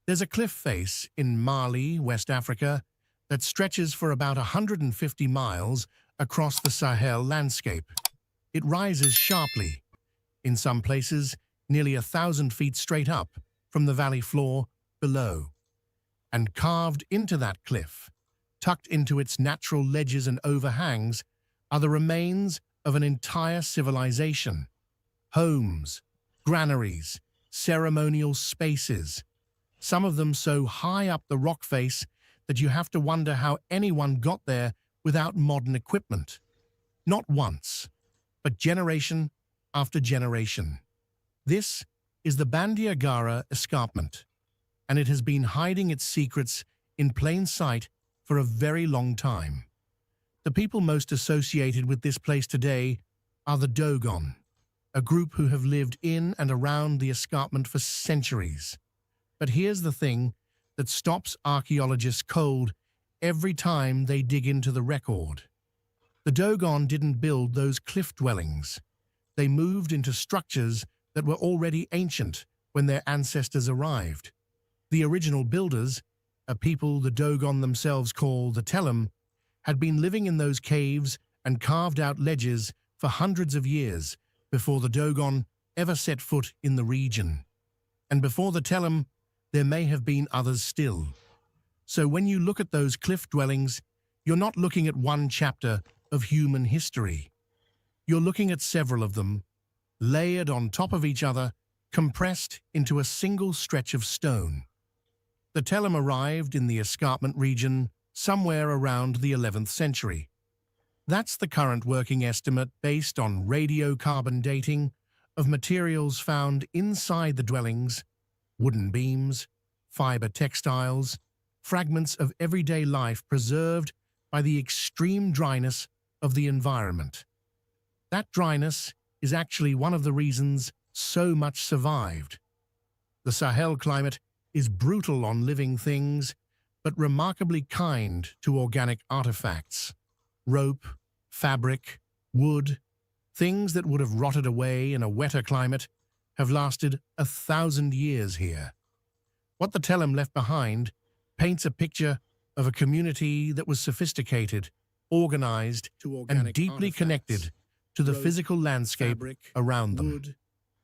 There's a cliff face in Mali, West Africa, that stretches for about 150 miles across the Sahel landscape. It rises sharply, in some places nearly 1,000 feet straight up from the valley floor below. And carved into that cliff, tucked into its natural ledges and overhangs, are the remains of an entire civilization. Homes, granaries, ceremonial spaces, some of them so high up the rock face that you have to wonder how anyone got there without modern equipment. Not once, but generation after generation. This is the Bandiagara escarpment, and it has been hiding its secrets in plain sight for a very long time. The people most associated with this place today are the Dogon, a group who have lived in and around the escarpment for centuries. But here's the thing that stops archaeologists cold every time they dig into the record. The Dogon didn't build those cliff dwellings. They moved into structures that were already ancient when their ancestors arrived. The original builders, a people the Dogon themselves call the Telem, had been living in those caves and carved out ledges for hundreds of years before the Dogon ever set foot in the region. And before the Telem, there may have been others still. So when you look at those cliff dwellings, you're not looking at one chapter of human history. You're looking at several of them, layered on top of each other, compressed into a single stretch of stone. The Telem arrived in the escarpment region somewhere around the 11th century. That's the current working estimate based on radiocarbon dating of materials found inside the dwellings: wooden beams, fiber textiles, fragments of everyday life preserved by the extreme dryness of the environment. That dryness is actually one of the reasons so much survived. The Sahel climate is brutal on living things, but remarkably kind to organic artifacts. Rope, fabric, wood, things that would have rotted away in a wetter climate have lasted 1,000 years here. What the Telem left behind paints a picture of a community that was sophisticated, organized, and deeply connected to the physical landscape around them.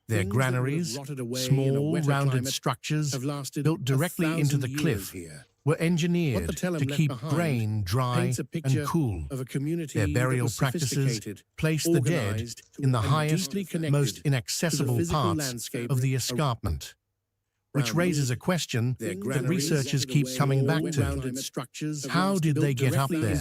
Their granaries, small, rounded structures built directly into the cliff, were engineered to keep grain dry and cool. Their burial practices placed the dead in the highest, most inaccessible parts of the escarpment, which raises a question that researchers keep coming back to. How did they get up there?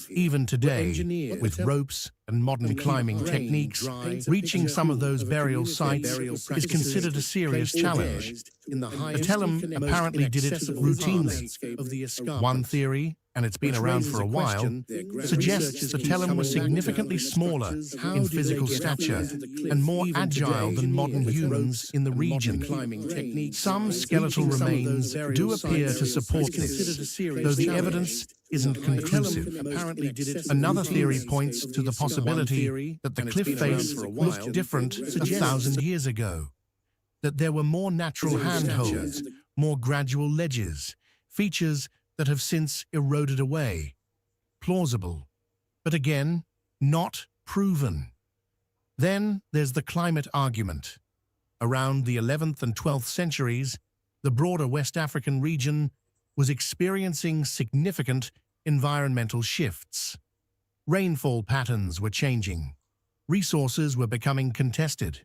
Even today, with ropes and modern climbing techniques, reaching some of those burial sites is considered a serious challenge. The Telem apparently did it routinely. One theory, and it's been around for a while, suggests the Telem was significantly smaller in physical stature and more agile than modern humans in the region. Some skeletal remains do appear to support this, though the evidence isn't conclusive. Another theory points to the possibility that the cliff face looked different 1,000 years ago, that there were more natural handholds, more gradual ledges, features that have since eroded away. Plausible, but again, not proven. Then there's the climate argument. Around the 11th and 12th centuries, the broader West African region was experiencing significant environmental shifts. Rainfall patterns were changing. Resources were becoming contested.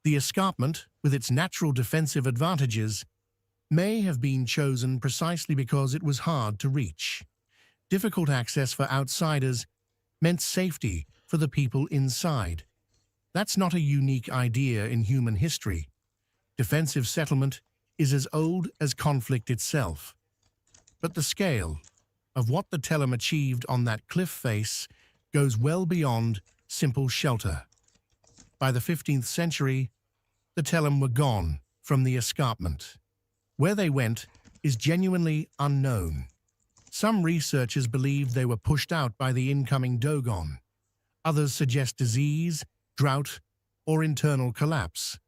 The escarpment, with its natural defensive advantages, may have been chosen precisely because it was hard to reach. Difficult access for outsiders meant safety for the people inside. That's not a unique idea in human history. Defensive settlement is as old as conflict itself. But the scale of what the Telem achieved on that cliff face goes well beyond simple shelter. By the 15th century, the Telem were gone from the escarpment. Where they went is genuinely unknown. Some researchers believe they were pushed out by the incoming Dogon. Others suggest disease, drought, or internal collapse.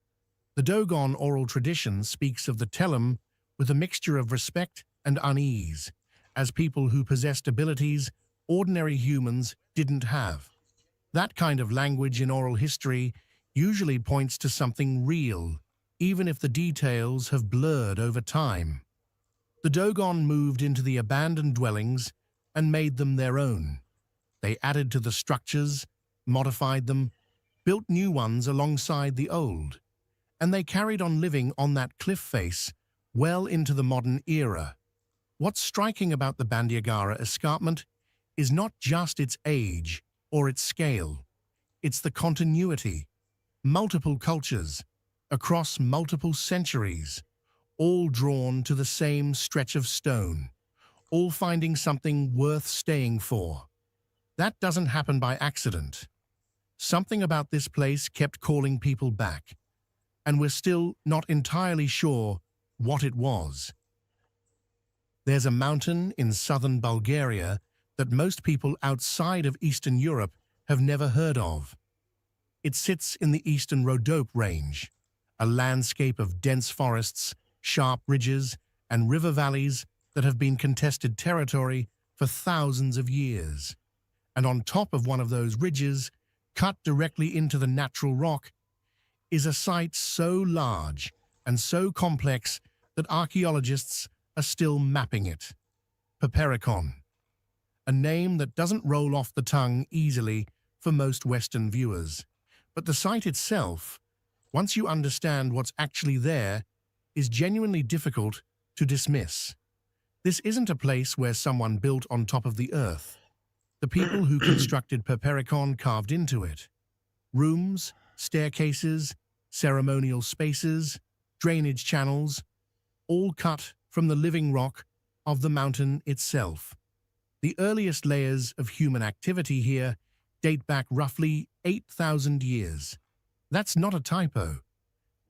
The Dogon oral tradition speaks of the Telem with a mixture of respect and unease, as people who possessed abilities ordinary humans didn't have. That kind of language in oral history usually points to something real, even if the details have blurred over time. The Dogon moved into the abandoned dwellings and made them their own. They added to the structures, modified them, built new ones alongside the old, and they carried on living on that cliff face well into the modern era. What's striking about the Bandiagara escarpment is not just its age or its scale, it's the continuity. Multiple cultures, across multiple centuries, all drawn to the same stretch of stone, all finding something worth staying for. That doesn't happen by accident. Something about this place kept calling people back, and we're still not entirely sure what it was. There's a mountain in southern Bulgaria that most people outside of Eastern Europe have never heard of. It sits in the eastern Rhodope range, a landscape of dense forests, sharp ridges, and river valleys that have been contested territory for thousands of years. And on top of one of those ridges, cut directly into the natural rock, is a site so large and so complex that archaeologists are still mapping it. Peperikon, a name that doesn't roll off the tongue easily for most Western viewers. But the site itself, once you understand what's actually there, is genuinely difficult to dismiss. This isn't a place where someone built on top of the earth. The people who constructed Peperikon carved into it. Rooms, staircases, ceremonial spaces, drainage channels, all cut from the living rock of the mountain itself. The earliest layers of human activity here date back roughly 8,000 years. That's not a typo.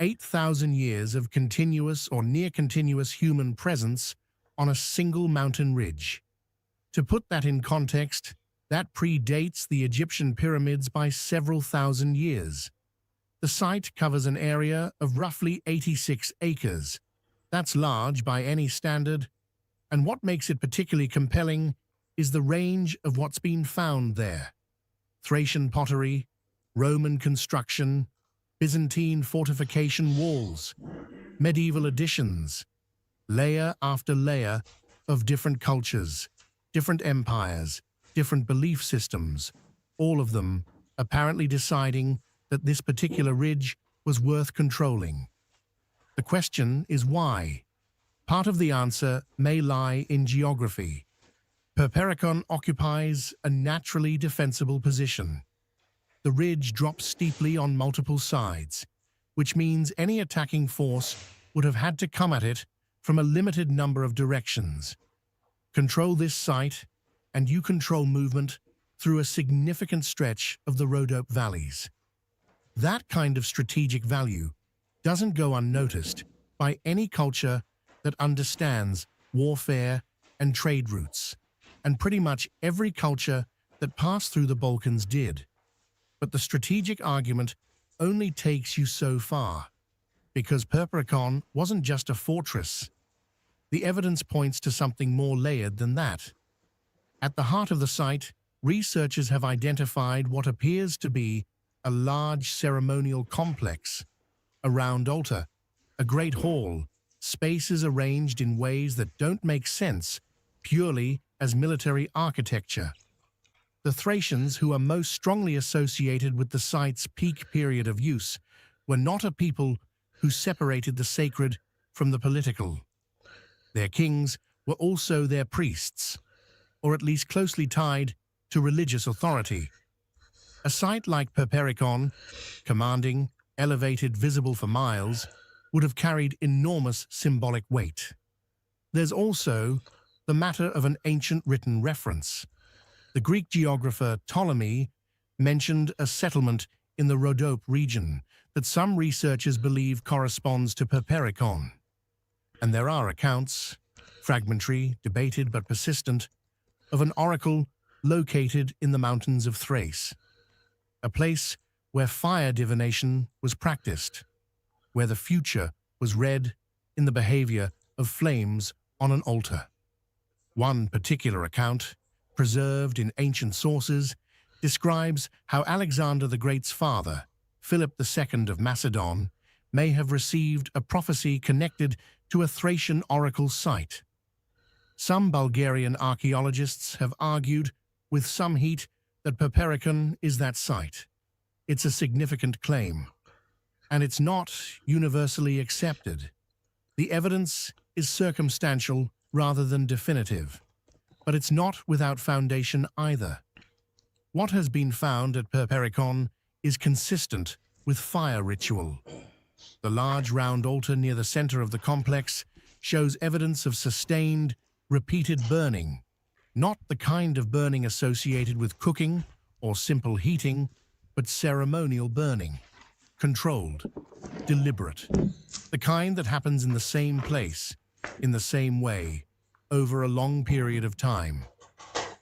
8,000 years of continuous or near-continuous human presence on a single mountain ridge. To put that in context, that predates the Egyptian pyramids by several thousand years. The site covers an area of roughly 86 acres. That's large by any standard, and what makes it particularly compelling is the range of what's been found there. Thracian pottery, Roman construction, Byzantine fortification walls, medieval additions, layer after layer of different cultures, different empires, different belief systems, all of them apparently deciding that this particular ridge was worth controlling. The question is why? Part of the answer may lie in geography. Peperikon occupies a naturally defensible position. The ridge drops steeply on multiple sides, which means any attacking force would have had to come at it from a limited number of directions. Control this site, and you control movement through a significant stretch of the Rhodope valleys. That kind of strategic value doesn't go unnoticed by any culture that understands warfare and trade routes, and pretty much every culture that passed through the Balkans did. But the strategic argument only takes you so far, because Peperikon wasn't just a fortress. The evidence points to something more layered than that. At the heart of the site, researchers have identified what appears to be a large ceremonial complex, a round altar, a great hall, spaces arranged in ways that don't make sense purely as military architecture. The Thracians, who are most strongly associated with the site's peak period of use, were not a people who separated the sacred from the political. Their kings were also their priests, or at least closely tied to religious authority. A site like Peperikon, commanding, elevated, visible for miles, would have carried enormous symbolic weight. There's also the matter of an ancient written reference. The Greek geographer Ptolemy mentioned a settlement in the Rhodope region that some researchers believe corresponds to Peperikon. And there are accounts, fragmentary, debated but persistent, of an oracle located in the mountains of Thrace, a place where fire divination was practiced, where the future was read in the behavior of flames on an altar. One particular account, preserved in ancient sources, describes how Alexander the Great's father, Philip II of Macedon, may have received a prophecy connected to a Thracian oracle site. Some Bulgarian archaeologists have argued, with some heat, that Perperikon is that site. It's a significant claim, and it's not universally accepted. The evidence is circumstantial rather than definitive, but it's not without foundation either. What has been found at Perperikon is consistent with fire ritual. The large round altar near the center of the complex shows evidence of sustained, repeated burning, not the kind of burning associated with cooking or simple heating, but ceremonial burning, controlled, deliberate, the kind that happens in the same place, in the same way, over a long period of time.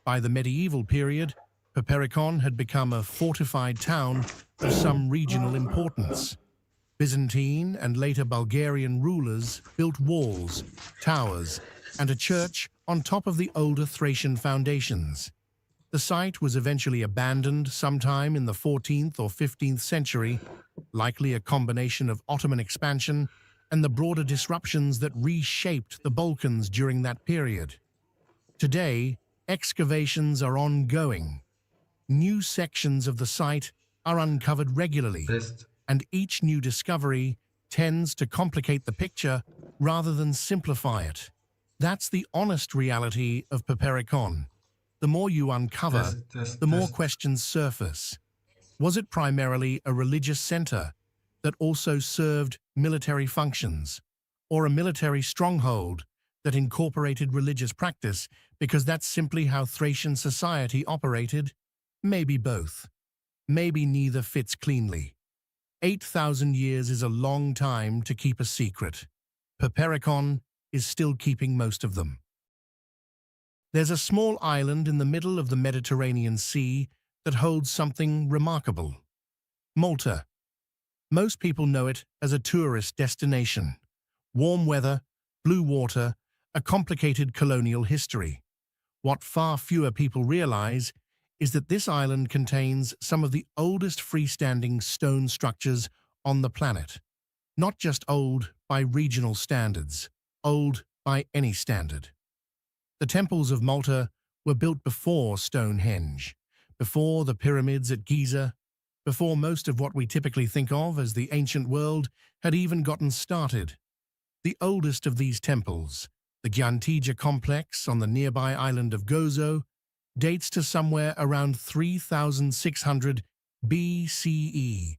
By the medieval period, Perperikon had become a fortified town of some regional importance. Byzantine and later Bulgarian rulers built walls, towers, and a church on top of the older Thracian foundations. The site was eventually abandoned sometime in the 14th or 15th century, likely a combination of Ottoman expansion and the broader disruptions that reshaped the Balkans during that period. Today, excavations are ongoing. New sections of the site are uncovered regularly, and each new discovery tends to complicate the picture rather than simplify it. That's the honest reality of Perperikon. The more you uncover, the more questions surface. Was it primarily a religious center that also served military functions, or a military stronghold that incorporated religious practice because that's simply how Thracian society operated? Maybe both. Maybe neither fits cleanly. 8,000 years is a long time to keep a secret. Perperikon is still keeping most of them. There's a small island in the middle of the Mediterranean Sea that holds something remarkable. Malta. Most people know it as a tourist destination. Warm weather, blue water, a complicated colonial history. What far fewer people realize is that this island contains some of the oldest freestanding stone structures on the planet. Not just old by regional standards, old by any standard. The temples of Malta were built before Stonehenge, before the pyramids at Giza, before most of what we typically think of as the ancient world had even gotten started. The oldest of these temples, the Gyantija complex on the nearby island of Gozo, dates to somewhere around 3,600 BCE.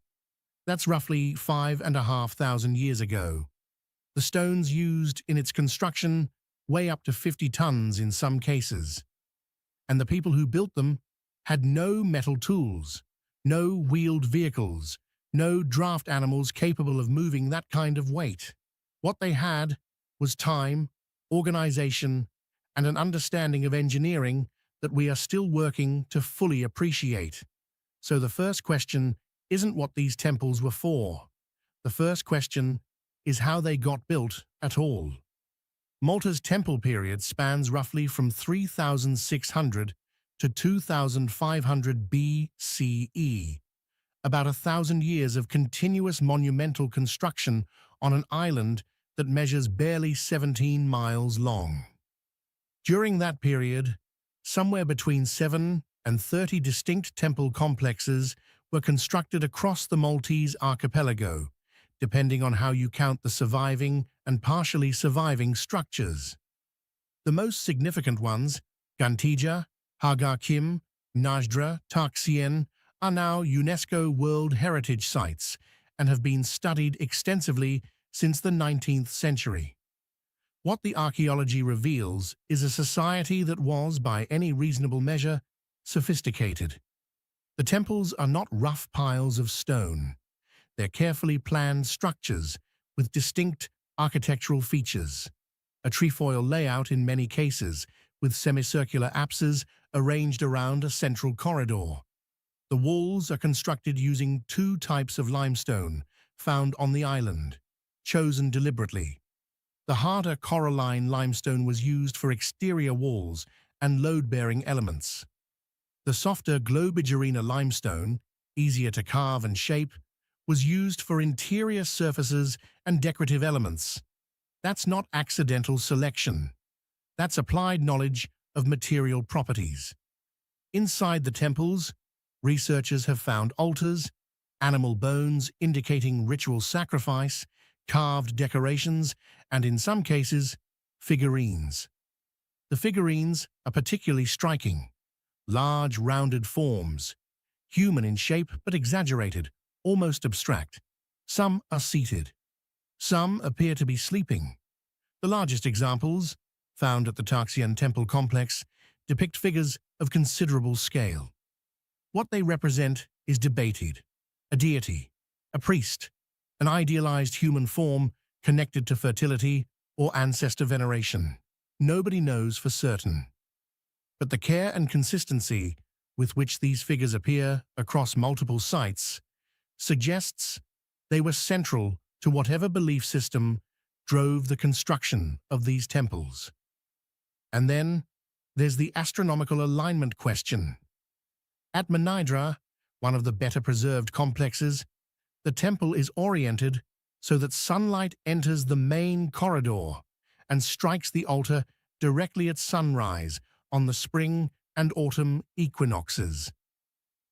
That's roughly 5,500 years ago. The stones used in its construction weigh up to 50 tons in some cases. And the people who built them had no metal tools, no wheeled vehicles, no draft animals capable of moving that kind of weight. What they had was time, organization, and an understanding of engineering that we are still working to fully appreciate. So the first question isn't what these temples were for. The first question is how they got built at all. Malta's temple period spans roughly from 3,600 to 2,500 BCE, about 1,000 years of continuous monumental construction on an island that measures barely 17 miles long. During that period, somewhere between 7 and 30 distinct temple complexes were constructed across the Maltese archipelago, depending on how you count the surviving and partially surviving structures. The most significant ones, Gyantija, Hagar Kim, Najdra, Taksien, are now UNESCO World Heritage Sites and have been studied extensively since the 19th century. What the archaeology reveals is a society that was, by any reasonable measure, sophisticated. The temples are not rough piles of stone. They're carefully planned structures with distinct architectural features. A trefoil layout in many cases, with semicircular apses arranged around a central corridor. The walls are constructed using two types of limestone found on the island, chosen deliberately. The harder coralline limestone was used for exterior walls and load-bearing elements. The softer Globigerina limestone, easier to carve and shape, was used for interior surfaces and decorative elements. That's not accidental selection. That's applied knowledge of material properties. Inside the temples, researchers have found altars, animal bones indicating ritual sacrifice, carved decorations, and in some cases, figurines. The figurines are particularly striking. Large, rounded forms, human in shape but exaggerated, almost abstract. Some are seated. Some appear to be sleeping. The largest examples, found at the Taxian temple complex, depict figures of considerable scale. What they represent is debated. A deity, a priest, an idealized human form connected to fertility or ancestor veneration. Nobody knows for certain. But the care and consistency with which these figures appear across multiple sites suggests they were central to whatever belief system drove the construction of these temples. And then there's the astronomical alignment question. At Manidra, one of the better preserved complexes, the temple is oriented so that sunlight enters the main corridor and strikes the altar directly at sunrise on the spring and autumn equinoxes.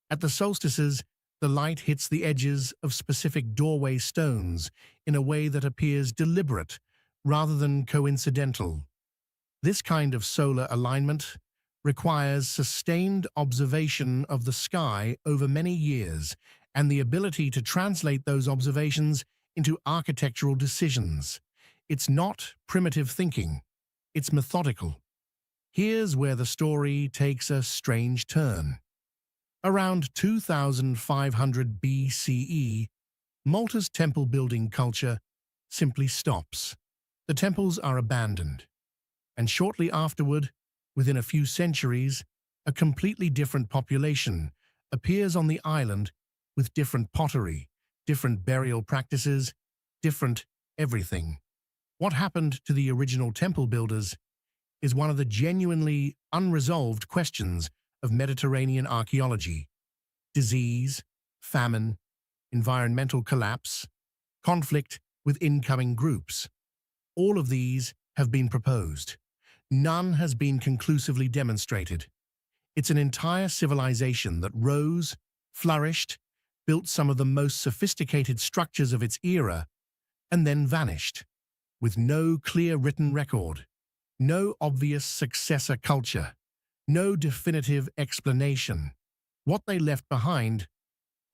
At the solstices, the light hits the edges of specific doorway stones in a way that appears deliberate rather than coincidental. This kind of solar alignment requires sustained observation of the sky over many years and the ability to translate those observations into architectural decisions. It's not primitive thinking, it's methodical. Here's where the story takes a strange turn. Around 2500 BCE, Malta's temple building culture simply stops. The temples are abandoned, and shortly afterward, within a few centuries, a completely different population appears on the island with different pottery, different burial practices, different everything. What happened to the original temple builders is one of the genuinely unresolved questions of Mediterranean archaeology. Disease, famine, environmental collapse, conflict with incoming groups. All of these have been proposed. None has been conclusively demonstrated. It's an entire civilization that rose, flourished, built some of the most sophisticated structures of its era, and then vanished, with no clear written record, no obvious successor culture, no definitive explanation. What they left behind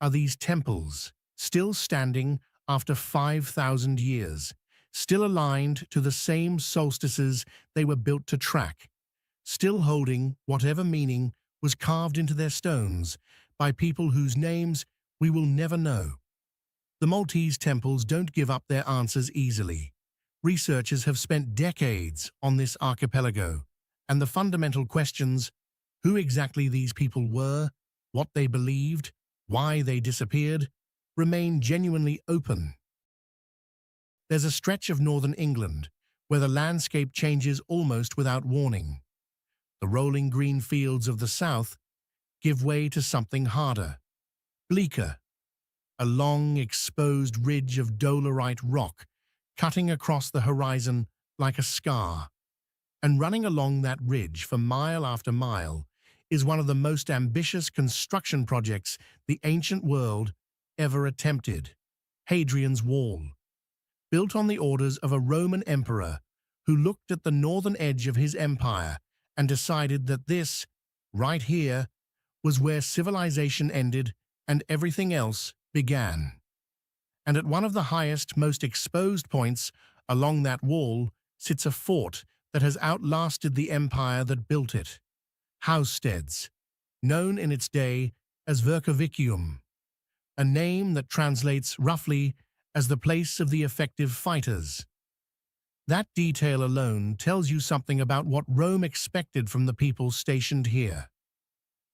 are these temples, still standing after 5,000 years, still aligned to the same solstices they were built to track, still holding whatever meaning was carved into their stones by people whose names we will never know. The Maltese temples don't give up their answers easily. Researchers have spent decades on this archipelago, and the fundamental questions, who exactly these people were, what they believed, why they disappeared, remain genuinely open. There's a stretch of northern England where the landscape changes almost without warning. The rolling green fields of the south give way to something harder, bleaker, a long exposed ridge of dolerite rock cutting across the horizon like a scar. And running along that ridge for mile after mile is one of the most ambitious construction projects the ancient world ever attempted, Hadrian's Wall. Built on the orders of a Roman emperor who looked at the northern edge of his empire and decided that this, right here, was where civilization ended and everything else began. And at one of the highest, most exposed points along that wall sits a fort that has outlasted the empire that built it. Housesteads, known in its day as Vercovicium, a name that translates roughly as the place of the effective fighters. That detail alone tells you something about what Rome expected from the people stationed here.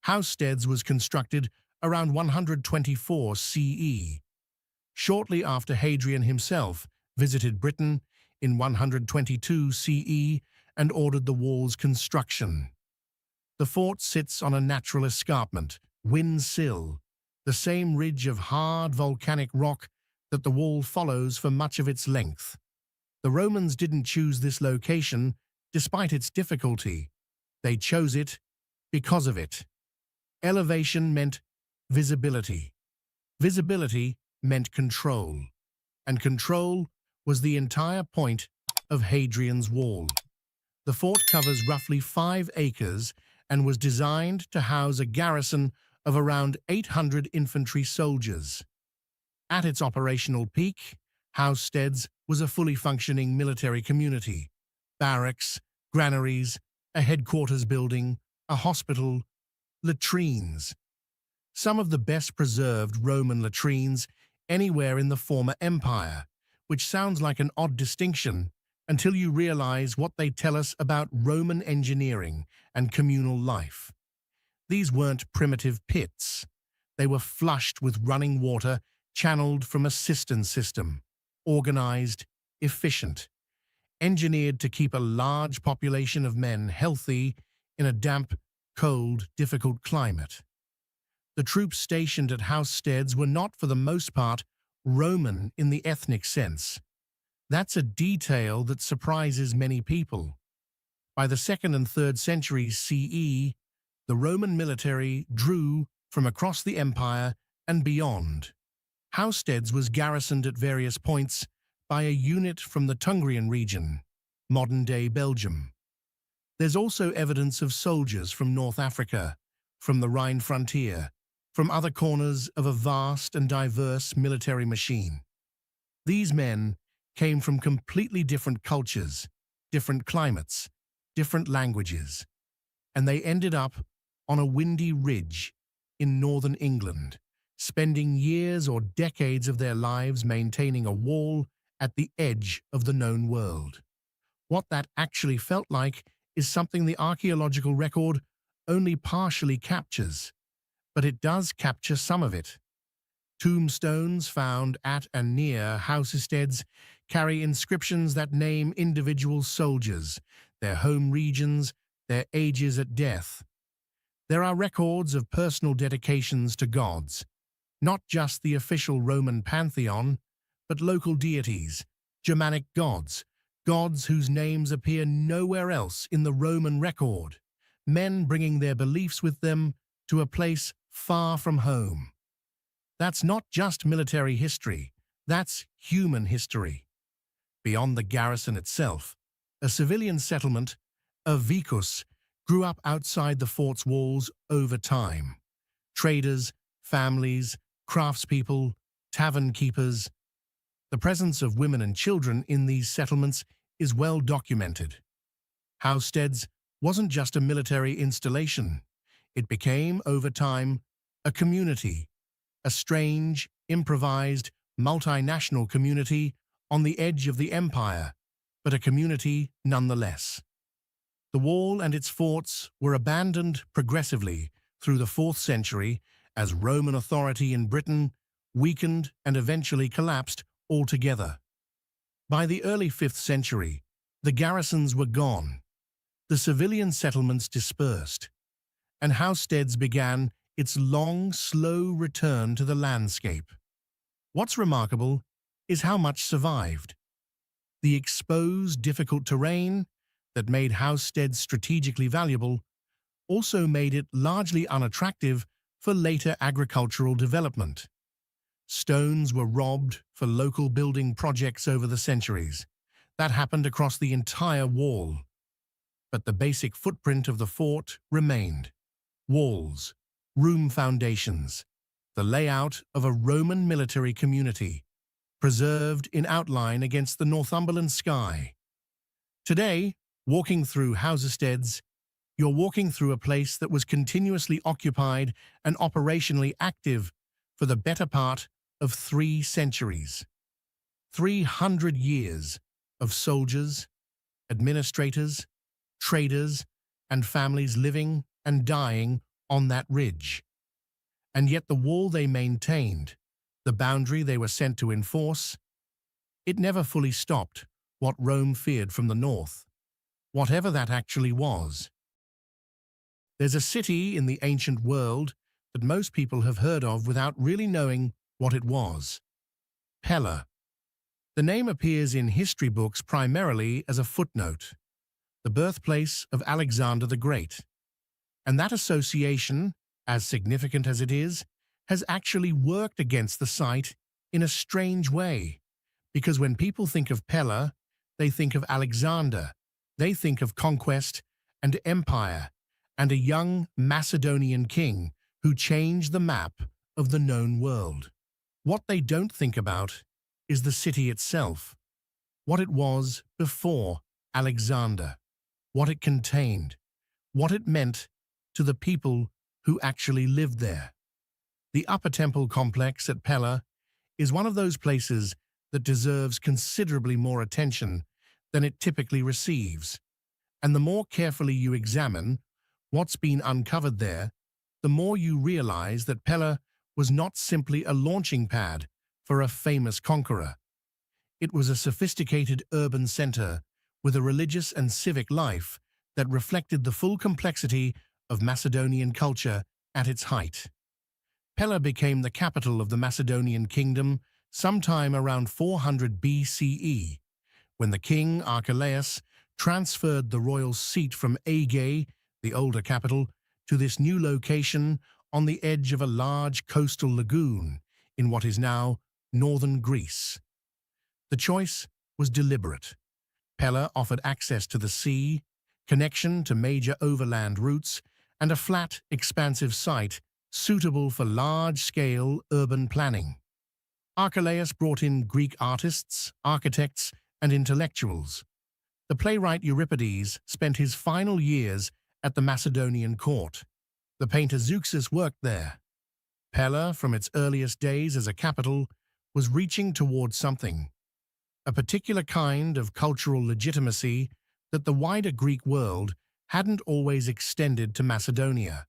Housesteads was constructed around 124 CE, shortly after Hadrian himself visited Britain in 122 CE and ordered the wall's construction. The fort sits on a natural escarpment, Wind Sill, the same ridge of hard volcanic rock that the wall follows for much of its length. The Romans didn't choose this location despite its difficulty. They chose it because of it. Elevation meant visibility. Visibility meant control. And control was the entire point of Hadrian's Wall. The fort covers roughly 5 acres and was designed to house a garrison of around 800 infantry soldiers. At its operational peak, Housesteads was a fully functioning military community. Barracks, granaries, a headquarters building, a hospital, latrines. Some of the best preserved Roman latrines anywhere in the former empire, which sounds like an odd distinction until you realize what they tell us about Roman engineering and communal life. These weren't primitive pits. They were flushed with running water channeled from a cistern system, organized, efficient, engineered to keep a large population of men healthy in a damp, cold, difficult climate. The troops stationed at Housesteads were not, for the most part, Roman in the ethnic sense. That's a detail that surprises many people. By the 2nd and 3rd centuries CE, the Roman military drew from across the empire and beyond. Housesteads was garrisoned at various points by a unit from the Tungrian region, modern-day Belgium. There's also evidence of soldiers from North Africa, from the Rhine frontier, from other corners of a vast and diverse military machine. These men came from completely different cultures, different climates, different languages, and they ended up on a windy ridge in northern England, spending years or decades of their lives maintaining a wall at the edge of the known world. What that actually felt like is something the archaeological record only partially captures, but it does capture some of it. Tombstones found at and near Housesteads carry inscriptions that name individual soldiers, their home regions, their ages at death. There are records of personal dedications to gods, not just the official Roman pantheon, but local deities, Germanic gods, gods whose names appear nowhere else in the Roman record, men bringing their beliefs with them to a place far from home. That's not just military history, that's human history. Beyond the garrison itself, a civilian settlement, a vicus, grew up outside the fort's walls over time. Traders, families, craftspeople, tavern keepers. The presence of women and children in these settlements is well documented. Housesteads wasn't just a military installation. It became, over time, a community, a strange, improvised, multinational community on the edge of the empire, but a community nonetheless. The wall and its forts were abandoned progressively through the 4th century as Roman authority in Britain weakened and eventually collapsed altogether. By the early 5th century, the garrisons were gone, the civilian settlements dispersed, and Housesteads began its long, slow return to the landscape. What's remarkable is how much survived. The exposed, difficult terrain that made Housesteads strategically valuable also made it largely unattractive for later agricultural development. Stones were robbed for local building projects over the centuries. That happened across the entire wall. But the basic footprint of the fort remained. Walls, room foundations, the layout of a Roman military community, preserved in outline against the Northumberland sky. Today, walking through Housesteads, you're walking through a place that was continuously occupied and operationally active for the better part of 3 centuries. 300 years of soldiers, administrators, traders, and families living and dying on that ridge. And yet the wall they maintained, the boundary they were sent to enforce, it never fully stopped what Rome feared from the north, whatever that actually was. There's a city in the ancient world that most people have heard of without really knowing what it was. Pella. The name appears in history books primarily as a footnote, the birthplace of Alexander the Great. And that association, as significant as it is, has actually worked against the site in a strange way. Because when people think of Pella, they think of Alexander, they think of conquest and empire, and a young Macedonian king who changed the map of the known world. What they don't think about is the city itself, what it was before Alexander, what it contained, what it meant to the people who actually lived there. The Upper Temple complex at Pella is one of those places that deserves considerably more attention than it typically receives. And the more carefully you examine what's been uncovered there, the more you realize that Pella was not simply a launching pad for a famous conqueror. It was a sophisticated urban center with a religious and civic life that reflected the full complexity of Macedonian culture at its height. Pella became the capital of the Macedonian kingdom sometime around 400 BCE, when the king Archelaus transferred the royal seat from Aegae, the older capital, to this new location on the edge of a large coastal lagoon in what is now northern Greece. The choice was deliberate. Pella offered access to the sea, connection to major overland routes, and a flat, expansive site suitable for large-scale urban planning. Archelaus brought in Greek artists, architects, and intellectuals. The playwright Euripides spent his final years at the Macedonian court. The painter Zeuxis worked there. Pella, from its earliest days as a capital, was reaching towards something, a particular kind of cultural legitimacy that the wider Greek world hadn't always extended to Macedonia.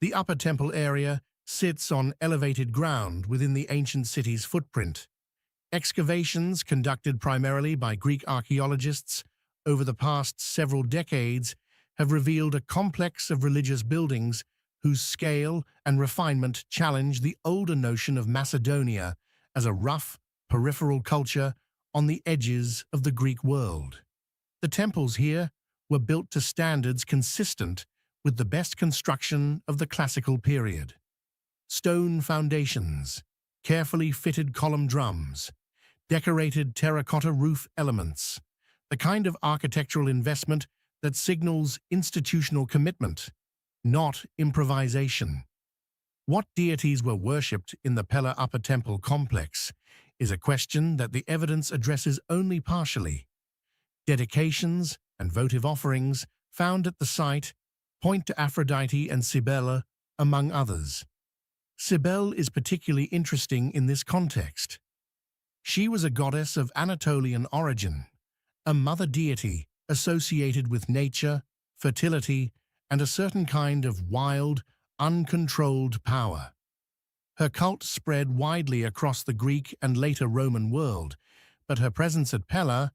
The Upper Temple area sits on elevated ground within the ancient city's footprint. Excavations conducted primarily by Greek archaeologists over the past several decades have revealed a complex of religious buildings whose scale and refinement challenge the older notion of Macedonia as a rough, peripheral culture on the edges of the Greek world. The temples here were built to standards consistent with the best construction of the classical period. Stone foundations, carefully fitted column drums, decorated terracotta roof elements, the kind of architectural investment that signals institutional commitment, not improvisation. What deities were worshipped in the Pella Upper Temple complex is a question that the evidence addresses only partially. Dedications and votive offerings found at the site point to Aphrodite and Cybele, among others. Cybele is particularly interesting in this context. She was a goddess of Anatolian origin, a mother deity associated with nature, fertility, and a certain kind of wild, uncontrolled power. Her cult spread widely across the Greek and later Roman world, but her presence at Pella,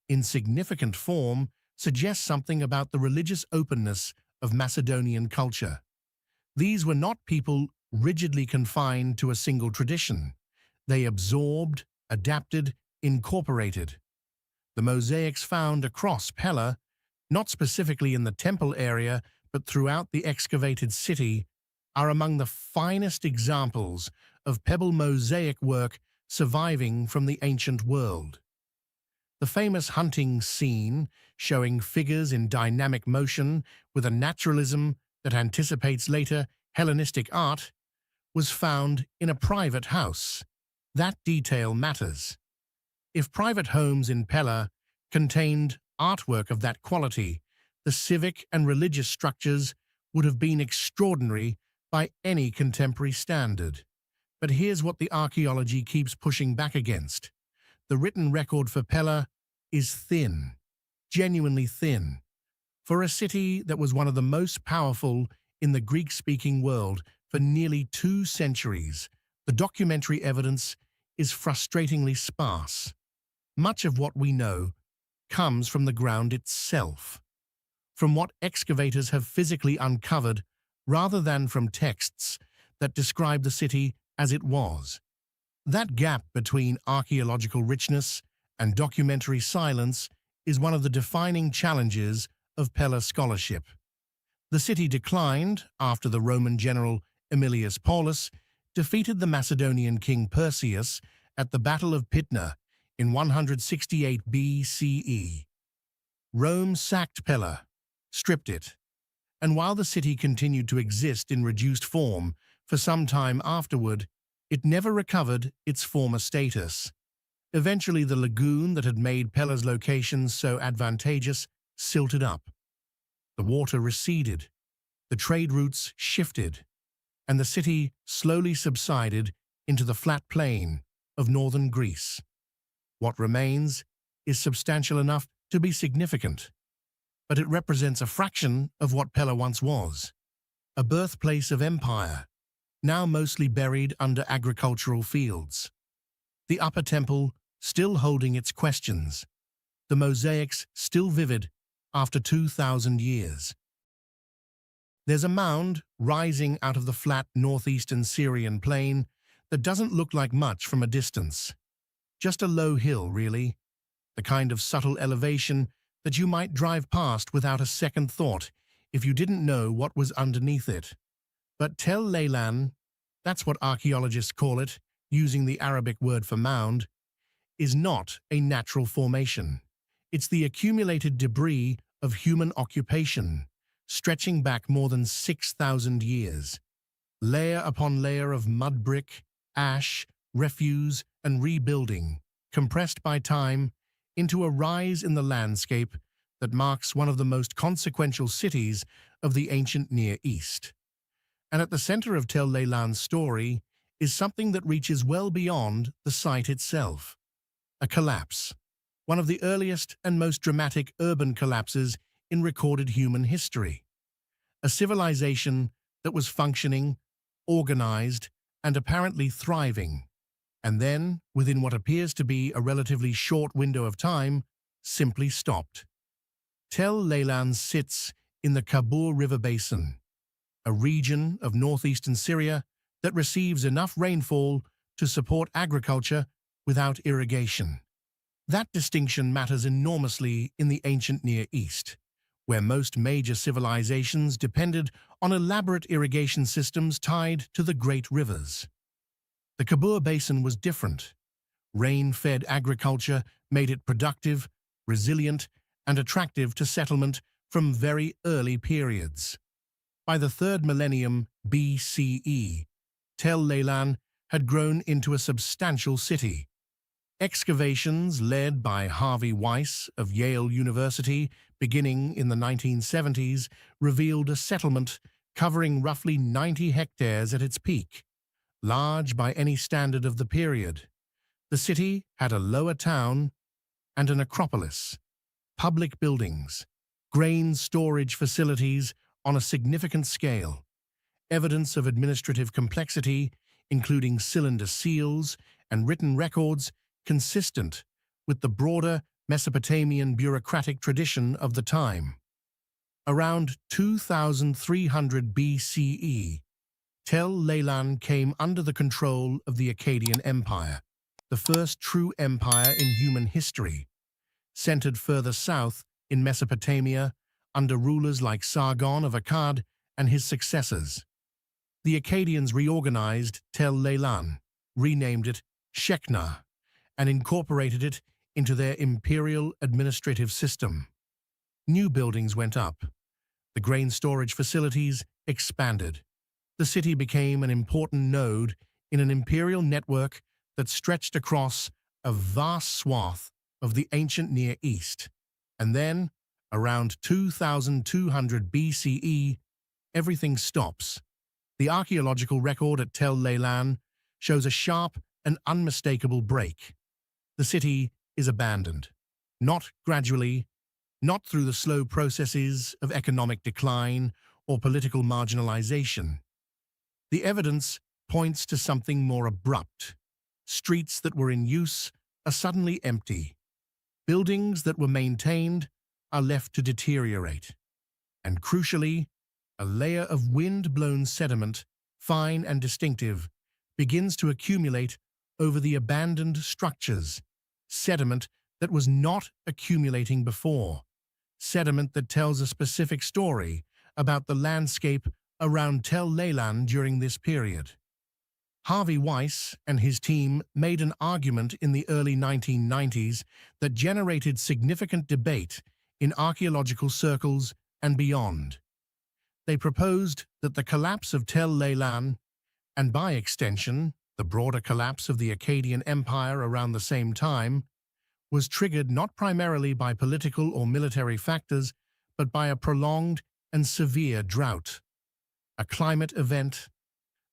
in significant form, suggests something about the religious openness of Macedonian culture. These were not people rigidly confined to a single tradition. They absorbed, adapted, incorporated. The mosaics found across Pella, not specifically in the temple area, but throughout the excavated city, are among the finest examples of pebble mosaic work surviving from the ancient world. The famous hunting scene, showing figures in dynamic motion with a naturalism that anticipates later Hellenistic art, was found in a private house. That detail matters. If private homes in Pella contained artwork of that quality, the civic and religious structures would have been extraordinary by any contemporary standard. But here's what the archaeology keeps pushing back against. The written record for Pella is thin, genuinely thin. For a city that was one of the most powerful in the Greek-speaking world for nearly 2 centuries, the documentary evidence is frustratingly sparse. Much of what we know comes from the ground itself, from what excavators have physically uncovered rather than from texts that describe the city as it was. That gap between archaeological richness and documentary silence is one of the defining challenges of Pella scholarship. The city declined after the Roman general Aemilius Paulus defeated the Macedonian king Perseus at the Battle of Pydna in 168 BCE. Rome sacked Pella, stripped it, and while the city continued to exist in reduced form for some time afterward, it never recovered its former status. Eventually, the lagoon that had made Pella's location so advantageous silted up. The water receded, the trade routes shifted, and the city slowly subsided into the flat plain of northern Greece. What remains is substantial enough to be significant, but it represents a fraction of what Pella once was, a birthplace of empire, now mostly buried under agricultural fields. The upper temple still holding its questions, the mosaics still vivid after 2,000 years. There's a mound rising out of the flat northeastern Syrian plain that doesn't look like much from a distance. Just a low hill, really, the kind of subtle elevation that you might drive past without a second thought if you didn't know what was underneath it. But Tel Leilan, that's what archaeologists call it, using the Arabic word for mound, is not a natural formation. It's the accumulated debris of human occupation, stretching back more than 6,000 years. Layer upon layer of mud brick, ash, refuse, and rebuilding, compressed by time into a rise in the landscape that marks one of the most consequential cities of the ancient Near East. And at the center of Tel Leilan's story is something that reaches well beyond the site itself. A collapse, one of the earliest and most dramatic urban collapses in recorded human history. A civilization that was functioning, organized, and apparently thriving, and then, within what appears to be a relatively short window of time, simply stopped. Tel Leilan sits in the Kabul River Basin, a region of northeastern Syria that receives enough rainfall to support agriculture without irrigation. That distinction matters enormously in the ancient Near East, where most major civilizations depended on elaborate irrigation systems tied to the great rivers. The Kabul Basin was different. Rain-fed agriculture made it productive, resilient, and attractive to settlement from very early periods. By the 3rd millennium BCE, Tel Leilan had grown into a substantial city. Excavations led by Harvey Weiss of Yale University beginning in the 1970s revealed a settlement covering roughly 90 hectares at its peak, large by any standard of the period. The city had a lower town and an acropolis, public buildings, grain storage facilities on a significant scale, evidence of administrative complexity, including cylinder seals and written records consistent with the broader Mesopotamian bureaucratic tradition of the time. Around 2300 BCE, Tel Leilan came under the control of the Akkadian Empire, the first true empire in human history, centered further south in Mesopotamia under rulers like Sargon of Akkad and his successors. The Akkadians reorganized Tel Leilan, renamed it Shekna, and incorporated it into their imperial administrative system. New buildings went up. The grain storage facilities expanded. The city became an important node in an imperial network that stretched across a vast swath of the ancient Near East. And then, around 2200 BCE, everything stops. The archaeological record at Tel Leilan shows a sharp and unmistakable break. The city is abandoned, not gradually, not through the slow processes of economic decline or political marginalization. The evidence points to something more abrupt. Streets that were in use are suddenly empty. Buildings that were maintained are left to deteriorate. And crucially, a layer of wind-blown sediment, fine and distinctive, begins to accumulate over the abandoned structures, sediment that was not accumulating before, sediment that tells a specific story about the landscape around Tel Leilan during this period. Harvey Weiss and his team made an argument in the early 1990s that generated significant debate in archaeological circles and beyond. They proposed that the collapse of Tel Leilan, and by extension, the broader collapse of the Akkadian Empire around the same time, was triggered not primarily by political or military factors, but by a prolonged and severe drought, a climate event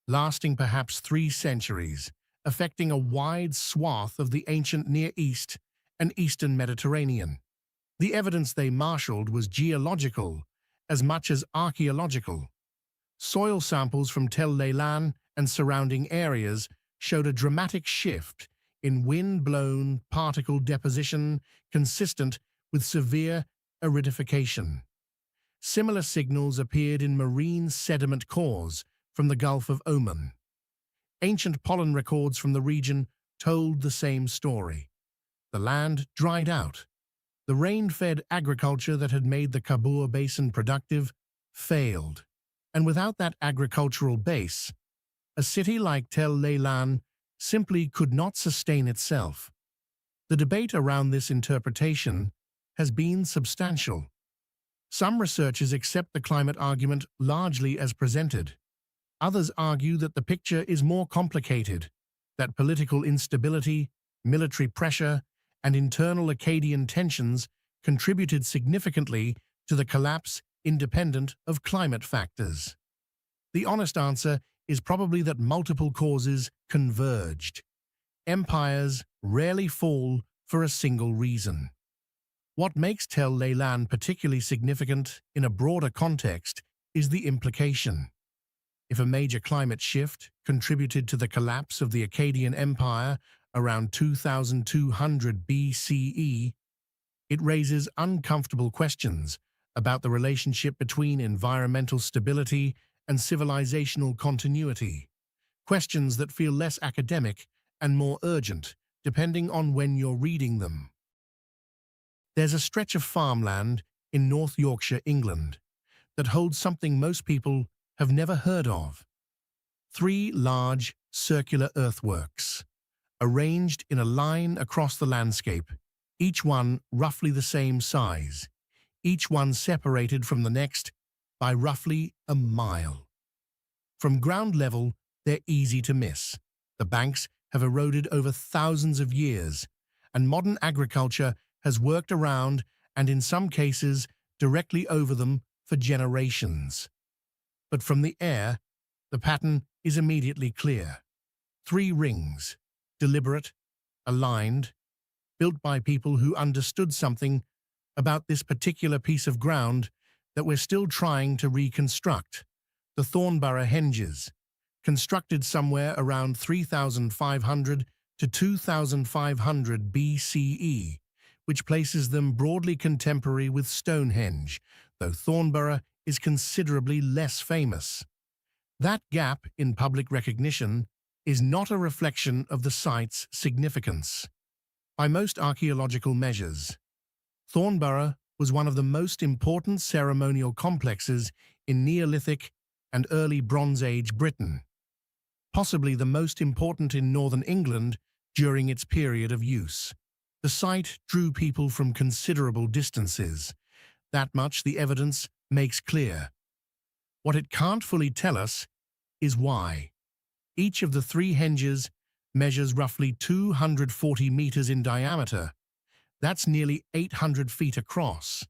lasting perhaps 3 centuries, affecting a wide swath of the ancient Near East and Eastern Mediterranean. The evidence they marshaled was geological as much as archaeological. Soil samples from Tel Leilan and surrounding areas showed a dramatic shift in wind-blown particle deposition consistent with severe aridification. Similar signals appeared in marine sediment cores from the Gulf of Oman. Ancient pollen records from the region told the same story. The land dried out. The rain-fed agriculture that had made the Kabul Basin productive failed. And without that agricultural base, a city like Tel Leilan simply could not sustain itself. The debate around this interpretation has been substantial. Some researchers accept the climate argument largely as presented. Others argue that the picture is more complicated, that political instability, military pressure, and internal Akkadian tensions contributed significantly to the collapse independent of climate factors. The honest answer is probably that multiple causes converged. Empires rarely fall for a single reason. What makes Tel Leilan particularly significant in a broader context is the implication. If a major climate shift contributed to the collapse of the Akkadian Empire around 2200 BCE, it raises uncomfortable questions about the relationship between environmental stability and civilizational continuity, questions that feel less academic and more urgent, depending on when you're reading them. There's a stretch of farmland in North Yorkshire, England, that holds something most people have never heard of. 3 large, circular earthworks, arranged in a line across the landscape, each one roughly the same size, each one separated from the next by roughly a mile. From ground level, they're easy to miss. The banks have eroded over thousands of years, and modern agriculture has worked around and in some cases directly over them for generations. But from the air, the pattern is immediately clear. 3 rings, deliberate, aligned, built by people who understood something about this particular piece of ground that we're still trying to reconstruct. The Thornborough Henges, constructed somewhere around 3,500 to 2,500 BCE, which places them broadly contemporary with Stonehenge, though Thornborough is considerably less famous. That gap in public recognition is not a reflection of the site's significance. By most archaeological measures, Thornborough was one of the most important ceremonial complexes in Neolithic and early Bronze Age Britain, possibly the most important in northern England during its period of use. The site drew people from considerable distances. That much the evidence makes clear. What it can't fully tell us is why. Each of the 3 henges measures roughly 240 meters in diameter. That's nearly 800 feet across.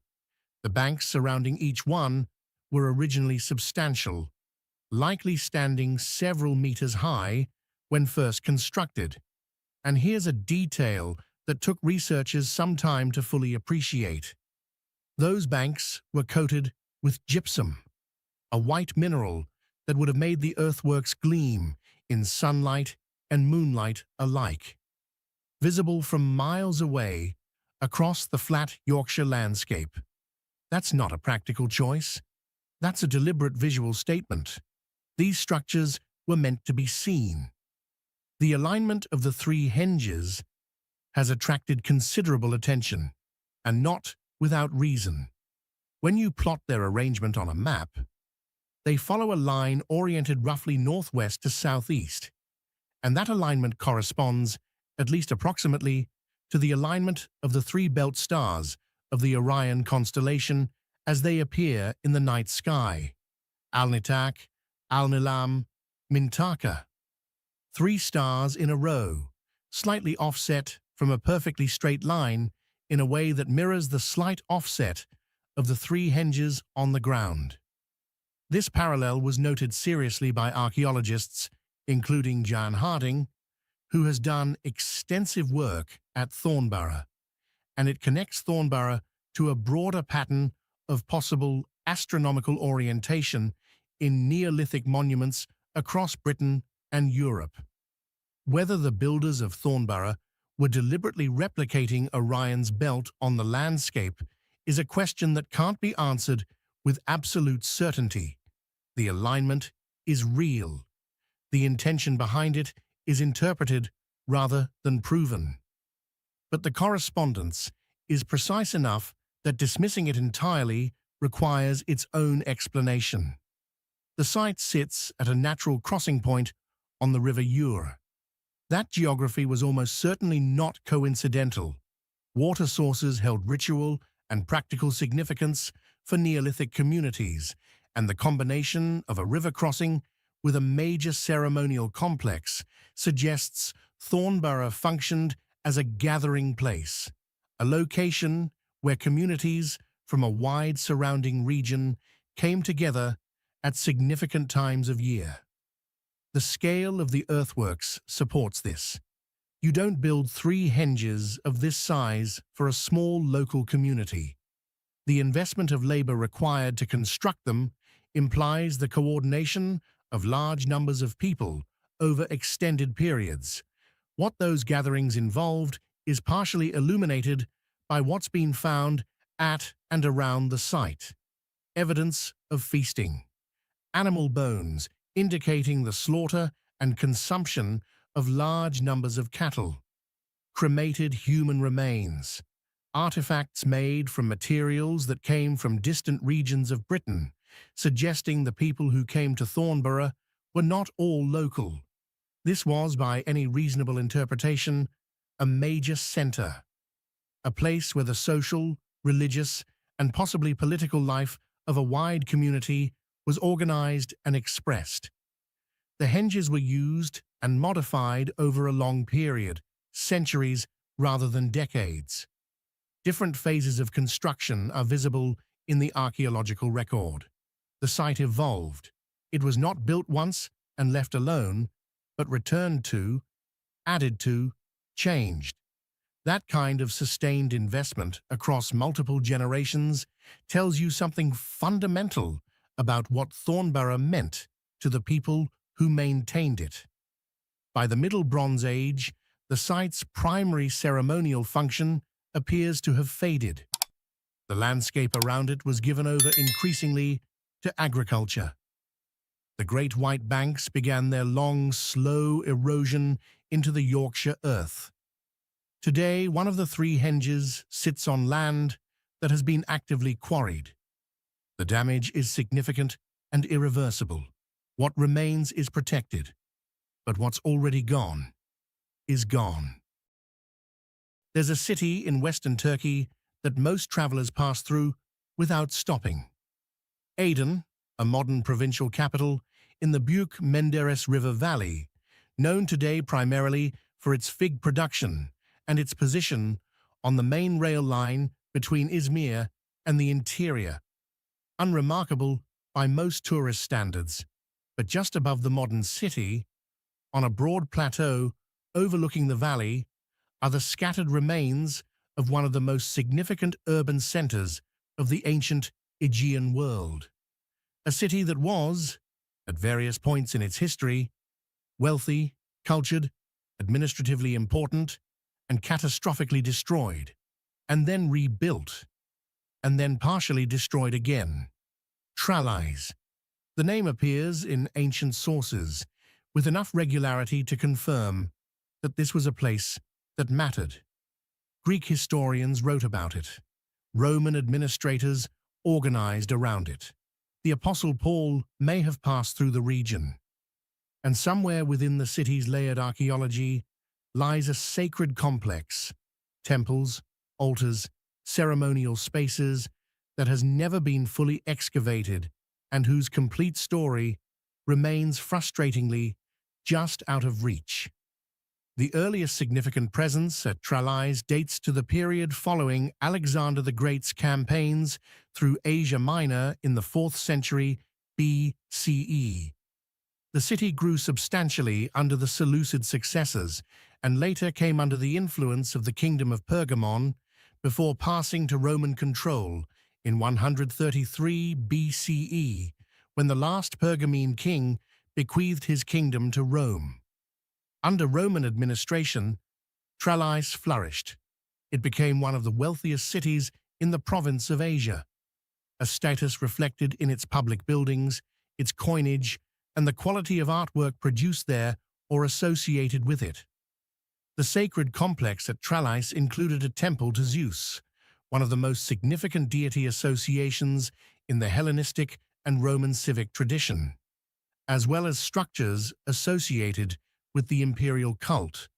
The banks surrounding each one were originally substantial, likely standing several meters high when first constructed. And here's a detail that took researchers some time to fully appreciate. Those banks were coated with gypsum, a white mineral that would have made the earthworks gleam in sunlight and moonlight alike. Visible from miles away, across the flat Yorkshire landscape. That's not a practical choice. That's a deliberate visual statement. These structures were meant to be seen. The alignment of the three henges has attracted considerable attention, and not without reason. When you plot their arrangement on a map, they follow a line oriented roughly northwest to southeast, and that alignment corresponds, at least approximately, to the alignment of the three belt stars of the Orion constellation as they appear in the night sky: Al-Nitak, Al-Nilam, Mintaka. Three stars in a row, slightly offset from a perfectly straight line in a way that mirrors the slight offset of the three henges on the ground. This parallel was noted seriously by archaeologists, including Jan Harding, who has done extensive work at Thornborough, and it connects Thornborough to a broader pattern of possible astronomical orientation in Neolithic monuments across Britain and Europe. Whether the builders of Thornborough were deliberately replicating Orion's belt on the landscape is a question that can't be answered with absolute certainty. The alignment is real. The intention behind it is interpreted rather than proven. But the correspondence is precise enough that dismissing it entirely requires its own explanation. The site sits at a natural crossing point on the River Ure. That geography was almost certainly not coincidental. Water sources held ritual and practical significance for Neolithic communities, and the combination of a river crossing with a major ceremonial complex suggests Thornborough functioned as a gathering place, a location where communities from a wide surrounding region came together at significant times of year. The scale of the earthworks supports this. You don't build three henges of this size for a small local community. The investment of labor required to construct them implies the coordination of large numbers of people over extended periods. What those gatherings involved is partially illuminated by what's been found at and around the site. Evidence of feasting. Animal bones indicating the slaughter and consumption of large numbers of cattle. Cremated human remains. Artifacts made from materials that came from distant regions of Britain, suggesting the people who came to Thornborough were not all local. This was, by any reasonable interpretation, a major centre, a place where the social, religious, and possibly political life of a wide community was organized and expressed. The henges were used and modified over a long period, centuries rather than decades. Different phases of construction are visible in the archaeological record. The site evolved. It was not built once and left alone, but returned to, added to, changed. That kind of sustained investment across multiple generations tells you something fundamental about what Thornborough meant to the people who maintained it. By the Middle Bronze Age, the site's primary ceremonial function appears to have faded. The landscape around it was given over increasingly to agriculture. The Great White Banks began their long, slow erosion into the Yorkshire earth. Today, one of the three henges sits on land that has been actively quarried. The damage is significant and irreversible. What remains is protected, but what's already gone is gone. There's a city in western Turkey that most travelers pass through without stopping. Aden, a modern provincial capital in the Büyük Menderes River Valley, known today primarily for its fig production and its position on the main rail line between Izmir and the interior. Unremarkable by most tourist standards, but just above the modern city, on a broad plateau overlooking the valley, are the scattered remains of one of the most significant urban centers of the ancient Aegean world. A city that was, at various points in its history, wealthy, cultured, administratively important, and catastrophically destroyed. and then rebuilt, and then partially destroyed again. Tralles. The name appears in ancient sources with enough regularity to confirm that this was a place that mattered. Greek historians wrote about it. Roman administrators organized around it. The Apostle Paul may have passed through the region. And somewhere within the city's layered archaeology lies a sacred complex, temples, altars, ceremonial spaces that has never been fully excavated and whose complete story remains frustratingly just out of reach. The earliest significant presence at Tralles dates to the period following Alexander the Great's campaigns through Asia Minor in the 4th century BCE. The city grew substantially under the Seleucid successors and later came under the influence of the Kingdom of Pergamon before passing to Roman control in 133 BCE, when the last Pergamene king bequeathed his kingdom to Rome. Under Roman administration, Tralles flourished. It became one of the wealthiest cities in the province of Asia, a status reflected in its public buildings, its coinage, and the quality of artwork produced there or associated with it. The sacred complex at Tralles included a temple to Zeus, one of the most significant deity associations in the Hellenistic and Roman civic tradition, as well as structures associated with the imperial cult,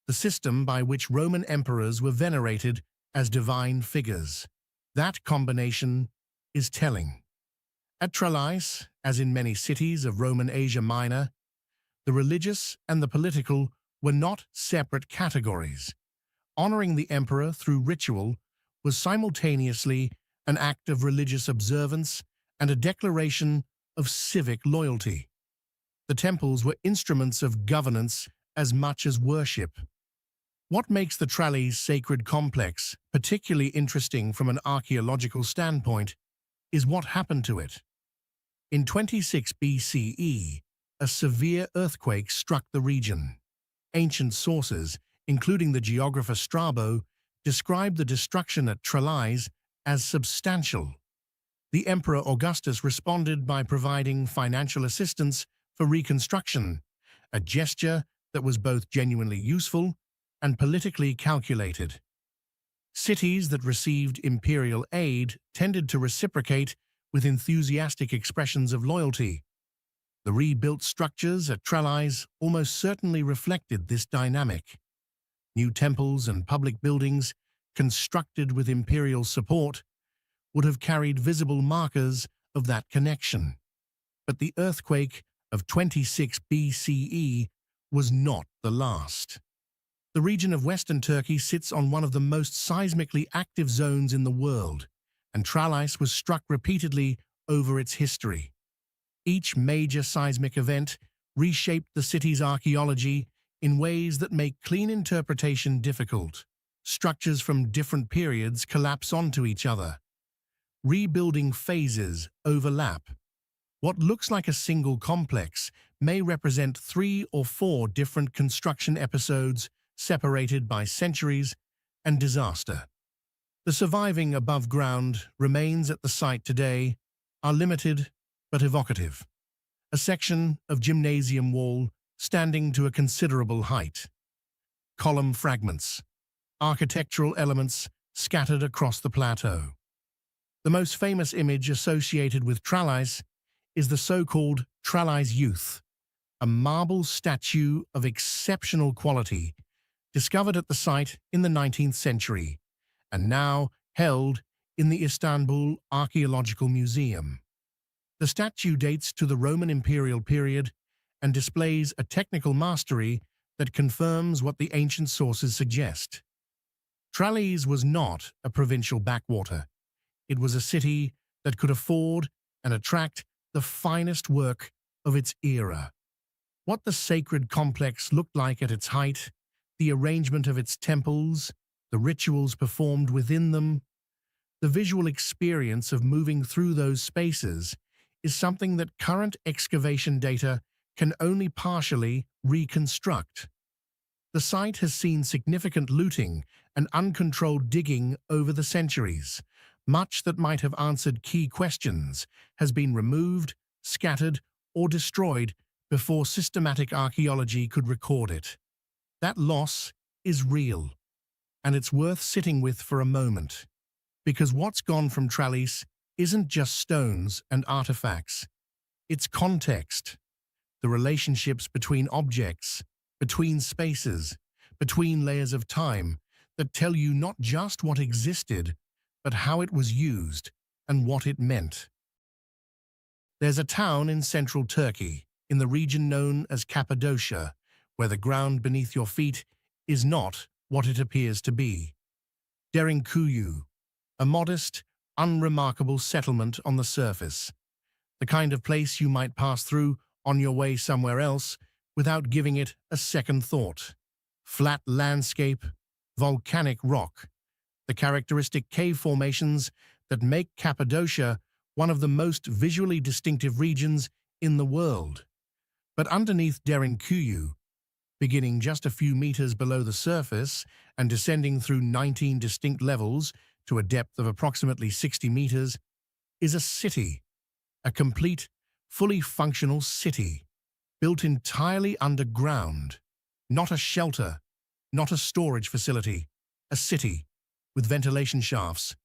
the system by which Roman emperors were venerated as divine figures. That combination is telling. At Tralles, as in many cities of Roman Asia Minor, the religious and the political were not separate categories. Honoring the emperor through ritual was simultaneously an act of religious observance and a declaration of civic loyalty. The temples were instruments of governance as much as worship. What makes the Tralles sacred complex particularly interesting from an archaeological standpoint is what happened to it. In 26 BCE, a severe earthquake struck the region. Ancient sources, including the geographer Strabo, describe the destruction at Tralles as substantial. The Emperor Augustus responded by providing financial assistance for reconstruction, a gesture that was both genuinely useful and politically calculated. Cities that received imperial aid tended to reciprocate with enthusiastic expressions of loyalty. The rebuilt structures at Tralles almost certainly reflected this dynamic. New temples and public buildings, constructed with imperial support, would have carried visible markers of that connection. But the earthquake of 26 BCE was not the last. The region of Western Turkey sits on one of the most seismically active zones in the world, and Tralles was struck repeatedly over its history. Each major seismic event reshaped the city's archaeology in ways that make clean interpretation difficult. Structures from different periods collapse onto each other. Rebuilding phases overlap. What looks like a single complex may represent 3 or 4 different construction episodes separated by centuries and disaster. The surviving above-ground remains at the site today are limited but evocative. A section of gymnasium wall standing to a considerable height. Column fragments. Architectural elements scattered across the plateau. The most famous image associated with Tralles is the so-called Tralles Youth, a marble statue of exceptional quality discovered at the site in the 19th century and now held in the Istanbul Archaeological Museum. The statue dates to the Roman imperial period and displays a technical mastery that confirms what the ancient sources suggest. Tralles was not a provincial backwater. It was a city that could afford and attract the finest work of its era. What the sacred complex looked like at its height, the arrangement of its temples, the rituals performed within them, the visual experience of moving through those spaces is something that current excavation data can only partially reconstruct. The site has seen significant looting and uncontrolled digging over the centuries. Much that might have answered key questions has been removed, scattered, or destroyed before systematic archaeology could record it. That loss is real, and it's worth sitting with for a moment, because what's gone from Tralles isn't just stones and artifacts. It's context, the relationships between objects, between spaces, between layers of time that tell you not just what existed, but how it was used and what it meant. There's a town in central Turkey, in the region known as Cappadocia, where the ground beneath your feet is not what it appears to be. Derinkuyu, a modest, unremarkable settlement on the surface, the kind of place you might pass through on your way somewhere else without giving it a second thought. Flat landscape, volcanic rock, the characteristic cave formations that make Cappadocia one of the most visually distinctive regions in the world. But underneath Derinkuyu, beginning just a few meters below the surface and descending through 19 distinct levels to a depth of approximately 60 meters, is a city, a complete, fully functional city, built entirely underground. Not a shelter, not a storage facility, a city with ventilation shafts,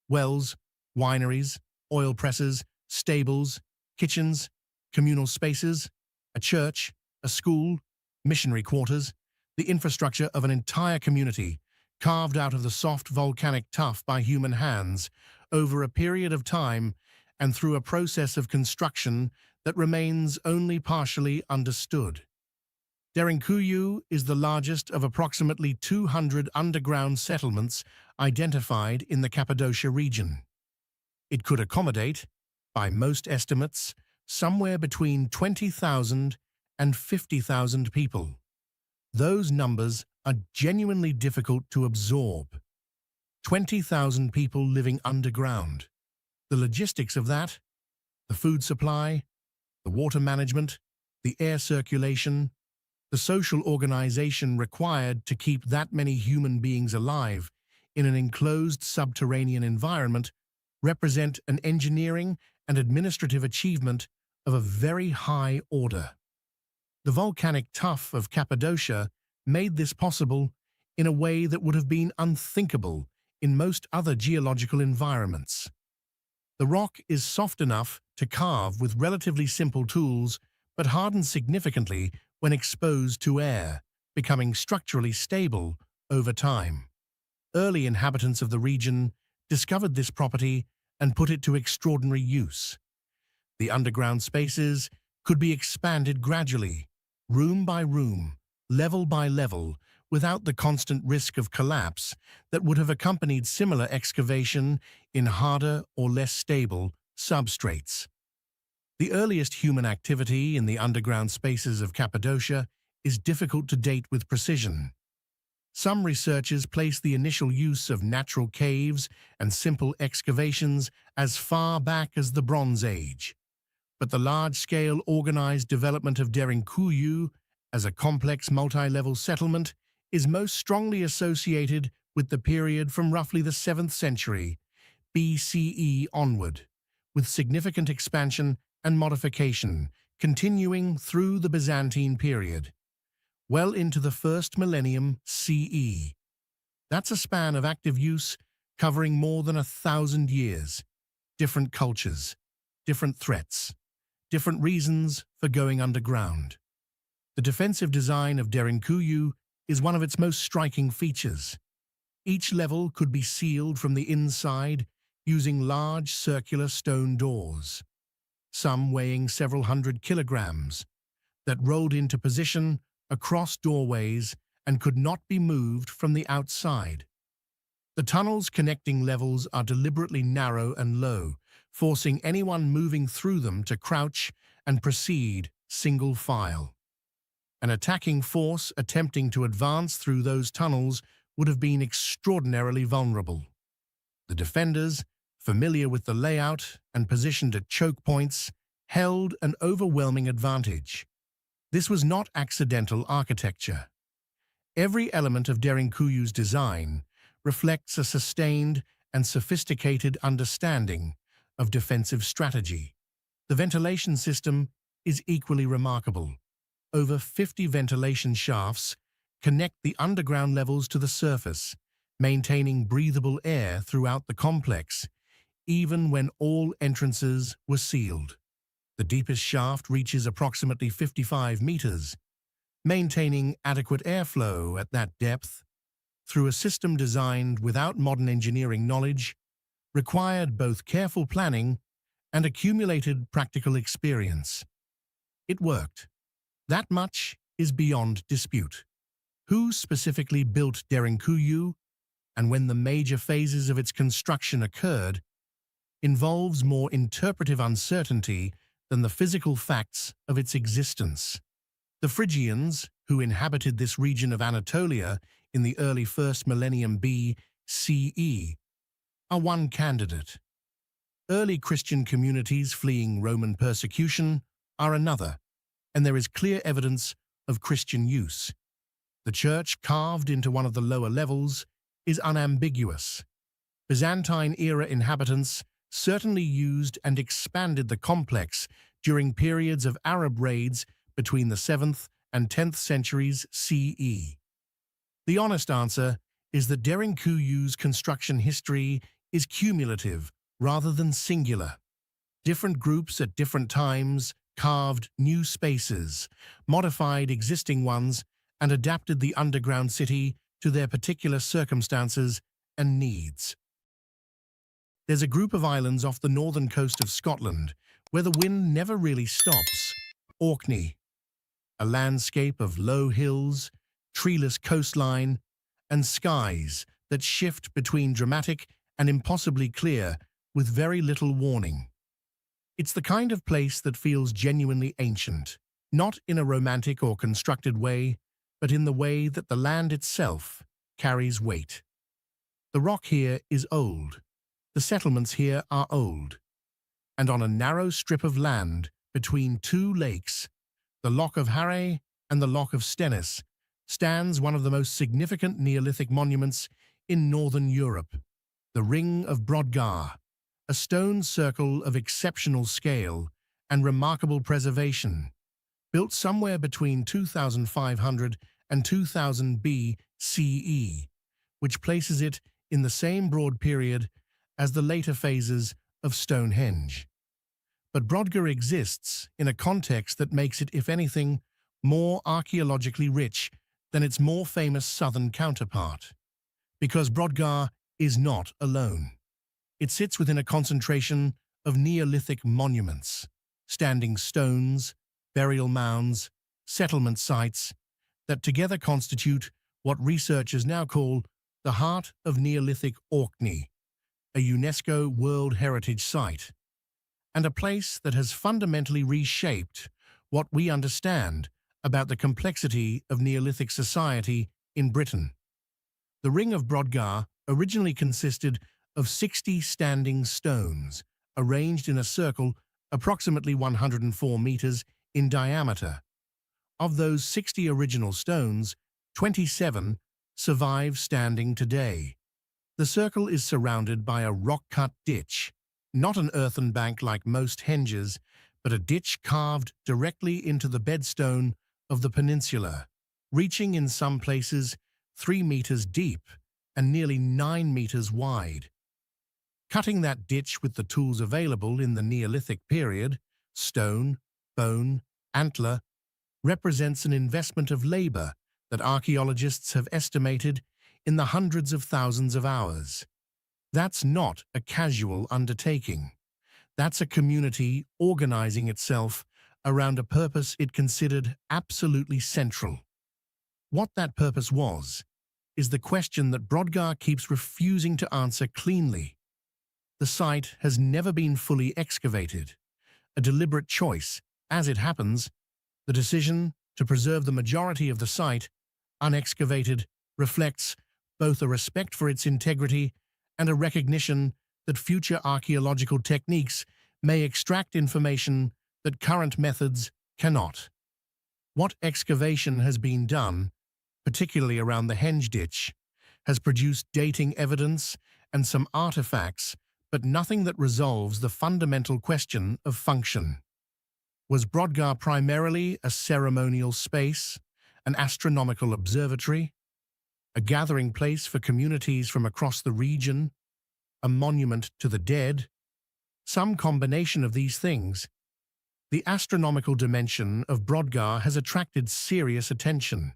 wells, wineries, oil presses, stables, kitchens, communal spaces, a church, a school, missionary quarters, the infrastructure of an entire community, carved out of the soft volcanic tuff by human hands over a period of time and through a process of construction that remains only partially understood. Derinkuyu is the largest of approximately 200 underground settlements identified in the Cappadocia region. It could accommodate, by most estimates, somewhere between 20,000 and 50,000 people. Those numbers are genuinely difficult to absorb. 20,000 people living underground. The logistics of that, the food supply, the water management, the air circulation, the social organization required to keep that many human beings alive in an enclosed subterranean environment represent an engineering and administrative achievement of a very high order. The volcanic tuff of Cappadocia made this possible in a way that would have been unthinkable in most other geological environments. The rock is soft enough to carve with relatively simple tools, but hardens significantly when exposed to air, becoming structurally stable over time. Early inhabitants of the region discovered this property and put it to extraordinary use. The underground spaces could be expanded gradually, room by room, level by level, without the constant risk of collapse that would have accompanied similar excavation in harder or less stable substrates. The earliest human activity in the underground spaces of Cappadocia is difficult to date with precision. Some researchers place the initial use of natural caves and simple excavations as far back as the Bronze Age. But the large-scale organized development of Derinkuyu as a complex multi-level settlement is most strongly associated with the period from roughly the 7th century BCE onward, with significant expansion and modification continuing through the Byzantine period, well into the first millennium CE. That's a span of active use covering more than 1,000 years, different cultures, different threats, different reasons for going underground. The defensive design of Derinkuyu is one of its most striking features. Each level could be sealed from the inside using large circular stone doors, some weighing several hundred kilograms, that rolled into position across doorways and could not be moved from the outside. The tunnels connecting levels are deliberately narrow and low, forcing anyone moving through them to crouch and proceed single file. An attacking force attempting to advance through those tunnels would have been extraordinarily vulnerable. The defenders, familiar with the layout and positioned at choke points, held an overwhelming advantage. This was not accidental architecture. Every element of Derinkuyu's design, reflects a sustained and sophisticated understanding of defensive strategy. The ventilation system is equally remarkable. Over 50 ventilation shafts connect the underground levels to the surface, maintaining breathable air throughout the complex, even when all entrances were sealed. The deepest shaft reaches approximately 55 meters, maintaining adequate airflow at that depth through a system designed without modern engineering knowledge, required both careful planning and accumulated practical experience. It worked. That much is beyond dispute. Who specifically built Derinkuyu and when the major phases of its construction occurred involves more interpretive uncertainty than the physical facts of its existence. The Phrygians, who inhabited this region of Anatolia in the early 1st millennium BCE, are one candidate. Early Christian communities fleeing Roman persecution are another, and there is clear evidence of Christian use. The church carved into one of the lower levels is unambiguous. Byzantine-era inhabitants certainly used and expanded the complex during periods of Arab raids between the 7th and 10th centuries CE. The honest answer is that Derinkuyu's construction history is cumulative rather than singular. Different groups at different times carved new spaces, modified existing ones, and adapted the underground city to their particular circumstances and needs. There's a group of islands off the northern coast of Scotland where the wind never really stops. Orkney, a landscape of low hills, treeless coastline, and skies that shift between dramatic and impossibly clear with very little warning. It's the kind of place that feels genuinely ancient, not in a romantic or constructed way, but in the way that the land itself carries weight. The rock here is old. The settlements here are old. And on a narrow strip of land between two lakes, the Loch of Harre and the Loch of Stennis, stands one of the most significant Neolithic monuments in northern Europe, the Ring of Brodgar, a stone circle of exceptional scale and remarkable preservation, built somewhere between 2500 and 2000 BCE, which places it in the same broad period as the later phases of Stonehenge. But Brodgar exists in a context that makes it, if anything, more archaeologically rich than its more famous southern counterpart. Because Brodgar is not alone. It sits within a concentration of Neolithic monuments, standing stones, burial mounds, settlement sites, that together constitute what researchers now call the heart of Neolithic Orkney, a UNESCO World Heritage Site, and a place that has fundamentally reshaped what we understand about the complexity of Neolithic society in Britain. The Ring of Brodgar originally consisted of 60 standing stones, arranged in a circle approximately 104 meters in diameter. Of those 60 original stones, 27 survive standing today. The circle is surrounded by a rock-cut ditch, not an earthen bank like most henges, but a ditch carved directly into the bedstone of the peninsula, reaching in some places 3 meters deep and nearly 9 meters wide. Cutting that ditch with the tools available in the Neolithic period, stone, bone, antler, represents an investment of labor that archaeologists have estimated in the hundreds of thousands of hours. That's not a casual undertaking. That's a community organizing itself around a purpose it considered absolutely central. What that purpose was is the question that Brodgar keeps refusing to answer cleanly. The site has never been fully excavated, a deliberate choice. As it happens, the decision to preserve the majority of the site unexcavated reflects both a respect for its integrity and a recognition that future archaeological techniques may extract information that current methods cannot. What excavation has been done, particularly around the henge ditch, has produced dating evidence and some artifacts, but nothing that resolves the fundamental question of function. Was Brodgar primarily a ceremonial space, an astronomical observatory, a gathering place for communities from across the region, a monument to the dead? Some combination of these things. The astronomical dimension of Brodgar has attracted serious attention.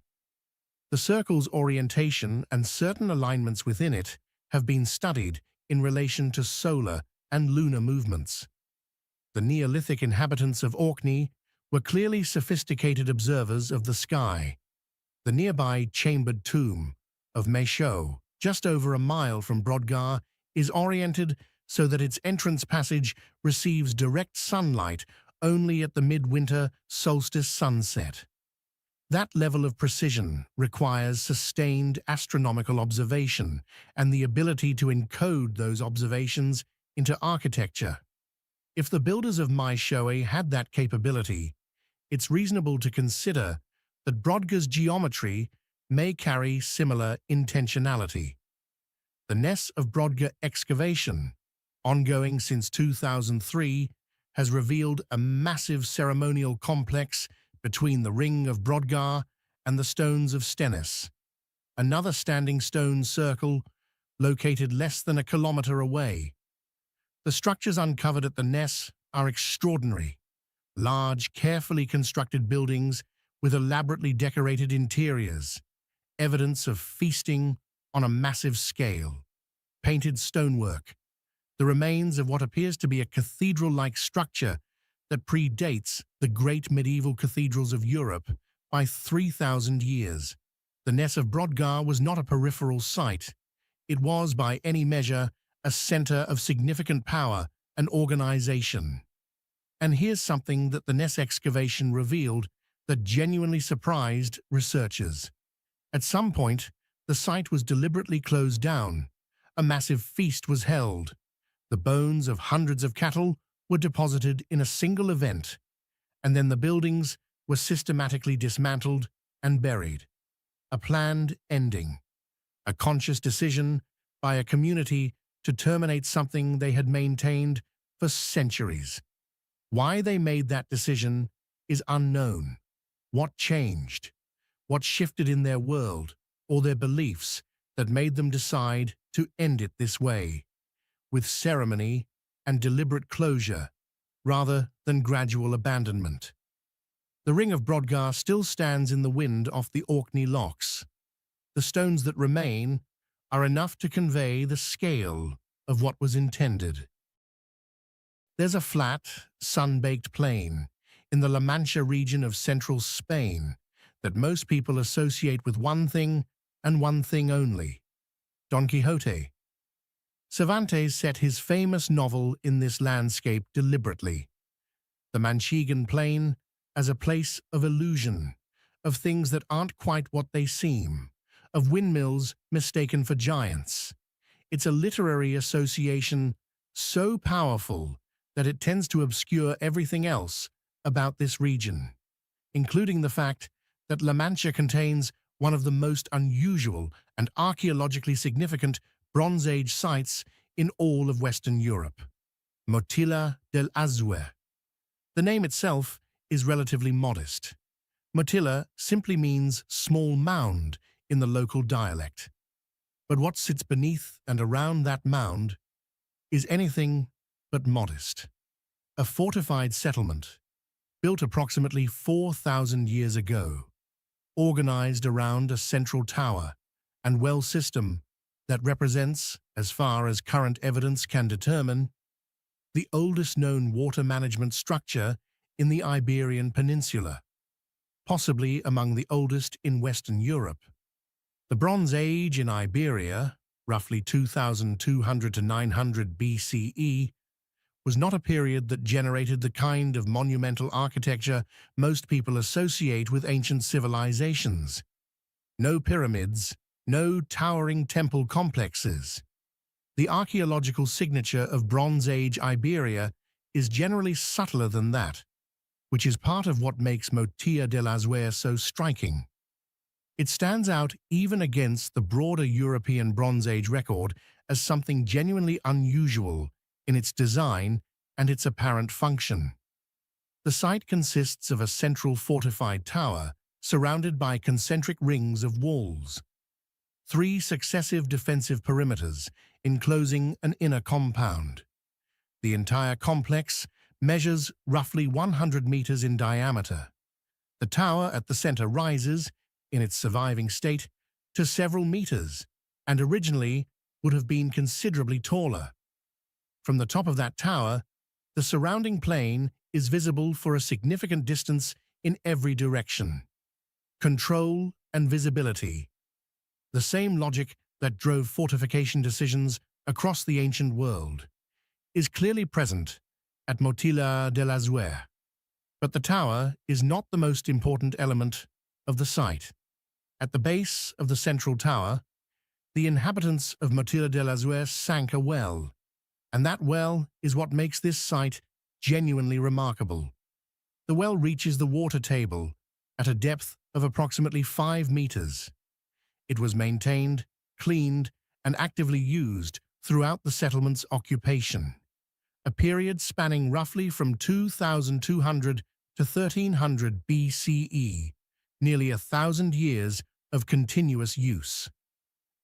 The circle's orientation and certain alignments within it have been studied in relation to solar and lunar movements. The Neolithic inhabitants of Orkney were clearly sophisticated observers of the sky. The nearby chambered tomb of Maeshowe, just over a mile from Brodgar, is oriented so that its entrance passage receives direct sunlight only at the midwinter solstice sunset. That level of precision requires sustained astronomical observation and the ability to encode those observations into architecture. If the builders of Maeshowe had that capability, it's reasonable to consider that Brodgar's geometry may carry similar intentionality. The Ness of Brodgar excavation, ongoing since 2003, has revealed a massive ceremonial complex between the Ring of Brodgar and the Stones of Stennis, another standing stone circle located less than a kilometre away. The structures uncovered at the Ness are extraordinary. Large, carefully constructed buildings with elaborately decorated interiors, evidence of feasting on a massive scale. Painted stonework, the remains of what appears to be a cathedral-like structure that predates the great medieval cathedrals of Europe by 3,000 years. The Ness of Brodgar was not a peripheral site. It was, by any measure, a center of significant power and organization. And here's something that the Ness excavation revealed that genuinely surprised researchers. At some point, the site was deliberately closed down. A massive feast was held. The bones of hundreds of cattle were deposited in a single event, and then the buildings were systematically dismantled and buried. A planned ending, a conscious decision by a community to terminate something they had maintained for centuries. Why they made that decision is unknown. What changed? What shifted in their world or their beliefs that made them decide to end it this way, with ceremony and deliberate closure, rather than gradual abandonment? The Ring of Brodgar still stands in the wind off the Orkney locks. The stones that remain are enough to convey the scale of what was intended. There's a flat, sun-baked plain in the La Mancha region of central Spain that most people associate with one thing and one thing only: Don Quixote. Cervantes set his famous novel in this landscape deliberately. The Manchegan Plain as a place of illusion, of things that aren't quite what they seem, of windmills mistaken for giants. It's a literary association so powerful that it tends to obscure everything else about this region, including the fact that La Mancha contains one of the most unusual and archaeologically significant Bronze Age sites in all of Western Europe, Motilla del Azuer. The name itself is relatively modest. Motilla simply means small mound in the local dialect. But what sits beneath and around that mound is anything but modest. A fortified settlement, built approximately 4,000 years ago, organized around a central tower and well system that represents, as far as current evidence can determine, the oldest known water management structure in the Iberian Peninsula, possibly among the oldest in Western Europe. The Bronze Age in Iberia, roughly 2,200 to 900 BCE, was not a period that generated the kind of monumental architecture most people associate with ancient civilizations. No pyramids, no towering temple complexes. The archaeological signature of Bronze Age Iberia is generally subtler than that, which is part of what makes Motilla del Azuer so striking. It stands out even against the broader European Bronze Age record as something genuinely unusual in its design and its apparent function. The site consists of a central fortified tower surrounded by concentric rings of walls, three successive defensive perimeters enclosing an inner compound. The entire complex measures roughly 100 meters in diameter. The tower at the center rises, in its surviving state, to several meters, and originally would have been considerably taller. From the top of that tower, the surrounding plain is visible for a significant distance in every direction. Control and visibility. The same logic that drove fortification decisions across the ancient world is clearly present at Motilla de la Zuer. But the tower is not the most important element of the site. At the base of the central tower, the inhabitants of Motilla de la Zuer sank a well, and that well is what makes this site genuinely remarkable. The well reaches the water table at a depth of approximately 5 meters. It was maintained, cleaned, and actively used throughout the settlement's occupation, a period spanning roughly from 2200 to 1300 BCE, nearly 1,000 years of continuous use.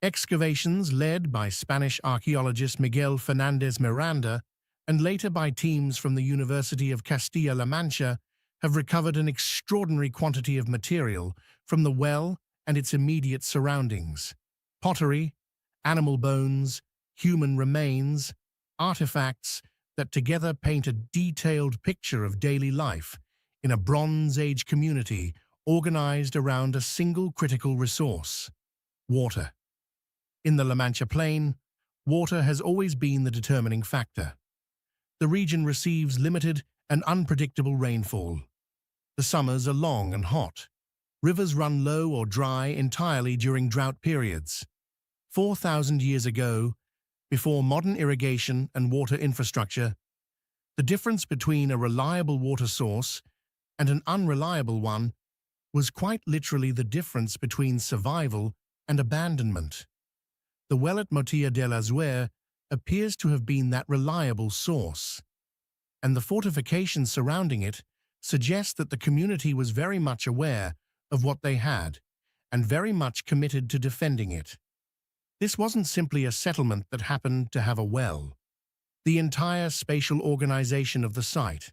Excavations led by Spanish archaeologist Miguel Fernández Miranda and later by teams from the University of Castilla-La Mancha have recovered an extraordinary quantity of material from the well and its immediate surroundings: pottery, animal bones, human remains, artifacts that together paint a detailed picture of daily life in a Bronze Age community organized around a single critical resource: water. In the La Mancha Plain, water has always been the determining factor. The region receives limited and unpredictable rainfall. The summers are long and hot. Rivers run low or dry entirely during drought periods. 4,000 years ago, before modern irrigation and water infrastructure, the difference between a reliable water source and an unreliable one was quite literally the difference between survival and abandonment. The well at Motilla de la Zuer appears to have been that reliable source, and the fortifications surrounding it suggest that the community was very much aware of what they had and very much committed to defending it. This wasn't simply a settlement that happened to have a well. The entire spatial organization of the site,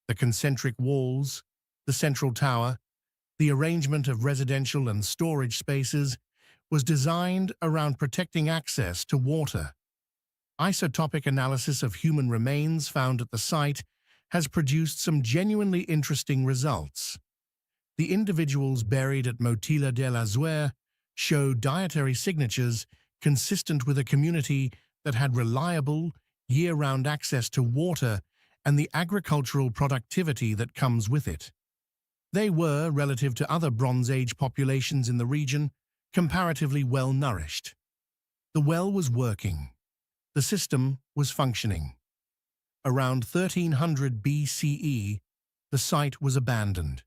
the concentric walls, the central tower, the arrangement of residential and storage spaces, was designed around protecting access to water. Isotopic analysis of human remains found at the site has produced some genuinely interesting results. The individuals buried at Motilla de la Zuer show dietary signatures consistent with a community that had reliable, year-round access to water and the agricultural productivity that comes with it. They were, relative to other Bronze Age populations in the region, comparatively well-nourished. The well was working. The system was functioning. Around 1300 BCE, the site was abandoned.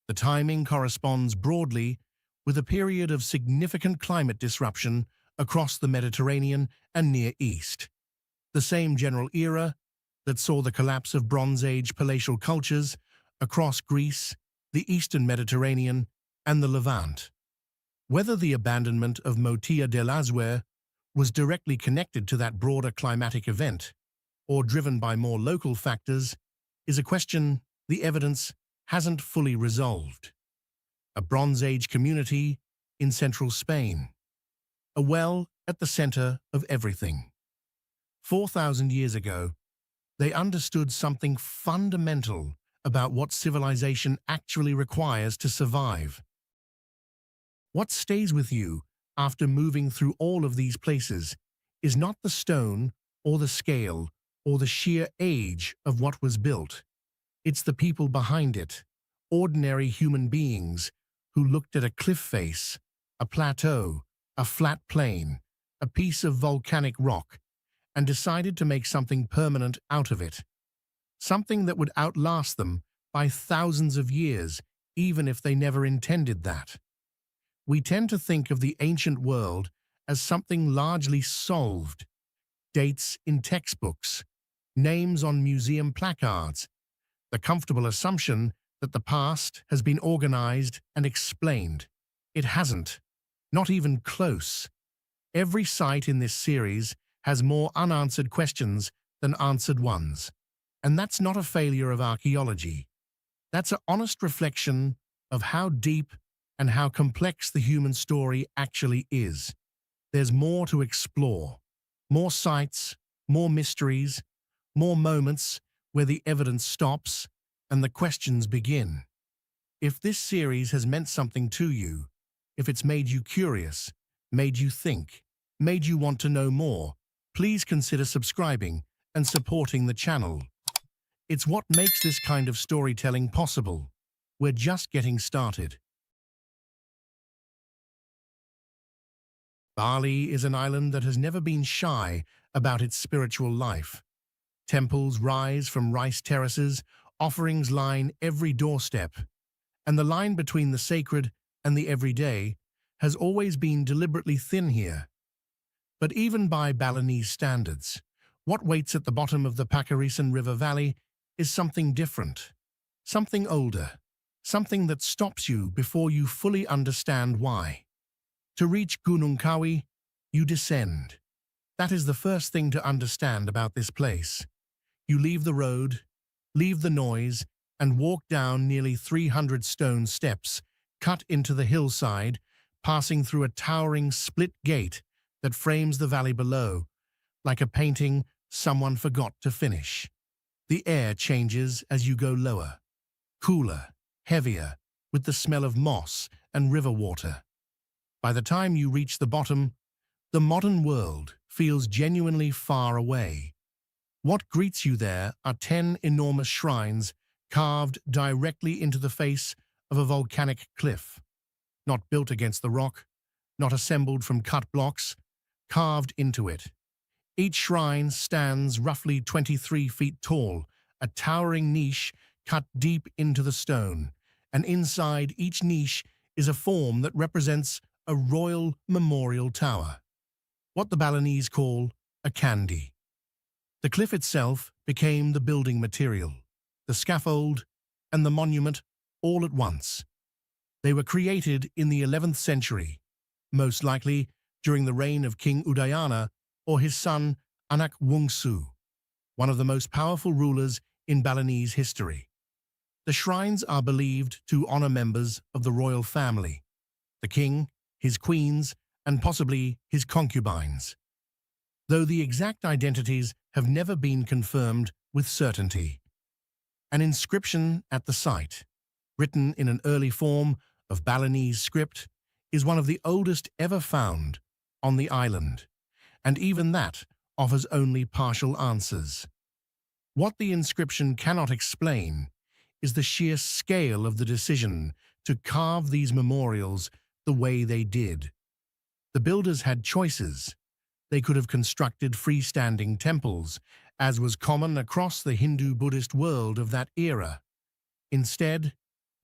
The timing corresponds broadly with a period of significant climate disruption across the Mediterranean and Near East. The same general era that saw the collapse of Bronze Age palatial cultures across Greece, the Eastern Mediterranean, and the Levant. Whether the abandonment of Motilla de la Zuer was directly connected to that broader climatic event, or driven by more local factors, is a question the evidence hasn't fully resolved. A Bronze Age community in central Spain. A well at the center of everything. 4,000 years ago, they understood something fundamental about what civilization actually requires to survive. What stays with you after moving through all of these places is not the stone or the scale or the sheer age of what was built. It's the people behind it, ordinary human beings who looked at a cliff face, a plateau, a flat plain, a piece of volcanic rock, and decided to make something permanent out of it. Something that would outlast them by thousands of years, even if they never intended that. We tend to think of the ancient world as something largely solved, dates in textbooks, names on museum placards, the comfortable assumption that the past has been organized and explained. It hasn't, not even close. Every site in this series has more unanswered questions than answered ones. And that's not a failure of archaeology. That's an honest reflection of how deep and how complex the human story actually is. There's more to explore, more sites, more mysteries, more moments where the evidence stops and the questions begin. If this series has meant something to you, if it's made you curious, made you think, made you want to know more, please consider subscribing and supporting the channel. It's what makes this kind of storytelling possible. We're just getting started. Bali is an island that has never been shy about its spiritual life. Temples rise from rice terraces, offerings line every doorstep, and the line between the sacred and the everyday has always been deliberately thin here. But even by Balinese standards, what waits at the bottom of the Pakarisan River Valley is something different, something older, something that stops you before you fully understand why. To reach Gunung Kawi, you descend. That is the first thing to understand about this place. You leave the road, leave the noise, and walk down nearly 300 stone steps, cut into the hillside, passing through a towering split gate that frames the valley below, like a painting someone forgot to finish. The air changes as you go lower, cooler, heavier, with the smell of moss and river water. By the time you reach the bottom, the modern world feels genuinely far away. What greets you there are 10 enormous shrines carved directly into the face of a volcanic cliff. Not built against the rock, not assembled from cut blocks, carved into it. Each shrine stands roughly 23 feet tall, a towering niche cut deep into the stone, and inside each niche is a form that represents a royal memorial tower, what the Balinese call a kandi. The cliff itself became the building material, the scaffold, and the monument all at once. They were created in the 11th century, most likely during the reign of King Udayana or his son Anak Wungsu, one of the most powerful rulers in Balinese history. The shrines are believed to honor members of the royal family, the king, his queens, and possibly his concubines, though the exact identities have never been confirmed with certainty. An inscription at the site, written in an early form of Balinese script, is one of the oldest ever found on the island, and even that offers only partial answers. What the inscription cannot explain is the sheer scale of the decision to carve these memorials the way they did. The builders had choices. They could have constructed freestanding temples, as was common across the Hindu-Buddhist world of that era. Instead,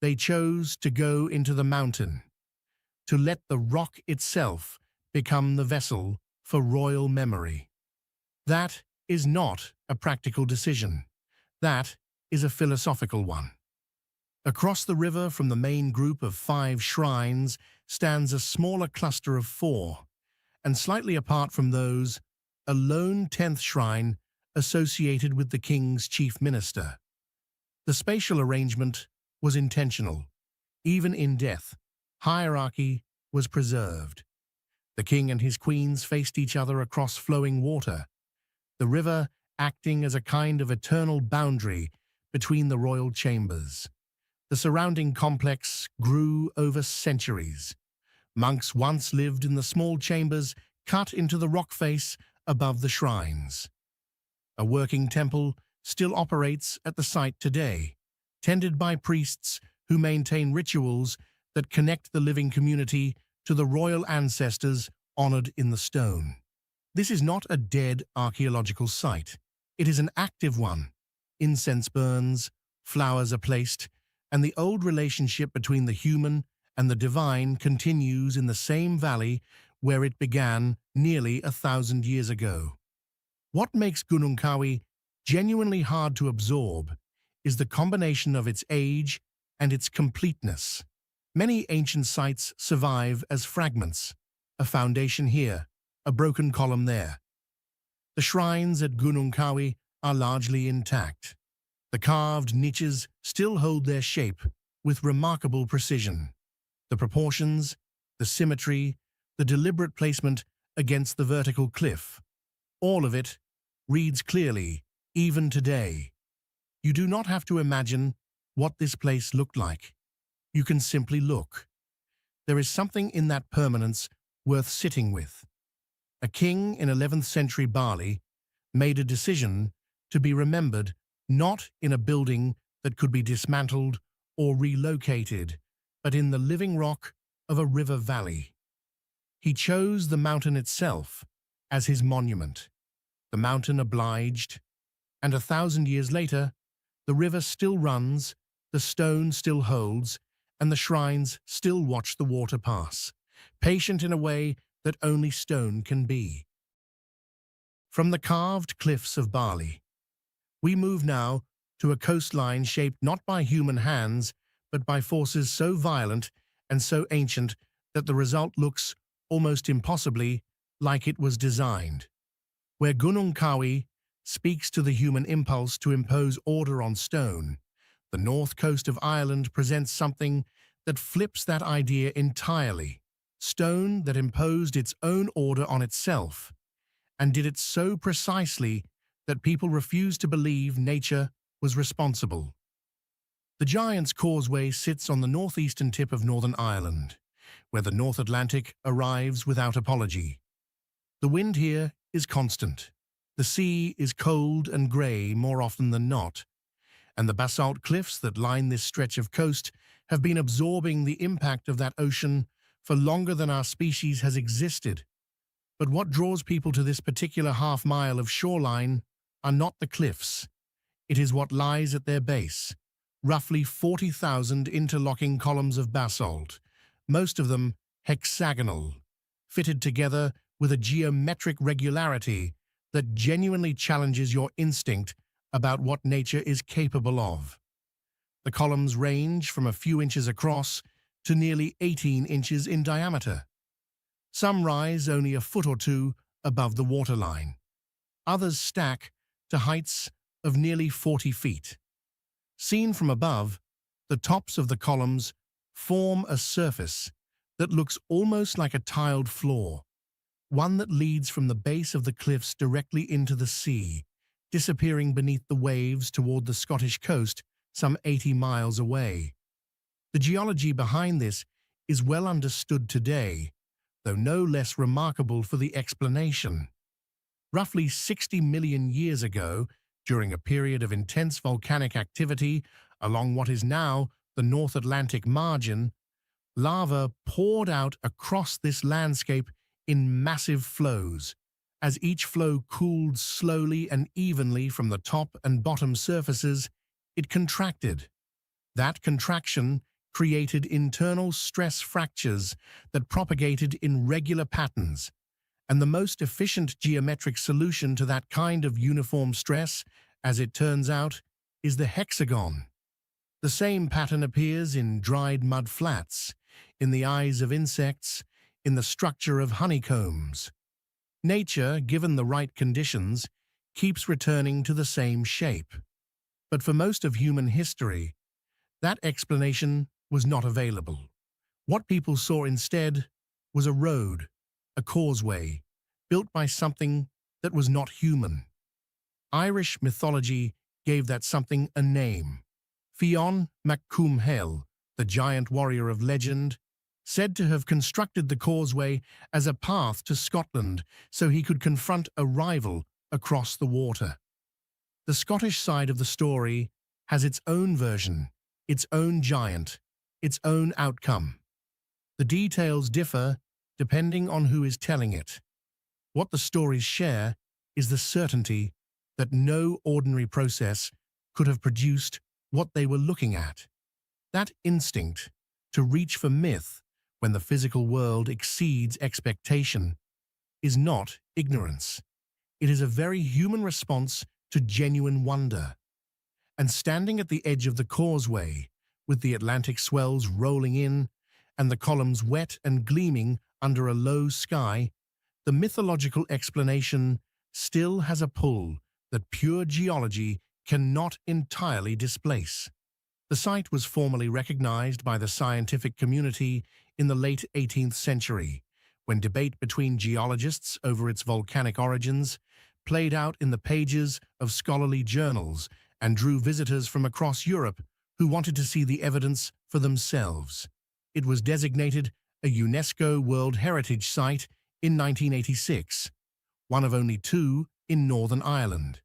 they chose to go into the mountain, to let the rock itself become the vessel for royal memory. That is not a practical decision. That is a philosophical one. Across the river from the main group of 5 shrines stands a smaller cluster of 4, and slightly apart from those, a lone 10th shrine associated with the king's chief minister. The spatial arrangement was intentional. Even in death, hierarchy was preserved. The king and his queens faced each other across flowing water, the river acting as a kind of eternal boundary between the royal chambers. The surrounding complex grew over centuries. Monks once lived in the small chambers cut into the rock face above the shrines. A working temple still operates at the site today, tended by priests who maintain rituals that connect the living community to the royal ancestors honored in the stone. This is not a dead archaeological site. It is an active one. Incense burns, flowers are placed, and the old relationship between the human and the divine continues in the same valley where it began nearly 1,000 years ago. What makes Gunung Kawi genuinely hard to absorb is the combination of its age and its completeness. Many ancient sites survive as fragments, a foundation here, a broken column there. The shrines at Gunung Kawi are largely intact. The carved niches still hold their shape with remarkable precision. The proportions, the symmetry, the deliberate placement against the vertical cliff, all of it reads clearly, even today. You do not have to imagine what this place looked like. You can simply look. There is something in that permanence worth sitting with. A king in 11th century Bali made a decision to be remembered not in a building that could be dismantled or relocated, but in the living rock of a river valley. He chose the mountain itself as his monument. The mountain obliged, and 1,000 years later, the river still runs, the stone still holds, and the shrines still watch the water pass, patient in a way that only stone can be. From the carved cliffs of Bali, we move now to a coastline shaped not by human hands, but by forces so violent and so ancient that the result looks almost impossibly like it was designed. Where Gunung Kawi speaks to the human impulse to impose order on stone, the north coast of Ireland presents something that flips that idea entirely. Stone that imposed its own order on itself, and did it so precisely that people refused to believe nature was responsible. The Giant's Causeway sits on the northeastern tip of Northern Ireland, where the North Atlantic arrives without apology. The wind here is constant. The sea is cold and grey more often than not, and the basalt cliffs that line this stretch of coast have been absorbing the impact of that ocean for longer than our species has existed. But what draws people to this particular half-mile of shoreline are not the cliffs. It is what lies at their base, roughly 40,000 interlocking columns of basalt, most of them hexagonal, fitted together with a geometric regularity that genuinely challenges your instinct about what nature is capable of. The columns range from a few inches across to nearly 18 inches in diameter. Some rise only a foot or two above the waterline. Others stack to heights of nearly 40 feet. Seen from above, the tops of the columns form a surface that looks almost like a tiled floor, one that leads from the base of the cliffs directly into the sea, disappearing beneath the waves toward the Scottish coast some 80 miles away. The geology behind this is well understood today, though no less remarkable for the explanation. Roughly 60 million years ago, during a period of intense volcanic activity along what is now the North Atlantic margin, lava poured out across this landscape in massive flows. As each flow cooled slowly and evenly from the top and bottom surfaces, it contracted. That contraction created internal stress fractures that propagated in regular patterns, and the most efficient geometric solution to that kind of uniform stress, as it turns out, is the hexagon. The same pattern appears in dried mud flats, in the eyes of insects, in the structure of honeycombs. Nature, given the right conditions, keeps returning to the same shape. But for most of human history, that explanation was not available. What people saw instead was a road, a causeway, built by something that was not human. Irish mythology gave that something a name. Fionn mac Cumhaill, the giant warrior of legend, said to have constructed the causeway as a path to Scotland so he could confront a rival across the water. The Scottish side of the story has its own version, its own giant, its own outcome. The details differ depending on who is telling it. What the stories share is the certainty that no ordinary process could have produced what they were looking at. That instinct, To reach for myth when the physical world exceeds expectation is not ignorance. It is a very human response to genuine wonder. And standing at the edge of the causeway, with the Atlantic swells rolling in and the columns wet and gleaming under a low sky, the mythological explanation still has a pull that pure geology cannot entirely displace. The site was formally recognized by the scientific community in the late 18th century, when debate between geologists over its volcanic origins played out in the pages of scholarly journals and drew visitors from across Europe who wanted to see the evidence for themselves. It was designated a UNESCO World Heritage Site in 1986, one of only two in Northern Ireland.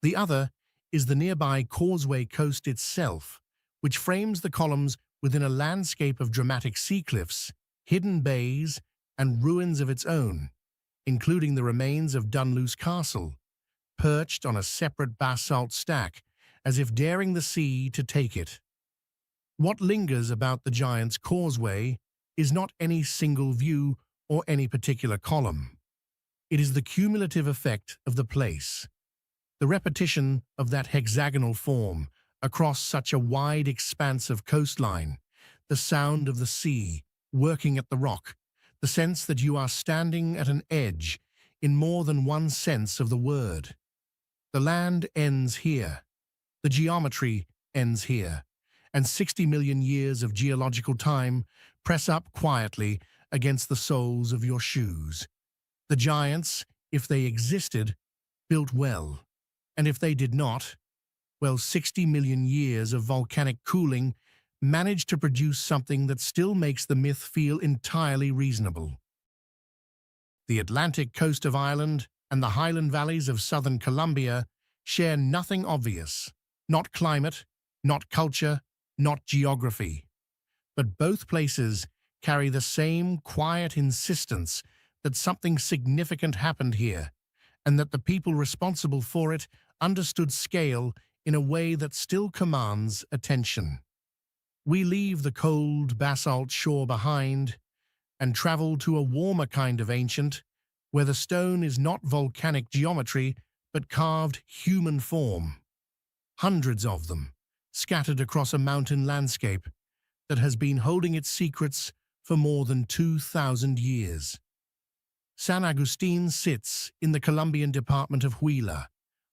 The other is the nearby Causeway Coast itself, which frames the columns within a landscape of dramatic sea cliffs, hidden bays, and ruins of its own, including the remains of Dunluce Castle, perched on a separate basalt stack, as if daring the sea to take it. What lingers about the Giant's Causeway is not any single view or any particular column. It is the cumulative effect of the place. The repetition of that hexagonal form across such a wide expanse of coastline, the sound of the sea working at the rock, the sense that you are standing at an edge in more than one sense of the word. The land ends here. The geometry ends here. And 60 million years of geological time press up quietly against the soles of your shoes. The giants, if they existed, built well. And if they did not, well, 60 million years of volcanic cooling managed to produce something that still makes the myth feel entirely reasonable. The Atlantic coast of Ireland and the highland valleys of southern Colombia share nothing obvious, not climate, not culture, not geography. But both places carry the same quiet insistence that something significant happened here, and that the people responsible for it understood scale in a way that still commands attention. We leave the cold basalt shore behind and travel to a warmer kind of ancient, where the stone is not volcanic geometry, but carved human form. Hundreds of them, scattered across a mountain landscape that has been holding its secrets for more than 2,000 years. San Agustin sits in the Colombian department of Huila,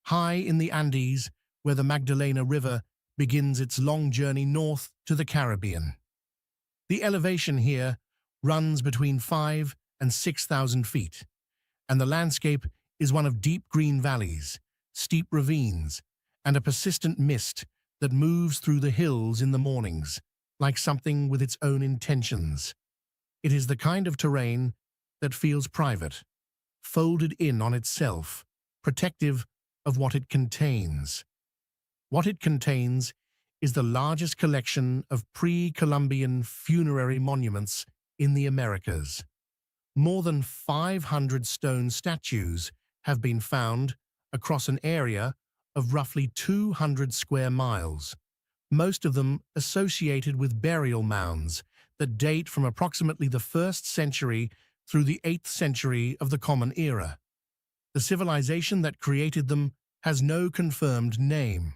high in the Andes, where the Magdalena River begins its long journey north to the Caribbean. The elevation here runs between 5,000 and 6,000 feet, and the landscape is one of deep green valleys, steep ravines, and a persistent mist that moves through the hills in the mornings, like something with its own intentions. It is the kind of terrain that feels private, folded in on itself, protective of what it contains. What it contains is the largest collection of pre-Columbian funerary monuments in the Americas. More than 500 stone statues have been found across an area of roughly 200 square miles, most of them associated with burial mounds that date from approximately the 1st century through the 8th century of the Common Era. The civilization that created them has no confirmed name.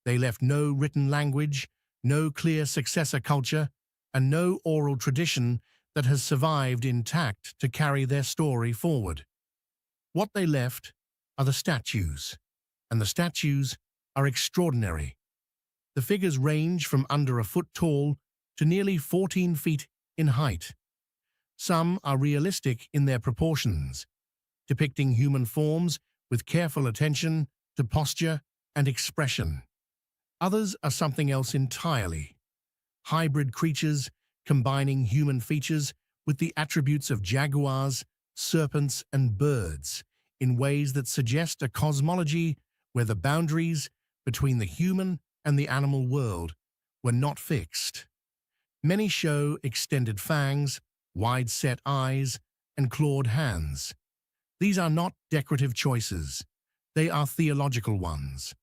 They left no written language, no clear successor culture, and no oral tradition that has survived intact to carry their story forward. What they left are the statues, and the statues are extraordinary. The figures range from under a foot tall to nearly 14 feet in height. Some are realistic in their proportions, depicting human forms with careful attention to posture and expression. Others are something else entirely. Hybrid creatures combining human features with the attributes of jaguars, serpents, and birds in ways that suggest a cosmology where the boundaries between the human and the animal world were not fixed. Many show extended fangs, wide-set eyes, and clawed hands. These are not decorative choices. They are theological ones.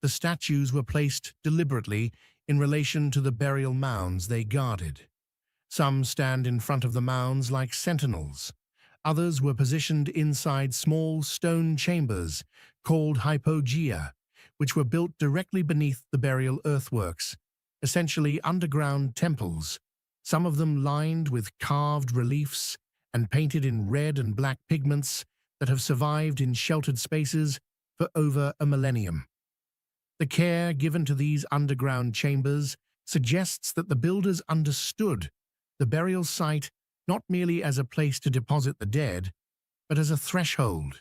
The statues were placed deliberately in relation to the burial mounds they guarded. Some stand in front of the mounds like sentinels. Others were positioned inside small stone chambers called hypogea, which were built directly beneath the burial earthworks, essentially underground temples, some of them lined with carved reliefs and painted in red and black pigments that have survived in sheltered spaces for over a millennium. The care given to these underground chambers suggests that the builders understood the burial site not merely as a place to deposit the dead, but as a threshold,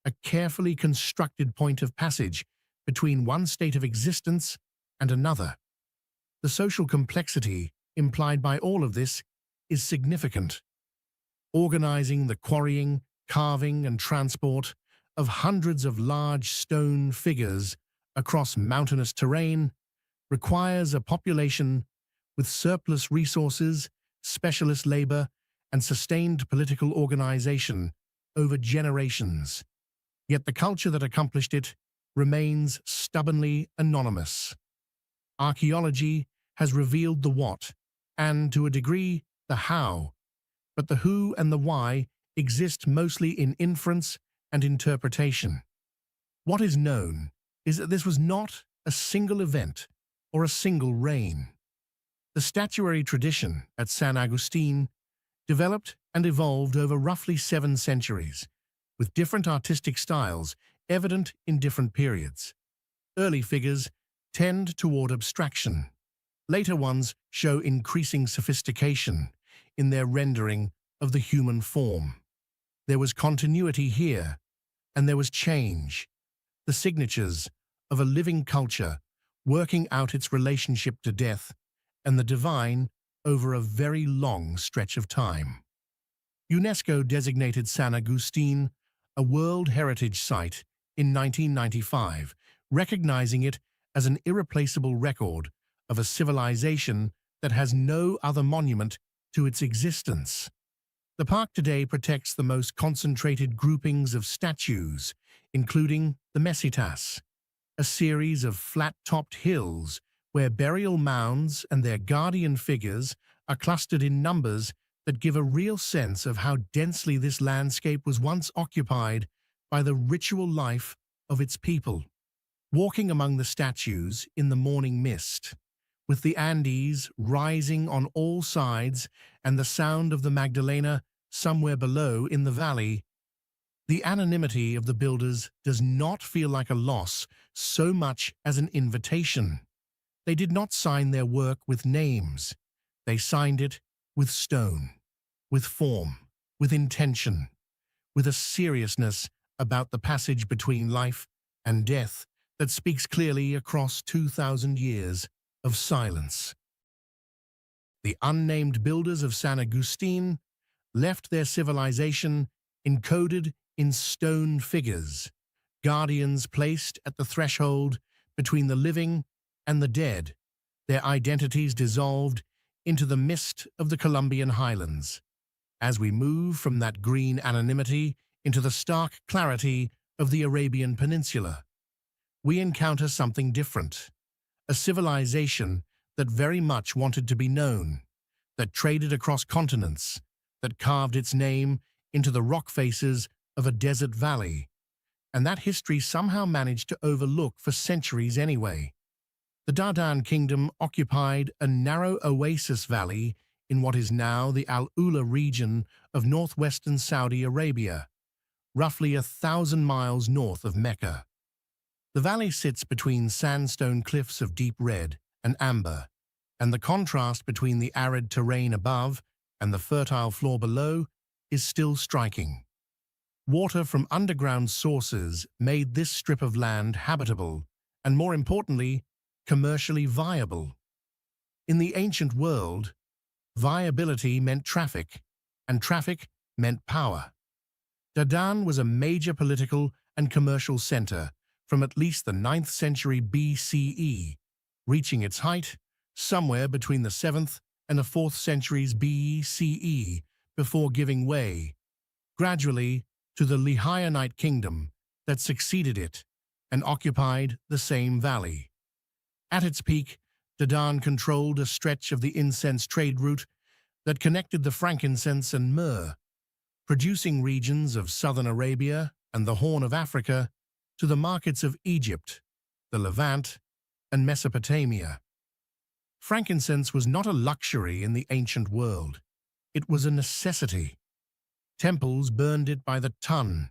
a carefully constructed point of passage between one state of existence and another. The social complexity implied by all of this is significant. Organizing the quarrying, carving, and transport of hundreds of large stone figures across mountainous terrain requires a population with surplus resources, specialist labor, and sustained political organization over generations. Yet the culture that accomplished it remains stubbornly anonymous. Archaeology has revealed the what, and to a degree, the how, but the who and the why exist mostly in inference and interpretation. What is known is that this was not a single event or a single reign. The statuary tradition at San Agustin developed and evolved over roughly 7 centuries, with different artistic styles evident in different periods. Early figures tend toward abstraction. Later ones show increasing sophistication in their rendering of the human form. There was continuity here, and there was change, the signatures of a living culture working out its relationship to death and the divine over a very long stretch of time. UNESCO designated San Agustin a World Heritage Site in 1995, recognizing it as an irreplaceable record of a civilization that has no other monument to its existence. The park today protects the most concentrated groupings of statues, including the Mesitas, a series of flat-topped hills where burial mounds and their guardian figures are clustered in numbers that give a real sense of how densely this landscape was once occupied by the ritual life of its people. Walking among the statues in the morning mist, with the Andes rising on all sides and the sound of the Magdalena somewhere below in the valley, the anonymity of the builders does not feel like a loss so much as an invitation. They did not sign their work with names. They signed it with stone, with form, with intention, with a seriousness about the passage between life and death that speaks clearly across 2,000 years of silence. The unnamed builders of San Agustin left their civilization encoded in stone figures, guardians placed at the threshold between the living and the dead, their identities dissolved into the mist of the Colombian highlands. As we move from that green anonymity into the stark clarity of the Arabian Peninsula, we encounter something different, a civilization that very much wanted to be known, that traded across continents, that carved its name into the rock faces of a desert valley, and that history somehow managed to overlook for centuries anyway. The Dardan kingdom occupied a narrow oasis valley in what is now the Al-Ula region of northwestern Saudi Arabia, roughly 1,000 miles north of Mecca. The valley sits between sandstone cliffs of deep red and amber, and the contrast between the arid terrain above and the fertile floor below is still striking. Water from underground sources made this strip of land habitable and, more importantly, commercially viable. In the ancient world, viability meant traffic, and traffic meant power. Dardan was a major political and commercial center from at least the 9th century BCE, reaching its height somewhere between the 7th and the 4th centuries BCE before giving way, gradually, to the Lehionite kingdom that succeeded it and occupied the same valley. At its peak, Dardan controlled a stretch of the incense trade route that connected the frankincense and myrrh, producing regions of southern Arabia and the Horn of Africa to the markets of Egypt, the Levant, and Mesopotamia. Frankincense was not a luxury in the ancient world. It was a necessity. Temples burned it by the ton.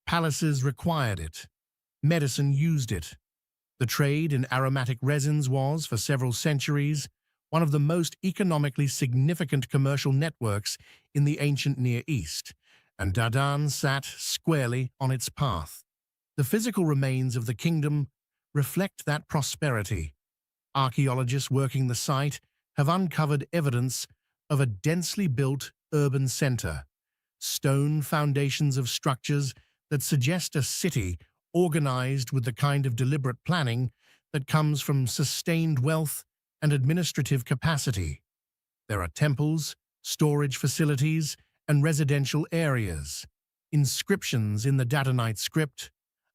Palaces required it. Medicine used it. The trade in aromatic resins was, for several centuries, one of the most economically significant commercial networks in the ancient Near East, and Dadan sat squarely on its path. The physical remains of the kingdom reflect that prosperity. Archaeologists working the site have uncovered evidence of a densely built urban center, stone foundations of structures that suggest a city organized with the kind of deliberate planning that comes from sustained wealth and administrative capacity. There are temples, storage facilities, and residential areas, inscriptions in the Dadanite script,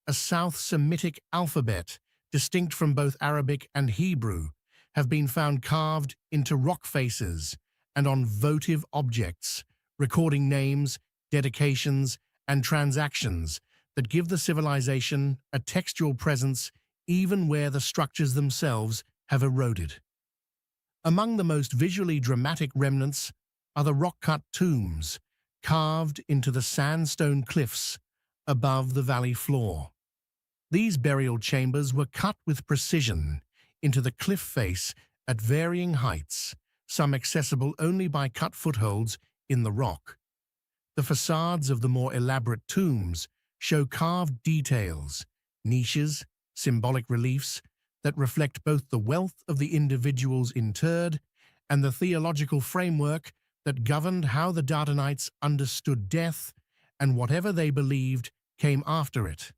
a South Semitic alphabet distinct from both Arabic and Hebrew, have been found carved into rock faces and on votive objects, recording names, dedications, and transactions that give the civilization a textual presence even where the structures themselves have eroded. Among the most visually dramatic remnants are the rock-cut tombs carved into the sandstone cliffs above the valley floor. These burial chambers were cut with precision into the cliff face at varying heights, some accessible only by cut footholds in the rock. The facades of the more elaborate tombs show carved details, niches, symbolic reliefs that reflect both the wealth of the individuals interred and the theological framework that governed how the Dardanites understood death and whatever they believed came after it.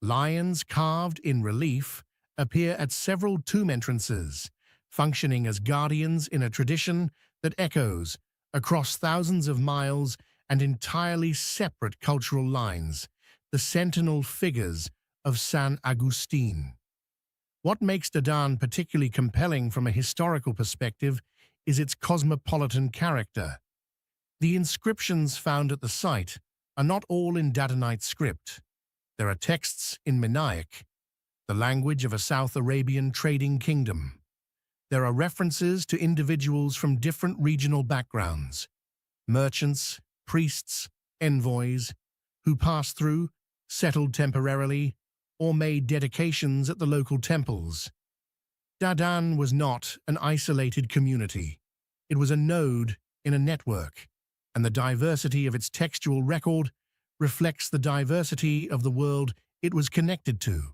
Lions carved in relief appear at several tomb entrances, functioning as guardians in a tradition that echoes across thousands of miles and entirely separate cultural lines, the sentinel figures of San Agustin. What makes Dadan particularly compelling from a historical perspective is its cosmopolitan character. The inscriptions found at the site are not all in Dadanite script. There are texts in Minaic, the language of a South Arabian trading kingdom. There are references to individuals from different regional backgrounds, merchants, priests, envoys, who passed through, settled temporarily, or made dedications at the local temples. Dadan was not an isolated community. It was a node in a network, and the diversity of its textual record reflects the diversity of the world it was connected to.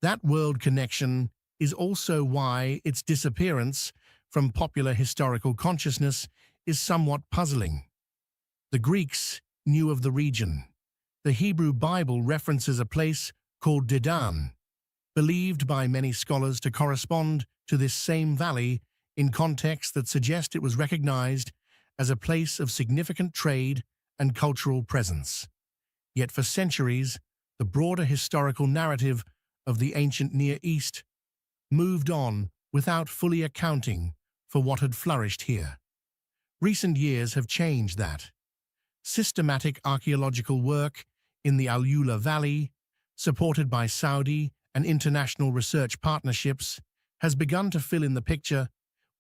That world connection is also why its disappearance from popular historical consciousness is somewhat puzzling. The Greeks knew of the region. The Hebrew Bible references a place called Dedan, believed by many scholars to correspond to this same valley in contexts that suggest it was recognized as a place of significant trade and cultural presence. Yet for centuries, the broader historical narrative of the ancient Near East moved on without fully accounting for what had flourished here. Recent years have changed that. Systematic archaeological work in the Al-Ula Valley, supported by Saudi and international research partnerships, has begun to fill in the picture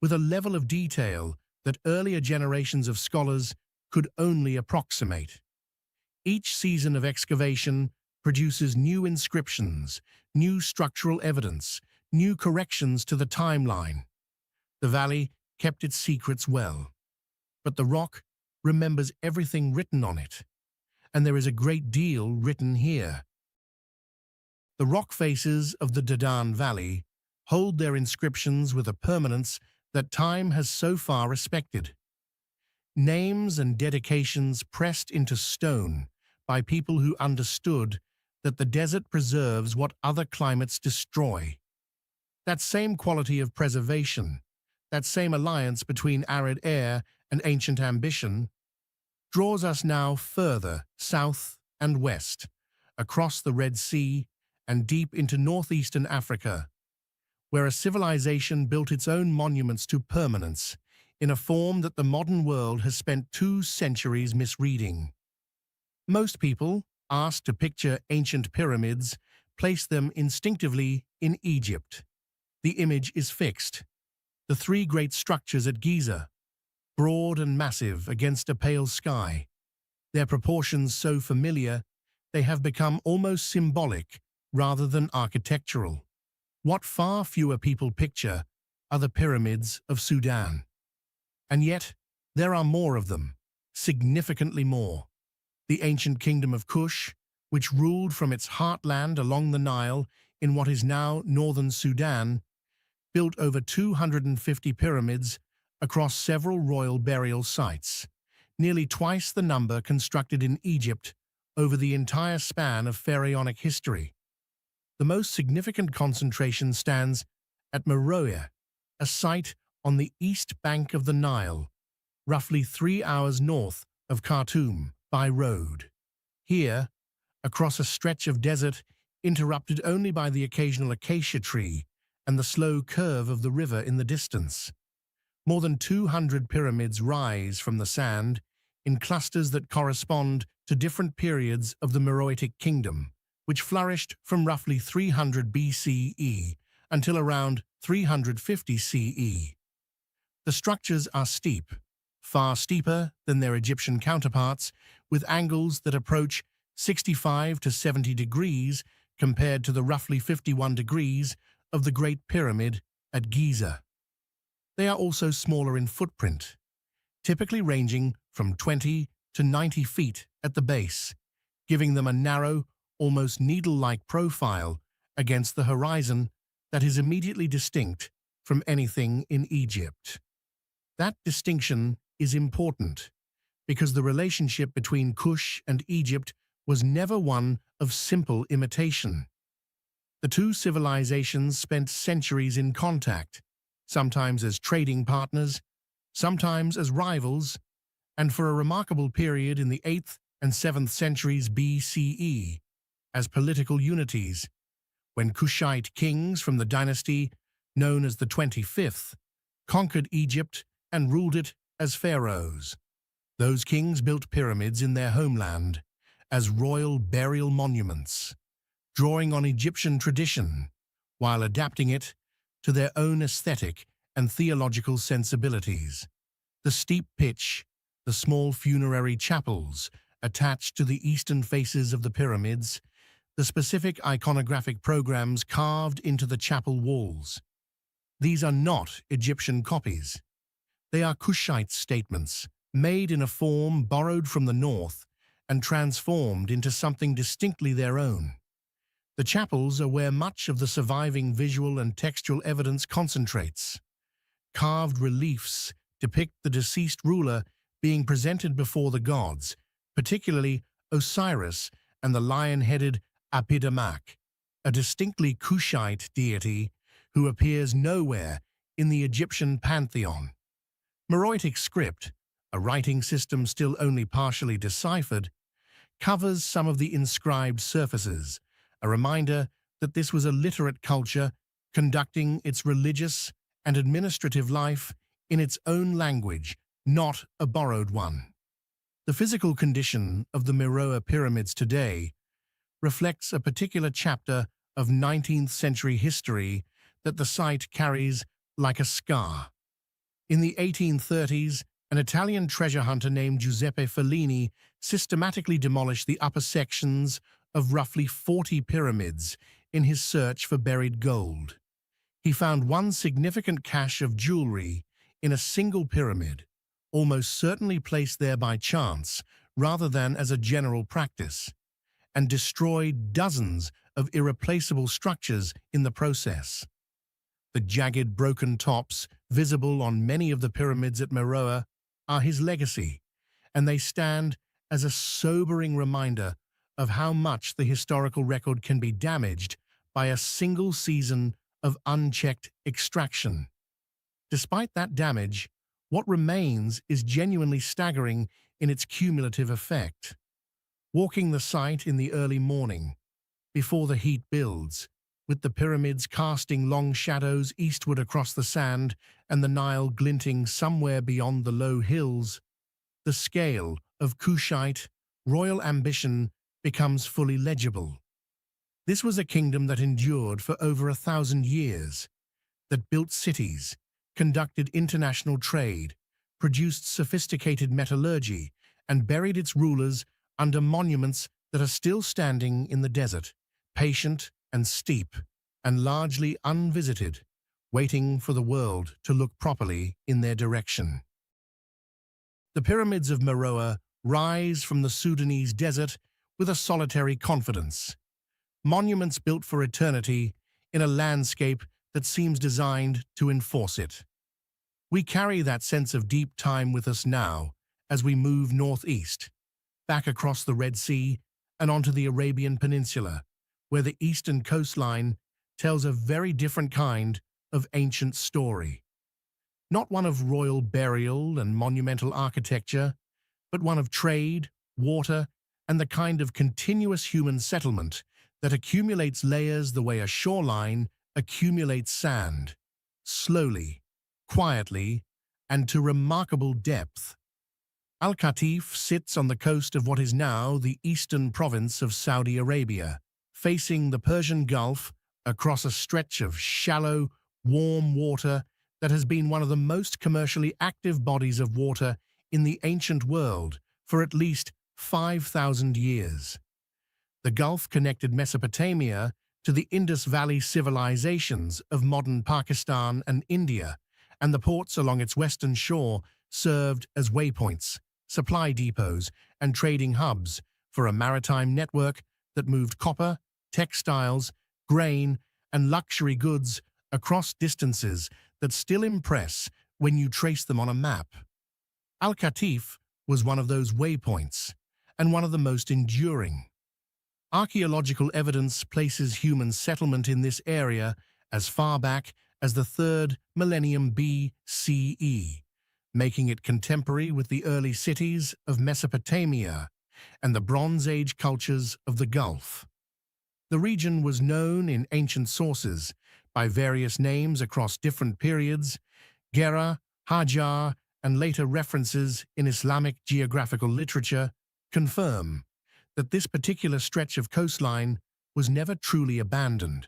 with a level of detail that earlier generations of scholars could only approximate. Each season of excavation produces new inscriptions, new structural evidence, new corrections to the timeline. The valley kept its secrets well, but the rock remembers everything written on it, and there is a great deal written here. The rock faces of the Dadan Valley hold their inscriptions with a permanence that time has so far respected. Names and dedications pressed into stone by people who understood that the desert preserves what other climates destroy. That same quality of preservation, that same alliance between arid air and ancient ambition, draws us now further south and west, across the Red Sea and deep into northeastern Africa, where a civilization built its own monuments to permanence, in a form that the modern world has spent 2 centuries misreading. Most people, asked to picture ancient pyramids, place them instinctively in Egypt. The image is fixed. The 3 great structures at Giza, broad and massive against a pale sky. Their proportions so familiar, they have become almost symbolic rather than architectural. What far fewer people picture are the pyramids of Sudan. And yet, there are more of them, significantly more. The ancient kingdom of Kush, which ruled from its heartland along the Nile in what is now northern Sudan, built over 250 pyramids across several royal burial sites, nearly twice the number constructed in Egypt over the entire span of pharaonic history. The most significant concentration stands at Meroe, a site on the east bank of the Nile, roughly 3 hours north of Khartoum by road. Here, across a stretch of desert interrupted only by the occasional acacia tree and the slow curve of the river in the distance, more than 200 pyramids rise from the sand in clusters that correspond to different periods of the Meroitic kingdom, which flourished from roughly 300 BCE until around 350 CE. The structures are steep, far steeper than their Egyptian counterparts, with angles that approach 65 to 70 degrees compared to the roughly 51 degrees of the Great Pyramid at Giza. They are also smaller in footprint, typically ranging from 20 to 90 feet at the base, giving them a narrow, almost needle-like profile against the horizon that is immediately distinct from anything in Egypt. That distinction is important because the relationship between Kush and Egypt was never one of simple imitation. The 2 civilizations spent centuries in contact, sometimes as trading partners, sometimes as rivals, and for a remarkable period in the 8th and 7th centuries BCE, as political unities, when Kushite kings from the dynasty known as the 25th conquered Egypt and ruled it as pharaohs. Those kings built pyramids in their homeland as royal burial monuments, drawing on Egyptian tradition while adapting it to their own aesthetic and theological sensibilities. The steep pitch, the small funerary chapels attached to the eastern faces of the pyramids, the specific iconographic programs carved into the chapel walls. These are not Egyptian copies. They are Kushite statements, made in a form borrowed from the north and transformed into something distinctly their own. The chapels are where much of the surviving visual and textual evidence concentrates. Carved reliefs depict the deceased ruler being presented before the gods, particularly Osiris and the lion-headed Apidamak, a distinctly Kushite deity who appears nowhere in the Egyptian pantheon. Meroitic script, a writing system still only partially deciphered, covers some of the inscribed surfaces, a reminder that this was a literate culture conducting its religious and administrative life in its own language, not a borrowed one. The physical condition of the Meroe pyramids today reflects a particular chapter of 19th century history that the site carries like a scar. In the 1830s, an Italian treasure hunter named Giuseppe Fellini systematically demolished the upper sections of roughly 40 pyramids in his search for buried gold. He found one significant cache of jewelry in a single pyramid, almost certainly placed there by chance rather than as a general practice, and destroyed dozens of irreplaceable structures in the process. The jagged, broken tops visible on many of the pyramids at Meroe are his legacy, and they stand as a sobering reminder of how much the historical record can be damaged by a single season of unchecked extraction. Despite that damage, what remains is genuinely staggering in its cumulative effect. Walking the site in the early morning, before the heat builds, with the pyramids casting long shadows eastward across the sand and the Nile glinting somewhere beyond the low hills, the scale of Kushite royal ambition becomes fully legible. This was a kingdom that endured for over 1,000 years, that built cities, conducted international trade, produced sophisticated metallurgy, and buried its rulers under monuments that are still standing in the desert, patient and steep, and largely unvisited, waiting for the world to look properly in their direction. The pyramids of Meroe rise from the Sudanese desert with a solitary confidence, monuments built for eternity in a landscape that seems designed to enforce it. We carry that sense of deep time with us now as we move northeast, back across the Red Sea and onto the Arabian Peninsula, where the eastern coastline tells a very different kind of ancient story. Not one of royal burial and monumental architecture, but one of trade, water, and the kind of continuous human settlement that accumulates layers the way a shoreline accumulates sand, slowly, quietly, and to remarkable depth. Al-Qatif sits on the coast of what is now the eastern province of Saudi Arabia, facing the Persian Gulf across a stretch of shallow, warm water that has been one of the most commercially active bodies of water in the ancient world for at least 5,000 years. The Gulf connected Mesopotamia to the Indus Valley civilizations of modern Pakistan and India, and the ports along its western shore served as waypoints, supply depots, and trading hubs for a maritime network that moved copper, textiles, grain, and luxury goods across distances that still impress when you trace them on a map. Al-Qatif was one of those waypoints, and one of the most enduring. Archaeological evidence places human settlement in this area as far back as the 3rd millennium BCE, making it contemporary with the early cities of Mesopotamia and the Bronze Age cultures of the Gulf. The region was known in ancient sources by various names across different periods. Gera, Hajar, and later references in Islamic geographical literature confirm that this particular stretch of coastline was never truly abandoned,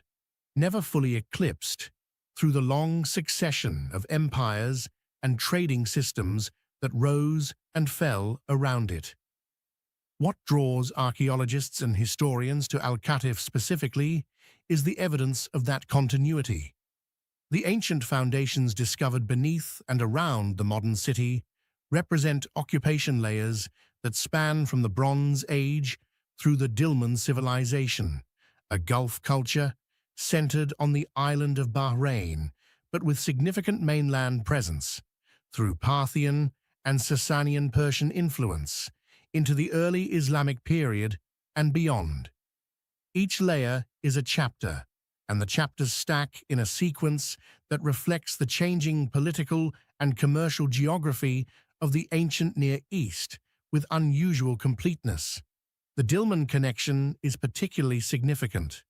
never fully eclipsed, through the long succession of empires and trading systems that rose and fell around it. What draws archaeologists and historians to Al-Qatif specifically is the evidence of that continuity. The ancient foundations discovered beneath and around the modern city represent occupation layers that span from the Bronze Age through the Dilmun civilization, a Gulf culture centered on the island of Bahrain, but with significant mainland presence, through Parthian and Sasanian Persian influence, into the early Islamic period and beyond. Each layer is a chapter, and the chapters stack in a sequence that reflects the changing political and commercial geography of the ancient Near East with unusual completeness. The Dilmun connection is particularly significant.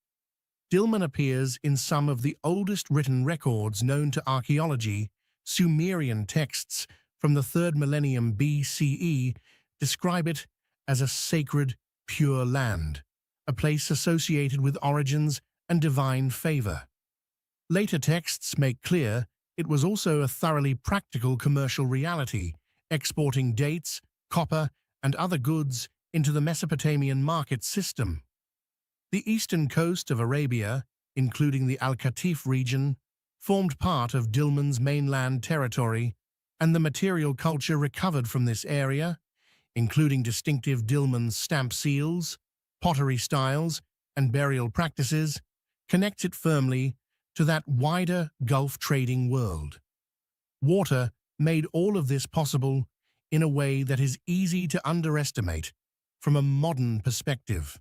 Dilmun appears in some of the oldest written records known to archaeology. Sumerian texts from the 3rd millennium BCE describe it as a sacred, pure land, a place associated with origins and divine favor. Later texts make clear it was also a thoroughly practical commercial reality, exporting dates, copper, and other goods into the Mesopotamian market system. The eastern coast of Arabia, including the Al-Qatif region, formed part of Dilmun's mainland territory, and the material culture recovered from this area, including distinctive Dilmun stamp seals, pottery styles, and burial practices, connects it firmly to that wider Gulf trading world. Water made all of this possible in a way that is easy to underestimate from a modern perspective.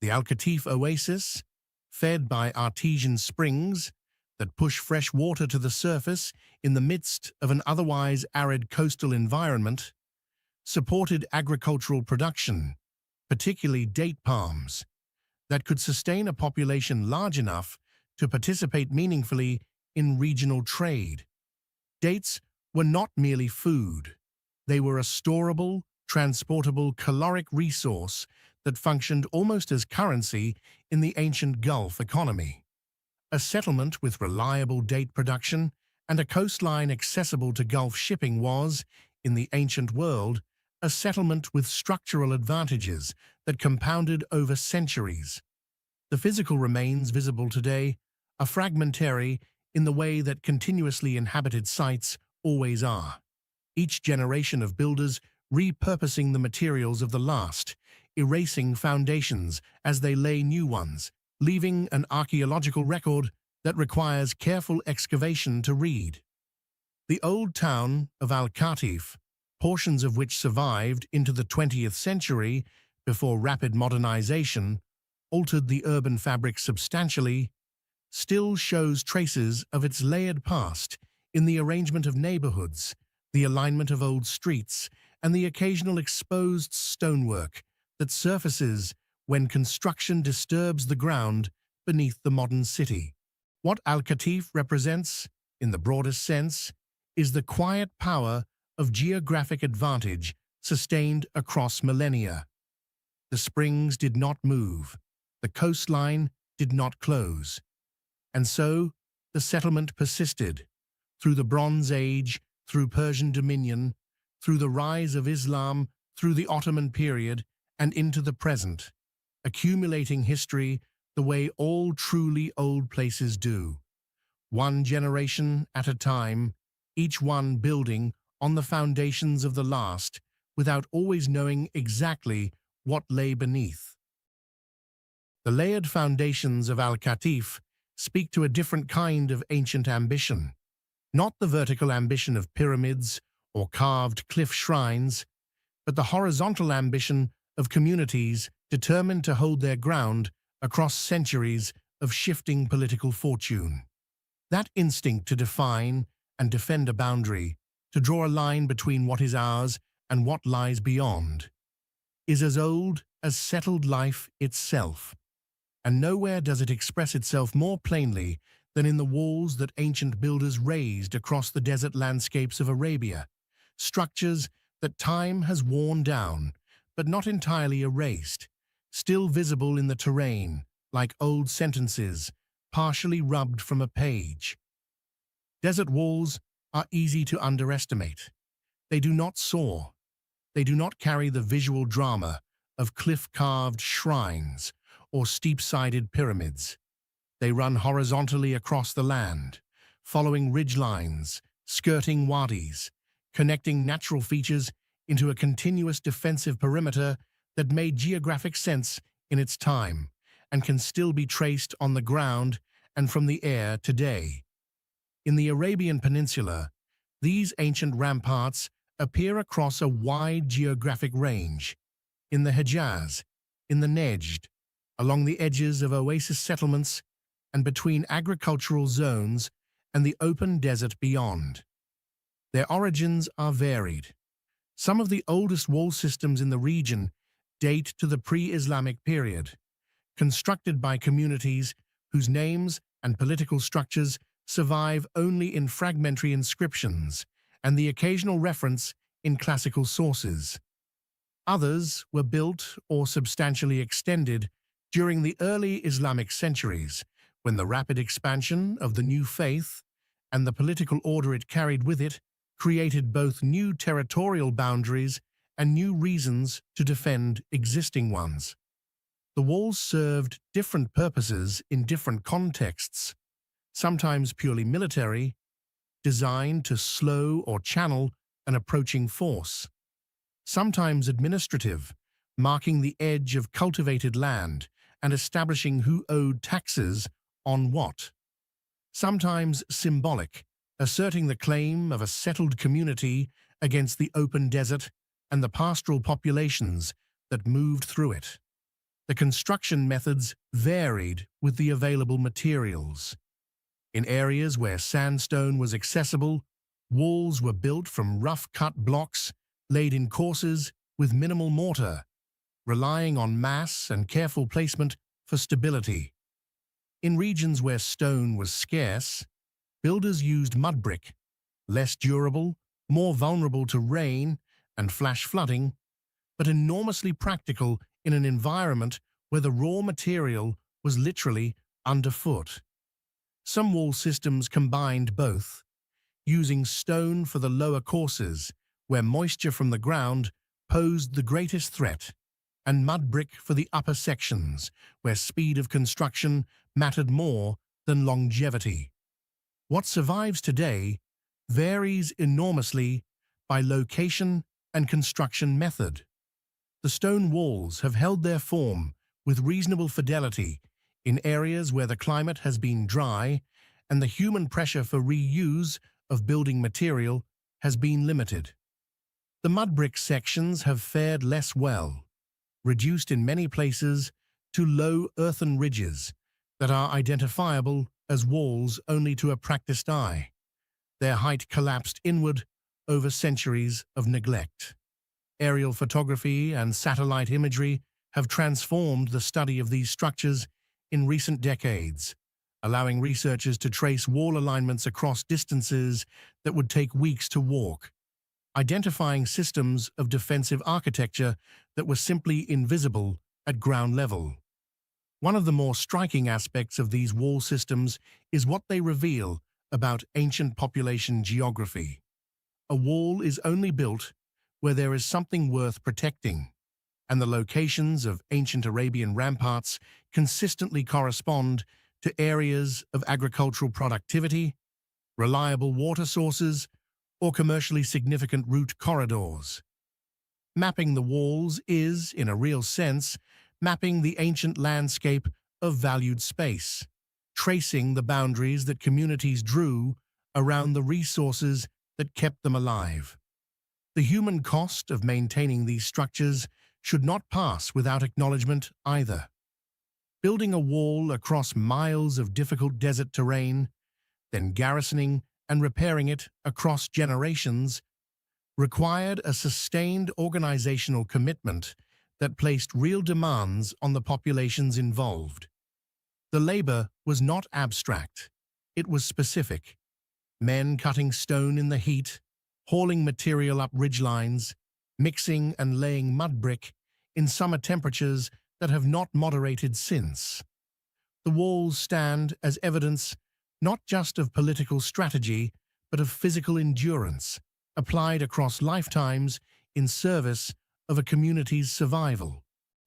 The Al-Qatif oasis, fed by artesian springs that push fresh water to the surface in the midst of an otherwise arid coastal environment, supported agricultural production, particularly date palms, that could sustain a population large enough to participate meaningfully in regional trade. Dates were not merely food. They were a storable, transportable caloric resource that functioned almost as currency in the ancient Gulf economy. A settlement with reliable date production and a coastline accessible to Gulf shipping was, in the ancient world, a settlement with structural advantages that compounded over centuries. The physical remains visible today are fragmentary in the way that continuously inhabited sites always are. Each generation of builders repurposing the materials of the last, erasing foundations as they lay new ones, leaving an archaeological record that requires careful excavation to read. The old town of Al-Khatif, portions of which survived into the 20th century before rapid modernization altered the urban fabric substantially, still shows traces of its layered past in the arrangement of neighborhoods, the alignment of old streets, and the occasional exposed stonework that surfaces when construction disturbs the ground beneath the modern city. What Al-Khatif represents, in the broadest sense, is the quiet power of geographic advantage sustained across millennia. The springs did not move, the coastline did not close, and so the settlement persisted, through the Bronze Age, through Persian dominion, through the rise of Islam, through the Ottoman period, and into the present, accumulating history the way all truly old places do. One generation at a time, each one building on the foundations of the last, without always knowing exactly what lay beneath. The layered foundations of Al-Khatif speak to a different kind of ancient ambition, not the vertical ambition of pyramids or carved cliff shrines, but the horizontal ambition of communities determined to hold their ground across centuries of shifting political fortune. That instinct to define and defend a boundary, to draw a line between what is ours and what lies beyond, is as old as settled life itself, and nowhere does it express itself more plainly than in the walls that ancient builders raised across the desert landscapes of Arabia, structures that time has worn down, but not entirely erased, still visible in the terrain, like old sentences, partially rubbed from a page. Desert walls are easy to underestimate. They do not soar. They do not carry the visual drama of cliff-carved shrines or steep-sided pyramids. They run horizontally across the land, following ridgelines, skirting wadis, connecting natural features into a continuous defensive perimeter that made geographic sense in its time and can still be traced on the ground and from the air today. In the Arabian Peninsula, these ancient ramparts appear across a wide geographic range. In the Hejaz, in the Nejd, along the edges of oasis settlements, and between agricultural zones and the open desert beyond. Their origins are varied. Some of the oldest wall systems in the region date to the pre-Islamic period, constructed by communities whose names and political structures survive only in fragmentary inscriptions and the occasional reference in classical sources. Others were built or substantially extended during the early Islamic centuries, when the rapid expansion of the new faith and the political order it carried with it created both new territorial boundaries and new reasons to defend existing ones. The walls served different purposes in different contexts, sometimes purely military, designed to slow or channel an approaching force, sometimes administrative, marking the edge of cultivated land and establishing who owed taxes on what, sometimes symbolic, asserting the claim of a settled community against the open desert and the pastoral populations that moved through it. The construction methods varied with the available materials. In areas where sandstone was accessible, walls were built from rough-cut blocks laid in courses with minimal mortar, relying on mass and careful placement for stability. In regions where stone was scarce, builders used mud brick, less durable, more vulnerable to rain and flash flooding, but enormously practical in an environment where the raw material was literally underfoot. Some wall systems combined both, using stone for the lower courses, where moisture from the ground posed the greatest threat, and mud brick for the upper sections, where speed of construction mattered more than longevity. What survives today varies enormously by location and construction method. The stone walls have held their form with reasonable fidelity in areas where the climate has been dry and the human pressure for reuse of building material has been limited. The mud brick sections have fared less well, reduced in many places to low earthen ridges that are identifiable as walls only to a practiced eye. Their height collapsed inward over centuries of neglect. Aerial photography and satellite imagery have transformed the study of these structures in recent decades, allowing researchers to trace wall alignments across distances that would take weeks to walk, identifying systems of defensive architecture that were simply invisible at ground level. One of the more striking aspects of these wall systems is what they reveal about ancient population geography. A wall is only built where there is something worth protecting, and the locations of ancient Arabian ramparts consistently correspond to areas of agricultural productivity, reliable water sources, or commercially significant route corridors. Mapping the walls is, in a real sense, mapping the ancient landscape of valued space, tracing the boundaries that communities drew around the resources that kept them alive. The human cost of maintaining these structures should not pass without acknowledgement either. Building a wall across miles of difficult desert terrain, then garrisoning and repairing it across generations, required a sustained organizational commitment that placed real demands on the populations involved. The labor was not abstract, it was specific. Men cutting stone in the heat, hauling material up ridgelines, mixing and laying mud brick in summer temperatures that have not moderated since. The walls stand as evidence not just of political strategy, but of physical endurance, applied across lifetimes in service of a community's survival.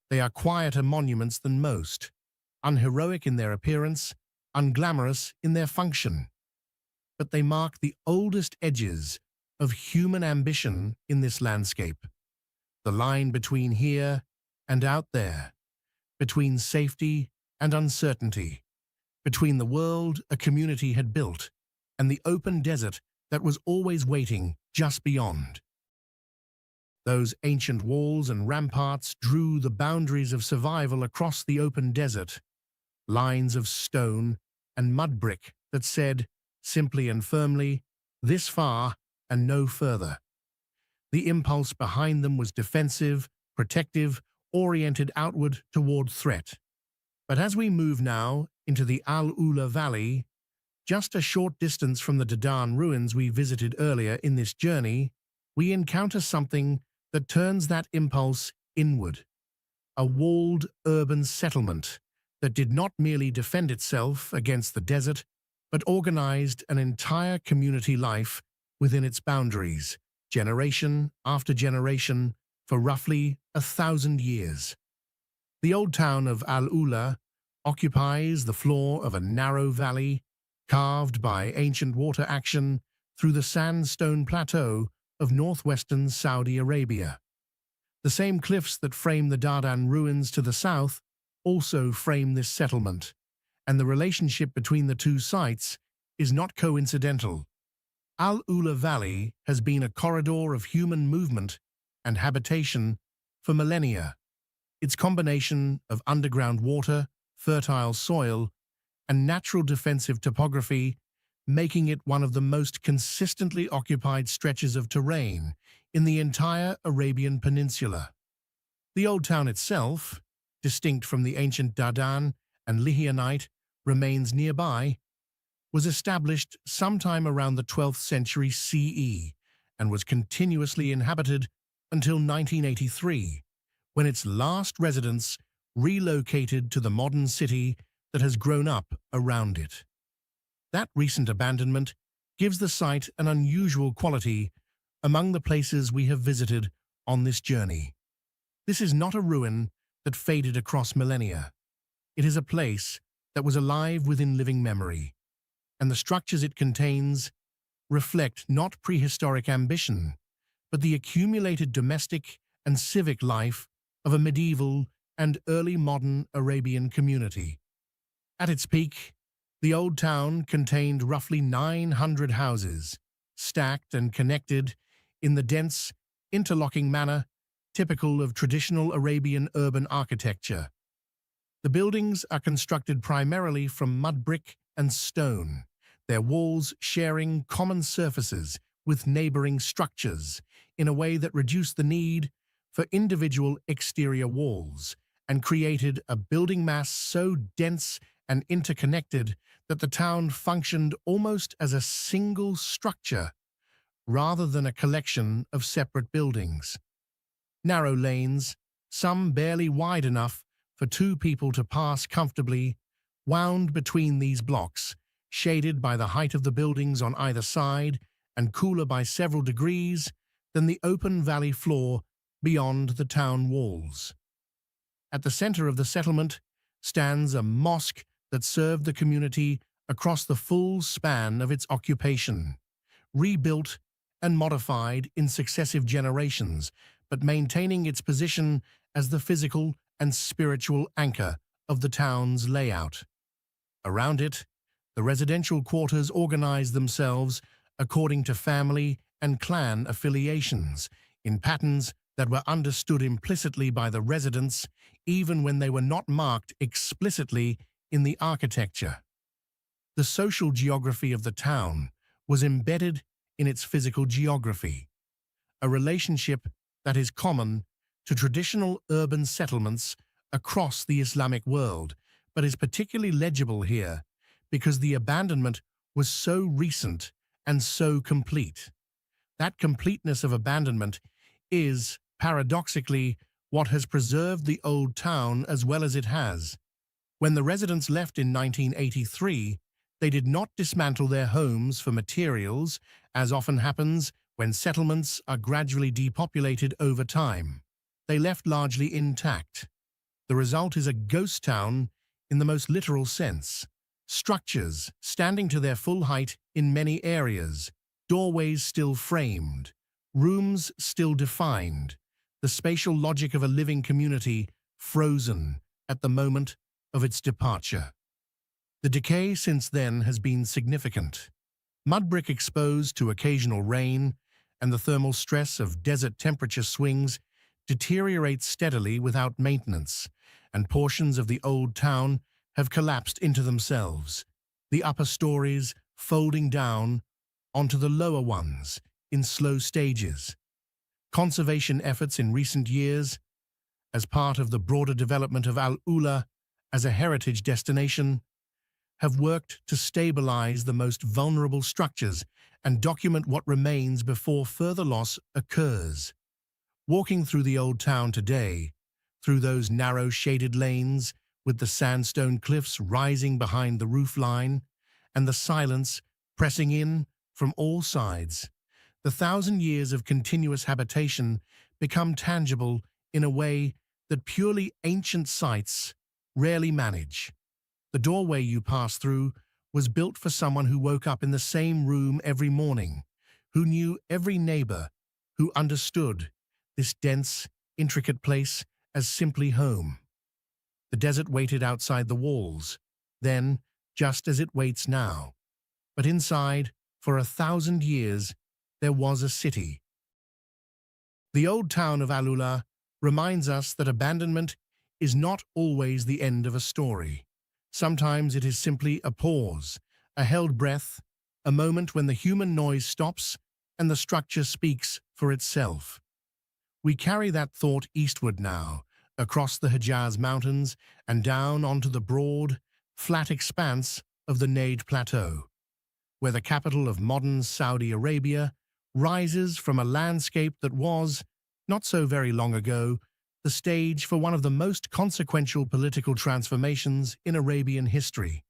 They are quieter monuments than most, unheroic in their appearance, unglamorous in their function. But they mark the oldest edges of human ambition in this landscape. The line between here and out there, between safety and uncertainty, between the world a community had built and the open desert that was always waiting just beyond. Those ancient walls and ramparts drew the boundaries of survival across the open desert, lines of stone and mud brick that said, simply and firmly, this far and no further. The impulse behind them was defensive, protective, oriented outward toward threat. But as we move now into the Al-Ula Valley, just a short distance from the Dadan ruins we visited earlier in this journey, we encounter something that turns that impulse inward. A walled urban settlement that did not merely defend itself against the desert, but organized an entire community life within its boundaries, generation after generation, for roughly 1,000 years. The old town of Al-Ula occupies the floor of a narrow valley carved by ancient water action through the sandstone plateau of northwestern Saudi Arabia. The same cliffs that frame the Dardan ruins to the south also frame this settlement, and the relationship between the two sites is not coincidental. Al-Ula Valley has been a corridor of human movement and habitation for millennia. Its combination of underground water, fertile soil, and natural defensive topography, making it one of the most consistently occupied stretches of terrain in the entire Arabian Peninsula. The old town itself, distinct from the ancient Dardan and Lihyanite, remains nearby, was established sometime around the 12th century CE and was continuously inhabited until 1983, when its last residents relocated to the modern city that has grown up around it. That recent abandonment gives the site an unusual quality among the places we have visited on this journey. This is not a ruin that faded across millennia. It is a place that was alive within living memory, and the structures it contains reflect not prehistoric ambition, but the accumulated domestic and civic life of a medieval and early modern Arabian community. At its peak, the old town contained roughly 900 houses, stacked and connected in the dense, interlocking manner typical of traditional Arabian urban architecture. The buildings are constructed primarily from mud brick and stone, their walls sharing common surfaces with neighboring structures in a way that reduced the need for individual exterior walls and created a building mass so dense and interconnected that the town functioned almost as a single structure rather than a collection of separate buildings. Narrow lanes, some barely wide enough for two people to pass comfortably, wound between these blocks, shaded by the height of the buildings on either side and cooler by several degrees than the open valley floor beyond the town walls. At the center of the settlement stands a mosque that served the community across the full span of its occupation, rebuilt and modified in successive generations, but maintaining its position as the physical and spiritual anchor of the town's layout. Around it, the residential quarters organized themselves according to family and clan affiliations, in patterns that were understood implicitly by the residents even when they were not marked explicitly in the architecture. The social geography of the town was embedded in its physical geography, a relationship that is common to traditional urban settlements across the Islamic world, but is particularly legible here because the abandonment was so recent and so complete. That completeness of abandonment is, paradoxically, what has preserved the old town as well as it has. When the residents left in 1983, they did not dismantle their homes for materials, as often happens when settlements are gradually depopulated over time. They left largely intact. The result is a ghost town in the most literal sense. Structures standing to their full height in many areas, doorways still framed, rooms still defined, the spatial logic of a living community frozen at the moment of its departure. The decay since then has been significant. Mud brick exposed to occasional rain and the thermal stress of desert temperature swings deteriorate steadily without maintenance, and portions of the old town have collapsed into themselves, the upper stories folding down onto the lower ones in slow stages. Conservation efforts in recent years, as part of the broader development of Al-Ula as a heritage destination, have worked to stabilize the most vulnerable structures and document what remains before further loss occurs. Walking through the old town today, through those narrow shaded lanes with the sandstone cliffs rising behind the roofline and the silence pressing in from all sides, the 1,000 years of continuous habitation become tangible in a way that purely ancient sites rarely manage. The doorway you pass through was built for someone who woke up in the same room every morning, who knew every neighbor, who understood this dense, intricate place as simply home. The desert waited outside the walls, then just as it waits now. But inside, for 1,000 years, there was a city. The old town of Al-Ula reminds us that abandonment is not always the end of a story. Sometimes it is simply a pause, a held breath, a moment when the human noise stops and the structure speaks for itself. We carry that thought eastward now, across the Hejaz Mountains and down onto the broad, flat expanse of the Najd Plateau, where the capital of modern Saudi Arabia rises from a landscape that was, not so very long ago, the stage for one of the most consequential political transformations in Arabian history.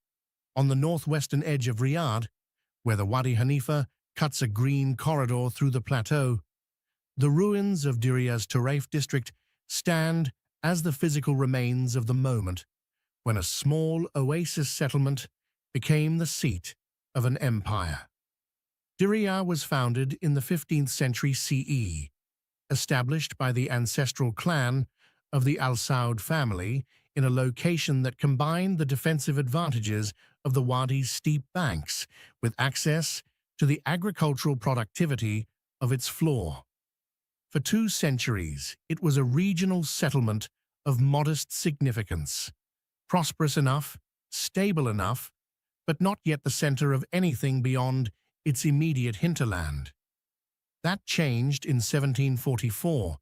On the northwestern edge of Riyadh, where the Wadi Hanifa cuts a green corridor through the plateau, the ruins of Diriya's Turaif district stand as the physical remains of the moment when a small oasis settlement became the seat of an empire. Diriyah was founded in the 15th century CE, established by the ancestral clan of the Al Saud family in a location that combined the defensive advantages of the Wadi's steep banks with access to the agricultural productivity of its floor. For 2 centuries, it was a regional settlement of modest significance, prosperous enough, stable enough, but not yet the center of anything beyond its immediate hinterland. That changed in 1744,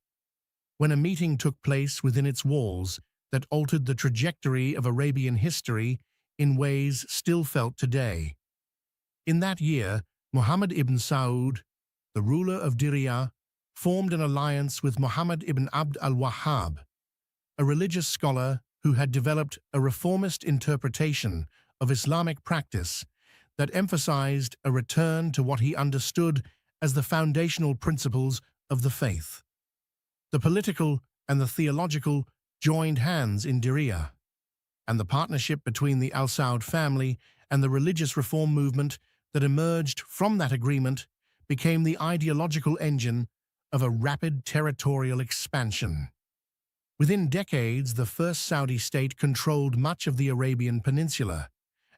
when a meeting took place within its walls that altered the trajectory of Arabian history in ways still felt today. In that year, Muhammad ibn Saud, the ruler of Diriyah, formed an alliance with Muhammad ibn Abd al-Wahhab, a religious scholar who had developed a reformist interpretation of Islamic practice that emphasized a return to what he understood as the foundational principles of the faith. The political and the theological joined hands in Diriyah, and the partnership between the Al Saud family and the religious reform movement that emerged from that agreement became the ideological engine of a rapid territorial expansion. Within decades, the first Saudi state controlled much of the Arabian Peninsula,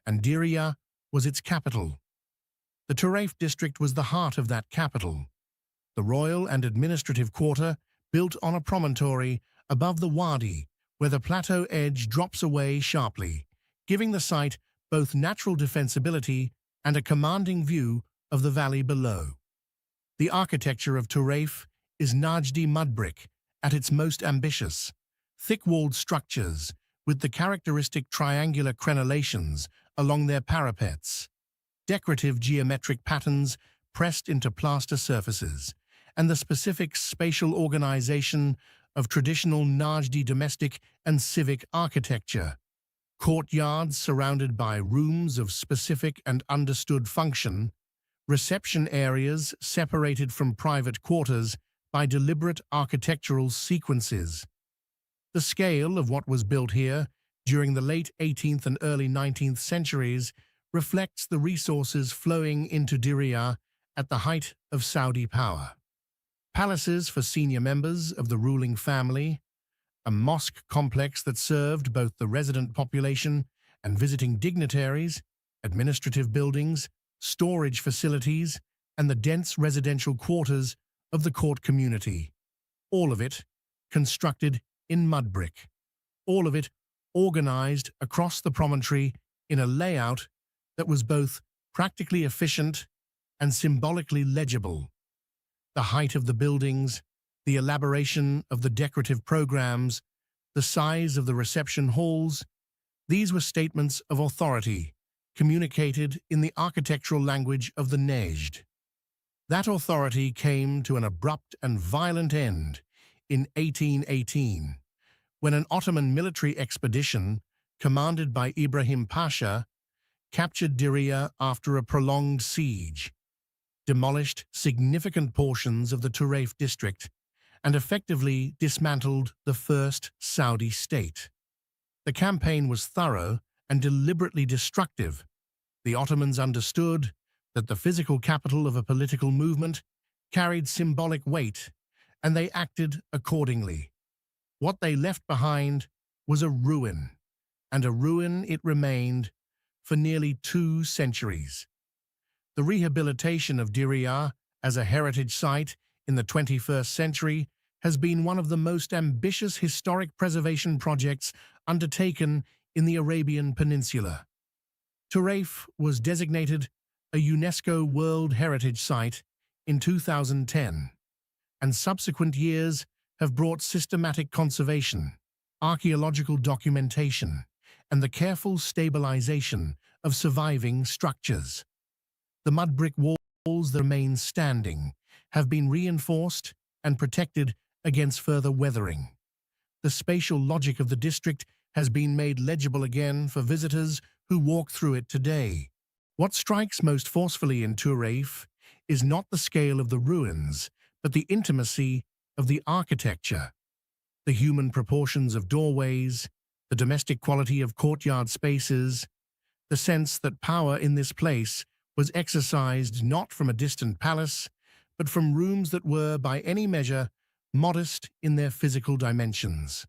and Diriyah was its capital. The Turaif district was the heart of that capital, the royal and administrative quarter built on a promontory above the Wadi, where the plateau edge drops away sharply, giving the site both natural defensibility and a commanding view of the valley below. The architecture of Turaif is Najdi mud brick at its most ambitious, thick-walled structures with the characteristic triangular crenellations along their parapets, decorative geometric patterns pressed into plaster surfaces, and the specific spatial organization of traditional Najdi domestic and civic architecture. Courtyards surrounded by rooms of specific and understood function, reception areas separated from private quarters by deliberate architectural sequences. The scale of what was built here during the late 18th and early 19th centuries reflects the resources flowing into Diriyah at the height of Saudi power. Palaces for senior members of the ruling family, a mosque complex that served both the resident population and visiting dignitaries, administrative buildings, storage facilities, and the dense residential quarters of the court community. All of it constructed in mud brick. All of it organized across the promontory in a layout that was both practically efficient and symbolically legible. The height of the buildings, the elaboration of the decorative programs, the size of the reception halls, these were statements of authority, communicated in the architectural language of the Najd. That authority came to an abrupt and violent end in 1818, when an Ottoman military expedition, commanded by Ibrahim Pasha, captured Diriyah after a prolonged siege, demolished significant portions of the Turaif district, and effectively dismantled the first Saudi state. The campaign was thorough and deliberately destructive. The Ottomans understood that the physical capital of a political movement carried symbolic weight, and they acted accordingly. What they left behind was a ruin, and a ruin it remained for nearly 2 centuries. The rehabilitation of Diriyah as a heritage site in the 21st century has been one of the most ambitious historic preservation projects undertaken in the Arabian Peninsula. Turaif was designated a UNESCO World Heritage Site in 2010, and subsequent years have brought systematic conservation, archaeological documentation, and the careful stabilization of surviving structures. The mud brick walls that remain standing have been reinforced and protected against further weathering. The spatial logic of the district has been made legible again for visitors who walk through it today. What strikes most forcefully in Turef is not the scale of the ruins, but the intimacy of the architecture. The human proportions of doorways, the domestic quality of courtyard spaces, the sense that power in this place was exercised not from a distant palace, but from rooms that were, by any measure, modest in their physical dimensions.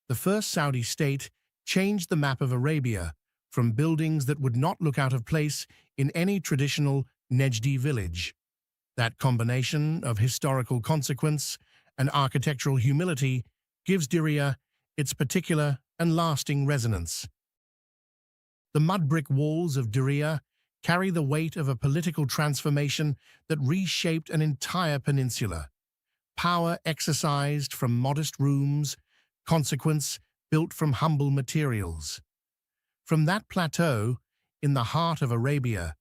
The first Saudi state changed the map of Arabia from buildings that would not look out of place in any traditional Nejdi village. That combination of historical consequence and architectural humility gives Diriyah its particular and lasting resonance. The mud brick walls of Diriyah carry the weight of a political transformation that reshaped an entire peninsula. Power exercised from modest rooms, consequence built from humble materials. From that plateau, in the heart of Arabia,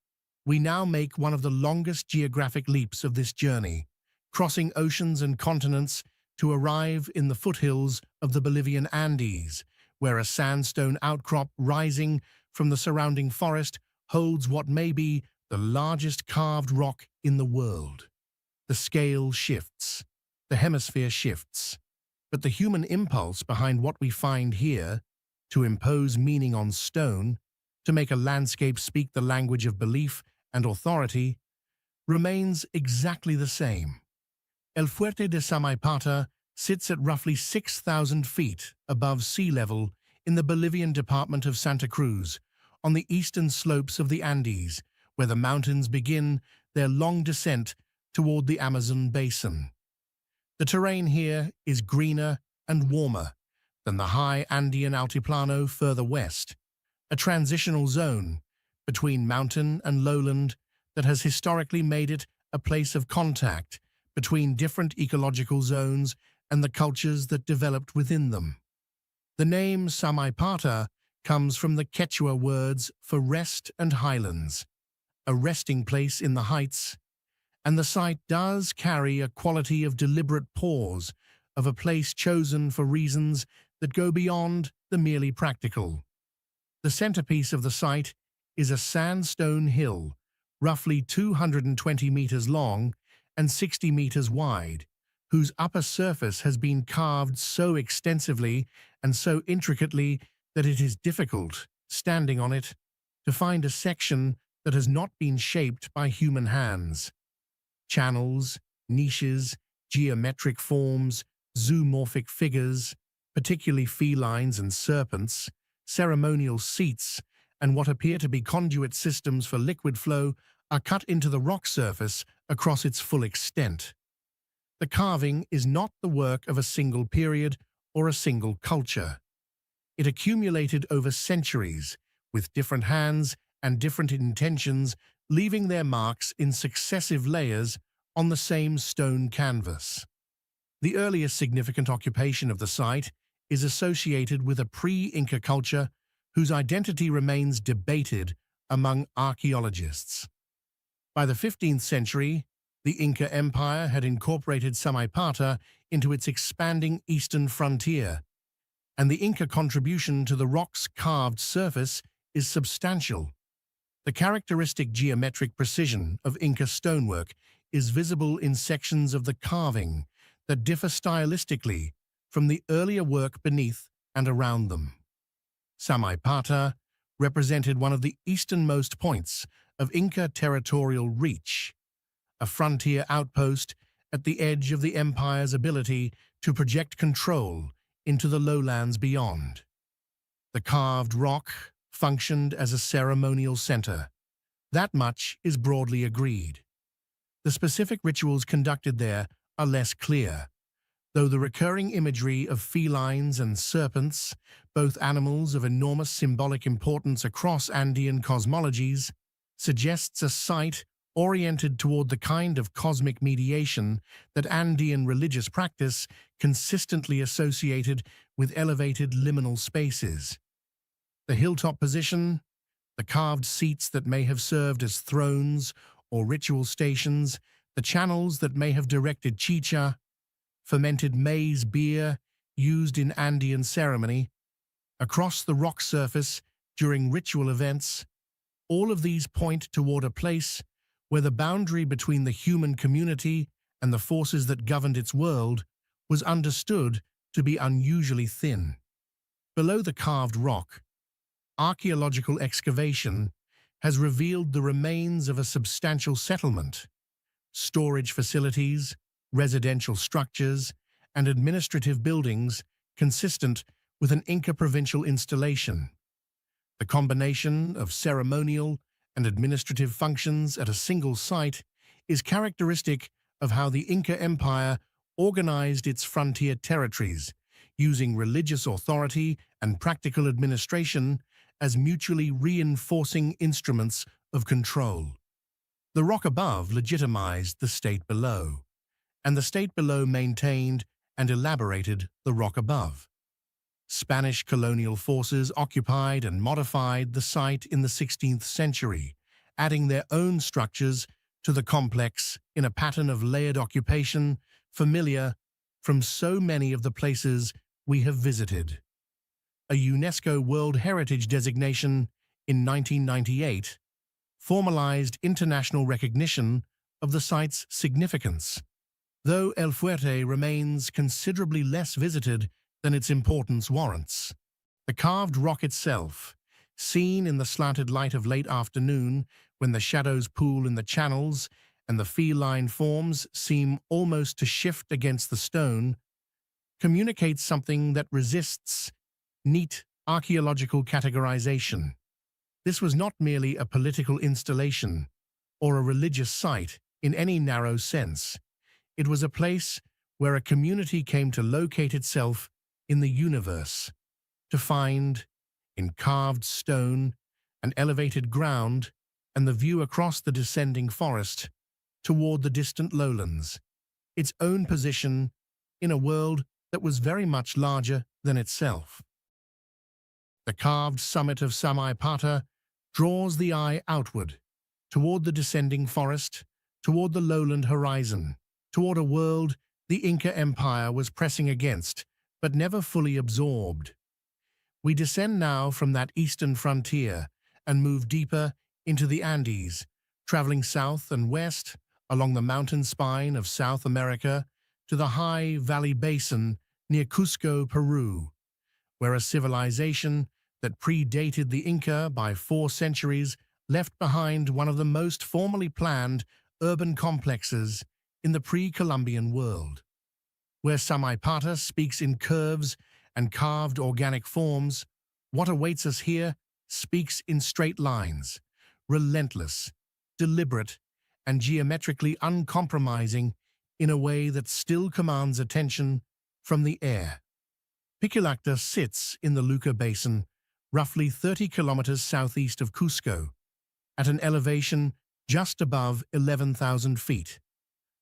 we now make one of the longest geographic leaps of this journey, crossing oceans and continents to arrive in the foothills of the Bolivian Andes, where a sandstone outcrop rising from the surrounding forest holds what may be the largest carved rock in the world. The scale shifts, the hemisphere shifts, but the human impulse behind what we find here, to impose meaning on stone, to make a landscape speak the language of belief and authority, remains exactly the same. El Fuerte de Samaipata sits at roughly 6,000 feet above sea level in the Bolivian department of Santa Cruz, on the eastern slopes of the Andes, where the mountains begin their long descent toward the Amazon basin. The terrain here is greener and warmer than the high Andean Altiplano further west, a transitional zone between mountain and lowland that has historically made it a place of contact between different ecological zones and the cultures that developed within them. The name Samaipata comes from the Quechua words for rest and highlands, a resting place in the heights, and the site does carry a quality of deliberate pause, of a place chosen for reasons that go beyond the merely practical. The centerpiece of the site is a sandstone hill, roughly 220 meters long and 60 meters wide, whose upper surface has been carved so extensively and so intricately that it is difficult, standing on it, to find a section that has not been shaped by human hands. Channels, niches, geometric forms, zoomorphic figures, particularly felines and serpents, ceremonial seats, and what appear to be conduit systems for liquid flow are cut into the rock surface across its full extent. The carving is not the work of a single period or a single culture. It accumulated over centuries, with different hands and different intentions, leaving their marks in successive layers on the same stone canvas. The earliest significant occupation of the site is associated with a pre-Inca culture whose identity remains debated among archaeologists. By the 15th century, the Inca Empire had incorporated Samaipata into its expanding eastern frontier, and the Inca contribution to the rock's carved surface is substantial. The characteristic geometric precision of Inca stonework is visible in sections of the carving that differ stylistically from the earlier work beneath and around them. Samaipata represented one of the easternmost points of Inca territorial reach, a frontier outpost at the edge of the empire's ability to project control into the lowlands beyond. The carved rock functioned as a ceremonial center. That much is broadly agreed. The specific rituals conducted there are less clear, though the recurring imagery of felines and serpents, both animals of enormous symbolic importance across Andean cosmologies, suggests a site oriented toward the kind of cosmic mediation that Andean religious practice consistently associated with elevated liminal spaces. The hilltop position, the carved seats that may have served as thrones or ritual stations, the channels that may have directed chicha, fermented maize beer used in Andean ceremony, across the rock surface during ritual events, all of these point toward a place where the boundary between the human community and the forces that governed its world was understood to be unusually thin. Below the carved rock, archaeological excavation has revealed the remains of a substantial settlement, storage facilities, residential structures, and administrative buildings consistent with an Inca provincial installation. The combination of ceremonial and administrative functions at a single site is characteristic of how the Inca Empire organized its frontier territories, using religious authority and practical administration as mutually reinforcing instruments of control. The rock above legitimized the state below, and the state below maintained and elaborated the rock above. Spanish colonial forces occupied and modified the site in the 16th century, adding their own structures to the complex in a pattern of layered occupation familiar from so many of the places we have visited. A UNESCO World Heritage designation in 1998 formalized international recognition of the site's significance, though El Fuerte remains considerably less visited than its importance warrants. The carved rock itself, seen in the slanted light of late afternoon when the shadows pool in the channels and the feline forms seem almost to shift against the stone, communicates something that resists neat archaeological categorization. This was not merely a political installation or a religious site in any narrow sense. It was a place where a community came to locate itself in the universe, to find, in carved stone and elevated ground, and the view across the descending forest toward the distant lowlands, its own position in a world that was very much larger than itself. The carved summit of Samaipata draws the eye outward, toward the descending forest, toward the lowland horizon, toward a world the Inca Empire was pressing against, but never fully absorbed. We descend now from that eastern frontier and move deeper into the Andes, traveling south and west along the mountain spine of South America to the high valley basin near Cusco, Peru, where a civilization that predated the Inca by 4 centuries left behind one of the most formally planned urban complexes in the pre-Columbian world. Where Samaipata speaks in curves and carved organic forms, what awaits us here speaks in straight lines, relentless, deliberate, and geometrically uncompromising in a way that still commands attention from the air. Piquillacta sits in the Luca Basin, roughly 30 kilometers southeast of Cusco, at an elevation just above 11,000 feet.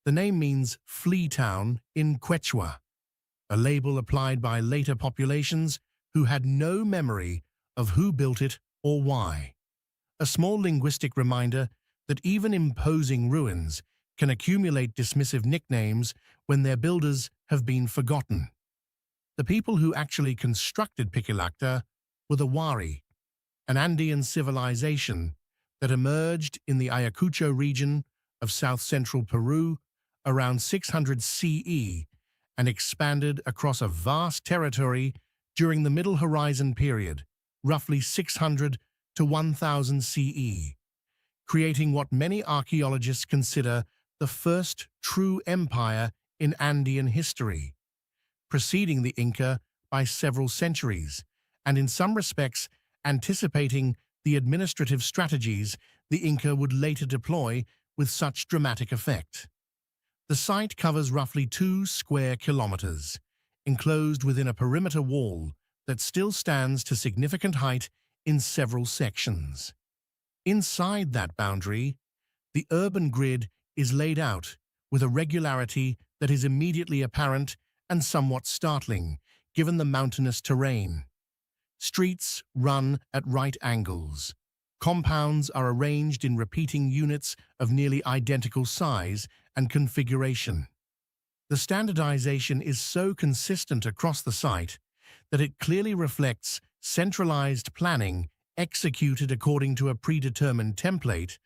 The name means flea town in Quechua, a label applied by later populations who had no memory of who built it or why. A small linguistic reminder that even imposing ruins can accumulate dismissive nicknames when their builders have been forgotten. The people who actually constructed Piquillacta were the Wari, an Andean civilization that emerged in the Ayacucho region of south-central Peru around 600 CE and expanded across a vast territory during the Middle Horizon period, roughly 600 to 1000 CE, creating what many archaeologists consider the first true empire in Andean history, preceding the Inca by several centuries, and in some respects anticipating the administrative strategies the Inca would later deploy with such dramatic effect. The site covers roughly 2 square kilometers, enclosed within a perimeter wall that still stands to significant height in several sections. Inside that boundary, the urban grid is laid out with a regularity that is immediately apparent and somewhat startling, given the mountainous terrain. Streets run at right angles. Compounds are arranged in repeating units of nearly identical size and configuration. The standardization is so consistent across the site that it clearly reflects centralized planning executed according to a predetermined template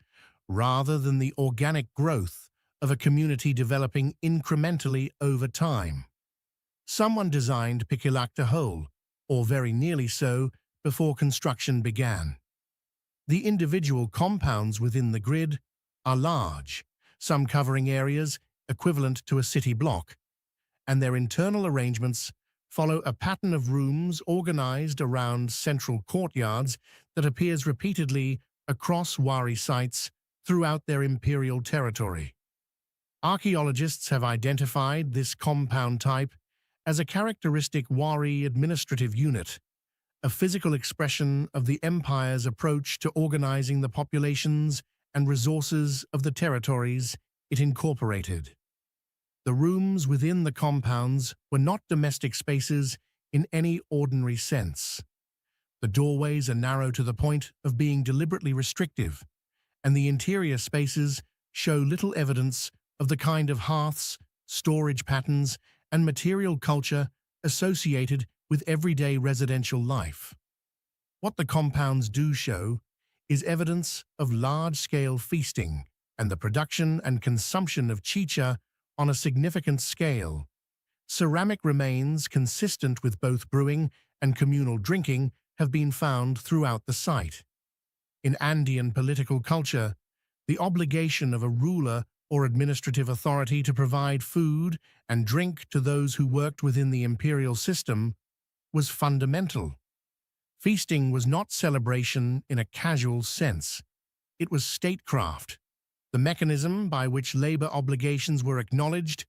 rather than the organic growth of a community developing incrementally over time. Someone designed Pikilakta whole, or very nearly so, before construction began. The individual compounds within the grid are large, some covering areas equivalent to a city block, and their internal arrangements follow a pattern of rooms organized around central courtyards that appears repeatedly across Wari sites throughout their imperial territory. Archaeologists have identified this compound type as a characteristic Wari administrative unit, a physical expression of the empire's approach to organizing the populations and resources of the territories it incorporated. The rooms within the compounds were not domestic spaces in any ordinary sense. The doorways are narrow to the point of being deliberately restrictive, and the interior spaces show little evidence of the kind of hearths, storage patterns, and material culture associated with everyday residential life. What the compounds do show is evidence of large-scale feasting and the production and consumption of chicha on a significant scale. Ceramic remains consistent with both brewing and communal drinking have been found throughout the site. In Andean political culture, the obligation of a ruler or administrative authority to provide food and drink to those who worked within the imperial system was fundamental. Feasting was not celebration in a casual sense. It was statecraft, the mechanism by which labor obligations were acknowledged,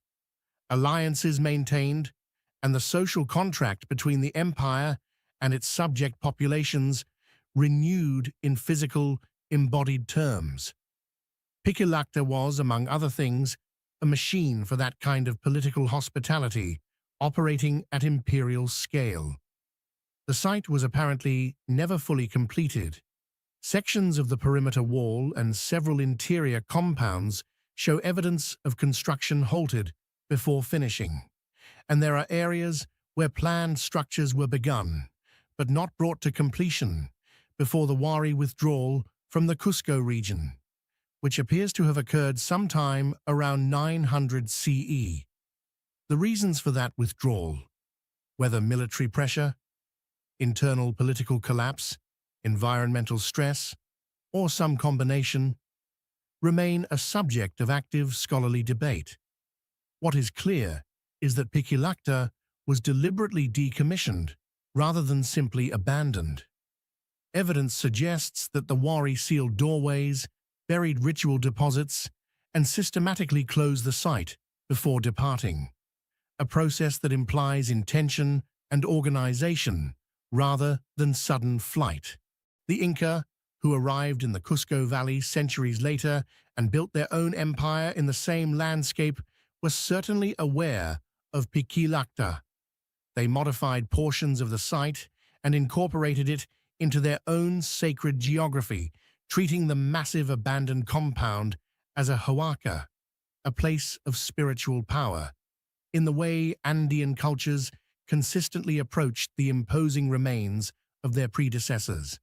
alliances maintained, and the social contract between the empire and its subject populations renewed in physical, embodied terms. Pikilakta was, among other things, a machine for that kind of political hospitality, operating at imperial scale. The site was apparently never fully completed. Sections of the perimeter wall and several interior compounds show evidence of construction halted before finishing, and there are areas where planned structures were begun, but not brought to completion before the Wari withdrawal from the Cusco region, which appears to have occurred sometime around 900 CE. The reasons for that withdrawal, whether military pressure, internal political collapse, environmental stress, or some combination, remain a subject of active scholarly debate. What is clear is that Pikilakta was deliberately decommissioned rather than simply abandoned. Evidence suggests that the Wari sealed doorways, buried ritual deposits, and systematically closed the site before departing, a process that implies intention and organization rather than sudden flight. The Inca, who arrived in the Cusco Valley centuries later and built their own empire in the same landscape, were certainly aware of Pikilakta. They modified portions of the site and incorporated it into their own sacred geography, treating the massive abandoned compound as a huaca, a place of spiritual power, in the way Andean cultures consistently approached the imposing remains of their predecessors.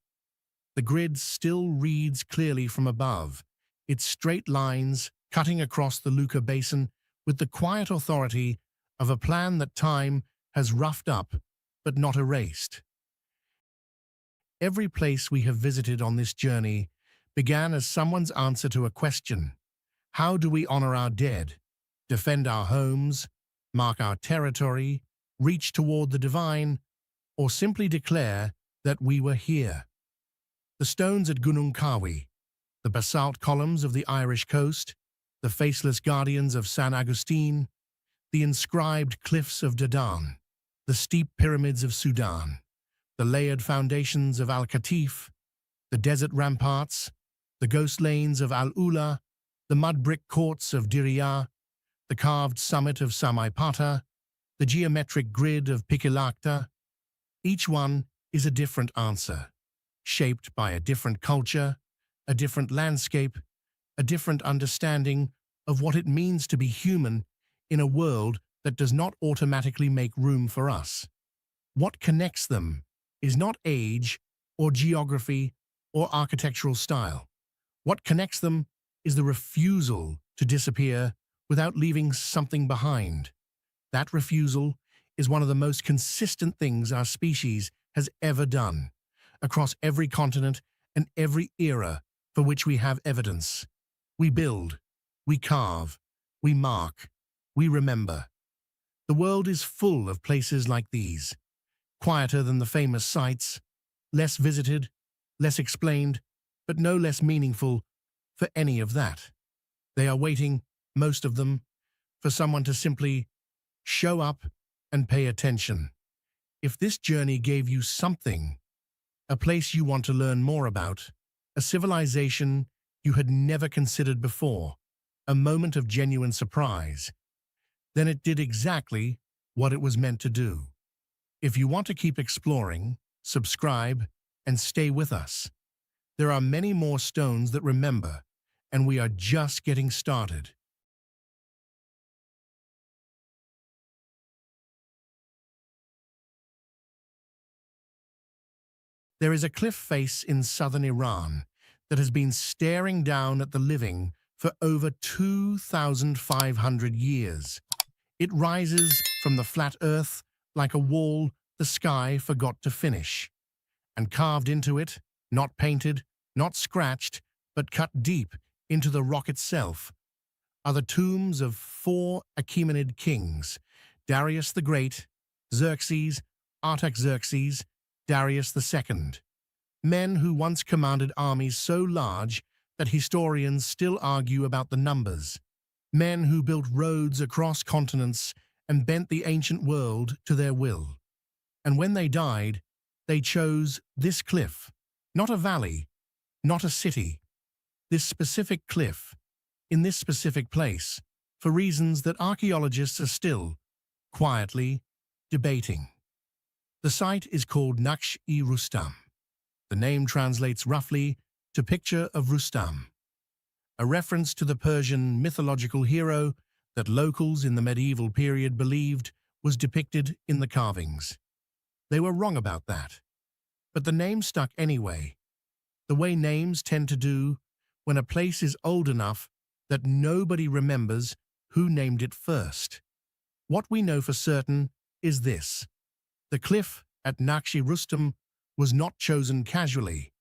The grid still reads clearly from above, its straight lines cutting across the Luca Basin with the quiet authority of a plan that time has roughed up but not erased. Every place we have visited on this journey began as someone's answer to a question. How do we honor our dead, defend our homes, mark our territory, reach toward the divine, or simply declare that we were here? The stones at Gunung Kawi, the basalt columns of the Irish coast, the faceless guardians of San Agustin, the inscribed cliffs of Dadan, the steep pyramids of Sudan, the layered foundations of Al-Katif, the desert ramparts, the ghost lanes of Al-Ula, the mud-brick courts of Diriyah, the carved summit of Samaipata, the geometric grid of Pikilakta. Each one is a different answer, shaped by a different culture, a different landscape, a different understanding of what it means to be human in a world that does not automatically make room for us. What connects them is not age or geography or architectural style. What connects them is the refusal to disappear without leaving something behind. That refusal is one of the most consistent things our species has ever done, across every continent and every era for which we have evidence. We build, we carve, we mark, we remember. The world is full of places like these, quieter than the famous sites, less visited, less explained, but no less meaningful for any of that. They are waiting, most of them, for someone to simply show up and pay attention. If this journey gave you something, a place you want to learn more about, a civilization you had never considered before, a moment of genuine surprise, then it did exactly what it was meant to do. If you want to keep exploring, subscribe, and stay with us. There are many more stones that remember, and we are just getting started. There is a cliff face in southern Iran that has been staring down at the living for over 2,500 years. It rises from the flat earth like a wall the sky forgot to finish. And carved into it, not painted, not scratched, but cut deep into the rock itself, are the tombs of 4 Achaemenid kings, Darius the Great, Xerxes, Artaxerxes, Darius II, men who once commanded armies so large that historians still argue about the numbers, men who built roads across continents and bent the ancient world to their will. And when they died, they chose this cliff, not a valley, not a city, this specific cliff, in this specific place, for reasons that archaeologists are still, quietly, debating. The site is called Naqsh-e-Rustam. The name translates roughly to Picture of Rustam, a reference to the Persian mythological hero that locals in the medieval period believed was depicted in the carvings. They were wrong about that, but the name stuck anyway, the way names tend to do when a place is old enough that nobody remembers who named it first. What we know for certain is this: the cliff at Naqsh-e-Rustam was not chosen casually.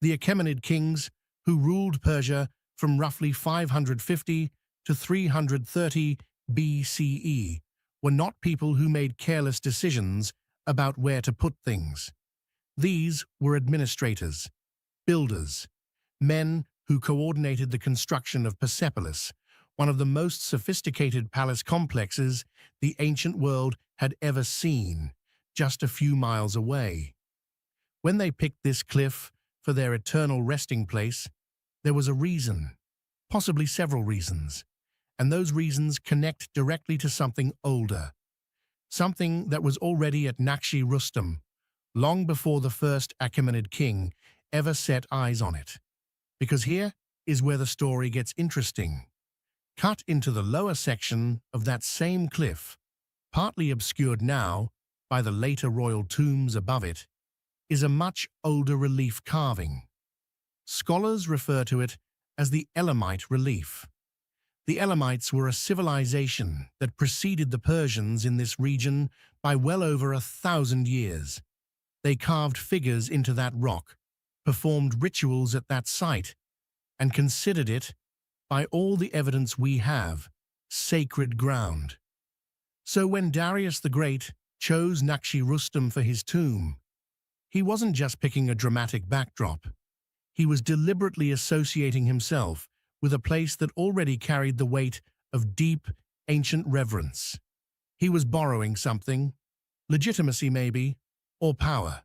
The Achaemenid kings, who ruled Persia from roughly 550 to 330 BCE, were not people who made careless decisions about where to put things. These were administrators, builders, men who coordinated the construction of Persepolis, one of the most sophisticated palace complexes the ancient world had ever seen, just a few miles away. When they picked this cliff for their eternal resting place, there was a reason, possibly several reasons, and those reasons connect directly to something older, something that was already at Naqsh-e-Rustam, long before the first Achaemenid king ever set eyes on it. Because here is where the story gets interesting. Cut into the lower section of that same cliff, partly obscured now by the later royal tombs above it, is a much older relief carving. Scholars refer to it as the Elamite relief. The Elamites were a civilization that preceded the Persians in this region by well over 1,000 years. They carved figures into that rock, performed rituals at that site, and considered it, by all the evidence we have, sacred ground. So when Darius the Great chose Naqsh-e-Rustam for his tomb, he wasn't just picking a dramatic backdrop. He was deliberately associating himself with a place that already carried the weight of deep, ancient reverence. He was borrowing something, legitimacy maybe, or power,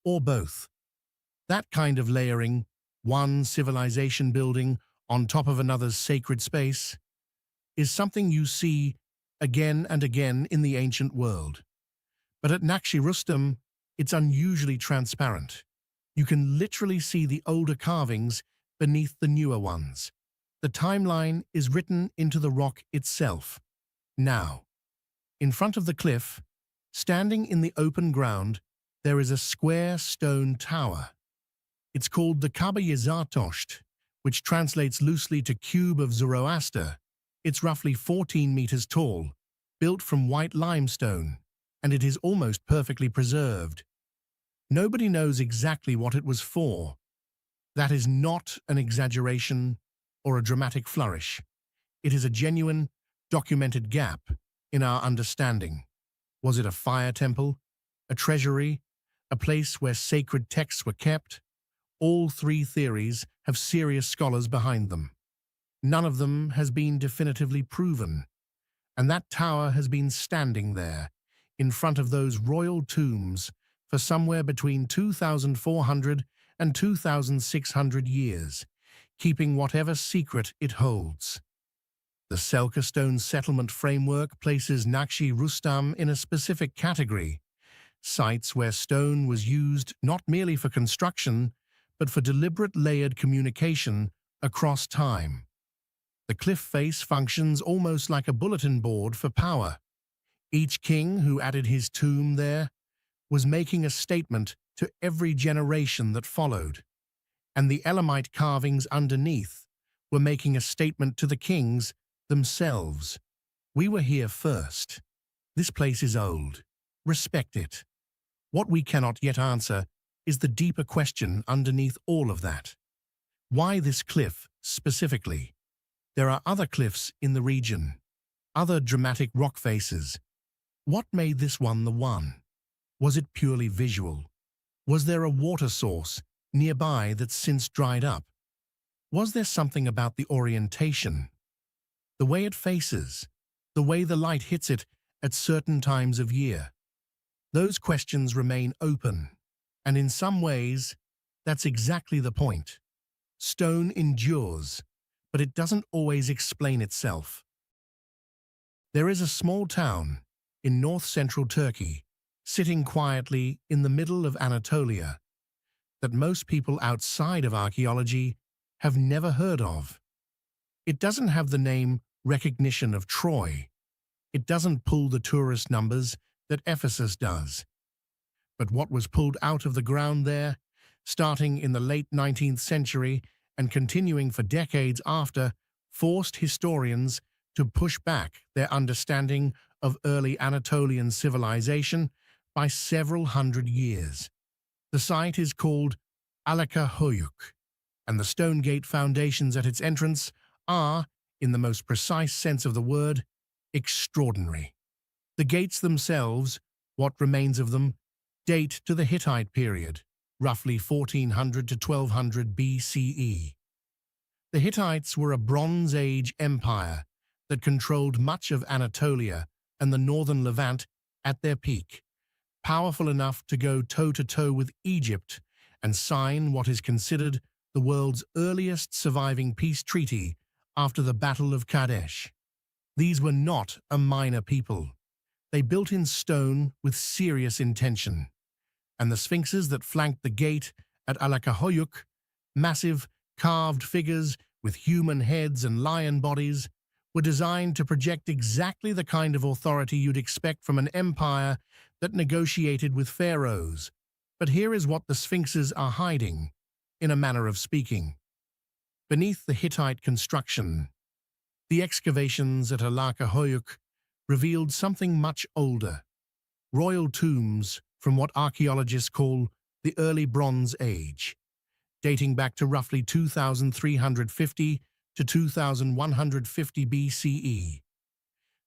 or both. That kind of layering, one civilization building on top of another's sacred space, is something you see again and again in the ancient world. But at Naqsh-e-Rustam, It's unusually transparent. You can literally see the older carvings beneath the newer ones. The timeline is written into the rock itself. Now, in front of the cliff, standing in the open ground, there is a square stone tower. It's called the Kaaba-i-Zartosht, which translates loosely to Cube of Zoroaster. It's roughly 14 meters tall, built from white limestone, and it is almost perfectly preserved. Nobody knows exactly what it was for. That is not an exaggeration or a dramatic flourish. It is a genuine, documented gap in our understanding. Was it a fire temple, a treasury, a place where sacred texts were kept? All three theories have serious scholars behind them. None of them has been definitively proven, and that tower has been standing there, in front of those royal tombs, for somewhere between 2,400 and 2,600 years, keeping whatever secret it holds. The Selka stone settlement framework places Nakshi Rustam in a specific category, sites where stone was used not merely for construction, but for deliberate layered communication across time. The cliff face functions almost like a bulletin board for power. Each king who added his tomb there was making a statement to every generation that followed, and the Elamite carvings underneath were making a statement to the kings themselves. We were here first. This place is old. Respect it. What we cannot yet answer is the deeper question underneath all of that. Why this cliff specifically? There are other cliffs in the region, other dramatic rock faces. What made this one the one? Was it purely visual? Was there a water source nearby that's since dried up? Was there something about the orientation? The way it faces, the way the light hits it at certain times of year? Those questions remain open, and in some ways, that's exactly the point. Stone endures, but it doesn't always explain itself. There is a small town in north-central Turkey, sitting quietly in the middle of Anatolia, that most people outside of archaeology have never heard of. It doesn't have the name recognition of Troy. It doesn't pull the tourist numbers that Ephesus does. But what was pulled out of the ground there, starting in the late 19th century and continuing for decades after, forced historians to push back their understanding of early Anatolian civilization by several hundred years. The site is called Alaka-Hoyuk, and the stone gate foundations at its entrance are, in the most precise sense of the word, extraordinary. The gates themselves, what remains of them, date to the Hittite period, roughly 1400 to 1200 BCE. The Hittites were a Bronze Age empire that controlled much of Anatolia and the northern Levant at their peak, powerful enough to go toe-to-toe with Egypt and sign what is considered the world's earliest surviving peace treaty after the Battle of Kadesh. These were not a minor people. They built in stone with serious intention, and the sphinxes that flanked the gate at Alaka-Hoyuk, massive, carved figures with human heads and lion bodies, were designed to project exactly the kind of authority you'd expect from an empire that negotiated with pharaohs. But here is what the sphinxes are hiding, in a manner of speaking. Beneath the Hittite construction, the excavations at Alaka-Hoyuk revealed something much older, royal tombs from what archaeologists call the early Bronze Age, dating back to roughly 2350 to 2150 BCE.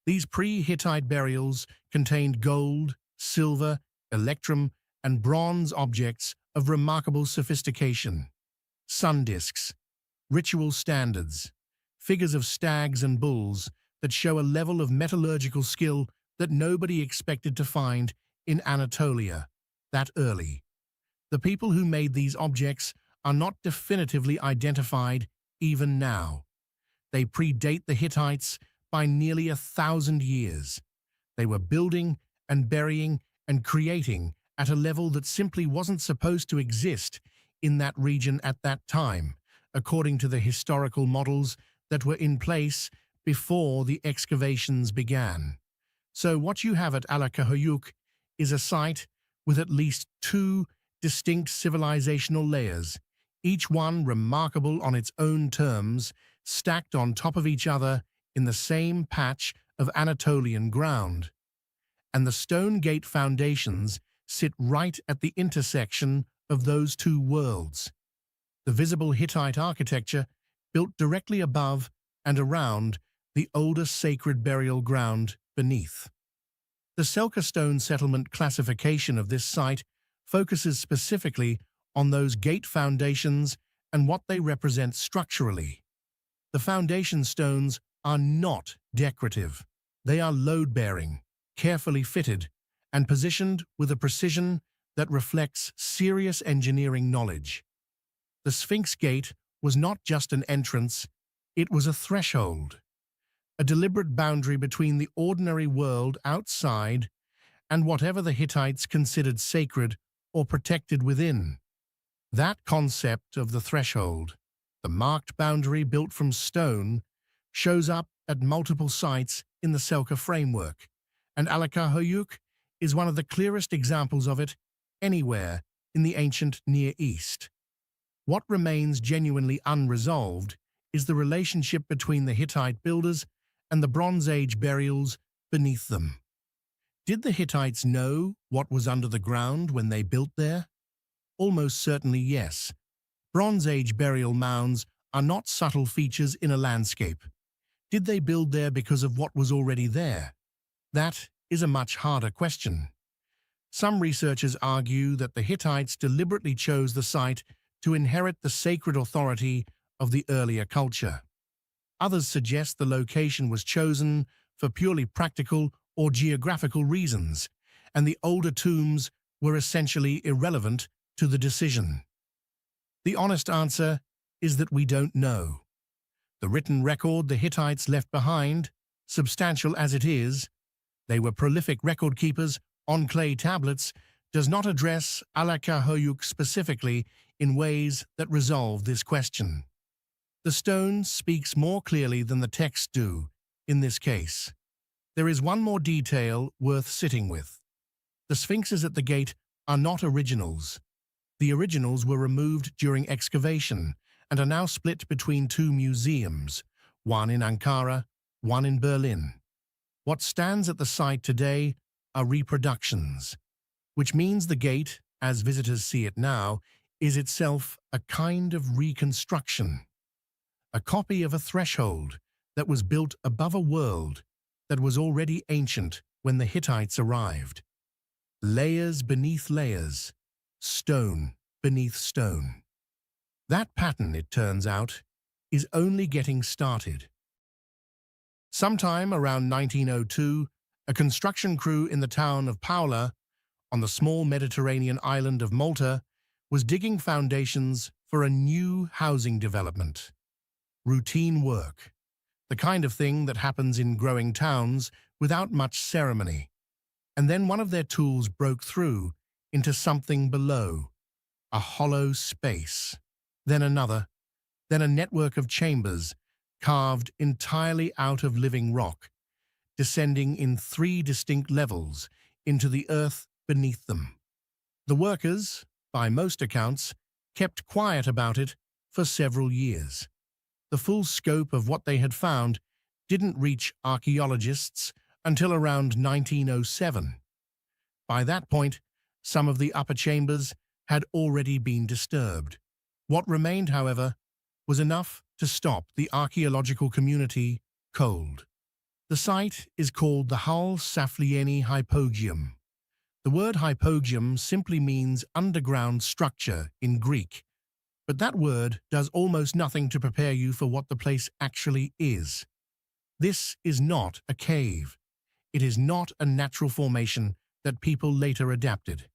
These pre-Hittite burials contained gold, silver, electrum, and bronze objects of remarkable sophistication, sun discs, ritual standards, figures of stags and bulls that show a level of metallurgical skill that nobody expected to find in Anatolia that early. The people who made these objects are not definitively identified even now. They predate the Hittites by nearly 1,000 years. They were building and burying and creating at a level that simply wasn't supposed to exist in that region at that time, according to the historical models that were in place before the excavations began. So what you have at Alakahuyuk is a site with at least two distinct civilizational layers, each one remarkable on its own terms, stacked on top of each other in the same patch of Anatolian ground. And the stone gate foundations sit right at the intersection of those two worlds. The visible Hittite architecture built directly above and around the older sacred burial ground beneath. The Selka stone settlement classification of this site focuses specifically on those gate foundations and what they represent structurally. The foundation stones are not decorative. They are load-bearing, carefully fitted, and positioned with a precision that reflects serious engineering knowledge. The Sphinx Gate was not just an entrance, it was a threshold, a deliberate boundary between the ordinary world outside and whatever the Hittites considered sacred or protected within. That concept of the threshold, the marked boundary built from stone, shows up at multiple sites in the Selka framework, and Alakahuyuk is one of the clearest examples of it anywhere in the ancient Near East. What remains genuinely unresolved is the relationship between the Hittite builders and the Bronze Age burials beneath them. Did the Hittites know what was under the ground when they built there? Almost certainly yes. Bronze Age burial mounds are not subtle features in a landscape. Did they build there because of what was already there? That is a much harder question. Some researchers argue that the Hittites deliberately chose the site to inherit the sacred authority of the earlier culture. Others suggest the location was chosen for purely practical or geographical reasons, and the older tombs were essentially irrelevant to the decision. The honest answer is that we don't know. The written record the Hittites left behind, substantial as it is, they were prolific record keepers on clay tablets, does not address Alakahuyuk specifically in ways that resolve this question. The stone speaks more clearly than the texts do in this case. There is one more detail worth sitting with. The sphinxes at the gate are not originals. The originals were removed during excavation and are now split between two museums, one in Ankara, one in Berlin. What stands at the site today are reproductions, which means the gate, as visitors see it now, is itself a kind of reconstruction, a copy of a threshold that was built above a world that was already ancient when the Hittites arrived. Layers beneath layers, stone beneath stone. That pattern, it turns out, is only getting started. Sometime around 1902, a construction crew in the town of Paula, on the small Mediterranean island of Malta, was digging foundations for a new housing development. Routine work, the kind of thing that happens in growing towns without much ceremony. And then one of their tools broke through into something below, a hollow space. Then another, then a network of chambers carved entirely out of living rock, descending in 3 distinct levels into the earth beneath them. The workers, by most accounts, kept quiet about it for several years. The full scope of what they had found didn't reach archaeologists until around 1907. By that point, some of the upper chambers had already been disturbed. What remained, however, was enough to stop the archaeological community cold. The site is called the Hal Saflieni Hypogeum. The word hypogeum simply means underground structure in Greek, but that word does almost nothing to prepare you for what the place actually is. This is not a cave. It is not a natural formation that people later adapted.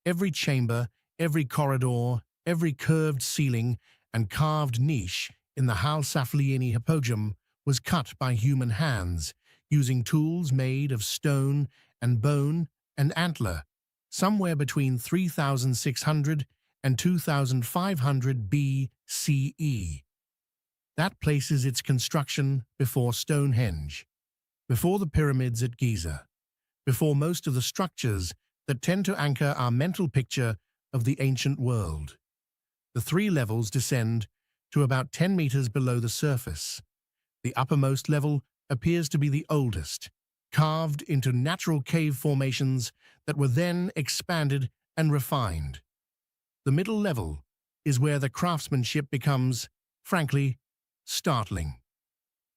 Every chamber, every corridor, every curved ceiling and carved niche in the Hal Saflieni Hypogeum was cut by human hands, using tools made of stone and bone and antler, somewhere between 3,600 and 2,500 BCE. That places its construction before Stonehenge, before the pyramids at Giza, before most of the structures that tend to anchor our mental picture of the ancient world. The three levels descend to about 10 meters below the surface. The uppermost level appears to be the oldest, carved into natural cave formations that were then expanded and refined. The middle level is where the craftsmanship becomes, frankly, startling.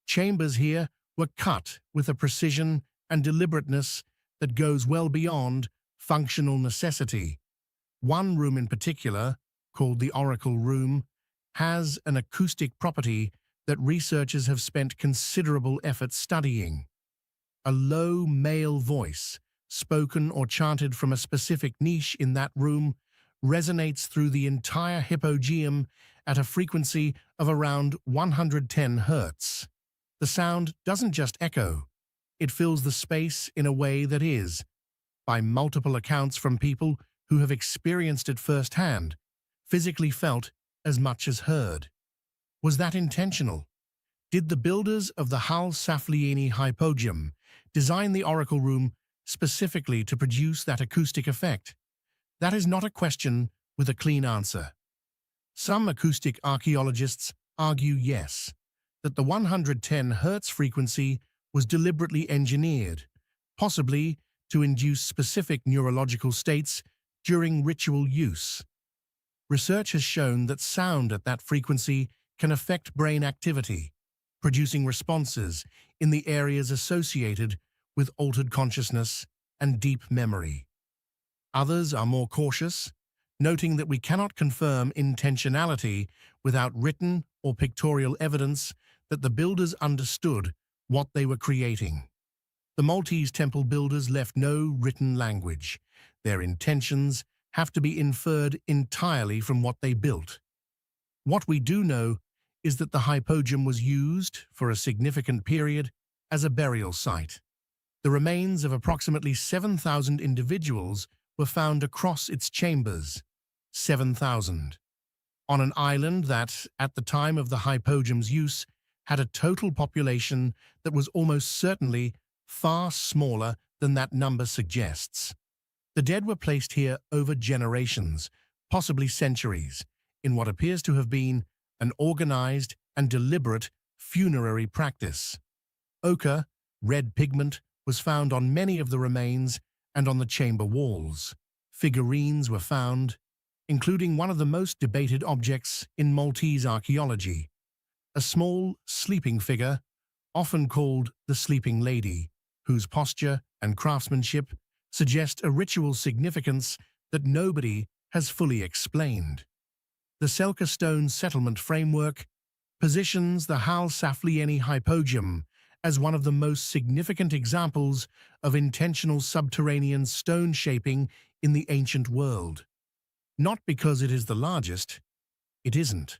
Chambers here were cut with a precision and deliberateness that goes well beyond functional necessity. One room in particular, called the Oracle Room, has an acoustic property that researchers have spent considerable effort studying. A low male voice, spoken or chanted from a specific niche in that room, resonates through the entire hypogeum at a frequency of around 110 Hertz. The sound doesn't just echo, it fills the space in a way that is, by multiple accounts from people who have experienced it firsthand, physically felt as much as heard. Was that intentional? Did the builders of the Hal Saflieni Hypogeum design the Oracle Room specifically to produce that acoustic effect? That is not a question with a clean answer. Some acoustic archaeologists argue yes, that the 110 Hz frequency was deliberately engineered, possibly to induce specific neurological states during ritual use. Research has shown that sound at that frequency can affect brain activity, producing responses in the areas associated with altered consciousness and deep memory. Others are more cautious, noting that we cannot confirm intentionality without written or pictorial evidence that the builders understood what they were creating. The Maltese temple builders left no written language. Their intentions have to be inferred entirely from what they built. What we do know is that the hypogeum was used, for a significant period, as a burial site. The remains of approximately 7,000 individuals were found across its chambers. 7,000. On an island that, at the time of the hypogeum's use, had a total population that was almost certainly far smaller than that number suggests. The dead were placed here over generations, possibly centuries, in what appears to have been an organized and deliberate funerary practice. Ochre, red pigment, was found on many of the remains and on the chamber walls. Figurines were found, including one of the most debated objects in Maltese archaeology, a small sleeping figure, often called the Sleeping Lady, whose posture and craftsmanship suggest a ritual significance that nobody has fully explained. The Selka stone settlement framework positions the Hal Saflieni Hypogeum as one of the most significant examples of intentional subterranean stone shaping in the ancient world. Not because it is the largest, it isn't,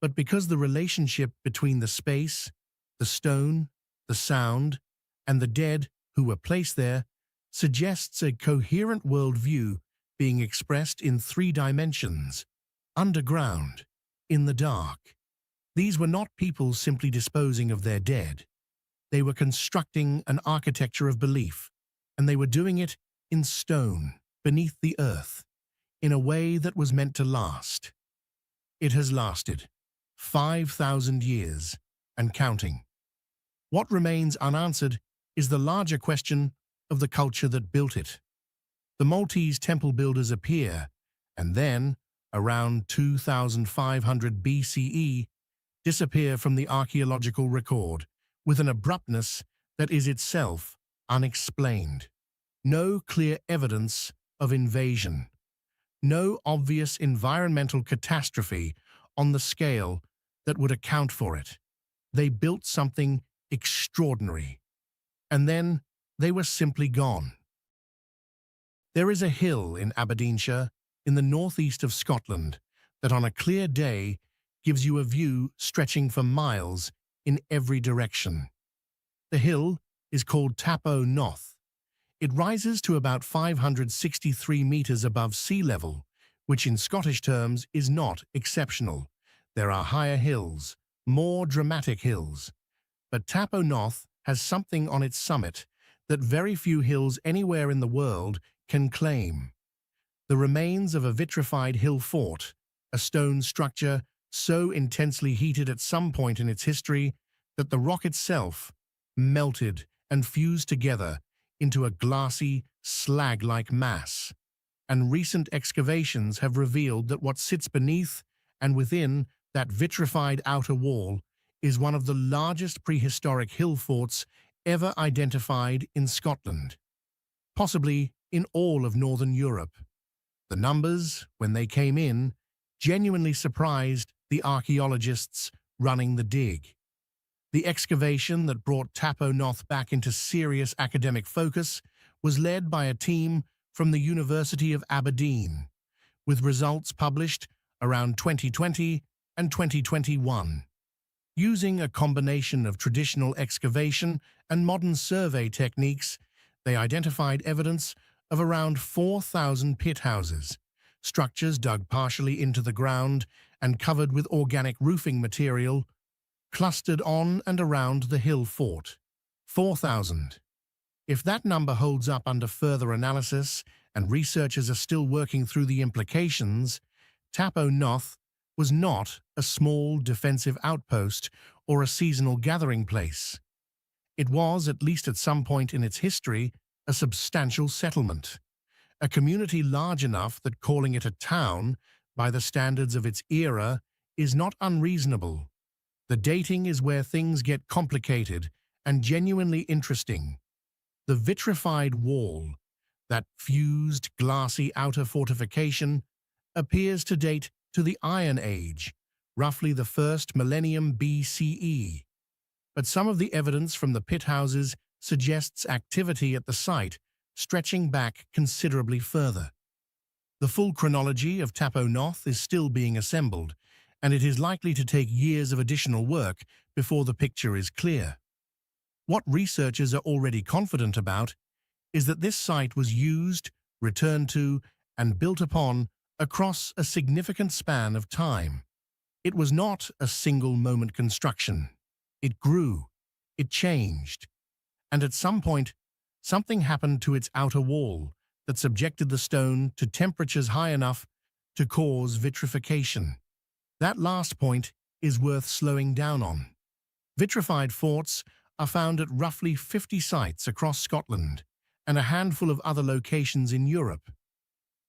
but because the relationship between the space, the stone, the sound, and the dead who were placed there suggests a coherent worldview being expressed in 3 dimensions: underground, in the dark. These were not people simply disposing of their dead. They were constructing an architecture of belief, and they were doing it in stone, beneath the earth, in a way that was meant to last. It has lasted 5,000 years and counting. What remains unanswered is the larger question of the culture that built it. The Maltese temple builders appear, and then, around 2,500 BCE, disappear from the archaeological record with an abruptness that is itself unexplained. No clear evidence of invasion. No obvious environmental catastrophe on the scale that would account for it. They built something extraordinary, and then they were simply gone. There is a hill in Aberdeenshire, in the northeast of Scotland, that on a clear day gives you a view stretching for miles in every direction. The hill is called Tap O Noth. It rises to about 563 meters above sea level, which in Scottish terms is not exceptional. There are higher hills, more dramatic hills, but Tap o' Noth has something on its summit that very few hills anywhere in the world can claim. The remains of a vitrified hill fort, a stone structure so intensely heated at some point in its history that the rock itself melted and fused together into a glassy, slag-like mass. And recent excavations have revealed that what sits beneath and within that vitrified outer wall is one of the largest prehistoric hill forts ever identified in Scotland, possibly in all of Northern Europe. The numbers, when they came in, genuinely surprised the archaeologists running the dig. The excavation that brought Tap o' Noth back into serious academic focus was led by a team from the University of Aberdeen, with results published around 2020 and 2021. Using a combination of traditional excavation and modern survey techniques, they identified evidence of around 4,000 pit houses, structures dug partially into the ground and covered with organic roofing material, clustered on and around the hill fort. 4,000. If that number holds up under further analysis, and researchers are still working through the implications, Tap o' Noth was not a small defensive outpost or a seasonal gathering place. It was, at least at some point in its history, a substantial settlement, a community large enough that calling it a town, by the standards of its era, is not unreasonable. The dating is where things get complicated and genuinely interesting. The vitrified wall, that fused, glassy outer fortification, appears to date to the Iron Age, roughly the first millennium BCE. But some of the evidence from the pit houses suggests activity at the site stretching back considerably further. The full chronology of Tap o' Noth is still being assembled, and it is likely to take years of additional work before the picture is clear. What researchers are already confident about is that this site was used, returned to, and built upon across a significant span of time. It was not a single-moment construction. It grew, it changed, and at some point, something happened to its outer wall that subjected the stone to temperatures high enough to cause vitrification. That last point is worth slowing down on. Vitrified forts are found at roughly 50 sites across Scotland and a handful of other locations in Europe.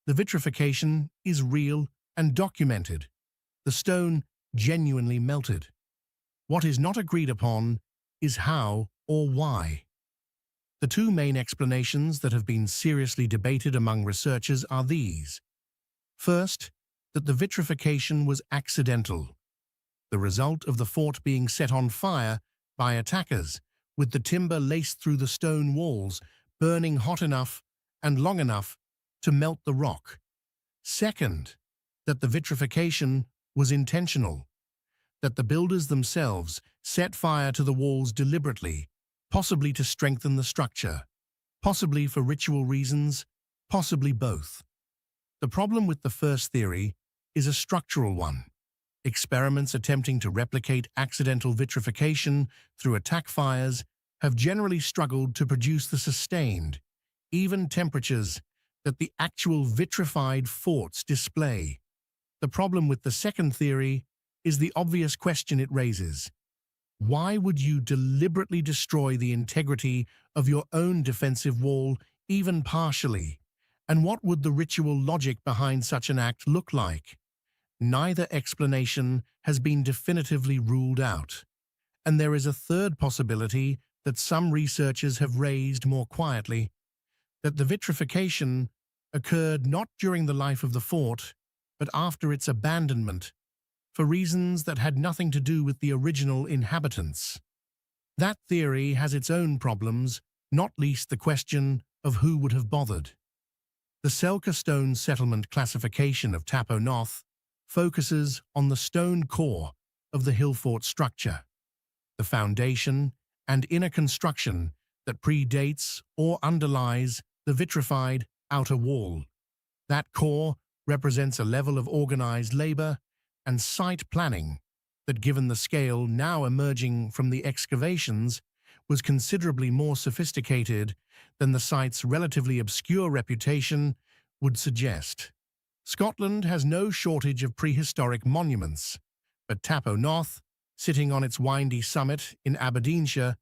The vitrification is real and documented. The stone genuinely melted. What is not agreed upon is how or why. The two main explanations that have been seriously debated among researchers are these. First, that the vitrification was accidental, the result of the fort being set on fire by attackers, with the timber laced through the stone walls, burning hot enough and long enough to melt the rock. Second, that the vitrification was intentional, that the builders themselves set fire to the walls deliberately, possibly to strengthen the structure, possibly for ritual reasons, possibly both. The problem with the first theory is a structural one. Experiments attempting to replicate accidental vitrification through attack fires have generally struggled to produce the sustained, even temperatures that the actual vitrified forts display. The problem with the second theory is the obvious question it raises. Why would you deliberately destroy the integrity of your own defensive wall, even partially? And what would the ritual logic behind such an act look like? Neither explanation has been definitively ruled out. And there is a third possibility that some researchers have raised more quietly, that the vitrification occurred not during the life of the fort, but after its abandonment, for reasons that had nothing to do with the original inhabitants. That theory has its own problems, not least the question of who would have bothered. The Selkirk stone settlement classification of Tap o' Noth focuses on the stone core of the hill fort structure, the foundation and inner construction that predates or underlies the vitrified outer wall. That core represents a level of organized labor and site planning that, given the scale now emerging from the excavations, was considerably more sophisticated than the site's relatively obscure reputation would suggest. Scotland has no shortage of prehistoric monuments, but Tapo North, sitting on its windy summit in Aberdeenshire,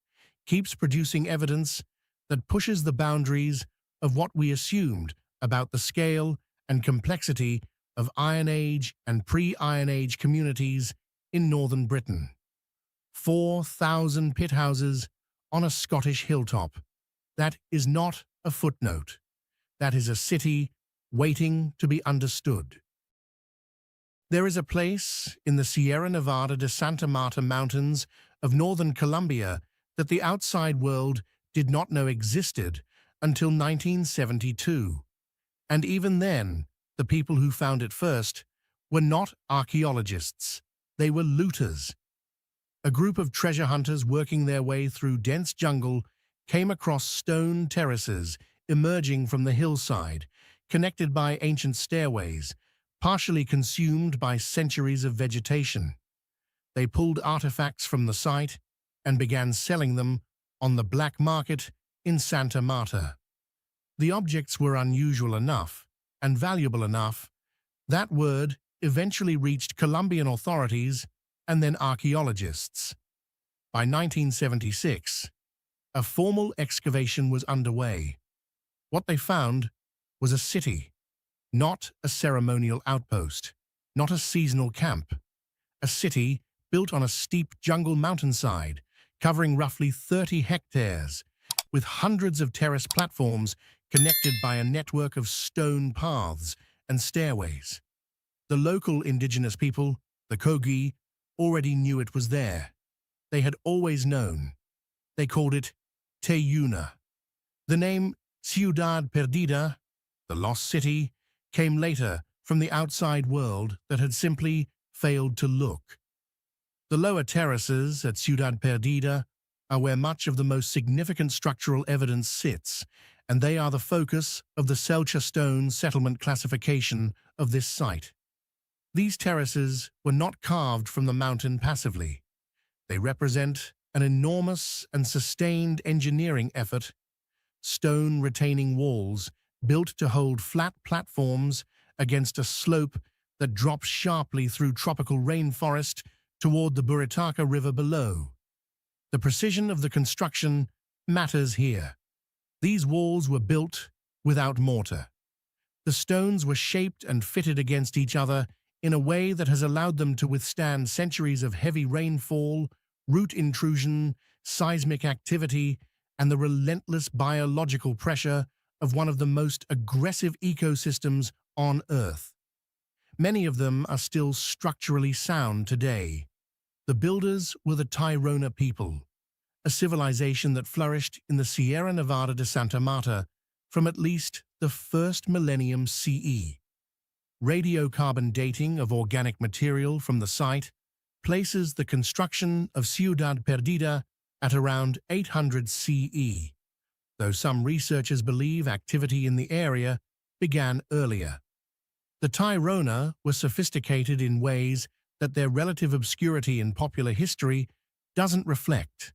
keeps producing evidence that pushes the boundaries of what we assumed about the scale and complexity of Iron Age and pre-Iron Age communities in northern Britain. 4,000 pit houses on a Scottish hilltop. That is not a footnote. That is a city waiting to be understood. There is a place in the Sierra Nevada de Santa Marta Mountains of northern Colombia that the outside world did not know existed until 1972. And even then, the people who found it first were not archaeologists. They were looters. A group of treasure hunters working their way through dense jungle came across stone terraces emerging from the hillside, connected by ancient stairways, partially consumed by centuries of vegetation. They pulled artifacts from the site and began selling them on the black market in Santa Marta. The objects were unusual enough and valuable enough that word eventually reached Colombian authorities and then archaeologists. By 1976, a formal excavation was underway. What they found was a city, not a ceremonial outpost, not a seasonal camp. A city built on a steep jungle mountainside, covering roughly 30 hectares, with hundreds of terrace platforms connected by a network of stone paths and stairways. The local indigenous people, the Kogi, already knew it was there. They had always known. They called it Teyuna. The name Ciudad Perdida, the lost city, came later from the outside world that had simply failed to look. The lower terraces at Ciudad Perdida are where much of the most significant structural evidence sits, and they are the focus of the Selcha stone settlement classification of this site. These terraces were not carved from the mountain passively. They represent an enormous and sustained engineering effort, stone retaining walls built to hold flat platforms against a slope that drops sharply through tropical rainforest toward the Buritaca River below. The precision of the construction matters here. These walls were built without mortar. The stones were shaped and fitted against each other in a way that has allowed them to withstand centuries of heavy rainfall, root intrusion, seismic activity, and the relentless biological pressure of one of the most aggressive ecosystems on Earth. Many of them are still structurally sound today. The builders were the Tairona people, a civilization that flourished in the Sierra Nevada de Santa Marta from at least the first millennium CE. Radiocarbon dating of organic material from the site places the construction of Ciudad Perdida at around 800 CE, though some researchers believe activity in the area began earlier. The Tairona were sophisticated in ways that their relative obscurity in popular history doesn't reflect.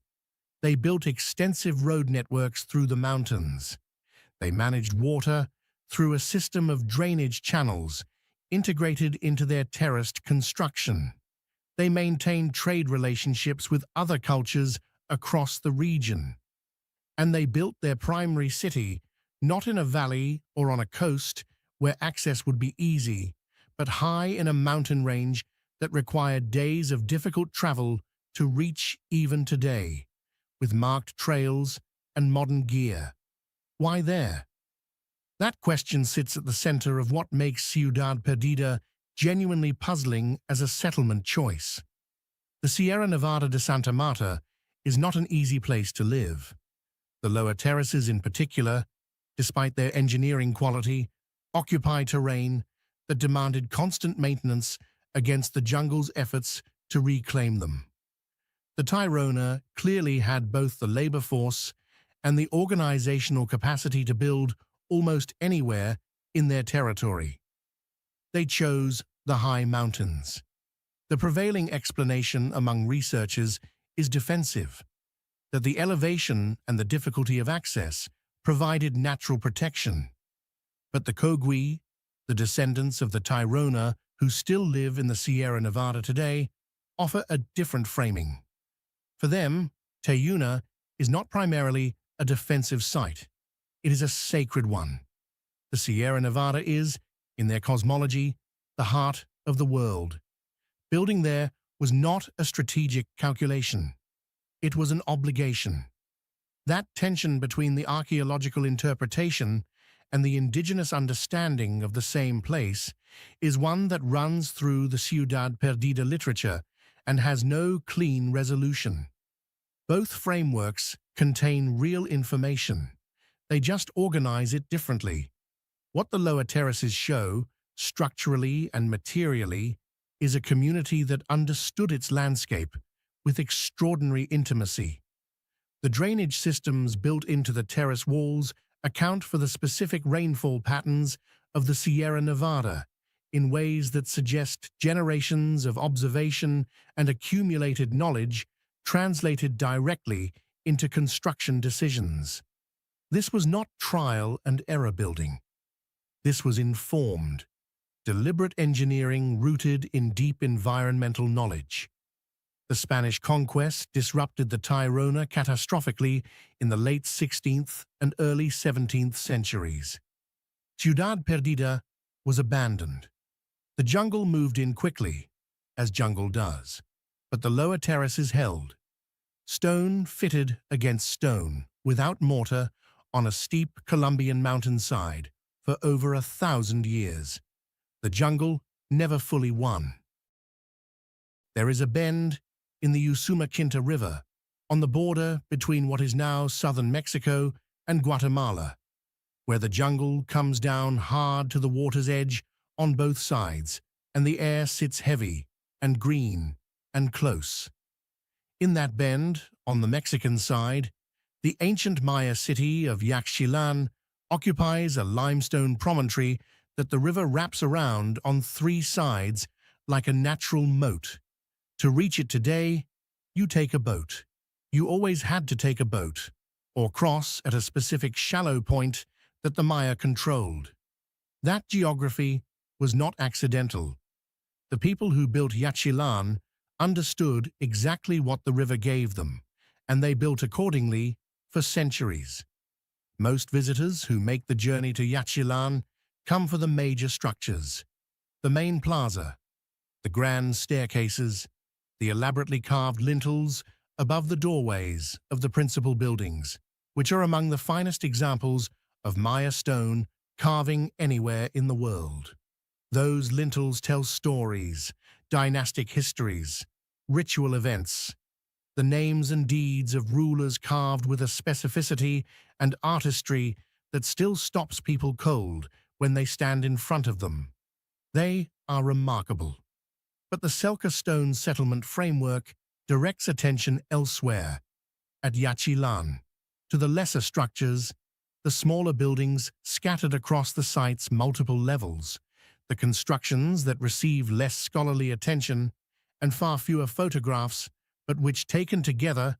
They built extensive road networks through the mountains. They managed water through a system of drainage channels integrated into their terraced construction. They maintained trade relationships with other cultures across the region. And they built their primary city not in a valley or on a coast where access would be easy, but high in a mountain range that required days of difficult travel to reach even today, with marked trails and modern gear. Why there? That question sits at the center of what makes Ciudad Perdida genuinely puzzling as a settlement choice. The Sierra Nevada de Santa Marta is not an easy place to live. The lower terraces in particular, despite their engineering quality, occupy terrain that demanded constant maintenance against the jungle's efforts to reclaim them. The Tairona clearly had both the labor force and the organizational capacity to build almost anywhere in their territory. They chose the high mountains. The prevailing explanation among researchers is defensive, that the elevation and the difficulty of access provided natural protection. But the Kogui, the descendants of the Tairona who still live in the Sierra Nevada today, offer a different framing. For them, Tayuna is not primarily a defensive site. It is a sacred one. The Sierra Nevada is, in their cosmology, the heart of the world. Building there was not a strategic calculation. It was an obligation. That tension between the archaeological interpretation and the indigenous understanding of the same place is one that runs through the Ciudad Perdida literature and has no clean resolution. Both frameworks contain real information. They just organize it differently. What the lower terraces show, structurally and materially, is a community that understood its landscape with extraordinary intimacy. The drainage systems built into the terrace walls account for the specific rainfall patterns of the Sierra Nevada in ways that suggest generations of observation and accumulated knowledge translated directly into construction decisions. This was not trial and error building. This was informed, deliberate engineering rooted in deep environmental knowledge. The Spanish conquest disrupted the Tairona catastrophically in the late 16th and early 17th centuries. Ciudad Perdida was abandoned. The jungle moved in quickly, as jungle does, but the lower terraces held. Stone fitted against stone, without mortar, on a steep Colombian mountainside for over 1,000 years. The jungle never fully won. There is a bend in the Usumacinta River, on the border between what is now southern Mexico and Guatemala, where the jungle comes down hard to the water's edge on both sides, and the air sits heavy and green and close. In that bend, on the Mexican side, the ancient Maya city of Yaxchilan occupies a limestone promontory that the river wraps around on 3 sides like a natural moat. To reach it today, you take a boat. You always had to take a boat, or cross at a specific shallow point that the Maya controlled. That geography was not accidental. The people who built Yaxchilan understood exactly what the river gave them, and they built accordingly for centuries. Most visitors who make the journey to Yaxchilan come for the major structures, the main plaza, the grand staircases, the elaborately carved lintels above the doorways of the principal buildings, which are among the finest examples of Maya stone carving anywhere in the world. Those lintels tell stories, dynastic histories, ritual events, the names and deeds of rulers carved with a specificity and artistry that still stops people cold when they stand in front of them. They are remarkable. But the Selka stone settlement framework directs attention elsewhere, at Yaxchilan, to the lesser structures, the smaller buildings scattered across the site's multiple levels, the constructions that receive less scholarly attention and far fewer photographs, but which, taken together,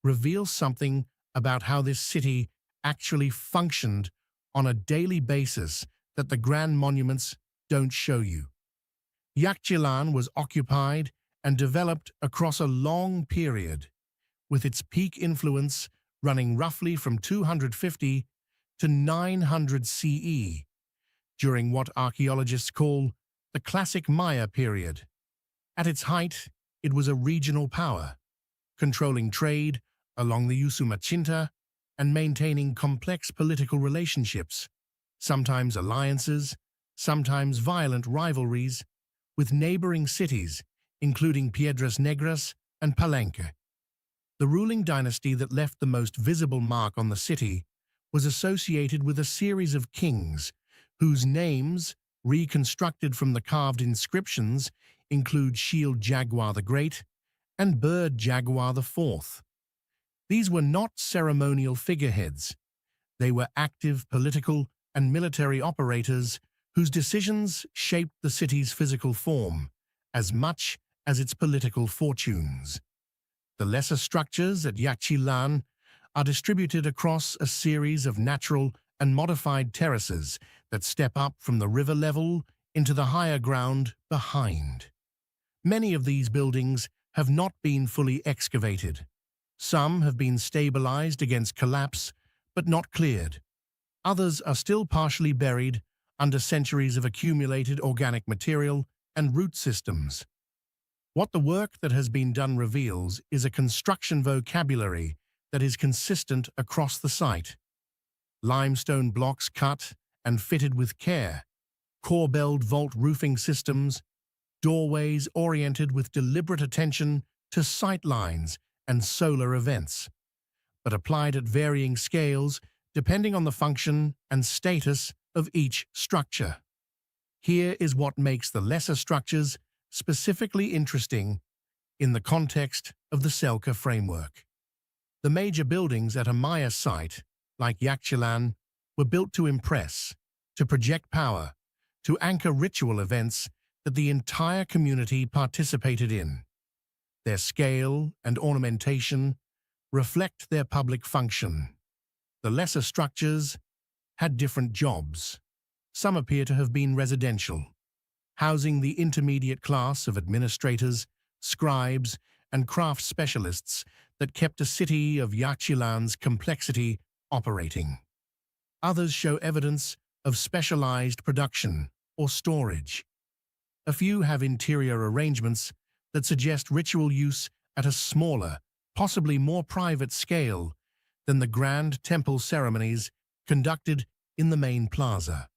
reveal something about how this city actually functioned on a daily basis that the grand monuments don't show you. Yaxchilan was occupied and developed across a long period, with its peak influence running roughly from 250 to 900 CE, during what archaeologists call the Classic Maya period. At its height, it was a regional power, controlling trade along the Usumacinta and maintaining complex political relationships, sometimes alliances, sometimes violent rivalries, with neighboring cities, including Piedras Negras and Palenque. The ruling dynasty that left the most visible mark on the city was associated with a series of kings whose names, reconstructed from the carved inscriptions, include Shield Jaguar the Great and Bird Jaguar the Fourth. These were not ceremonial figureheads. They were active political and military operators whose decisions shaped the city's physical form as much as its political fortunes. The lesser structures at Yaxchilan are distributed across a series of natural and modified terraces that step up from the river level into the higher ground behind. Many of these buildings have not been fully excavated. Some have been stabilized against collapse, but not cleared. Others are still partially buried under centuries of accumulated organic material and root systems. What the work that has been done reveals is a construction vocabulary that is consistent across the site. Limestone blocks cut and fitted with care, corbelled vault roofing systems, doorways oriented with deliberate attention to sight lines and solar events, but applied at varying scales depending on the function and status of each structure. Here is what makes the lesser structures specifically interesting in the context of the Selka framework. The major buildings at a Maya site, like Yaxchilan, were built to impress, to project power, to anchor ritual events that the entire community participated in. Their scale and ornamentation reflect their public function. The lesser structures had different jobs. Some appear to have been residential, housing the intermediate class of administrators, scribes, and craft specialists that kept a city of Yaxchilan's complexity operating. Others show evidence of specialized production or storage. A few have interior arrangements that suggest ritual use at a smaller, possibly more private scale than the grand temple ceremonies conducted in the main plaza.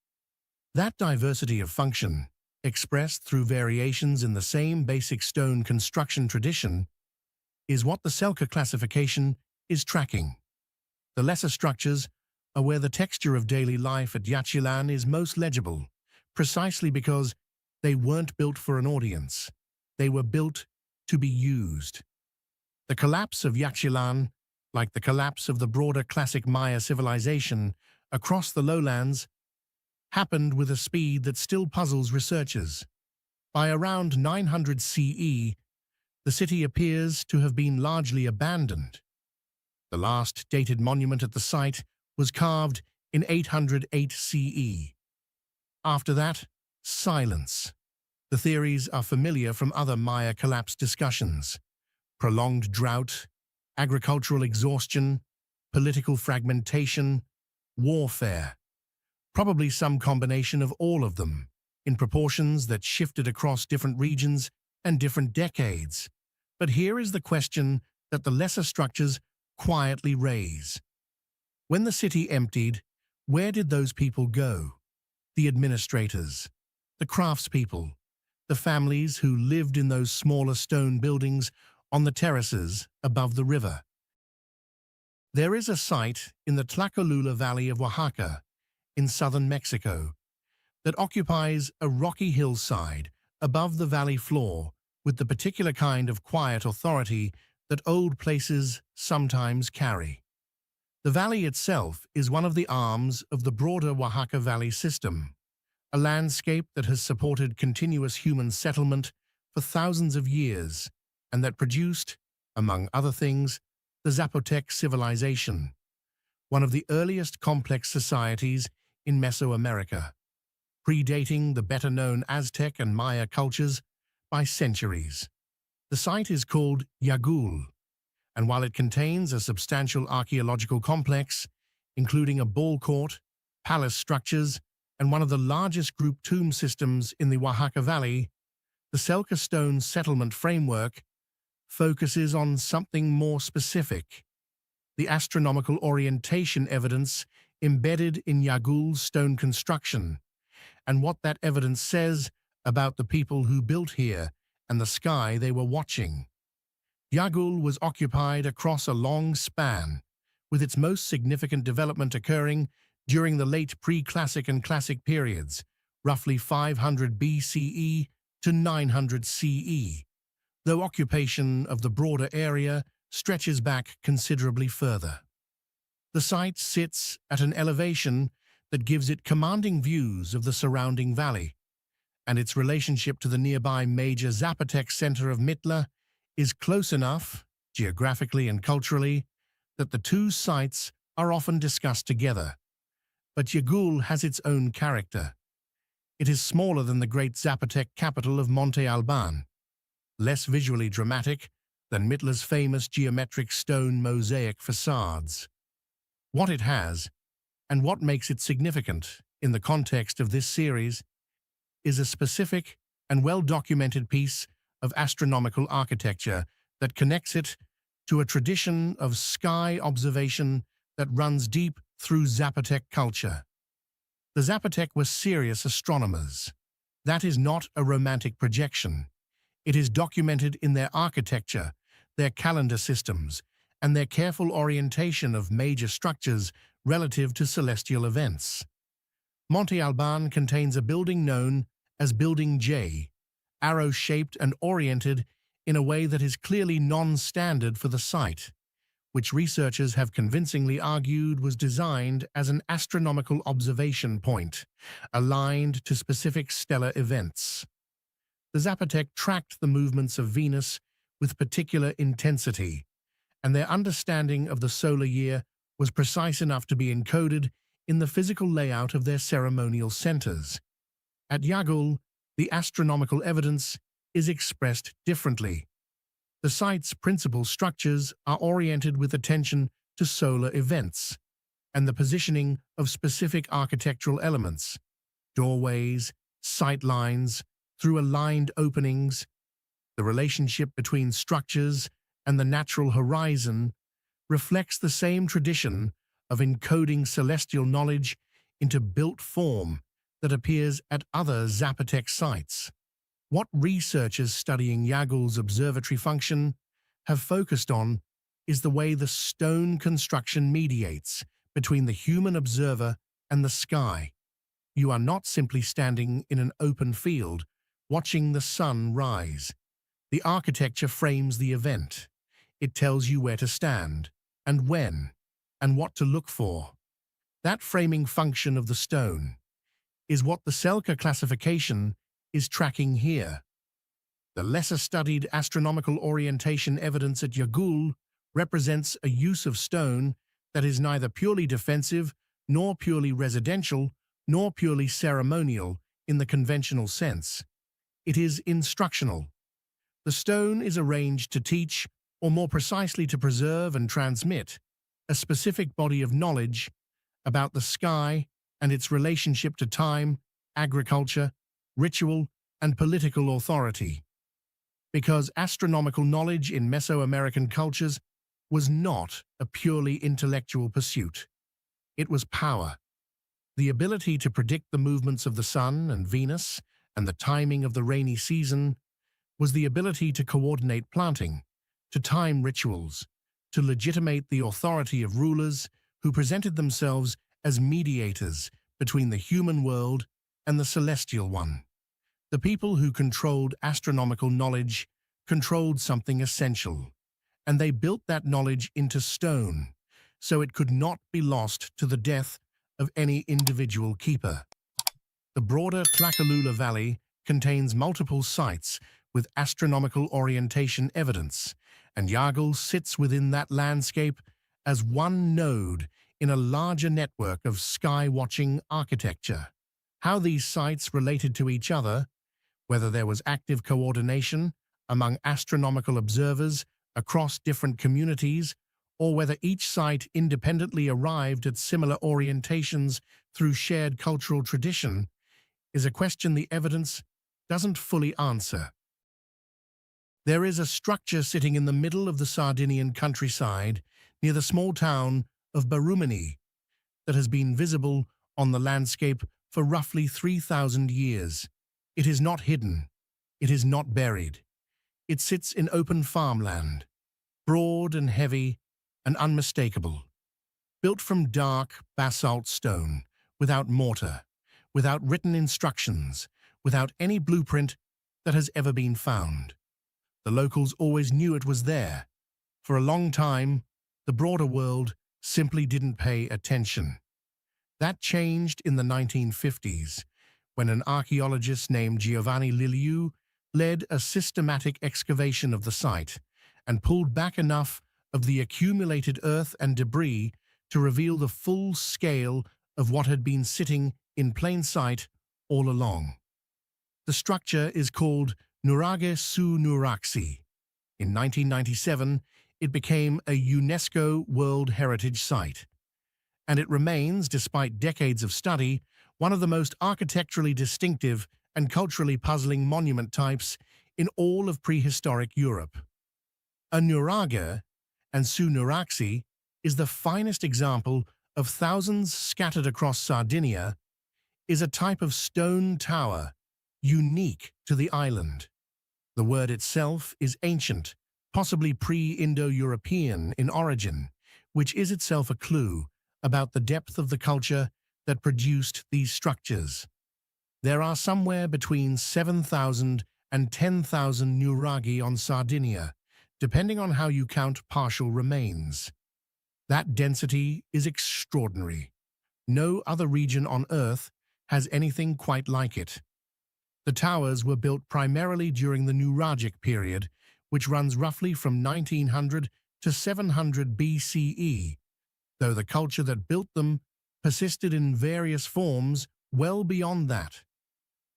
That diversity of function, expressed through variations in the same basic stone construction tradition, is what the Selka classification is tracking. The lesser structures are where the texture of daily life at Yaxchilan is most legible, precisely because they weren't built for an audience. They were built to be used. The collapse of Yaxchilan, like the collapse of the broader classic Maya civilization across the lowlands, happened with a speed that still puzzles researchers. By around 900 CE, the city appears to have been largely abandoned. The last dated monument at the site was carved in 808 CE. After that, silence. The theories are familiar from other Maya collapse discussions: prolonged drought, agricultural exhaustion, political fragmentation, warfare. Probably some combination of all of them, in proportions that shifted across different regions and different decades. But here is the question that the lesser structures quietly raise. When the city emptied, where did those people go? The administrators, the craftspeople, the families who lived in those smaller stone buildings on the terraces above the river. There is a site in the Tlacolula Valley of Oaxaca, in southern Mexico, that occupies a rocky hillside above the valley floor with the particular kind of quiet authority that old places sometimes carry. The valley itself is one of the arms of the broader Oaxaca Valley system, a landscape that has supported continuous human settlement for thousands of years and that produced, among other things, the Zapotec civilization, one of the earliest complex societies in Mesoamerica, predating the better-known Aztec and Maya cultures by centuries. The site is called Yagul, and while it contains a substantial archaeological complex, including a ball court, palace structures, and one of the largest group tomb systems in the Oaxaca Valley, the Selka stone settlement framework focuses on something more specific: the astronomical orientation evidence embedded in Yagul's stone construction, and what that evidence says about the people who built here and the sky they were watching. Yagul was occupied across a long span, with its most significant development occurring during the late pre-classic and classic periods, roughly 500 BCE to 900 CE, though occupation of the broader area stretches back considerably further. The site sits at an elevation that gives it commanding views of the surrounding valley, and its relationship to the nearby major Zapotec center of Mitla is close enough, geographically and culturally, that the two sites are often discussed together. But Yagul has its own character. It is smaller than the great Zapotec capital of Monte Alban, less visually dramatic than Mitla's famous geometric stone mosaic facades. What it has, and what makes it significant in the context of this series, is a specific and well-documented piece of astronomical architecture that connects it to a tradition of sky observation that runs deep through Zapotec culture. The Zapotec were serious astronomers. That is not a romantic projection. It is documented in their architecture, their calendar systems, and their careful orientation of major structures relative to celestial events. Monte Alban contains a building known as Building J, arrow-shaped and oriented in a way that is clearly non-standard for the site, which researchers have convincingly argued was designed as an astronomical observation point, aligned to specific stellar events. The Zapotec tracked the movements of Venus with particular intensity, and their understanding of the solar year was precise enough to be encoded in the physical layout of their ceremonial centers. At Yagul, the astronomical evidence is expressed differently. The site's principal structures are oriented with attention to solar events and the positioning of specific architectural elements, doorways, sight lines, through aligned openings. The relationship between structures and the natural horizon reflects the same tradition of encoding celestial knowledge into built form that appears at other Zapotec sites. What researchers studying Yagul's observatory function have focused on is the way the stone construction mediates between the human observer and the sky. You are not simply standing in an open field, watching the sun rise. The architecture frames the event. It tells you where to stand, and when, and what to look for. That framing function of the stone is what the Selka classification is tracking here. The lesser-studied astronomical orientation evidence at Yagul represents a use of stone that is neither purely defensive, nor purely residential, nor purely ceremonial in the conventional sense. It is instructional. The stone is arranged to teach, or more precisely to preserve and transmit, a specific body of knowledge about the sky and its relationship to time, agriculture, ritual, and political authority. Because astronomical knowledge in Mesoamerican cultures was not a purely intellectual pursuit. It was power. The ability to predict the movements of the sun and Venus and the timing of the rainy season was the ability to coordinate planting, to time rituals, to legitimate the authority of rulers who presented themselves as mediators between the human world and the celestial one. The people who controlled astronomical knowledge controlled something essential, and they built that knowledge into stone, so it could not be lost to the death of any individual keeper. The broader Tlacolula Valley contains multiple sites with astronomical orientation evidence, and Yagul sits within that landscape as one node in a larger network of sky-watching architecture. How these sites related to each other, whether there was active coordination among astronomical observers across different communities, or whether each site independently arrived at similar orientations through shared cultural tradition, is a question the evidence doesn't fully answer. There is a structure sitting in the middle of the Sardinian countryside near the small town of Barumani that has been visible on the landscape for roughly 3,000 years. It is not hidden. It is not buried. It sits in open farmland, broad and heavy and unmistakable, built from dark basalt stone, without mortar, without written instructions, without any blueprint that has ever been found. The locals always knew it was there, For a long time, the broader world simply didn't pay attention. That changed in the 1950s, when an archaeologist named Giovanni Liliu led a systematic excavation of the site and pulled back enough of the accumulated earth and debris to reveal the full scale of what had been sitting in plain sight all along. The structure is called Nurage su Nuraxi. In 1997, it became a UNESCO World Heritage Site, and it remains, despite decades of study, one of the most architecturally distinctive and culturally puzzling monument types in all of prehistoric Europe. A nuraghe and su Nuraxi is the finest example of thousands scattered across Sardinia, is a type of stone tower unique to the island. The word itself is ancient, possibly pre-Indo-European in origin, which is itself a clue about the depth of the culture that produced these structures. There are somewhere between 7,000 and 10,000 nuraghi on Sardinia, depending on how you count partial remains. That density is extraordinary. No other region on Earth has anything quite like it. The towers were built primarily during the Nuragic period, which runs roughly from 1900 to 700 BCE, though the culture that built them persisted in various forms well beyond that.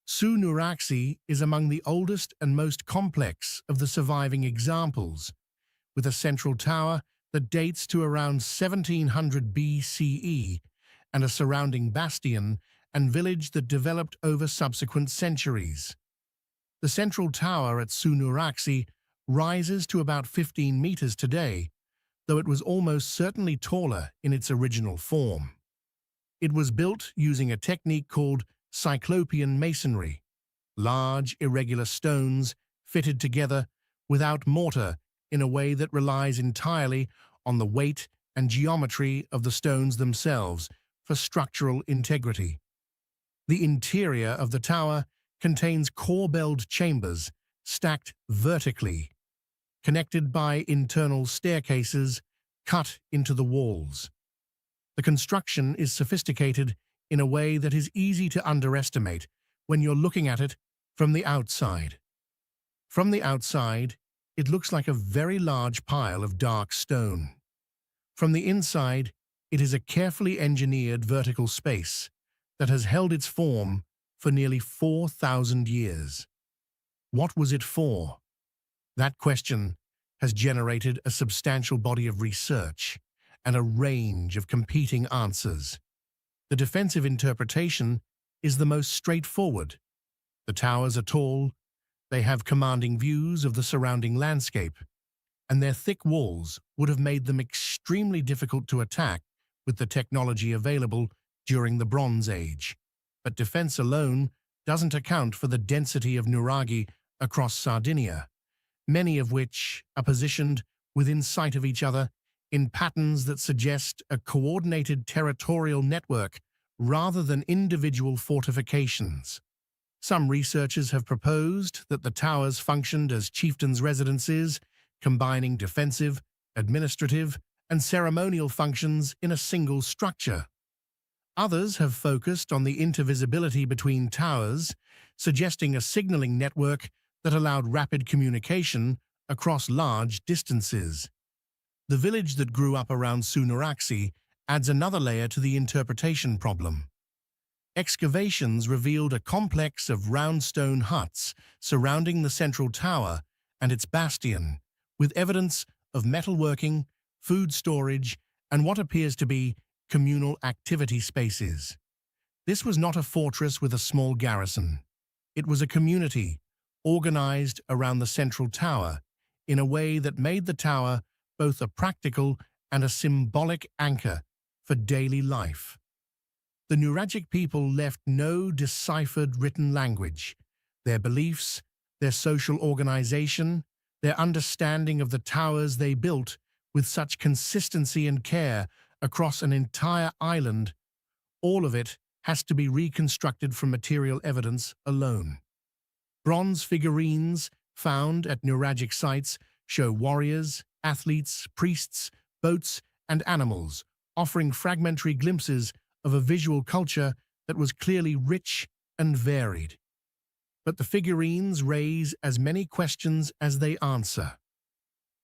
Su Nuraxi is among the oldest and most complex of the surviving examples, with a central tower that dates to around 1700 BCE and a surrounding bastion and village that developed over subsequent centuries. The central tower at Su Nuraxi rises to about 15 meters today, though it was almost certainly taller in its original form. It was built using a technique called Cyclopean masonry, large, irregular stones fitted together without mortar in a way that relies entirely on the weight and geometry of the stones themselves for structural integrity. The interior of the tower contains corbelled chambers stacked vertically, connected by internal staircases cut into the walls. The construction is sophisticated in a way that is easy to underestimate when you're looking at it from the outside. From the outside, it looks like a very large pile of dark stone. From the inside, it is a carefully engineered vertical space that has held its form for nearly 4,000 years. What was it for? That question has generated a substantial body of research and a range of competing answers. The defensive interpretation is the most straightforward. The towers are tall, they have commanding views of the surrounding landscape, and their thick walls would have made them extremely difficult to attack with the technology available during the Bronze Age. But defense alone doesn't account for the density of nuraghi across Sardinia, many of which are positioned within sight of each other in patterns that suggest a coordinated territorial network rather than individual fortifications. Some researchers have proposed that the towers functioned as chieftains' residences, combining defensive, administrative, and ceremonial functions in a single structure. Others have focused on the intervisibility between towers, suggesting a signaling network that allowed rapid communication across large distances. The village that grew up around Su Nuraxi adds another layer to the interpretation problem. Excavations revealed a complex of round stone huts surrounding the central tower and its bastion, with evidence of metalworking, food storage, and what appears to be communal activity spaces. This was not a fortress with a small garrison. It was a community, organized around the central tower, in a way that made the tower both a practical and a symbolic anchor for daily life. The Nuragic people left no deciphered written language. Their beliefs, their social organization, their understanding of the towers they built with such consistency and care across an entire island, all of it has to be reconstructed from material evidence alone. Bronze figurines found at Nuragic sites show warriors, athletes, priests, boats, and animals, offering fragmentary glimpses of a visual culture that was clearly rich and varied. But the figurines raise as many questions as they answer.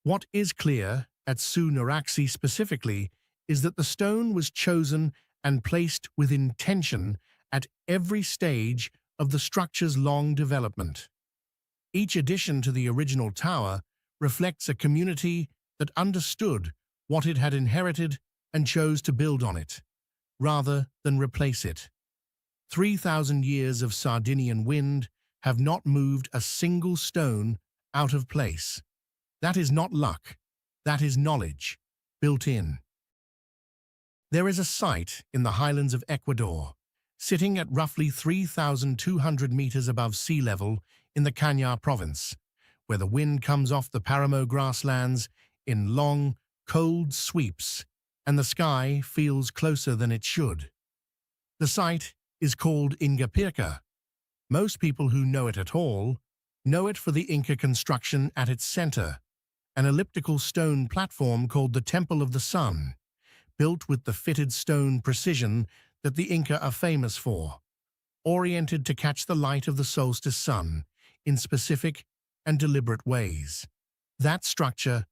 What is clear, at Su-Naraxi specifically, is that the stone was chosen and placed with intention at every stage of the structure's long development. Each addition to the original tower reflects a community that understood what it had inherited and chose to build on it, rather than replace it. 3,000 years of Sardinian wind have not moved a single stone out of place. That is not luck, that is knowledge, built in. There is a site in the highlands of Ecuador, sitting at roughly 3,200 meters above sea level in the Cañar province, where the wind comes off the Paramo grasslands in long, cold sweeps, and the sky feels closer than it should. The site is called Ingapirca. Most people who know it at all know it for the Inca construction at its center, an elliptical stone platform called the Temple of the Sun, built with the fitted stone precision that the Inca are famous for, oriented to catch the light of the solstice sun in specific and deliberate ways. That structure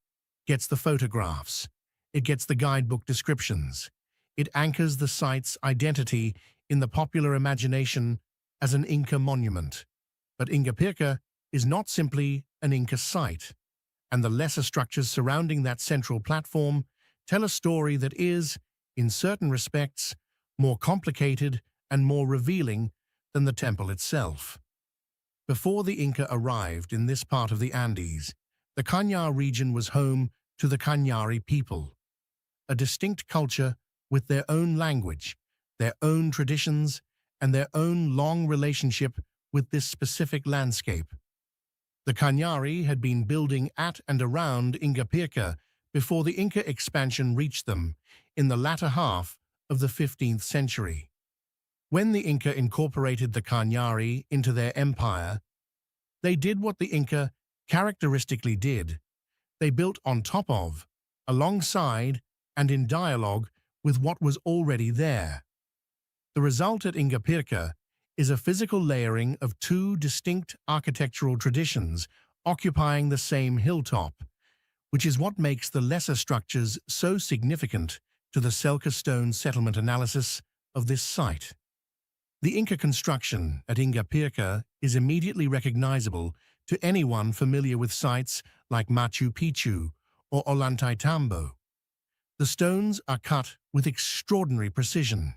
gets the photographs, it gets the guidebook descriptions, it anchors the site's identity in the popular imagination as an Inca monument. But Ingapirca is not simply an Inca site, and the lesser structures surrounding that central platform tell a story that is, in certain respects, more complicated and more revealing than the temple itself. Before the Inca arrived in this part of the Andes, the Cañar region was home to the Cañari people, a distinct culture with their own language, their own traditions, and their own long relationship with this specific landscape. The Cañari had been building at and around Ingapirca before the Inca expansion reached them in the latter half of the 15th century. When the Inca incorporated the Cañari into their empire, they did what the Inca characteristically did. They built on top of, alongside, and in dialogue with what was already there. The result at Ingapirca is a physical layering of two distinct architectural traditions occupying the same hilltop, which is what makes the lesser structures so significant to the Selkirk stone settlement analysis of this site. The Inca construction at Ingapirca is immediately recognizable to anyone familiar with sites like Machu Picchu or Ollantaytambo. The stones are cut with extraordinary precision,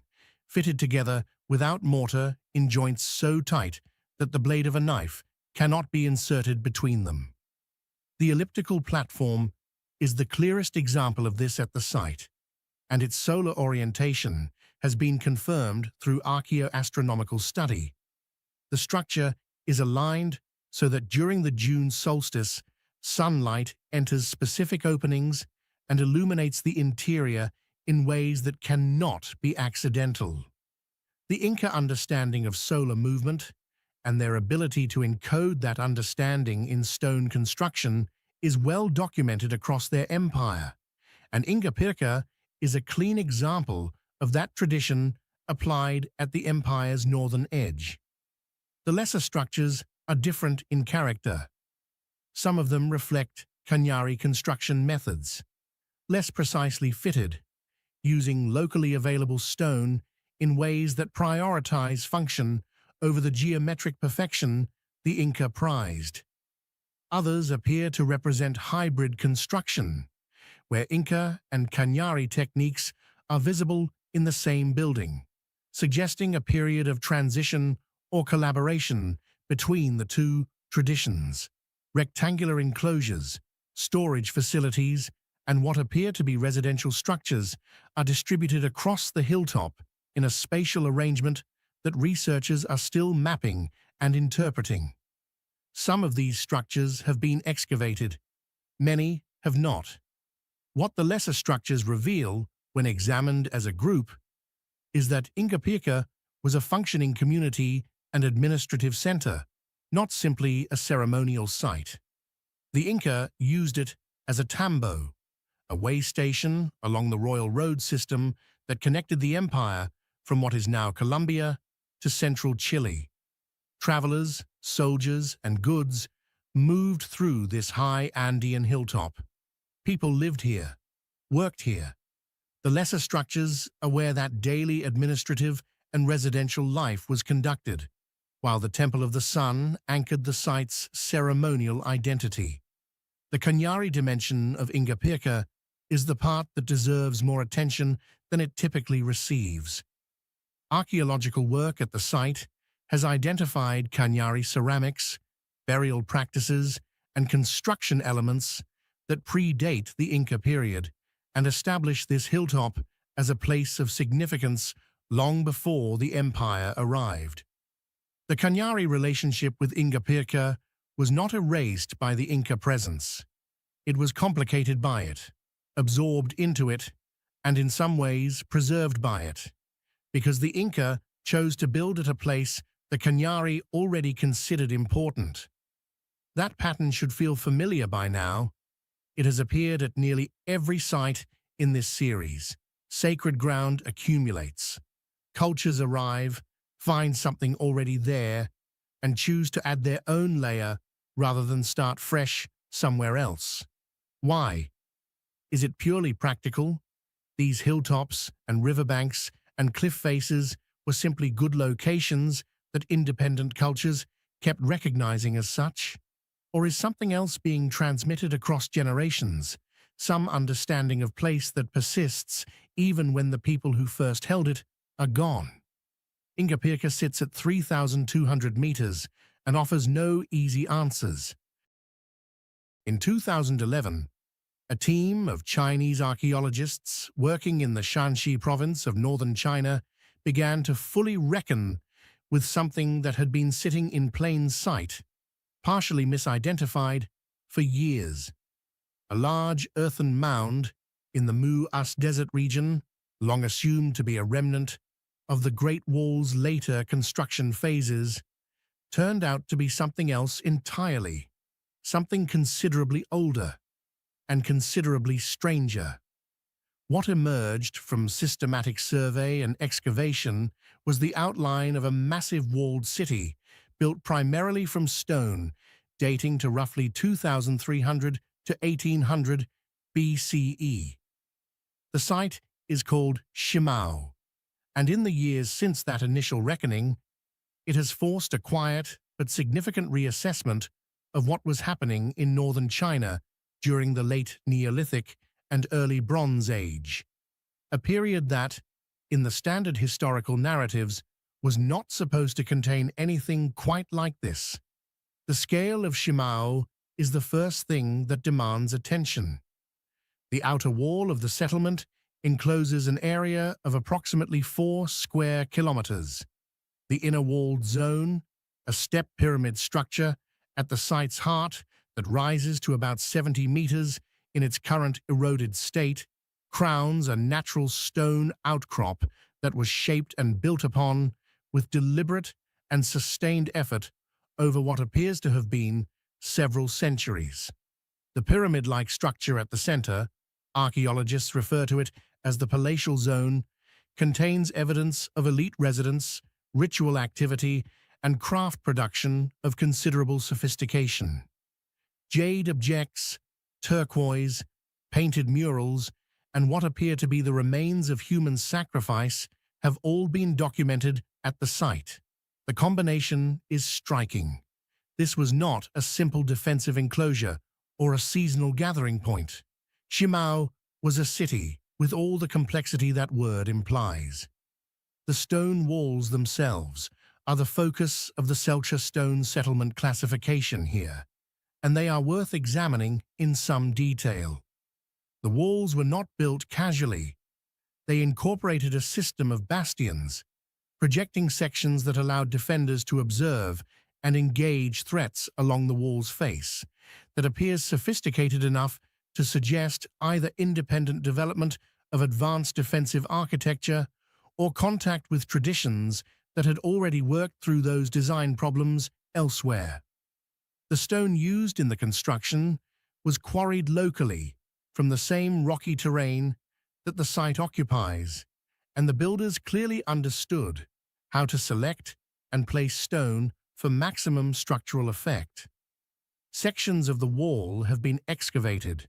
fitted together without mortar in joints so tight that the blade of a knife cannot be inserted between them. The elliptical platform is the clearest example of this at the site, and its solar orientation has been confirmed through archaeoastronomical study. The structure is aligned so that during the June solstice, sunlight enters specific openings and illuminates the interior in ways that cannot be accidental. The Inca understanding of solar movement and their ability to encode that understanding in stone construction is well documented across their empire, and Ingapirca is a clean example of that tradition applied at the empire's northern edge. The lesser structures are different in character. Some of them reflect Cañari construction methods, less precisely fitted, using locally available stone in ways that prioritize function over the geometric perfection the Inca prized. Others appear to represent hybrid construction, where Inca and Cañari techniques are visible in the same building, suggesting a period of transition or collaboration between the two traditions. Rectangular enclosures, storage facilities, and what appear to be residential structures are distributed across the hilltop in a spatial arrangement that researchers are still mapping and interpreting. Some of these structures have been excavated, many have not. What the lesser structures reveal, when examined as a group, is that Ingapirca was a functioning community and administrative center, not simply a ceremonial site. The Inca used it as a tambo, a way station along the royal road system that connected the empire from what is now Colombia to central Chile. Travelers, soldiers, and goods moved through this high Andean hilltop. People lived here, worked here. The lesser structures are where that daily administrative and residential life was conducted, while the Temple of the Sun anchored the site's ceremonial identity. The Cañari dimension of Ingapirca is the part that deserves more attention than it typically receives. Archaeological work at the site has identified Cañari ceramics, burial practices, and construction elements that predate the Inca period and establish this hilltop as a place of significance long before the empire arrived. The Cañari relationship with Ingapirca was not erased by the Inca presence. It was complicated by it, absorbed into it, and in some ways preserved by it, because the Inca chose to build at a place the Cañari already considered important. That pattern should feel familiar by now. It has appeared at nearly every site in this series. Sacred ground accumulates. Cultures arrive, find something already there, and choose to add their own layer rather than start fresh somewhere else. Why? Is it purely practical? These hilltops and riverbanks and cliff faces were simply good locations that independent cultures kept recognizing as such? Or is something else being transmitted across generations, some understanding of place that persists even when the people who first held it are gone? Ingapirca sits at 3,200 meters and offers no easy answers. In 2011, a team of Chinese archaeologists working in the Shanxi province of northern China began to fully reckon with something that had been sitting in plain sight, partially misidentified, for years. A large earthen mound in the Mu-Us Desert region, long assumed to be a remnant of the Great Wall's later construction phases, turned out to be something else entirely, something considerably older and considerably stranger. What emerged from systematic survey and excavation was the outline of a massive walled city built primarily from stone, dating to roughly 2,300 to 1800 BCE. The site is called Shimao, and in the years since that initial reckoning, it has forced a quiet but significant reassessment of what was happening in northern China during the late Neolithic and early Bronze Age, a period that, in the standard historical narratives, was not supposed to contain anything quite like this. The scale of Shimao is the first thing that demands attention. The outer wall of the settlement encloses an area of approximately 4 square kilometers. The inner walled zone, a step pyramid structure at the site's heart that rises to about 70 meters in its current eroded state, crowns a natural stone outcrop that was shaped and built upon with deliberate and sustained effort over what appears to have been several centuries. The pyramid-like structure at the center, archaeologists refer to it as the palatial zone, contains evidence of elite residence, ritual activity, and craft production of considerable sophistication. Jade objects, turquoise, painted murals, and what appear to be the remains of human sacrifice have all been documented at the site. The combination is striking. This was not a simple defensive enclosure or a seasonal gathering point. Shimao was a city with all the complexity that word implies. The stone walls themselves are the focus of the Selcha stone settlement classification here, and they are worth examining in some detail. The walls were not built casually. They incorporated a system of bastions, projecting sections that allowed defenders to observe and engage threats along the wall's face, that appears sophisticated enough to suggest either independent development of advanced defensive architecture or contact with traditions that had already worked through those design problems elsewhere. The stone used in the construction was quarried locally from the same rocky terrain that the site occupies, and the builders clearly understood how to select and place stone for maximum structural effect. Sections of the wall have been excavated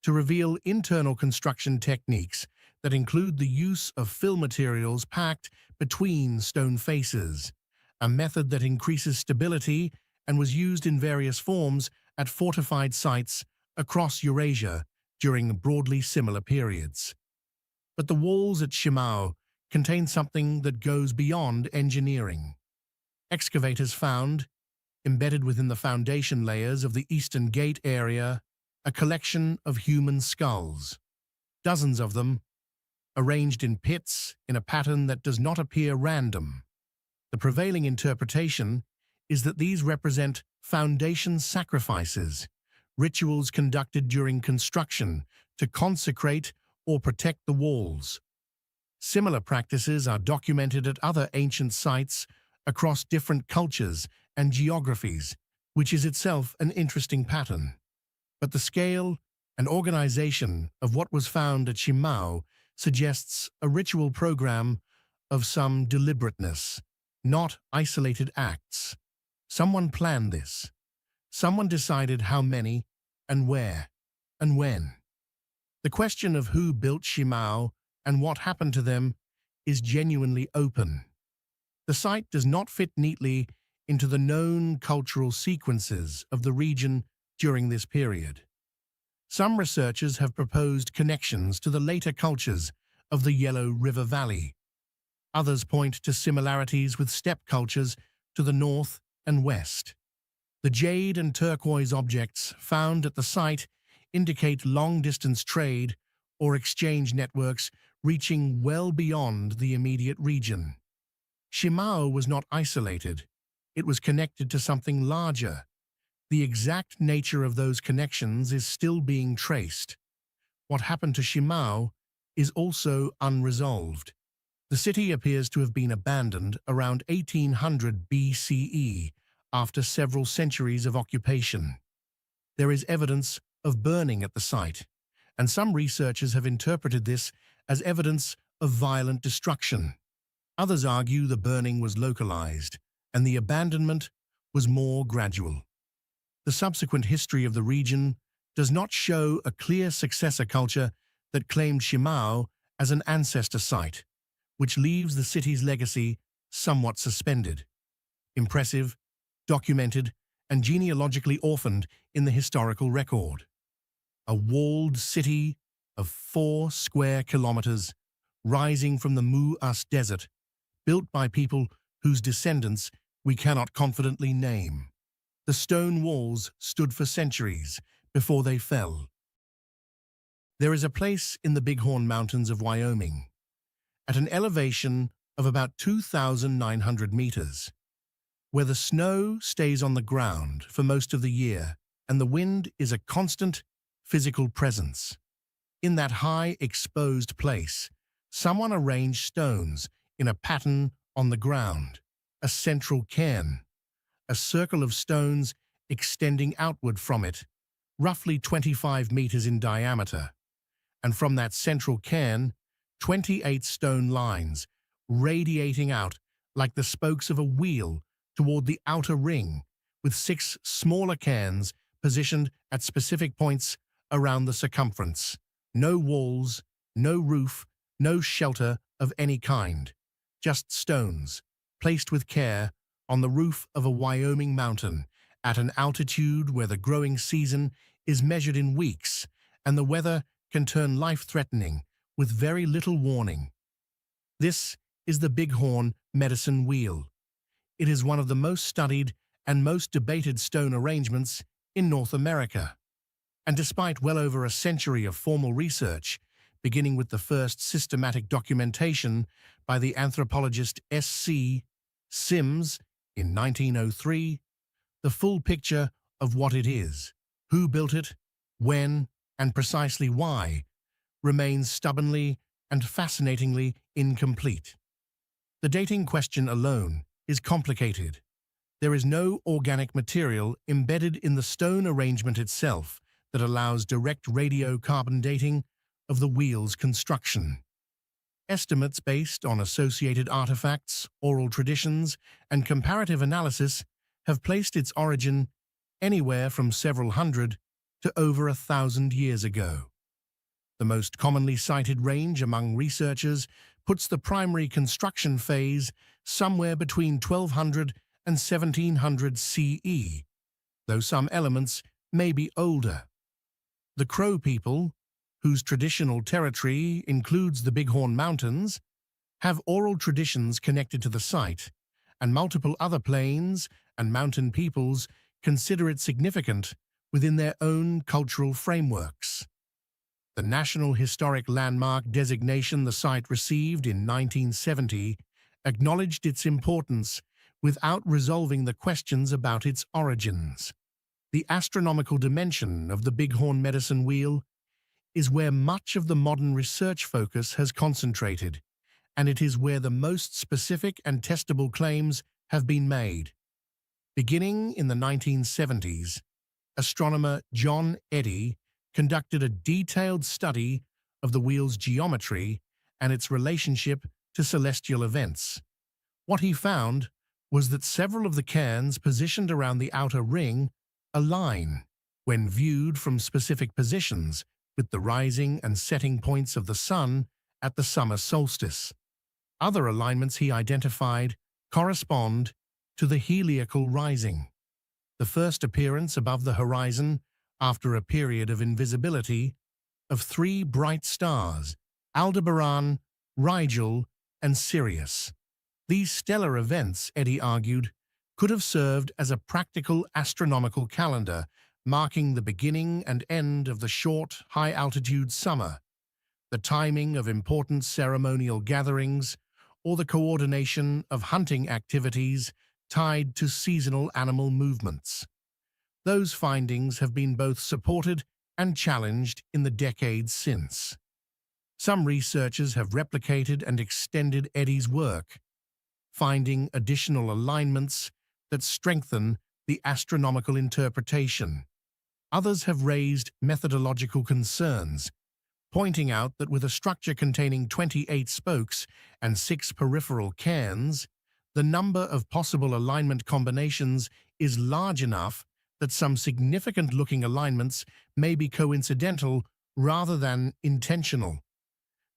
to reveal internal construction techniques that include the use of fill materials packed between stone faces, a method that increases stability and was used in various forms at fortified sites across Eurasia during broadly similar periods. But the walls at Shimao contain something that goes beyond engineering. Excavators found, embedded within the foundation layers of the Eastern Gate area, a collection of human skulls, dozens of them, arranged in pits in a pattern that does not appear random. The prevailing interpretation is that these represent foundation sacrifices, rituals conducted during construction to consecrate or protect the walls. Similar practices are documented at other ancient sites across different cultures and geographies, which is itself an interesting pattern. But the scale and organization of what was found at Shimao suggests a ritual program of some deliberateness, not isolated acts. Someone planned this. Someone decided how many and where and when. The question of who built Shimao and what happened to them is genuinely open. The site does not fit neatly into the known cultural sequences of the region during this period. Some researchers have proposed connections to the later cultures of the Yellow River Valley. Others point to similarities with steppe cultures to the north and west. The jade and turquoise objects found at the site indicate long-distance trade or exchange networks reaching well beyond the immediate region. Shimao was not isolated. It was connected to something larger. The exact nature of those connections is still being traced. What happened to Shimao is also unresolved. The city appears to have been abandoned around 1800 BCE after several centuries of occupation. There is evidence of burning at the site, and some researchers have interpreted this as evidence of violent destruction. Others argue the burning was localized, and the abandonment was more gradual. The subsequent history of the region does not show a clear successor culture that claimed Shimao as an ancestor site, which leaves the city's legacy somewhat suspended. Impressive, documented, and genealogically orphaned in the historical record. A walled city of 4 square kilometers rising from the Mu'as Desert, built by people whose descendants we cannot confidently name. The stone walls stood for centuries before they fell. There is a place in the Bighorn Mountains of Wyoming, at an elevation of about 2,900 meters, where the snow stays on the ground for most of the year and the wind is a constant physical presence. In that high, exposed place, someone arranged stones in a pattern on the ground, a central cairn, a circle of stones extending outward from it, roughly 25 meters in diameter, and from that central cairn, 28 stone lines radiating out like the spokes of a wheel toward the outer ring, with 6 smaller cairns positioned at specific points around the circumference. No walls, no roof, no shelter of any kind, just stones, placed with care on the roof of a Wyoming mountain at an altitude where the growing season is measured in weeks and the weather can turn life-threatening with very little warning. This is the Bighorn Medicine Wheel. It is one of the most studied and most debated stone arrangements in North America. And despite well over a century of formal research, beginning with the first systematic documentation by the anthropologist S.C. Sims in 1903, the full picture of what it is, who built it, when, and precisely why, remains stubbornly and fascinatingly incomplete. The dating question alone is complicated. There is no organic material embedded in the stone arrangement itself that allows direct radiocarbon dating of the wheel's construction. Estimates based on associated artifacts, oral traditions, and comparative analysis have placed its origin anywhere from several hundred to over 1,000 years ago. The most commonly cited range among researchers puts the primary construction phase somewhere between 1200 and 1700 CE, though some elements may be older. The Crow people, whose traditional territory includes the Bighorn Mountains, have oral traditions connected to the site, and multiple other plains and mountain peoples consider it significant within their own cultural frameworks. The National Historic Landmark designation the site received in 1970 acknowledged its importance without resolving the questions about its origins. The astronomical dimension of the Bighorn Medicine Wheel is where much of the modern research focus has concentrated, and it is where the most specific and testable claims have been made. Beginning in the 1970s, astronomer John Eddy conducted a detailed study of the wheel's geometry and its relationship to celestial events. What he found was that several of the cairns positioned around the outer ring align when viewed from specific positions with the rising and setting points of the sun at the summer solstice. Other alignments he identified correspond to the heliacal rising, the first appearance above the horizon after a period of invisibility of three bright stars, Aldebaran, Rigel, and Sirius. These stellar events, Eddy argued, could have served as a practical astronomical calendar marking the beginning and end of the short, high-altitude summer, the timing of important ceremonial gatherings, or the coordination of hunting activities tied to seasonal animal movements. Those findings have been both supported and challenged in the decades since. Some researchers have replicated and extended Eddy's work, finding additional alignments that strengthen the astronomical interpretation. Others have raised methodological concerns, pointing out that with a structure containing 28 spokes and 6 peripheral cairns, the number of possible alignment combinations is large enough that some significant-looking alignments may be coincidental rather than intentional.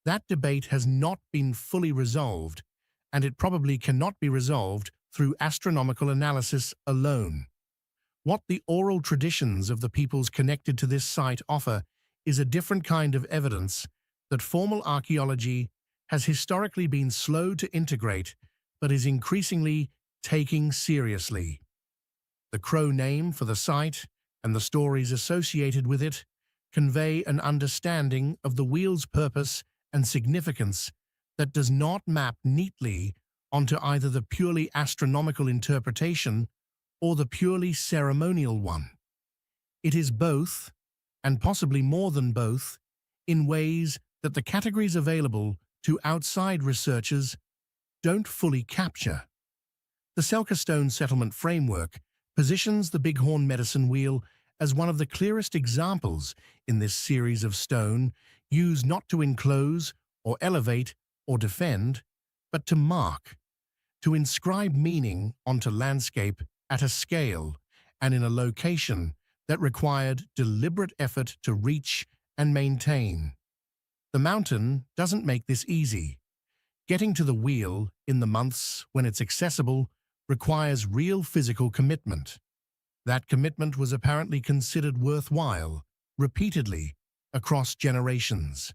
That debate has not been fully resolved, and it probably cannot be resolved through astronomical analysis alone. What the oral traditions of the peoples connected to this site offer is a different kind of evidence that formal archaeology has historically been slow to integrate but is increasingly taking seriously. The Crow name for the site and the stories associated with it convey an understanding of the wheel's purpose and significance that does not map neatly onto either the purely astronomical interpretation or the purely ceremonial one. It is both, and possibly more than both, in ways that the categories available to outside researchers don't fully capture. The Selkirk Stone Settlement Framework positions the Bighorn Medicine Wheel as one of the clearest examples in this series of stone used not to enclose or elevate or defend, but to mark, to inscribe meaning onto landscape at a scale and in a location that required deliberate effort to reach and maintain. The mountain doesn't make this easy. Getting to the wheel in the months when it's accessible requires real physical commitment. That commitment was apparently considered worthwhile, repeatedly, across generations.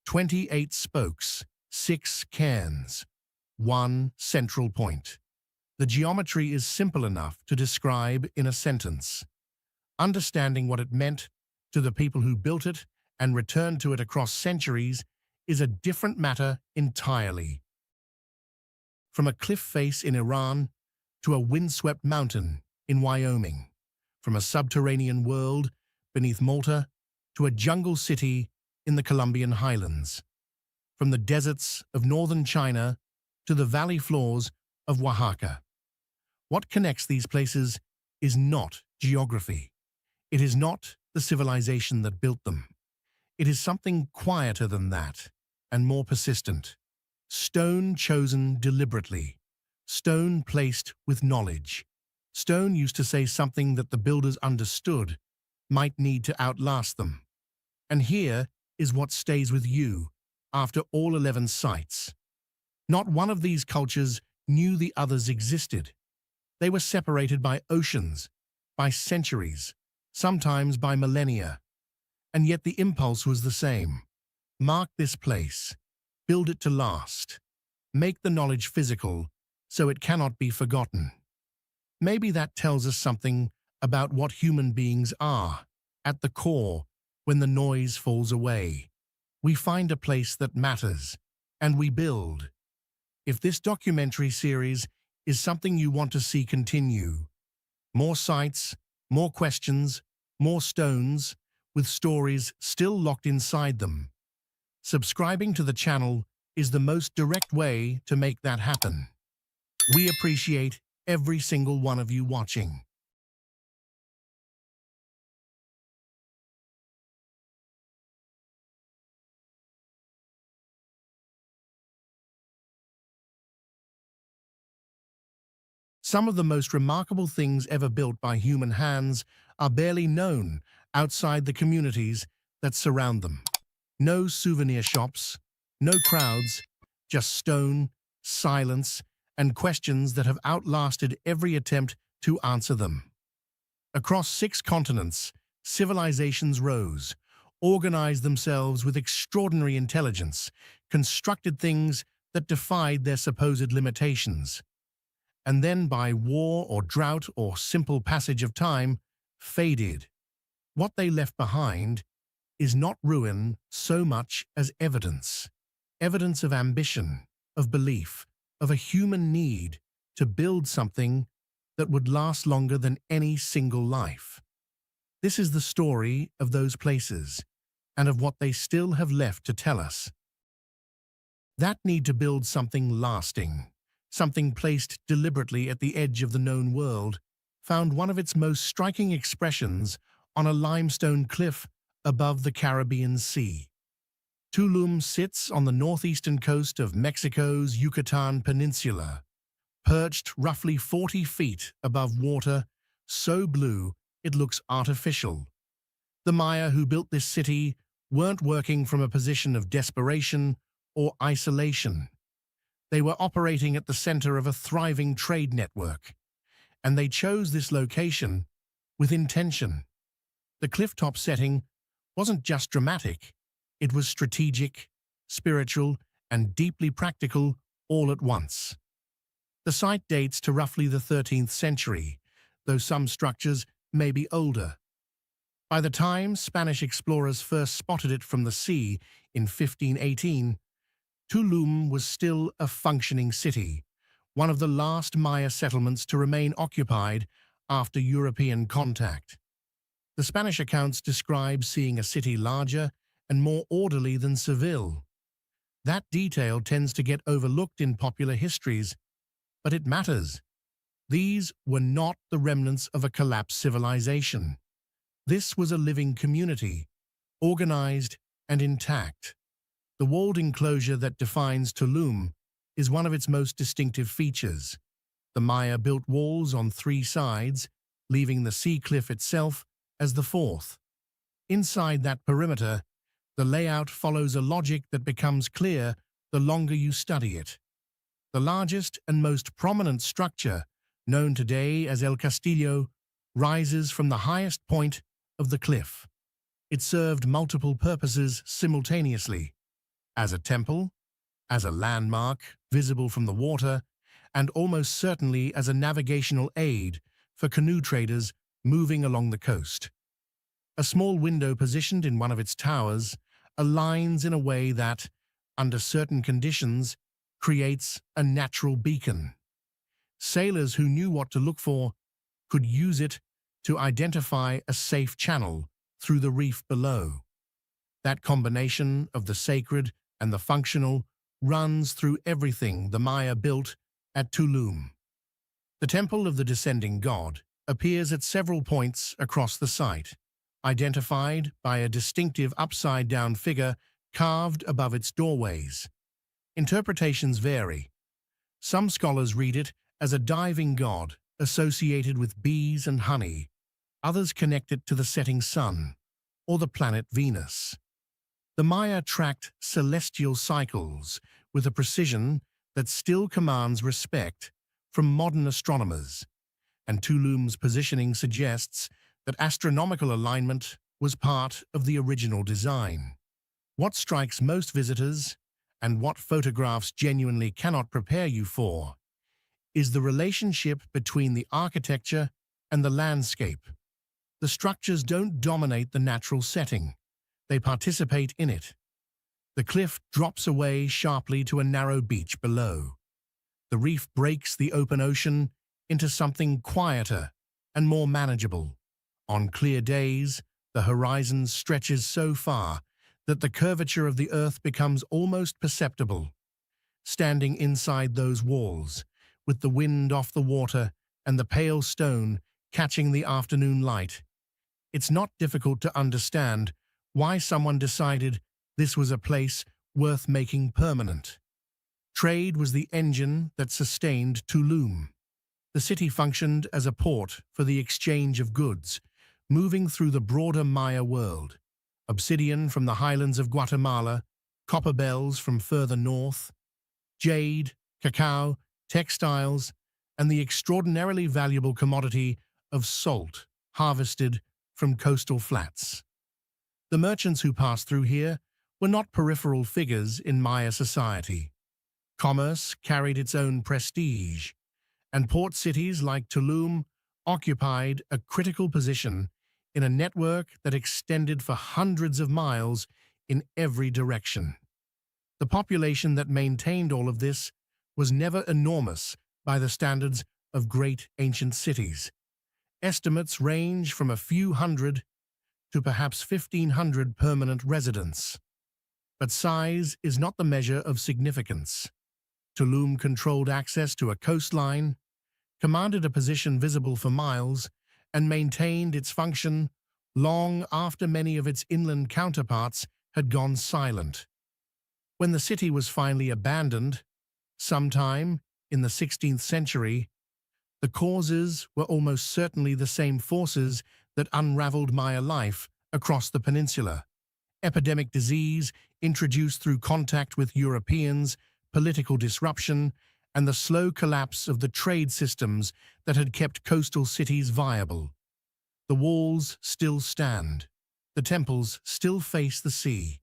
28 spokes, 6 cairns, 1 central point. The geometry is simple enough to describe in a sentence. Understanding what it meant to the people who built it and returned to it across centuries is a different matter entirely. From a cliff face in Iran to a windswept mountain in Wyoming, from a subterranean world beneath Malta to a jungle city in the Colombian highlands, from the deserts of northern China to the valley floors of Oaxaca. What connects these places is not geography. It is not the civilization that built them. It is something quieter than that, and more persistent. Stone chosen deliberately. Stone placed with knowledge. Stone used to say something that the builders understood might need to outlast them. And here is what stays with you after all 11 sites. Not one of these cultures knew the others existed. They were separated by oceans, by centuries, sometimes by millennia. And yet the impulse was the same. Mark this place. Build it to last. Make the knowledge physical so it cannot be forgotten. Maybe that tells us something about what human beings are. At the core, when the noise falls away, we find a place that matters, and we build. If this documentary series is something you want to see continue, more sites, more questions, more stones, with stories still locked inside them, subscribing to the channel is the most direct way to make that happen. We appreciate every single one of you watching. Some of the most remarkable things ever built by human hands are barely known outside the communities that surround them. No souvenir shops, no crowds, just stone, silence, and questions that have outlasted every attempt to answer them. Across 6 continents, civilizations rose, organized themselves with extraordinary intelligence, constructed things that defied their supposed limitations, and then by war or drought or simple passage of time, faded. What they left behind is not ruin so much as evidence. Evidence of ambition, of belief, of a human need to build something that would last longer than any single life. This is the story of those places, and of what they still have left to tell us. That need to build something lasting, something placed deliberately at the edge of the known world, found one of its most striking expressions on a limestone cliff above the Caribbean Sea. Tulum sits on the northeastern coast of Mexico's Yucatan Peninsula, perched roughly 40 feet above water, so blue it looks artificial. The Maya who built this city weren't working from a position of desperation or isolation. They were operating at the center of a thriving trade network, and they chose this location with intention. The clifftop setting wasn't just dramatic, it was strategic, spiritual, and deeply practical all at once. The site dates to roughly the 13th century, though some structures may be older. By the time Spanish explorers first spotted it from the sea in 1518, Tulum was still a functioning city, one of the last Maya settlements to remain occupied after European contact. The Spanish accounts describe seeing a city larger and more orderly than Seville. That detail tends to get overlooked in popular histories, but it matters. These were not the remnants of a collapsed civilization. This was a living community, organized and intact. The walled enclosure that defines Tulum is one of its most distinctive features. The Maya built walls on 3 sides, leaving the sea cliff itself as the 4th. Inside that perimeter, the layout follows a logic that becomes clear the longer you study it. The largest and most prominent structure, known today as El Castillo, rises from the highest point of the cliff. It served multiple purposes simultaneously: as a temple, as a landmark visible from the water, and almost certainly as a navigational aid for canoe traders moving along the coast. A small window positioned in one of its towers aligns in a way that, under certain conditions, creates a natural beacon. Sailors who knew what to look for could use it to identify a safe channel through the reef below. That combination of the sacred and the functional runs through everything the Maya built at Tulum. The Temple of the Descending God appears at several points across the site, identified by a distinctive upside-down figure carved above its doorways. Interpretations vary. Some scholars read it as a diving god associated with bees and honey. Others connect it to the setting sun or the planet Venus. The Maya tracked celestial cycles with a precision that still commands respect from modern astronomers, and Tulum's positioning suggests that astronomical alignment was part of the original design. What strikes most visitors, and what photographs genuinely cannot prepare you for, is the relationship between the architecture and the landscape. The structures don't dominate the natural setting. They participate in it. The cliff drops away sharply to a narrow beach below. The reef breaks the open ocean into something quieter and more manageable. On clear days, the horizon stretches so far that the curvature of the earth becomes almost perceptible. Standing inside those walls, with the wind off the water and the pale stone catching the afternoon light, it's not difficult to understand why someone decided this was a place worth making permanent. Trade was the engine that sustained Tulum. The city functioned as a port for the exchange of goods, moving through the broader Maya world. Obsidian from the highlands of Guatemala, copper bells from further north, jade, cacao, textiles, and the extraordinarily valuable commodity of salt harvested from coastal flats. The merchants who passed through here were not peripheral figures in Maya society. Commerce carried its own prestige, and port cities like Tulum occupied a critical position in a network that extended for hundreds of miles in every direction. The population that maintained all of this was never enormous by the standards of great ancient cities. Estimates range from a few hundred to perhaps 1,500 permanent residents. But size is not the measure of significance. Tulum controlled access to a coastline, commanded a position visible for miles, and maintained its function long after many of its inland counterparts had gone silent. When the city was finally abandoned, sometime in the 16th century, the causes were almost certainly the same forces that unraveled Maya life across the peninsula. Epidemic disease introduced through contact with Europeans, political disruption, and the slow collapse of the trade systems that had kept coastal cities viable. The walls still stand. The temples still face the sea.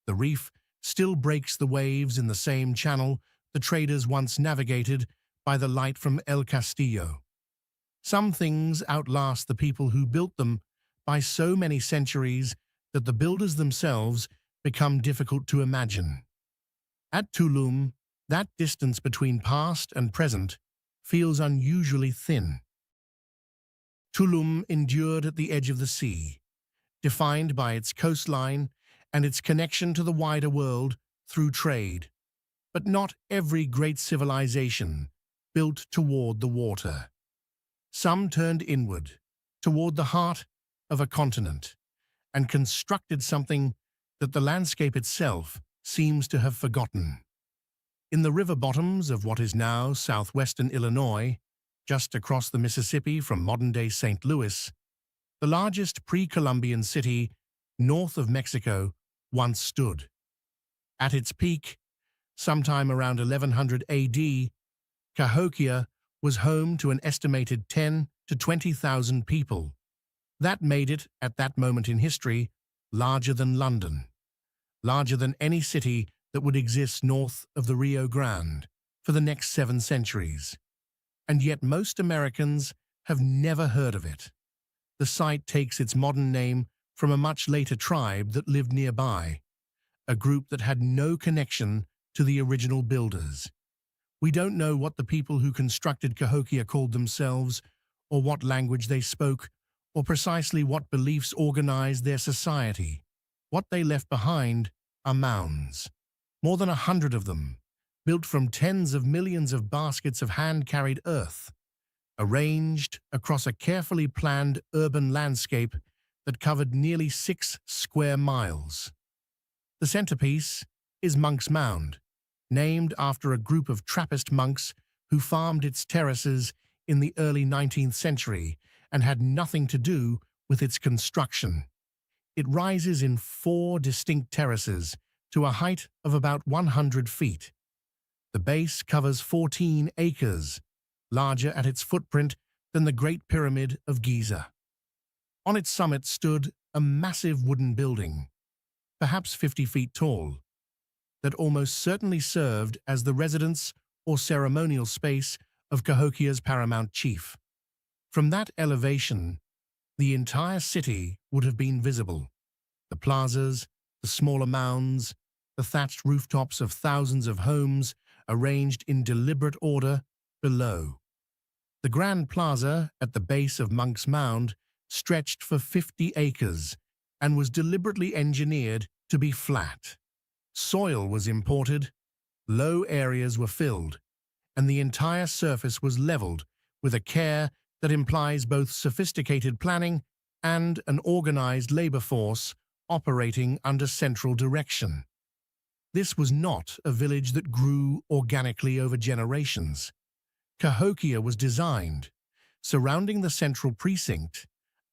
The reef still breaks the waves in the same channel the traders once navigated by the light from El Castillo. Some things outlast the people who built them by so many centuries that the builders themselves become difficult to imagine. At Tulum, that distance between past and present feels unusually thin. Tulum endured at the edge of the sea, defined by its coastline and its connection to the wider world through trade. But not every great civilization built toward the water. Some turned inward, toward the heart of a continent, and constructed something that the landscape itself seems to have forgotten. In the river bottoms of what is now southwestern Illinois, just across the Mississippi from modern-day St. Louis, the largest pre-Columbian city north of Mexico once stood. At its peak, sometime around 1100 AD, Cahokia was home to an estimated 10 to 20,000 people. That made it, at that moment in history, larger than London, larger than any city that would exist north of the Rio Grande for the next 7 centuries. And yet most Americans have never heard of it. The site takes its modern name from a much later tribe that lived nearby, a group that had no connection to the original builders. We don't know what the people who constructed Cahokia called themselves, or what language they spoke, or precisely what beliefs organized their society. What they left behind are mounds. More than 100 of them, built from tens of millions of baskets of hand-carried earth, arranged across a carefully planned urban landscape that covered nearly 6 square miles. The centerpiece is Monk's Mound, named after a group of Trappist monks who farmed its terraces in the early 19th century and had nothing to do with its construction. It rises in 4 distinct terraces to a height of about 100 feet. The base covers 14 acres, larger at its footprint than the Great Pyramid of Giza. On its summit stood a massive wooden building, perhaps 50 feet tall, that almost certainly served as the residence or ceremonial space of Cahokia's paramount chief. From that elevation, the entire city would have been visible. The plazas, the smaller mounds, the thatched rooftops of thousands of homes arranged in deliberate order below. The Grand Plaza at the base of Monk's Mound stretched for 50 acres and was deliberately engineered to be flat. Soil was imported, low areas were filled, and the entire surface was leveled with a care that implies both sophisticated planning and an organized labor force operating under central direction. This was not a village that grew organically over generations. Cahokia was designed. Surrounding the central precinct,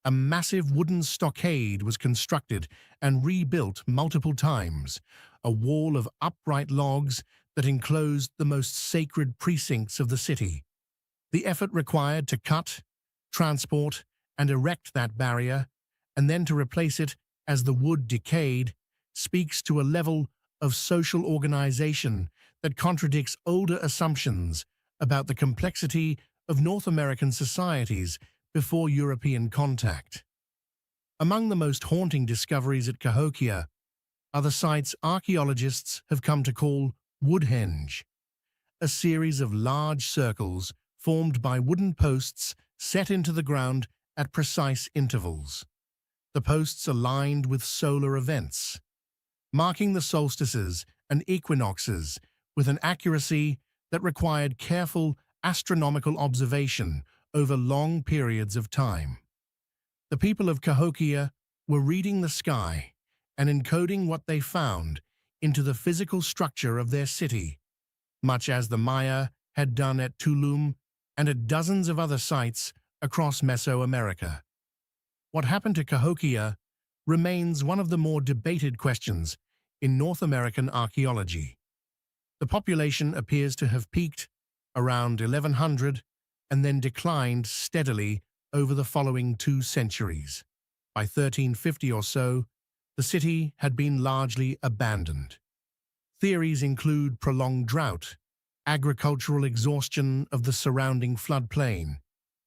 a massive wooden stockade was constructed and rebuilt multiple times, a wall of upright logs that enclosed the most sacred precincts of the city. The effort required to cut, transport, and erect that barrier, and then to replace it as the wood decayed, speaks to a level of social organization that contradicts older assumptions about the complexity of North American societies before European contact. Among the most haunting discoveries at Cahokia are the sites archaeologists have come to call Woodhenge, a series of large circles formed by wooden posts set into the ground at precise intervals. The posts aligned with solar events, marking the solstices and equinoxes with an accuracy that required careful astronomical observation over long periods of time. The people of Cahokia were reading the sky and encoding what they found into the physical structure of their city, much as the Maya had done at Tulum and at dozens of other sites across Mesoamerica. What happened to Cahokia remains one of the more debated questions in North American archaeology. The population appears to have peaked around 1100 and then declined steadily over the following 2 centuries. By 1350 or so, the city had been largely abandoned. Theories include prolonged drought, agricultural exhaustion of the surrounding floodplain,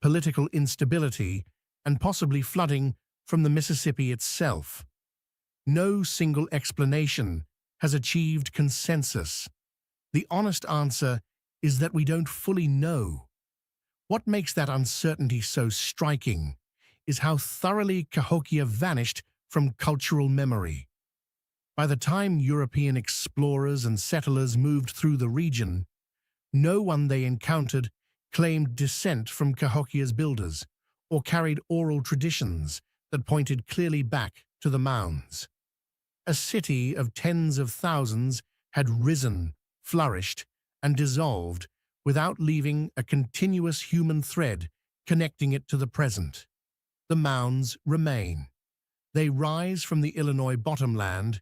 political instability, and possibly flooding from the Mississippi itself. No single explanation has achieved consensus. The honest answer is that we don't fully know. What makes that uncertainty so striking is how thoroughly Cahokia vanished from cultural memory. By the time European explorers and settlers moved through the region, no one they encountered claimed descent from Cahokia's builders or carried oral traditions that pointed clearly back to the mounds. A city of tens of thousands had risen, flourished, and dissolved without leaving a continuous human thread connecting it to the present. The mounds remain. They rise from the Illinois bottomland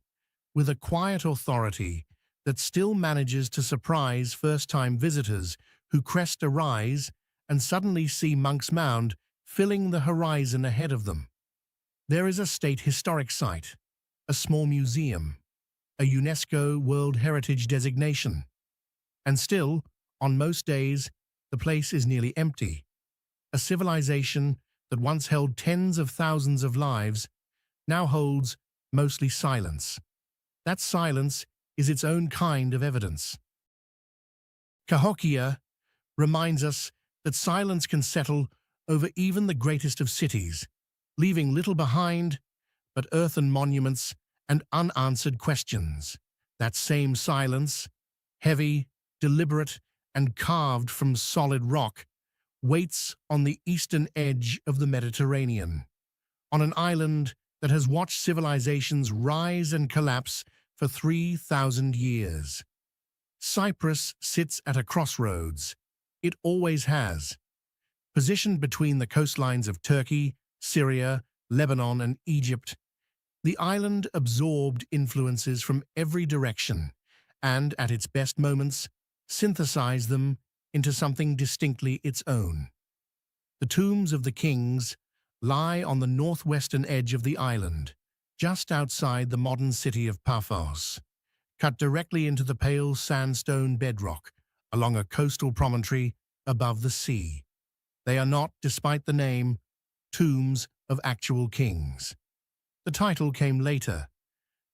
with a quiet authority that still manages to surprise first-time visitors who crest a rise and suddenly see Monk's Mound filling the horizon ahead of them. There is a state historic site, a small museum, a UNESCO World Heritage designation. And still, on most days, the place is nearly empty. A civilization that once held tens of thousands of lives now holds mostly silence. That silence is its own kind of evidence. Cahokia reminds us that silence can settle over even the greatest of cities, leaving little behind but earthen monuments and unanswered questions. That same silence, heavy, deliberate, and carved from solid rock, waits on the eastern edge of the Mediterranean. on an island that has watched civilizations rise and collapse for 3,000 years. Cyprus sits at a crossroads. It always has. Positioned between the coastlines of Turkey, Syria, Lebanon, and Egypt, the island absorbed influences from every direction and, at its best moments, synthesized them into something distinctly its own. The tombs of the kings lie on the northwestern edge of the island, just outside the modern city of Paphos, cut directly into the pale sandstone bedrock along a coastal promontory above the sea. They are not, despite the name, tombs of actual kings. The title came later,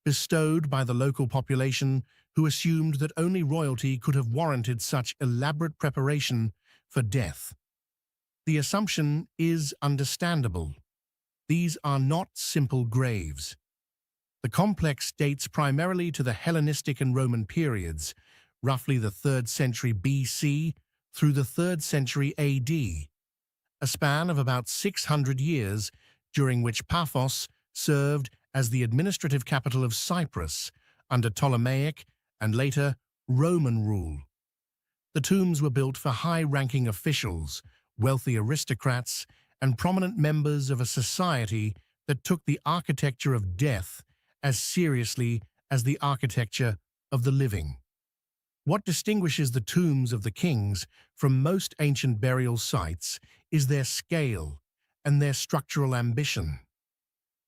bestowed by the local population who assumed that only royalty could have warranted such elaborate preparation for death. The assumption is understandable. These are not simple graves. The complex dates primarily to the Hellenistic and Roman periods, roughly the 3rd century BC through the 3rd century AD, a span of about 600 years during which Paphos served as the administrative capital of Cyprus under Ptolemaic and later Roman rule. The tombs were built for high-ranking officials, wealthy aristocrats, and prominent members of a society that took the architecture of death as seriously as the architecture of the living. What distinguishes the tombs of the kings from most ancient burial sites is their scale and their structural ambition.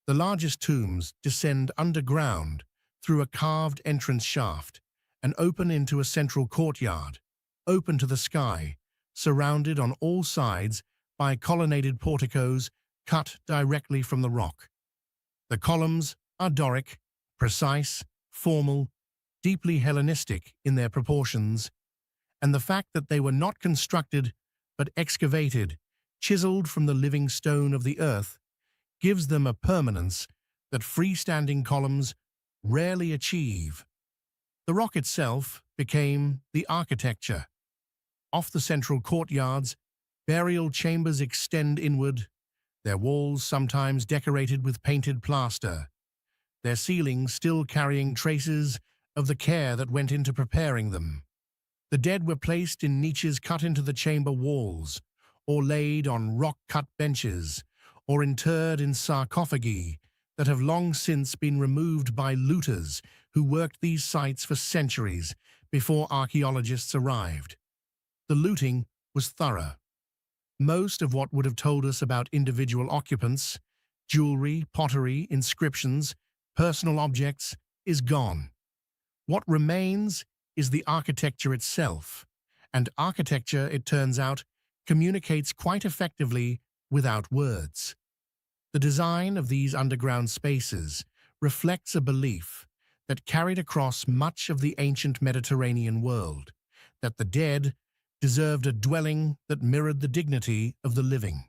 The largest tombs descend underground through a carved entrance shaft and open into a central courtyard, open to the sky, surrounded on all sides by colonnaded porticos cut directly from the rock. The columns are Doric, precise, formal, deeply Hellenistic in their proportions, and the fact that they were not constructed but excavated, chiseled from the living stone of the earth, gives them a permanence that freestanding columns rarely achieve. The rock itself became the architecture. Off the central courtyards, burial chambers extend inward, their walls sometimes decorated with painted plaster, their ceilings still carrying traces of the care that went into preparing them. The dead were placed in niches cut into the chamber walls, or laid on rock-cut benches, or interred in sarcophagi that have long since been removed by looters who worked these sites for centuries before archaeologists arrived. The looting was thorough. Most of what would have told us about individual occupants, jewelry, pottery, inscriptions, personal objects, is gone. What remains is the architecture itself, and architecture, it turns out, communicates quite effectively without words. The design of these underground spaces reflects a belief that carried across much of the ancient Mediterranean world, that the dead deserved a dwelling that mirrored the dignity of the living.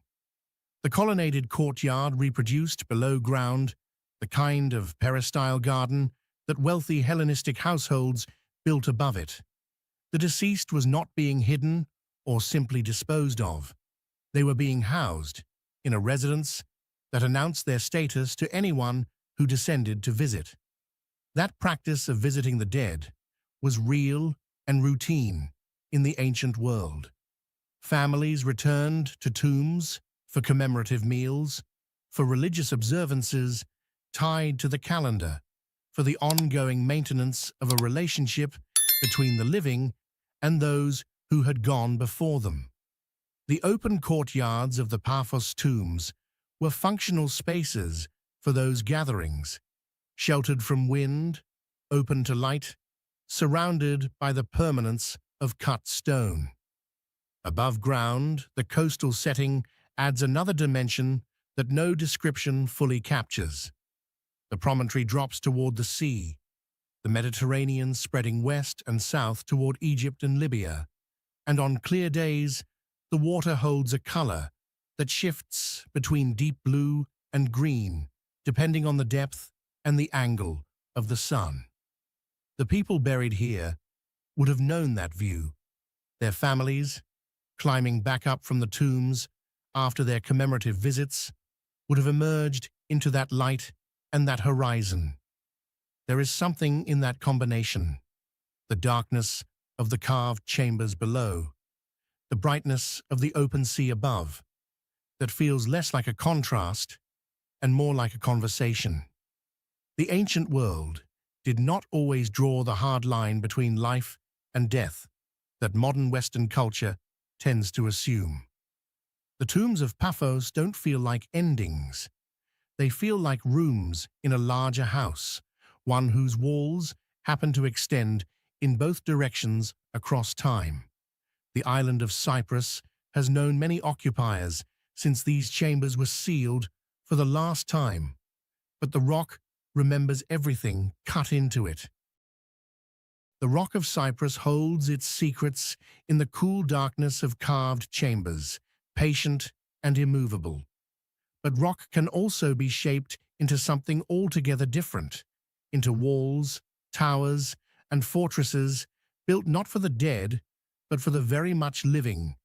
The colonnaded courtyard reproduced below ground the kind of peristyle garden that wealthy Hellenistic households built above it. The deceased was not being hidden or simply disposed of. They were being housed in a residence that announced their status to anyone who descended to visit. That practice of visiting the dead was real and routine in the ancient world. Families returned to tombs for commemorative meals, for religious observances tied to the calendar, for the ongoing maintenance of a relationship between the living and those who had gone before them. The open courtyards of the Paphos tombs were functional spaces for those gatherings, sheltered from wind, open to light, surrounded by the permanence of cut stone. Above ground, the coastal setting adds another dimension that no description fully captures. The promontory drops toward the sea, the Mediterranean spreading west and south toward Egypt and Libya, and on clear days, the water holds a color that shifts between deep blue and green, depending on the depth and the angle of the sun. The people buried here would have known that view, their families, climbing back up from the tombs after their commemorative visits, would have emerged into that light and that horizon. There is something in that combination, the darkness of the carved chambers below, the brightness of the open sea above, that feels less like a contrast and more like a conversation. The ancient world did not always draw the hard line between life and death that modern Western culture tends to assume. The tombs of Paphos don't feel like endings. They feel like rooms in a larger house, one whose walls happen to extend in both directions across time. The island of Cyprus has known many occupiers since these chambers were sealed for the last time, but the rock remembers everything cut into it. The rock of Cyprus holds its secrets in the cool darkness of carved chambers, patient and immovable. But rock can also be shaped into something altogether different, into walls, towers, and fortresses built not for the dead, but for the very much living,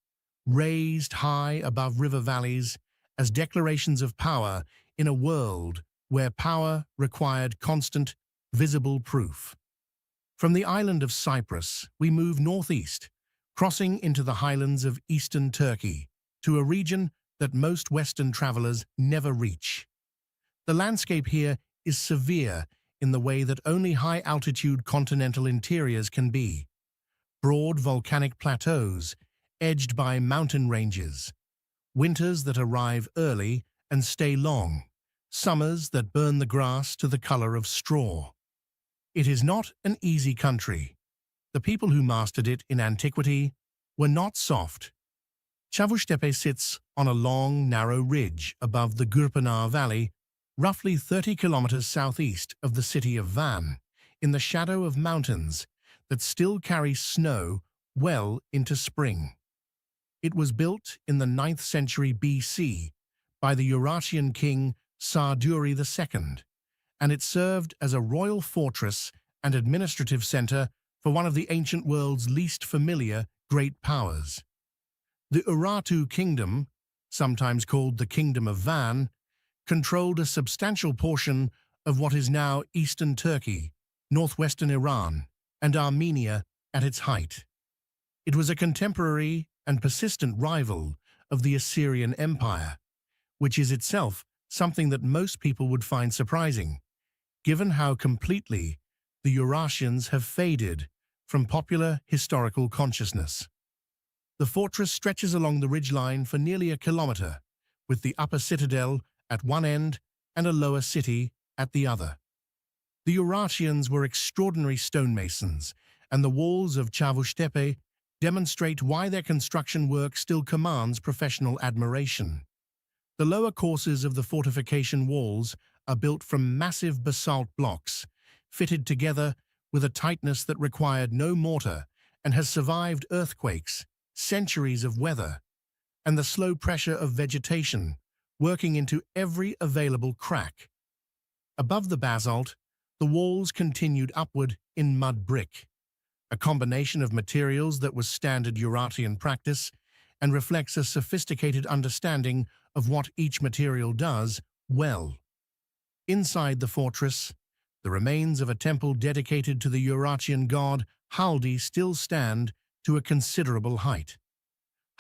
raised high above river valleys as declarations of power in a world where power required constant, visible proof. From the island of Cyprus, we move northeast, crossing into the highlands of eastern Turkey, to a region that most Western travelers never reach. The landscape here is severe in the way that only high-altitude continental interiors can be. Broad volcanic plateaus, edged by mountain ranges, winters that arrive early and stay long, summers that burn the grass to the color of straw. It is not an easy country. The people who mastered it in antiquity were not soft. Çavuştepe sits on a long, narrow ridge above the Gürpınar Valley, roughly 30 kilometers southeast of the city of Van, in the shadow of mountains that still carry snow well into spring. It was built in the 9th century BC by the Eurasian king Sarduri II, and it served as a royal fortress and administrative center for one of the ancient world's least familiar great powers. The Urartu kingdom, sometimes called the Kingdom of Van, controlled a substantial portion of what is now eastern Turkey, northwestern Iran, and Armenia at its height. It was a contemporary and persistent rival of the Assyrian Empire, which is itself something that most people would find surprising, given how completely the Eurasians have faded from popular historical consciousness. The fortress stretches along the ridgeline for nearly a kilometer, with the upper citadel at one end and a lower city at the other. The Eurasians were extraordinary stonemasons, and the walls of Çavuştepe demonstrate why their construction work still commands professional admiration. The lower courses of the fortification walls are built from massive basalt blocks, fitted together with a tightness that required no mortar and has survived earthquakes, centuries of weather, and the slow pressure of vegetation, working into every available crack. Above the basalt, the walls continued upward in mud brick, a combination of materials that was standard Eurasian practice and reflects a sophisticated understanding of what each material does well. Inside the fortress, the remains of a temple dedicated to the Eurasian god Haldi still stand to a considerable height.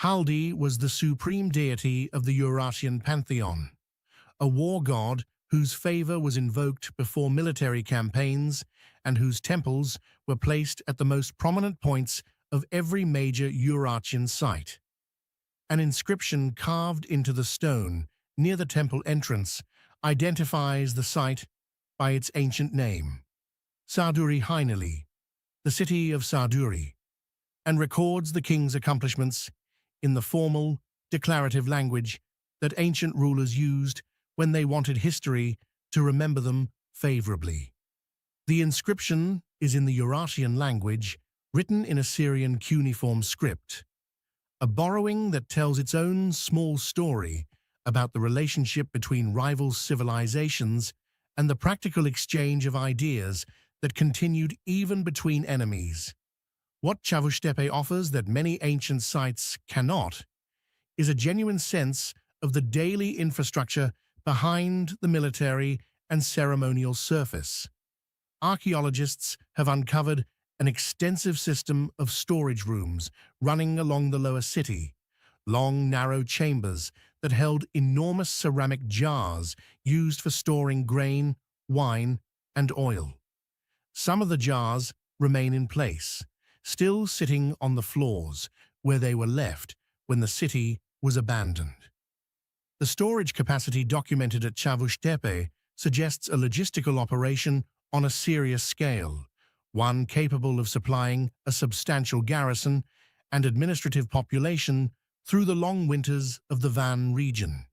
Haldi was the supreme deity of the Eurasian pantheon, a war god whose favor was invoked before military campaigns and whose temples were placed at the most prominent points of every major Eurasian site. An inscription carved into the stone near the temple entrance identifies the site by its ancient name, Sarduri Hainali, the city of Sarduri, and records the king's accomplishments in the formal, declarative language that ancient rulers used when they wanted history to remember them favorably. The inscription is in the Eurasian language, written in Assyrian cuneiform script, a borrowing that tells its own small story about the relationship between rival civilizations and the practical exchange of ideas that continued even between enemies. What Çavuştepe offers that many ancient sites cannot is a genuine sense of the daily infrastructure behind the military and ceremonial surface. Archaeologists have uncovered an extensive system of storage rooms running along the lower city, long, narrow chambers that held enormous ceramic jars used for storing grain, wine, and oil. Some of the jars remain in place, still sitting on the floors where they were left when the city was abandoned. The storage capacity documented at Çavuştepe suggests a logistical operation on a serious scale, one capable of supplying a substantial garrison and administrative population through the long winters of the Van region.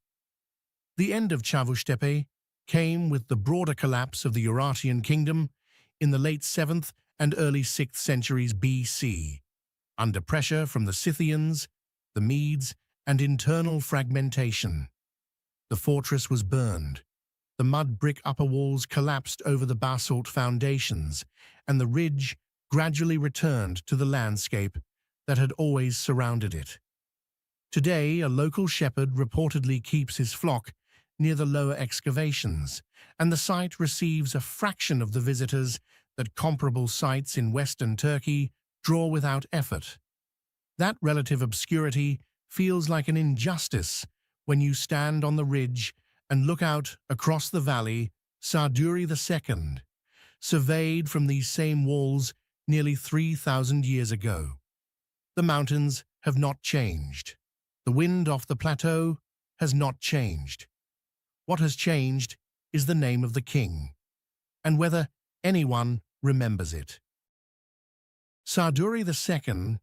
The end of Çavuştepe came with the broader collapse of the Urartian kingdom in the late 7th and early 6th centuries BC, under pressure from the Scythians, the Medes, and internal fragmentation. The fortress was burned. The mud brick upper walls collapsed over the basalt foundations, and the ridge gradually returned to the landscape that had always surrounded it. Today, a local shepherd reportedly keeps his flock near the lower excavations, and the site receives a fraction of the visitors that comparable sites in western Turkey draw without effort. That relative obscurity feels like an injustice when you stand on the ridge and look out across the valley. Sarduri II, surveyed from these same walls nearly 3,000 years ago. The mountains have not changed. The wind off the plateau has not changed. What has changed is the name of the king, and whether anyone remembers it. Sarduri II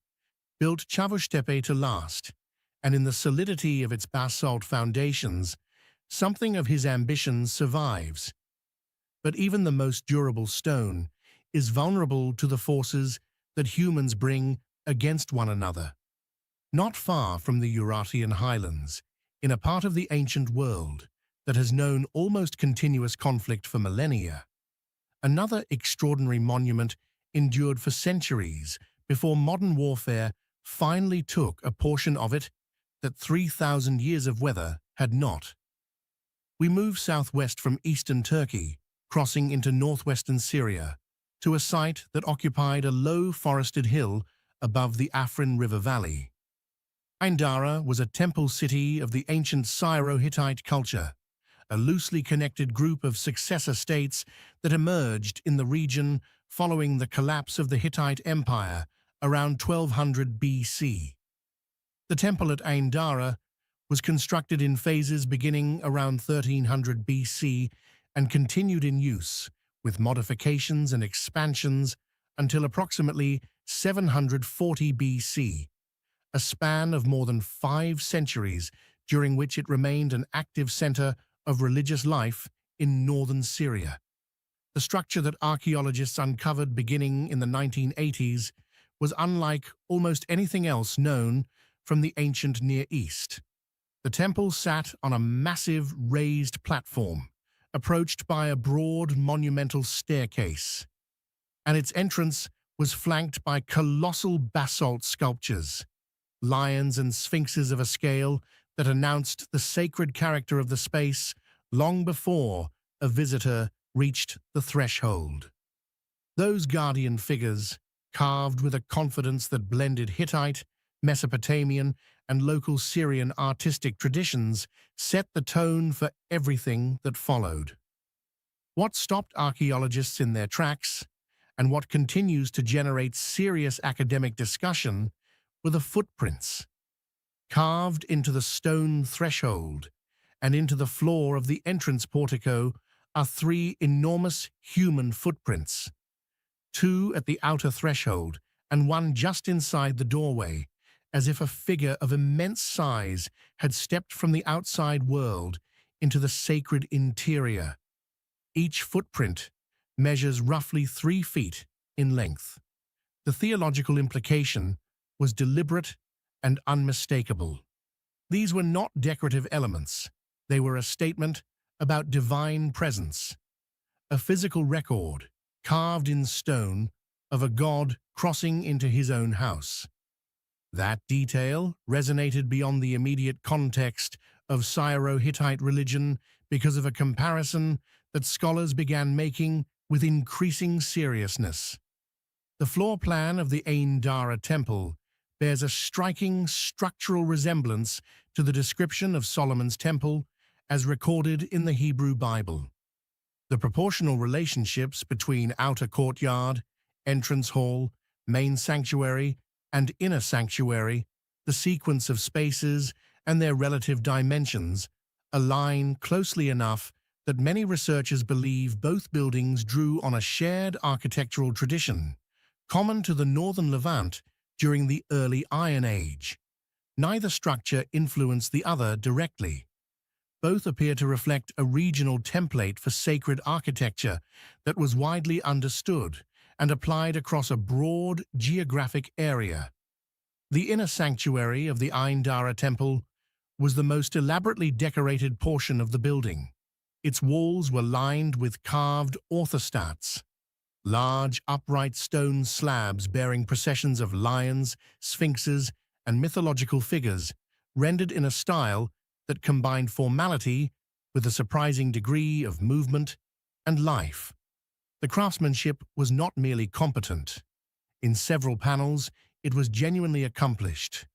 built Çavuştepe to last, and in the solidity of its basalt foundations, something of his ambition survives. But even the most durable stone is vulnerable to the forces that humans bring against one another. Not far from the Urartian highlands, in a part of the ancient world that has known almost continuous conflict for millennia, another extraordinary monument endured for centuries before modern warfare finally took a portion of it that 3,000 years of weather had not. We move southwest from eastern Turkey, crossing into northwestern Syria, to a site that occupied a low forested hill above the Afrin River Valley. Aindara was a temple city of the ancient Syro-Hittite culture, a loosely connected group of successor states that emerged in the region following the collapse of the Hittite Empire around 1200 BC. The temple at Aindara was constructed in phases beginning around 1300 BC and continued in use, with modifications and expansions until approximately 740 BC, a span of more than 5 centuries during which it remained an active center of religious life in northern Syria. The structure that archaeologists uncovered beginning in the 1980s was unlike almost anything else known from the ancient Near East. The temple sat on a massive raised platform, approached by a broad monumental staircase, and its entrance was flanked by colossal basalt sculptures, lions and sphinxes of a scale that announced the sacred character of the space long before a visitor reached the threshold. Those guardian figures, carved with a confidence that blended Hittite, Mesopotamian, and local Syrian artistic traditions, set the tone for everything that followed. What stopped archaeologists in their tracks, and what continues to generate serious academic discussion, were the footprints. Carved into the stone threshold and into the floor of the entrance portico are 3 enormous human footprints, 2 at the outer threshold and 1 just inside the doorway, as if a figure of immense size had stepped from the outside world into the sacred interior. Each footprint measures roughly 3 feet in length. The theological implication was deliberate and unmistakable. These were not decorative elements. They were a statement about divine presence, a physical record, carved in stone, of a god crossing into his own house. That detail resonated beyond the immediate context of Syro-Hittite religion because of a comparison that scholars began making with increasing seriousness. The floor plan of the Ain Dara temple bears a striking structural resemblance to the description of Solomon's temple as recorded in the Hebrew Bible. The proportional relationships between outer courtyard, entrance hall, main sanctuary, and inner sanctuary, the sequence of spaces and their relative dimensions, align closely enough that many researchers believe both buildings drew on a shared architectural tradition, common to the northern Levant during the early Iron Age. Neither structure influenced the other directly. Both appear to reflect a regional template for sacred architecture that was widely understood and applied across a broad geographic area. The inner sanctuary of the Ain Dara temple was the most elaborately decorated portion of the building. Its walls were lined with carved orthostats, large upright stone slabs bearing processions of lions, sphinxes, and mythological figures, rendered in a style that combined formality with a surprising degree of movement and life. The craftsmanship was not merely competent. In several panels, it was genuinely accomplished,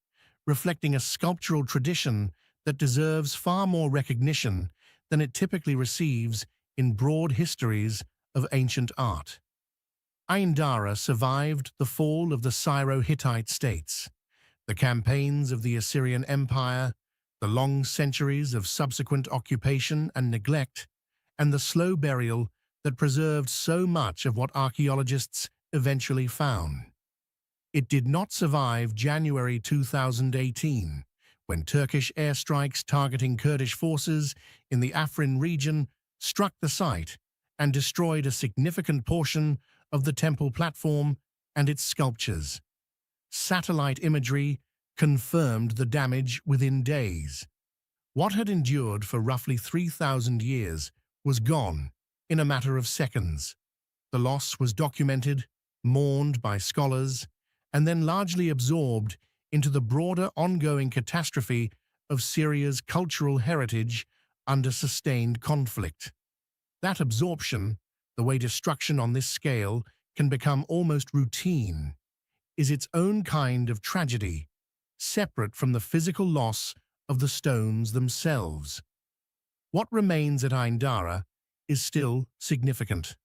reflecting a sculptural tradition that deserves far more recognition than it typically receives in broad histories of ancient art. Ain Dara survived the fall of the Syro-Hittite states, the campaigns of the Assyrian Empire, the long centuries of subsequent occupation and neglect, and the slow burial that preserved so much of what archaeologists eventually found. It did not survive January 2018, when Turkish airstrikes targeting Kurdish forces in the Afrin region struck the site and destroyed a significant portion of the temple platform and its sculptures. Satellite imagery confirmed the damage within days. What had endured for roughly 3,000 years was gone in a matter of seconds. The loss was documented, mourned by scholars, and then largely absorbed into the broader ongoing catastrophe of Syria's cultural heritage under sustained conflict. That absorption, the way destruction on this scale can become almost routine, is its own kind of tragedy, separate from the physical loss of the stones themselves. What remains at Ain Dara is still significant.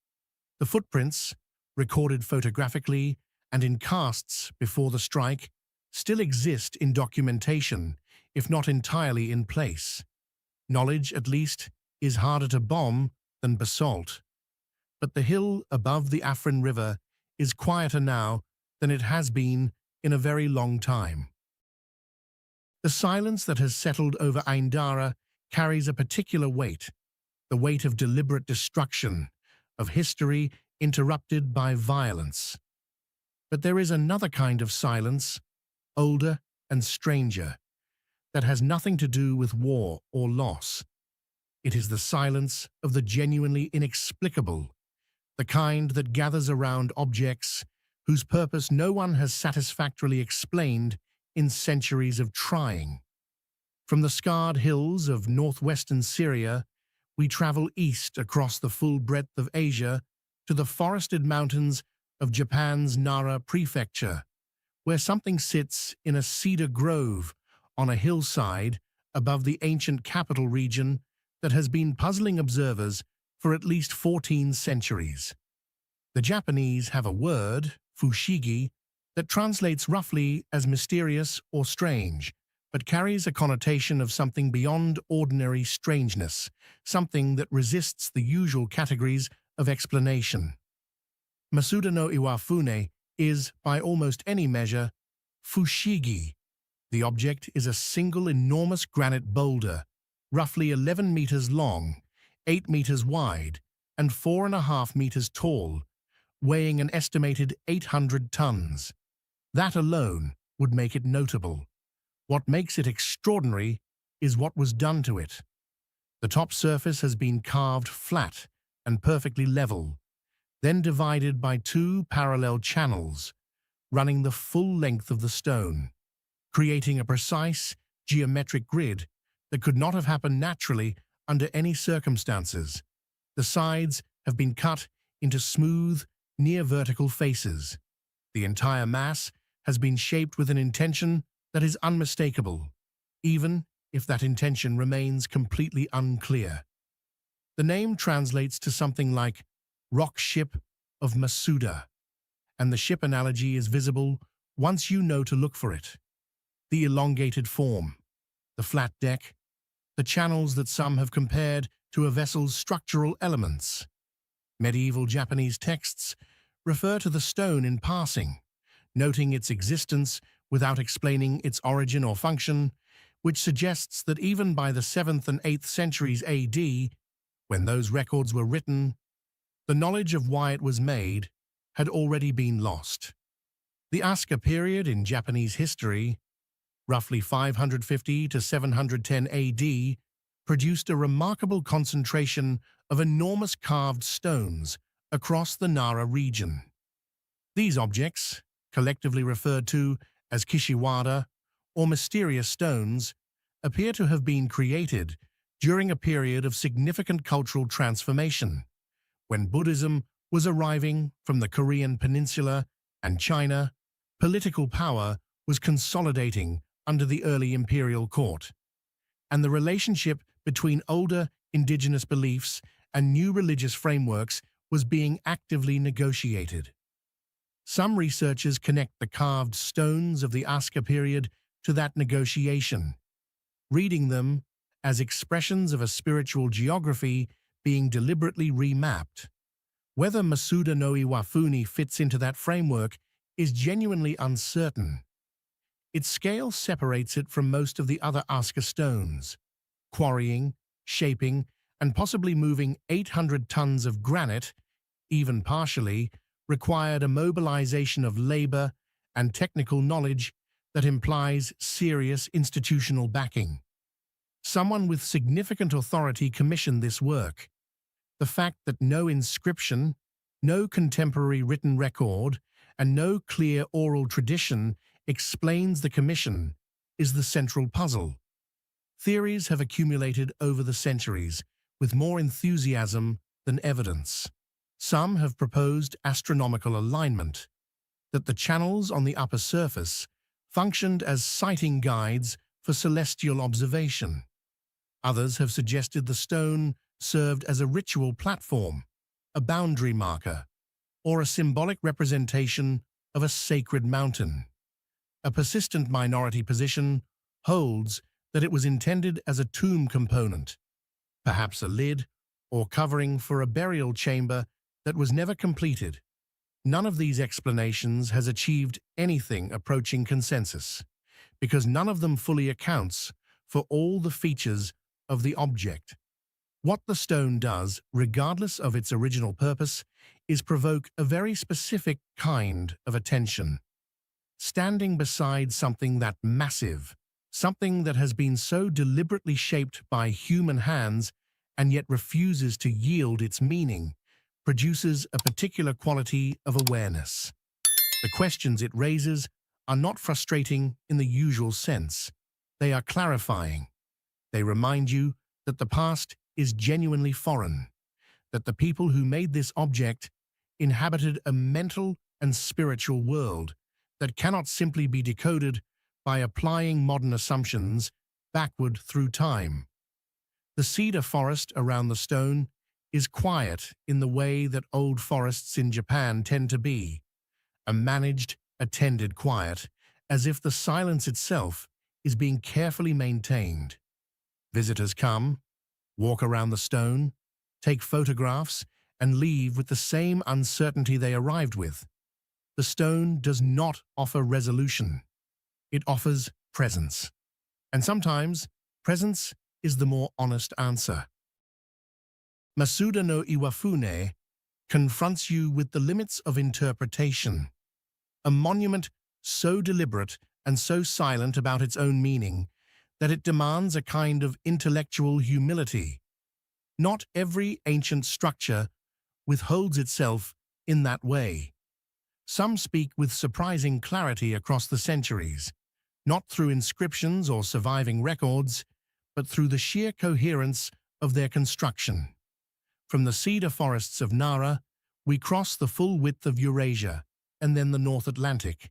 The footprints, recorded photographically and in casts before the strike, still exist in documentation, if not entirely in place. Knowledge, at least, is harder to bomb than basalt. But the hill above the Afrin River is quieter now than it has been in a very long time. The silence that has settled over Ain Dara carries a particular weight, the weight of deliberate destruction, of history interrupted by violence. But there is another kind of silence, older and stranger, that has nothing to do with war or loss. It is the silence of the genuinely inexplicable, the kind that gathers around objects whose purpose no one has satisfactorily explained in centuries of trying. From the scarred hills of northwestern Syria, we travel east across the full breadth of Asia to the forested mountains of Japan's Nara prefecture, where something sits in a cedar grove on a hillside above the ancient capital region that has been puzzling observers for at least 14 centuries. The Japanese have a word, fushigi, that translates roughly as mysterious or strange, but carries a connotation of something beyond ordinary strangeness, something that resists the usual categories of explanation. Masuda no Iwafune is, by almost any measure, fushigi. The object is a single enormous granite boulder, roughly 11 meters long, 8 meters wide, and 4.5 meters tall, weighing an estimated 800 tons. That alone would make it notable. What makes it extraordinary is what was done to it. The top surface has been carved flat and perfectly level, then divided by 2 parallel channels, running the full length of the stone, creating a precise geometric grid that could not have happened naturally under any circumstances. The sides have been cut into smooth, near-vertical faces. The entire mass has been shaped with an intention that is unmistakable, even if that intention remains completely unclear. The name translates to something like rock ship of Masuda, and the ship analogy is visible once you know to look for it. The elongated form, the flat deck, the channels that some have compared to a vessel's structural elements. Medieval Japanese texts refer to the stone in passing, noting its existence without explaining its origin or function, which suggests that even by the 7th and 8th centuries AD, when those records were written, the knowledge of why it was made had already been lost. The Asuka period in Japanese history, roughly 550 to 710 AD, produced a remarkable concentration of enormous carved stones across the Nara region. These objects, collectively referred to as kishiwada or mysterious stones, appear to have been created during a period of significant cultural transformation, when Buddhism was arriving from the Korean peninsula and China. Political power was consolidating under the early imperial court, and the relationship between older indigenous beliefs and new religious frameworks was being actively negotiated. Some researchers connect the carved stones of the Asuka period to that negotiation, reading them as expressions of a spiritual geography being deliberately remapped. Whether Masuda no Iwafune fits into that framework is genuinely uncertain. Its scale separates it from most of the other Asuka stones. Quarrying, shaping, and possibly moving 800 tons of granite, even partially, required a mobilization of labor and technical knowledge that implies serious institutional backing. Someone with significant authority commissioned this work. The fact that no inscription, no contemporary written record, and no clear oral tradition explains the commission is the central puzzle. Theories have accumulated over the centuries, with more enthusiasm than evidence. Some have proposed astronomical alignment, that the channels on the upper surface functioned as sighting guides for celestial observation. Others have suggested the stone served as a ritual platform, a boundary marker, or a symbolic representation of a sacred mountain. A persistent minority position holds that it was intended as a tomb component, perhaps a lid or covering for a burial chamber that was never completed. None of these explanations has achieved anything approaching consensus, because none of them fully accounts for all the features of the object. What the stone does, regardless of its original purpose, is provoke a very specific kind of attention. Standing beside something that massive, something that has been so deliberately shaped by human hands and yet refuses to yield its meaning, produces a particular quality of awareness. The questions it raises are not frustrating in the usual sense. They are clarifying. They remind you that the past is genuinely foreign, that the people who made this object inhabited a mental and spiritual world that cannot simply be decoded by applying modern assumptions backward through time. The cedar forest around the stone is quiet in the way that old forests in Japan tend to be, a managed, attended quiet, as if the silence itself is being carefully maintained. Visitors come, walk around the stone, take photographs, and leave with the same uncertainty they arrived with. The stone does not offer resolution. It offers presence. And sometimes, presence is the more honest answer. Masuda no Iwafune confronts you with the limits of interpretation. A monument so deliberate and so silent about its own meaning that it demands a kind of intellectual humility. Not every ancient structure withholds itself in that way. Some speak with surprising clarity across the centuries, not through inscriptions or surviving records, but through the sheer coherence of their construction. From the cedar forests of Nara, we cross the full width of Eurasia and then the North Atlantic,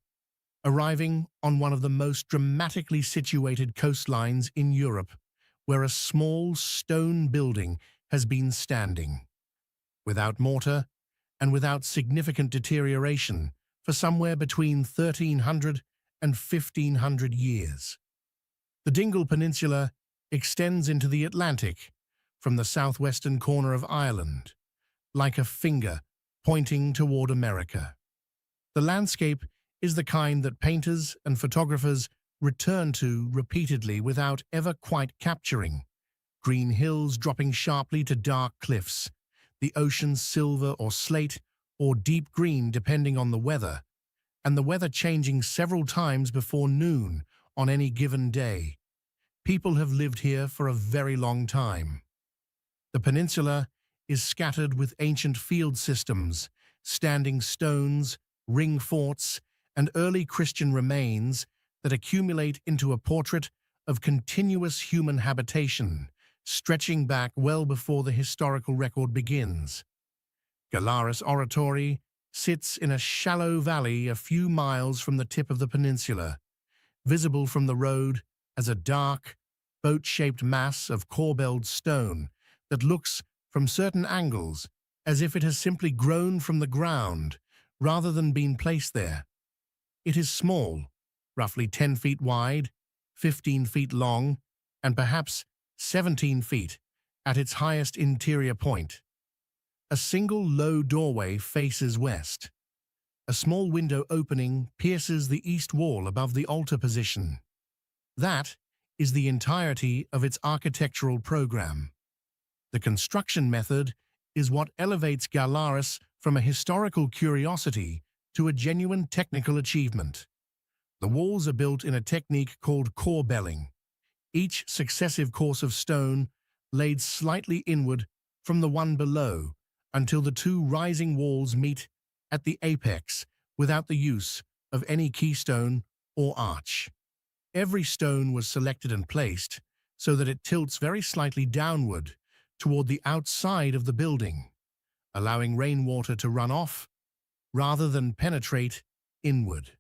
arriving on one of the most dramatically situated coastlines in Europe, where a small stone building has been standing, without mortar and without significant deterioration, for somewhere between 1300 and 1500 years. The Dingle Peninsula extends into the Atlantic from the southwestern corner of Ireland, like a finger pointing toward America. The landscape is the kind that painters and photographers return to repeatedly without ever quite capturing. Green hills dropping sharply to dark cliffs, the ocean silver or slate or deep green depending on the weather, and the weather changing several times before noon on any given day. People have lived here for a very long time. The peninsula is scattered with ancient field systems, standing stones, ring forts, and early Christian remains that accumulate into a portrait of continuous human habitation, stretching back well before the historical record begins. Galaris Oratory sits in a shallow valley a few miles from the tip of the peninsula, visible from the road as a dark, boat-shaped mass of corbelled stone that looks, from certain angles, as if it has simply grown from the ground rather than been placed there. It is small, roughly 10 feet wide, 15 feet long, and perhaps 17 feet at its highest interior point. A single low doorway faces west. A small window opening pierces the east wall above the altar position. That is the entirety of its architectural program. The construction method is what elevates Galaris from a historical curiosity to a genuine technical achievement. The walls are built in a technique called corbelling, each successive course of stone laid slightly inward from the one below until the two rising walls meet at the apex without the use of any keystone or arch. Every stone was selected and placed so that it tilts very slightly downward toward the outside of the building, allowing rainwater to run off rather than penetrate inward.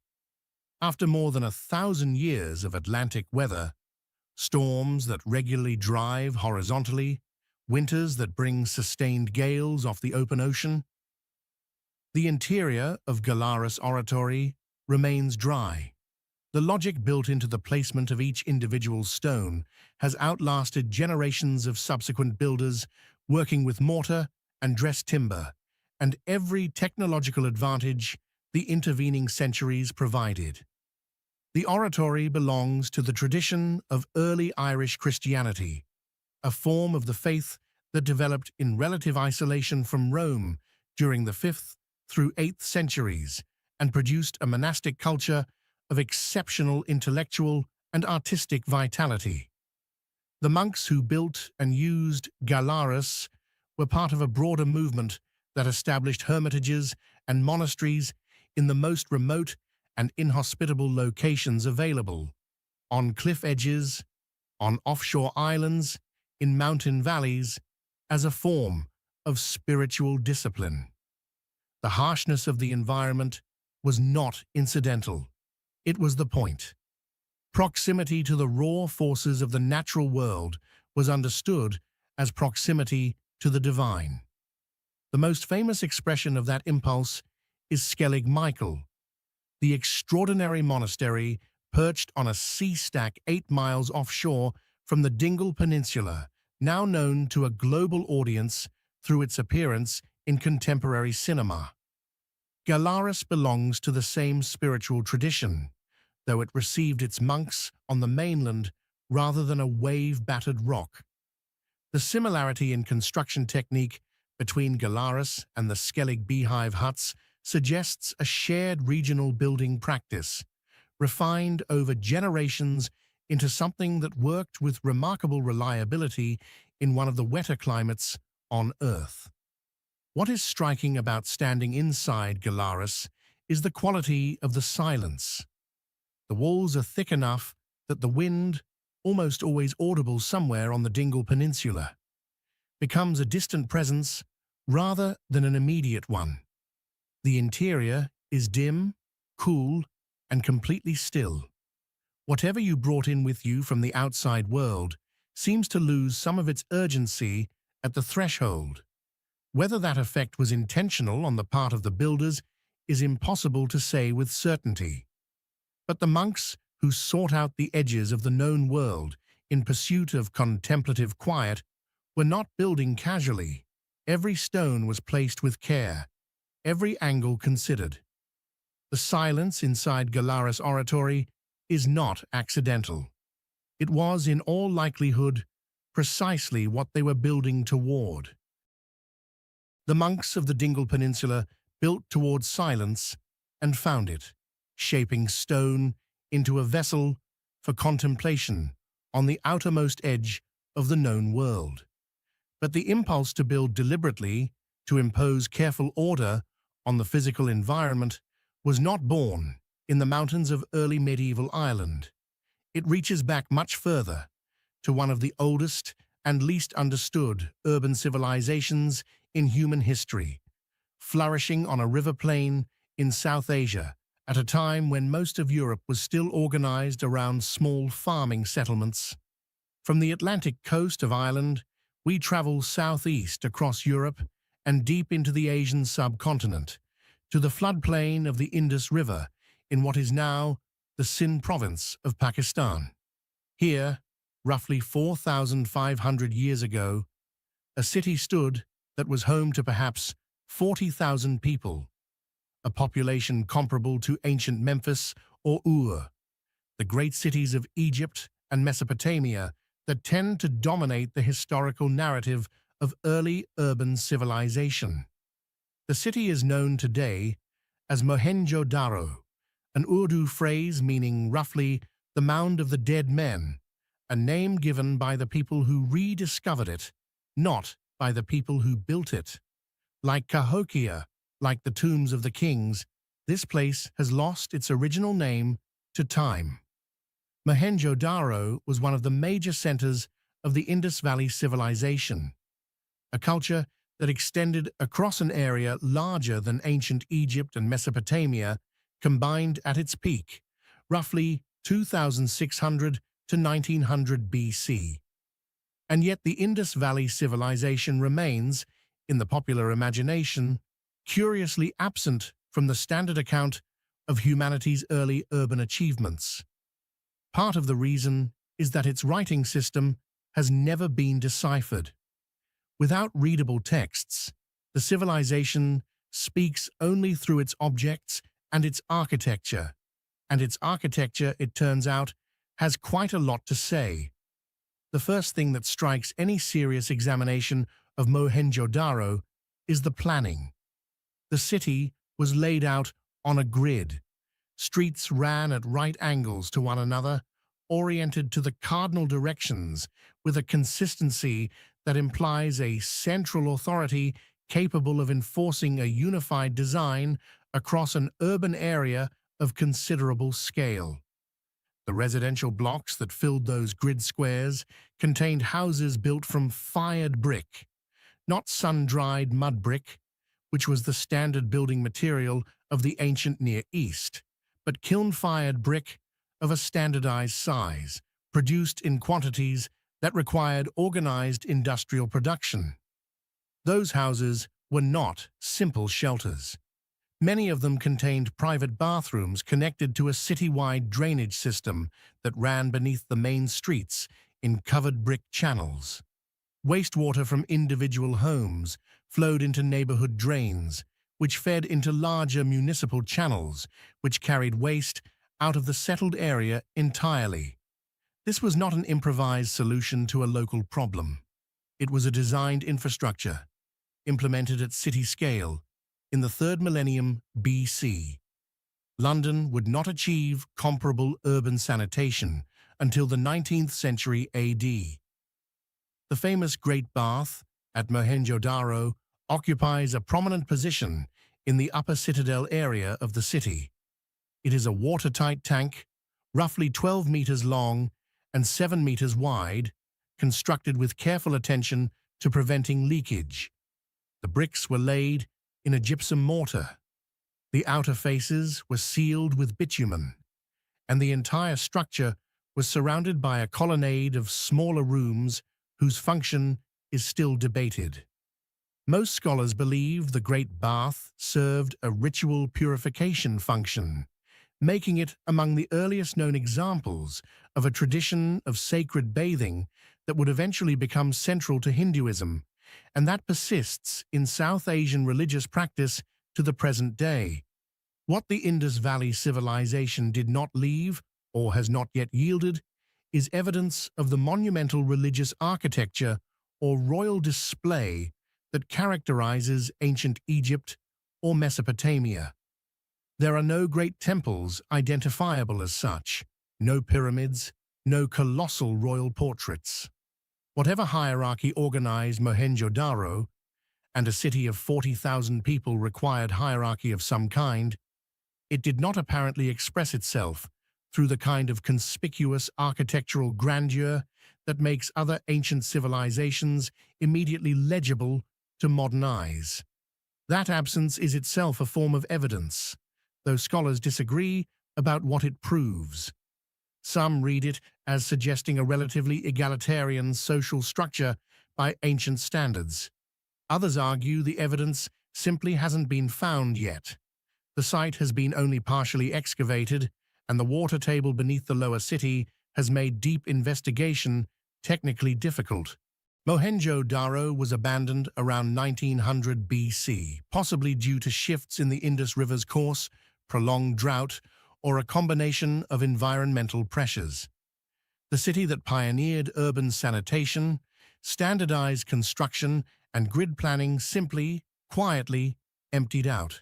After more than 1,000 years of Atlantic weather, storms that regularly drive horizontally, winters that bring sustained gales off the open ocean, the interior of Galaris Oratory remains dry. The logic built into the placement of each individual stone has outlasted generations of subsequent builders working with mortar and dressed timber, and every technological advantage the intervening centuries provided. The oratory belongs to the tradition of early Irish Christianity, a form of the faith that developed in relative isolation from Rome during the 5th through 8th centuries and produced a monastic culture of exceptional intellectual and artistic vitality. The monks who built and used Galaris were part of a broader movement that established hermitages and monasteries in the most remote and inhospitable locations available, on cliff edges, on offshore islands, in mountain valleys, as a form of spiritual discipline. The harshness of the environment was not incidental. It was the point. Proximity to the raw forces of the natural world was understood as proximity to the divine. The most famous expression of that impulse is Skellig Michael, the extraordinary monastery perched on a sea stack 8 miles offshore from the Dingle Peninsula, now known to a global audience through its appearance in contemporary cinema. Galaris belongs to the same spiritual tradition, though it received its monks on the mainland rather than a wave-battered rock. The similarity in construction technique between Galaris and the Skellig beehive huts suggests a shared regional building practice, refined over generations into something that worked with remarkable reliability in one of the wetter climates on Earth. What is striking about standing inside Galaris is the quality of the silence. The walls are thick enough that the wind, almost always audible somewhere on the Dingle Peninsula, becomes a distant presence rather than an immediate one. The interior is dim, cool, and completely still. Whatever you brought in with you from the outside world seems to lose some of its urgency at the threshold. Whether that effect was intentional on the part of the builders is impossible to say with certainty. But the monks who sought out the edges of the known world in pursuit of contemplative quiet were not building casually. Every stone was placed with care, every angle considered. The silence inside Galaris Oratory is not accidental. It was, in all likelihood, precisely what they were building toward. The monks of the Dingle Peninsula built towards silence and found it, shaping stone into a vessel for contemplation on the outermost edge of the known world. But the impulse to build deliberately, to impose careful order on the physical environment, was not born in the mountains of early medieval Ireland. It reaches back much further, to one of the oldest and least understood urban civilizations in human history, flourishing on a river plain in South Asia at a time when most of Europe was still organized around small farming settlements. From the Atlantic coast of Ireland, we travel southeast across Europe and deep into the Asian subcontinent, to the floodplain of the Indus River in what is now the Sindh province of Pakistan. Here, roughly 4,500 years ago, a city stood that was home to perhaps 40,000 people, a population comparable to ancient Memphis or Ur, the great cities of Egypt and Mesopotamia that tend to dominate the historical narrative of early urban civilization. The city is known today as Mohenjo-Daro, an Urdu phrase meaning roughly the mound of the dead men, a name given by the people who rediscovered it, not by the people who built it. Like Cahokia, like the tombs of the kings, this place has lost its original name to time. Mohenjo-Daro was one of the major centers of the Indus Valley civilization, a culture that extended across an area larger than ancient Egypt and Mesopotamia combined at its peak, roughly 2,600 to 1900 BC. And yet the Indus Valley civilization remains, in the popular imagination, curiously absent from the standard account of humanity's early urban achievements. Part of the reason is that its writing system has never been deciphered. Without readable texts, the civilization speaks only through its objects and its architecture, it turns out, has quite a lot to say. The first thing that strikes any serious examination of Mohenjo-Daro is the planning. The city was laid out on a grid. Streets ran at right angles to one another, oriented to the cardinal directions with a consistency that implies a central authority capable of enforcing a unified design across an urban area of considerable scale. The residential blocks that filled those grid squares contained houses built from fired brick, not sun-dried mud brick, which was the standard building material of the ancient Near East, but kiln-fired brick of a standardized size, produced in quantities that required organized industrial production. Those houses were not simple shelters. Many of them contained private bathrooms connected to a citywide drainage system that ran beneath the main streets in covered brick channels. Wastewater from individual homes flowed into neighborhood drains, which fed into larger municipal channels, which carried waste out of the settled area entirely. This was not an improvised solution to a local problem. It was a designed infrastructure, implemented at city scale, in the 3rd millennium BC. London would not achieve comparable urban sanitation until the 19th century AD. The famous Great Bath at Mohenjo-Daro occupies a prominent position in the upper citadel area of the city. It is a watertight tank, roughly 12 meters long and 7 meters wide, constructed with careful attention to preventing leakage. The bricks were laid in a gypsum mortar. The outer faces were sealed with bitumen, and the entire structure was surrounded by a colonnade of smaller rooms whose function is still debated. Most scholars believe the Great Bath served a ritual purification function, making it among the earliest known examples of a tradition of sacred bathing that would eventually become central to Hinduism, and that persists in South Asian religious practice to the present day. What the Indus Valley civilization did not leave, or has not yet yielded, is evidence of the monumental religious architecture or royal display that characterizes ancient Egypt or Mesopotamia. There are no great temples identifiable as such, no pyramids, no colossal royal portraits. Whatever hierarchy organized Mohenjo-Daro, and a city of 40,000 people required hierarchy of some kind, it did not apparently express itself through the kind of conspicuous architectural grandeur that makes other ancient civilizations immediately legible to modern eyes. That absence is itself a form of evidence, though scholars disagree about what it proves. Some read it as suggesting a relatively egalitarian social structure by ancient standards. Others argue the evidence simply hasn't been found yet. The site has been only partially excavated, and the water table beneath the lower city has made deep investigation technically difficult. Mohenjo-Daro was abandoned around 1900 BC, possibly due to shifts in the Indus River's course, prolonged drought, or a combination of environmental pressures. The city that pioneered urban sanitation, standardized construction, and grid planning simply, quietly, emptied out.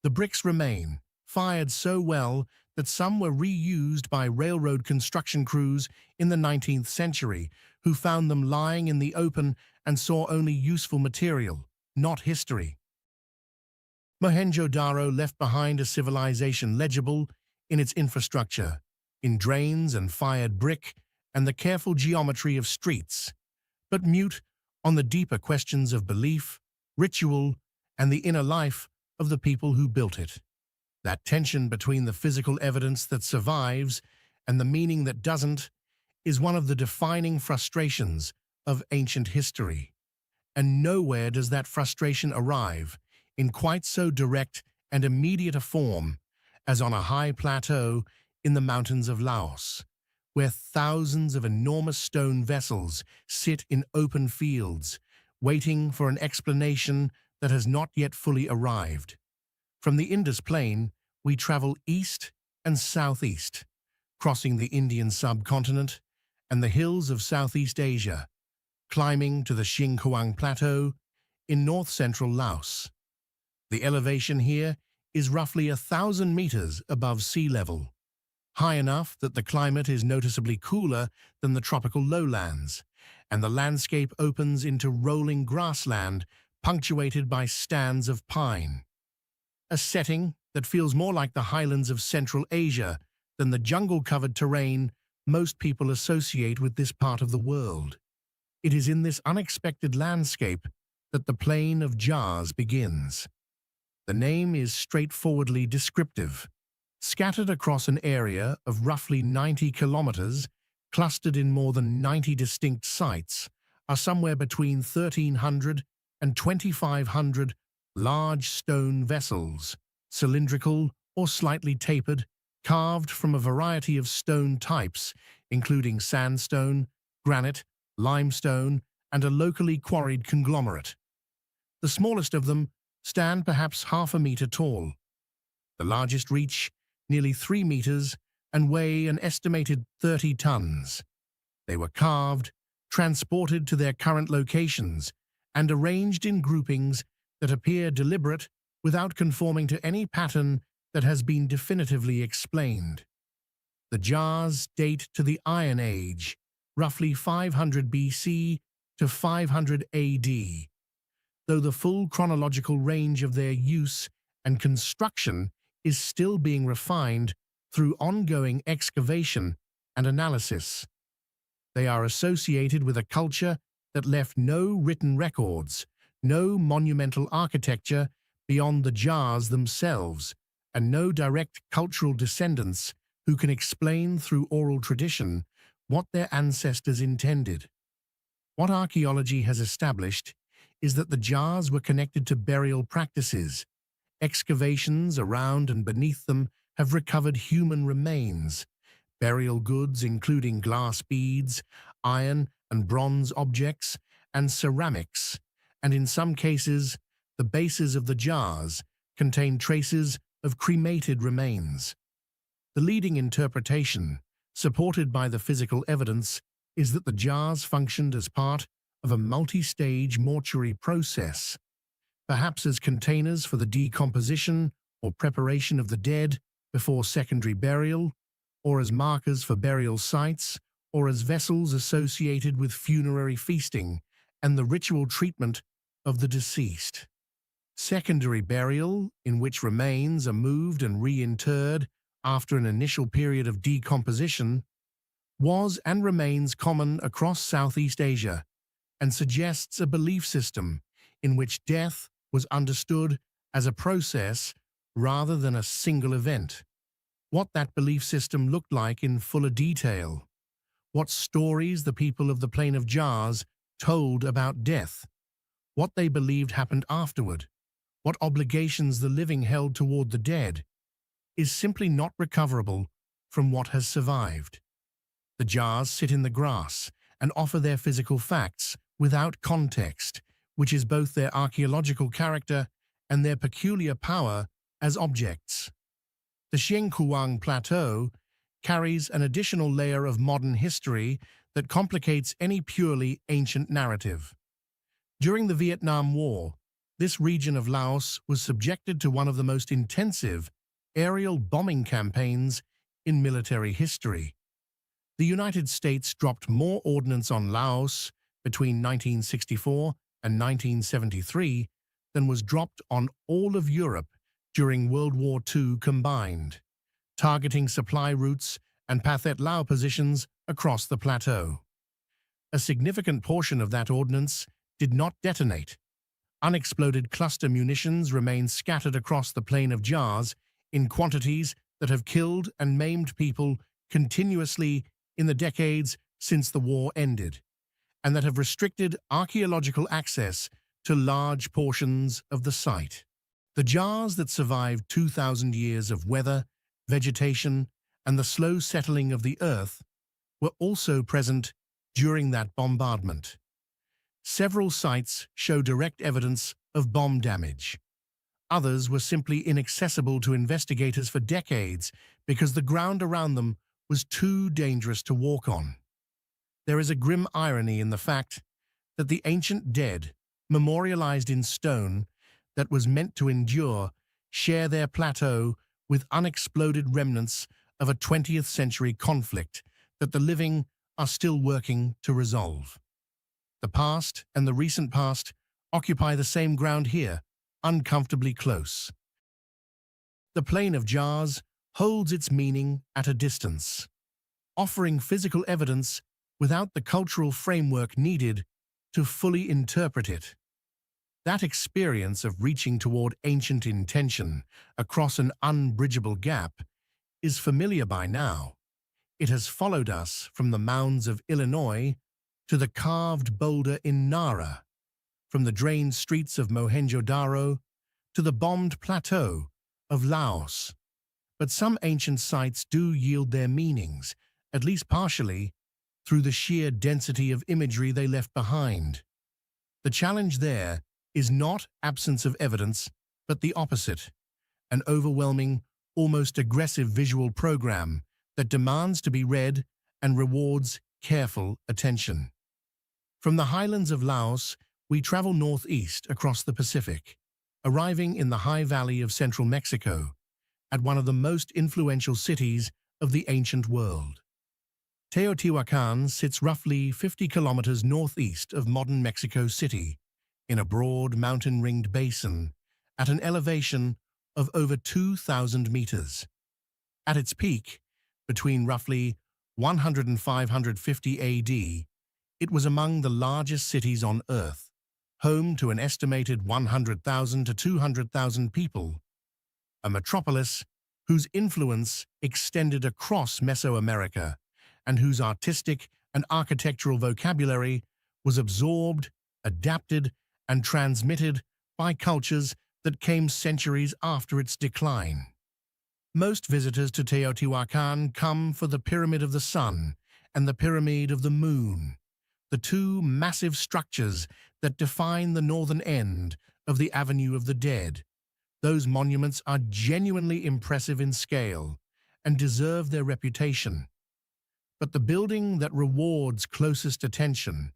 The bricks remain, fired so well that some were reused by railroad construction crews in the 19th century, who found them lying in the open and saw only useful material, not history. Mohenjo-Daro left behind a civilization legible in its infrastructure, in drains and fired brick and the careful geometry of streets, but mute on the deeper questions of belief, ritual, and the inner life of the people who built it. That tension between the physical evidence that survives and the meaning that doesn't is one of the defining frustrations of ancient history. And nowhere does that frustration arrive in quite so direct and immediate a form as on a high plateau in the mountains of Laos, where thousands of enormous stone vessels sit in open fields, waiting for an explanation that has not yet fully arrived. From the Indus Plain, we travel east and southeast, crossing the Indian subcontinent and the hills of Southeast Asia, climbing to the Xinghuang Plateau in north-central Laos. The elevation here is roughly 1,000 meters above sea level, high enough that the climate is noticeably cooler than the tropical lowlands, and the landscape opens into rolling grassland punctuated by stands of pine. A setting that feels more like the highlands of Central Asia than the jungle-covered terrain most people associate with this part of the world. It is in this unexpected landscape that the Plain of Jars begins. The name is straightforwardly descriptive. Scattered across an area of roughly 90 kilometers, clustered in more than 90 distinct sites, are somewhere between 1,300 and 2,500 large stone vessels, cylindrical or slightly tapered, carved from a variety of stone types, including sandstone, granite, limestone, and a locally quarried conglomerate. The smallest of them stand perhaps half a meter tall. The largest reach nearly 3 meters and weigh an estimated 30 tons. They were carved, transported to their current locations, and arranged in groupings that appear deliberate without conforming to any pattern that has been definitively explained. The jars date to the Iron Age, roughly 500 BC to 500 AD, though the full chronological range of their use and construction is still being refined through ongoing excavation and analysis. They are associated with a culture that left no written records, no monumental architecture beyond the jars themselves, and no direct cultural descendants who can explain through oral tradition what their ancestors intended. What archaeology has established is that the jars were connected to burial practices. Excavations around and beneath them have recovered human remains, burial goods including glass beads, iron and bronze objects, and ceramics, and in some cases, the bases of the jars contain traces of cremated remains. The leading interpretation, supported by the physical evidence, is that the jars functioned as part of a multi-stage mortuary process, perhaps as containers for the decomposition or preparation of the dead before secondary burial, or as markers for burial sites, or as vessels associated with funerary feasting and the ritual treatment of the deceased. Secondary burial, in which remains are moved and reinterred after an initial period of decomposition, was and remains common across Southeast Asia and suggests a belief system in which death was understood as a process rather than a single event. What that belief system looked like in fuller detail, what stories the people of the Plain of Jars told about death, what they believed happened afterward, what obligations the living held toward the dead, is simply not recoverable from what has survived. The jars sit in the grass and offer their physical facts without context, which is both their archaeological character and their peculiar power as objects. The Xiangkuang Plateau carries an additional layer of modern history that complicates any purely ancient narrative. During the Vietnam War, this region of Laos was subjected to one of the most intensive aerial bombing campaigns in military history. The United States dropped more ordnance on Laos between 1964 and 1973 than was dropped on all of Europe during World War II combined, targeting supply routes and Pathet Lao positions across the plateau. A significant portion of that ordnance did not detonate. Unexploded cluster munitions remain scattered across the Plain of Jars in quantities that have killed and maimed people continuously in the decades since the war ended, and that have restricted archaeological access to large portions of the site. The jars that survived 2,000 years of weather, vegetation, and the slow settling of the earth were also present during that bombardment. Several sites show direct evidence of bomb damage. Others were simply inaccessible to investigators for decades because the ground around them was too dangerous to walk on. There is a grim irony in the fact that the ancient dead, memorialized in stone, that was meant to endure, share their plateau with unexploded remnants of a 20th century conflict that the living are still working to resolve. The past and the recent past occupy the same ground here, uncomfortably close. The Plain of Jars holds its meaning at a distance, offering physical evidence without the cultural framework needed to fully interpret it. That experience of reaching toward ancient intention across an unbridgeable gap is familiar by now. It has followed us from the mounds of Illinois to the carved boulder in Nara, from the drained streets of Mohenjo-Daro to the bombed plateau of Laos. But some ancient sites do yield their meanings, at least partially, through the sheer density of imagery they left behind. The challenge there is not absence of evidence, but the opposite, an overwhelming, almost aggressive visual program that demands to be read and rewards careful attention. From the highlands of Laos, we travel northeast across the Pacific, arriving in the high valley of central Mexico, at one of the most influential cities of the ancient world. Teotihuacan sits roughly 50 kilometers northeast of modern Mexico City, in a broad mountain-ringed basin, at an elevation of over 2,000 meters. At its peak, between roughly 100 and 550 AD, it was among the largest cities on Earth, home to an estimated 100,000 to 200,000 people, a metropolis whose influence extended across Mesoamerica and whose artistic and architectural vocabulary was absorbed, adapted, and transmitted by cultures that came centuries after its decline. Most visitors to Teotihuacan come for the Pyramid of the Sun and the Pyramid of the Moon, the two massive structures that define the northern end of the Avenue of the Dead. Those monuments are genuinely impressive in scale and deserve their reputation. But the building that rewards closest attention,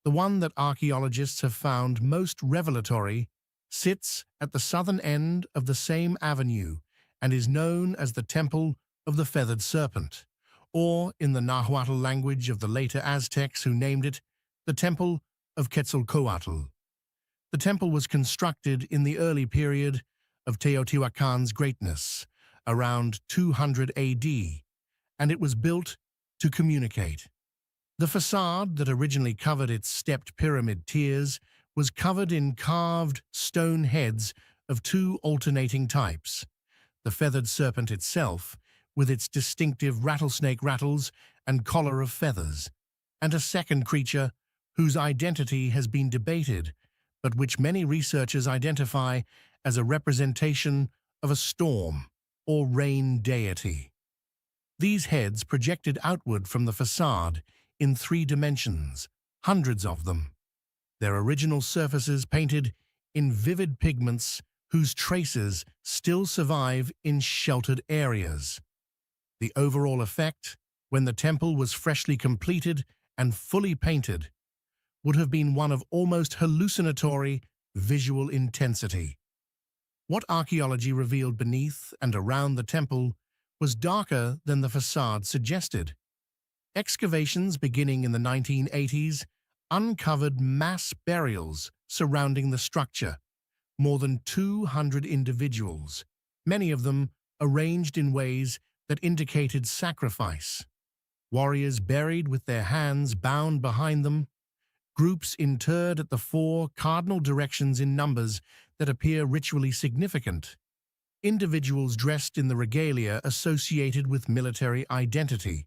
the one that archaeologists have found most revelatory, sits at the southern end of the same avenue and is known as the Temple of the Feathered Serpent, or, in the Nahuatl language of the later Aztecs who named it, the Temple of Quetzalcoatl. The temple was constructed in the early period of Teotihuacan's greatness, around 200 AD, and it was built to communicate. The facade that originally covered its stepped pyramid tiers was covered in carved stone heads of two alternating types: the feathered serpent itself, with its distinctive rattlesnake rattles and collar of feathers, and a second creature whose identity has been debated, but which many researchers identify as a representation of a storm or rain deity. These heads projected outward from the facade in 3 dimensions, hundreds of them, their original surfaces painted in vivid pigments whose traces still survive in sheltered areas. The overall effect, when the temple was freshly completed and fully painted, would have been one of almost hallucinatory visual intensity. What archaeology revealed beneath and around the temple was darker than the facade suggested. Excavations beginning in the 1980s uncovered mass burials surrounding the structure, more than 200 individuals, many of them arranged in ways that indicated sacrifice. Warriors buried with their hands bound behind them, groups interred at the 4 cardinal directions in numbers that appear ritually significant, individuals dressed in the regalia associated with military identity.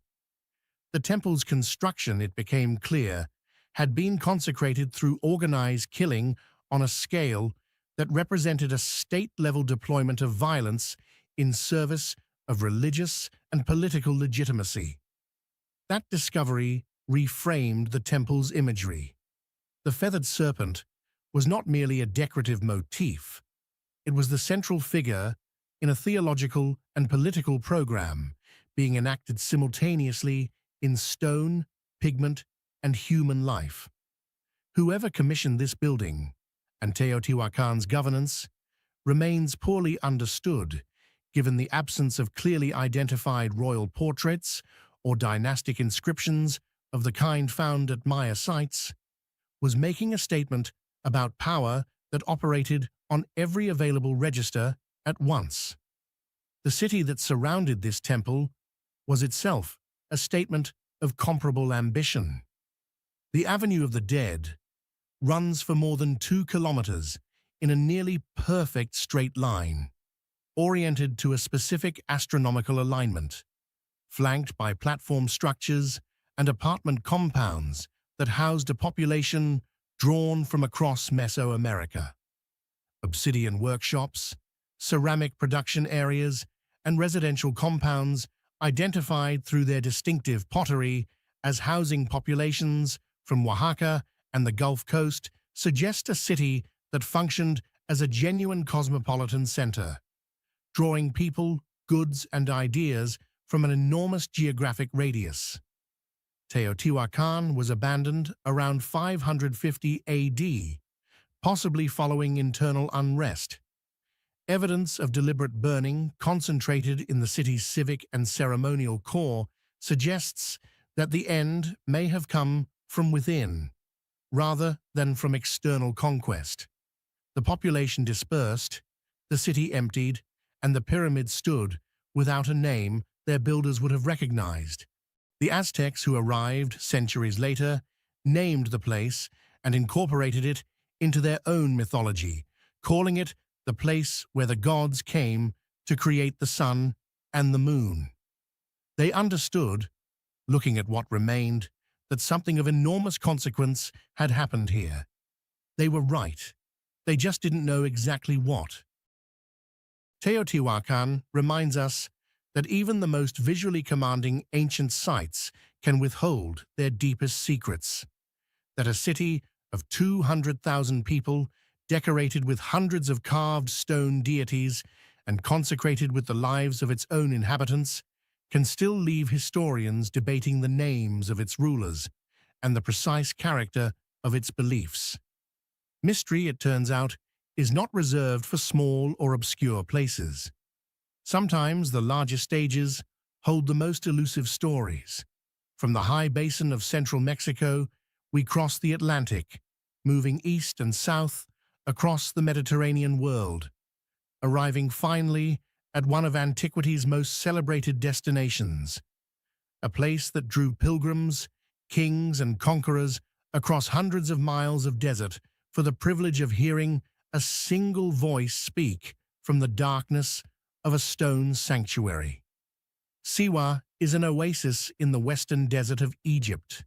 The temple's construction, it became clear, had been consecrated through organized killing on a scale that represented a state-level deployment of violence in service of religious and political legitimacy. That discovery reframed the temple's imagery. The feathered serpent was not merely a decorative motif. It was the central figure in a theological and political program being enacted simultaneously in stone, pigment, and human life. Whoever commissioned this building, and Teotihuacan's governance, remains poorly understood, given the absence of clearly identified royal portraits or dynastic inscriptions of the kind found at Maya sites, was making a statement about power that operated on every available register at once. The city that surrounded this temple was itself a statement of comparable ambition. The Avenue of the Dead runs for more than 2 kilometers in a nearly perfect straight line, oriented to a specific astronomical alignment, flanked by platform structures and apartment compounds that housed a population drawn from across Mesoamerica. Obsidian workshops, ceramic production areas, and residential compounds identified through their distinctive pottery as housing populations from Oaxaca and the Gulf Coast suggest a city that functioned as a genuine cosmopolitan center, drawing people, goods, and ideas from an enormous geographic radius. Teotihuacan was abandoned around 550 AD, possibly following internal unrest. Evidence of deliberate burning concentrated in the city's civic and ceremonial core suggests that the end may have come from within, rather than from external conquest. The population dispersed, the city emptied, and the pyramids stood without a name their builders would have recognized. The Aztecs, who arrived centuries later, named the place and incorporated it into their own mythology, calling it the place where the gods came to create the sun and the moon. They understood, looking at what remained, that something of enormous consequence had happened here. They were right. They just didn't know exactly what. Teotihuacan reminds us that even the most visually commanding ancient sites can withhold their deepest secrets. That a city of 200,000 people, decorated with hundreds of carved stone deities and consecrated with the lives of its own inhabitants, can still leave historians debating the names of its rulers and the precise character of its beliefs. Mystery, it turns out, is not reserved for small or obscure places. Sometimes the largest stages hold the most elusive stories. From the high basin of central Mexico, we cross the Atlantic, moving east and south across the Mediterranean world, arriving finally at one of antiquity's most celebrated destinations, a place that drew pilgrims, kings, and conquerors across hundreds of miles of desert for the privilege of hearing a single voice speak from the darkness of a stone sanctuary. Siwa is an oasis in the western desert of Egypt,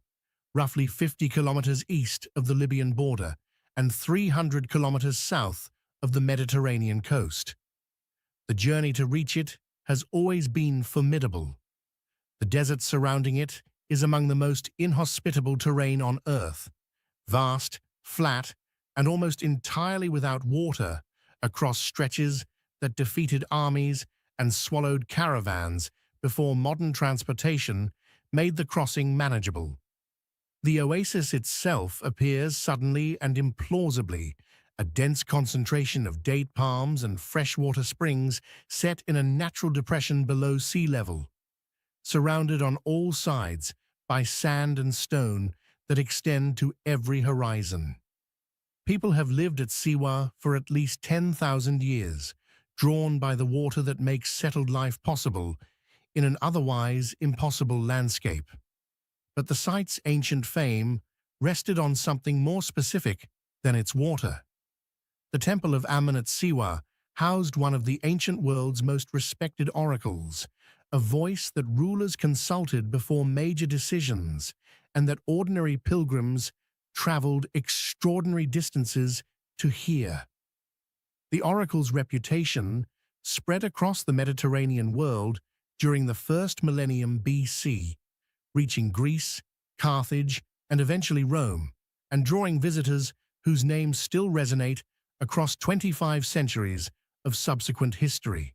roughly 50 kilometers east of the Libyan border and 300 kilometers south of the Mediterranean coast. The journey to reach it has always been formidable. The desert surrounding it is among the most inhospitable terrain on Earth, vast, flat, and almost entirely without water across stretches that defeated armies and swallowed caravans before modern transportation made the crossing manageable. The oasis itself appears suddenly and implausibly, a dense concentration of date palms and freshwater springs set in a natural depression below sea level, surrounded on all sides by sand and stone that extend to every horizon. People have lived at Siwa for at least 10,000 years, drawn by the water that makes settled life possible in an otherwise impossible landscape. But the site's ancient fame rested on something more specific than its water. The Temple of Amun at Siwa housed one of the ancient world's most respected oracles, a voice that rulers consulted before major decisions and that ordinary pilgrims traveled extraordinary distances to hear. The oracle's reputation spread across the Mediterranean world during the first millennium BC, reaching Greece, Carthage, and eventually Rome, and drawing visitors whose names still resonate across 25 centuries of subsequent history.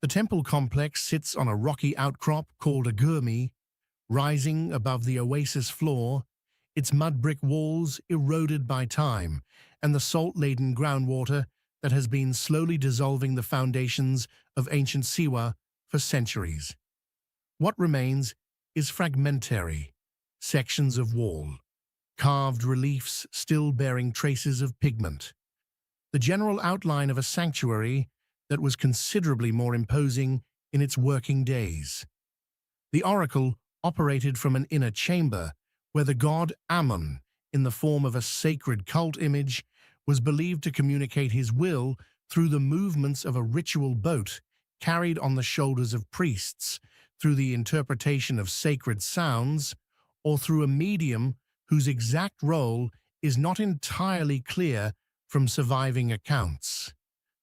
The temple complex sits on a rocky outcrop called a gurmi, rising above the oasis floor, its mud brick walls eroded by time and the salt-laden groundwater that has been slowly dissolving the foundations of ancient Siwa for centuries. What remains is fragmentary, sections of wall, carved reliefs still bearing traces of pigment, the general outline of a sanctuary that was considerably more imposing in its working days. The oracle operated from an inner chamber where the god Amun, in the form of a sacred cult image, was believed to communicate his will through the movements of a ritual boat carried on the shoulders of priests, through the interpretation of sacred sounds, or through a medium whose exact role is not entirely clear from surviving accounts.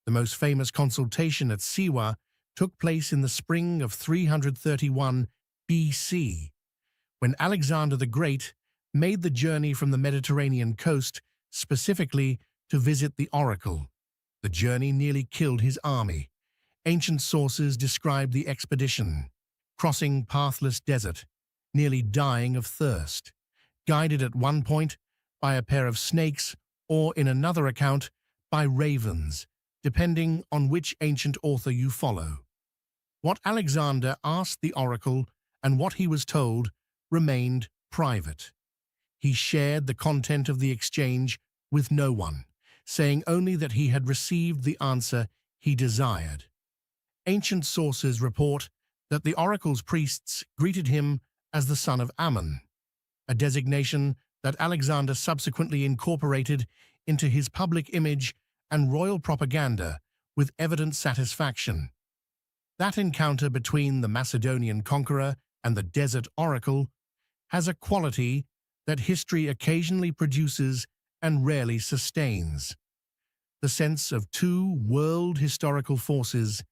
The most famous consultation at Siwa took place in the spring of 331 BC, when Alexander the Great made the journey from the Mediterranean coast specifically to visit the oracle. The journey nearly killed his army. Ancient sources describe the expedition, crossing pathless desert, nearly dying of thirst, guided at one point by a pair of snakes or, in another account, by ravens, depending on which ancient author you follow. What Alexander asked the oracle and what he was told remained private. He shared the content of the exchange with no one, saying only that he had received the answer he desired. Ancient sources report that the oracle's priests greeted him as the son of Ammon, a designation that Alexander subsequently incorporated into his public image and royal propaganda with evident satisfaction. That encounter between the Macedonian conqueror and the desert oracle has a quality that history occasionally produces and rarely sustains. The sense of two world historical forces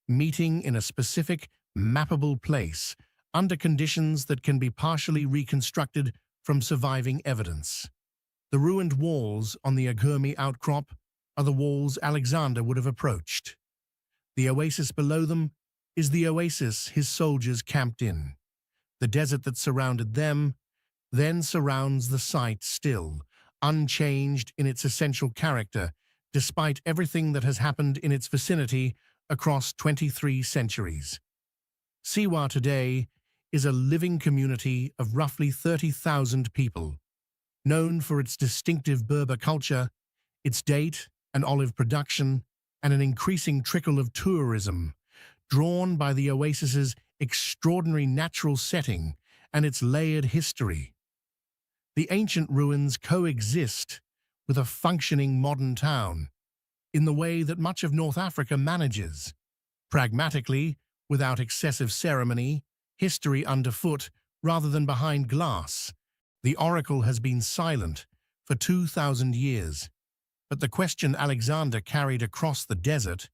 meeting in a specific, mappable place under conditions that can be partially reconstructed from surviving evidence. The ruined walls on the Agurmi outcrop are the walls Alexander would have approached. The oasis below them is the oasis his soldiers camped in. The desert that surrounded them then surrounds the site still, unchanged in its essential character, despite everything that has happened in its vicinity across 23 centuries. Siwa today is a living community of roughly 30,000 people, known for its distinctive Berber culture, its date and olive production, and an increasing trickle of tourism, drawn by the oasis's extraordinary natural setting and its layered history. The ancient ruins coexist with a functioning modern town in the way that much of North Africa manages, pragmatically, without excessive ceremony, history underfoot rather than behind glass. The oracle has been silent for 2,000 years, but the question Alexander carried across the desert,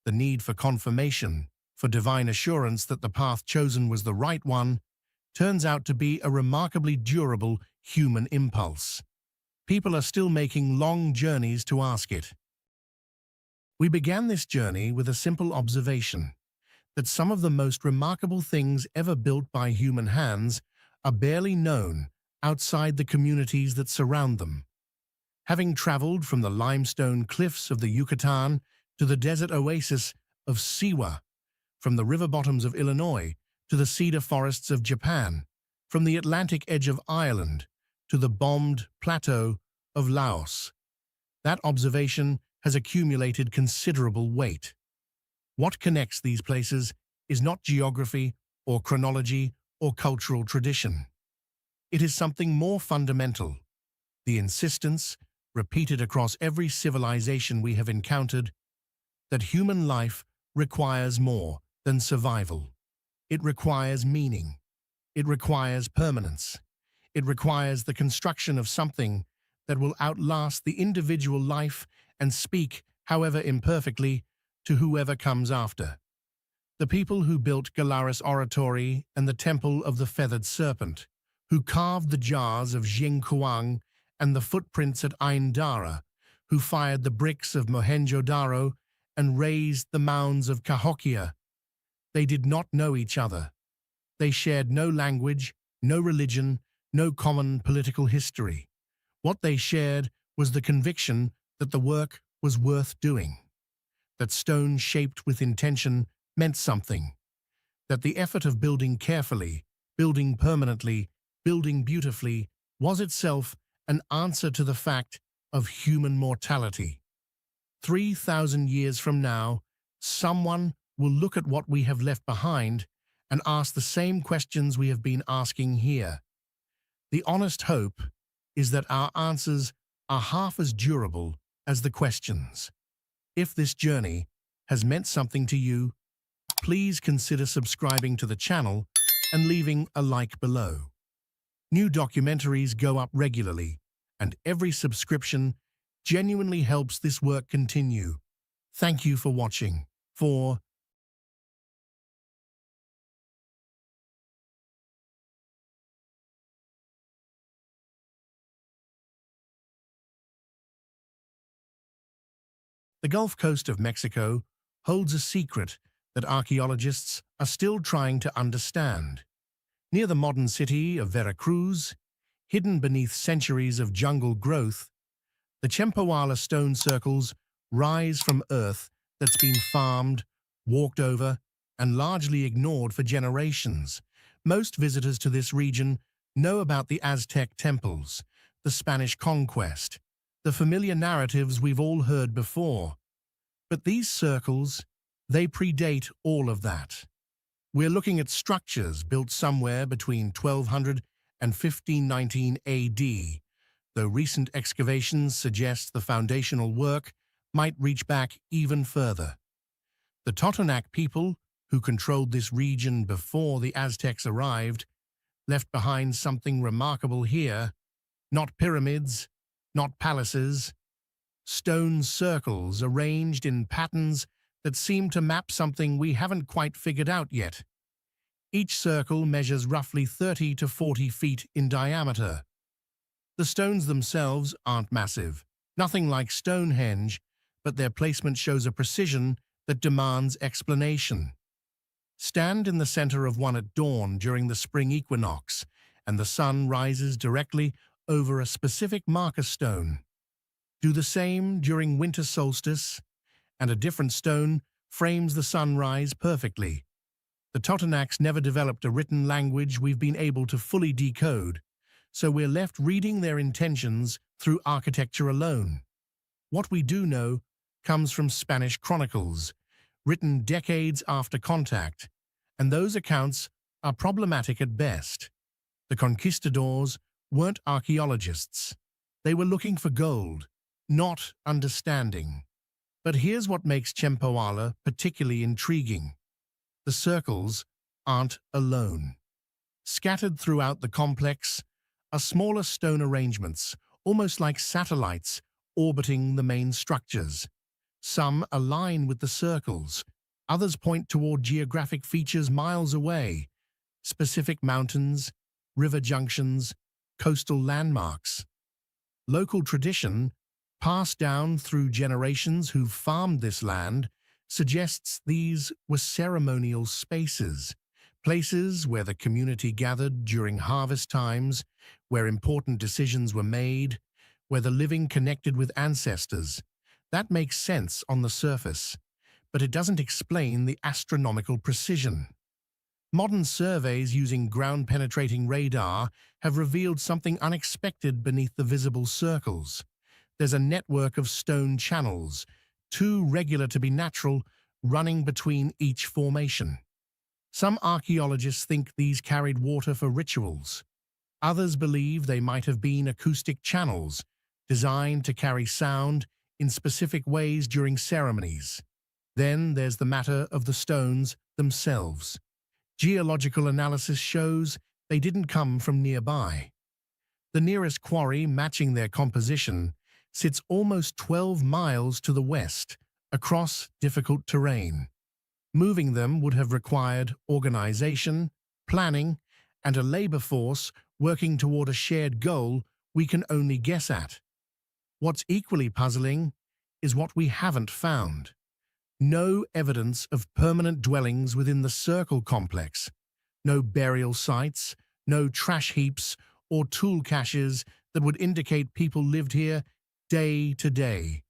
the need for confirmation, for divine assurance that the path chosen was the right one, turns out to be a remarkably durable human impulse. People are still making long journeys to ask it. We began this journey with a simple observation that some of the most remarkable things ever built by human hands are barely known outside the communities that surround them. Having traveled from the limestone cliffs of the Yucatan to the desert oasis of Siwa, from the river bottoms of Illinois to the cedar forests of Japan, from the Atlantic edge of Ireland to the bombed plateau of Laos, that observation has accumulated considerable weight. What connects these places is not geography or chronology or cultural tradition. It is something more fundamental: the insistence, repeated across every civilization we have encountered, that human life requires more than survival. It requires meaning. It requires permanence. It requires the construction of something that will outlast the individual life and speak, however imperfectly, to whoever comes after. The people who built Galaris Oratory and the Temple of the Feathered Serpent, who carved the jars of Jingkuang and the footprints at Ain Dara, who fired the bricks of Mohenjo-Daro and raised the mounds of Cahokia, they did not know each other. They shared no language, no religion, no common political history. What they shared was the conviction that the work was worth doing, that stone shaped with intention meant something, that the effort of building carefully, building permanently, building beautifully was itself an answer to the fact of human mortality. 3,000 years from now, someone will look at what we have left behind and ask the same questions we have been asking here. The honest hope is that our answers are half as durable as the questions. If this journey has meant something to you, please consider subscribing to the channel and leaving a like below. New documentaries go up regularly, and every subscription genuinely helps this work continue. Thank you for watching. The Gulf Coast of Mexico holds a secret that archaeologists are still trying to understand. Near the modern city of Veracruz, hidden beneath centuries of jungle growth, the Chempoala stone circles rise from earth that's been farmed, walked over, and largely ignored for generations. Most visitors to this region know about the Aztec temples, the Spanish conquest, the familiar narratives we've all heard before. But these circles, they predate all of that. We're looking at structures built somewhere between 1200 and 1519 AD, though recent excavations suggest the foundational work might reach back even further. The Totonac people, who controlled this region before the Aztecs arrived, left behind something remarkable here. Not pyramids, not palaces, stone circles arranged in patterns that seem to map something we haven't quite figured out yet. Each circle measures roughly 30 to 40 feet in diameter. The stones themselves aren't massive, nothing like Stonehenge, but their placement shows a precision that demands explanation. Stand in the center of one at dawn during the spring equinox, and the sun rises directly over a specific marker stone. Do the same during winter solstice, and a different stone frames the sunrise perfectly. The Totonacs never developed a written language we've been able to fully decode, so we're left reading their intentions through architecture alone. What we do know comes from Spanish chronicles, written decades after contact, and those accounts are problematic at best. The conquistadors weren't archaeologists. They were looking for gold, not understanding. But here's what makes Chempoala particularly intriguing. The circles aren't alone. Scattered throughout the complex are smaller stone arrangements, almost like satellites orbiting the main structures. Some align with the circles, others point toward geographic features miles away, specific mountains, river junctions, coastal landmarks. Local tradition, passed down through generations who've farmed this land, suggests these were ceremonial spaces, places where the community gathered during harvest times, where important decisions were made, where the living connected with ancestors. That makes sense on the surface, but it doesn't explain the astronomical precision. Modern surveys using ground-penetrating radar have revealed something unexpected beneath the visible circles. There's a network of stone channels, too regular to be natural, running between each formation. Some archaeologists think these carried water for rituals. Others believe they might have been acoustic channels, designed to carry sound in specific ways during ceremonies. Then there's the matter of the stones themselves. Geological analysis shows they didn't come from nearby. The nearest quarry matching their composition sits almost 12 miles to the west, across difficult terrain. Moving them would have required organization, planning, and a labor force working toward a shared goal we can only guess at. What's equally puzzling is what we haven't found. No evidence of permanent dwellings within the circle complex. No burial sites, no trash heaps or tool caches that would indicate people lived here day to day.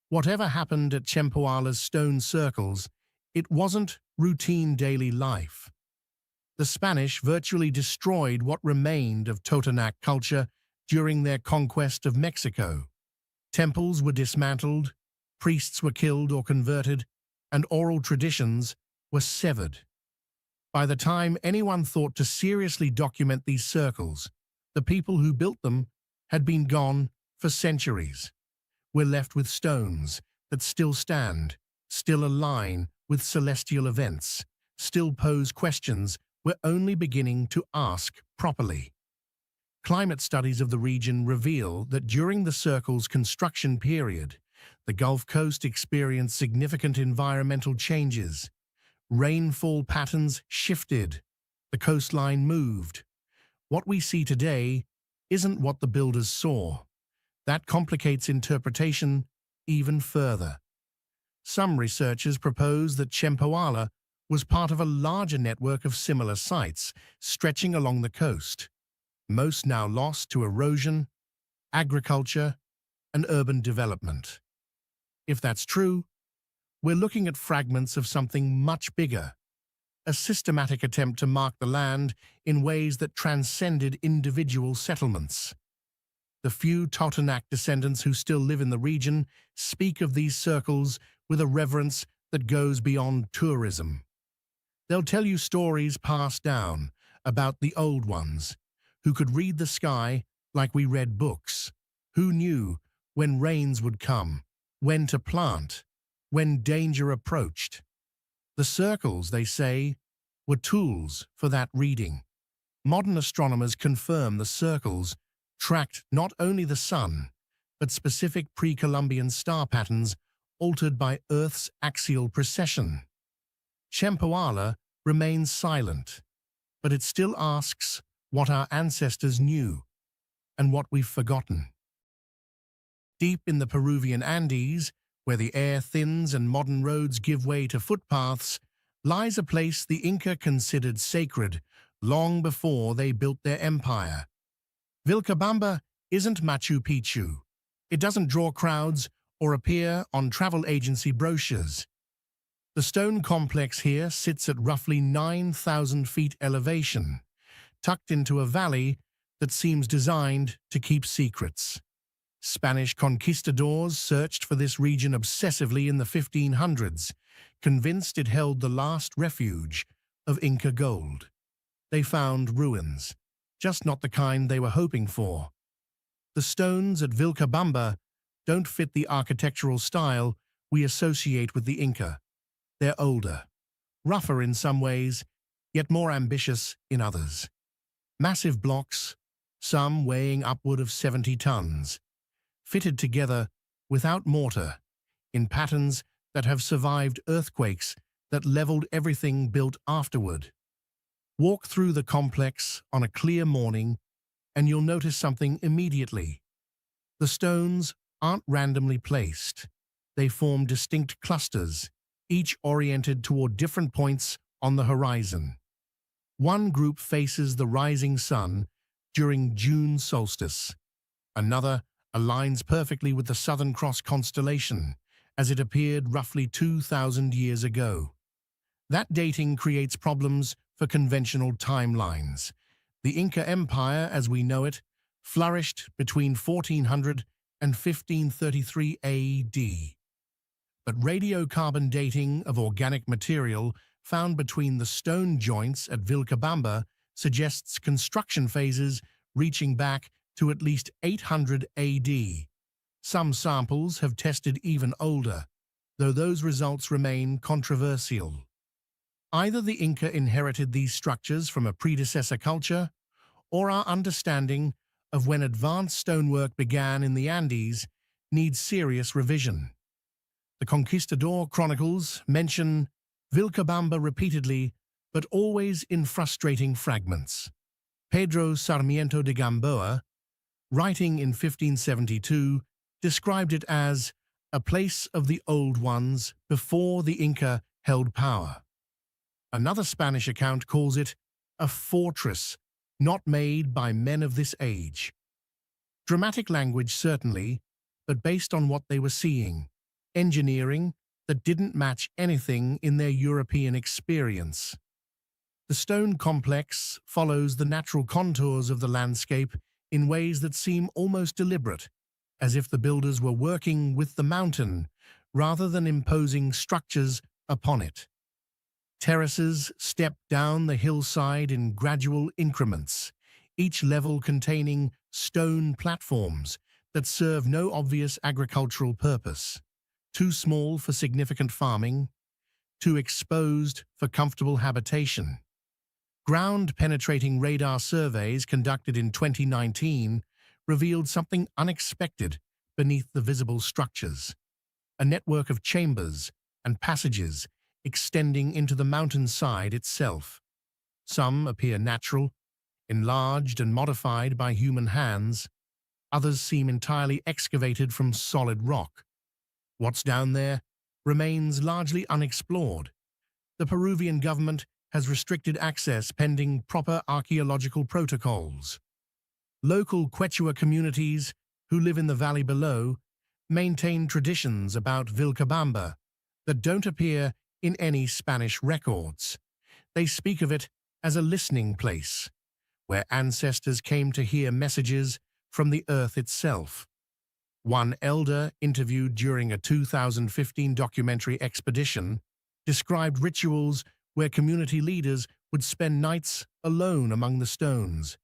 Whatever happened at Chempoala's stone circles, it wasn't routine daily life. The Spanish virtually destroyed what remained of Totonac culture during their conquest of Mexico. Temples were dismantled, priests were killed or converted, and oral traditions were severed. By the time anyone thought to seriously document these circles, the people who built them had been gone for centuries. We're left with stones that still stand, still align with celestial events, still pose questions we're only beginning to ask properly. Climate studies of the region reveal that during the circle's construction period, the Gulf Coast experienced significant environmental changes. Rainfall patterns shifted. The coastline moved. What we see today isn't what the builders saw. That complicates interpretation even further. Some researchers propose that Chempoala was part of a larger network of similar sites stretching along the coast, most now lost to erosion, agriculture, and urban development. If that's true, we're looking at fragments of something much bigger, a systematic attempt to mark the land in ways that transcended individual settlements. The few Totonac descendants who still live in the region speak of these circles with a reverence that goes beyond tourism. They'll tell you stories passed down about the old ones, who could read the sky like we read books, who knew when rains would come, when to plant, when danger approached. The circles, they say, were tools for that reading. Modern astronomers confirm the circles tracked not only the sun, but specific pre-Columbian star patterns altered by Earth's axial precession. Shempoala remains silent, but it still asks what our ancestors knew and what we've forgotten. Deep in the Peruvian Andes, where the air thins and modern roads give way to footpaths, lies a place the Inca considered sacred long before they built their empire. Vilcabamba isn't Machu Picchu. It doesn't draw crowds or appear on travel agency brochures. The stone complex here sits at roughly 9,000 feet elevation, tucked into a valley that seems designed to keep secrets. Spanish conquistadors searched for this region obsessively in the 1500s, convinced it held the last refuge of Inca gold. They found ruins, just not the kind they were hoping for. The stones at Vilcabamba don't fit the architectural style we associate with the Inca. They're older, rougher in some ways, yet more ambitious in others. Massive blocks, some weighing upward of 70 tons, fitted together without mortar, in patterns that have survived earthquakes that leveled everything built afterward. Walk through the complex on a clear morning, and you'll notice something immediately. The stones aren't randomly placed. They form distinct clusters, each oriented toward different points on the horizon. One group faces the rising sun during June solstice. Another aligns perfectly with the Southern Cross constellation, as it appeared roughly 2,000 years ago. That dating creates problems for conventional timelines. The Inca Empire, as we know it, flourished between 1400 and 1533 AD. But radiocarbon dating of organic material found between the stone joints at Vilcabamba suggests construction phases reaching back to at least 800 AD. Some samples have tested even older, though those results remain controversial. Either the Inca inherited these structures from a predecessor culture, or our understanding of when advanced stonework began in the Andes needs serious revision. The Conquistador chronicles mention Vilcabamba repeatedly, but always in frustrating fragments. Pedro Sarmiento de Gamboa, writing in 1572, described it as a place of the old ones before the Inca held power. Another Spanish account calls it a fortress not made by men of this age. Dramatic language, certainly, but based on what they were seeing. Engineering that didn't match anything in their European experience. The stone complex follows the natural contours of the landscape in ways that seem almost deliberate, as if the builders were working with the mountain rather than imposing structures upon it. Terraces step down the hillside in gradual increments, each level containing stone platforms that serve no obvious agricultural purpose. Too small for significant farming, too exposed for comfortable habitation. Ground-penetrating radar surveys conducted in 2019 revealed something unexpected beneath the visible structures. A network of chambers and passages extending into the mountainside itself. Some appear natural, enlarged and modified by human hands. Others seem entirely excavated from solid rock. What's down there remains largely unexplored. The Peruvian government has restricted access pending proper archaeological protocols. Local Quechua communities who live in the valley below maintain traditions about Vilcabamba that don't appear in any Spanish records. They speak of it as a listening place, where ancestors came to hear messages from the earth itself. One elder interviewed during a 2015 documentary expedition described rituals where community leaders would spend nights alone among the stones,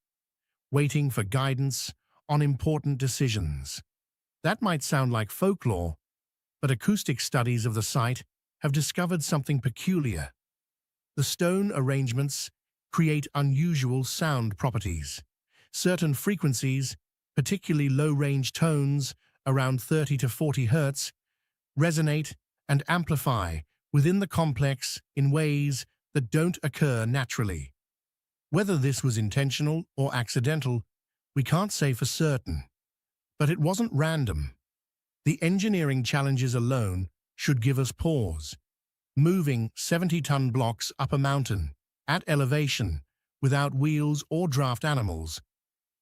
waiting for guidance on important decisions. That might sound like folklore, but acoustic studies of the site have discovered something peculiar. The stone arrangements create unusual sound properties. Certain frequencies, particularly low-range tones around 30 to 40 Hz, resonate and amplify within the complex in ways that don't occur naturally. Whether this was intentional or accidental, we can't say for certain. But it wasn't random. The engineering challenges alone should give us pause. Moving 70-ton blocks up a mountain, at elevation, without wheels or draft animals.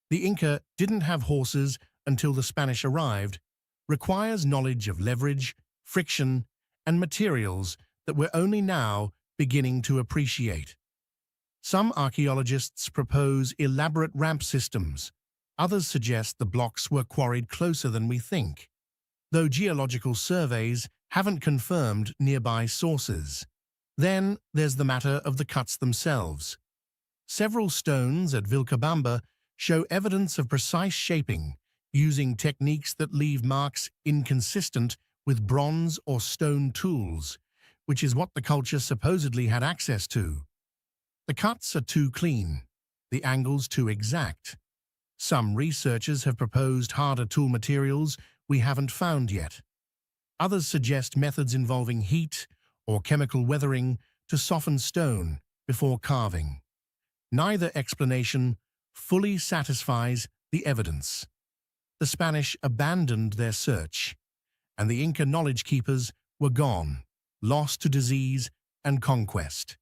The Inca didn't have horses until the Spanish arrived, requires knowledge of leverage, friction, and materials that we're only now beginning to appreciate. Some archaeologists propose elaborate ramp systems. Others suggest the blocks were quarried closer than we think, though geological surveys haven't confirmed nearby sources. Then there's the matter of the cuts themselves. Several stones at Vilcabamba show evidence of precise shaping, using techniques that leave marks inconsistent with bronze or stone tools, which is what the culture supposedly had access to. The cuts are too clean, the angles too exact. Some researchers have proposed harder tool materials we haven't found yet. Others suggest methods involving heat or chemical weathering to soften stone before carving. Neither explanation fully satisfies the evidence. The Spanish abandoned their search, and the Inca knowledge keepers were gone, lost to disease and conquest.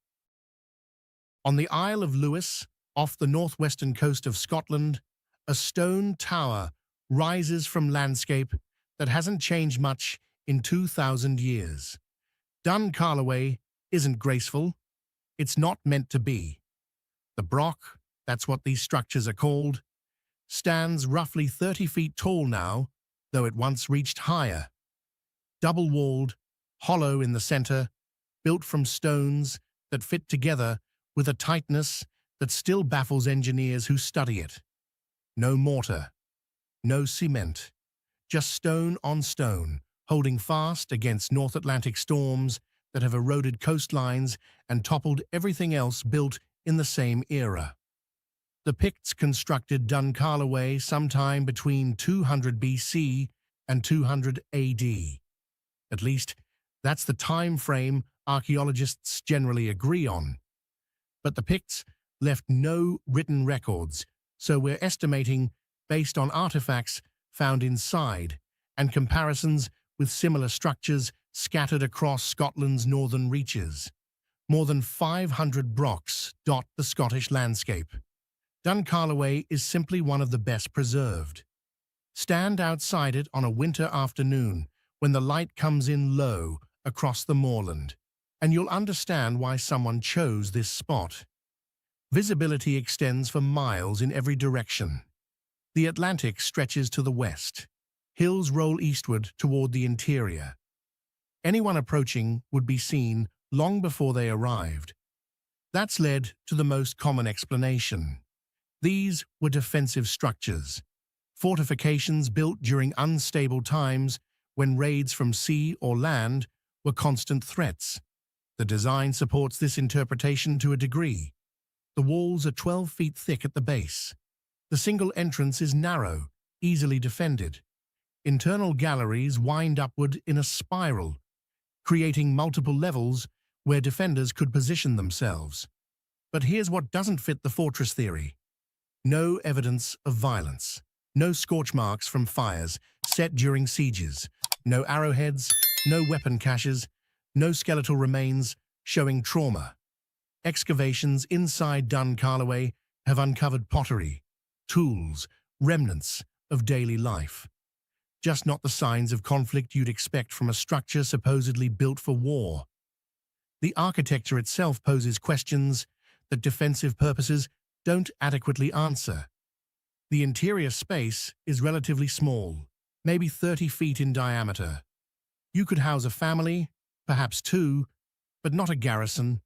On the Isle of Lewis, off the northwestern coast of Scotland, a stone tower rises from landscape that hasn't changed much in 2,000 years. Dun Carlaway isn't graceful. It's not meant to be. The Broch, that's what these structures are called, stands roughly 30 feet tall now, though it once reached higher. Double-walled, hollow in the center, built from stones that fit together with a tightness that still baffles engineers who study it. No mortar, no cement, just stone on stone, holding fast against North Atlantic storms that have eroded coastlines and toppled everything else built in the same era. The Picts constructed Dun Carlaway sometime between 200 BC and 200 AD. At least, that's the time frame archaeologists generally agree on. But the Picts left no written records, so we're estimating based on artifacts found inside and comparisons with similar structures scattered across Scotland's northern reaches. More than 500 brochs dot the Scottish landscape. Dun Carlaway is simply one of the best preserved. Stand outside it on a winter afternoon when the light comes in low across the moorland, and you'll understand why someone chose this spot. Visibility extends for miles in every direction. The Atlantic stretches to the west. Hills roll eastward toward the interior. Anyone approaching would be seen long before they arrived. That's led to the most common explanation. These were defensive structures, fortifications built during unstable times when raids from sea or land were constant threats. The design supports this interpretation to a degree. The walls are 12 feet thick at the base. The single entrance is narrow, easily defended. Internal galleries wind upward in a spiral, creating multiple levels where defenders could position themselves. But here's what doesn't fit the fortress theory. No evidence of violence. No scorch marks from fires set during sieges. No arrowheads, no weapon caches, no skeletal remains showing trauma. Excavations inside Dun Carlaway have uncovered pottery, tools, remnants of daily life. Just not the signs of conflict you'd expect from a structure supposedly built for war. The architecture itself poses questions that defensive purposes don't adequately answer. The interior space is relatively small, maybe 30 feet in diameter. You could house a family, perhaps two, but not a garrison.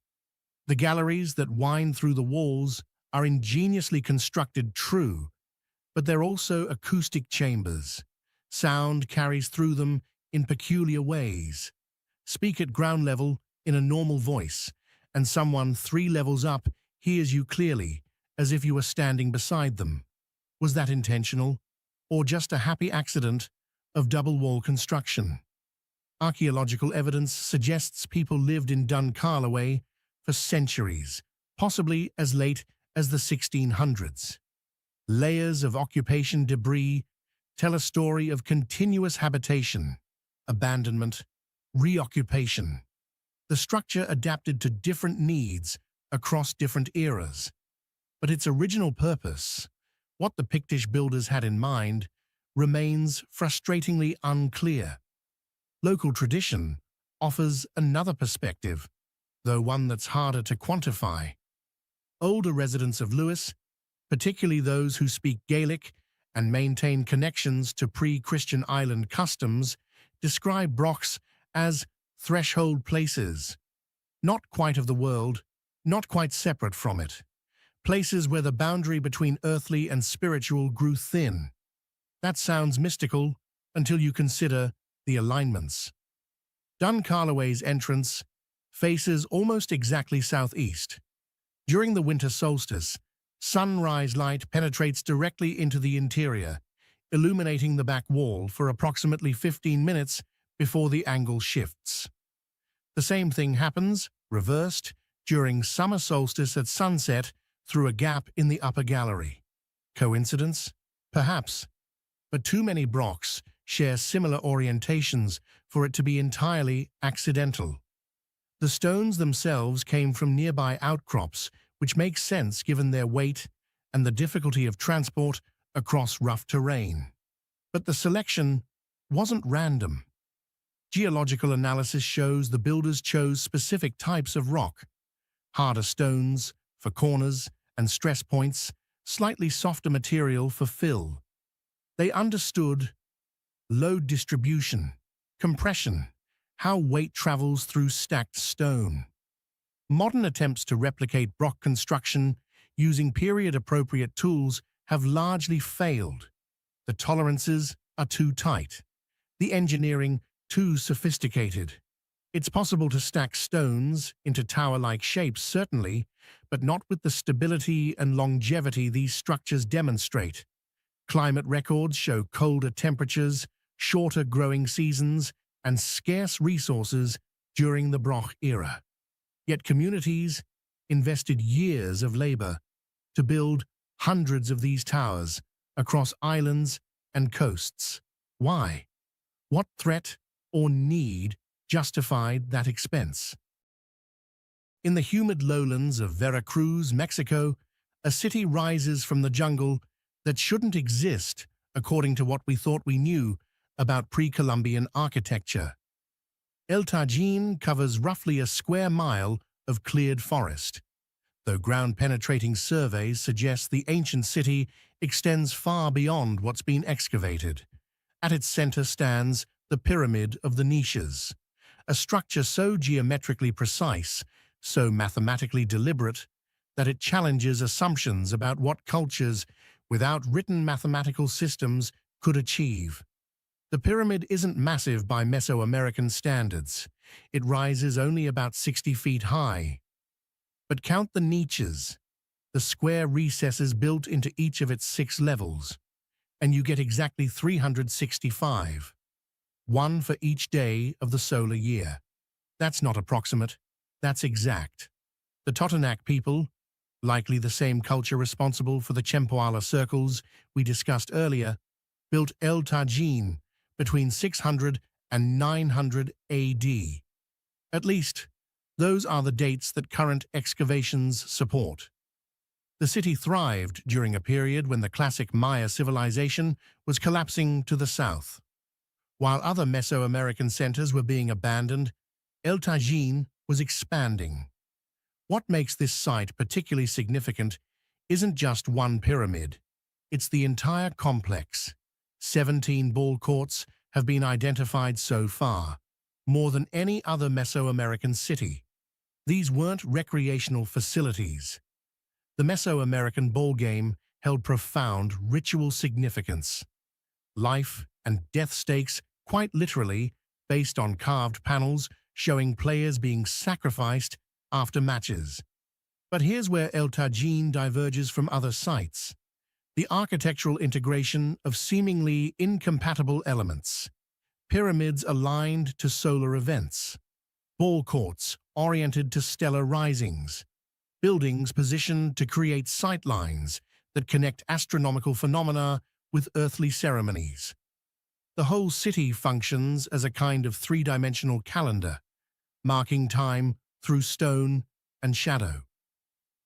The galleries that wind through the walls are ingeniously constructed, true, but they're also acoustic chambers. Sound carries through them in peculiar ways. Speak at ground level in a normal voice, and someone 3 levels up hears you clearly, as if you were standing beside them. Was that intentional, or just a happy accident of double-wall construction? Archaeological evidence suggests people lived in Dun Carlaway for centuries, possibly as late as the 1600s. Layers of occupation debris tell a story of continuous habitation, abandonment, reoccupation. The structure adapted to different needs across different eras, but its original purpose, what the Pictish builders had in mind, remains frustratingly unclear. Local tradition offers another perspective, though one that's harder to quantify. Older residents of Lewis, particularly those who speak Gaelic and maintain connections to pre-Christian island customs, describe Brochs as threshold places, not quite of the world, not quite separate from it, places where the boundary between earthly and spiritual grew thin. That sounds mystical until you consider the alignments. Dun Carlaway's entrance faces almost exactly southeast. During the winter solstice, sunrise light penetrates directly into the interior, illuminating the back wall for approximately 15 minutes before the angle shifts. The same thing happens, reversed, during summer solstice at sunset through a gap in the upper gallery. Coincidence? Perhaps. But too many Brochs share similar orientations for it to be entirely accidental. The stones themselves came from nearby outcrops, which makes sense given their weight and the difficulty of transport across rough terrain. But the selection wasn't random. Geological analysis shows the builders chose specific types of rock: harder stones for corners and stress points, slightly softer material for fill. They understood load distribution, compression, how weight travels through stacked stone. Modern attempts to replicate Broch construction using period-appropriate tools have largely failed. The tolerances are too tight, the engineering too sophisticated. It's possible to stack stones into tower-like shapes, certainly, but not with the stability and longevity these structures demonstrate. Climate records show colder temperatures, shorter growing seasons, and scarce resources during the Broch era. Yet communities invested years of labor to build hundreds of these towers across islands and coasts. Why? What threat or need justified that expense? In the humid lowlands of Veracruz, Mexico, a city rises from the jungle that shouldn't exist according to what we thought we knew about pre-Columbian architecture. El Tajín covers roughly a square mile of cleared forest, though ground-penetrating surveys suggest the ancient city extends far beyond what's been excavated. At its center stands the Pyramid of the Niches, a structure so geometrically precise, so mathematically deliberate, that it challenges assumptions about what cultures without written mathematical systems could achieve. The pyramid isn't massive by Mesoamerican standards. It rises only about 60 feet high. But count the niches, the square recesses built into each of its 6 levels, and you get exactly 365, one for each day of the solar year. That's not approximate, that's exact. The Totonac people, likely the same culture responsible for the Chempoala circles we discussed earlier, built El Tajín between 600 and 900 AD. At least, those are the dates that current excavations support. The city thrived during a period when the classic Maya civilization was collapsing to the south. While other Mesoamerican centers were being abandoned, El Tajín was expanding. What makes this site particularly significant isn't just one pyramid. It's the entire complex. 17 ball courts have been identified so far, more than any other Mesoamerican city. These weren't recreational facilities. The Mesoamerican ball game held profound ritual significance. Life and death stakes, quite literally, based on carved panels showing players being sacrificed after matches. But here's where El Tajin diverges from other sites: the architectural integration of seemingly incompatible elements. Pyramids aligned to solar events. Ball courts oriented to stellar risings. Buildings positioned to create sightlines that connect astronomical phenomena with earthly ceremonies. The whole city functions as a kind of three-dimensional calendar, marking time through stone and shadow.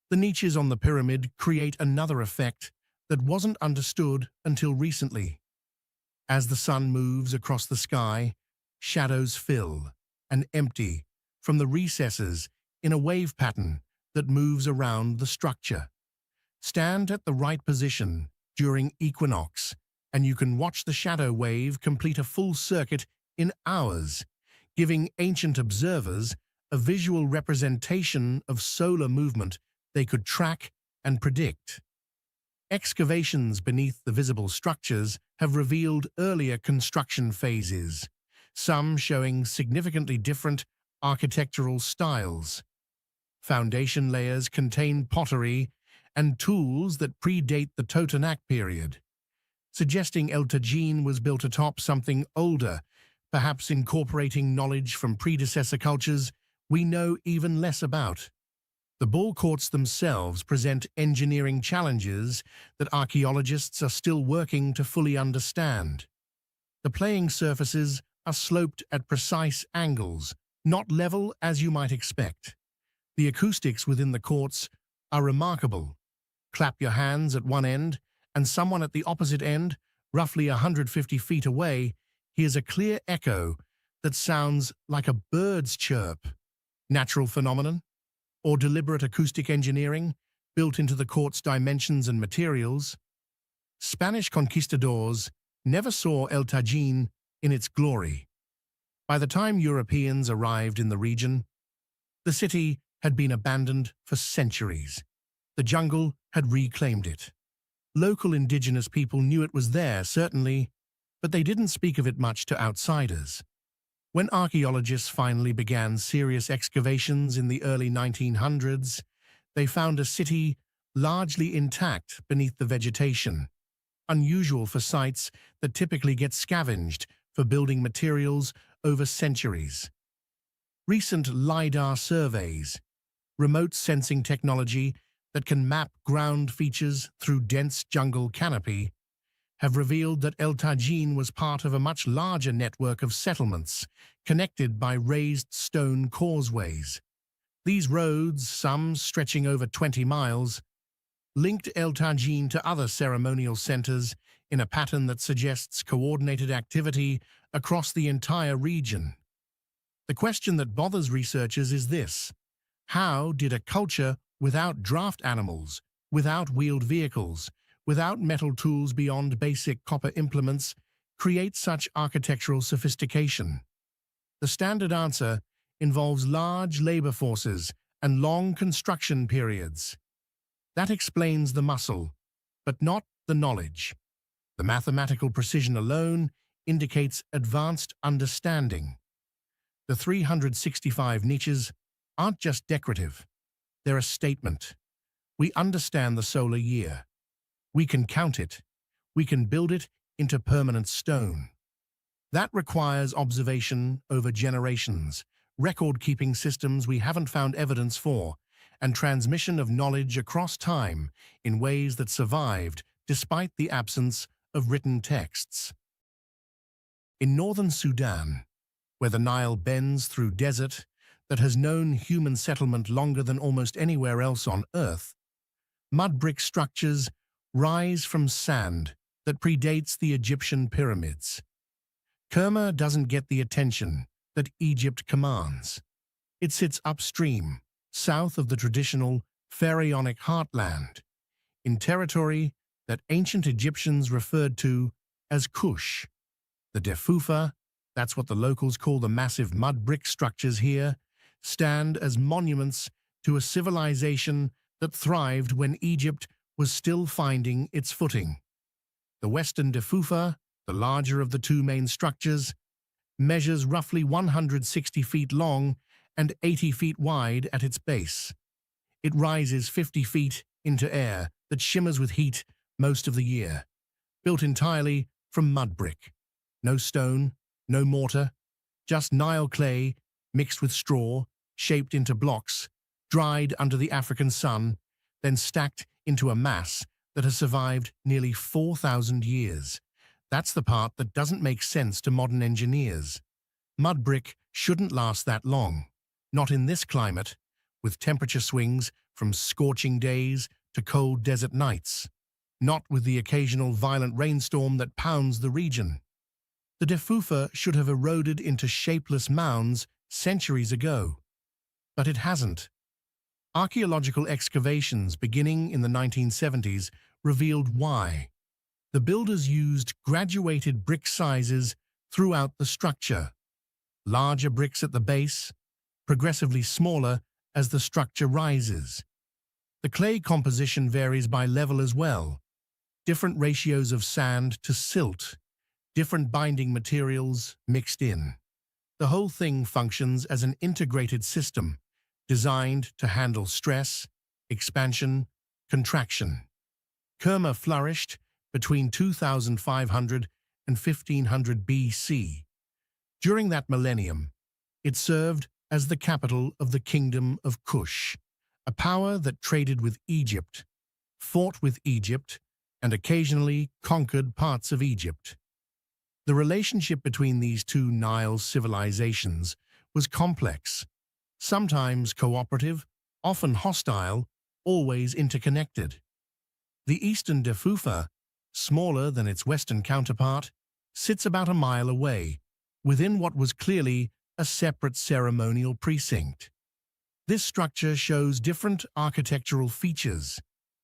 The niches on the pyramid create another effect that wasn't understood until recently. As the sun moves across the sky, shadows fill and empty from the recesses in a wave pattern that moves around the structure. Stand at the right position during equinox, and you can watch the shadow wave complete a full circuit in hours, giving ancient observers a visual representation of solar movement they could track and predict. Excavations beneath the visible structures have revealed earlier construction phases, some showing significantly different architectural styles. Foundation layers contain pottery and tools that predate the Totonac period, suggesting El Tajin was built atop something older, perhaps incorporating knowledge from predecessor cultures we know even less about. The ball courts themselves present engineering challenges that archaeologists are still working to fully understand. The playing surfaces are sloped at precise angles, not level as you might expect. The acoustics within the courts are remarkable. Clap your hands at one end, and someone at the opposite end, roughly 150 feet away, hears a clear echo that sounds like a bird's chirp. Natural phenomenon? Or deliberate acoustic engineering built into the court's dimensions and materials? Spanish conquistadors never saw El Tajin in its glory. By the time Europeans arrived in the region, the city had been abandoned for centuries. The jungle had reclaimed it. Local indigenous people knew it was there, certainly, but they didn't speak of it much to outsiders. When archaeologists finally began serious excavations in the early 1900s, they found a city largely intact beneath the vegetation, unusual for sites that typically get scavenged for building materials over centuries. Recent LiDAR surveys, remote sensing technology that can map ground features through dense jungle canopy, have revealed that El Tajin was part of a much larger network of settlements connected by raised stone causeways. These roads, some stretching over 20 miles, linked El Tajin to other ceremonial centers in a pattern that suggests coordinated activity across the entire region. The question that bothers researchers is this: how did a culture without draft animals, without wheeled vehicles, without metal tools beyond basic copper implements, create such architectural sophistication? The standard answer involves large labor forces and long construction periods. That explains the muscle, but not the knowledge. The mathematical precision alone indicates advanced understanding. The 365 niches aren't just decorative, they're a statement. We understand the solar year. We can count it. We can build it into permanent stone. That requires observation over generations, record-keeping systems we haven't found evidence for, and transmission of knowledge across time in ways that survived despite the absence of written texts. In northern Sudan, where the Nile bends through desert that has known human settlement longer than almost anywhere else on Earth, mud brick structures rise from sand that predates the Egyptian pyramids. Kerma doesn't get the attention that Egypt commands. It sits upstream, south of the traditional pharaonic heartland, in territory that ancient Egyptians referred to as Kush. The Defufa, that's what the locals call the massive mud brick structures here, stand as monuments to a civilization that thrived when Egypt was still finding its footing. The Western Defufa, the larger of the two main structures, measures roughly 160 feet long and 80 feet wide at its base. It rises 50 feet into air that shimmers with heat most of the year, built entirely from mud brick. No stone, no mortar, just Nile clay mixed with straw, shaped into blocks, dried under the African sun, then stacked into a mass that has survived nearly 4,000 years. That's the part that doesn't make sense to modern engineers. Mud brick shouldn't last that long, not in this climate, with temperature swings from scorching days to cold desert nights, not with the occasional violent rainstorm that pounds the region. The Defufa should have eroded into shapeless mounds centuries ago, but it hasn't. Archaeological excavations beginning in the 1970s revealed why. The builders used graduated brick sizes throughout the structure. Larger bricks at the base, progressively smaller as the structure rises. The clay composition varies by level as well. Different ratios of sand to silt, different binding materials mixed in. The whole thing functions as an integrated system, designed to handle stress, expansion, contraction. Kerma flourished between 2500 and 1500 BC. During that millennium, it served as the capital of the Kingdom of Kush, a power that traded with Egypt, fought with Egypt, and occasionally conquered parts of Egypt. The relationship between these two Nile civilizations was complex, sometimes cooperative, often hostile, always interconnected. The eastern Defufa, smaller than its western counterpart, sits about a mile away, within what was clearly a separate ceremonial precinct. This structure shows different architectural features: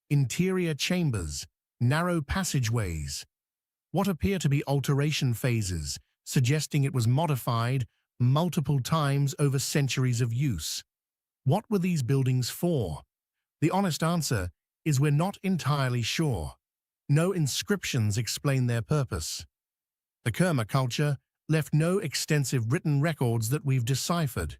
interior chambers, narrow passageways, what appear to be alteration phases, suggesting it was modified multiple times over centuries of use. What were these buildings for? The honest answer is we're not entirely sure. No inscriptions explain their purpose. The Kerma culture left no extensive written records that we've deciphered.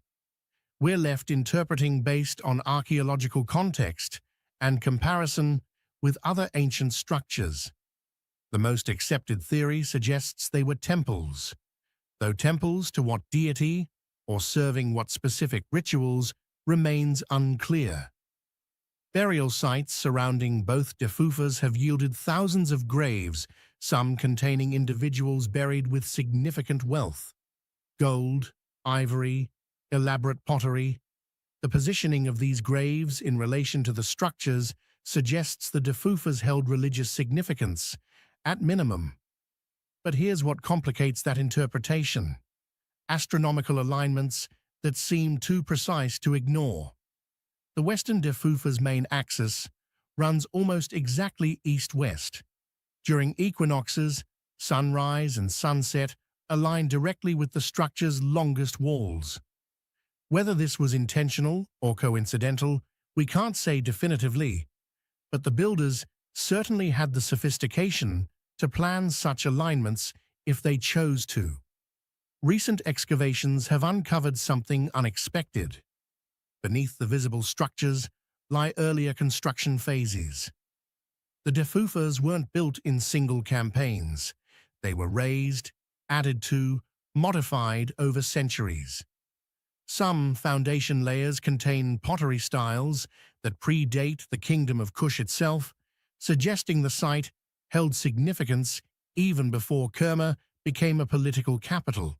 We're left interpreting based on archaeological context and comparison with other ancient structures. The most accepted theory suggests they were temples, though temples to what deity or serving what specific rituals remains unclear. Burial sites surrounding both Defufas have yielded thousands of graves, some containing individuals buried with significant wealth. Gold, ivory, elaborate pottery. The positioning of these graves in relation to the structures suggests the Defufas held religious significance, at minimum. But here's what complicates that interpretation: astronomical alignments that seem too precise to ignore. The Western Defufa's main axis runs almost exactly east-west. During equinoxes, sunrise and sunset align directly with the structure's longest walls. Whether this was intentional or coincidental, we can't say definitively, but the builders certainly had the sophistication to plan such alignments if they chose to. Recent excavations have uncovered something unexpected. Beneath the visible structures lie earlier construction phases. The Defufas weren't built in single campaigns. They were raised, added to, modified over centuries. Some foundation layers contain pottery styles that predate the Kingdom of Kush itself, suggesting the site held significance even before Kerma became a political capital.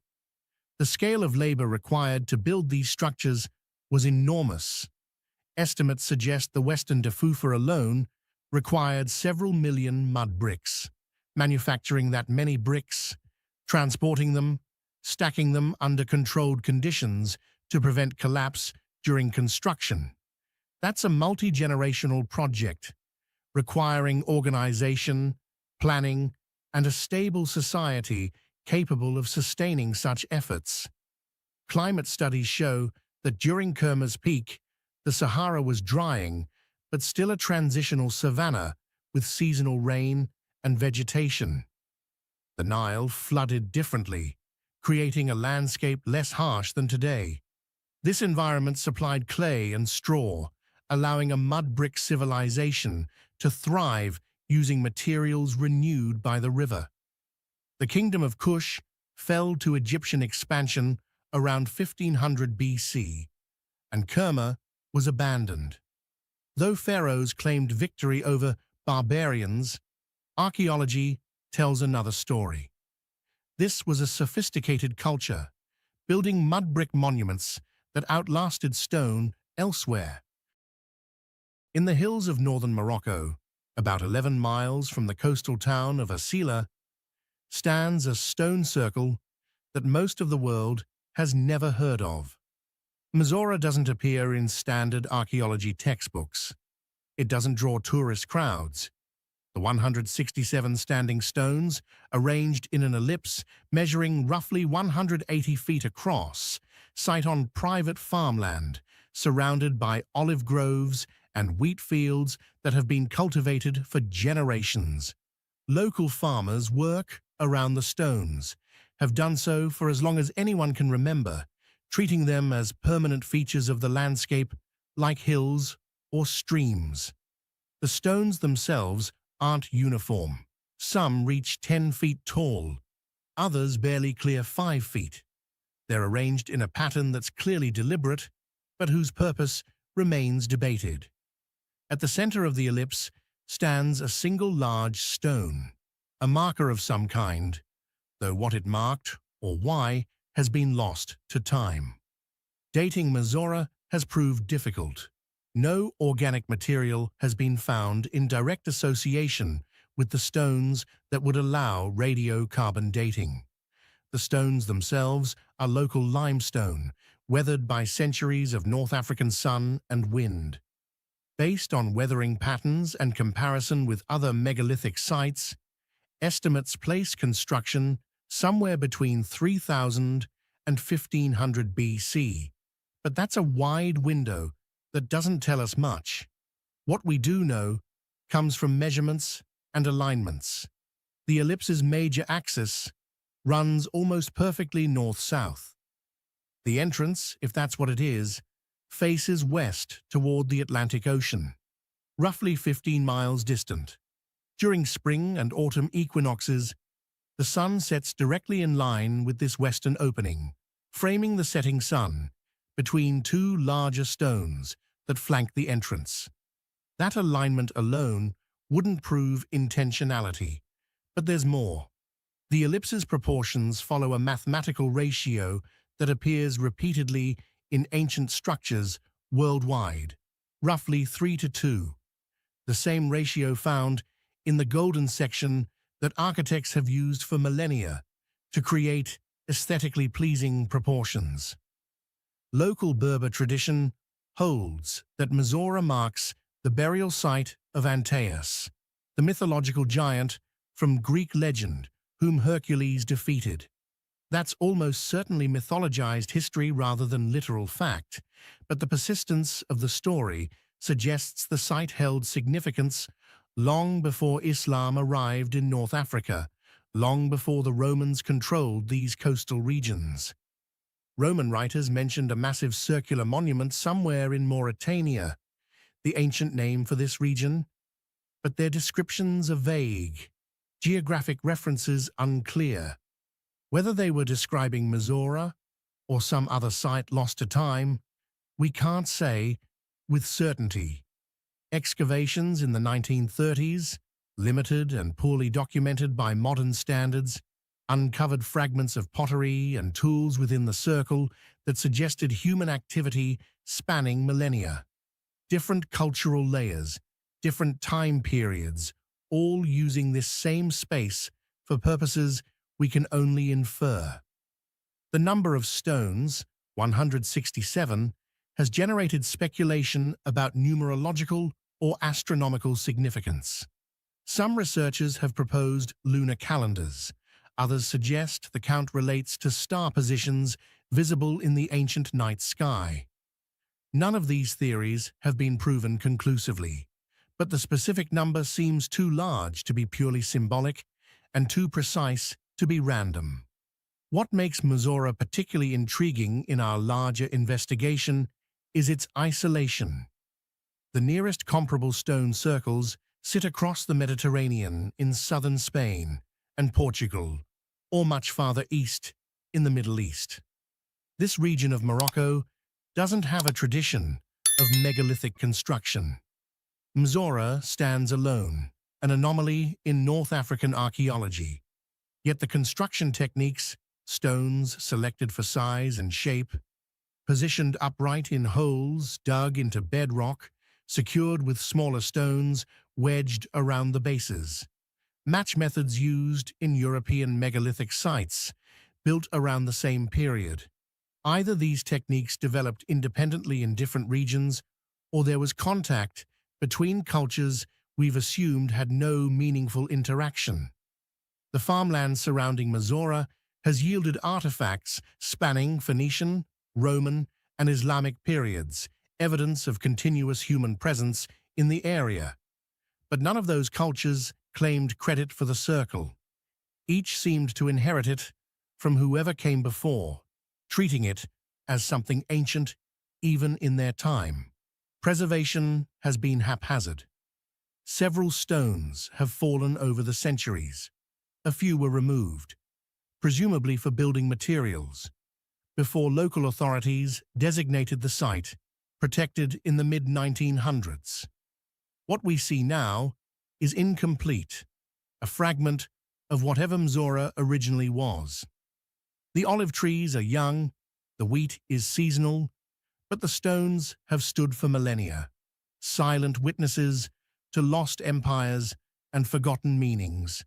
The scale of labor required to build these structures was enormous. Estimates suggest the Western Defufa alone required several million mud bricks. Manufacturing that many bricks, transporting them, stacking them under controlled conditions to prevent collapse during construction. That's a multi-generational project, requiring organization, planning, and a stable society capable of sustaining such efforts. Climate studies show that during Kerma's peak, the Sahara was drying, but still a transitional savanna with seasonal rain and vegetation. The Nile flooded differently, creating a landscape less harsh than today. This environment supplied clay and straw, allowing a mud-brick civilization to thrive using materials renewed by the river. The kingdom of Kush fell to Egyptian expansion around 1500 BC, and Kerma was abandoned. Though pharaohs claimed victory over barbarians, archaeology tells another story. This was a sophisticated culture, building mud-brick monuments that outlasted stone elsewhere. In the hills of northern Morocco, about 11 miles from the coastal town of Asila, stands a stone circle that most of the world has never heard of. Mzora doesn't appear in standard archaeology textbooks. It doesn't draw tourist crowds. The 167 standing stones, arranged in an ellipse measuring roughly 180 feet across, site on private farmland, surrounded by olive groves and wheat fields that have been cultivated for generations. Local farmers work around the stones, have done so for as long as anyone can remember, treating them as permanent features of the landscape, like hills or streams. The stones themselves aren't uniform. Some reach 10 feet tall, others barely clear 5 feet. They're arranged in a pattern that's clearly deliberate, but whose purpose remains debated. At the center of the ellipse stands a single large stone, a marker of some kind, though what it marked or why has been lost to time. Dating Mzora has proved difficult. No organic material has been found in direct association with the stones that would allow radiocarbon dating. The stones themselves are local limestone, weathered by centuries of North African sun and wind. Based on weathering patterns and comparison with other megalithic sites, estimates place construction somewhere between 3000 and 1500 BC. But that's a wide window that doesn't tell us much. What we do know comes from measurements and alignments. The ellipse's major axis runs almost perfectly north-south. The entrance, if that's what it is, faces west toward the Atlantic Ocean, roughly 15 miles distant. During spring and autumn equinoxes, the sun sets directly in line with this western opening, framing the setting sun between two larger stones that flank the entrance. That alignment alone wouldn't prove intentionality, but there's more. The ellipse's proportions follow a mathematical ratio that appears repeatedly in ancient structures worldwide, roughly 3:2, the same ratio found in the golden section that architects have used for millennia to create aesthetically pleasing proportions. Local Berber tradition holds that Mzora marks the burial site of Antaeus, the mythological giant from Greek legend whom Hercules defeated. That's almost certainly mythologized history rather than literal fact, but the persistence of the story suggests the site held significance long before Islam arrived in North Africa, long before the Romans controlled these coastal regions. Roman writers mentioned a massive circular monument somewhere in Mauritania, the ancient name for this region, but their descriptions are vague, geographic references unclear. Whether they were describing Mzora or some other site lost to time, we can't say with certainty. Excavations in the 1930s, limited and poorly documented by modern standards, uncovered fragments of pottery and tools within the circle that suggested human activity spanning millennia. Different cultural layers, different time periods, all using this same space for purposes we can only infer. The number of stones, 167, has generated speculation about numerological or astronomical significance. Some researchers have proposed lunar calendars, Others suggest the count relates to star positions visible in the ancient night sky. None of these theories have been proven conclusively, but the specific number seems too large to be purely symbolic and too precise to be random. What makes Mizora particularly intriguing in our larger investigation is its isolation. The nearest comparable stone circles sit across the Mediterranean in southern Spain and Portugal, or much farther east in the Middle East. This region of Morocco doesn't have a tradition of megalithic construction. Mizora stands alone, an anomaly in North African archaeology. Yet the construction techniques, stones selected for size and shape, positioned upright in holes dug into bedrock, secured with smaller stones wedged around the bases. Match methods used in European megalithic sites, built around the same period. Either these techniques developed independently in different regions, or there was contact between cultures we've assumed had no meaningful interaction. The farmland surrounding Mizora has yielded artifacts spanning Phoenician, Roman, and Islamic periods, evidence of continuous human presence in the area. But none of those cultures claimed credit for the circle. Each seemed to inherit it from whoever came before, treating it as something ancient even in their time. Preservation has been haphazard. Several stones have fallen over the centuries. A few were removed, presumably for building materials, before local authorities designated the site protected in the mid-1900s. What we see now is incomplete, a fragment of whatever Mizora originally was. The olive trees are young, the wheat is seasonal, but the stones have stood for millennia, silent witnesses to lost empires and forgotten meanings.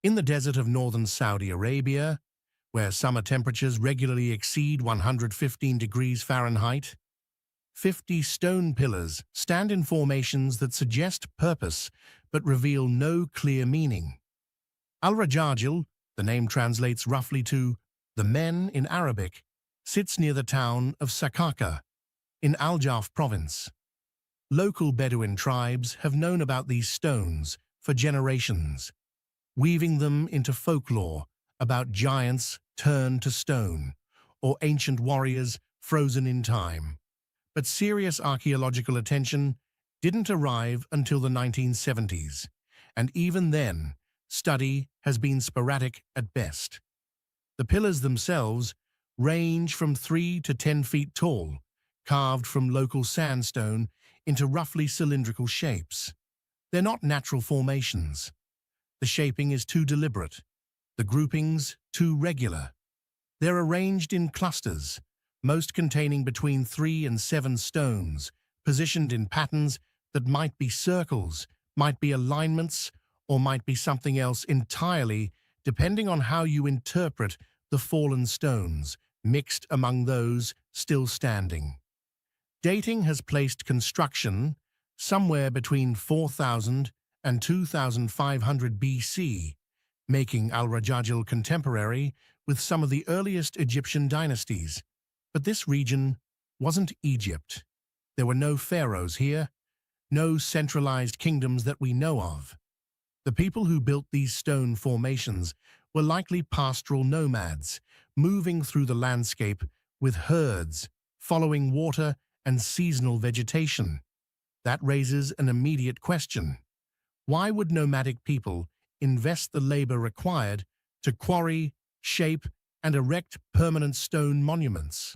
In the desert of northern Saudi Arabia, where summer temperatures regularly exceed 115 degrees Fahrenheit, 50 stone pillars stand in formations that suggest purpose but reveal no clear meaning. Al-Rajajil, the name translates roughly to the men in Arabic, sits near the town of Sakaka in Al-Jaf province. Local Bedouin tribes have known about these stones for generations, weaving them into folklore about giants turned to stone or ancient warriors frozen in time. But serious archaeological attention didn't arrive until the 1970s, and even then, study has been sporadic at best. The pillars themselves range from 3 to 10 feet tall, carved from local sandstone into roughly cylindrical shapes. They're not natural formations. The shaping is too deliberate, the groupings too regular. They're arranged in clusters, most containing between 3 and 7 stones, positioned in patterns that might be circles, might be alignments, or might be something else entirely, depending on how you interpret the fallen stones, mixed among those still standing. Dating has placed construction somewhere between 4000 and 2500 BC, making Al-Rajajil contemporary with some of the earliest Egyptian dynasties. But this region wasn't Egypt. There were no pharaohs here, no centralized kingdoms that we know of. The people who built these stone formations were likely pastoral nomads, moving through the landscape with herds, following water and seasonal vegetation. That raises an immediate question. Why would nomadic people invest the labor required to quarry, shape, and erect permanent stone monuments?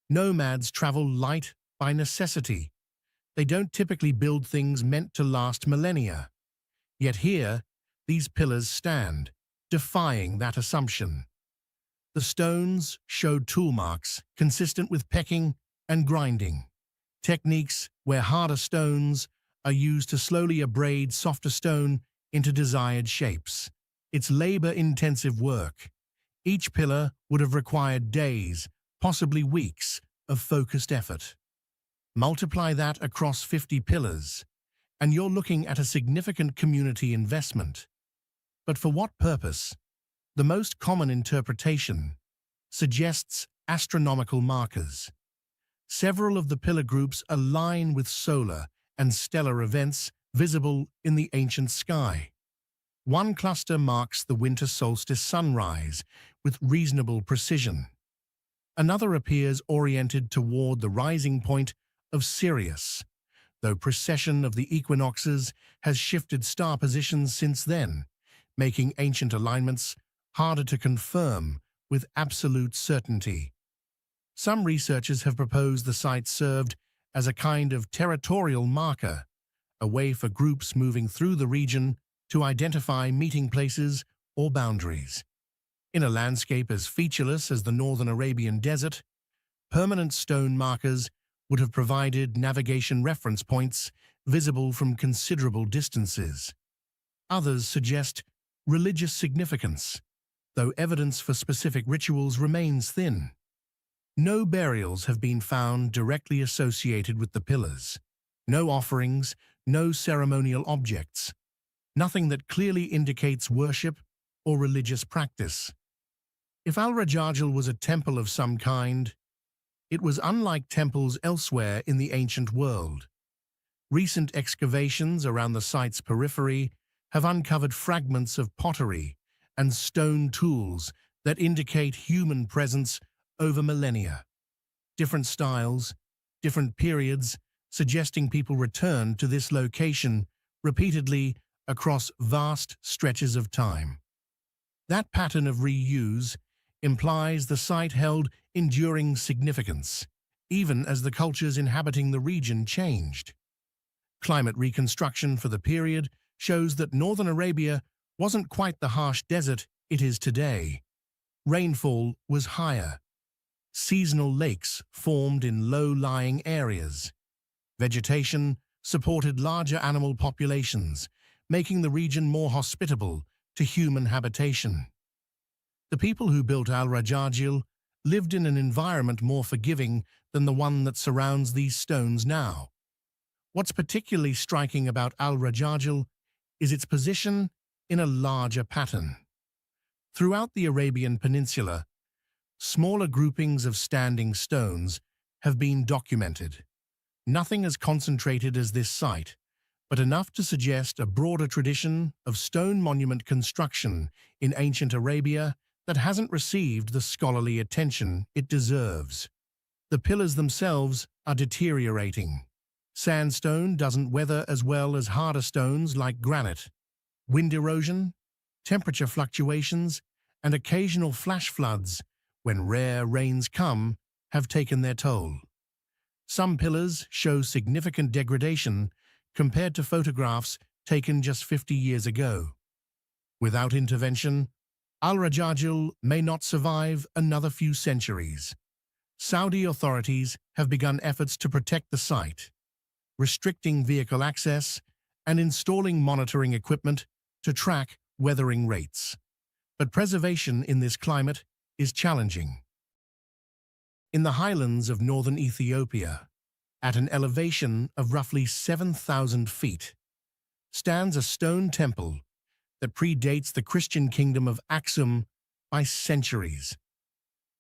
Nomads travel light by necessity. They don't typically build things meant to last millennia. Yet here, these pillars stand, defying that assumption. The stones showed tool marks consistent with pecking and grinding, techniques where harder stones are used to slowly abrade softer stone into desired shapes. It's labor-intensive work. Each pillar would have required days, possibly weeks, of focused effort. Multiply that across 50 pillars, and you're looking at a significant community investment. But for what purpose? The most common interpretation suggests astronomical markers. Several of the pillar groups align with solar and stellar events visible in the ancient sky. One cluster marks the winter solstice sunrise with reasonable precision. Another appears oriented toward the rising point of Sirius, though precession of the equinoxes has shifted star positions since then, making ancient alignments harder to confirm with absolute certainty. Some researchers have proposed the site served as a kind of territorial marker, a way for groups moving through the region to identify meeting places or boundaries. In a landscape as featureless as the northern Arabian desert, permanent stone markers would have provided navigation reference points visible from considerable distances. Others suggest religious significance, though evidence for specific rituals remains thin. No burials have been found directly associated with the pillars. No offerings, no ceremonial objects. Nothing that clearly indicates worship or religious practice. If Al-Rajajal was a temple of some kind, it was unlike temples elsewhere in the ancient world. Recent excavations around the site's periphery have uncovered fragments of pottery and stone tools that indicate human presence over millennia. Different styles, different periods, suggesting people returned to this location repeatedly across vast stretches of time. That pattern of reuse implies the site held enduring significance, even as the cultures inhabiting the region changed. Climate reconstruction for the period shows that northern Arabia wasn't quite the harsh desert it is today. Rainfall was higher. Seasonal lakes formed in low-lying areas. Vegetation supported larger animal populations, making the region more hospitable to human habitation. The people who built Al-Rajajil lived in an environment more forgiving than the one that surrounds these stones now. What's particularly striking about Al-Rajajil is its position in a larger pattern. Throughout the Arabian Peninsula, smaller groupings of standing stones have been documented. Nothing as concentrated as this site, but enough to suggest a broader tradition of stone monument construction in ancient Arabia that hasn't received the scholarly attention it deserves. The pillars themselves are deteriorating. Sandstone doesn't weather as well as harder stones like granite. Wind erosion, temperature fluctuations, and occasional flash floods, when rare rains come, have taken their toll. Some pillars show significant degradation compared to photographs taken just 50 years ago. Without intervention, Al-Rajajil may not survive another few centuries. Saudi authorities have begun efforts to protect the site, restricting vehicle access and installing monitoring equipment to track weathering rates. But preservation in this climate is challenging. In the highlands of northern Ethiopia, at an elevation of roughly 7,000 feet, stands a stone temple that predates the Christian kingdom of Aksum by centuries.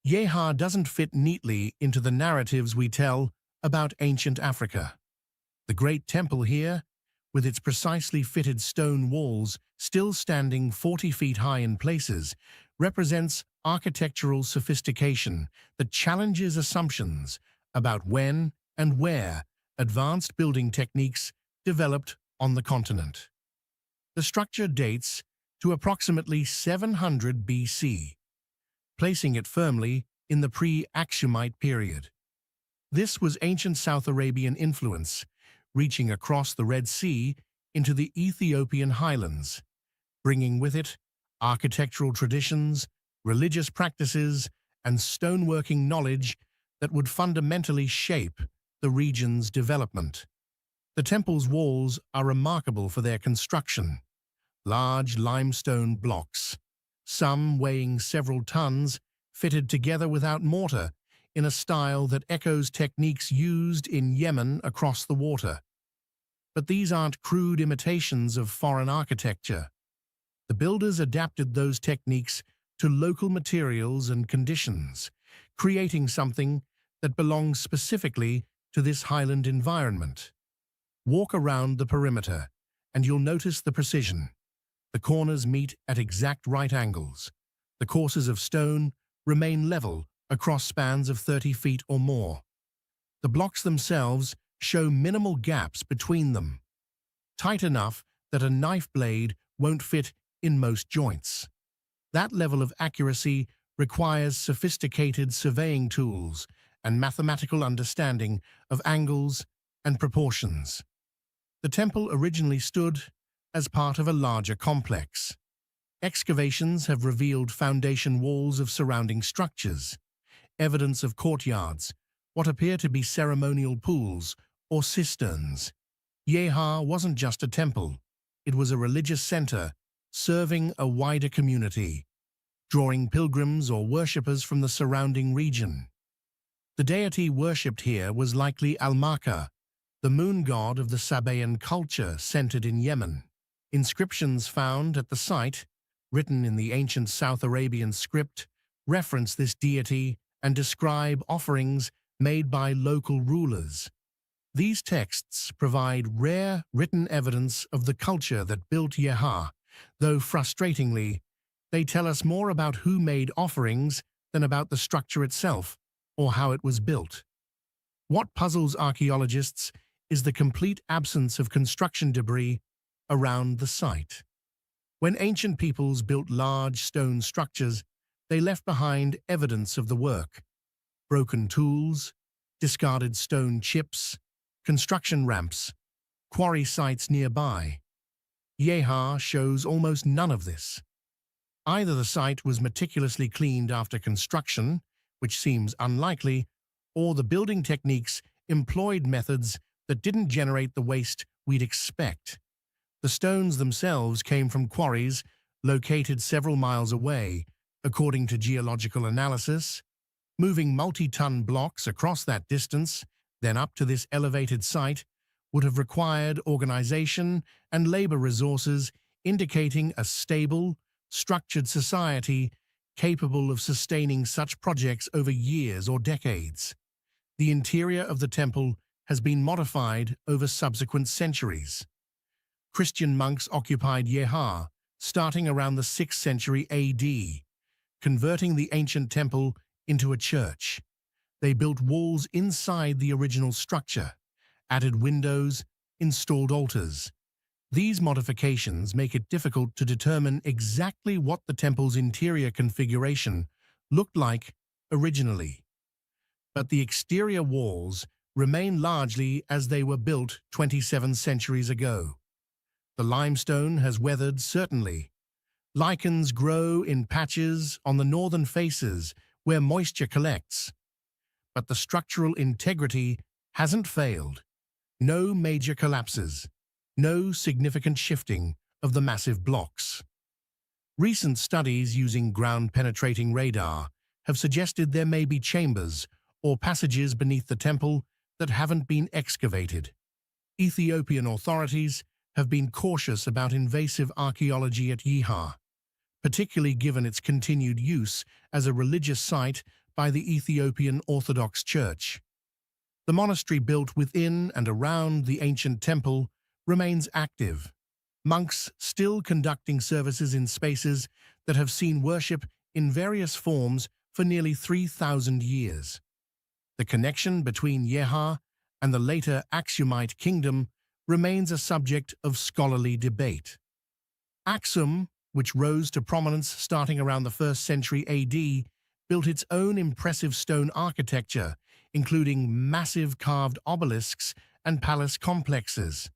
Yeha doesn't fit neatly into the narratives we tell about ancient Africa. The great temple here, with its precisely fitted stone walls still standing 40 feet high in places, represents architectural sophistication that challenges assumptions about when and where advanced building techniques developed on the continent. The structure dates to approximately 700 BC, placing it firmly in the pre-Aksumite period. This was ancient South Arabian influence, reaching across the Red Sea into the Ethiopian highlands, bringing with it architectural traditions, religious practices, and stoneworking knowledge that would fundamentally shape the region's development. The temple's walls are remarkable for their construction. Large limestone blocks, some weighing several tons, fitted together without mortar in a style that echoes techniques used in Yemen across the water. But these aren't crude imitations of foreign architecture. The builders adapted those techniques to local materials and conditions, creating something that belongs specifically to this highland environment. Walk around the perimeter, and you'll notice the precision. The corners meet at exact right angles. The courses of stone remain level across spans of 30 feet or more. The blocks themselves show minimal gaps between them, tight enough that a knife blade won't fit in most joints. That level of accuracy requires sophisticated surveying tools and mathematical understanding of angles and proportions. The temple originally stood as part of a larger complex. Excavations have revealed foundation walls of surrounding structures, evidence of courtyards, what appear to be ceremonial pools or cisterns. Yeha wasn't just a temple, it was a religious center serving a wider community, drawing pilgrims or worshippers from the surrounding region. The deity worshipped here was likely Almaka, the moon god of the Sabaean culture centered in Yemen. Inscriptions found at the site, written in the ancient South Arabian script, reference this deity and describe offerings made by local rulers. These texts provide rare written evidence of the culture that built Yeha, though frustratingly, they tell us more about who made offerings than about the structure itself or how it was built. What puzzles archaeologists is the complete absence of construction debris around the site. When ancient peoples built large stone structures, they left behind evidence of the work: broken tools, discarded stone chips, construction ramps, quarry sites nearby. Yeha shows almost none of this. Either the site was meticulously cleaned after construction, which seems unlikely, or the building techniques employed methods that didn't generate the waste we'd expect. The stones themselves came from quarries located several miles away, according to geological analysis. Moving multi-ton blocks across that distance, then up to this elevated site, would have required organization and labor resources, indicating a stable, structured society capable of sustaining such projects over years or decades. The interior of the temple has been modified over subsequent centuries. Christian monks occupied Yeha, starting around the 6th century AD, converting the ancient temple into a church. They built walls inside the original structure, added windows, installed altars. These modifications make it difficult to determine exactly what the temple's interior configuration looked like originally. But the exterior walls remain largely as they were built 27 centuries ago. The limestone has weathered, certainly. Lichens grow in patches on the northern faces where moisture collects. But the structural integrity hasn't failed. No major collapses, no significant shifting of the massive blocks. Recent studies using ground-penetrating radar have suggested there may be chambers or passages beneath the temple that haven't been excavated. Ethiopian authorities have been cautious about invasive archaeology at Yeha, particularly given its continued use as a religious site by the Ethiopian Orthodox Church. The monastery built within and around the ancient temple remains active, monks still conducting services in spaces that have seen worship in various forms for nearly 3,000 years. The connection between Yeha and the later Aksumite kingdom remains a subject of scholarly debate. Aksum, which rose to prominence starting around the 1st century AD, built its own impressive stone architecture, including massive carved obelisks and palace complexes.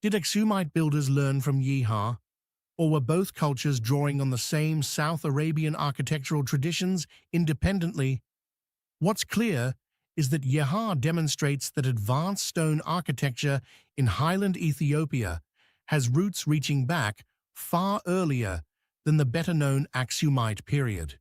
Did Aksumite builders learn from Yeha, or were both cultures drawing on the same South Arabian architectural traditions independently? What's clear is that Yeha demonstrates that advanced stone architecture in highland Ethiopia has roots reaching back far earlier than the better-known Aksumite period.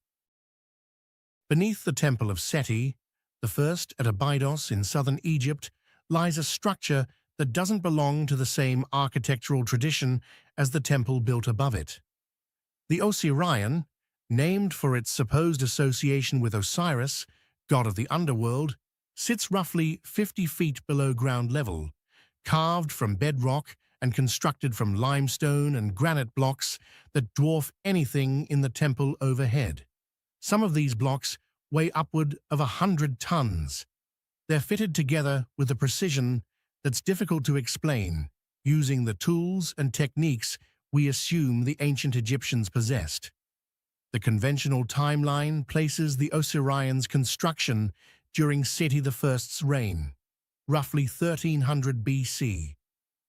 Beneath the Temple of Seti, the first at Abydos in southern Egypt, lies a structure that doesn't belong to the same architectural tradition as the temple built above it. The Osirian, named for its supposed association with Osiris, god of the underworld, sits roughly 50 feet below ground level, carved from bedrock and constructed from limestone and granite blocks that dwarf anything in the temple overhead. Some of these blocks weigh upward of 100 tons. They're fitted together with a precision that's difficult to explain, using the tools and techniques we assume the ancient Egyptians possessed. The conventional timeline places the Osirian's construction during Seti I's reign, roughly 1300 BC.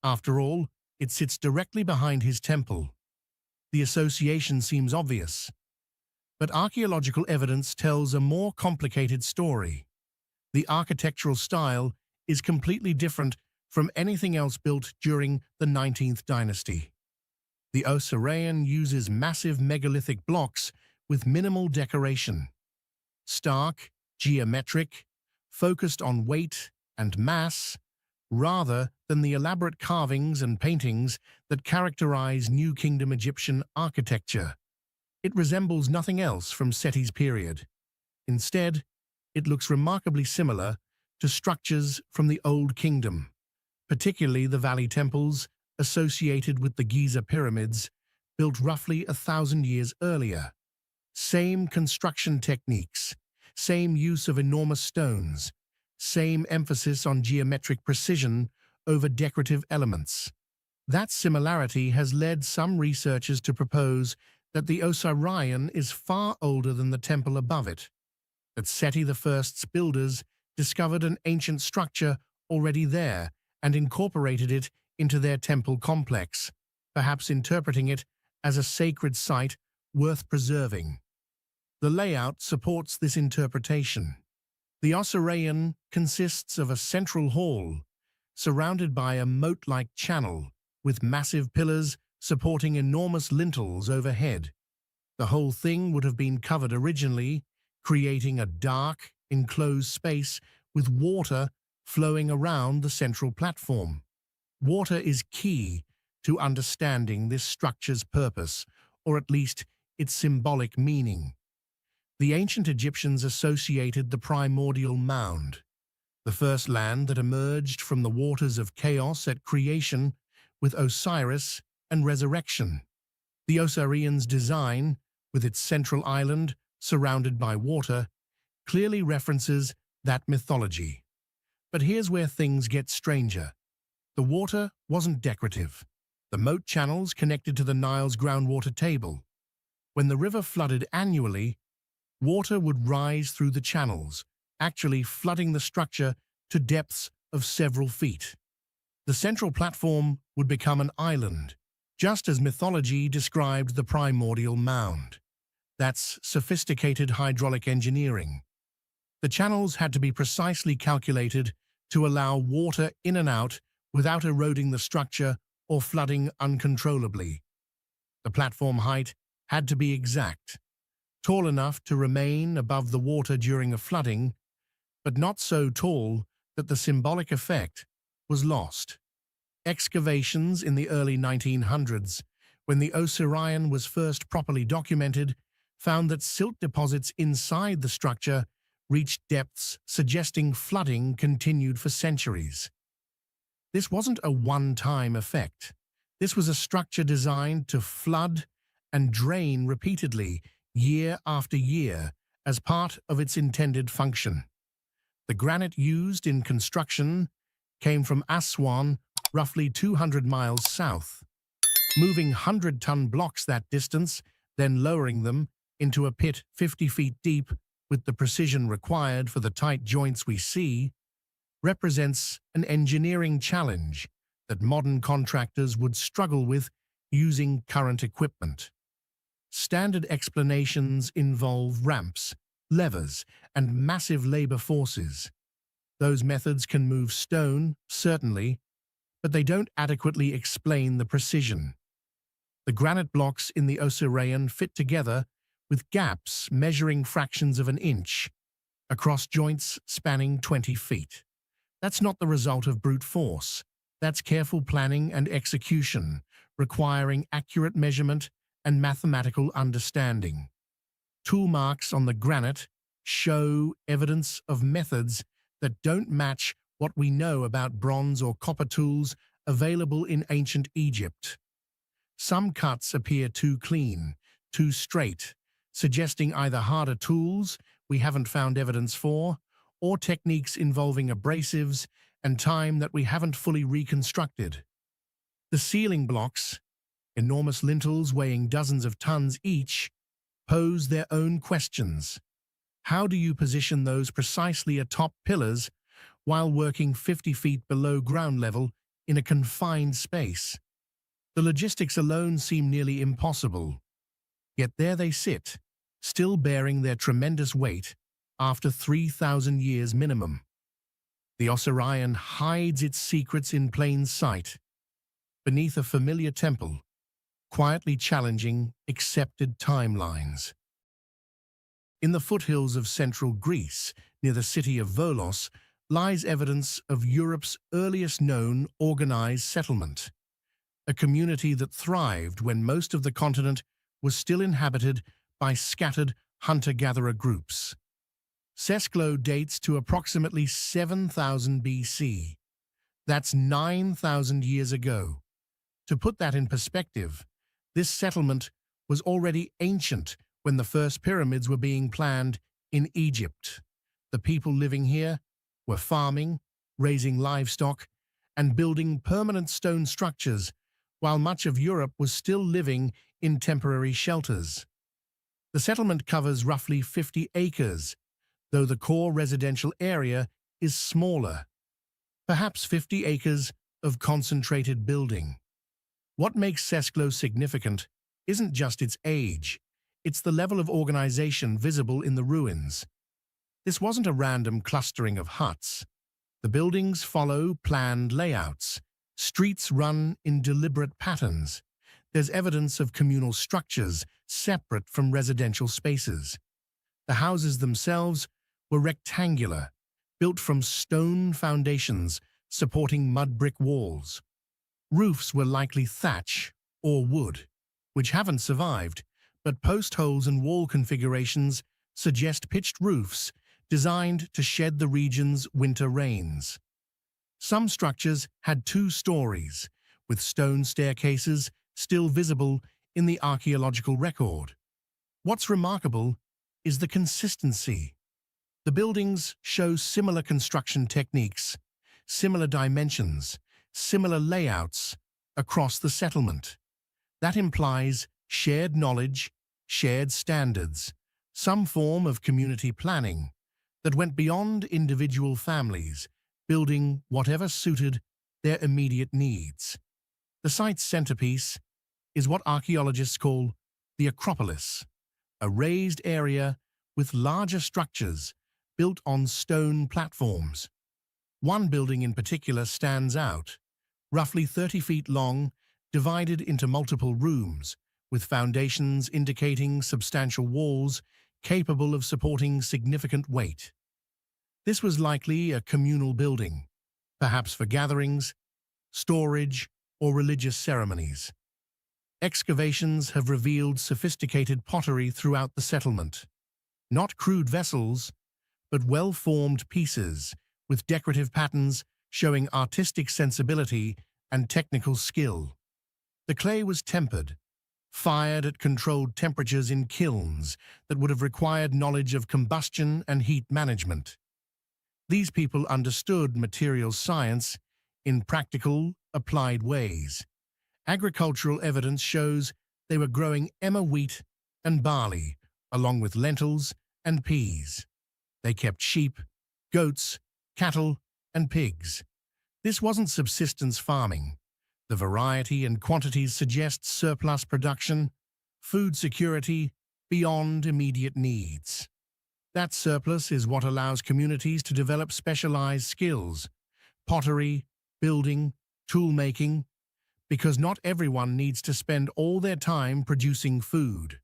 After all, it sits directly behind his temple. The association seems obvious, but archaeological evidence tells a more complicated story. The architectural style is completely different from anything else built during the 19th dynasty. The Osirian uses massive megalithic blocks with minimal decoration. Stark, geometric, focused on weight and mass, rather than the elaborate carvings and paintings that characterize New Kingdom Egyptian architecture. It resembles nothing else from Seti's period. Instead, it looks remarkably similar to structures from the Old Kingdom, particularly the valley temples associated with the Giza pyramids, built roughly 1,000 years earlier. Same construction techniques, same use of enormous stones, same emphasis on geometric precision over decorative elements. That similarity has led some researchers to propose that the Osirian is far older than the temple above it, that Seti I's builders discovered an ancient structure already there and incorporated it into their temple complex, perhaps interpreting it as a sacred site worth preserving. The layout supports this interpretation. The Osirian consists of a central hall, surrounded by a moat-like channel, with massive pillars supporting enormous lintels overhead. The whole thing would have been covered originally, creating a dark, enclosed space with water flowing around the central platform. Water is key to understanding this structure's purpose, or at least its symbolic meaning. The ancient Egyptians associated the primordial mound, the first land that emerged from the waters of chaos at creation, with Osiris and resurrection. The Osirian's design, with its central island surrounded by water, clearly references that mythology. But here's where things get stranger. The water wasn't decorative. The moat channels connected to the Nile's groundwater table. When the river flooded annually, water would rise through the channels, actually flooding the structure to depths of several feet. The central platform would become an island, just as mythology described the primordial mound. That's sophisticated hydraulic engineering. The channels had to be precisely calculated to allow water in and out without eroding the structure or flooding uncontrollably. The platform height had to be exact, tall enough to remain above the water during a flooding, but not so tall that the symbolic effect was lost. Excavations in the early 1900s, when the Osirian was first properly documented, found that silt deposits inside the structure reached depths suggesting flooding continued for centuries. This wasn't a one-time effect. This was a structure designed to flood and drain repeatedly, year after year, as part of its intended function. The granite used in construction came from Aswan, roughly 200 miles south. Moving 100-ton blocks that distance, then lowering them into a pit 50 feet deep with the precision required for the tight joints we see, represents an engineering challenge that modern contractors would struggle with using current equipment. Standard explanations involve ramps, levers, and massive labor forces. Those methods can move stone, certainly, but they don't adequately explain the precision. The granite blocks in the Osirian fit together with gaps measuring fractions of an inch, across joints spanning 20 feet. That's not the result of brute force. That's careful planning and execution, requiring accurate measurement and mathematical understanding. Tool marks on the granite show evidence of methods that don't match what we know about bronze or copper tools available in ancient Egypt. Some cuts appear too clean, too straight, suggesting either harder tools we haven't found evidence for, or techniques involving abrasives and time that we haven't fully reconstructed. The ceiling blocks, enormous lintels weighing dozens of tons each, pose their own questions. How do you position those precisely atop pillars while working 50 feet below ground level in a confined space? The logistics alone seem nearly impossible. Yet there they sit, still bearing their tremendous weight after 3,000 years minimum. The Osirian hides its secrets in plain sight, beneath a familiar temple, quietly challenging accepted timelines. In the foothills of central Greece, near the city of Volos, lies evidence of Europe's earliest known organized settlement, a community that thrived when most of the continent was still inhabited by scattered hunter-gatherer groups. Sesklo dates to approximately 7,000 BC. That's 9,000 years ago. To put that in perspective, this settlement was already ancient when the first pyramids were being planned in Egypt. The people living here were farming, raising livestock, and building permanent stone structures, while much of Europe was still living in temporary shelters. The settlement covers roughly 50 acres, though the core residential area is smaller, perhaps 50 acres of concentrated building. What makes Sesklo significant isn't just its age, it's the level of organization visible in the ruins. This wasn't a random clustering of huts. The buildings follow planned layouts. Streets run in deliberate patterns. There's evidence of communal structures separate from residential spaces. The houses themselves were rectangular, built from stone foundations supporting mud brick walls. Roofs were likely thatch or wood, which haven't survived, but post holes and wall configurations suggest pitched roofs designed to shed the region's winter rains. Some structures had 2 stories, with stone staircases still visible in the archaeological record. What's remarkable is the consistency. The buildings show similar construction techniques, similar dimensions, similar layouts across the settlement. That implies shared knowledge, shared standards, some form of community planning that went beyond individual families, building whatever suited their immediate needs. The site's centerpiece is what archaeologists call the Acropolis, a raised area with larger structures built on stone platforms. One building in particular stands out, roughly 30 feet long, divided into multiple rooms, with foundations indicating substantial walls capable of supporting significant weight. This was likely a communal building, perhaps for gatherings, storage, or religious ceremonies. Excavations have revealed sophisticated pottery throughout the settlement. Not crude vessels, but well-formed pieces with decorative patterns showing artistic sensibility and technical skill. The clay was tempered, fired at controlled temperatures in kilns that would have required knowledge of combustion and heat management. These people understood materials science in practical, applied ways. Agricultural evidence shows they were growing emmer wheat and barley, along with lentils and peas. They kept sheep, goats, cattle, and pigs. This wasn't subsistence farming. The variety and quantities suggest surplus production, food security beyond immediate needs. That surplus is what allows communities to develop specialized skills, pottery, building, tool-making, because not everyone needs to spend all their time producing food.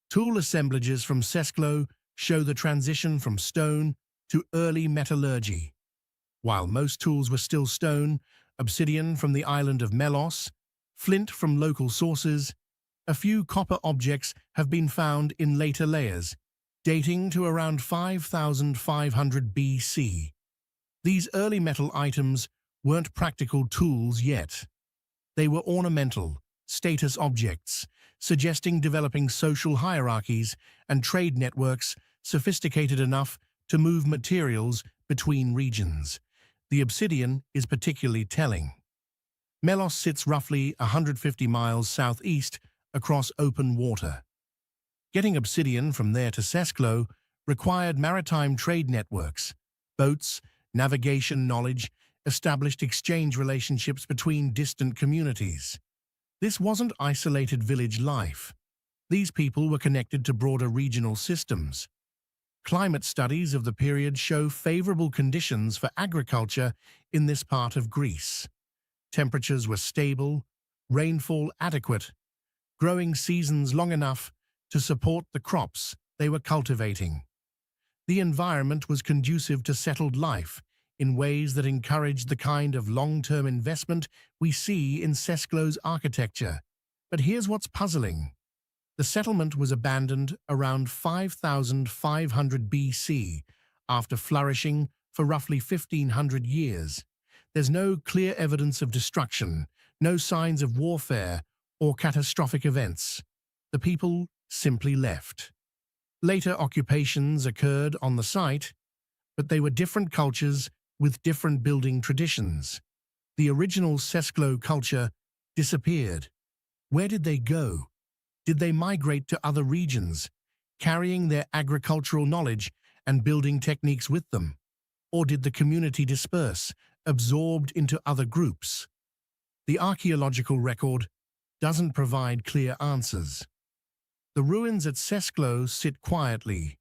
Tool assemblages from Sesklo show the transition from stone to early metallurgy. While most tools were still stone, obsidian from the island of Melos, flint from local sources, a few copper objects have been found in later layers, dating to around 5500 BC. These early metal items weren't practical tools yet. They were ornamental, status objects, suggesting developing social hierarchies and trade networks sophisticated enough to move materials between regions. The obsidian is particularly telling. Melos sits roughly 150 miles southeast across open water. Getting obsidian from there to Sesklo required maritime trade networks, boats, navigation knowledge, established exchange relationships between distant communities. This wasn't isolated village life. These people were connected to broader regional systems. Climate studies of the period show favorable conditions for agriculture in this part of Greece. Temperatures were stable, rainfall adequate, growing seasons long enough to support the crops they were cultivating. The environment was conducive to settled life in ways that encouraged the kind of long-term investment we see in Sesklo's architecture. But here's what's puzzling. The settlement was abandoned around 5500 BC, after flourishing for roughly 1500 years. There's no clear evidence of destruction, no signs of warfare or catastrophic events. The people simply left. Later occupations occurred on the site, but they were different cultures with different building traditions. The original Sesklo culture disappeared. Where did they go? Did they migrate to other regions, carrying their agricultural knowledge and building techniques with them? Or did the community disperse, absorbed into other groups? The archaeological record doesn't provide clear answers. The ruins at Sesklo sit quietly,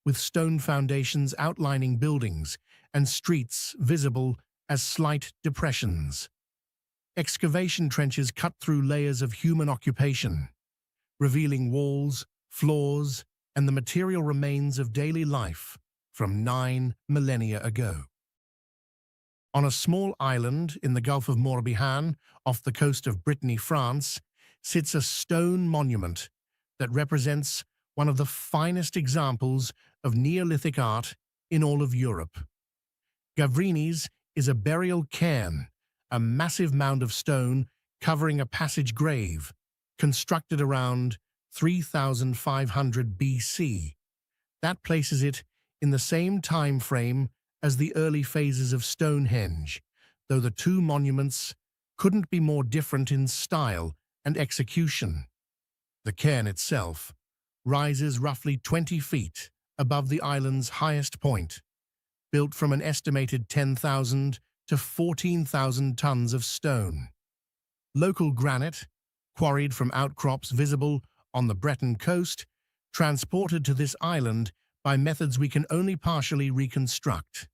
with stone foundations outlining buildings and streets visible as slight depressions. Excavation trenches cut through layers of human occupation, revealing walls, floors, and the material remains of daily life from 9 millennia ago. On a small island in the Gulf of Morbihan, off the coast of Brittany, France, sits a stone monument that represents one of the finest examples of Neolithic art in all of Europe. Gavrinis is a burial cairn, a massive mound of stone covering a passage grave, constructed around 3500 BC. That places it in the same time frame as the early phases of Stonehenge, though the two monuments couldn't be more different in style and execution. The cairn itself rises roughly 20 feet above the island's highest point, built from an estimated 10,000 to 14,000 tons of stone. Local granite, quarried from outcrops visible on the Breton coast, transported to this island by methods we can only partially reconstruct.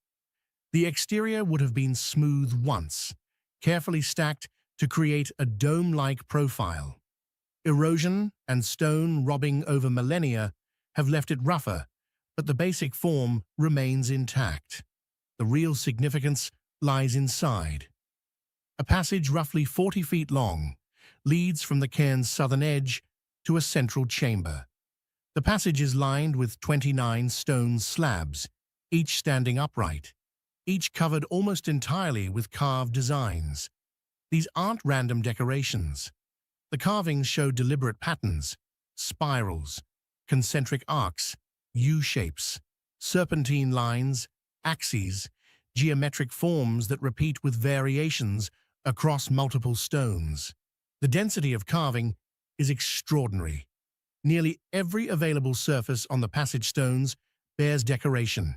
The exterior would have been smooth once, carefully stacked to create a dome-like profile. Erosion and stone robbing over millennia have left it rougher, but the basic form remains intact. The real significance lies inside. A passage roughly 40 feet long leads from the cairn's southern edge to a central chamber. The passage is lined with 29 stone slabs, each standing upright, each covered almost entirely with carved designs. These aren't random decorations. The carvings show deliberate patterns, spirals, concentric arcs, U-shapes, serpentine lines, axes, geometric forms that repeat with variations across multiple stones. The density of carving is extraordinary. Nearly every available surface on the passage stones bears decoration.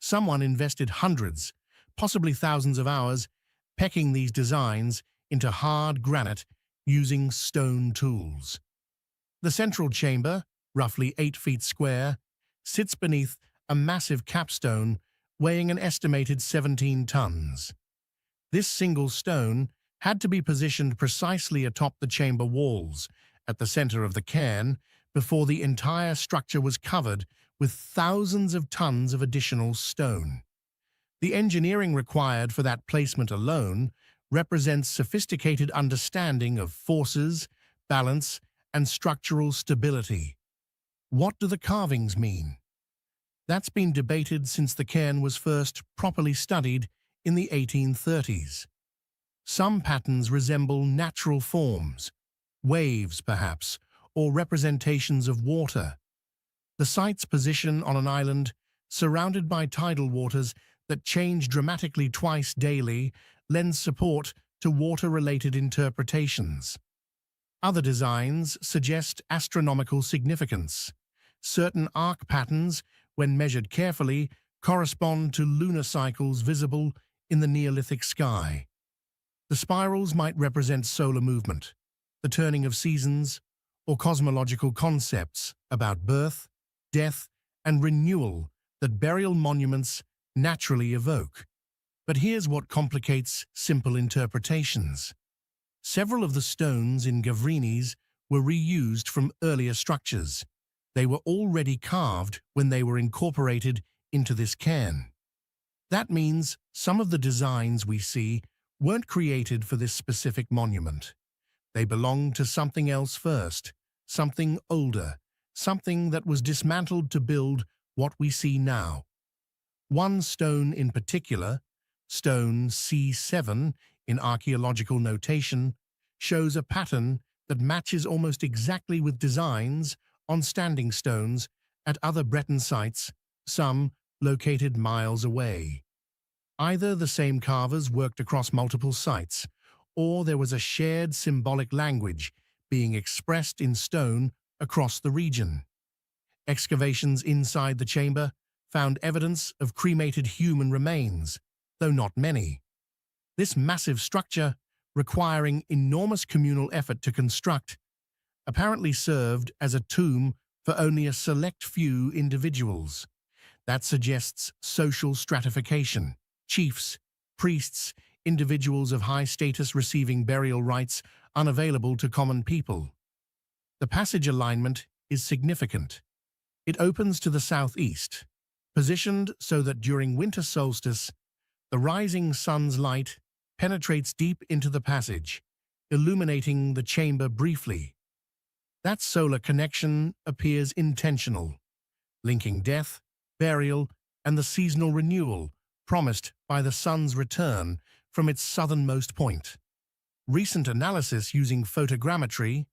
Someone invested hundreds, possibly thousands of hours, pecking these designs into hard granite using stone tools. The central chamber, roughly 8 feet square, sits beneath a massive capstone weighing an estimated 17 tons. This single stone had to be positioned precisely atop the chamber walls, at the center of the cairn, before the entire structure was covered with thousands of tons of additional stone. The engineering required for that placement alone represents sophisticated understanding of forces, balance, and structural stability. What do the carvings mean? That's been debated since the cairn was first properly studied in the 1830s. Some patterns resemble natural forms, waves perhaps, or representations of water. The site's position on an island, surrounded by tidal waters that change dramatically twice daily, lends support to water-related interpretations. Other designs suggest astronomical significance. Certain arc patterns, when measured carefully, correspond to lunar cycles visible in the Neolithic sky. The spirals might represent solar movement, the turning of seasons, or cosmological concepts about birth, death, and renewal that burial monuments naturally evoke. But here's what complicates simple interpretations. Several of the stones in Gavrinis were reused from earlier structures. They were already carved when they were incorporated into this cairn. That means some of the designs we see weren't created for this specific monument. They belonged to something else first, something older, something that was dismantled to build what we see now. One stone in particular, stone C7 in archaeological notation, shows a pattern that matches almost exactly with designs on standing stones at other Breton sites, some located miles away. Either the same carvers worked across multiple sites, or there was a shared symbolic language being expressed in stone across the region. Excavations inside the chamber found evidence of cremated human remains, though not many. This massive structure, requiring enormous communal effort to construct, apparently served as a tomb for only a select few individuals. That suggests social stratification. Chiefs, priests, individuals of high status receiving burial rites unavailable to common people. The passage alignment is significant. It opens to the southeast, positioned so that during winter solstice, the rising sun's light penetrates deep into the passage, illuminating the chamber briefly. That solar connection appears intentional, linking death, burial, and the seasonal renewal promised by the sun's return from its southernmost point. Recent analysis using photogrammetry,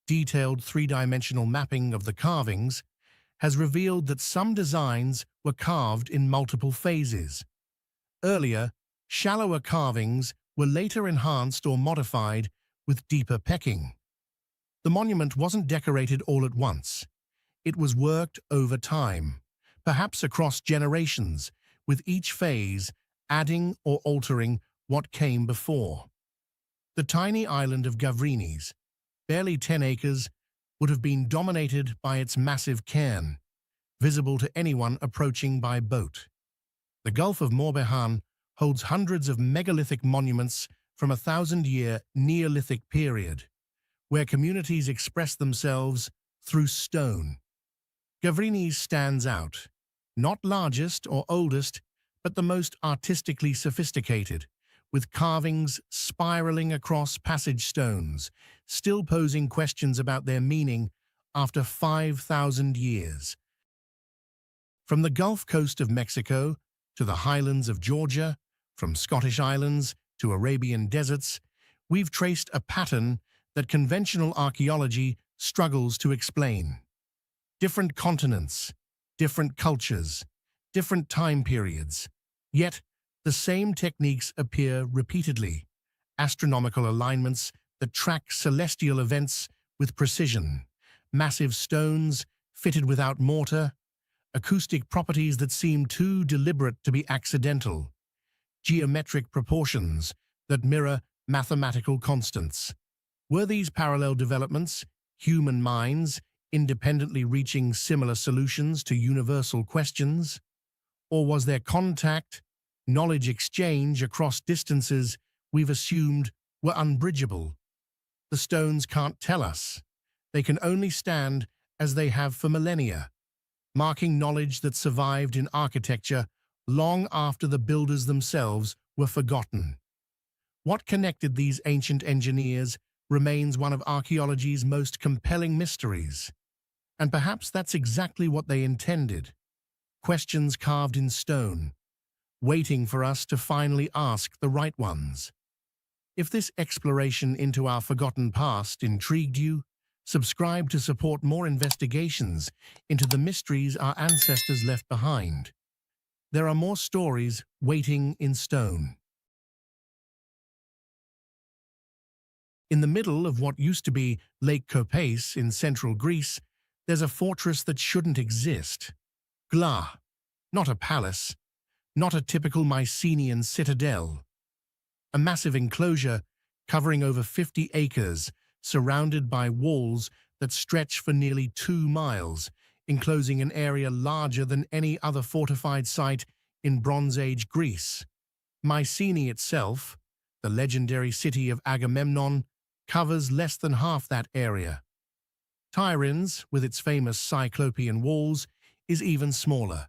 detailed three-dimensional mapping of the carvings, has revealed that some designs were carved in multiple phases. Earlier, shallower carvings were later enhanced or modified with deeper pecking. The monument wasn't decorated all at once. It was worked over time, perhaps across generations, with each phase adding or altering what came before. The tiny island of Gavrinis, barely 10 acres, would have been dominated by its massive cairn, visible to anyone approaching by boat. The Gulf of Morbihan holds hundreds of megalithic monuments from a 1,000-year Neolithic period, where communities express themselves through stone. Gavrinis stands out, not largest or oldest, but the most artistically sophisticated, with carvings spiraling across passage stones, still posing questions about their meaning after 5,000 years. From the Gulf Coast of Mexico to the highlands of Georgia, from Scottish islands to Arabian deserts, we've traced a pattern that conventional archaeology struggles to explain. Different continents, different cultures, different time periods, yet the same techniques appear repeatedly, astronomical alignments that track celestial events with precision, massive stones fitted without mortar, acoustic properties that seem too deliberate to be accidental, geometric proportions that mirror mathematical constants. Were these parallel developments, human minds, independently reaching similar solutions to universal questions? Or was there contact, knowledge exchange across distances we've assumed were unbridgeable? The stones can't tell us. They can only stand as they have for millennia, marking knowledge that survived in architecture long after the builders themselves were forgotten. What connected these ancient engineers remains one of archaeology's most compelling mysteries. And perhaps that's exactly what they intended. Questions carved in stone, waiting for us to finally ask the right ones. If this exploration into our forgotten past intrigued you, subscribe to support more investigations into the mysteries our ancestors left behind. There are more stories waiting in stone. In the middle of what used to be Lake Kopais in central Greece, there's a fortress that shouldn't exist. Gla, not a palace, not a typical Mycenaean citadel. A massive enclosure covering over 50 acres, surrounded by walls that stretch for nearly 2 miles, enclosing an area larger than any other fortified site in Bronze Age Greece. Mycenae itself, the legendary city of Agamemnon, covers less than half that area. Tiryns, with its famous Cyclopean walls, is even smaller.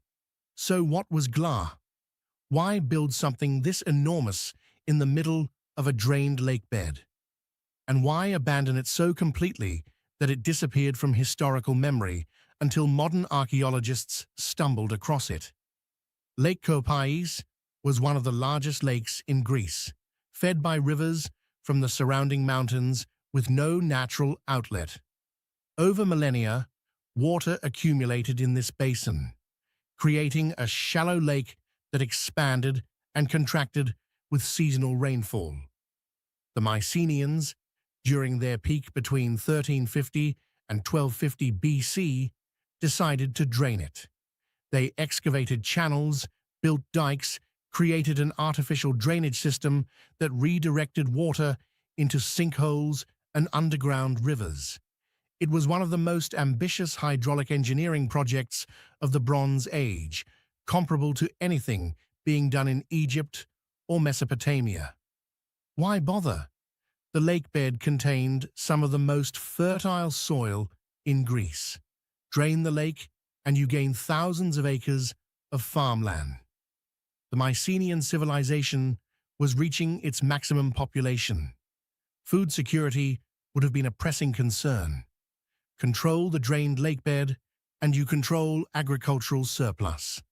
So what was Gla? Why build something this enormous in the middle of a drained lake bed? And why abandon it so completely that it disappeared from historical memory until modern archaeologists stumbled across it? Lake Kopais was one of the largest lakes in Greece, fed by rivers from the surrounding mountains with no natural outlet. Over millennia, water accumulated in this basin, creating a shallow lake that expanded and contracted with seasonal rainfall. The Mycenaeans, during their peak between 1350 and 1250 BC, decided to drain it. They excavated channels, built dikes, created an artificial drainage system that redirected water into sinkholes and underground rivers. It was one of the most ambitious hydraulic engineering projects of the Bronze Age, comparable to anything being done in Egypt or Mesopotamia. Why bother? The lake bed contained some of the most fertile soil in Greece. Drain the lake and you gain thousands of acres of farmland. The Mycenaean civilization was reaching its maximum population. Food security would have been a pressing concern. Control the drained lake bed, and you control agricultural surplus.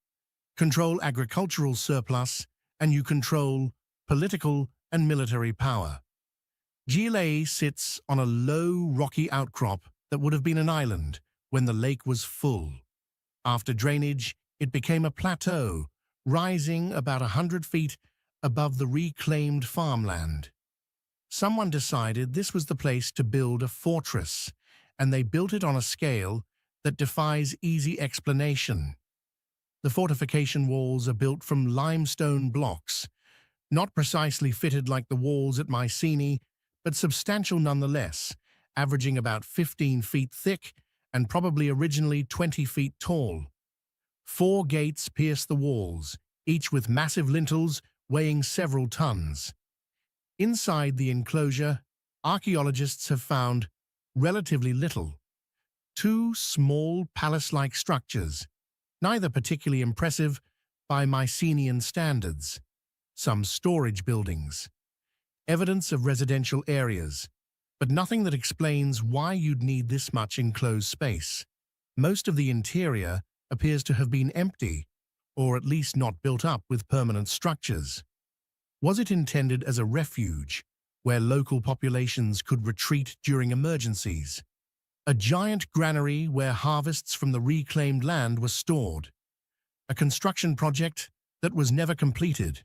Control agricultural surplus, and you control political and military power. Gila sits on a low, rocky outcrop that would have been an island when the lake was full. After drainage, it became a plateau, rising about 100 feet above the reclaimed farmland. Someone decided this was the place to build a fortress, and they built it on a scale that defies easy explanation. The fortification walls are built from limestone blocks, not precisely fitted like the walls at Mycenae, but substantial nonetheless, averaging about 15 feet thick and probably originally 20 feet tall. 4 gates pierce the walls, each with massive lintels weighing several tons. Inside the enclosure, archaeologists have found relatively little. 2 small palace-like structures, neither particularly impressive by Mycenaean standards. Some storage buildings. Evidence of residential areas, but nothing that explains why you'd need this much enclosed space. Most of the interior appears to have been empty, or at least not built up with permanent structures. Was it intended as a refuge, where local populations could retreat during emergencies? A giant granary where harvests from the reclaimed land were stored. A construction project that was never completed.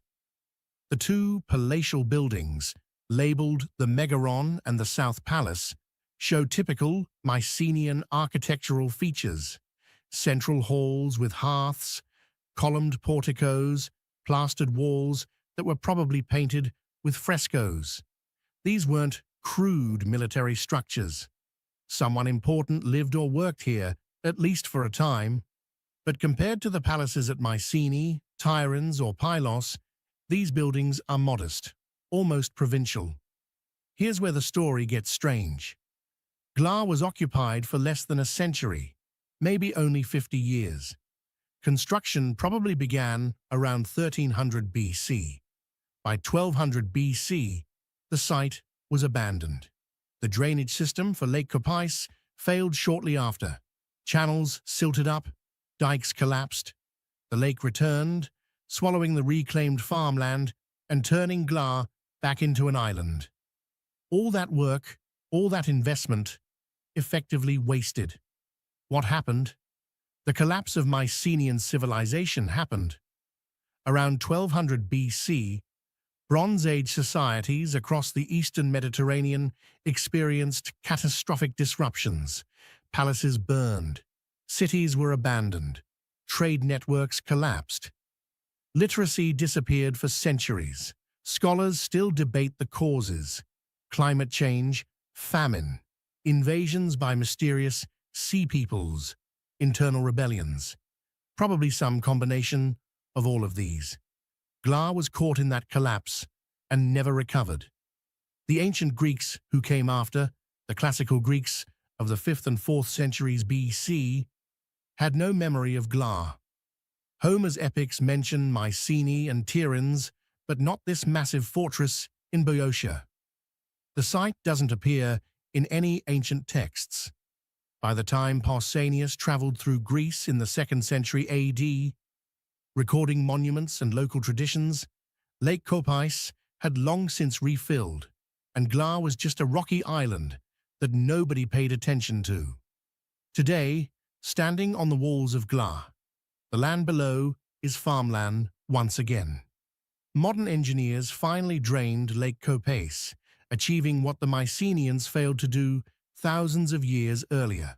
The 2 palatial buildings, labeled the Megaron and the South Palace, show typical Mycenaean architectural features. Central halls with hearths, columned porticos, plastered walls that were probably painted with frescoes. These weren't crude military structures. Someone important lived or worked here, at least for a time. But compared to the palaces at Mycenae, Tiryns, or Pylos, these buildings are modest, almost provincial. Here's where the story gets strange. Gla was occupied for less than a century, maybe only 50 years. Construction probably began around 1300 BC. By 1200 BC, the site was abandoned. The drainage system for Lake Kopais failed shortly after, Channels silted up, dikes collapsed, the lake returned, swallowing the reclaimed farmland and turning Gla back into an island. All that work, all that investment, effectively wasted. What happened? The collapse of Mycenaean civilization happened. Around 1200 BC, Bronze Age societies across the eastern Mediterranean experienced catastrophic disruptions. Palaces burned, cities were abandoned, trade networks collapsed. Literacy disappeared for centuries. Scholars still debate the causes: climate change, famine, invasions by mysterious sea peoples, internal rebellions. Probably some combination of all of these. Gla was caught in that collapse and never recovered. The ancient Greeks who came after, the classical Greeks of the 5th and 4th centuries BC, had no memory of Gla. Homer's epics mention Mycenae and Tiryns, but not this massive fortress in Boeotia. The site doesn't appear in any ancient texts. By the time Pausanias traveled through Greece in the 2nd century AD, recording monuments and local traditions, Lake Copais had long since refilled, and Gla was just a rocky island that nobody paid attention to. Today, standing on the walls of Gla, the land below is farmland once again. Modern engineers finally drained Lake Copais, achieving what the Mycenaeans failed to do thousands of years earlier.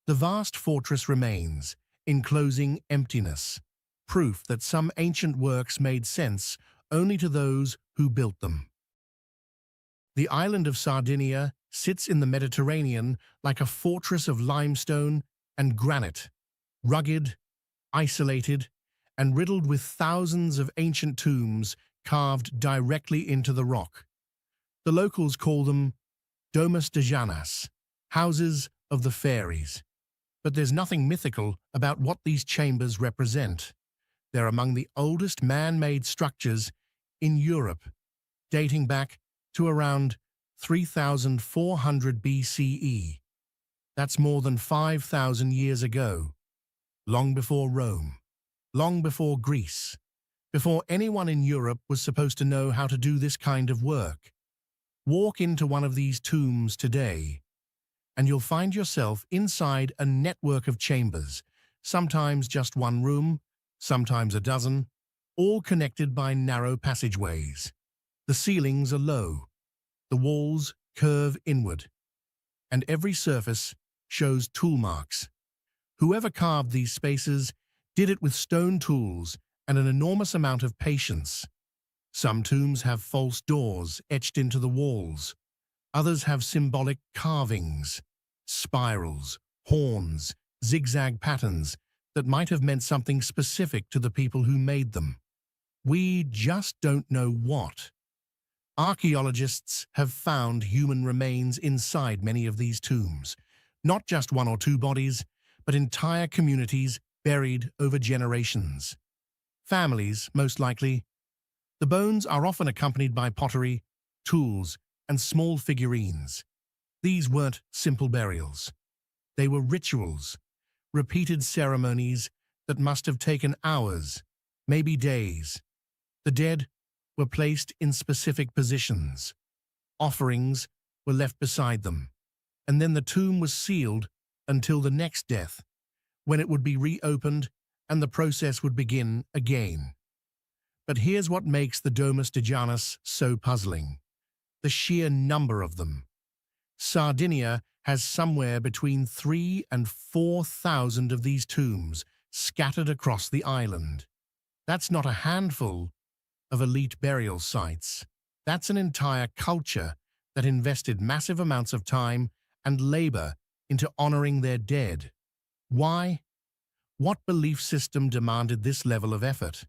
The vast fortress remains, enclosing emptiness, proof that some ancient works made sense only to those who built them. The island of Sardinia sits in the Mediterranean like a fortress of limestone and granite, rugged, isolated, and riddled with thousands of ancient tombs carved directly into the rock. The locals call them Domus de Janas, houses of the fairies. But there's nothing mythical about what these chambers represent. They're among the oldest man-made structures in Europe, dating back to around 3400 BCE. That's more than 5,000 years ago, long before Rome, long before Greece, before anyone in Europe was supposed to know how to do this kind of work. Walk into one of these tombs today, and you'll find yourself inside a network of chambers, sometimes just one room, sometimes a dozen, all connected by narrow passageways. The ceilings are low, the walls curve inward, and every surface shows tool marks. Whoever carved these spaces did it with stone tools and an enormous amount of patience. Some tombs have false doors etched into the walls. Others have symbolic carvings, spirals, horns, zigzag patterns that might have meant something specific to the people who made them. We just don't know what. Archaeologists have found human remains inside many of these tombs, not just one or two bodies, but entire communities buried over generations. Families, most likely. The bones are often accompanied by pottery, tools, and small figurines. These weren't simple burials. They were rituals, repeated ceremonies that must have taken hours, maybe days. The dead were placed in specific positions. Offerings were left beside them, and then the tomb was sealed until the next death, when it would be reopened and the process would begin again. But here's what makes the Domus de Janas so puzzling: the sheer number of them. Sardinia has somewhere between 3,000 and 4,000 of these tombs scattered across the island. That's not a handful of elite burial sites. That's an entire culture that invested massive amounts of time and labor into honoring their dead. Why? What belief system demanded this level of effort?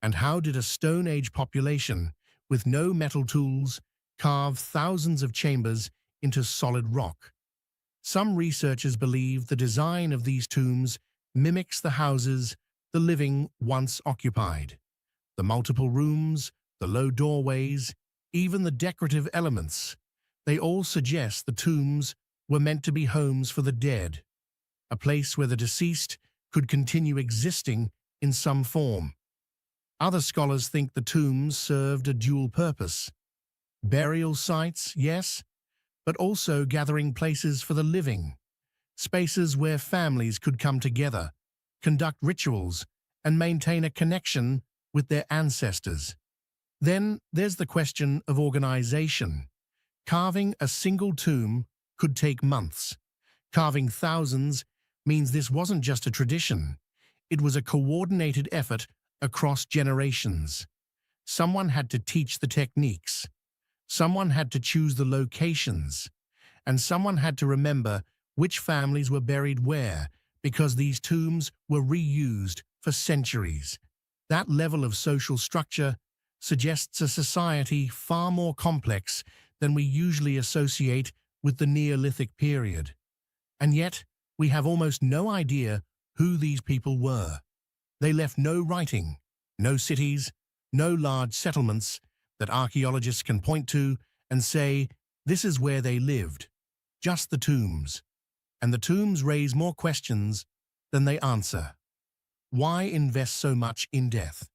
And how did a Stone Age population with no metal tools carve thousands of chambers into solid rock? Some researchers believe the design of these tombs mimics the houses the living once occupied. The multiple rooms, the low doorways, even the decorative elements, they all suggest the tombs were meant to be homes for the dead. a place where the deceased could continue existing in some form. Other scholars think the tombs served a dual purpose. Burial sites, yes, but also gathering places for the living, spaces where families could come together, conduct rituals, and maintain a connection with their ancestors. Then there's the question of organization. Carving a single tomb could take months. Carving thousands means this wasn't just a tradition. It was a coordinated effort across generations. Someone had to teach the techniques. Someone had to choose the locations. And someone had to remember which families were buried where, because these tombs were reused for centuries. That level of social structure suggests a society far more complex than we usually associate with the Neolithic period. And yet, we have almost no idea who these people were. They left no writing, no cities, no large settlements that archaeologists can point to and say, this is where they lived. Just the tombs. And the tombs raise more questions than they answer. Why invest so much in death?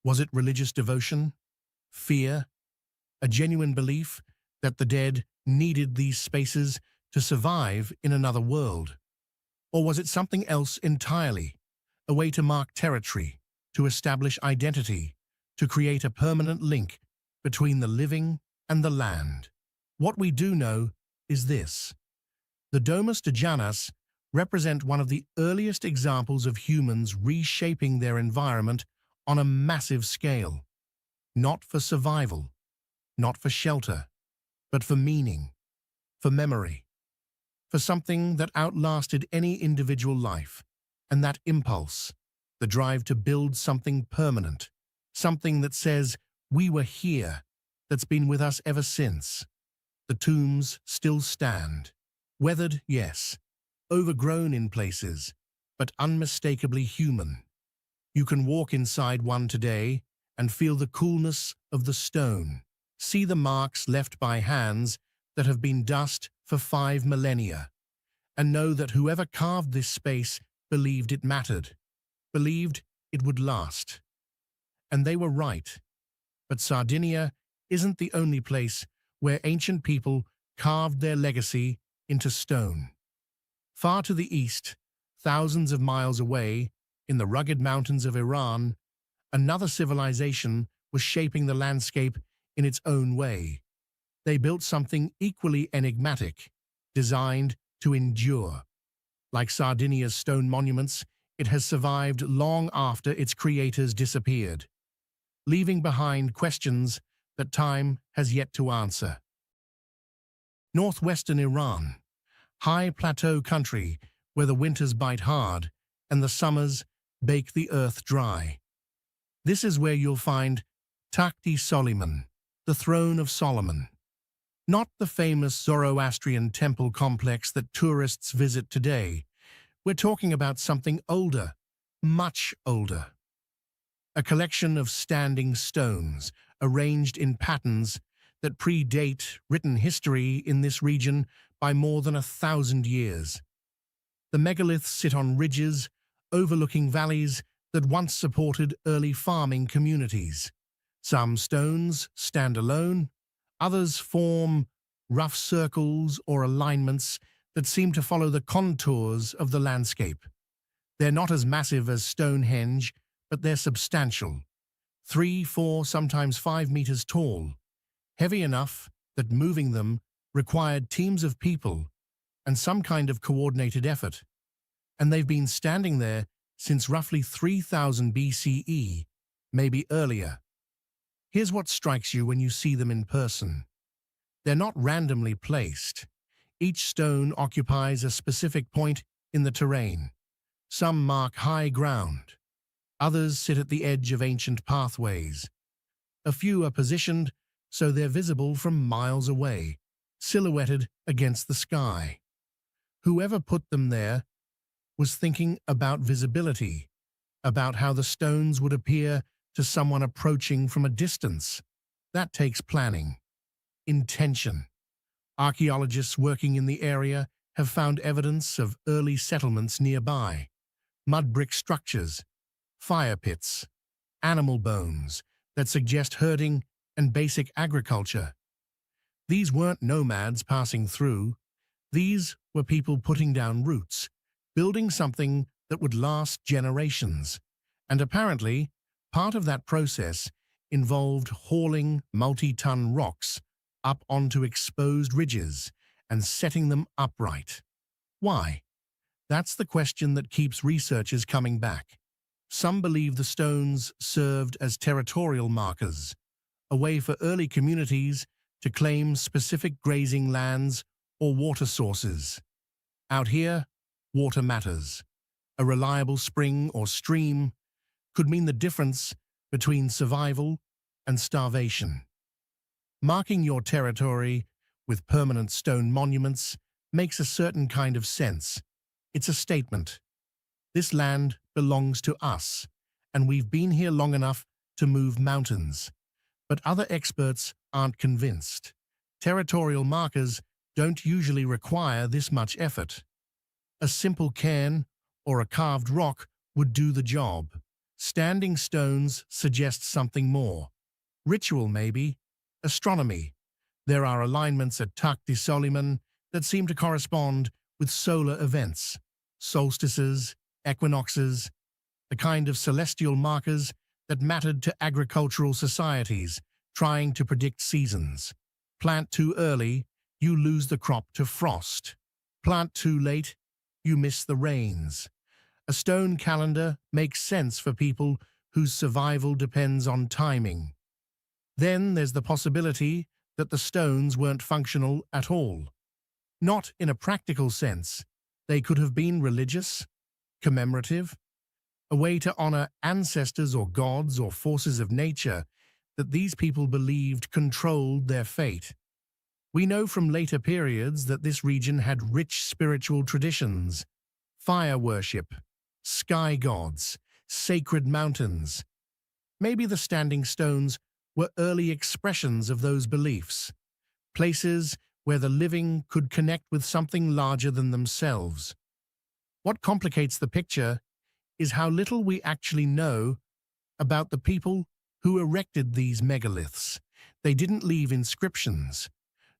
Was it religious devotion? Fear? A genuine belief that the dead needed these spaces to survive in another world? Or was it something else entirely? A way to mark territory, to establish identity, to create a permanent link between the living and the land? What we do know is this. The Domus de Llanas represent one of the earliest examples of humans reshaping their environment on a massive scale. Not for survival, not for shelter, but for meaning, for memory, for something that outlasted any individual life, and that impulse, the drive to build something permanent, something that says, we were here, that's been with us ever since. The tombs still stand. Weathered, yes, overgrown in places, but unmistakably human. You can walk inside one today and feel the coolness of the stone, see the marks left by hands that have been dust for 5 millennia, and know that whoever carved this space believed it mattered, believed it would last. And they were right. But Sardinia isn't the only place where ancient people carved their legacy into stone. Far to the east, thousands of miles away, in the rugged mountains of Iran, another civilization was shaping the landscape in its own way. They built something equally enigmatic, designed to endure. Like Sardinia's stone monuments, it has survived long after its creators disappeared, leaving behind questions that time has yet to answer. Northwestern Iran, high plateau country where the winters bite hard and the summers bake the earth dry. This is where you'll find Takhti Soliman, the throne of Solomon. Not the famous Zoroastrian temple complex that tourists visit today. We're talking about something older, much older. A collection of standing stones arranged in patterns that predate written history in this region by more than 1,000 years. The megaliths sit on ridges overlooking valleys that once supported early farming communities. Some stones stand alone, others form rough circles or alignments that seem to follow the contours of the landscape. They're not as massive as Stonehenge, but they're substantial. 3, 4, sometimes 5 meters tall, heavy enough that moving them required teams of people and some kind of coordinated effort. And they've been standing there since roughly 3000 BCE, maybe earlier. Here's what strikes you when you see them in person. They're not randomly placed. Each stone occupies a specific point in the terrain. Some mark high ground. Others sit at the edge of ancient pathways. A few are positioned so they're visible from miles away, silhouetted against the sky. Whoever put them there was thinking about visibility, about how the stones would appear to someone approaching from a distance. That takes planning, intention. Archaeologists working in the area have found evidence of early settlements nearby: mud brick structures, fire pits, animal bones that suggest herding and basic agriculture. These weren't nomads passing through. These were people putting down roots, building something that would last generations. And apparently, part of that process involved hauling multi-ton rocks up onto exposed ridges and setting them upright. Why? That's the question that keeps researchers coming back. Some believe the stones served as territorial markers, a way for early communities to claim specific grazing lands or water sources. Out here, water matters. A reliable spring or stream could mean the difference between survival and starvation. Marking your territory with permanent stone monuments makes a certain kind of sense. It's a statement. This land belongs to us, and we've been here long enough to move mountains. But other experts aren't convinced. Territorial markers don't usually require this much effort. A simple cairn or a carved rock would do the job. Standing stones suggest something more. Ritual, maybe. Astronomy. There are alignments at Tuc de Soliman that seem to correspond with solar events, solstices, equinoxes, the kind of celestial markers that mattered to agricultural societies trying to predict seasons. Plant too early, you lose the crop to frost. Plant too late, you miss the rains. A stone calendar makes sense for people whose survival depends on timing. Then there's the possibility that the stones weren't functional at all. Not in a practical sense. They could have been religious, commemorative, a way to honor ancestors or gods or forces of nature that these people believed controlled their fate. We know from later periods that this region had rich spiritual traditions: fire worship, sky gods, sacred mountains. Maybe the standing stones were early expressions of those beliefs, places where the living could connect with something larger than themselves. What complicates the picture is how little we actually know about the people who erected these megaliths. They didn't leave inscriptions.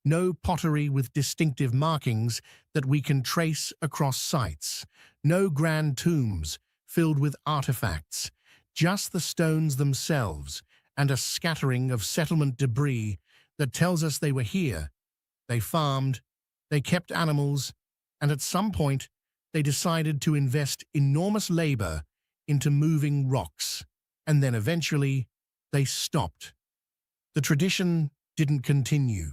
No pottery with distinctive markings that we can trace across sites. No grand tombs filled with artifacts. Just the stones themselves and a scattering of settlement debris that tells us they were here. They farmed, they kept animals, and at some point they decided to invest enormous labor into moving rocks. And then eventually they stopped. The tradition didn't continue.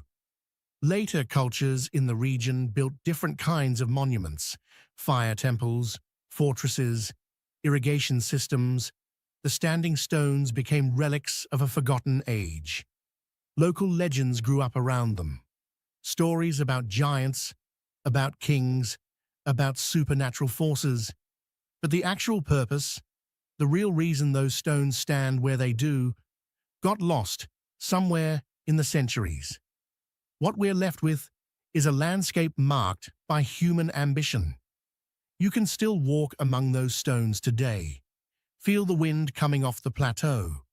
Later cultures in the region built different kinds of monuments: fire temples, fortresses, irrigation systems. The standing stones became relics of a forgotten age. Local legends grew up around them. Stories about giants, about kings, about supernatural forces. But the actual purpose, the real reason those stones stand where they do, got lost somewhere in the centuries. What we're left with is a landscape marked by human ambition. You can still walk among those stones today. Feel the wind coming off the plateau.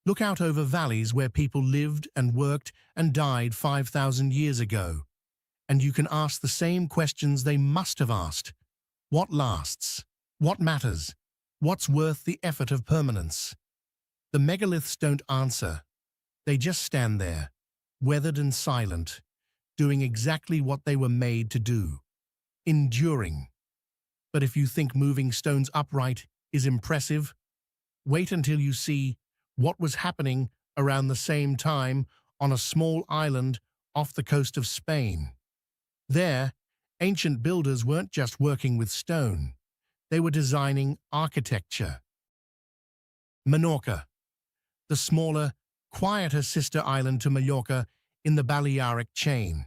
Look out over valleys where people lived and worked and died 5,000 years ago. And you can ask the same questions they must have asked. What lasts? What matters? What's worth the effort of permanence? The megaliths don't answer. They just stand there, weathered and silent, doing exactly what they were made to do: enduring. But if you think moving stones upright is impressive, wait until you see what was happening around the same time on a small island off the coast of Spain. There, ancient builders weren't just working with stone. They were designing architecture. Menorca, the smaller, quieter sister island to Mallorca in the Balearic chain.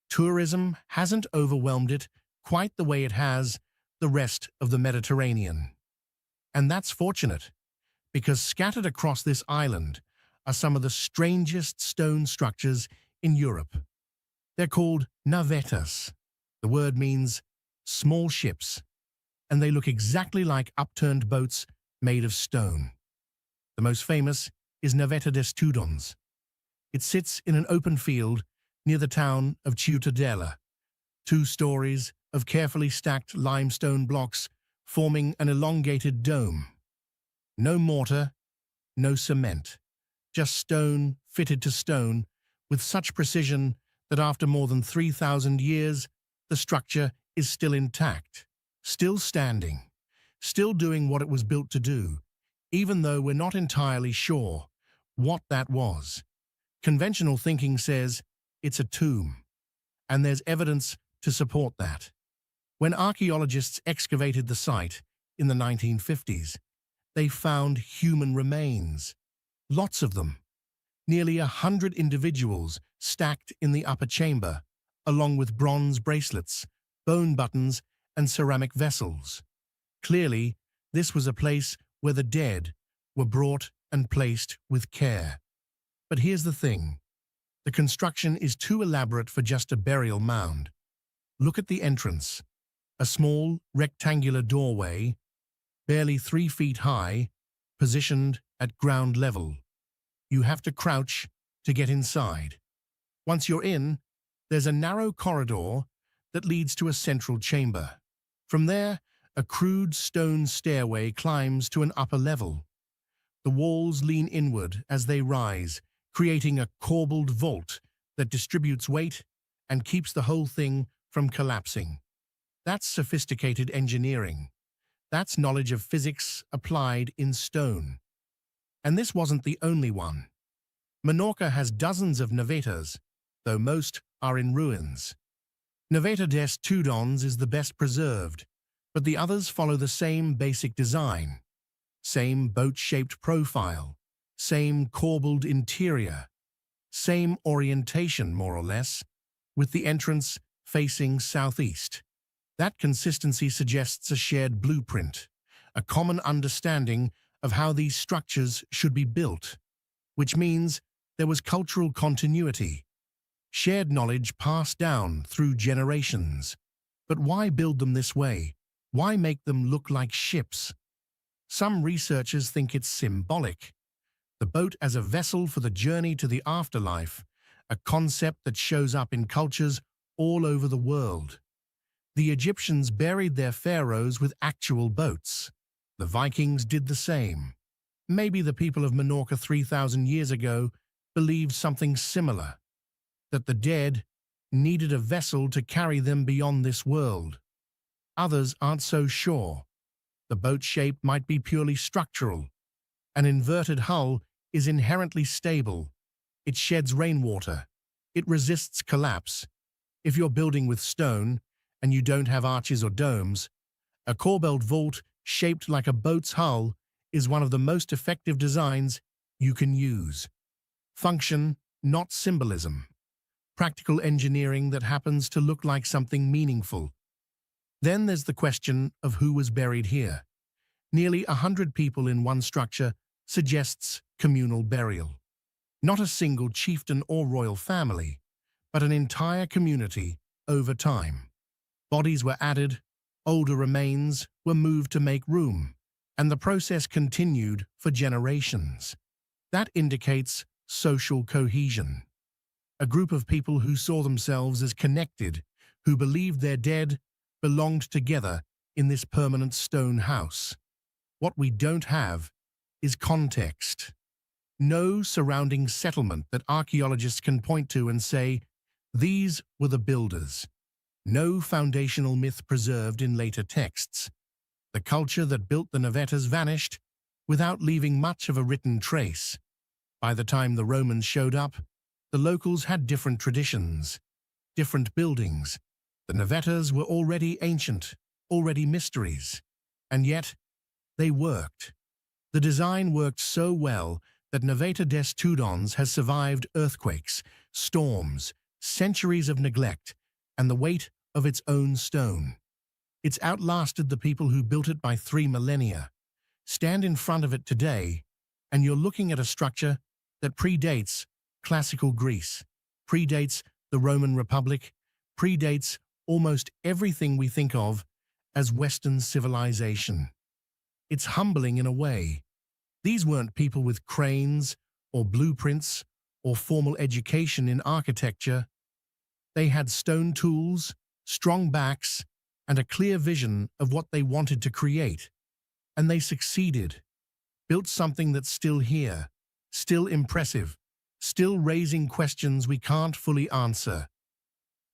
Tourism hasn't overwhelmed it quite the way it has the rest of the Mediterranean. And that's fortunate, because scattered across this island are some of the strangest stone structures in Europe. They're called navetas, The word means small ships, and they look exactly like upturned boats made of stone. The most famous is Naveta des Tudons. It sits in an open field near the town of Ciutadella, 2 stories of carefully stacked limestone blocks forming an elongated dome. No mortar, no cement, just stone fitted to stone with such precision that after more than 3,000 years, the structure is still intact, still standing, still doing what it was built to do, even though we're not entirely sure what that was. Conventional thinking says it's a tomb, and there's evidence to support that. When archaeologists excavated the site in the 1950s, they found human remains, lots of them, nearly 100 individuals stacked in the upper chamber, along with bronze bracelets, bone buttons, and ceramic vessels. Clearly, this was a place where the dead were brought and placed with care. But here's the thing. The construction is too elaborate for just a burial mound. Look at the entrance. A small, rectangular doorway, barely 3 feet high, positioned at ground level. You have to crouch to get inside. Once you're in, there's a narrow corridor that leads to a central chamber. From there, a crude stone stairway climbs to an upper level. The walls lean inward as they rise, creating a corbelled vault that distributes weight and keeps the whole thing from collapsing. That's sophisticated engineering. That's knowledge of physics applied in stone. And this wasn't the only one. Menorca has dozens of navetas, though most are in ruins. Naveta des Tudons is the best preserved, but the others follow the same basic design. Same boat-shaped profile, same corbelled interior, same orientation, more or less, with the entrance facing southeast. That consistency suggests a shared blueprint, a common understanding of how these structures should be built, which means there was cultural continuity, shared knowledge passed down through generations. But why build them this way? Why make them look like ships? Some researchers think it's symbolic. The boat as a vessel for the journey to the afterlife, a concept that shows up in cultures all over the world. The Egyptians buried their pharaohs with actual boats. The Vikings did the same. Maybe the people of Menorca 3,000 years ago believed something similar, that the dead needed a vessel to carry them beyond this world. Others aren't so sure. The boat shape might be purely structural. An inverted hull is inherently stable. It sheds rainwater. It resists collapse. If you're building with stone and you don't have arches or domes, a corbelled vault shaped like a boat's hull is one of the most effective designs you can use. Function, not symbolism. Practical engineering that happens to look like something meaningful. Then there's the question of who was buried here. Nearly 100 people in one structure suggests communal burial. Not a single chieftain or royal family, but an entire community over time. Bodies were added, older remains were moved to make room, and the process continued for generations. That indicates social cohesion. A group of people who saw themselves as connected, who believed their dead belonged together in this permanent stone house. What we don't have is context. No surrounding settlement that archaeologists can point to and say, these were the builders. No foundational myth preserved in later texts. The culture that built the Navetas vanished without leaving much of a written trace. By the time the Romans showed up, the locals had different traditions, different buildings. The Navetas were already ancient, already mysteries. And yet, they worked. The design worked so well that Naveta des Tudons has survived earthquakes, storms, centuries of neglect, and the weight of its own stone. It's outlasted the people who built it by 3 millennia. Stand in front of it today, and you're looking at a structure that predates classical Greece, predates the Roman Republic, predates almost everything we think of as Western civilization. It's humbling in a way. These weren't people with cranes or blueprints or formal education in architecture. They had stone tools, strong backs, and a clear vision of what they wanted to create. And they succeeded, built something that's still here, still impressive, still raising questions we can't fully answer.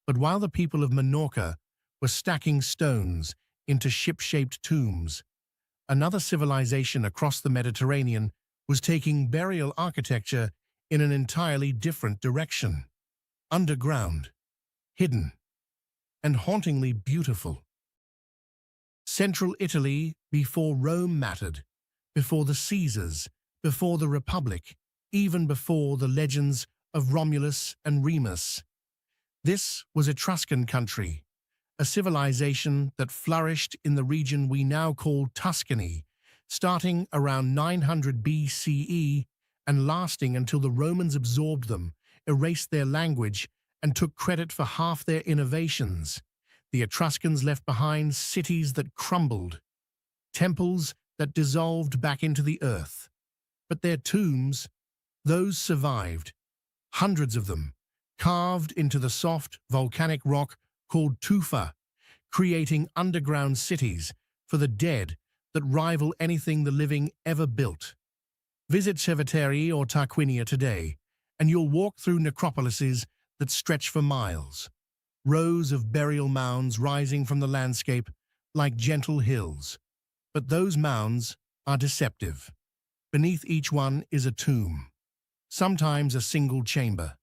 But while the people of Menorca were stacking stones into ship-shaped tombs, another civilization across the Mediterranean was taking burial architecture in an entirely different direction. Underground, hidden, and hauntingly beautiful. Central Italy before Rome mattered, before the Caesars, before the Republic, even before the legends of Romulus and Remus. This was Etruscan country, a civilization that flourished in the region we now call Tuscany, starting around 900 BCE and lasting until the Romans absorbed them, erased their language, and took credit for half their innovations. The Etruscans left behind cities that crumbled, temples that dissolved back into the earth. But their tombs, those survived, hundreds of them, carved into the soft, volcanic rock called tufa, creating underground cities for the dead that rival anything the living ever built. Visit Cerveteri or Tarquinia today, and you'll walk through necropolises that stretch for miles. Rows of burial mounds rising from the landscape like gentle hills. But those mounds are deceptive. Beneath each one is a tomb, sometimes a single chamber,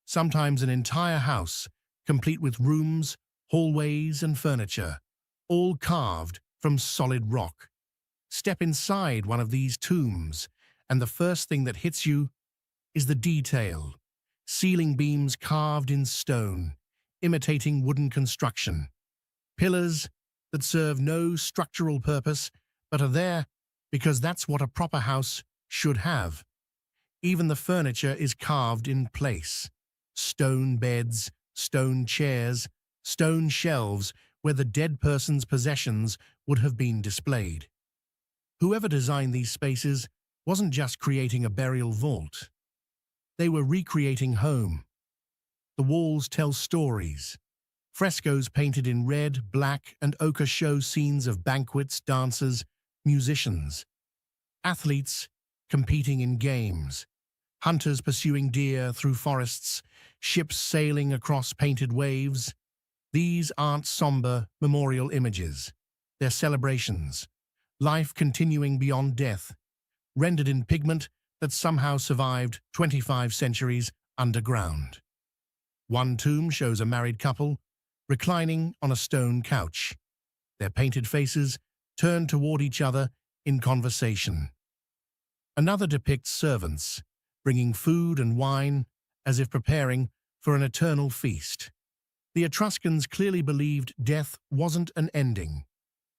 sometimes an entire house, complete with rooms, hallways, and furniture, all carved from solid rock. Step inside one of these tombs, and the first thing that hits you is the detail. Ceiling beams carved in stone, imitating wooden construction. Pillars that serve no structural purpose, but are there because that's what a proper house should have. Even the furniture is carved in place. Stone beds, stone chairs, stone shelves where the dead person's possessions would have been displayed. Whoever designed these spaces wasn't just creating a burial vault. They were recreating home. The walls tell stories. Frescoes painted in red, black, and ochre show scenes of banquets, dancers, musicians, athletes competing in games, hunters pursuing deer through forests, ships sailing across painted waves. These aren't somber memorial images. They're celebrations. Life continuing beyond death, rendered in pigment that somehow survived 25 centuries underground. One tomb shows a married couple reclining on a stone couch, their painted faces turned toward each other in conversation. Another depicts servants bringing food and wine as if preparing for an eternal feast. The Etruscans clearly believed death wasn't an ending.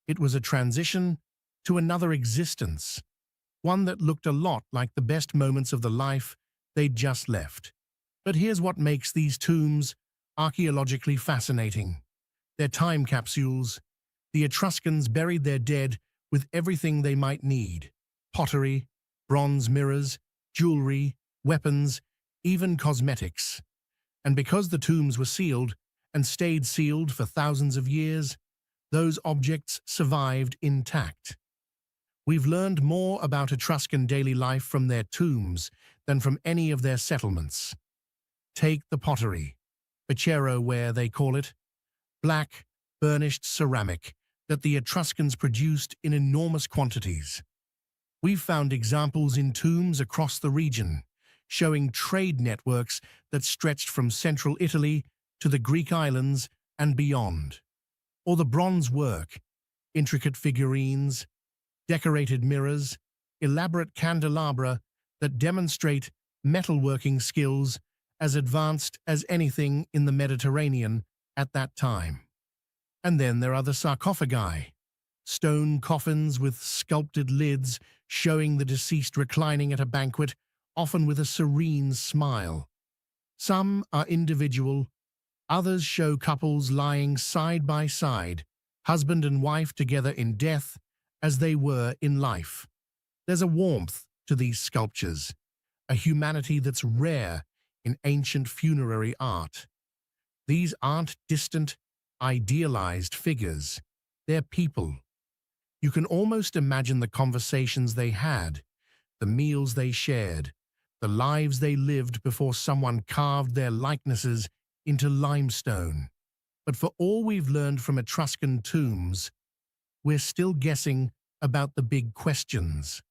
It was a transition to another existence, one that looked a lot like the best moments of the life they'd just left. But here's what makes these tombs archaeologically fascinating. They're time capsules. The Etruscans buried their dead with everything they might need: pottery, bronze mirrors, jewelry, weapons, even cosmetics. And because the tombs were sealed and stayed sealed for thousands of years, those objects survived intact. We've learned more about Etruscan daily life from their tombs than from any of their settlements. Take the pottery, ware they call it, black, burnished ceramic that the Etruscans produced in enormous quantities. We've found examples in tombs across the region, showing trade networks that stretched from central Italy to the Greek islands and beyond. Or the bronze work, intricate figurines, decorated mirrors, elaborate candelabra that demonstrate metalworking skills as advanced as anything in the Mediterranean at that time. And then there are the sarcophagi, stone coffins with sculpted lids showing the deceased reclining at a banquet, often with a serene smile. Some are individual, Others show couples lying side by side, husband and wife together in death as they were in life. There's a warmth to these sculptures, a humanity that's rare in ancient funerary art. These aren't distant, idealized figures. They're people. You can almost imagine the conversations they had, the meals they shared, the lives they lived before someone carved their likenesses into limestone. But for all we've learned from Etruscan tombs, we're still guessing about the big questions.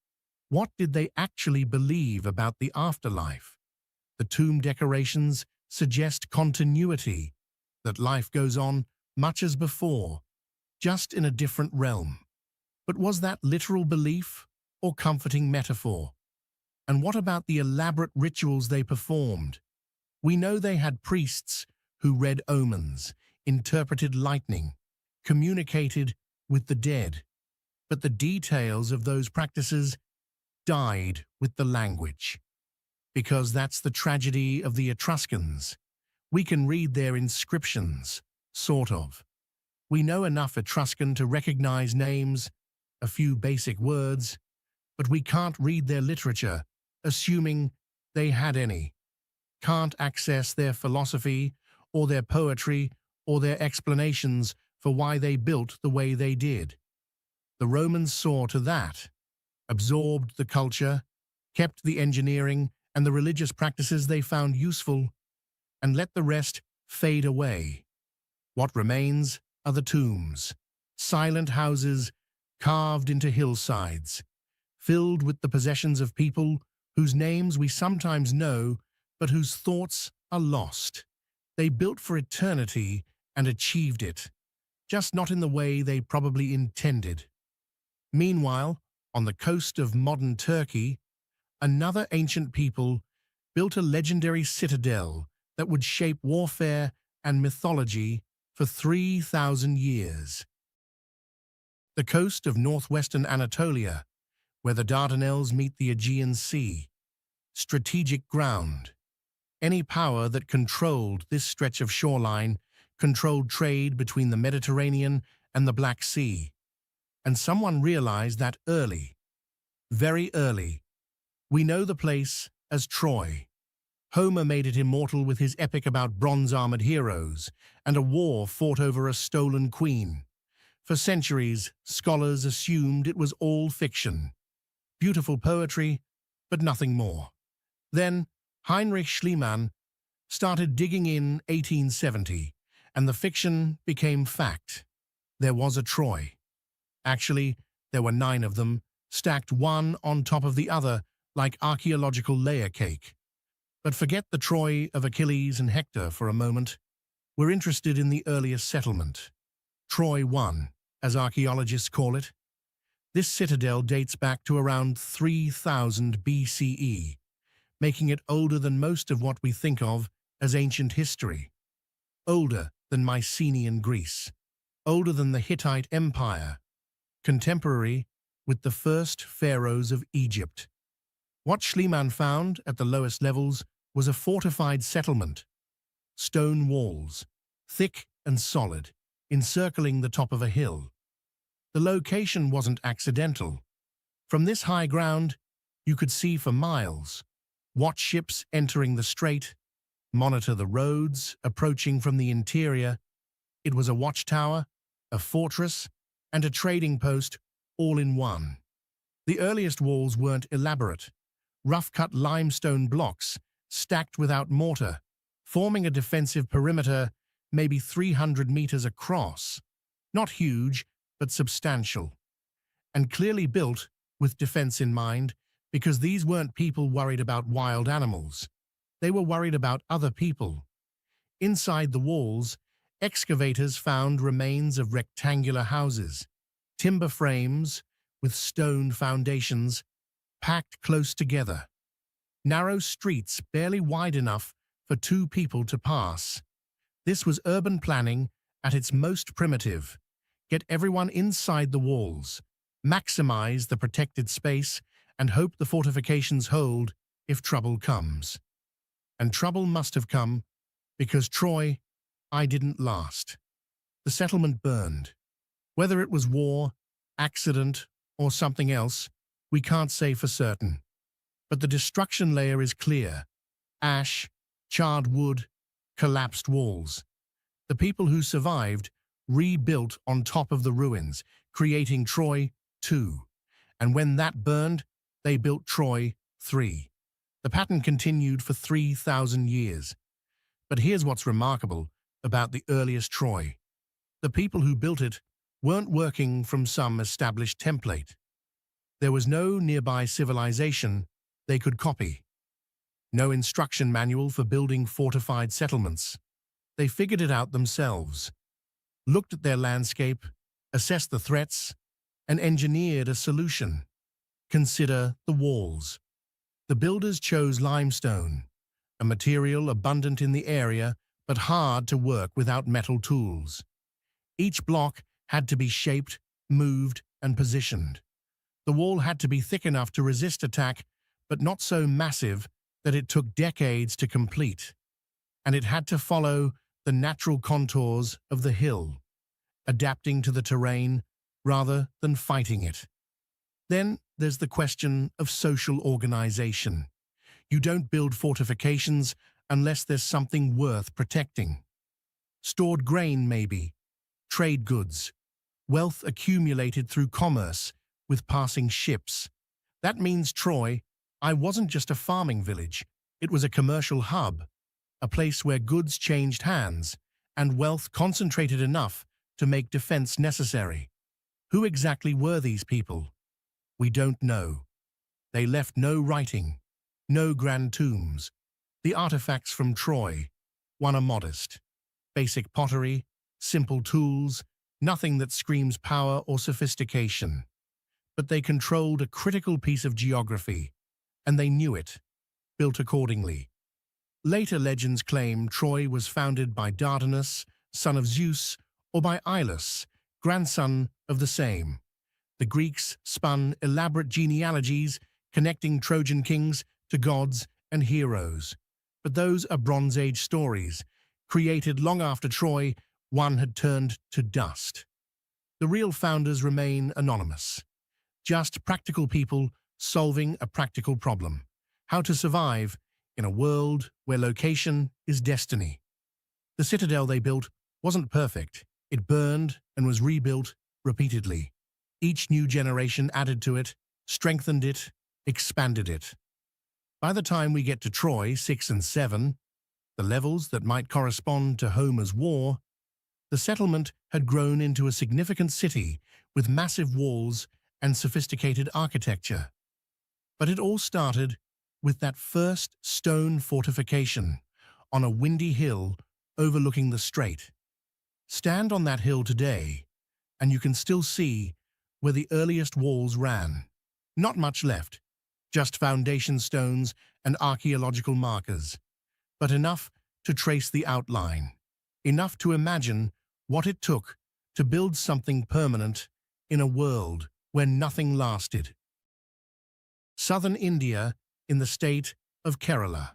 What did they actually believe about the afterlife? The tomb decorations suggest continuity, that life goes on much as before, just in a different realm. But was that literal belief or comforting metaphor? And what about the elaborate rituals they performed? We know they had priests who read omens, interpreted lightning, communicated with the dead. But the details of those practices died with the language. Because that's the tragedy of the Etruscans. We can read their inscriptions, sort of. We know enough Etruscan to recognize names, a few basic words, but we can't read their literature, assuming they had any. Can't access their philosophy, or their poetry, or their explanations for why they built the way they did. The Romans saw to that, absorbed the culture, kept the engineering and the religious practices they found useful, and let the rest fade away. What remains are the tombs, silent houses carved into hillsides, filled with the possessions of people whose names we sometimes know, but whose thoughts are lost. They built for eternity and achieved it, just not in the way they probably intended. Meanwhile, on the coast of modern Turkey, another ancient people built a legendary citadel that would shape warfare and mythology for 3,000 years. The coast of northwestern Anatolia, where the Dardanelles meet the Aegean Sea. Strategic ground. Any power that controlled this stretch of shoreline controlled trade between the Mediterranean and the Black Sea. And someone realized that early, very early. We know the place as Troy. Homer made it immortal with his epic about bronze-armored heroes and a war fought over a stolen queen. For centuries, scholars assumed it was all fiction. Beautiful poetry, but nothing more. Then, Heinrich Schliemann started digging in 1870, and the fiction became fact. There was a Troy. Actually, there were 9 of them, stacked one on top of the other like archaeological layer cake. But forget the Troy of Achilles and Hector for a moment. We're interested in the earliest settlement. Troy I, as archaeologists call it. This citadel dates back to around 3000 BCE, making it older than most of what we think of as ancient history. Older than Mycenaean Greece. Older than the Hittite Empire. Contemporary with the first pharaohs of Egypt. What Schliemann found at the lowest levels was a fortified settlement. Stone walls, thick and solid, encircling the top of a hill. The location wasn't accidental. From this high ground, you could see for miles, watch ships entering the strait, monitor the roads approaching from the interior. It was a watchtower, a fortress, and a trading post all in one. The earliest walls weren't elaborate. Rough-cut limestone blocks stacked without mortar, forming a defensive perimeter maybe 300 meters across. Not huge, but substantial. And clearly built with defense in mind, because these weren't people worried about wild animals. They were worried about other people. Inside the walls, excavators found remains of rectangular houses, timber frames with stone foundations packed close together. Narrow streets barely wide enough for 2 people to pass. This was urban planning at its most primitive. Get everyone inside the walls, maximize the protected space, and hope the fortifications hold if trouble comes. And trouble must have come, because Troy I didn't last. The settlement burned. Whether it was war, accident, or something else, we can't say for certain. But the destruction layer is clear. Ash, charred wood, collapsed walls. The people who survived rebuilt on top of the ruins, creating Troy 2. And when that burned, they built Troy 3. The pattern continued for 3,000 years. But here's what's remarkable about the earliest Troy. The people who built it weren't working from some established template. There was no nearby civilization they could copy. No instruction manual for building fortified settlements. They figured it out themselves, looked at their landscape, assessed the threats, and engineered a solution. Consider the walls. The builders chose limestone, a material abundant in the area but hard to work without metal tools. Each block had to be shaped, moved, and positioned. The wall had to be thick enough to resist attack, but not so massive that it took decades to complete. And it had to follow the natural contours of the hill, adapting to the terrain rather than fighting it. Then there's the question of social organization. You don't build fortifications unless there's something worth protecting. Stored grain, maybe. Trade goods. Wealth accumulated through commerce with passing ships. That means Troy, I wasn't just a farming village. It was a commercial hub, a place where goods changed hands and wealth concentrated enough to make defense necessary. Who exactly were these people? We don't know. They left no writing, no grand tombs. The artifacts from Troy, one are modest. Basic pottery, simple tools, nothing that screams power or sophistication. But they controlled a critical piece of geography, and they knew it, built accordingly. Later legends claim Troy was founded by Dardanus, son of Zeus, or by Ilus, grandson of the same. The Greeks spun elaborate genealogies connecting Trojan kings to gods and heroes. But those are Bronze Age stories, created long after Troy one had turned to dust. The real founders remain anonymous. Just practical people solving a practical problem. How to survive in a world where location is destiny. The citadel they built wasn't perfect. It burned and was rebuilt repeatedly. Each new generation added to it, strengthened it, expanded it. By the time we get to Troy 6 and 7, the levels that might correspond to Homer's war, the settlement had grown into a significant city with massive walls and sophisticated architecture. But it all started with that first stone fortification on a windy hill overlooking the strait. Stand on that hill today, and you can still see where the earliest walls ran. Not much left, just foundation stones and archaeological markers, but enough to trace the outline, enough to imagine what it took to build something permanent in a world where nothing lasted. Southern India in the state of Kerala.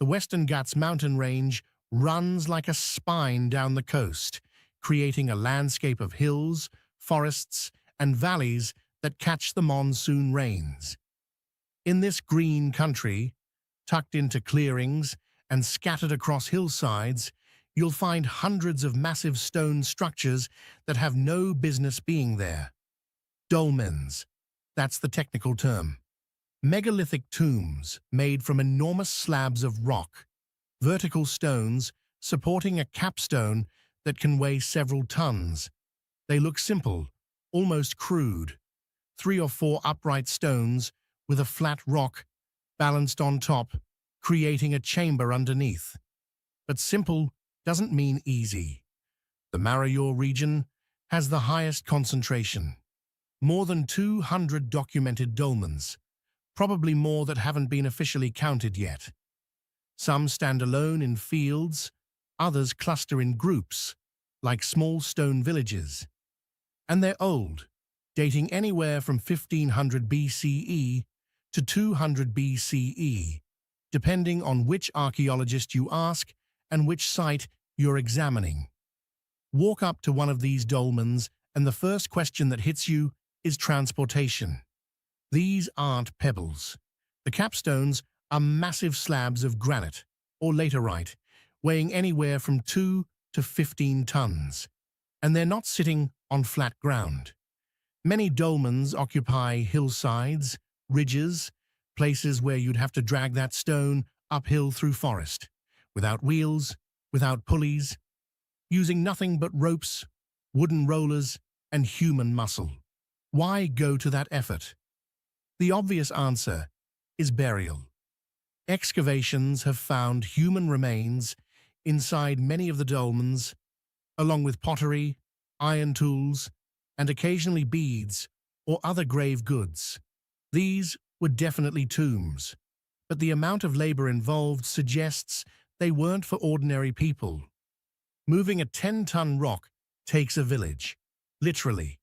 The Western Ghats mountain range runs like a spine down the coast, creating a landscape of hills, forests, and valleys that catch the monsoon rains. In this green country, tucked into clearings and scattered across hillsides, you'll find hundreds of massive stone structures that have no business being there. Dolmens, that's the technical term. Megalithic tombs made from enormous slabs of rock, vertical stones supporting a capstone that can weigh several tons. They look simple, almost crude. 3 or 4 upright stones with a flat rock balanced on top, creating a chamber underneath. But simple doesn't mean easy. The Marayor region has the highest concentration. More than 200 documented dolmens, probably more that haven't been officially counted yet. Some stand alone in fields, others cluster in groups, like small stone villages. And they're old, dating anywhere from 1500 BCE to 200 BCE, depending on which archaeologist you ask and which site you're examining. Walk up to one of these dolmens, and the first question that hits you is transportation. These aren't pebbles. The capstones are massive slabs of granite, or laterite, weighing anywhere from 2 to 15 tons. And they're not sitting on flat ground. Many dolmens occupy hillsides, ridges, places where you'd have to drag that stone uphill through forest, without wheels, without pulleys, using nothing but ropes, wooden rollers, and human muscle. Why go to that effort? The obvious answer is burial. Excavations have found human remains inside many of the dolmens, along with pottery, iron tools, and occasionally beads or other grave goods. These were definitely tombs, but the amount of labor involved suggests they weren't for ordinary people. Moving a 10-ton rock takes a village. Literally.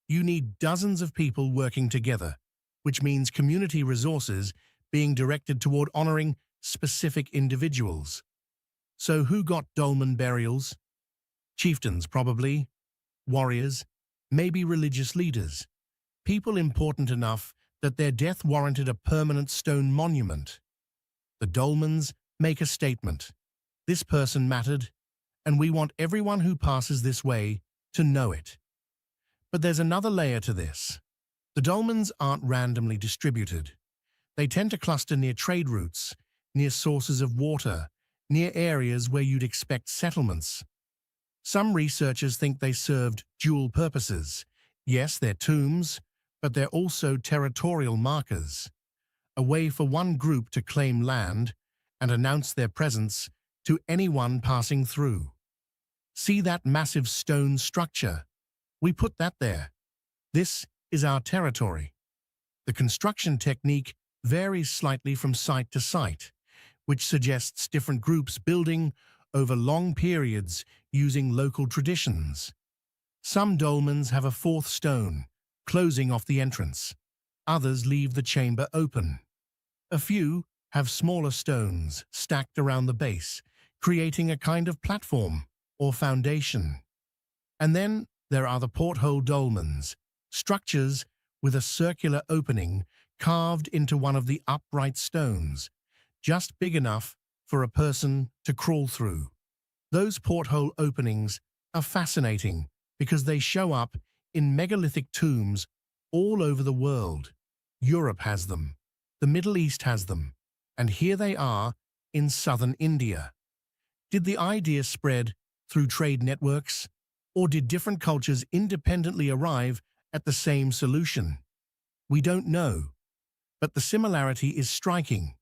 You need dozens of people working together, which means community resources being directed toward honoring specific individuals. So who got dolmen burials? Chieftains, probably. Warriors, maybe religious leaders. People important enough that their death warranted a permanent stone monument. The dolmens make a statement. This person mattered, and we want everyone who passes this way to know it. But there's another layer to this. The dolmens aren't randomly distributed. They tend to cluster near trade routes, near sources of water, near areas where you'd expect settlements. Some researchers think they served dual purposes. Yes, they're tombs, but they're also territorial markers, a way for one group to claim land and announce their presence to anyone passing through. See that massive stone structure? We put that there. This is our territory. The construction technique varies slightly from site to site, which suggests different groups building over long periods using local traditions. Some dolmens have a fourth stone, closing off the entrance. Others leave the chamber open. A few have smaller stones stacked around the base, creating a kind of platform or foundation. And then there are the porthole dolmens, structures with a circular opening carved into one of the upright stones, just big enough for a person to crawl through. Those porthole openings are fascinating because they show up in megalithic tombs all over the world. Europe has them, the Middle East has them, and here they are in southern India. Did the idea spread through trade networks, or did different cultures independently arrive at the same solution? We don't know, but the similarity is striking.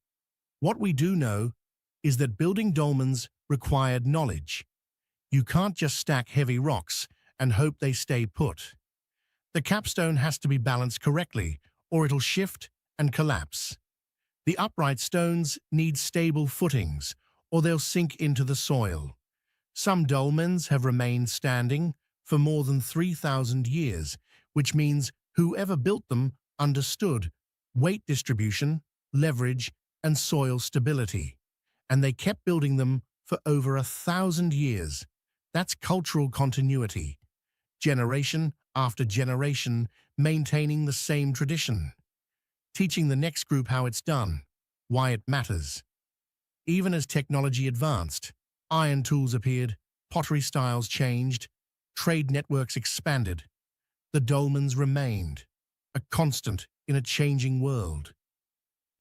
What we do know is that building dolmens required knowledge. You can't just stack heavy rocks and hope they stay put. The capstone has to be balanced correctly, or it'll shift and collapse. The upright stones need stable footings, or they'll sink into the soil. Some dolmens have remained standing for more than 3,000 years, which means whoever built them understood weight distribution, leverage, and soil stability. And they kept building them for over 1,000 years. That's cultural continuity. Generation after generation, maintaining the same tradition. Teaching the next group how it's done, why it matters. Even as technology advanced, iron tools appeared, pottery styles changed, trade networks expanded. The dolmens remained, a constant in a changing world.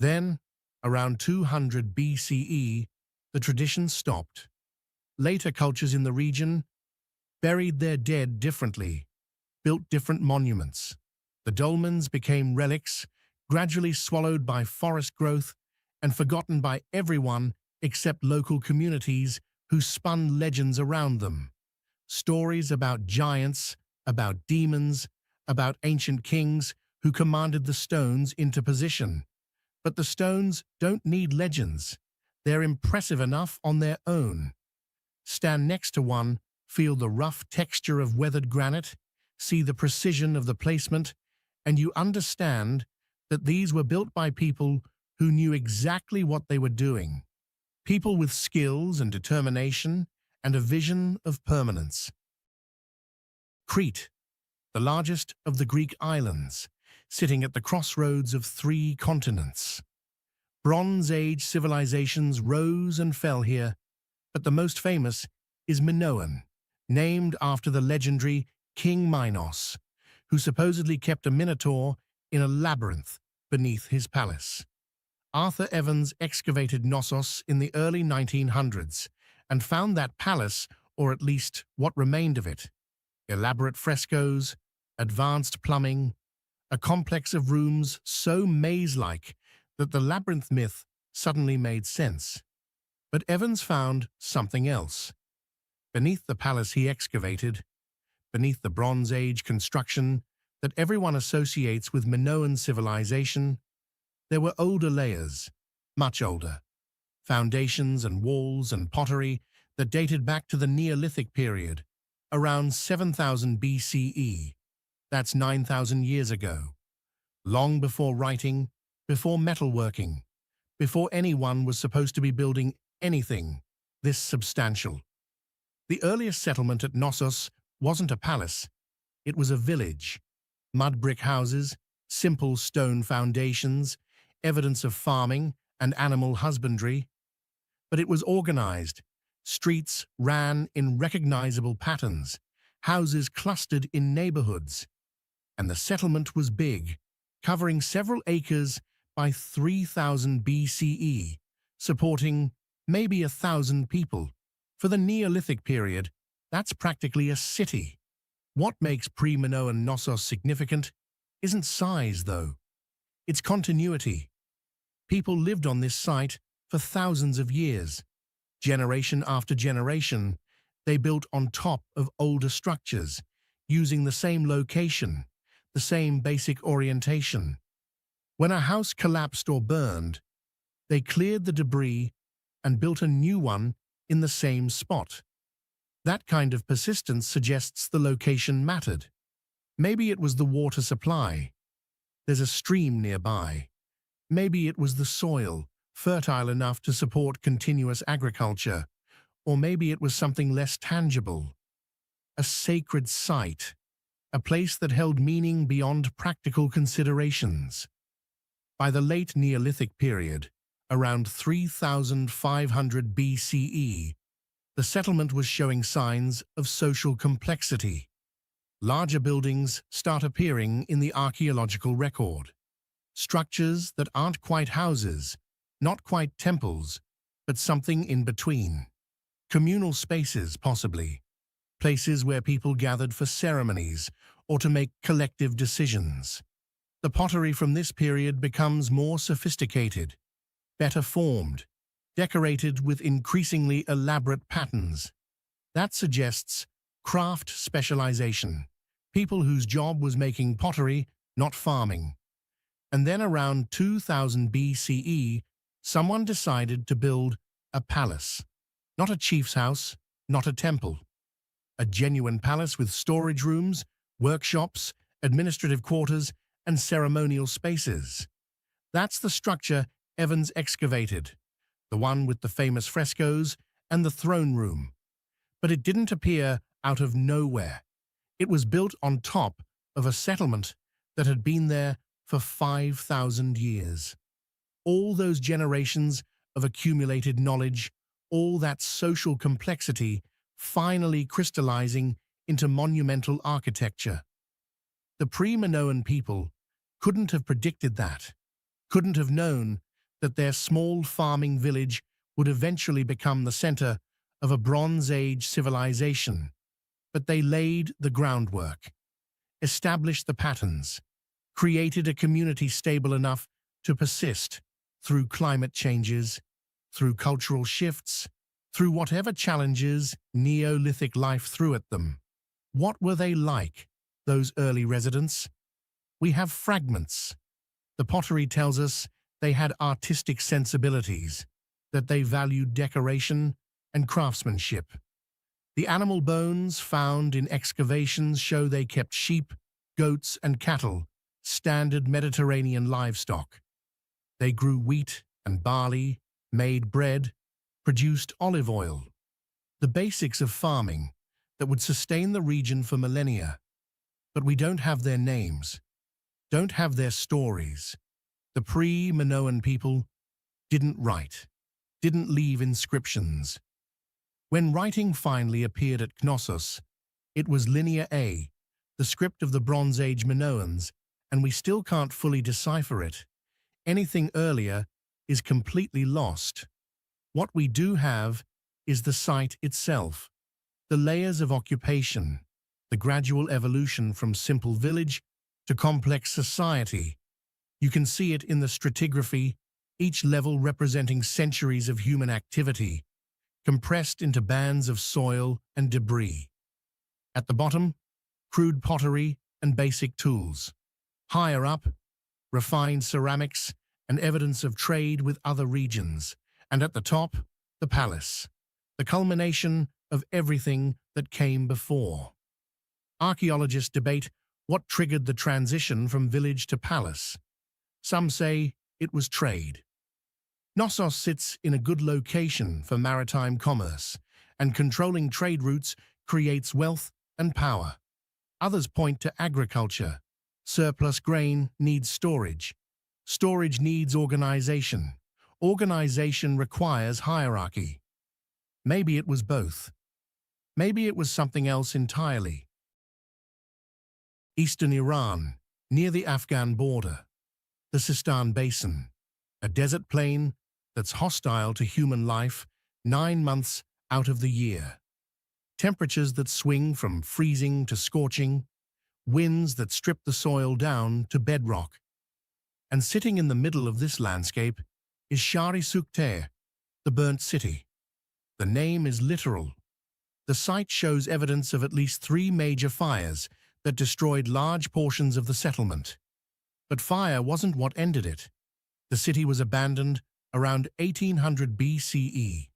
Then, around 200 BCE, the tradition stopped. Later cultures in the region buried their dead differently, built different monuments. The dolmens became relics, gradually swallowed by forest growth and forgotten by everyone except local communities who spun legends around them. Stories about giants, about demons, about ancient kings who commanded the stones into position. But the stones don't need legends. They're impressive enough on their own. Stand next to one, feel the rough texture of weathered granite, see the precision of the placement, and you understand that these were built by people who knew exactly what they were doing. People with skills and determination, and a vision of permanence. Crete, the largest of the Greek islands, sitting at the crossroads of three continents. Bronze Age civilizations rose and fell here, but the most famous is Minoan, named after the legendary King Minos, who supposedly kept a minotaur in a labyrinth beneath his palace. Arthur Evans excavated Knossos in the early 1900s and found that palace, or at least what remained of it. Elaborate frescoes, advanced plumbing, a complex of rooms so maze-like that the labyrinth myth suddenly made sense. But Evans found something else. Beneath the palace he excavated, beneath the Bronze Age construction that everyone associates with Minoan civilization, there were older layers, much older. Foundations and walls and pottery that dated back to the Neolithic period, around 7000 BCE. That's 9,000 years ago. Long before writing, before metalworking, before anyone was supposed to be building anything this substantial. The earliest settlement at Knossos wasn't a palace, it was a village. Mud brick houses, simple stone foundations, evidence of farming and animal husbandry. But it was organized. Streets ran in recognizable patterns, houses clustered in neighborhoods. And the settlement was big, covering several acres by 3000 BCE, supporting maybe 1,000 people. For the Neolithic period, that's practically a city. What makes pre-Minoan Knossos significant isn't size, though. It's continuity. People lived on this site for thousands of years. Generation after generation, they built on top of older structures, using the same location, the same basic orientation. When a house collapsed or burned, they cleared the debris and built a new one in the same spot. That kind of persistence suggests the location mattered. Maybe it was the water supply. There's a stream nearby. Maybe it was the soil, fertile enough to support continuous agriculture. Or maybe it was something less tangible. A sacred site, a place that held meaning beyond practical considerations. By the late Neolithic period, around 3500 BCE, the settlement was showing signs of social complexity. Larger buildings start appearing in the archaeological record. Structures that aren't quite houses, not quite temples, but something in between. Communal spaces, possibly. Places where people gathered for ceremonies or to make collective decisions. The pottery from this period becomes more sophisticated, better formed, decorated with increasingly elaborate patterns. That suggests craft specialization, people whose job was making pottery, not farming. And then around 2000 BCE, someone decided to build a palace. Not a chief's house, not a temple. A genuine palace with storage rooms, workshops, administrative quarters, and ceremonial spaces. That's the structure Evans excavated, the one with the famous frescoes and the throne room. But it didn't appear out of nowhere. It was built on top of a settlement that had been there for 5,000 years. All those generations of accumulated knowledge, all that social complexity finally crystallizing into monumental architecture. The pre-Minoan people couldn't have predicted that, couldn't have known that their small farming village would eventually become the center of a Bronze Age civilization. But they laid the groundwork, established the patterns, created a community stable enough to persist through climate changes, through cultural shifts, through whatever challenges Neolithic life threw at them. What were they like, those early residents? We have fragments. The pottery tells us they had artistic sensibilities, that they valued decoration and craftsmanship. The animal bones found in excavations show they kept sheep, goats, and cattle, standard Mediterranean livestock. They grew wheat and barley, made bread, produced olive oil. The basics of farming that would sustain the region for millennia. But we don't have their names, don't have their stories. The pre-Minoan people didn't write, didn't leave inscriptions. When writing finally appeared at Knossos, it was Linear A, the script of the Bronze Age Minoans, and we still can't fully decipher it. Anything earlier is completely lost. What we do have is the site itself, the layers of occupation, the gradual evolution from simple village to complex society. You can see it in the stratigraphy, each level representing centuries of human activity, compressed into bands of soil and debris. At the bottom, crude pottery and basic tools. Higher up, refined ceramics and evidence of trade with other regions. And at the top, the palace, the culmination of everything that came before. Archaeologists debate what triggered the transition from village to palace. Some say it was trade. Knossos sits in a good location for maritime commerce, and controlling trade routes creates wealth and power. Others point to agriculture. Surplus grain needs storage. Storage needs organization. Organization requires hierarchy. Maybe it was both. Maybe it was something else entirely. Eastern Iran, near the Afghan border. The Sistan Basin, a desert plain that's hostile to human life 9 months out of the year. Temperatures that swing from freezing to scorching, winds that strip the soil down to bedrock. And sitting in the middle of this landscape is Shari Sukte, the burnt city. The name is literal. The site shows evidence of at least 3 major fires that destroyed large portions of the settlement. But fire wasn't what ended it. The city was abandoned around 1800 BCE,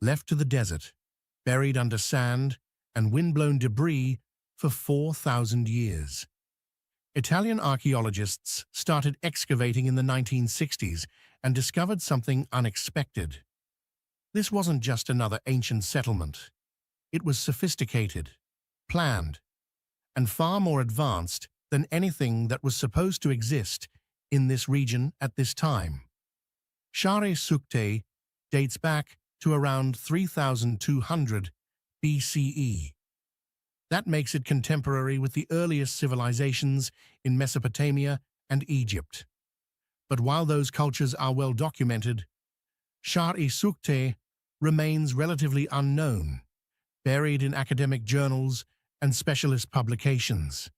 left to the desert, buried under sand and wind-blown debris for 4,000 years. Italian archaeologists started excavating in the 1960s and discovered something unexpected. This wasn't just another ancient settlement. It was sophisticated, planned, and far more advanced than anything that was supposed to exist in this region at this time. Shari Sukte dates back to around 3200 BCE. That makes it contemporary with the earliest civilizations in Mesopotamia and Egypt. But while those cultures are well documented, Shari Sukte remains relatively unknown, buried in academic journals and specialist publications.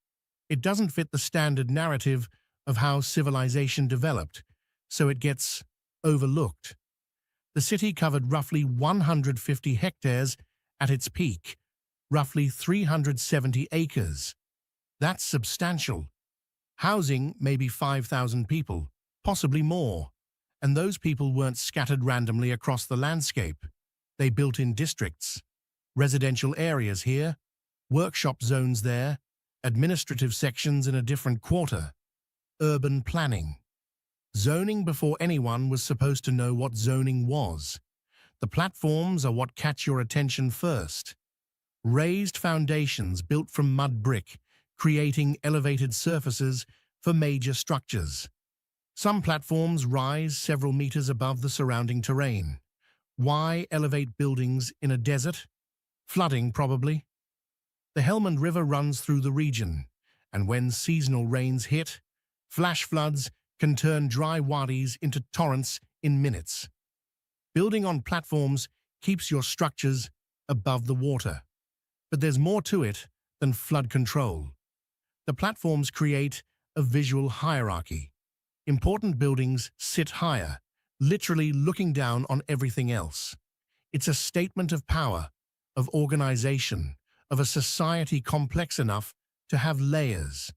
It doesn't fit the standard narrative of how civilization developed, so it gets overlooked. The city covered roughly 150 hectares at its peak, roughly 370 acres. That's substantial. Housing maybe 5,000 people, possibly more, and those people weren't scattered randomly across the landscape. They built in districts, residential areas here, workshop zones there, administrative sections in a different quarter. Urban planning. Zoning before anyone was supposed to know what zoning was. The platforms are what catch your attention first. Raised foundations built from mud brick, creating elevated surfaces for major structures. Some platforms rise several meters above the surrounding terrain. Why elevate buildings in a desert? Flooding, probably. The Helmand River runs through the region, and when seasonal rains hit, flash floods can turn dry wadis into torrents in minutes. Building on platforms keeps your structures above the water. But there's more to it than flood control. The platforms create a visual hierarchy. Important buildings sit higher, literally looking down on everything else. It's a statement of power, of organization, of a society complex enough to have layers.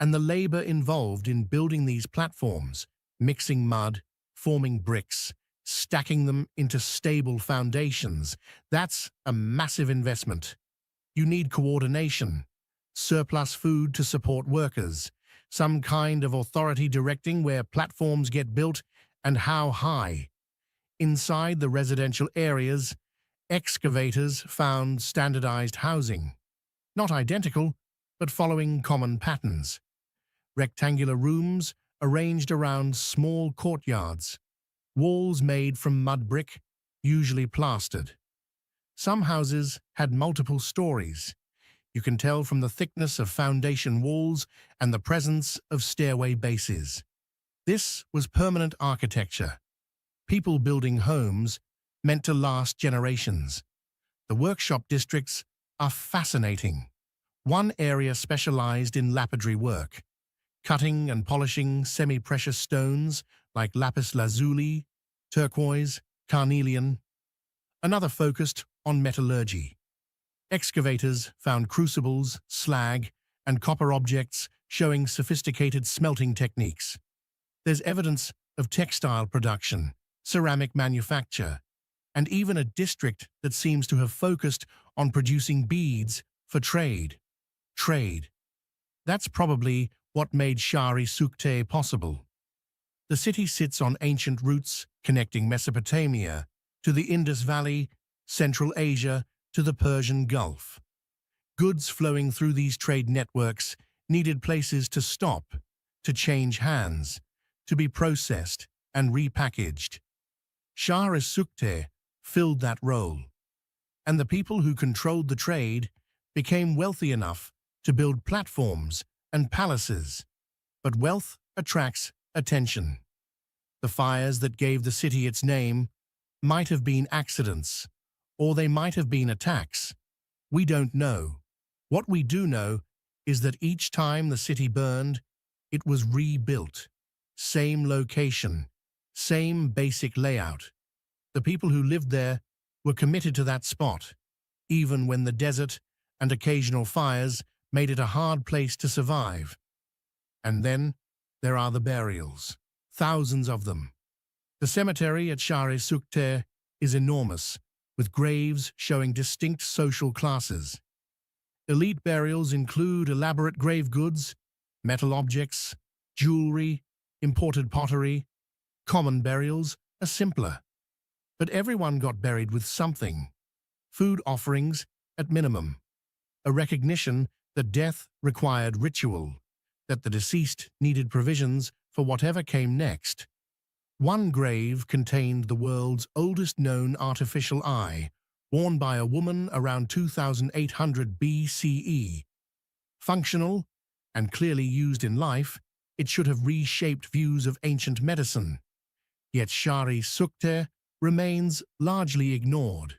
And the labor involved in building these platforms, mixing mud, forming bricks, stacking them into stable foundations, that's a massive investment. You need coordination, surplus food to support workers, some kind of authority directing where platforms get built and how high. Inside the residential areas, Excavators found standardized housing, not identical, but following common patterns. Rectangular rooms arranged around small courtyards, walls made from mud brick, usually plastered. Some houses had multiple stories. You can tell from the thickness of foundation walls and the presence of stairway bases. This was permanent architecture. People building homes meant to last generations. The workshop districts are fascinating. One area specialized in lapidary work, cutting and polishing semi-precious stones like lapis lazuli, turquoise, carnelian. Another focused on metallurgy. Excavators found crucibles, slag, and copper objects showing sophisticated smelting techniques. There's evidence of textile production, ceramic manufacture, and even a district that seems to have focused on producing beads for trade. Trade. That's probably what made Shari Sukte possible. The city sits on ancient routes connecting Mesopotamia to the Indus Valley, Central Asia to the Persian Gulf. Goods flowing through these trade networks needed places to stop, to change hands, to be processed and repackaged. Shari Sukte filled that role, and the people who controlled the trade became wealthy enough to build platforms and palaces. But wealth attracts attention. The fires that gave the city its name might have been accidents, or they might have been attacks. We don't know. What we do know is that each time the city burned, it was rebuilt. Same location, same basic layout. The people who lived there were committed to that spot, even when the desert and occasional fires made it a hard place to survive. And then there are the burials, thousands of them. The cemetery at Shari Sukte is enormous, with graves showing distinct social classes. Elite burials include elaborate grave goods, metal objects, jewelry, imported pottery. Common burials are simpler. But everyone got buried with something. Food offerings at minimum. A recognition that death required ritual, that the deceased needed provisions for whatever came next. One grave contained the world's oldest known artificial eye, worn by a woman around 2800 BCE. Functional and clearly used in life, it should have reshaped views of ancient medicine. Yet Shari Sukte remains largely ignored.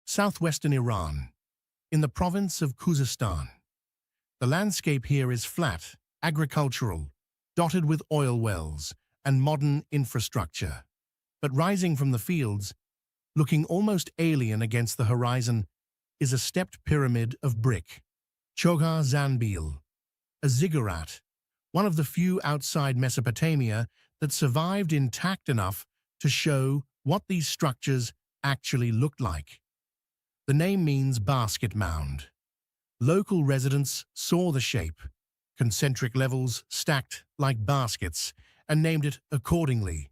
Southwestern Iran, in the province of Khuzestan. The landscape here is flat, agricultural, dotted with oil wells and modern infrastructure. But rising from the fields, looking almost alien against the horizon, is a stepped pyramid of brick. Chogar Zanbil, a ziggurat, one of the few outside Mesopotamia that survived intact enough to show what these structures actually looked like. The name means basket mound. Local residents saw the shape, concentric levels stacked like baskets, and named it accordingly.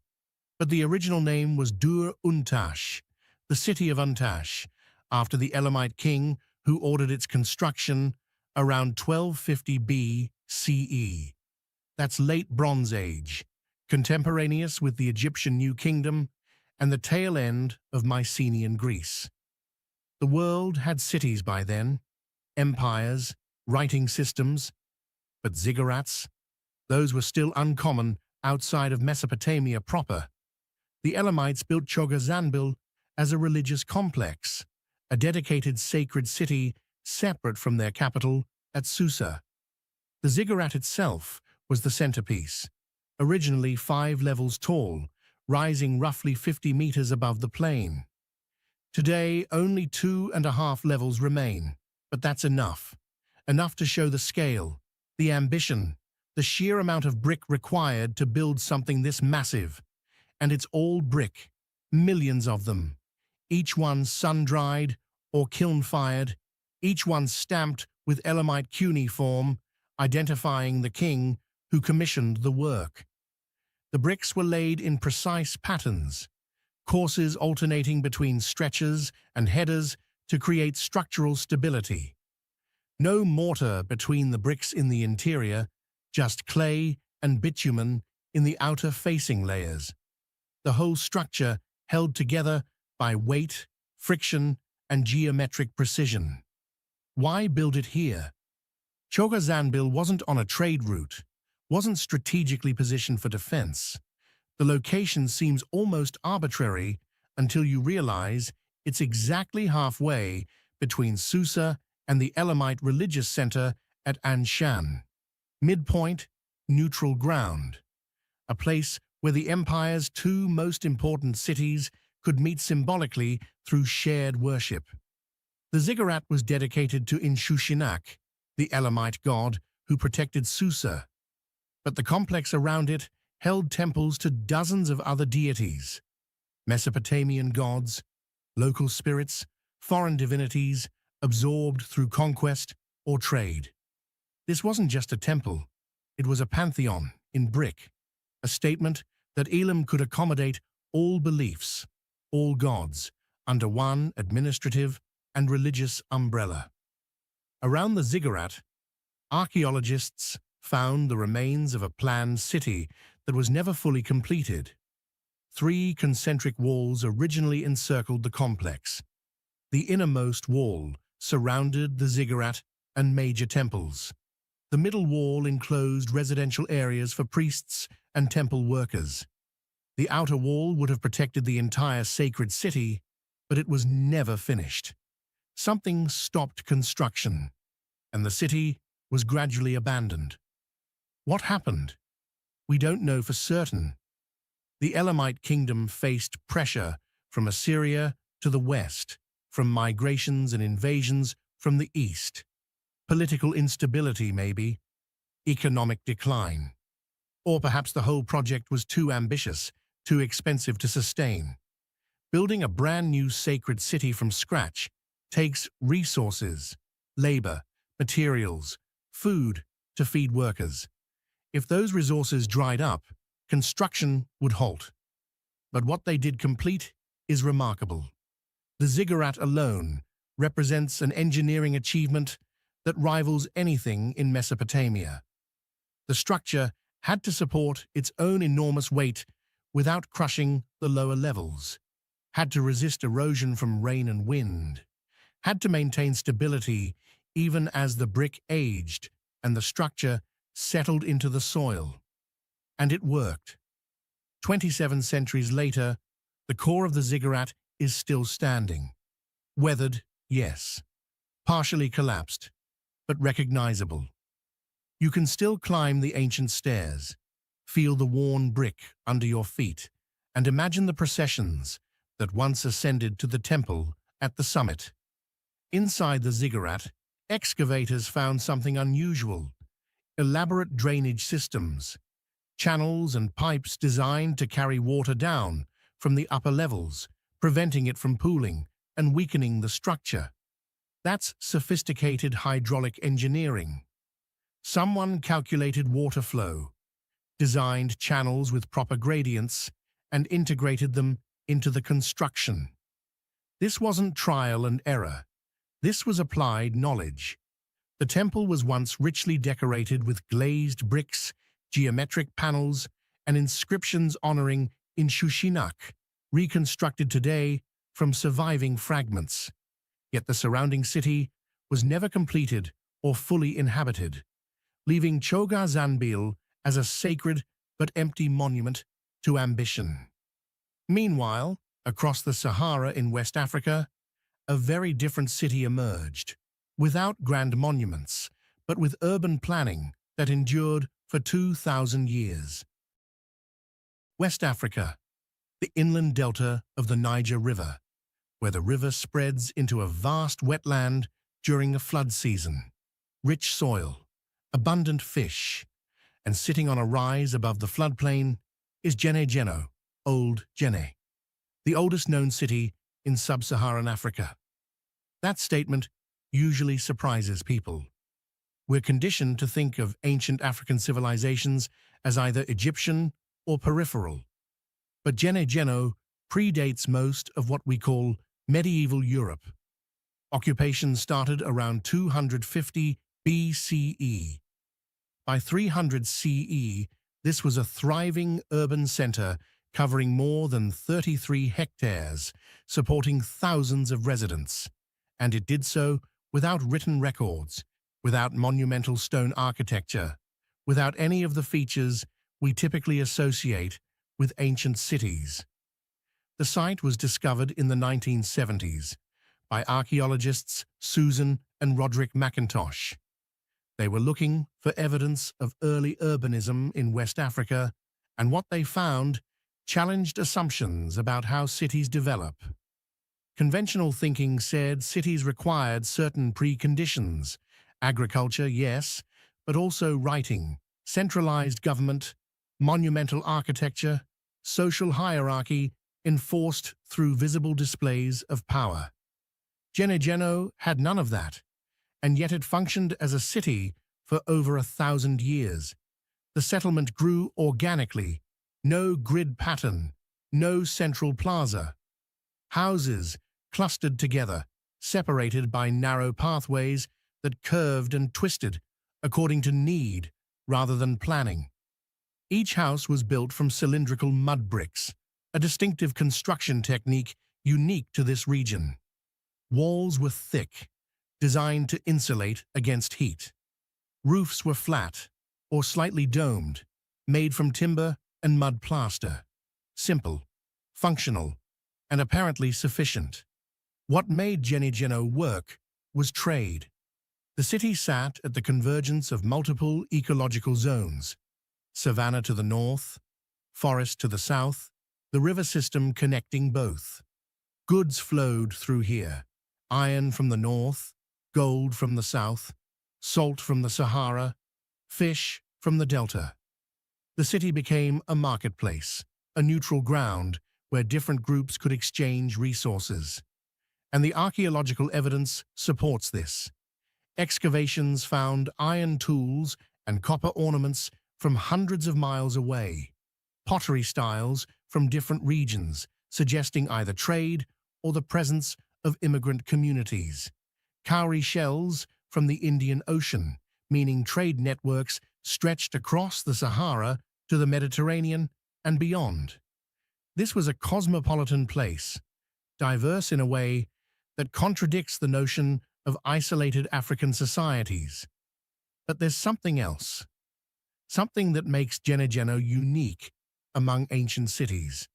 But the original name was Dur Untash, the city of Untash, after the Elamite king who ordered its construction around 1250 BCE. That's late Bronze Age, contemporaneous with the Egyptian New Kingdom and the tail end of Mycenaean Greece. The world had cities by then, empires, writing systems, but ziggurats, those were still uncommon outside of Mesopotamia proper. The Elamites built Chogar Zanbil as a religious complex, a dedicated sacred city separate from their capital at Susa. The ziggurat itself was the centerpiece, originally 5 levels tall, rising roughly 50 meters above the plain. Today, only 2.5 levels remain, but that's enough. Enough to show the scale, the ambition, the sheer amount of brick required to build something this massive. And it's all brick, millions of them, each one sun-dried or kiln-fired, each one stamped with Elamite cuneiform, identifying the king who commissioned the work. The bricks were laid in precise patterns, courses alternating between stretchers and headers to create structural stability. No mortar between the bricks in the interior, just clay and bitumen in the outer facing layers. The whole structure held together by weight, friction, and geometric precision. Why build it here? Choga Zanbil wasn't on a trade route, wasn't strategically positioned for defense. The location seems almost arbitrary until you realize it's exactly halfway between Susa and the Elamite religious center at Anshan. Midpoint, neutral ground. A place where the empire's two most important cities could meet symbolically through shared worship. The ziggurat was dedicated to Inshushinak, the Elamite god who protected Susa, but the complex around it held temples to dozens of other deities, Mesopotamian gods, local spirits, foreign divinities, absorbed through conquest or trade. This wasn't just a temple, it was a pantheon in brick, a statement that Elam could accommodate all beliefs, all gods, under one administrative and religious umbrella. Around the ziggurat, archaeologists found the remains of a planned city that was never fully completed. 3 concentric walls originally encircled the complex. The innermost wall surrounded the ziggurat and major temples. The middle wall enclosed residential areas for priests and temple workers. The outer wall would have protected the entire sacred city, but it was never finished. Something stopped construction, and the city was gradually abandoned. What happened? We don't know for certain. The Elamite kingdom faced pressure from Assyria to the west, from migrations and invasions from the east. Political instability, maybe. Economic decline. Or perhaps the whole project was too ambitious, too expensive to sustain. Building a brand new sacred city from scratch takes resources, labor, materials, food to feed workers. If those resources dried up, construction would halt. But what they did complete is remarkable. The ziggurat alone represents an engineering achievement that rivals anything in Mesopotamia. The structure had to support its own enormous weight without crushing the lower levels, had to resist erosion from rain and wind, had to maintain stability even as the brick aged and the structure settled into the soil. And it worked. 27 centuries later, the core of the ziggurat is still standing. Weathered, yes. Partially collapsed, but recognizable. You can still climb the ancient stairs, feel the worn brick under your feet, and imagine the processions that once ascended to the temple at the summit. Inside the ziggurat, excavators found something unusual: elaborate drainage systems, channels and pipes designed to carry water down from the upper levels, preventing it from pooling and weakening the structure. That's sophisticated hydraulic engineering. Someone calculated water flow, designed channels with proper gradients, and integrated them into the construction. This wasn't trial and error. This was applied knowledge. The temple was once richly decorated with glazed bricks, geometric panels, and inscriptions honoring Inshushinak, reconstructed today from surviving fragments. Yet the surrounding city was never completed or fully inhabited, leaving Choga Zanbil as a sacred but empty monument to ambition. Meanwhile, across the Sahara in West Africa, a very different city emerged, without grand monuments, but with urban planning that endured for 2,000 years. West Africa, the inland delta of the Niger River, where the river spreads into a vast wetland during the flood season. Rich soil, abundant fish, and sitting on a rise above the floodplain is Djenné, Old Djenné, the oldest known city in sub-Saharan Africa. That statement usually surprises people. We're conditioned to think of ancient African civilizations as either Egyptian or peripheral. But Djenné predates most of what we call medieval Europe. Occupation started around 250 BCE. By 300 CE, this was a thriving urban center covering more than 33 hectares, supporting thousands of residents. And it did so without written records, without monumental stone architecture, without any of the features we typically associate with ancient cities. The site was discovered in the 1970s by archaeologists Susan and Roderick McIntosh. They were looking for evidence of early urbanism in West Africa, and what they found challenged assumptions about how cities develop. Conventional thinking said cities required certain preconditions. Agriculture, yes, but also writing, centralized government, monumental architecture, social hierarchy enforced through visible displays of power. Gennaro had none of that, and yet it functioned as a city for over 1,000 years. The settlement grew organically, no grid pattern, no central plaza. Houses clustered together, separated by narrow pathways that curved and twisted according to need rather than planning. Each house was built from cylindrical mud bricks, a distinctive construction technique unique to this region. Walls were thick, designed to insulate against heat. Roofs were flat or slightly domed, made from timber and mud plaster. Simple, functional, and apparently sufficient. What made Gennaro work was trade. The city sat at the convergence of multiple ecological zones: savanna to the north, forest to the south, the river system connecting both. Goods flowed through here: iron from the north, gold from the south, salt from the Sahara, fish from the delta. The city became a marketplace, a neutral ground where different groups could exchange resources. And the archaeological evidence supports this. Excavations found iron tools and copper ornaments from hundreds of miles away, pottery styles from different regions, suggesting either trade or the presence of immigrant communities, cowrie shells from the Indian Ocean, meaning trade networks stretched across the Sahara to the Mediterranean and beyond. This was a cosmopolitan place, diverse in a way that contradicts the notion of isolated African societies. But there's something else, something that makes Gennaro unique among ancient cities.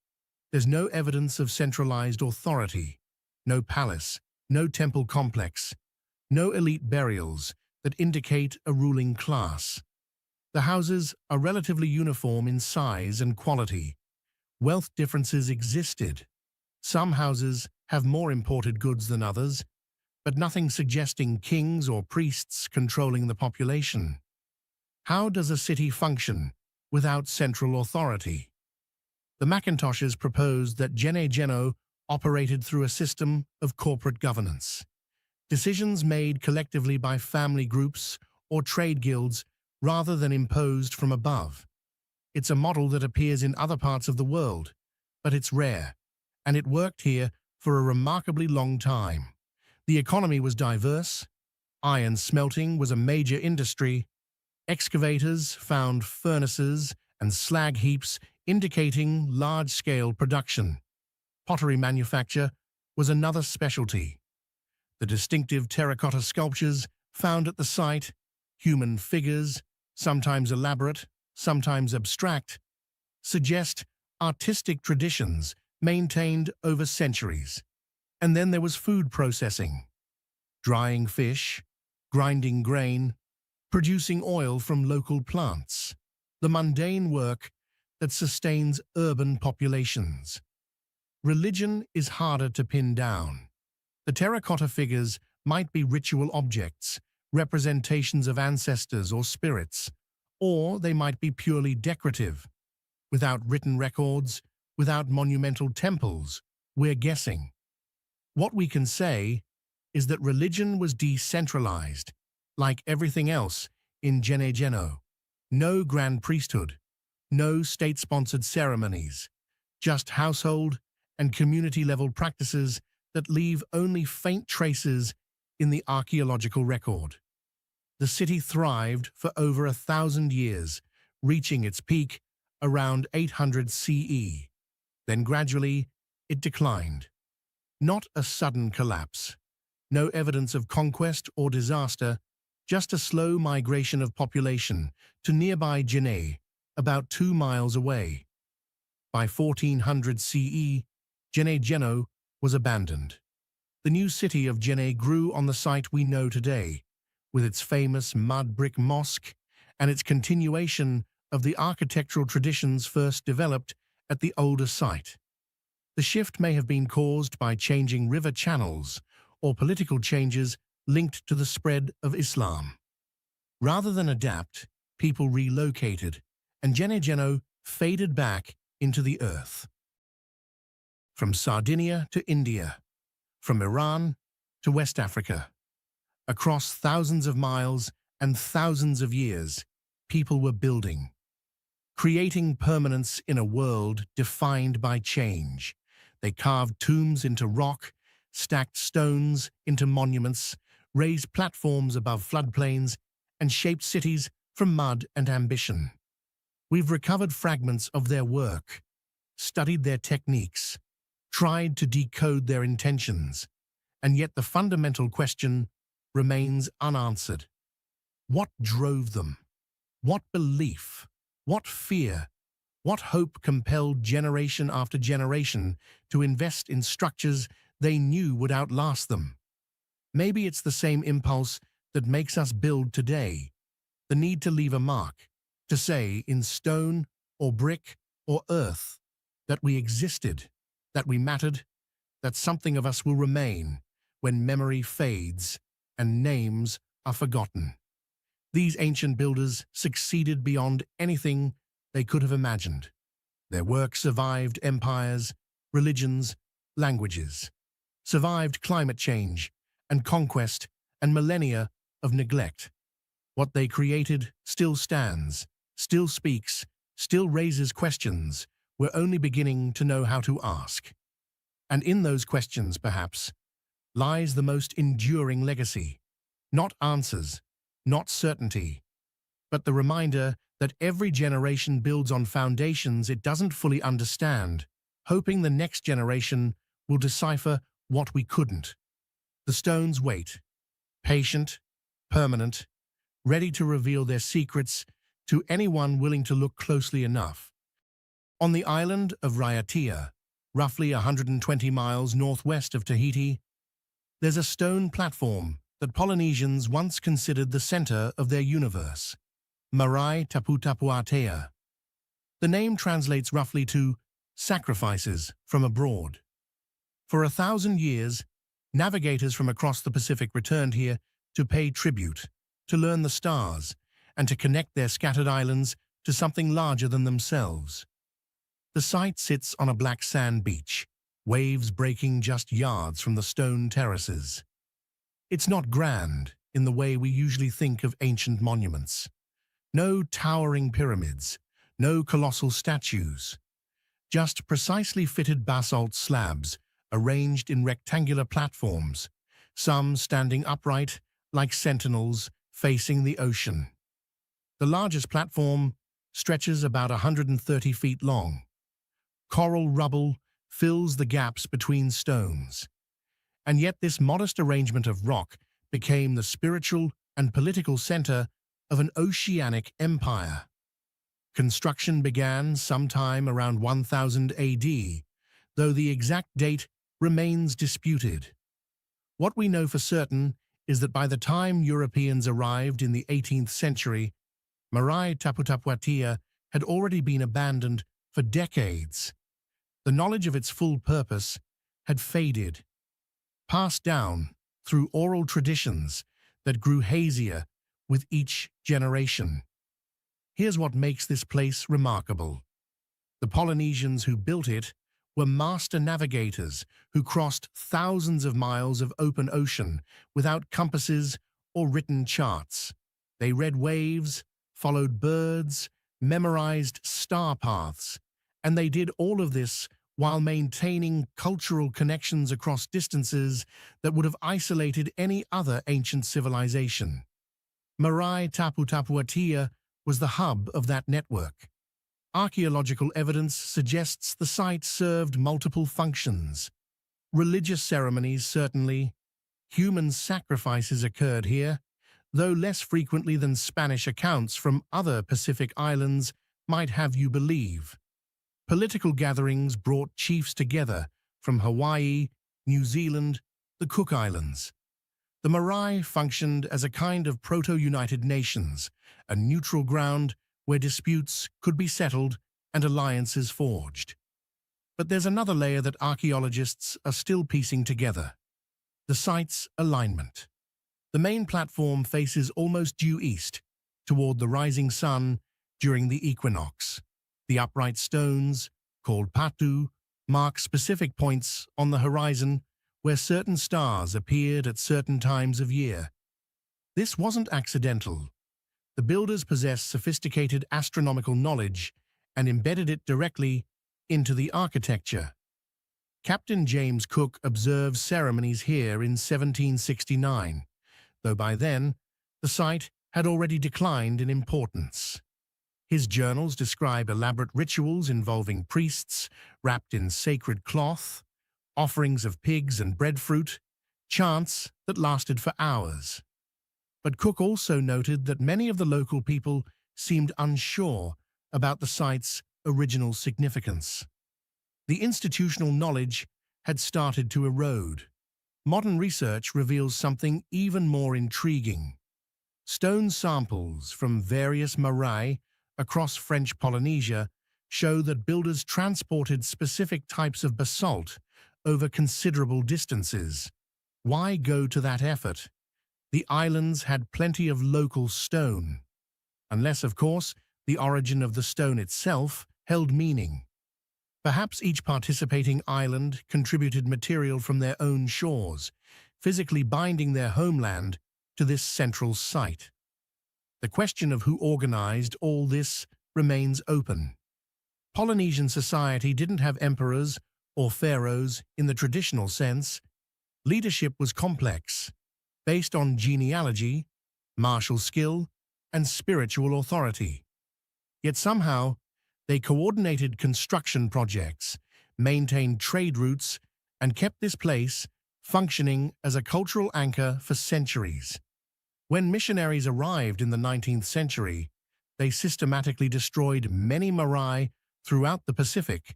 There's no evidence of centralized authority, no palace, no temple complex, no elite burials that indicate a ruling class. The houses are relatively uniform in size and quality. Wealth differences existed. Some houses have more imported goods than others, but nothing suggesting kings or priests controlling the population. How does a city function without central authority? The Macintoshes proposed that Gennaro operated through a system of corporate governance. Decisions made collectively by family groups or trade guilds rather than imposed from above. It's a model that appears in other parts of the world, but it's rare, and it worked here for a remarkably long time. The economy was diverse, iron smelting was a major industry, excavators found furnaces and slag heaps indicating large-scale production. Pottery manufacture was another specialty. The distinctive terracotta sculptures found at the site, human figures, sometimes elaborate, sometimes abstract, suggest artistic traditions maintained over centuries. And then there was food processing, drying fish, grinding grain, producing oil from local plants, the mundane work that sustains urban populations. Religion is harder to pin down. The terracotta figures might be ritual objects, representations of ancestors or spirits, or they might be purely decorative. Without written records, without monumental temples, we're guessing. What we can say is that religion was decentralized, like everything else in Gennaro. No grand priesthood, no state-sponsored ceremonies, just household and community-level practices that leave only faint traces in the archaeological record. The city thrived for over 1,000 years, reaching its peak around 800 CE. Then gradually, it declined. Not a sudden collapse. No evidence of conquest or disaster, just a slow migration of population to nearby Jenne, about 2 miles away. By 1400 CE, Jenne was abandoned. The new city of Jenne grew on the site we know today, with its famous mud brick mosque and its continuation of the architectural traditions first developed at the older site. The shift may have been caused by changing river channels or political changes linked to the spread of Islam. Rather than adapt, people relocated, and Jenne faded back into the earth. From Sardinia to India, from Iran to West Africa, across thousands of miles and thousands of years, people were building, creating permanence in a world defined by change. They carved tombs into rock, stacked stones into monuments, raised platforms above floodplains, and shaped cities from mud and ambition. We've recovered fragments of their work, studied their techniques, tried to decode their intentions, and yet the fundamental question remains unanswered. What drove them? What belief? What fear? What hope compelled generation after generation to invest in structures they knew would outlast them? Maybe it's the same impulse that makes us build today, the need to leave a mark, to say in stone or brick or earth that we existed, that we mattered, that something of us will remain when memory fades and names are forgotten. These ancient builders succeeded beyond anything they could have imagined. Their work survived empires, religions, languages, survived climate change and conquest and millennia of neglect. What they created still stands, still speaks, still raises questions we're only beginning to know how to ask. And in those questions, perhaps, lies the most enduring legacy. Not answers, not certainty, but the reminder that every generation builds on foundations it doesn't fully understand, hoping the next generation will decipher what we couldn't. The stones wait, patient, permanent, ready to reveal their secrets to anyone willing to look closely enough. On the island of Raiatea, roughly 120 miles northwest of Tahiti, there's a stone platform that Polynesians once considered the center of their universe, Marae Tapu Tapuatea. The name translates roughly to sacrifices from abroad. For 1,000 years, navigators from across the Pacific returned here to pay tribute, to learn the stars, and to connect their scattered islands to something larger than themselves. The site sits on a black sand beach, waves breaking just yards from the stone terraces. It's not grand in the way we usually think of ancient monuments. No towering pyramids, no colossal statues. Just precisely fitted basalt slabs arranged in rectangular platforms, some standing upright like sentinels facing the ocean. The largest platform stretches about 130 feet long. Coral rubble fills the gaps between stones. And yet this modest arrangement of rock became the spiritual and political center of an oceanic empire. Construction began sometime around 1000 AD, though the exact date remains disputed. What we know for certain is that by the time Europeans arrived in the 18th century, Marae Tapu Tapuatea had already been abandoned for decades. The knowledge of its full purpose had faded, passed down through oral traditions that grew hazier with each generation. Here's what makes this place remarkable. The Polynesians who built it were master navigators who crossed thousands of miles of open ocean without compasses or written charts. They read waves, followed birds, memorized star paths, and they did all of this while maintaining cultural connections across distances that would have isolated any other ancient civilization. Marae Tapu Tapuatia was the hub of that network. Archaeological evidence suggests the site served multiple functions. Religious ceremonies, certainly. Human sacrifices occurred here, though less frequently than Spanish accounts from other Pacific islands might have you believe. Political gatherings brought chiefs together from Hawaii, New Zealand, the Cook Islands. The Marae functioned as a kind of proto-United Nations, a neutral ground where disputes could be settled and alliances forged. But there's another layer that archaeologists are still piecing together: the site's alignment. The main platform faces almost due east, toward the rising sun during the equinox. The upright stones, called patu, mark specific points on the horizon where certain stars appeared at certain times of year. This wasn't accidental. The builders possessed sophisticated astronomical knowledge and embedded it directly into the architecture. Captain James Cook observed ceremonies here in 1769, though by then the site had already declined in importance. His journals describe elaborate rituals involving priests wrapped in sacred cloth, offerings of pigs and breadfruit, chants that lasted for hours. But Cook also noted that many of the local people seemed unsure about the site's original significance. The institutional knowledge had started to erode. Modern research reveals something even more intriguing. Stone samples from various marae across French Polynesia show that builders transported specific types of basalt over considerable distances. Why go to that effort? The islands had plenty of local stone, unless, of course, the origin of the stone itself held meaning. Perhaps each participating island contributed material from their own shores, physically binding their homeland to this central site. The question of who organized all this remains open. Polynesian society didn't have emperors or pharaohs in the traditional sense. Leadership was complex, based on genealogy, martial skill, and spiritual authority. Yet somehow, they coordinated construction projects, maintained trade routes, and kept this place functioning as a cultural anchor for centuries. When missionaries arrived in the 19th century, they systematically destroyed many marae throughout the Pacific,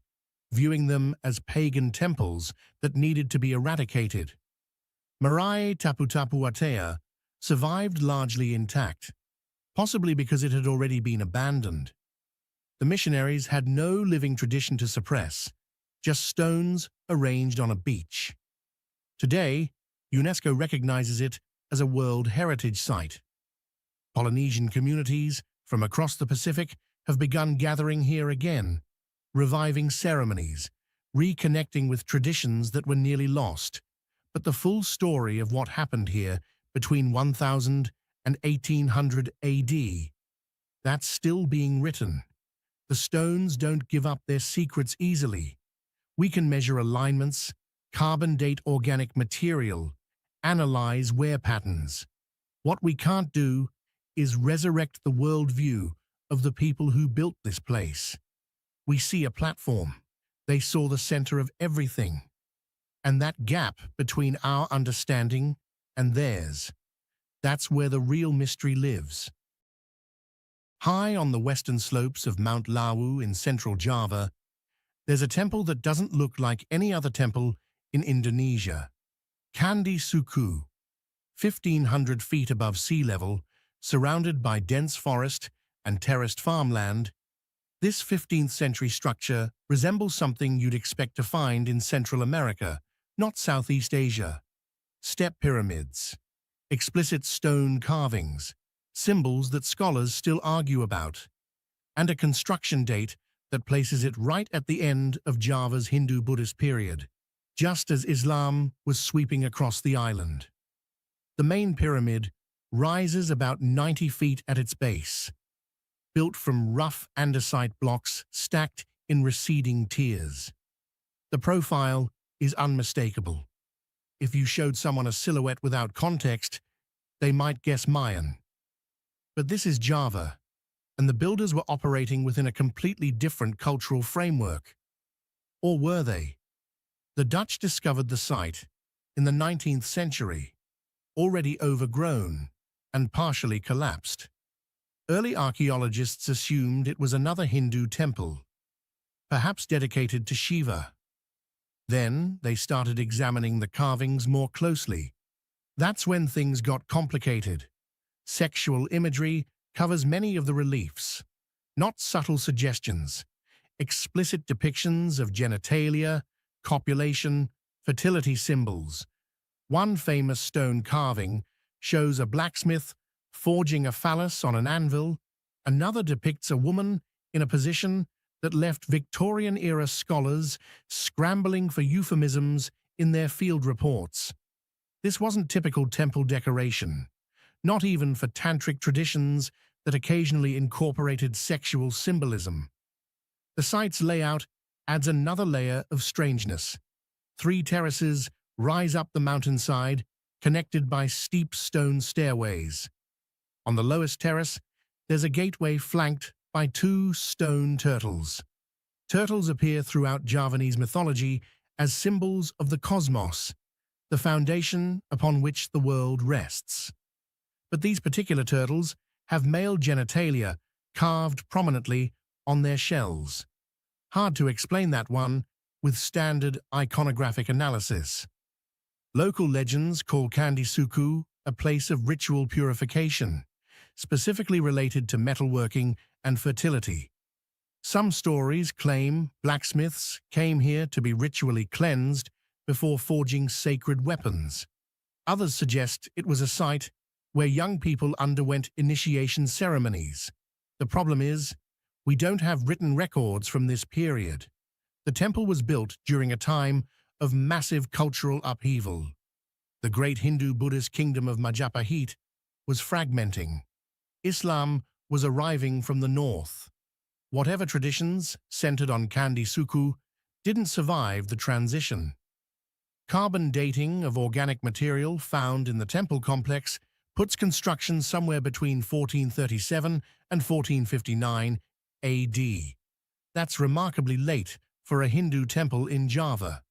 viewing them as pagan temples that needed to be eradicated. Marae Tapu Tapuatea survived largely intact, possibly because it had already been abandoned. The missionaries had no living tradition to suppress, just stones arranged on a beach. Today, UNESCO recognizes it as a World Heritage Site. Polynesian communities from across the Pacific have begun gathering here again, reviving ceremonies, reconnecting with traditions that were nearly lost. But the full story of what happened here between 1000 and 1800 AD, that's still being written. The stones don't give up their secrets easily. We can measure alignments, carbon date organic material, analyze wear patterns. What we can't do is resurrect the worldview of the people who built this place. We see a platform. They saw the center of everything. And that gap between our understanding and theirs, that's where the real mystery lives. High on the western slopes of Mount Lawu in central Java, there's a temple that doesn't look like any other temple in Indonesia. Candi Suku, 1,500 feet above sea level, surrounded by dense forest and terraced farmland, this 15th century structure resembles something you'd expect to find in Central America, not Southeast Asia. Step pyramids, explicit stone carvings, symbols that scholars still argue about, and a construction date that places it right at the end of Java's Hindu-Buddhist period, just as Islam was sweeping across the island. The main pyramid rises about 90 feet at its base, built from rough andesite blocks stacked in receding tiers. The profile is unmistakable. If you showed someone a silhouette without context, they might guess Mayan. But this is Java, and the builders were operating within a completely different cultural framework. Or were they? The Dutch discovered the site in the 19th century, already overgrown and partially collapsed. Early archaeologists assumed it was another Hindu temple, perhaps dedicated to Shiva. Then they started examining the carvings more closely. That's when things got complicated. Sexual imagery covers many of the reliefs, not subtle suggestions. Explicit depictions of genitalia, copulation, fertility symbols. One famous stone carving shows a blacksmith forging a phallus on an anvil. Another depicts a woman in a position that left Victorian-era scholars scrambling for euphemisms in their field reports. This wasn't typical temple decoration, not even for tantric traditions that occasionally incorporated sexual symbolism. The site's layout adds another layer of strangeness. 3 terraces rise up the mountainside, connected by steep stone stairways. On the lowest terrace, there's a gateway flanked by 2 stone turtles. Turtles appear throughout Javanese mythology as symbols of the cosmos, the foundation upon which the world rests. But these particular turtles have male genitalia carved prominently on their shells. Hard to explain that one with standard iconographic analysis. Local legends call Kandi Suku a place of ritual purification, specifically related to metalworking and fertility. Some stories claim blacksmiths came here to be ritually cleansed before forging sacred weapons. Others suggest it was a site where young people underwent initiation ceremonies. The problem is, we don't have written records from this period. The temple was built during a time of massive cultural upheaval. The great Hindu-Buddhist kingdom of Majapahit was fragmenting. Islam was arriving from the north. Whatever traditions centered on Kandi Suku didn't survive the transition. Carbon dating of organic material found in the temple complex puts construction somewhere between 1437 and 1459 AD. That's remarkably late for a Hindu temple in Java.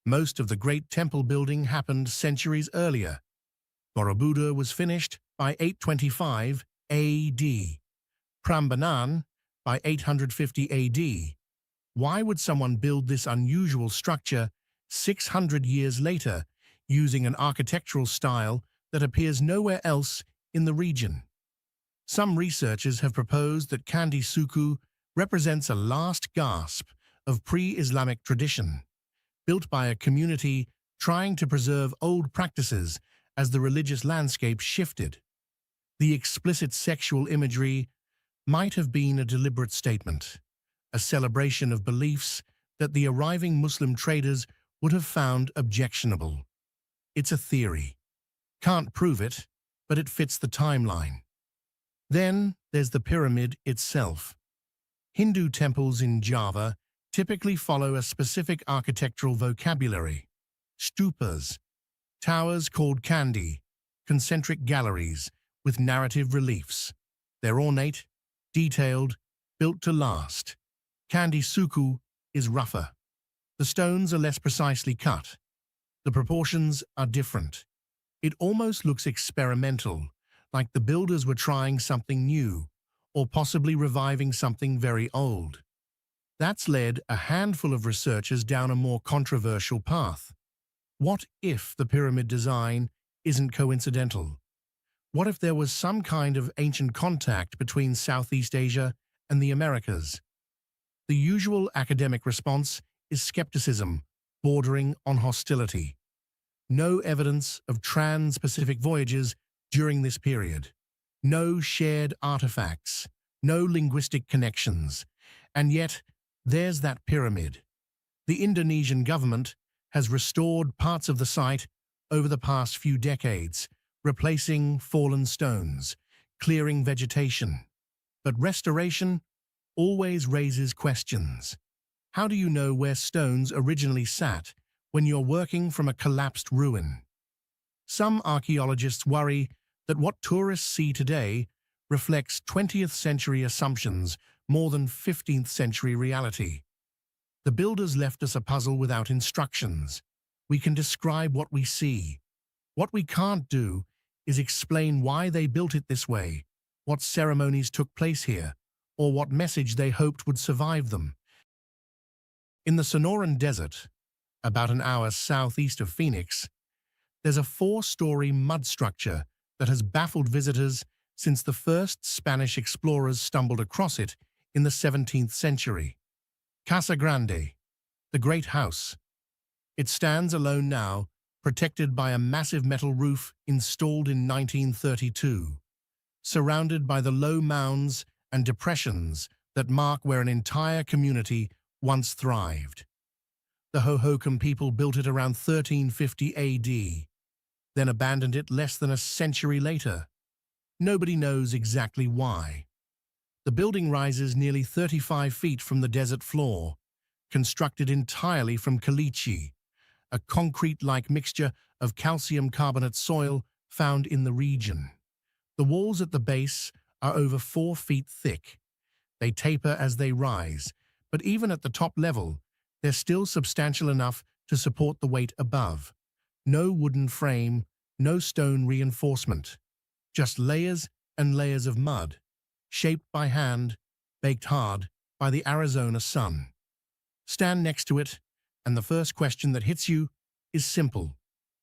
Most of the great temple building happened centuries earlier. Borobudur was finished by 825 AD. Prambanan by 850 AD. Why would someone build this unusual structure 600 years later using an architectural style that appears nowhere else in the region? Some researchers have proposed that Kandi Suku represents a last gasp of pre-Islamic tradition, built by a community trying to preserve old practices as the religious landscape shifted. The explicit sexual imagery might have been a deliberate statement, a celebration of beliefs that the arriving Muslim traders would have found objectionable. It's a theory. Can't prove it, but it fits the timeline. Then there's the pyramid itself. Hindu temples in Java typically follow a specific architectural vocabulary. Stupas, towers called Kandi, concentric galleries with narrative reliefs. They're ornate, detailed, built to last. Kandi Suku is rougher. The stones are less precisely cut. The proportions are different. It almost looks experimental, like the builders were trying something new, or possibly reviving something very old. That's led a handful of researchers down a more controversial path. What if the pyramid design isn't coincidental? What if there was some kind of ancient contact between Southeast Asia and the Americas? The usual academic response is skepticism, bordering on hostility. No evidence of trans-Pacific voyages during this period. No shared artifacts, no linguistic connections. And yet, there's that pyramid. The Indonesian government has restored parts of the site over the past few decades, replacing fallen stones, clearing vegetation. But restoration always raises questions. How do you know where stones originally sat when you're working from a collapsed ruin? Some archaeologists worry that what tourists see today reflects 20th century assumptions more than 15th century reality. The builders left us a puzzle without instructions. We can describe what we see. What we can't do is explain why they built it this way, what ceremonies took place here, or what message they hoped would survive them. In the Sonoran Desert, about an hour southeast of Phoenix, there's a 4-story mud structure that has baffled visitors since the first Spanish explorers stumbled across it in the 17th century. Casa Grande, the Great House. It stands alone now, protected by a massive metal roof installed in 1932, surrounded by the low mounds and depressions that mark where an entire community once thrived. The Hohokam people built it around 1350 AD, then abandoned it less than a century later. Nobody knows exactly why. The building rises nearly 35 feet from the desert floor, constructed entirely from caliche, a concrete-like mixture of calcium carbonate soil found in the region. The walls at the base are over 4 feet thick. They taper as they rise, but even at the top level, they're still substantial enough to support the weight above. No wooden frame, no stone reinforcement, just layers and layers of mud, shaped by hand, baked hard by the Arizona sun. Stand next to it, and the first question that hits you is simple.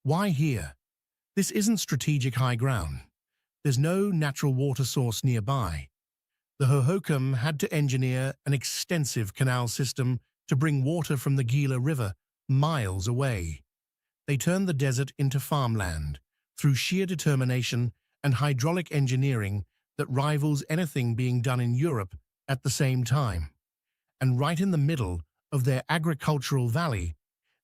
Why here? This isn't strategic high ground. There's no natural water source nearby. The Hohokam had to engineer an extensive canal system to bring water from the Gila River miles away. They turned the desert into farmland through sheer determination and hydraulic engineering that rivals anything being done in Europe at the same time. And right in the middle of their agricultural valley,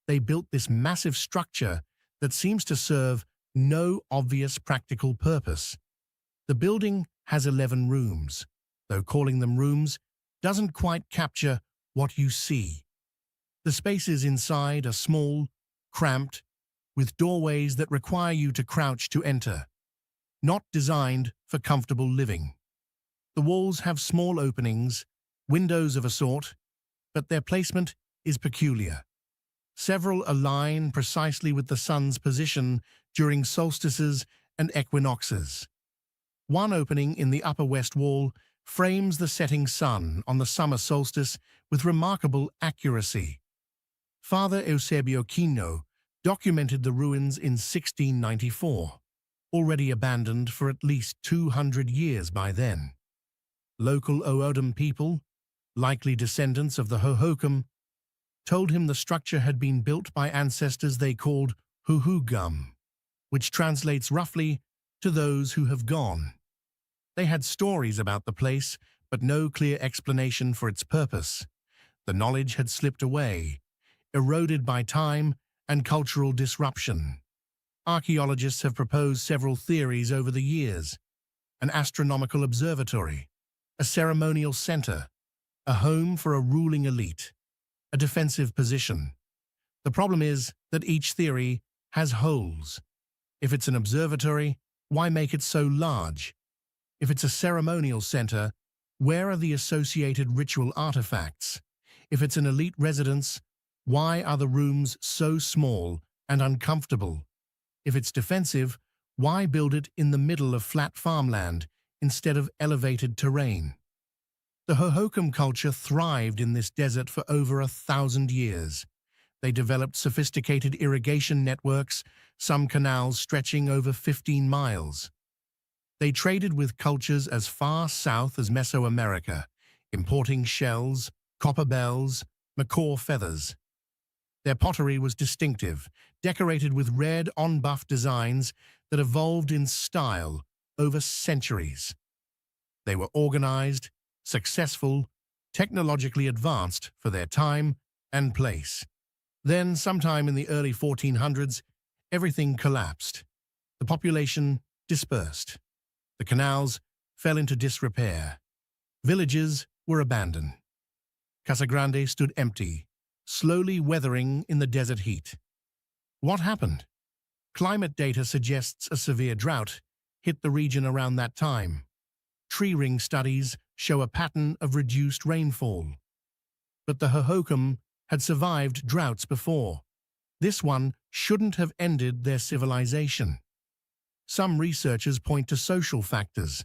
they built this massive structure that seems to serve no obvious practical purpose. The building has 11 rooms, though calling them rooms doesn't quite capture what you see. The spaces inside are small, cramped, with doorways that require you to crouch to enter, not designed for comfortable living. The walls have small openings, windows of a sort, but their placement is peculiar. Several align precisely with the sun's position during solstices and equinoxes. One opening in the upper west wall frames the setting sun on the summer solstice with remarkable accuracy. Father Eusebio Quino documented the ruins in 1694, already abandoned for at least 200 years by then. Local O'odham people, likely descendants of the Hohokam, told him the structure had been built by ancestors they called Huhugam, which translates roughly to those who have gone. They had stories about the place, but no clear explanation for its purpose. The knowledge had slipped away, eroded by time and cultural disruption. Archaeologists have proposed several theories over the years: an astronomical observatory, a ceremonial center, a home for a ruling elite, a defensive position. The problem is that each theory has holes. If it's an observatory, why make it so large? If it's a ceremonial center, where are the associated ritual artifacts? If it's an elite residence, why are the rooms so small and uncomfortable? If it's defensive, why build it in the middle of flat farmland instead of elevated terrain? The Hohokam culture thrived in this desert for over 1,000 years. They developed sophisticated irrigation networks, some canals stretching over 15 miles. They traded with cultures as far south as Mesoamerica, importing shells, copper bells, macaw feathers. Their pottery was distinctive, decorated with red on-buff designs that evolved in style over centuries. They were organized, successful, technologically advanced for their time and place. Then, sometime in the early 1400s, everything collapsed. The population dispersed. The canals fell into disrepair. Villages were abandoned. Casagrande stood empty, slowly weathering in the desert heat. What happened? Climate data suggests a severe drought hit the region around that time. Tree ring studies show a pattern of reduced rainfall. But the Hohokam had survived droughts before. This one shouldn't have ended their civilization. Some researchers point to social factors.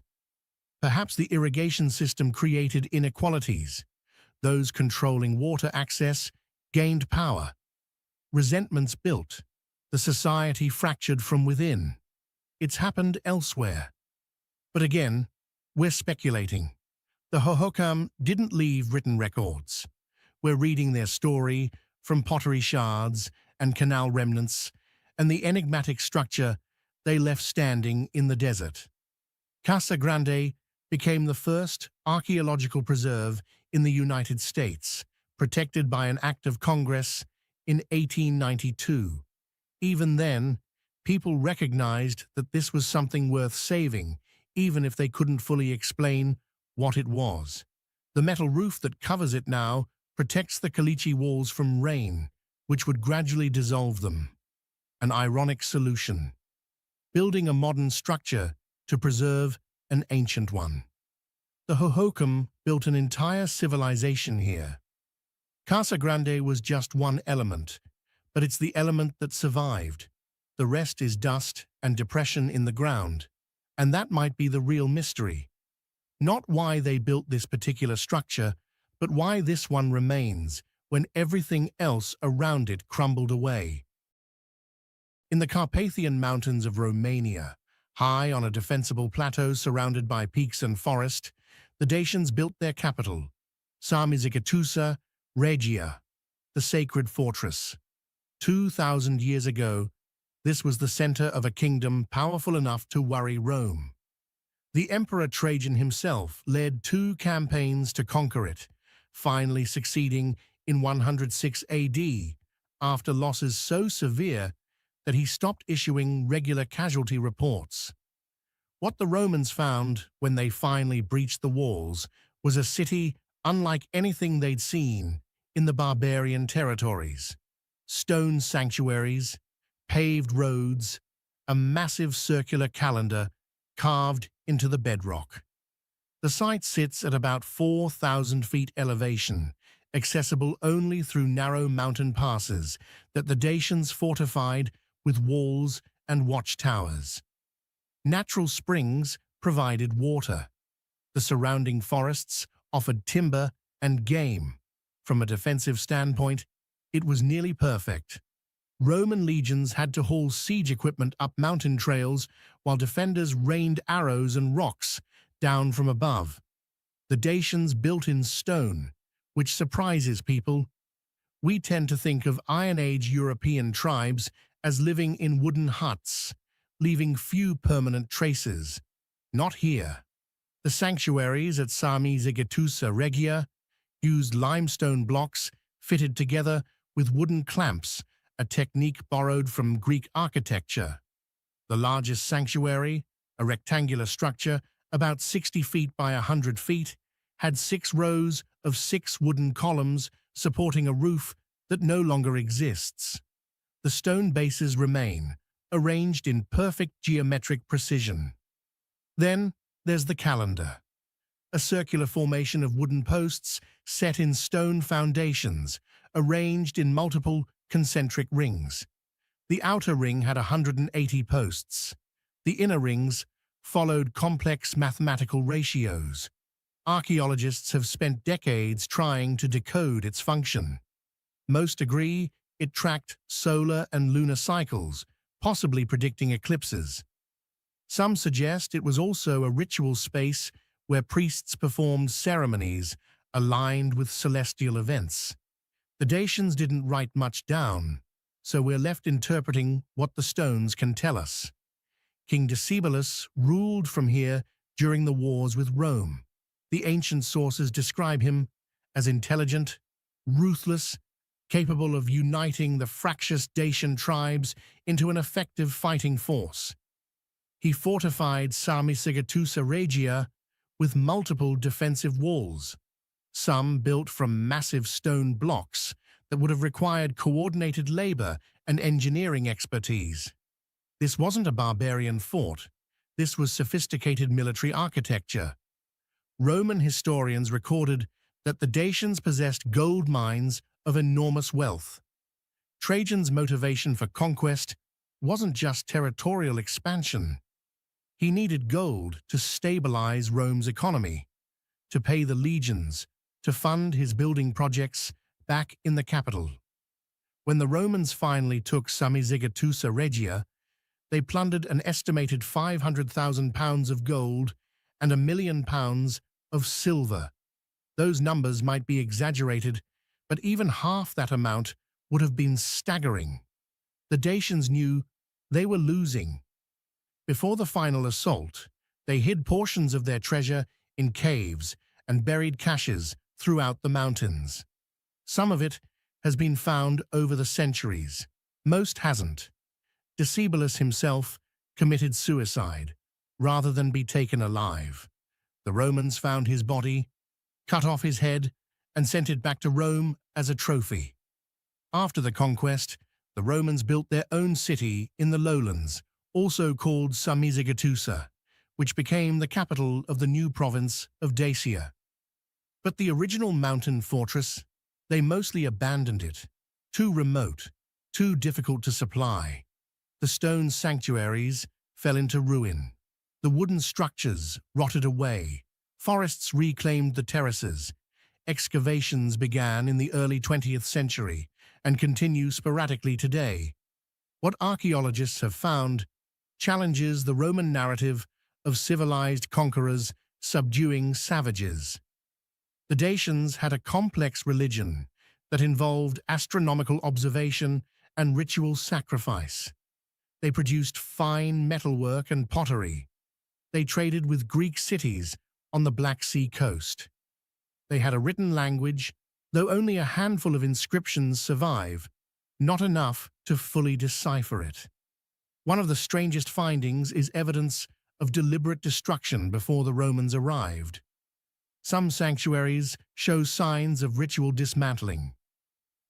Perhaps the irrigation system created inequalities. Those controlling water access gained power. Resentments built. The society fractured from within. It's happened elsewhere. But again, we're speculating. The Hohokam didn't leave written records. We're reading their story from pottery shards and canal remnants and the enigmatic structure they left standing in the desert. Casa Grande became the first archaeological preserve in the United States, protected by an act of Congress in 1892. Even then, people recognized that this was something worth saving, even if they couldn't fully explain what it was. The metal roof that covers it now protects the caliche walls from rain, which would gradually dissolve them. An ironic solution. Building a modern structure to preserve an ancient one. The Hohokam built an entire civilization here. Casa Grande was just one element, but it's the element that survived. The rest is dust and depression in the ground, and that might be the real mystery. Not why they built this particular structure, but why this one remains when everything else around it crumbled away. In the Carpathian Mountains of Romania, high on a defensible plateau surrounded by peaks and forest, the Dacians built their capital, Sarmizegetusa Regia, the sacred fortress. 2,000 years ago, this was the center of a kingdom powerful enough to worry Rome. The Emperor Trajan himself led 2 campaigns to conquer it, finally succeeding in 106 AD, after losses so severe that he stopped issuing regular casualty reports. What the Romans found when they finally breached the walls was a city unlike anything they'd seen in the barbarian territories. Stone sanctuaries, paved roads, a massive circular calendar carved into the bedrock. The site sits at about 4,000 feet elevation, accessible only through narrow mountain passes that the Dacians fortified with walls and watchtowers. Natural springs provided water. The surrounding forests offered timber and game. From a defensive standpoint, it was nearly perfect. Roman legions had to haul siege equipment up mountain trails while defenders rained arrows and rocks down from above. The Dacians built in stone, which surprises people. We tend to think of Iron Age European tribes as living in wooden huts, leaving few permanent traces. Not here. The sanctuaries at Sarmizegetusa Regia used limestone blocks fitted together with wooden clamps, a technique borrowed from Greek architecture. The largest sanctuary, a rectangular structure about 60 feet by 100 feet, had 6 rows of 6 wooden columns supporting a roof that no longer exists. The stone bases remain, arranged in perfect geometric precision. Then there's the calendar, a circular formation of wooden posts set in stone foundations, arranged in multiple concentric rings. The outer ring had 180 posts. The inner rings followed complex mathematical ratios. Archaeologists have spent decades trying to decode its function. Most agree it tracked solar and lunar cycles, possibly predicting eclipses. Some suggest it was also a ritual space where priests performed ceremonies aligned with celestial events. The Dacians didn't write much down, so we're left interpreting what the stones can tell us. King Decebalus ruled from here during the wars with Rome. The ancient sources describe him as intelligent, ruthless, capable of uniting the fractious Dacian tribes into an effective fighting force. He fortified Sarmizegetusa Regia with multiple defensive walls. some built from massive stone blocks that would have required coordinated labor and engineering expertise. This wasn't a barbarian fort. This was sophisticated military architecture. Roman historians recorded that the Dacians possessed gold mines of enormous wealth. Trajan's motivation for conquest wasn't just territorial expansion. He needed gold to stabilize Rome's economy, to pay the legions, to fund his building projects back in the capital. When the Romans finally took Samizigatusa Regia, they plundered an estimated 500,000 pounds of gold and 1,000,000 pounds of silver. Those numbers might be exaggerated, but even half that amount would have been staggering. The Dacians knew they were losing. Before the final assault, they hid portions of their treasure in caves and buried caches throughout the mountains. Some of it has been found over the centuries. Most hasn't. Decebalus himself committed suicide rather than be taken alive. The Romans found his body, cut off his head, and sent it back to Rome as a trophy. After the conquest, the Romans built their own city in the lowlands, also called Samizigatusa, which became the capital of the new province of Dacia. But the original mountain fortress, they mostly abandoned it. Too remote, too difficult to supply. The stone sanctuaries fell into ruin. The wooden structures rotted away. Forests reclaimed the terraces. Excavations began in the early 20th century and continue sporadically today. What archaeologists have found challenges the Roman narrative of civilized conquerors subduing savages. The Dacians had a complex religion that involved astronomical observation and ritual sacrifice. They produced fine metalwork and pottery. They traded with Greek cities on the Black Sea coast. They had a written language, though only a handful of inscriptions survive, not enough to fully decipher it. One of the strangest findings is evidence of deliberate destruction before the Romans arrived. Some sanctuaries show signs of ritual dismantling,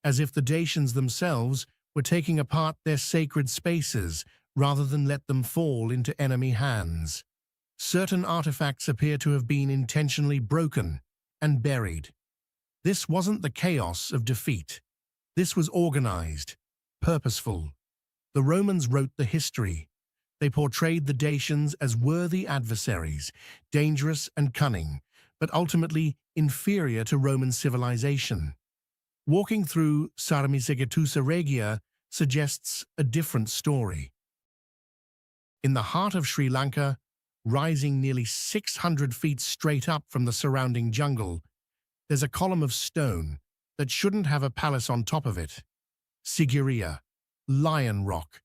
as if the Dacians themselves were taking apart their sacred spaces rather than let them fall into enemy hands. Certain artifacts appear to have been intentionally broken and buried. This wasn't the chaos of defeat. This was organized, purposeful. The Romans wrote the history. They portrayed the Dacians as worthy adversaries, dangerous and cunning, but ultimately inferior to Roman civilization. Walking through Samizigatusa Regia suggests a different story. In the heart of Sri Lanka, rising nearly 600 feet straight up from the surrounding jungle, there's a column of stone that shouldn't have a palace on top of it. Sigiriya, Lion Rock.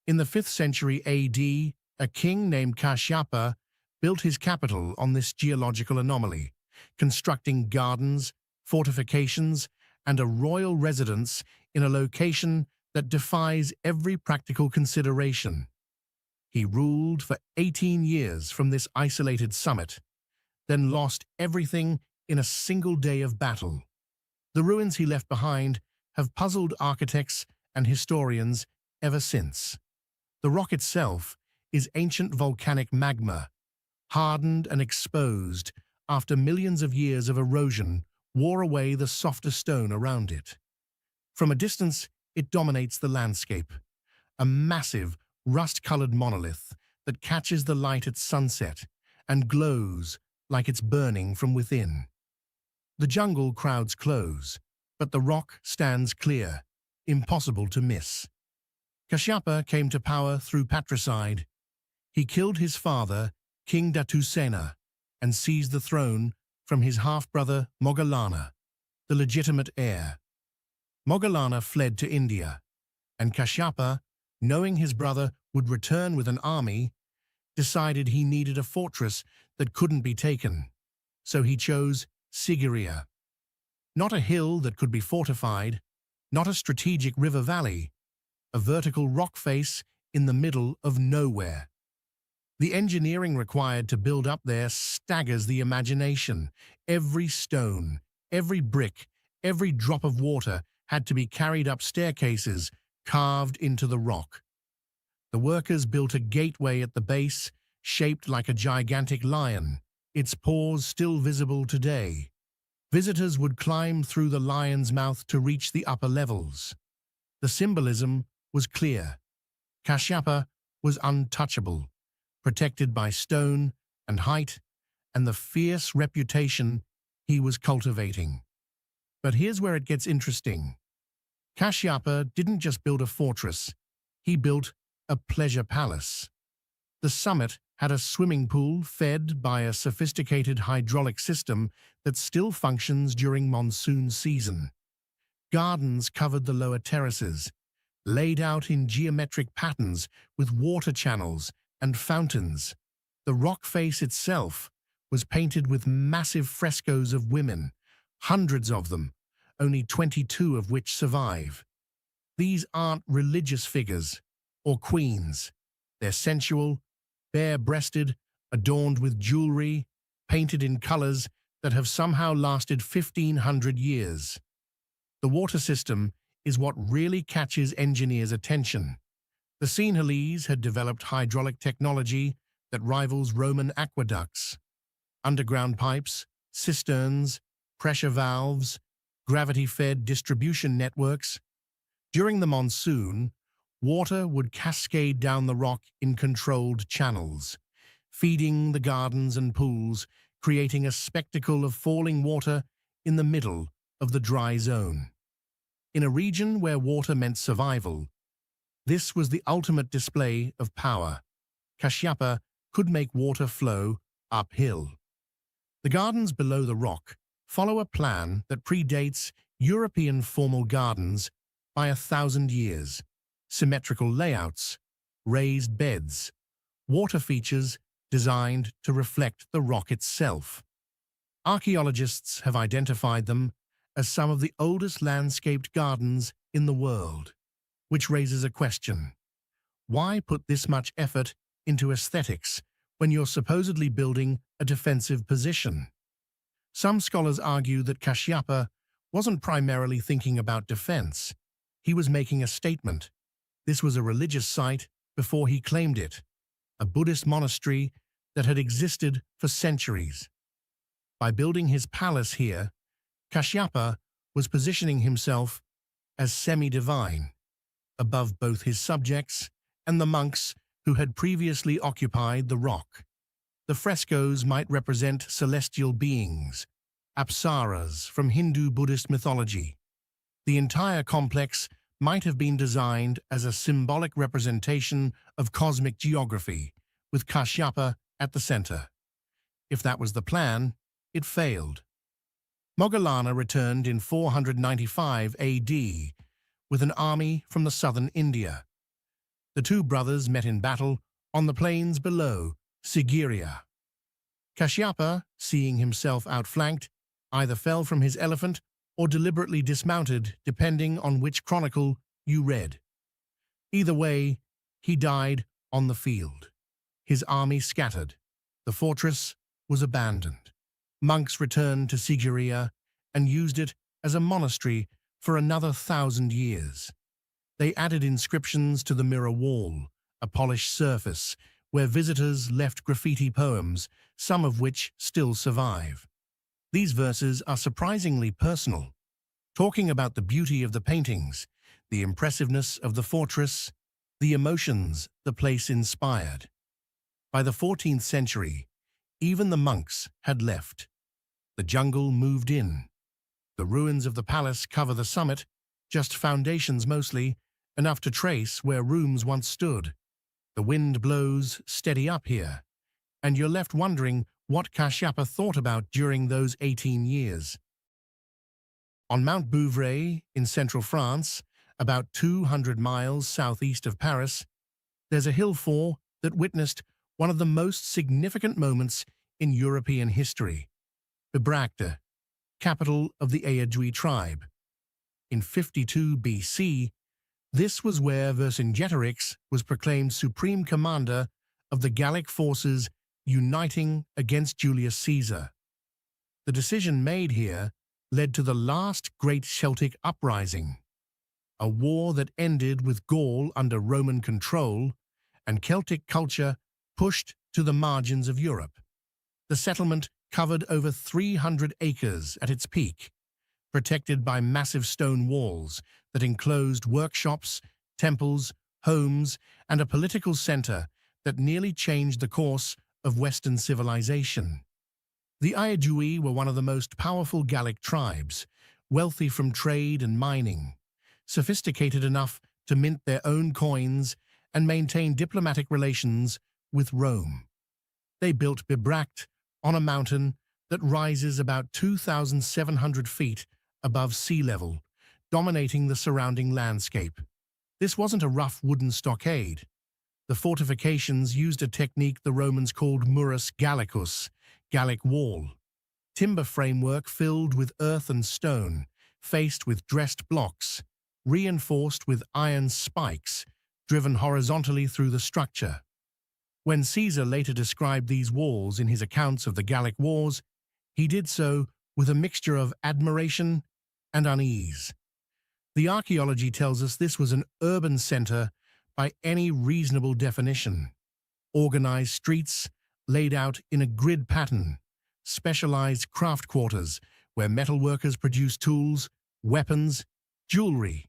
In the 5th century AD, a king named Kashyapa built his capital on this geological anomaly, constructing gardens, fortifications, and a royal residence in a location that defies every practical consideration. He ruled for 18 years from this isolated summit, then lost everything in a single day of battle. The ruins he left behind have puzzled architects and historians ever since. The rock itself is ancient volcanic magma, hardened and exposed after millions of years of erosion wore away the softer stone around it. From a distance, it dominates the landscape, a massive, rust-colored monolith that catches the light at sunset and glows like it's burning from within. The jungle crowds close, but the rock stands clear, impossible to miss. Kashyapa came to power through patricide. He killed his father, King Datusena, and seized the throne from his half-brother Moggallana, the legitimate heir. Moggallana fled to India, and Kashyapa, knowing his brother would return with an army, decided he needed a fortress that couldn't be taken. So he chose Sigiriya. Not a hill that could be fortified, not a strategic river valley, a vertical rock face in the middle of nowhere. The engineering required to build up there staggers the imagination. Every stone, every brick, every drop of water had to be carried up staircases carved into the rock. The workers built a gateway at the base, shaped like a gigantic lion, its paws still visible today. Visitors would climb through the lion's mouth to reach the upper levels. The symbolism was clear. Kashyapa was untouchable, protected by stone and height and the fierce reputation he was cultivating. But here's where it gets interesting. Kashyapa didn't just build a fortress, he built a pleasure palace. The summit had a swimming pool fed by a sophisticated hydraulic system that still functions during monsoon season. Gardens covered the lower terraces, laid out in geometric patterns with water channels and fountains. The rock face itself was painted with massive frescoes of women, hundreds of them, only 22 of which survive. These aren't religious figures or queens. They're sensual, bare-breasted, adorned with jewelry, painted in colors that have somehow lasted 1,500 years. The water system is what really catches engineers' attention. The Sinhalese had developed hydraulic technology that rivals Roman aqueducts. Underground pipes, cisterns, pressure valves, gravity-fed distribution networks. During the monsoon, water would cascade down the rock in controlled channels, feeding the gardens and pools, creating a spectacle of falling water in the middle of the dry zone. In a region where water meant survival, this was the ultimate display of power. Kashyapa could make water flow uphill. The gardens below the rock follow a plan that predates European formal gardens by 1,000 years. Symmetrical layouts, raised beds, water features designed to reflect the rock itself. Archaeologists have identified them as some of the oldest landscaped gardens in the world, which raises a question. Why put this much effort into aesthetics when you're supposedly building a defensive position? Some scholars argue that Kashyapa wasn't primarily thinking about defense. He was making a statement. This was a religious site before he claimed it, a Buddhist monastery that had existed for centuries. By building his palace here, Kashyapa was positioning himself as semi-divine, above both his subjects and the monks who had previously occupied the rock. The frescoes might represent celestial beings, apsaras from Hindu-Buddhist mythology. The entire complex might have been designed as a symbolic representation of cosmic geography, with Kashyapa at the center. If that was the plan, it failed. Moggallana returned in 495 AD with an army from the southern India. The two brothers met in battle on the plains below Sigiriya. Kashyapa, seeing himself outflanked, either fell from his elephant or deliberately dismounted, depending on which chronicle you read. Either way, he died on the field. His army scattered. The fortress was abandoned. Monks returned to Sigiriya and used it as a monastery for another 1,000 years. They added inscriptions to the mirror wall, a polished surface where visitors left graffiti poems, some of which still survive. These verses are surprisingly personal, talking about the beauty of the paintings, the impressiveness of the fortress, the emotions the place inspired. By the 14th century, even the monks had left. The jungle moved in. The ruins of the palace cover the summit, just foundations mostly, enough to trace where rooms once stood. The wind blows steady up here, and you're left wondering what Kashyapa thought about during those 18 years. On Mount Bouvray in central France, about 200 miles southeast of Paris, there's a hill fort that witnessed one of the most significant moments in European history. Embark, capital of the Ayadwi tribe. In 52 BC, this was where Vercingetorix was proclaimed supreme commander of the Gallic forces uniting against Julius Caesar. The decision made here led to the last great Celtic uprising, a war that ended with Gaul under Roman control and Celtic culture pushed to the margins of Europe. The settlement covered over 300 acres at its peak, protected by massive stone walls that enclosed workshops, temples, homes, and a political center that nearly changed the course of Western civilization. The Aedui were one of the most powerful Gallic tribes, wealthy from trade and mining, sophisticated enough to mint their own coins and maintain diplomatic relations with Rome. They built Bibracte on a mountain that rises about 2,700 feet above sea level, dominating the surrounding landscape. This wasn't a rough wooden stockade. The fortifications used a technique the Romans called murus Gallicus, Gallic wall, timber framework filled with earth and stone, faced with dressed blocks, reinforced with iron spikes, driven horizontally through the structure. When Caesar later described these walls in his accounts of the Gallic Wars, he did so with a mixture of admiration and unease. The archaeology tells us this was an urban center by any reasonable definition. Organized streets laid out in a grid pattern, specialized craft quarters where metalworkers produced tools, weapons, jewelry,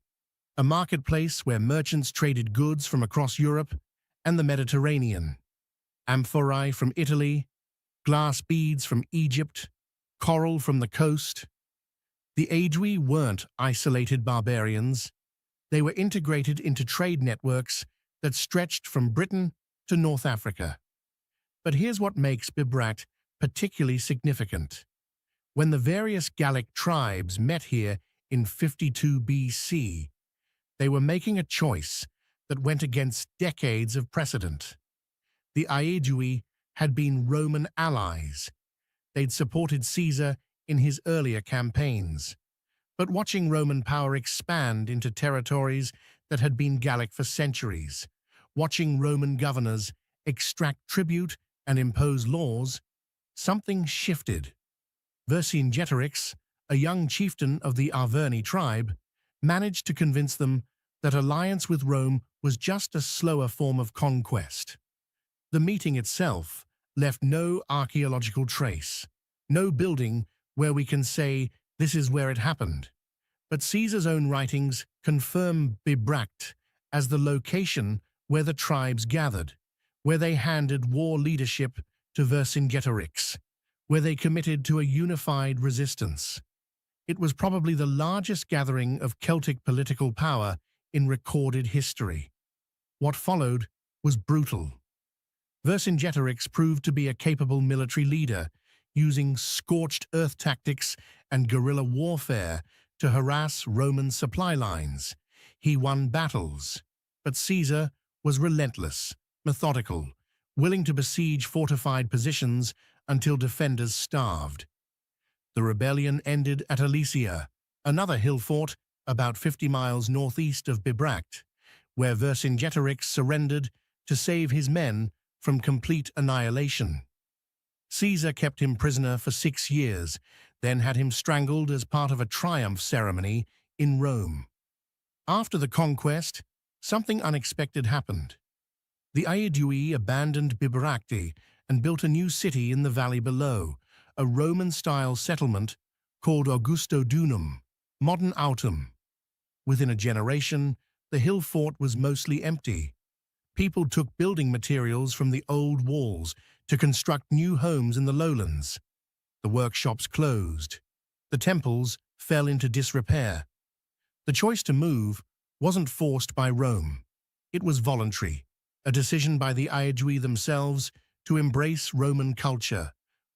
a marketplace where merchants traded goods from across Europe and the Mediterranean, amphorae from Italy, glass beads from Egypt, coral from the coast. The Aedui weren't isolated barbarians. They were integrated into trade networks that stretched from Britain to North Africa. But here's what makes Bibracte particularly significant. When the various Gallic tribes met here in 52 BC, they were making a choice that went against decades of precedent. The Aedui had been Roman allies. They'd supported Caesar in his earlier campaigns. But watching Roman power expand into territories that had been Gallic for centuries, watching Roman governors extract tribute and impose laws, something shifted. Vercingetorix, a young chieftain of the Arverni tribe, managed to convince them that alliance with Rome was just a slower form of conquest. The meeting itself left no archaeological trace, no building where we can say this is where it happened. But Caesar's own writings confirm Bibracte as the location where the tribes gathered, where they handed war leadership to Vercingetorix, where they committed to a unified resistance. It was probably the largest gathering of Celtic political power in recorded history. What followed was brutal. Vercingetorix proved to be a capable military leader, using scorched earth tactics and guerrilla warfare to harass Roman supply lines. He won battles, but Caesar was relentless, methodical, willing to besiege fortified positions until defenders starved. The rebellion ended at Alesia, another hill fort about 50 miles northeast of Bibracte, where Vercingetorix surrendered to save his men from complete annihilation. Caesar kept him prisoner for 6 years, then had him strangled as part of a triumph ceremony in Rome. After the conquest, something unexpected happened. The Aedui abandoned Bibracte and built a new city in the valley below, a Roman-style settlement called Augustodunum, modern Autumn. Within a generation, the hill fort was mostly empty. People took building materials from the old walls to construct new homes in the lowlands. The workshops closed. The temples fell into disrepair. The choice to move wasn't forced by Rome. It was voluntary, a decision by the Aedui themselves to embrace Roman culture,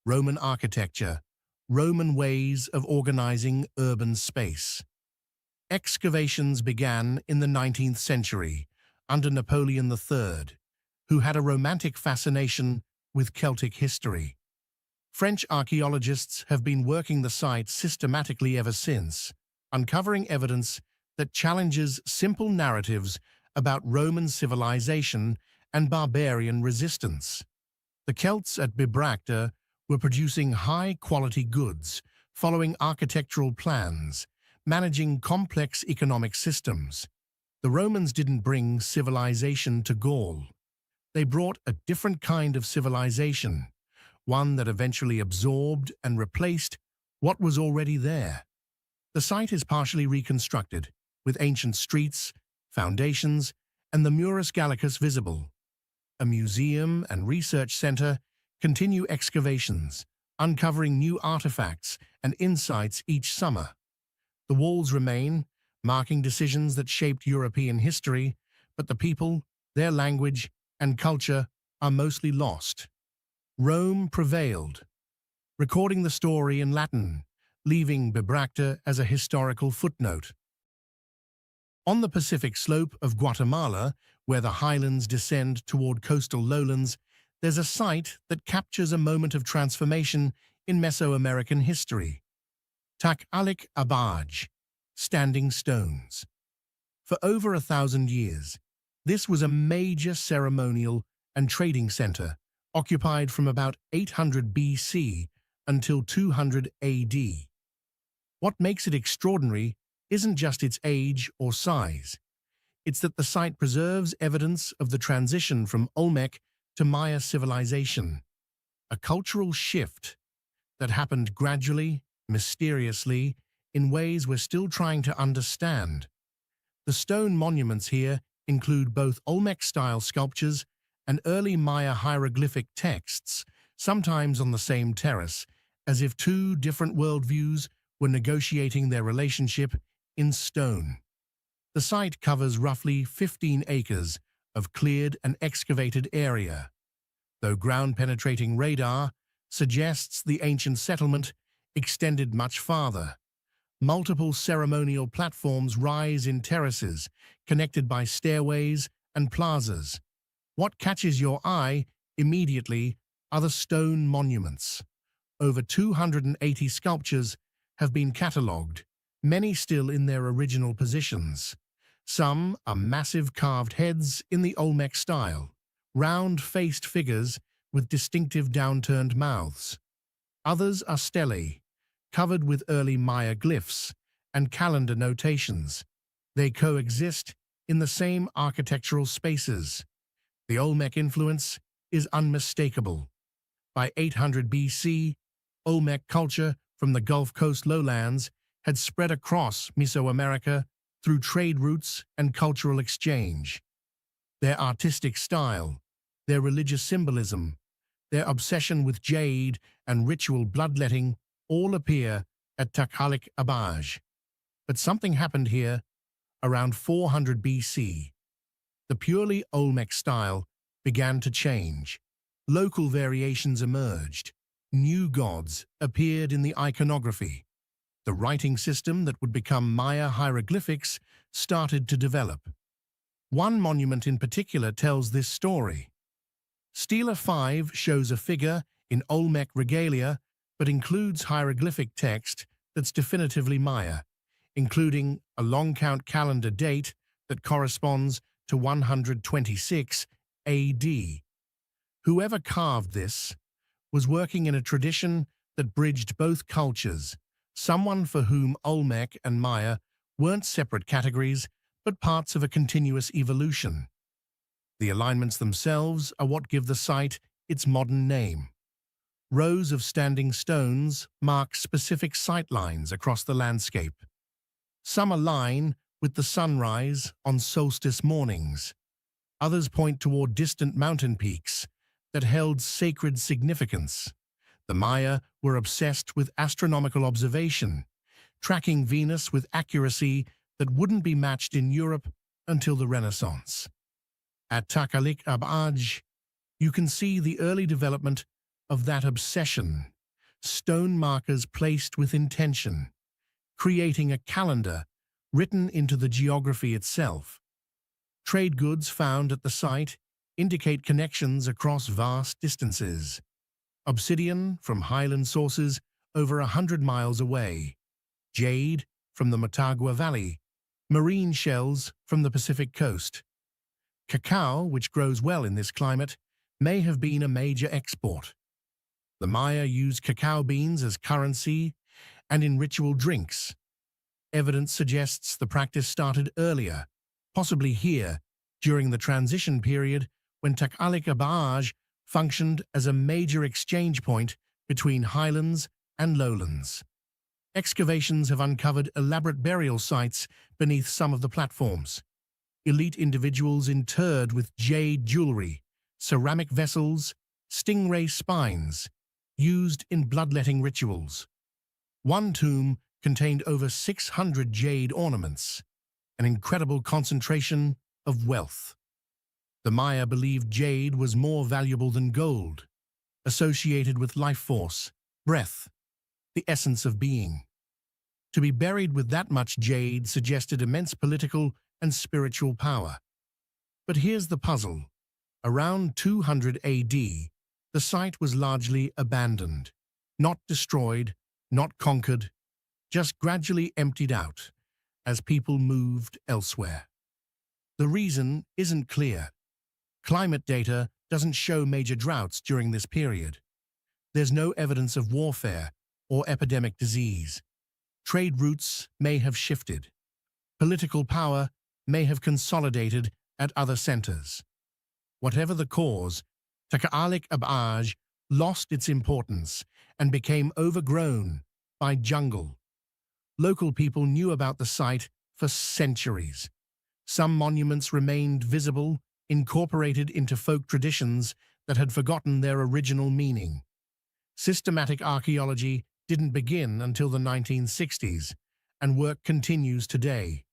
Roman architecture, Roman ways of organizing urban space. Excavations began in the 19th century under Napoleon III, who had a romantic fascination with Celtic history. French archaeologists have been working the site systematically ever since, uncovering evidence that challenges simple narratives about Roman civilization and barbarian resistance. The Celts at Bibracte were producing high-quality goods, following architectural plans, managing complex economic systems. The Romans didn't bring civilization to Gaul. They brought a different kind of civilization, one that eventually absorbed and replaced what was already there. The site is partially reconstructed, with ancient streets, foundations, and the Murus Gallicus visible. A museum and research center continue excavations, uncovering new artifacts and insights each summer. The walls remain, marking decisions that shaped European history, but the people, their language, and culture are mostly lost. Rome prevailed, recording the story in Latin, leaving Bibracte as a historical footnote. On the Pacific slope of Guatemala, where the highlands descend toward coastal lowlands, there's a site that captures a moment of transformation in Mesoamerican history. Takalik Abaj, Standing Stones. For over 1,000 years, this was a major ceremonial and trading center, occupied from about 800 BC until 200 AD. What makes it extraordinary isn't just its age or size. It's that the site preserves evidence of the transition from Olmec to Maya civilization, a cultural shift that happened gradually, mysteriously, in ways we're still trying to understand. The stone monuments here include both Olmec-style sculptures and early Maya hieroglyphic texts, sometimes on the same terrace, as if two different worldviews were negotiating their relationship in stone. The site covers roughly 15 acres of cleared and excavated area, though ground-penetrating radar suggests the ancient settlement extended much farther. Multiple ceremonial platforms rise in terraces, connected by stairways and plazas. What catches your eye immediately are the stone monuments. Over 280 sculptures have been catalogued, many still in their original positions. Some are massive carved heads in the Olmec style, round-faced figures with distinctive downturned mouths. Others are stelae, covered with early Maya glyphs and calendar notations. They coexist in the same architectural spaces. The Olmec influence is unmistakable. By 800 BC, Olmec culture from the Gulf Coast lowlands had spread across Mesoamerica through trade routes and cultural exchange. Their artistic style, their religious symbolism, their obsession with jade and ritual bloodletting all appear at Takalik Abaj. But something happened here around 400 BC. The purely Olmec style began to change. Local variations emerged. New gods appeared in the iconography. The writing system that would become Maya hieroglyphics started to develop. One monument in particular tells this story. Stela 5 shows a figure in Olmec regalia but includes hieroglyphic text that's definitively Maya, including a long count calendar date that corresponds to 126 AD. Whoever carved this was working in a tradition that bridged both cultures, someone for whom Olmec and Maya weren't separate categories, but parts of a continuous evolution. The alignments themselves are what give the site its modern name. Rows of standing stones mark specific sight lines across the landscape. Some align with the sunrise on solstice mornings. Others point toward distant mountain peaks that held sacred significance. The Maya were obsessed with astronomical observation, tracking Venus with accuracy that wouldn't be matched in Europe until the Renaissance. At Takalik Abaj, you can see the early development of that obsession, stone markers placed with intention, creating a calendar written into the geography itself. Trade goods found at the site indicate connections across vast distances. Obsidian from highland sources over 100 miles away, jade from the Motagua Valley, marine shells from the Pacific coast. Cacao, which grows well in this climate, may have been a major export. The Maya used cacao beans as currency and in ritual drinks. Evidence suggests the practice started earlier, possibly here, during the transition period when Takalik-Abaj functioned as a major exchange point between highlands and lowlands. Excavations have uncovered elaborate burial sites beneath some of the platforms. Elite individuals interred with jade jewelry, ceramic vessels, stingray spines, used in bloodletting rituals. One tomb contained over 600 jade ornaments, an incredible concentration of wealth. The Maya believed jade was more valuable than gold, associated with life force, breath, the essence of being. To be buried with that much jade suggested immense political and spiritual power. But here's the puzzle. Around 200 AD, the site was largely abandoned, not destroyed, not conquered, just gradually emptied out as people moved elsewhere. The reason isn't clear. Climate data doesn't show major droughts during this period. There's no evidence of warfare or epidemic disease. Trade routes may have shifted. Political power may have consolidated at other centers. Whatever the cause, Takalik-Abaj lost its importance and became overgrown by jungle. Local people knew about the site for centuries. Some monuments remained visible, incorporated into folk traditions that had forgotten their original meaning. Systematic archaeology didn't begin until the 1960s, and work continues today.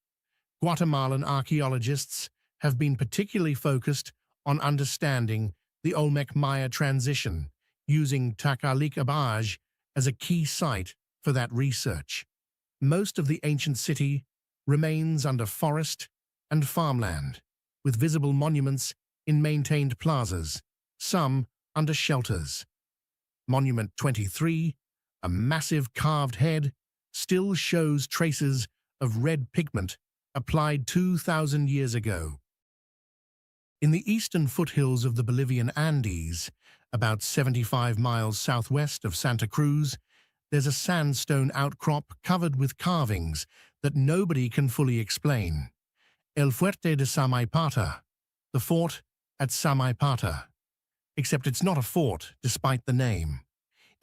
Guatemalan archaeologists have been particularly focused on understanding the Olmec Maya transition, using Takalik-Abaj as a key site for that research. Most of the ancient city remains under forest and farmland, with visible monuments in maintained plazas, some under shelters. Monument 23, a massive carved head, still shows traces of red pigment applied 2,000 years ago. In the eastern foothills of the Bolivian Andes, about 75 miles southwest of Santa Cruz, there's a sandstone outcrop covered with carvings that nobody can fully explain. El Fuerte de Samaipata, the fort at Samaipata. Except it's not a fort, despite the name.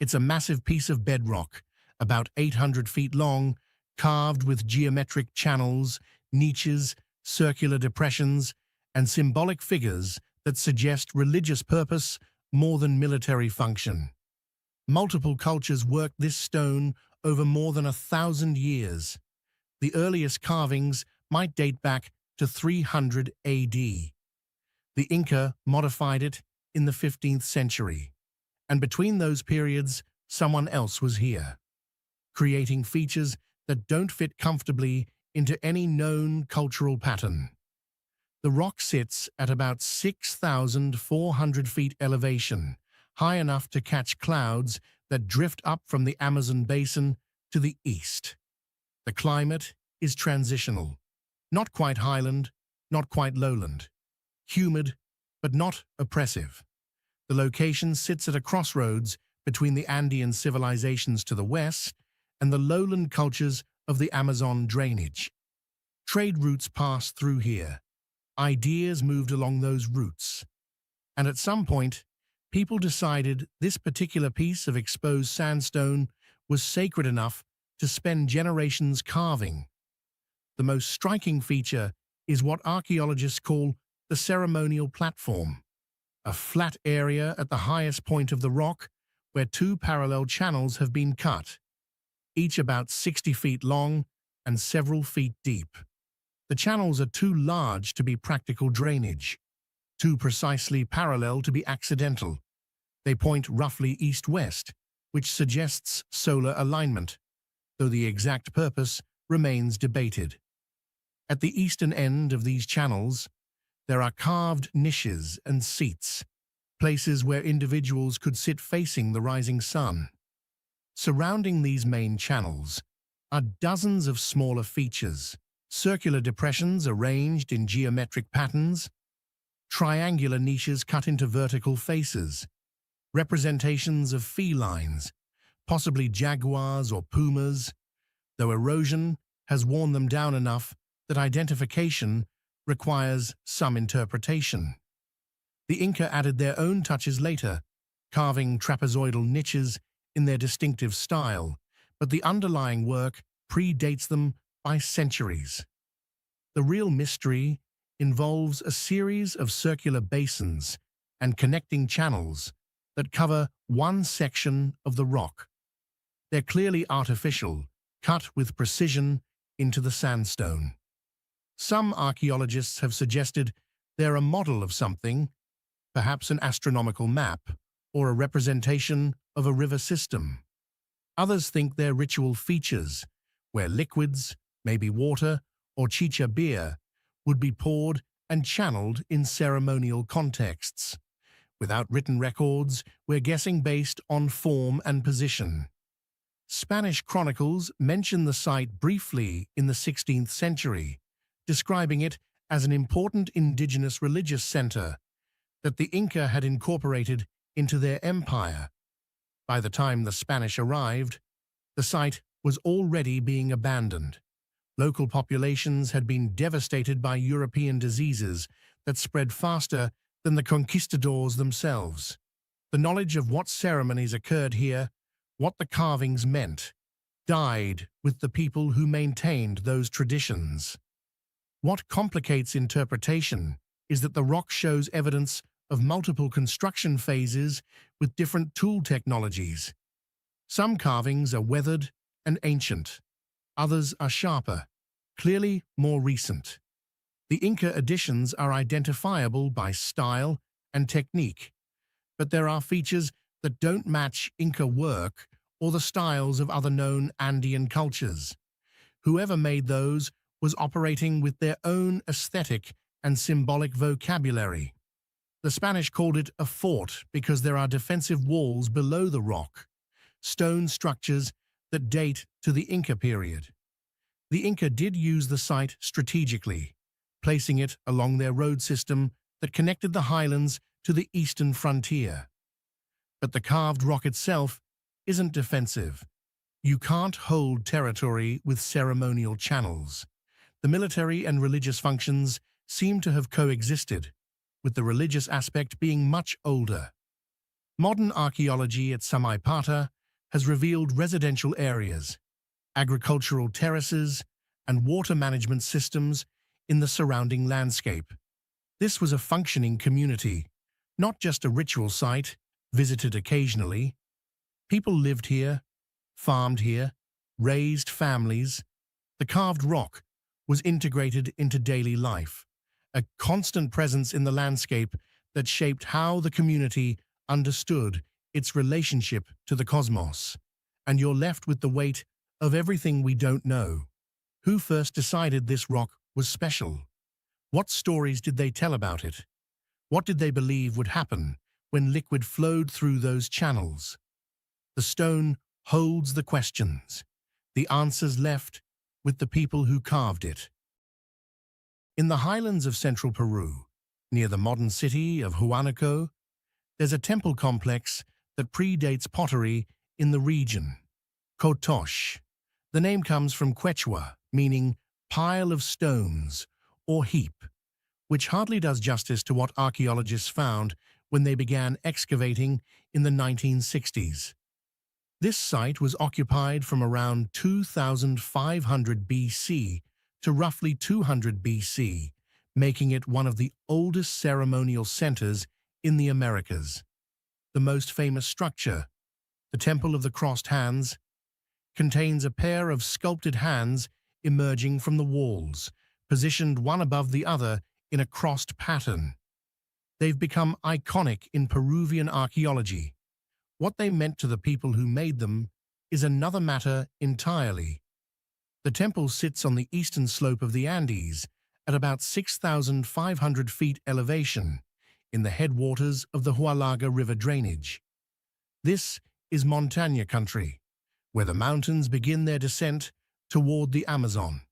It's a massive piece of bedrock, about 800 feet long, carved with geometric channels, niches, circular depressions, and symbolic figures that suggest religious purpose more than military function. Multiple cultures worked this stone over more than 1,000 years. The earliest carvings might date back to 300 AD. The Inca modified it in the 15th century, and between those periods, someone else was here, creating features that don't fit comfortably into any known cultural pattern. The rock sits at about 6,400 feet elevation, high enough to catch clouds that drift up from the Amazon basin to the east. The climate is transitional, not quite highland, not quite lowland. Humid, but not oppressive. The location sits at a crossroads between the Andean civilizations to the west and the lowland cultures of the Amazon drainage. Trade routes passed through here. Ideas moved along those routes. And at some point, people decided this particular piece of exposed sandstone was sacred enough to spend generations carving. The most striking feature is what archaeologists call the ceremonial platform, a flat area at the highest point of the rock where two parallel channels have been cut, each about 60 feet long and several feet deep. The channels are too large to be practical drainage, too precisely parallel to be accidental. They point roughly east-west, which suggests solar alignment, though the exact purpose remains debated. At the eastern end of these channels, there are carved niches and seats, places where individuals could sit facing the rising sun. Surrounding these main channels are dozens of smaller features, circular depressions arranged in geometric patterns. triangular niches cut into vertical faces, representations of felines, possibly jaguars or pumas, though erosion has worn them down enough that identification requires some interpretation. The Inca added their own touches later, carving trapezoidal niches in their distinctive style, but the underlying work predates them by centuries. The real mystery involves a series of circular basins and connecting channels that cover one section of the rock. They're clearly artificial, cut with precision into the sandstone. Some archaeologists have suggested they're a model of something, perhaps an astronomical map or a representation of a river system. Others think they're ritual features, where liquids, maybe water or chicha beer, would be poured and channeled in ceremonial contexts. Without written records, we're guessing based on form and position. Spanish chronicles mention the site briefly in the 16th century, describing it as an important indigenous religious center that the Inca had incorporated into their empire. By the time the Spanish arrived, the site was already being abandoned. Local populations had been devastated by European diseases that spread faster than the conquistadors themselves. The knowledge of what ceremonies occurred here, what the carvings meant, died with the people who maintained those traditions. What complicates interpretation is that the rock shows evidence of multiple construction phases with different tool technologies. Some carvings are weathered and ancient. Others are sharper, clearly more recent. The Inca additions are identifiable by style and technique, but there are features that don't match Inca work or the styles of other known Andean cultures. Whoever made those was operating with their own aesthetic and symbolic vocabulary. The Spanish called it a fort because there are defensive walls below the rock, stone structures that date to the Inca period. The Inca did use the site strategically, placing it along their road system that connected the highlands to the eastern frontier. But the carved rock itself isn't defensive. You can't hold territory with ceremonial channels. The military and religious functions seem to have coexisted, with the religious aspect being much older. Modern archaeology at Samaipata has revealed residential areas, agricultural terraces, and water management systems in the surrounding landscape. This was a functioning community, not just a ritual site visited occasionally. People lived here, farmed here, raised families. The carved rock was integrated into daily life, a constant presence in the landscape that shaped how the community understood its relationship to the cosmos. And you're left with the weight of everything we don't know. Who first decided this rock was special? What stories did they tell about it? What did they believe would happen when liquid flowed through those channels? The stone holds the questions, the answers left with the people who carved it. In the highlands of central Peru, near the modern city of Huánuco, there's a temple complex that predates pottery in the region, Cotoche. The name comes from Quechua, meaning pile of stones or heap, which hardly does justice to what archaeologists found when they began excavating in the 1960s. This site was occupied from around 2500 BC to roughly 200 BC, making it one of the oldest ceremonial centers in the Americas. The most famous structure, the Temple of the Crossed Hands, contains a pair of sculpted hands emerging from the walls, positioned one above the other in a crossed pattern. They've become iconic in Peruvian archaeology. What they meant to the people who made them is another matter entirely. The temple sits on the eastern slope of the Andes at about 6,500 feet elevation in the headwaters of the Huallaga River drainage. This is Montaña country, where the mountains begin their descent toward the Amazon.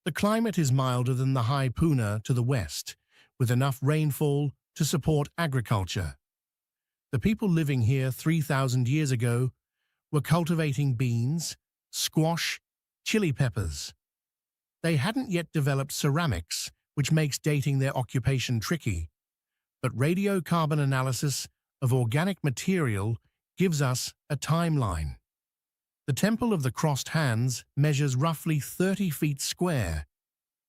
The climate is milder than the high Puna to the west, with enough rainfall to support agriculture. The people living here 3,000 years ago were cultivating beans, squash, chili peppers. They hadn't yet developed ceramics, which makes dating their occupation tricky, but radiocarbon analysis of organic material gives us a timeline. The Temple of the Crossed Hands measures roughly 30 feet square,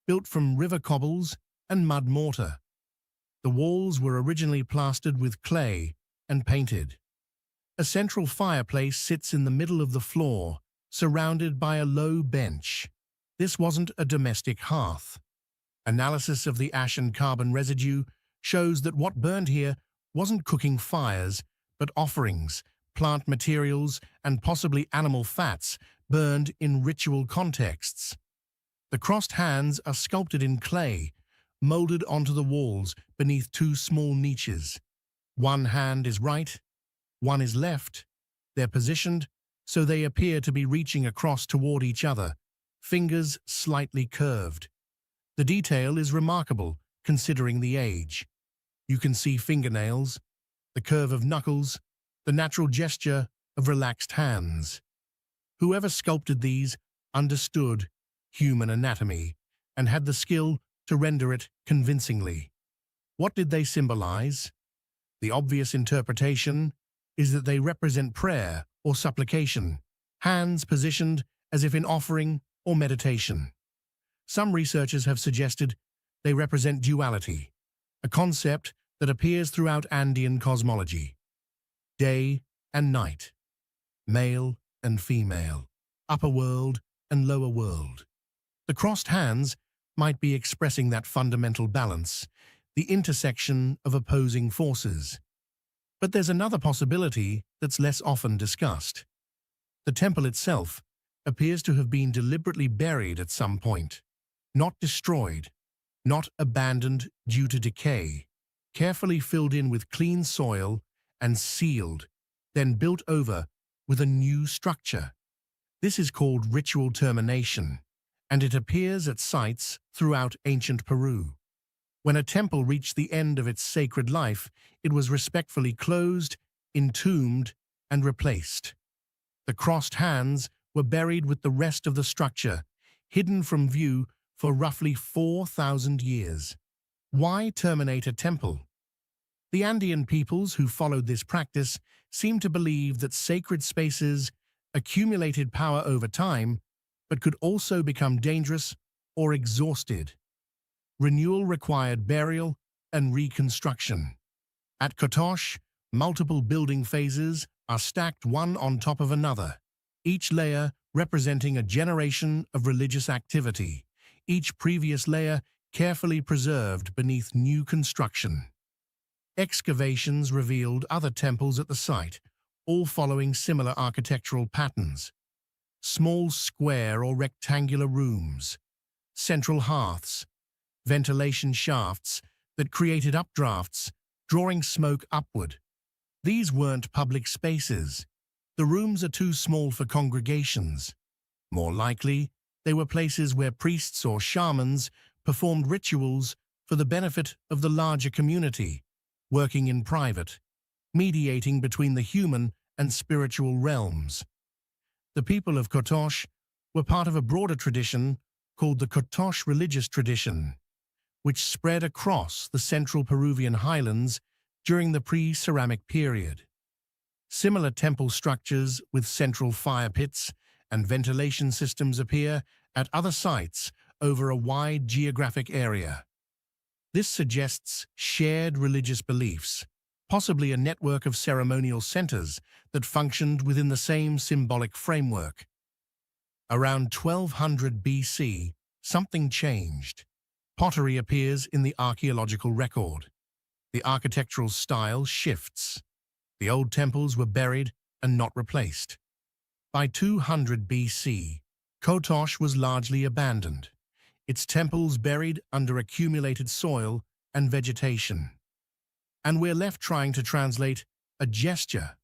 built from river cobbles and mud mortar. The walls were originally plastered with clay and painted. A central fireplace sits in the middle of the floor, surrounded by a low bench. This wasn't a domestic hearth. Analysis of the ash and carbon residue shows that what burned here wasn't cooking fires, but offerings, plant materials, and possibly animal fats burned in ritual contexts. The crossed hands are sculpted in clay, molded onto the walls beneath two small niches. One hand is right, one is left. They're positioned so they appear to be reaching across toward each other, fingers slightly curved. The detail is remarkable, considering the age. You can see fingernails, the curve of knuckles, the natural gesture of relaxed hands. Whoever sculpted these understood human anatomy and had the skill to render it convincingly. What did they symbolize? The obvious interpretation is that they represent prayer or supplication, hands positioned as if in offering or meditation. Some researchers have suggested they represent duality, a concept that appears throughout Andean cosmology. Day and night, male and female, upper world and lower world. The crossed hands might be expressing that fundamental balance, the intersection of opposing forces. But there's another possibility that's less often discussed. The temple itself appears to have been deliberately buried at some point, not destroyed, not abandoned due to decay, carefully filled in with clean soil and sealed, then built over with a new structure. This is called ritual termination, and it appears at sites throughout ancient Peru. When a temple reached the end of its sacred life, it was respectfully closed, entombed, and replaced. The crossed hands were buried with the rest of the structure, hidden from view for roughly 4,000 years. Why terminate a temple? The Andean peoples who followed this practice seemed to believe that sacred spaces accumulated power over time, but could also become dangerous or exhausted. Renewal required burial and reconstruction. At Kotosh, multiple building phases are stacked one on top of another, each layer representing a generation of religious activity, each previous layer carefully preserved beneath new construction. Excavations revealed other temples at the site, all following similar architectural patterns. Small square or rectangular rooms, central hearths, ventilation shafts that created updrafts, drawing smoke upward. These weren't public spaces. The rooms are too small for congregations. More likely, they were places where priests or shamans performed rituals for the benefit of the larger community, working in private, mediating between the human and spiritual realms. The people of Kotosh were part of a broader tradition called the Kotosh religious tradition, which spread across the central Peruvian highlands during the pre-ceramic period. Similar temple structures with central fire pits and ventilation systems appear at other sites over a wide geographic area. This suggests shared religious beliefs, possibly a network of ceremonial centers that functioned within the same symbolic framework. Around 1200 BC, something changed. Pottery appears in the archaeological record. The architectural style shifts. The old temples were buried and not replaced. By 200 BC, Kotosh was largely abandoned, its temples buried under accumulated soil and vegetation. And we're left trying to translate a gesture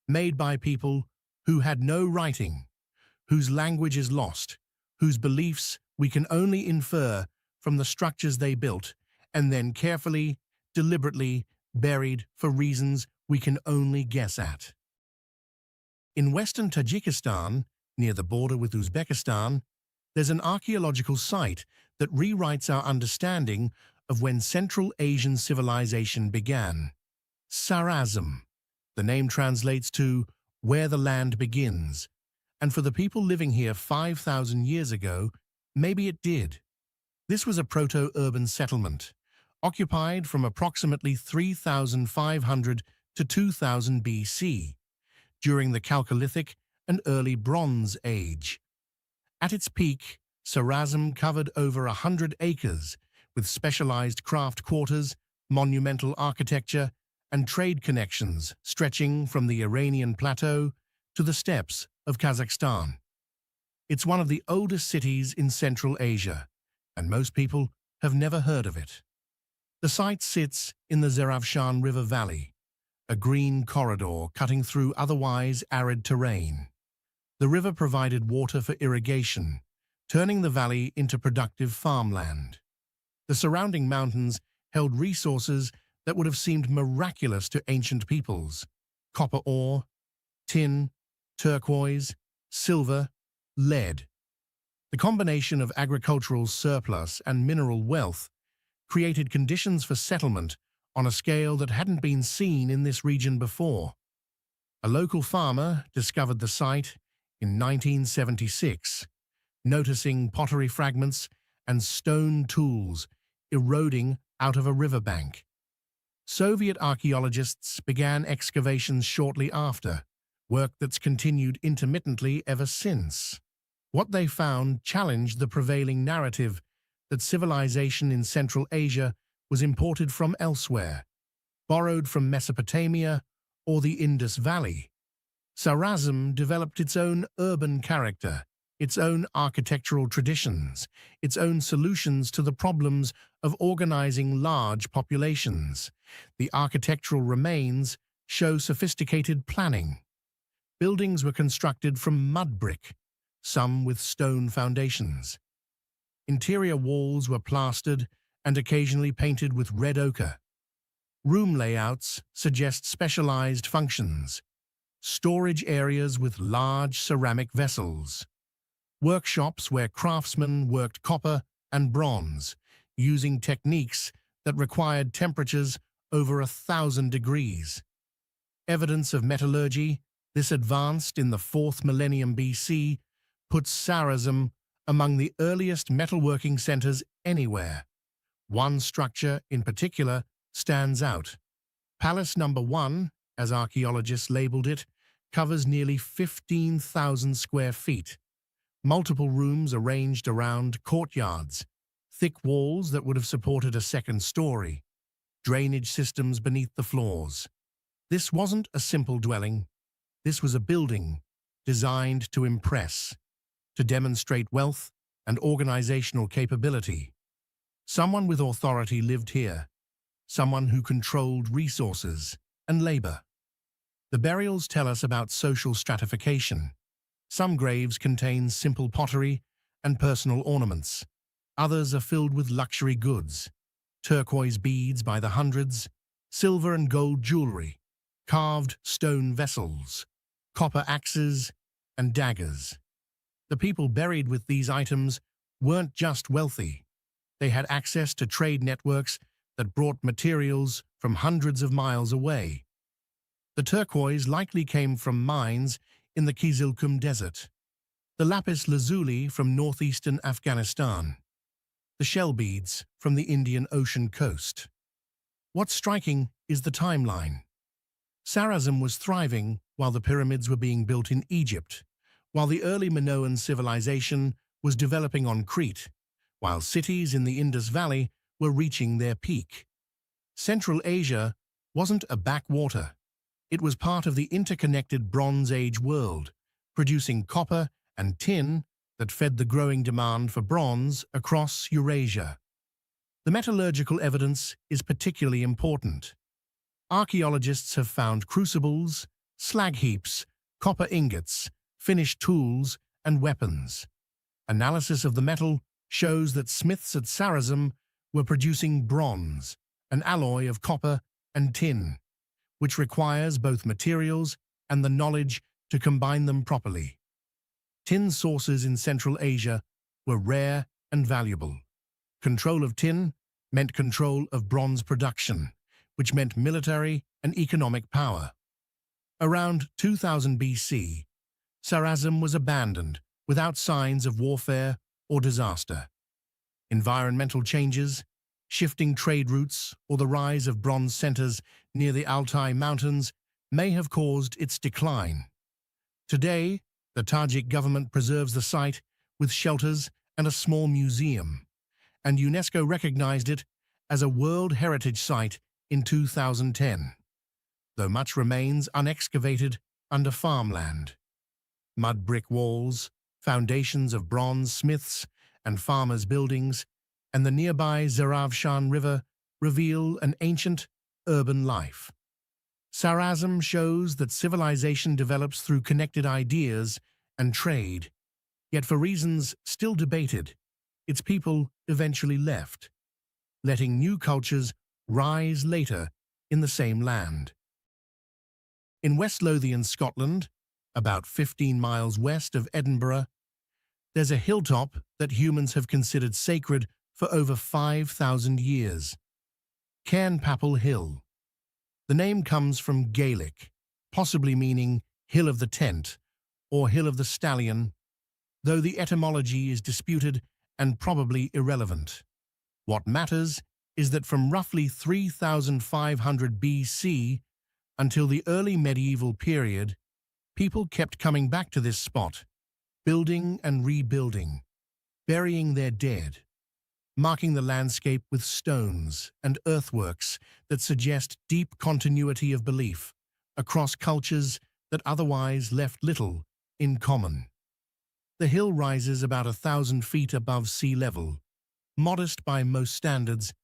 made by people who had no writing, whose language is lost, whose beliefs we can only infer from the structures they built and then carefully, deliberately buried for reasons we can only guess at. In western Tajikistan, near the border with Uzbekistan, there's an archaeological site that rewrites our understanding of when Central Asian civilization began. Sarazm. The name translates to where the land begins, and for the people living here 5,000 years ago, maybe it did. This was a proto-urban settlement, occupied from approximately 3,500 to 2000 BC, during the Chalcolithic and early Bronze Age. At its peak, Sarazm covered over 100 acres, with specialized craft quarters, monumental architecture, and trade connections stretching from the Iranian plateau to the steppes of Kazakhstan. It's one of the oldest cities in Central Asia, and most people have never heard of it. The site sits in the Zeravshan River Valley, a green corridor cutting through otherwise arid terrain. The river provided water for irrigation, turning the valley into productive farmland. The surrounding mountains held resources that would have seemed miraculous to ancient peoples: copper ore, tin, turquoise, silver, lead. The combination of agricultural surplus and mineral wealth created conditions for settlement on a scale that hadn't been seen in this region before. A local farmer discovered the site in 1976, noticing pottery fragments and stone tools eroding out of a riverbank. Soviet archaeologists began excavations shortly after, work that's continued intermittently ever since. What they found challenged the prevailing narrative that civilization in Central Asia was imported from elsewhere, borrowed from Mesopotamia or the Indus Valley. Sarazm developed its own urban character, its own architectural traditions, its own solutions to the problems of organizing large populations. The architectural remains show sophisticated planning. Buildings were constructed from mud brick, some with stone foundations. Interior walls were plastered and occasionally painted with red ochre. Room layouts suggest specialized functions: storage areas with large ceramic vessels, workshops where craftsmen worked copper and bronze, using techniques that required temperatures over 1,000 degrees. Evidence of metallurgy, this advanced in the 4th millennium BC, puts Sarazm among the earliest metalworking centers anywhere. One structure in particular stands out. Palace Number 1, as archaeologists labeled it, covers nearly 15,000 square feet. Multiple rooms arranged around courtyards, thick walls that would have supported a second story, drainage systems beneath the floors. This wasn't a simple dwelling. This was a building designed to impress, to demonstrate wealth and organizational capability. Someone with authority lived here, someone who controlled resources and labor. The burials tell us about social stratification. Some graves contain simple pottery and personal ornaments. Others are filled with luxury goods: turquoise beads by the hundreds, silver and gold jewelry, carved stone vessels, copper axes, and daggers. The people buried with these items weren't just wealthy. They had access to trade networks that brought materials from hundreds of miles away. The turquoise likely came from mines in the Kizilkum Desert, the lapis lazuli from northeastern Afghanistan, the shell beads from the Indian Ocean coast. What's striking is the timeline. Sarazm was thriving while the pyramids were being built in Egypt, while the early Minoan civilization was developing on Crete, while cities in the Indus Valley were reaching their peak. Central Asia wasn't a backwater. It was part of the interconnected Bronze Age world, producing copper and tin that fed the growing demand for bronze across Eurasia. The metallurgical evidence is particularly important. Archaeologists have found crucibles, slag heaps, copper ingots, finished tools, and weapons. Analysis of the metal shows that smiths at Sarazm were producing bronze, an alloy of copper and tin, which requires both materials and the knowledge to combine them properly. Tin sources in Central Asia were rare and valuable. Control of tin meant control of bronze production, which meant military and economic power. Around 2000 BC, Sarrazam was abandoned without signs of warfare or disaster. Environmental changes, shifting trade routes, or the rise of bronze centers near the Altai Mountains may have caused its decline. Today, the Tajik government preserves the site with shelters and a small museum, and UNESCO recognized it as a World Heritage Site in 2010, though much remains unexcavated under farmland. Mud brick walls, foundations of bronze smiths and farmers' buildings, and the nearby Zaravshan River reveal an ancient, urban life. Sarrazam shows that civilization develops through connected ideas and trade, yet for reasons still debated, its people eventually left, letting new cultures rise later in the same land. In West Lothian, Scotland, about 15 miles west of Edinburgh, there's a hilltop that humans have considered sacred for over 5,000 years, Cairnpapel Hill. The name comes from Gaelic, possibly meaning Hill of the Tent or Hill of the Stallion, though the etymology is disputed and probably irrelevant. What matters is that from roughly 3,500 BC until the early medieval period, people kept coming back to this spot, building and rebuilding, burying their dead, marking the landscape with stones and earthworks that suggest deep continuity of belief across cultures that otherwise left little in common. The hill rises about 1,000 feet above sea level, modest by most standards,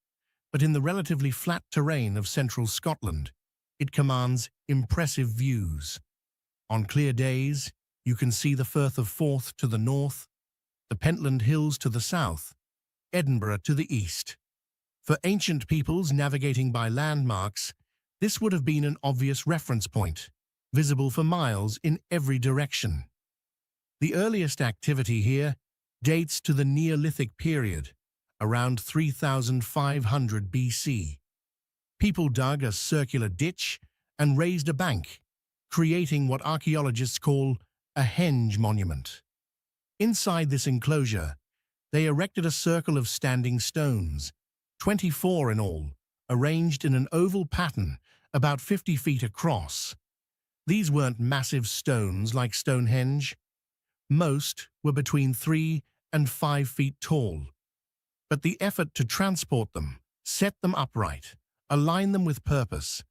but in the relatively flat terrain of central Scotland, it commands impressive views. On clear days, you can see the Firth of Forth to the north, the Pentland Hills to the south, Edinburgh to the east. For ancient peoples navigating by landmarks, this would have been an obvious reference point, visible for miles in every direction. The earliest activity here dates to the Neolithic period, around 3,500 BC. People dug a circular ditch and raised a bank, creating what archaeologists call a henge monument. Inside this enclosure, they erected a circle of standing stones, 24 in all, arranged in an oval pattern about 50 feet across. These weren't massive stones like Stonehenge. Most were between 3 and 5 feet tall. But the effort to transport them, set them upright, align them with purpose,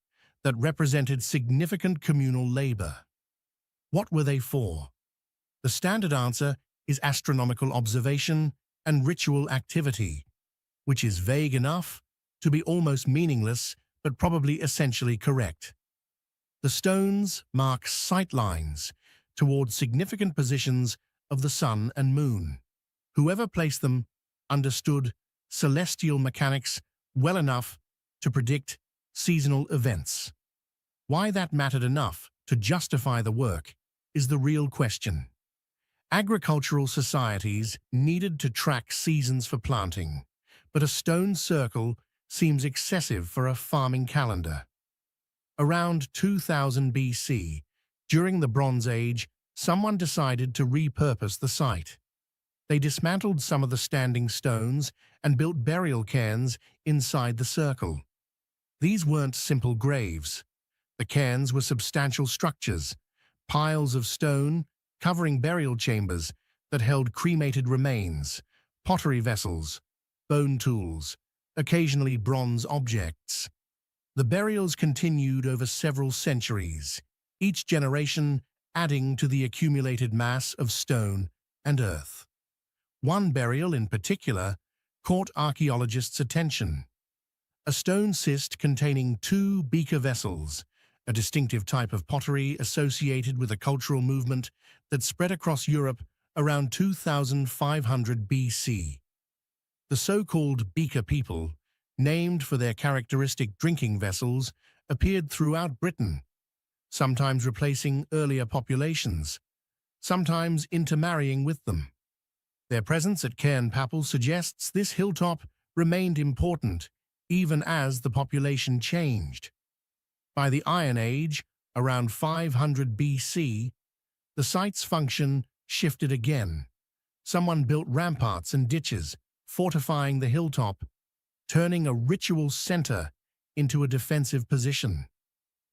that represented significant communal labor. What were they for? The standard answer is astronomical observation and ritual activity, which is vague enough to be almost meaningless but probably essentially correct. The stones mark sight lines toward significant positions of the sun and moon. Whoever placed them understood celestial mechanics well enough to predict seasonal events. Why that mattered enough to justify the work is the real question. Agricultural societies needed to track seasons for planting, but a stone circle seems excessive for a farming calendar. Around 2000 BC, during the Bronze Age, someone decided to repurpose the site. They dismantled some of the standing stones and built burial cairns inside the circle. These weren't simple graves. The cairns were substantial structures, piles of stone covering burial chambers that held cremated remains, pottery vessels, bone tools, occasionally bronze objects. The burials continued over several centuries, each generation adding to the accumulated mass of stone and earth. One burial in particular caught archaeologists' attention. A stone cist containing 2 beaker vessels, a distinctive type of pottery associated with a cultural movement that spread across Europe around 2500 BC. The so-called Beaker people, named for their characteristic drinking vessels, appeared throughout Britain, sometimes replacing earlier populations, sometimes intermarrying with them. Their presence at Cairn Papel suggests this hilltop remained important even as the population changed. By the Iron Age, around 500 BC, the site's function shifted again. Someone built ramparts and ditches, fortifying the hilltop, turning a ritual center into a defensive position.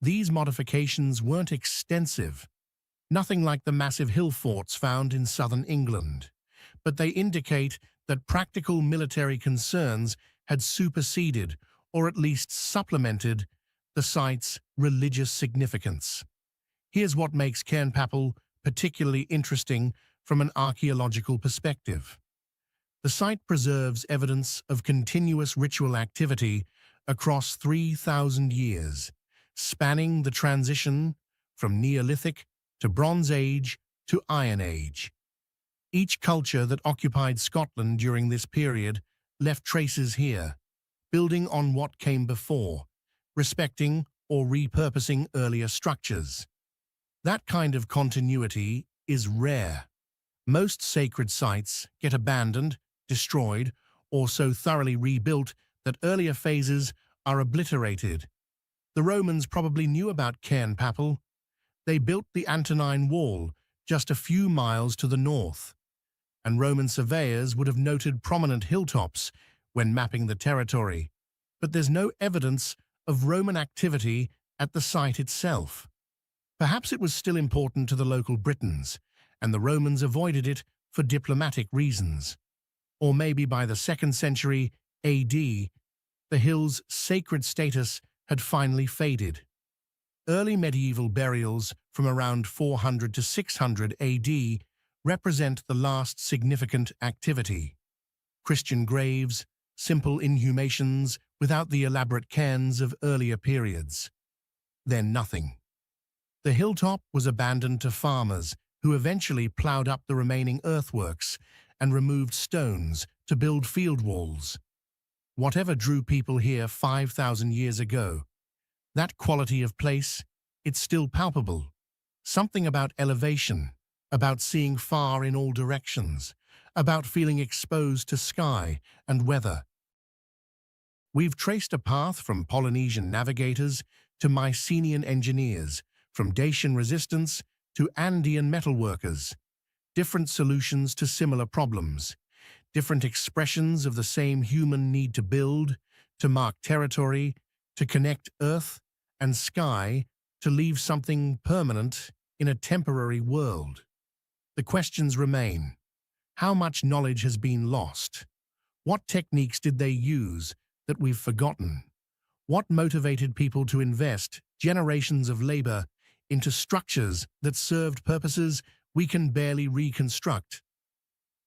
These modifications weren't extensive, nothing like the massive hill forts found in southern England, but they indicate that practical military concerns had superseded, or at least supplemented, the site's religious significance. Here's what makes Cairn Papel particularly interesting from an archaeological perspective. The site preserves evidence of continuous ritual activity across 3,000 years, spanning the transition from Neolithic to Bronze Age to Iron Age. Each culture that occupied Scotland during this period left traces here, building on what came before, respecting or repurposing earlier structures. That kind of continuity is rare. Most sacred sites get abandoned, destroyed, or so thoroughly rebuilt that earlier phases are obliterated. The Romans probably knew about Cairn Papel. They built the Antonine Wall just a few miles to the north, and Roman surveyors would have noted prominent hilltops when mapping the territory, but there's no evidence of Roman activity at the site itself. Perhaps it was still important to the local Britons, and the Romans avoided it for diplomatic reasons. Or maybe by the 2nd century AD, the hill's sacred status had finally faded. Early medieval burials from around 400 to 600 AD represent the last significant activity. Christian graves, simple inhumations without the elaborate cairns of earlier periods. Then nothing. The hilltop was abandoned to farmers who eventually ploughed up the remaining earthworks and removed stones to build field walls. Whatever drew people here 5,000 years ago, that quality of place, it's still palpable. Something about elevation, about seeing far in all directions, about feeling exposed to sky and weather. We've traced a path from Polynesian navigators to Mycenaean engineers, from Dacian resistance to Andean metalworkers. Different solutions to similar problems, different expressions of the same human need to build, to mark territory, to connect earth and sky, to leave something permanent in a temporary world. The questions remain. How much knowledge has been lost? What techniques did they use that we've forgotten? What motivated people to invest generations of labor into structures that served purposes we can barely reconstruct?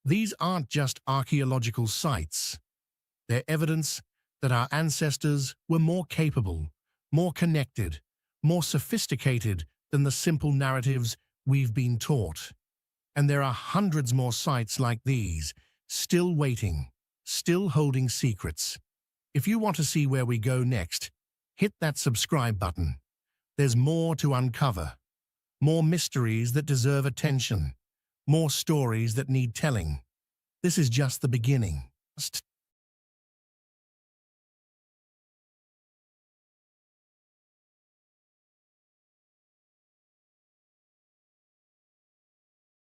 These aren't just archaeological sites. They're evidence that our ancestors were more capable, more connected, more sophisticated than the simple narratives we've been taught. And there are hundreds more sites like these, still waiting, still holding secrets. If you want to see where we go next, hit that subscribe button. There's more to uncover, more mysteries that deserve attention, more stories that need telling. This is just the beginning.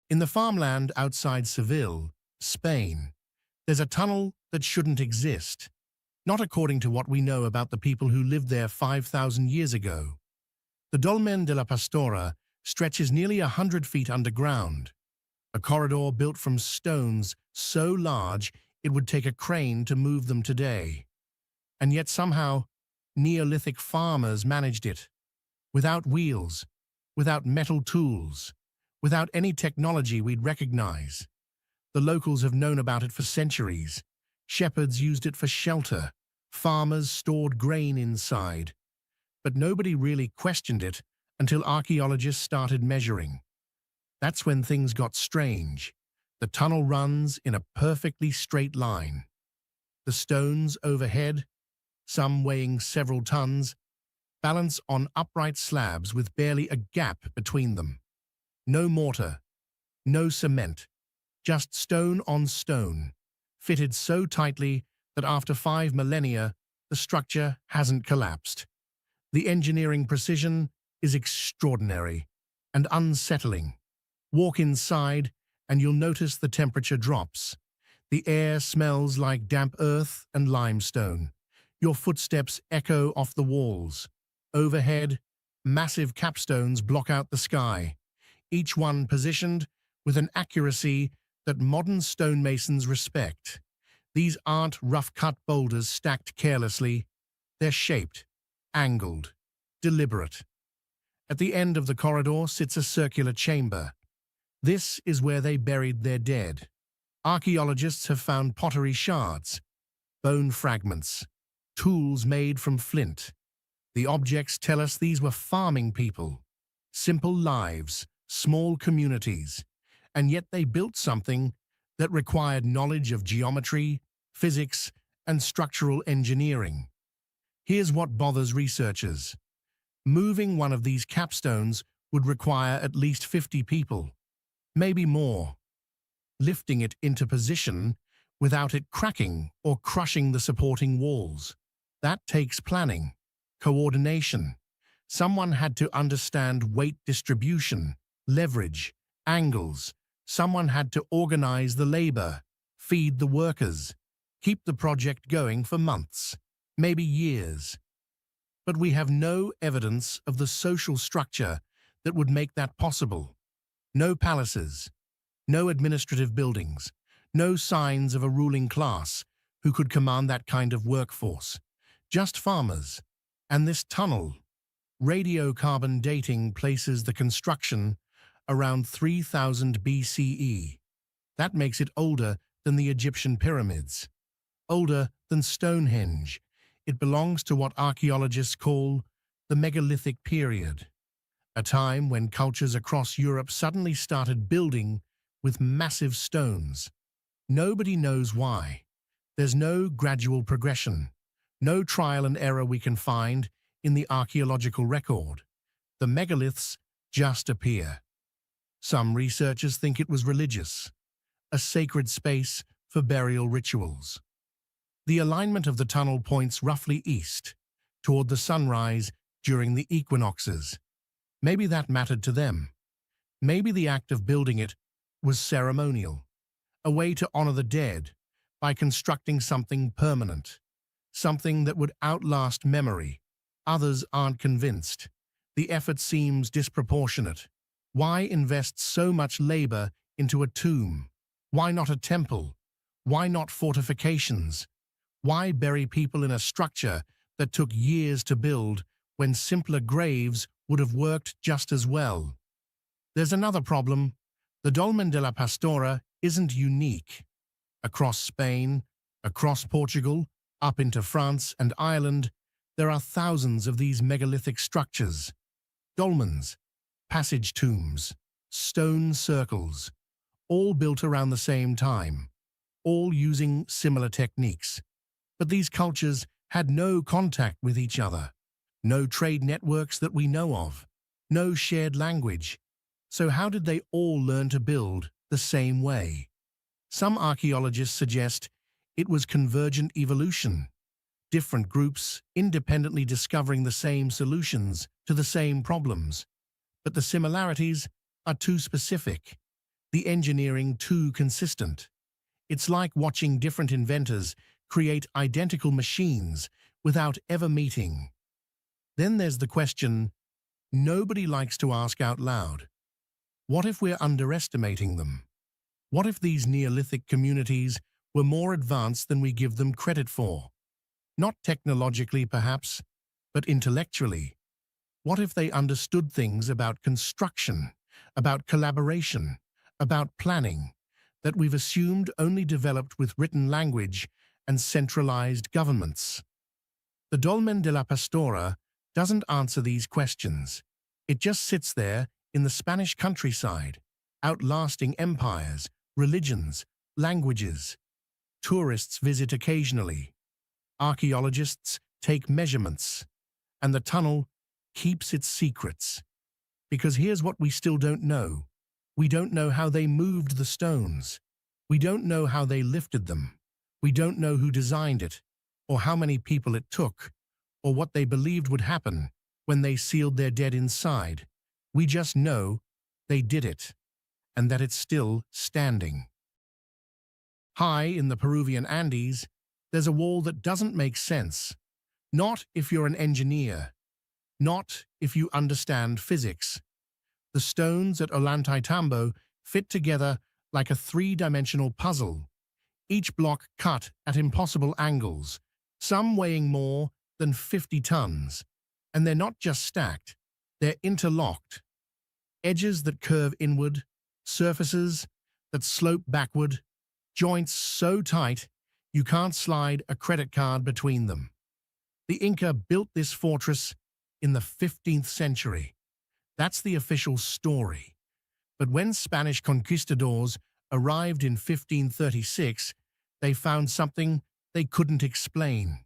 In the farmland outside Seville, Spain, there's a tunnel that shouldn't exist, not according to what we know about the people who lived there 5,000 years ago. The Dolmen de la Pastora stretches nearly 100 feet underground, a corridor built from stones so large it would take a crane to move them today. And yet somehow, Neolithic farmers managed it, without wheels, without metal tools, without any technology we'd recognize. The locals have known about it for centuries. Shepherds used it for shelter. Farmers stored grain inside. But nobody really questioned it until archaeologists started measuring. That's when things got strange. The tunnel runs in a perfectly straight line. The stones overhead, some weighing several tons, balance on upright slabs with barely a gap between them. No mortar, no cement, just stone on stone, fitted so tightly that after 5 millennia, the structure hasn't collapsed. The engineering precision is extraordinary and unsettling. Walk inside and you'll notice the temperature drops. The air smells like damp earth and limestone. Your footsteps echo off the walls. Overhead, massive capstones block out the sky, each one positioned with an accuracy that modern stonemasons respect. These aren't rough-cut boulders stacked carelessly. They're shaped, angled, deliberate. At the end of the corridor sits a circular chamber. This is where they buried their dead. Archaeologists have found pottery shards, bone fragments, tools made from flint. The objects tell us these were farming people, simple lives, small communities, and yet they built something that required knowledge of geometry, physics, and structural engineering. Here's what bothers researchers. Moving one of these capstones would require at least 50 people, maybe more. Lifting it into position without it cracking or crushing the supporting walls. That takes planning, coordination. Someone had to understand weight distribution, leverage, angles. Someone had to organize the labor, feed the workers, keep the project going for months, maybe years. But we have no evidence of the social structure that would make that possible. No palaces, no administrative buildings, no signs of a ruling class who could command that kind of workforce. Just farmers. And this tunnel. Radiocarbon dating places the construction around 3000 BCE. That makes it older than the Egyptian pyramids, older than Stonehenge. It belongs to what archaeologists call the megalithic period, a time when cultures across Europe suddenly started building with massive stones. Nobody knows why. There's no gradual progression, no trial and error we can find in the archaeological record. The megaliths just appear. Some researchers think it was religious, a sacred space for burial rituals. The alignment of the tunnel points roughly east, toward the sunrise during the equinoxes. Maybe that mattered to them. Maybe the act of building it was ceremonial, a way to honor the dead by constructing something permanent, something that would outlast memory. Others aren't convinced. The effort seems disproportionate. Why invest so much labor into a tomb? Why not a temple? Why not fortifications? Why bury people in a structure that took years to build when simpler graves would have worked just as well? There's another problem. The Dolmen de la Pastora isn't unique. Across Spain, across Portugal, up into France and Ireland, there are thousands of these megalithic structures. Dolmens, passage tombs, stone circles, all built around the same time, all using similar techniques. But these cultures had no contact with each other, no trade networks that we know of, no shared language. So how did they all learn to build the same way? Some archaeologists suggest it was convergent evolution, different groups independently discovering the same solutions to the same problems. But the similarities are too specific, the engineering too consistent. It's like watching different inventors create identical machines without ever meeting. Then there's the question nobody likes to ask out loud. What if we're underestimating them? What if these Neolithic communities were more advanced than we give them credit for? Not technologically, perhaps, but intellectually. What if they understood things about construction, about collaboration, about planning, that we've assumed only developed with written language and centralized governments? The Dolmen de la Pastora doesn't answer these questions. It just sits there in the Spanish countryside, outlasting empires, religions, languages. Tourists visit occasionally. Archaeologists take measurements. And the tunnel keeps its secrets. Because here's what we still don't know. We don't know how they moved the stones. We don't know how they lifted them. We don't know who designed it, or how many people it took, or what they believed would happen when they sealed their dead inside. We just know they did it, and that it's still standing. High in the Peruvian Andes, there's a wall that doesn't make sense. Not if you're an engineer. Not if you understand physics. The stones at Ollantaytambo fit together like a three-dimensional puzzle, each block cut at impossible angles, some weighing more than 50 tons. And they're not just stacked, they're interlocked. Edges that curve inward, surfaces that slope backward, joints so tight you can't slide a credit card between them. The Inca built this fortress in the 15th century. That's the official story. But when Spanish conquistadors arrived in 1536, they found something they couldn't explain.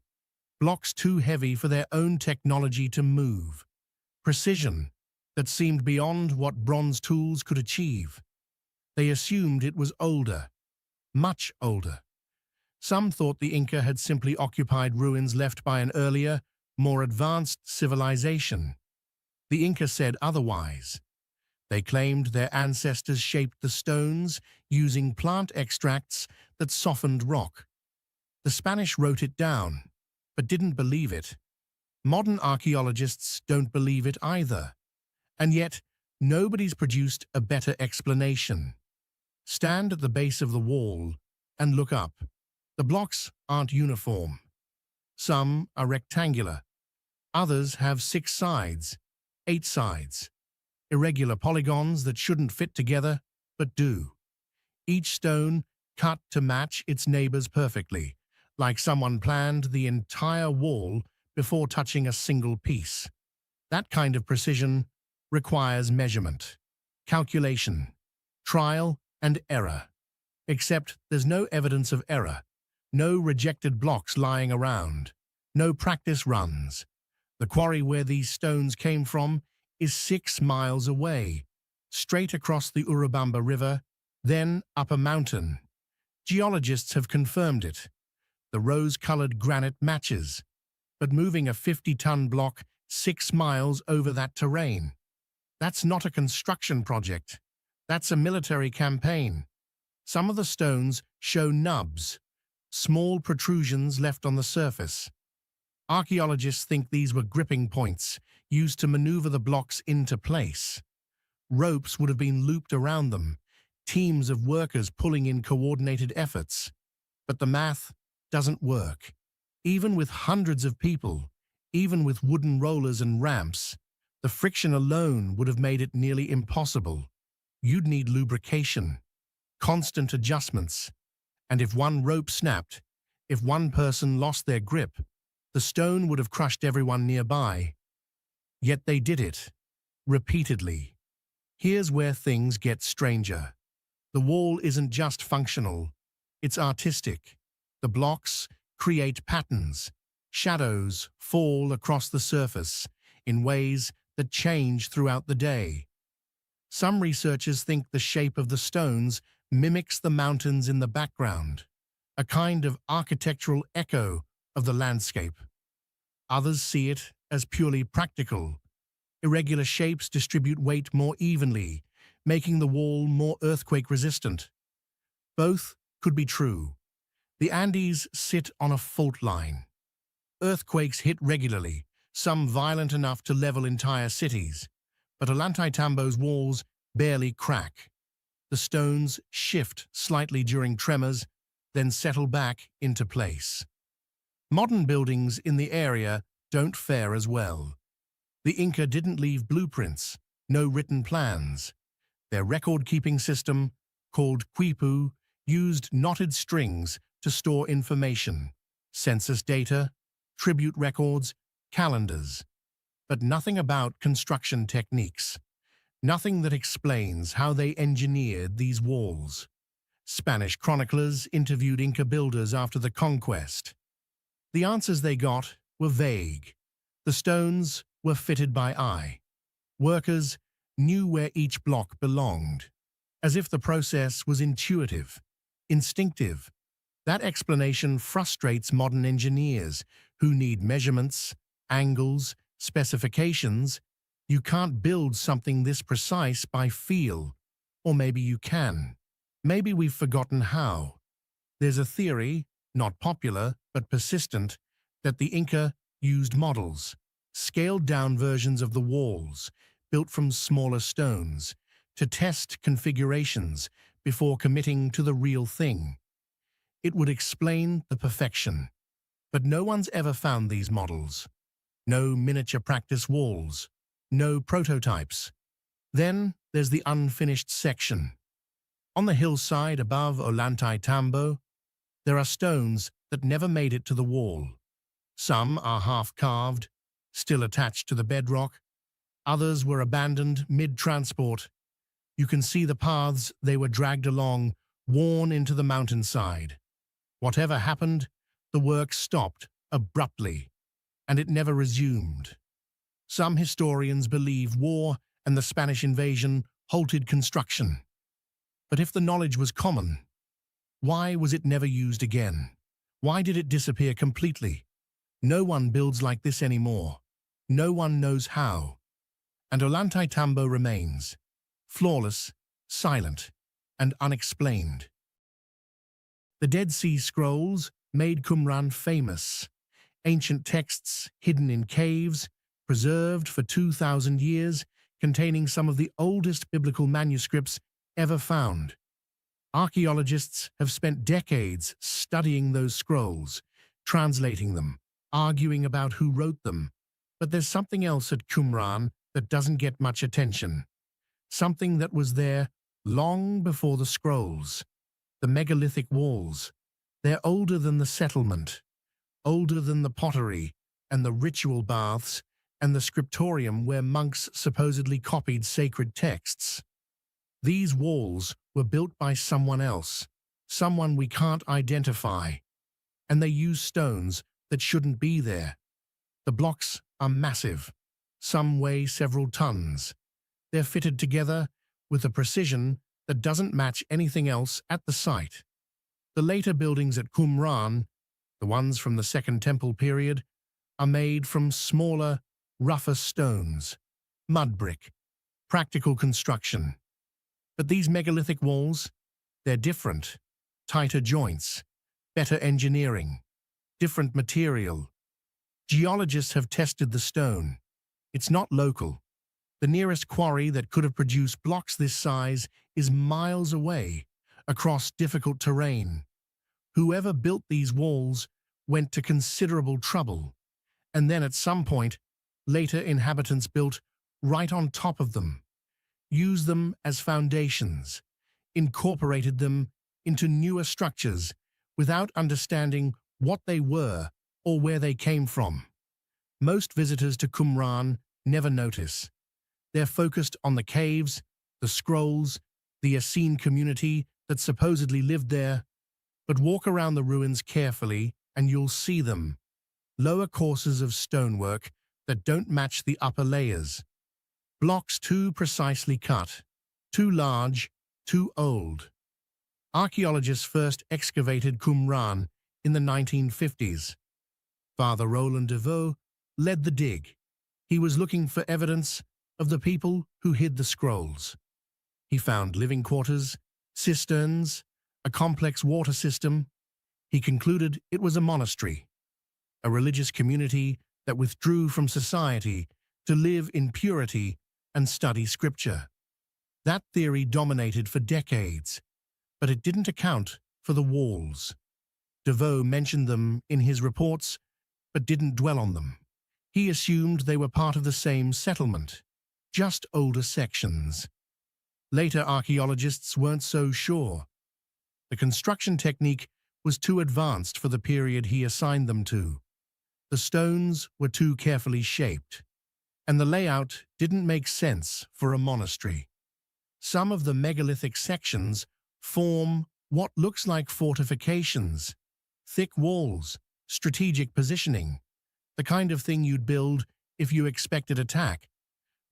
Blocks too heavy for their own technology to move. Precision that seemed beyond what bronze tools could achieve. They assumed it was older, much older. Some thought the Inca had simply occupied ruins left by an earlier, more advanced civilization. The Inca said otherwise. They claimed their ancestors shaped the stones using plant extracts that softened rock. The Spanish wrote it down, but didn't believe it. Modern archaeologists don't believe it either. And yet, nobody's produced a better explanation. Stand at the base of the wall and look up. The blocks aren't uniform. Some are rectangular. Others have 6 sides, 8 sides. Irregular polygons that shouldn't fit together, but do. Each stone cut to match its neighbors perfectly, like someone planned the entire wall before touching a single piece. That kind of precision requires measurement, calculation, trial and error. Except there's no evidence of error, no rejected blocks lying around, no practice runs. The quarry where these stones came from is 6 miles away, straight across the Urubamba River, then up a mountain. Geologists have confirmed it. The rose-colored granite matches, but moving a 50-ton block 6 miles over that terrain. That's not a construction project. That's a military campaign. Some of the stones show nubs, small protrusions left on the surface. Archaeologists think these were gripping points used to maneuver the blocks into place. Ropes would have been looped around them, teams of workers pulling in coordinated efforts. But the math doesn't work. Even with hundreds of people, even with wooden rollers and ramps, the friction alone would have made it nearly impossible. You'd need lubrication, constant adjustments, and if one rope snapped, if one person lost their grip, the stone would have crushed everyone nearby. Yet they did it, repeatedly. Here's where things get stranger. The wall isn't just functional, it's artistic. The blocks create patterns. Shadows fall across the surface in ways that change throughout the day. Some researchers think the shape of the stones mimics the mountains in the background, a kind of architectural echo of the landscape. Others see it as purely practical. Irregular shapes distribute weight more evenly, making the wall more earthquake-resistant. Both could be true. The Andes sit on a fault line. Earthquakes hit regularly, some violent enough to level entire cities. But Ollantaytambo's walls barely crack. The stones shift slightly during tremors, then settle back into place. Modern buildings in the area don't fare as well. The Inca didn't leave blueprints, no written plans. Their record-keeping system, called quipu, used knotted strings to store information, census data, tribute records, calendars. But nothing about construction techniques. Nothing that explains how they engineered these walls. Spanish chroniclers interviewed Inca builders after the conquest. The answers they got were vague. The stones were fitted by eye. Workers knew where each block belonged, as if the process was intuitive, instinctive. That explanation frustrates modern engineers who need measurements, angles, specifications. You can't build something this precise by feel. Or maybe you can. Maybe we've forgotten how. There's a theory, not popular but persistent, that the Inca used models, scaled-down versions of the walls, built from smaller stones, to test configurations before committing to the real thing. It would explain the perfection. But no one's ever found these models. No miniature practice walls. No prototypes. Then there's the unfinished section. On the hillside above Ollantaytambo, there are stones that never made it to the wall. Some are half-carved, still attached to the bedrock. Others were abandoned mid-transport. You can see the paths they were dragged along, worn into the mountainside. Whatever happened, the work stopped abruptly, and it never resumed. Some historians believe war and the Spanish invasion halted construction. But if the knowledge was common, why was it never used again? Why did it disappear completely? No one builds like this anymore. No one knows how. And Ollantaytambo remains, flawless, silent, and unexplained. The Dead Sea Scrolls made Qumran famous. Ancient texts hidden in caves, preserved for 2,000 years, containing some of the oldest biblical manuscripts ever found. Archaeologists have spent decades studying those scrolls, translating them, arguing about who wrote them. But there's something else at Qumran that doesn't get much attention. Something that was there long before the scrolls. The megalithic walls. They're older than the settlement, older than the pottery and the ritual baths and the scriptorium where monks supposedly copied sacred texts. These walls were built by someone else, someone we can't identify, and they use stones that shouldn't be there. The blocks are massive. Some weigh several tons. They're fitted together with a precision that doesn't match anything else at the site. The later buildings at Qumran, the ones from the Second Temple period, are made from smaller, rougher stones, mud brick, practical construction. But these megalithic walls, they're different. Tighter joints, better engineering, different material. Geologists have tested the stone. It's not local. The nearest quarry that could have produced blocks this size is miles away, across difficult terrain. Whoever built these walls went to considerable trouble, and then at some point, later inhabitants built right on top of them, used them as foundations, incorporated them into newer structures without understanding what they were or where they came from. Most visitors to Qumran never notice. They're focused on the caves, the scrolls, the Essene community that supposedly lived there. But walk around the ruins carefully and you'll see them. Lower courses of stonework that don't match the upper layers. Blocks too precisely cut, too large, too old. Archaeologists first excavated Qumran in the 1950s. Father Roland Deveau led the dig. He was looking for evidence of the people who hid the scrolls. He found living quarters, cisterns, a complex water system. He concluded it was a monastery, a religious community that withdrew from society to live in purity and study scripture. That theory dominated for decades, but it didn't account for the walls. Deveau mentioned them in his reports, but didn't dwell on them. He assumed they were part of the same settlement, just older sections. Later archaeologists weren't so sure. The construction technique was too advanced for the period he assigned them to. The stones were too carefully shaped, and the layout didn't make sense for a monastery. Some of the megalithic sections form What looks like fortifications, thick walls, strategic positioning, the kind of thing you'd build if you expected attack.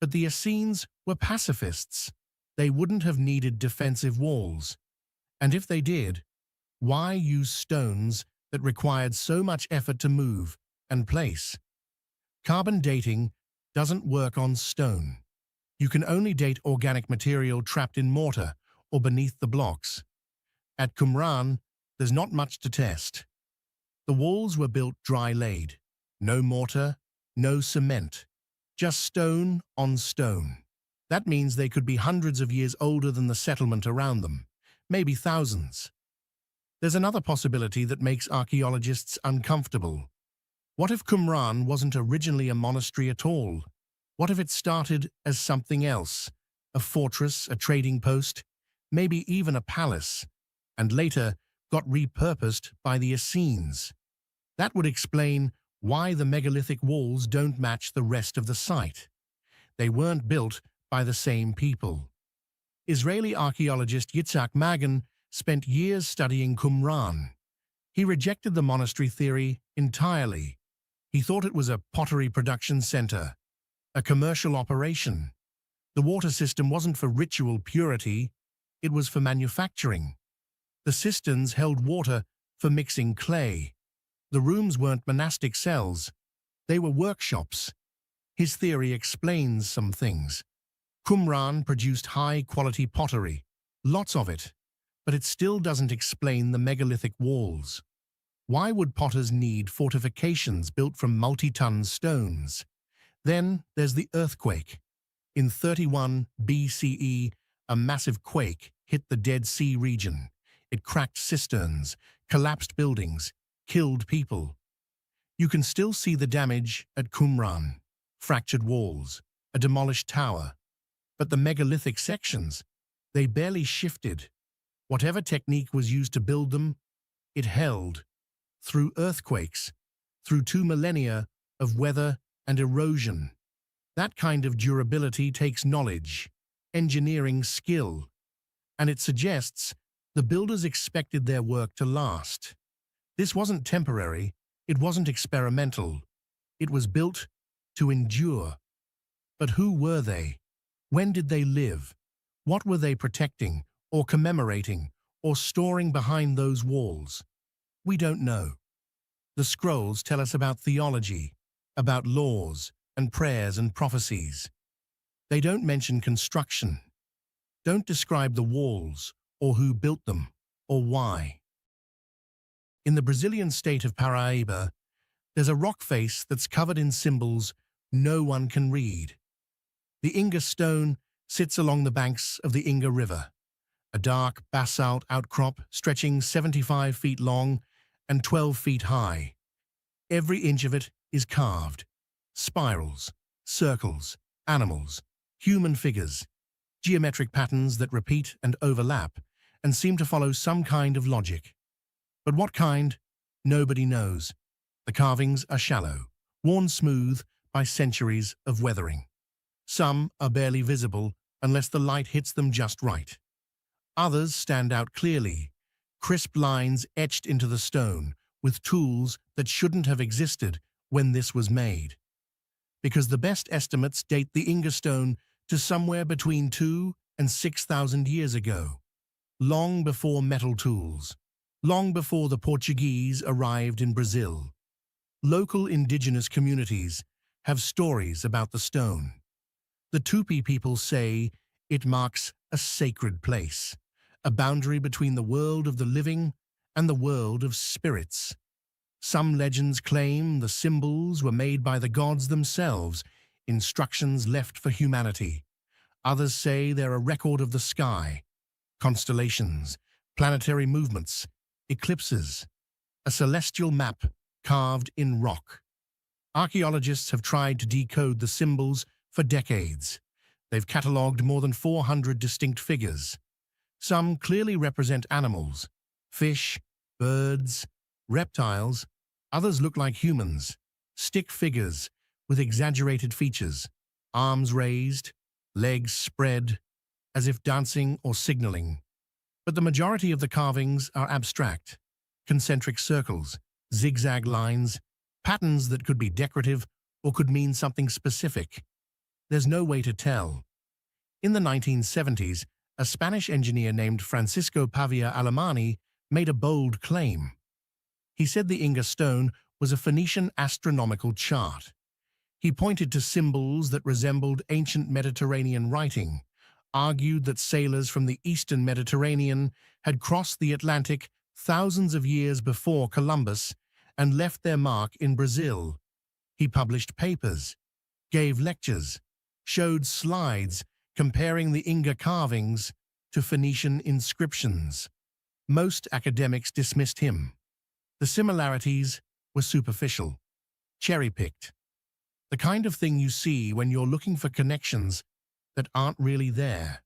But the Essenes were pacifists. They wouldn't have needed defensive walls. And if they did, why use stones that required so much effort to move and place? Carbon dating doesn't work on stone. You can only date organic material trapped in mortar or beneath the blocks. At Qumran, there's not much to test. The walls were built dry-laid. No mortar, no cement. Just stone on stone. That means they could be hundreds of years older than the settlement around them, maybe thousands. There's another possibility that makes archaeologists uncomfortable. What if Qumran wasn't originally a monastery at all? What if it started as something else? A fortress, a trading post, maybe even a palace, and later got repurposed by the Essenes? That would explain why the megalithic walls don't match the rest of the site. They weren't built by the same people. Israeli archaeologist Yitzhak Magen spent years studying Qumran. He rejected the monastery theory entirely. He thought it was a pottery production center, a commercial operation. The water system wasn't for ritual purity, it was for manufacturing. The cisterns held water for mixing clay. The rooms weren't monastic cells, they were workshops. His theory explains some things. Qumran produced high-quality pottery, lots of it, but it still doesn't explain the megalithic walls. Why would potters need fortifications built from multi-ton stones? Then there's the earthquake. In 31 BCE, a massive quake hit the Dead Sea region. It cracked cisterns, collapsed buildings, killed people. You can still see the damage at Qumran. Fractured walls, a demolished tower. But the megalithic sections, they barely shifted. Whatever technique was used to build them, it held. Through earthquakes, through 2 millennia of weather and erosion. That kind of durability takes knowledge, engineering skill, and it suggests the builders expected their work to last. This wasn't temporary, it wasn't experimental. It was built to endure. But who were they? When did they live? What were they protecting, or commemorating, or storing behind those walls? We don't know. The scrolls tell us about theology, about laws and prayers and prophecies. They don't mention construction, don't describe the walls, or who built them, or why. In the Brazilian state of Paraíba, there's a rock face that's covered in symbols no one can read. The Inga stone sits along the banks of the Inga River, a dark basalt outcrop stretching 75 feet long and 12 feet high. Every inch of it is carved. Spirals, circles, animals, human figures, geometric patterns that repeat and overlap and seem to follow some kind of logic. But what kind? Nobody knows. The carvings are shallow, worn smooth by centuries of weathering. Some are barely visible unless the light hits them just right. Others stand out clearly, crisp lines etched into the stone with tools that shouldn't have existed when this was made. Because the best estimates date the Inga stone to somewhere between 2,000 and 6,000 years ago, long before metal tools, long before the Portuguese arrived in Brazil. Local indigenous communities have stories about the stone. The Tupi people say it marks a sacred place, a boundary between the world of the living and the world of spirits. Some legends claim the symbols were made by the gods themselves, instructions left for humanity. Others say they're a record of the sky, constellations, planetary movements, eclipses, a celestial map carved in rock. Archaeologists have tried to decode the symbols for decades. They've catalogued more than 400 distinct figures. Some clearly represent animals, fish, birds, reptiles. Others look like humans, stick figures with exaggerated features, arms raised, legs spread, as if dancing or signaling. But the majority of the carvings are abstract, concentric circles, zigzag lines, patterns that could be decorative or could mean something specific. There's no way to tell. In the 1970s, a Spanish engineer named Francisco Pavia Alemany made a bold claim. He said the Inga stone was a Phoenician astronomical chart. He pointed to symbols that resembled ancient Mediterranean writing, argued that sailors from the eastern Mediterranean had crossed the Atlantic thousands of years before Columbus and left their mark in Brazil. He published papers, gave lectures, showed slides comparing the Inga carvings to Phoenician inscriptions. Most academics dismissed him. The similarities were superficial, cherry-picked, the kind of thing you see when you're looking for connections that aren't really there.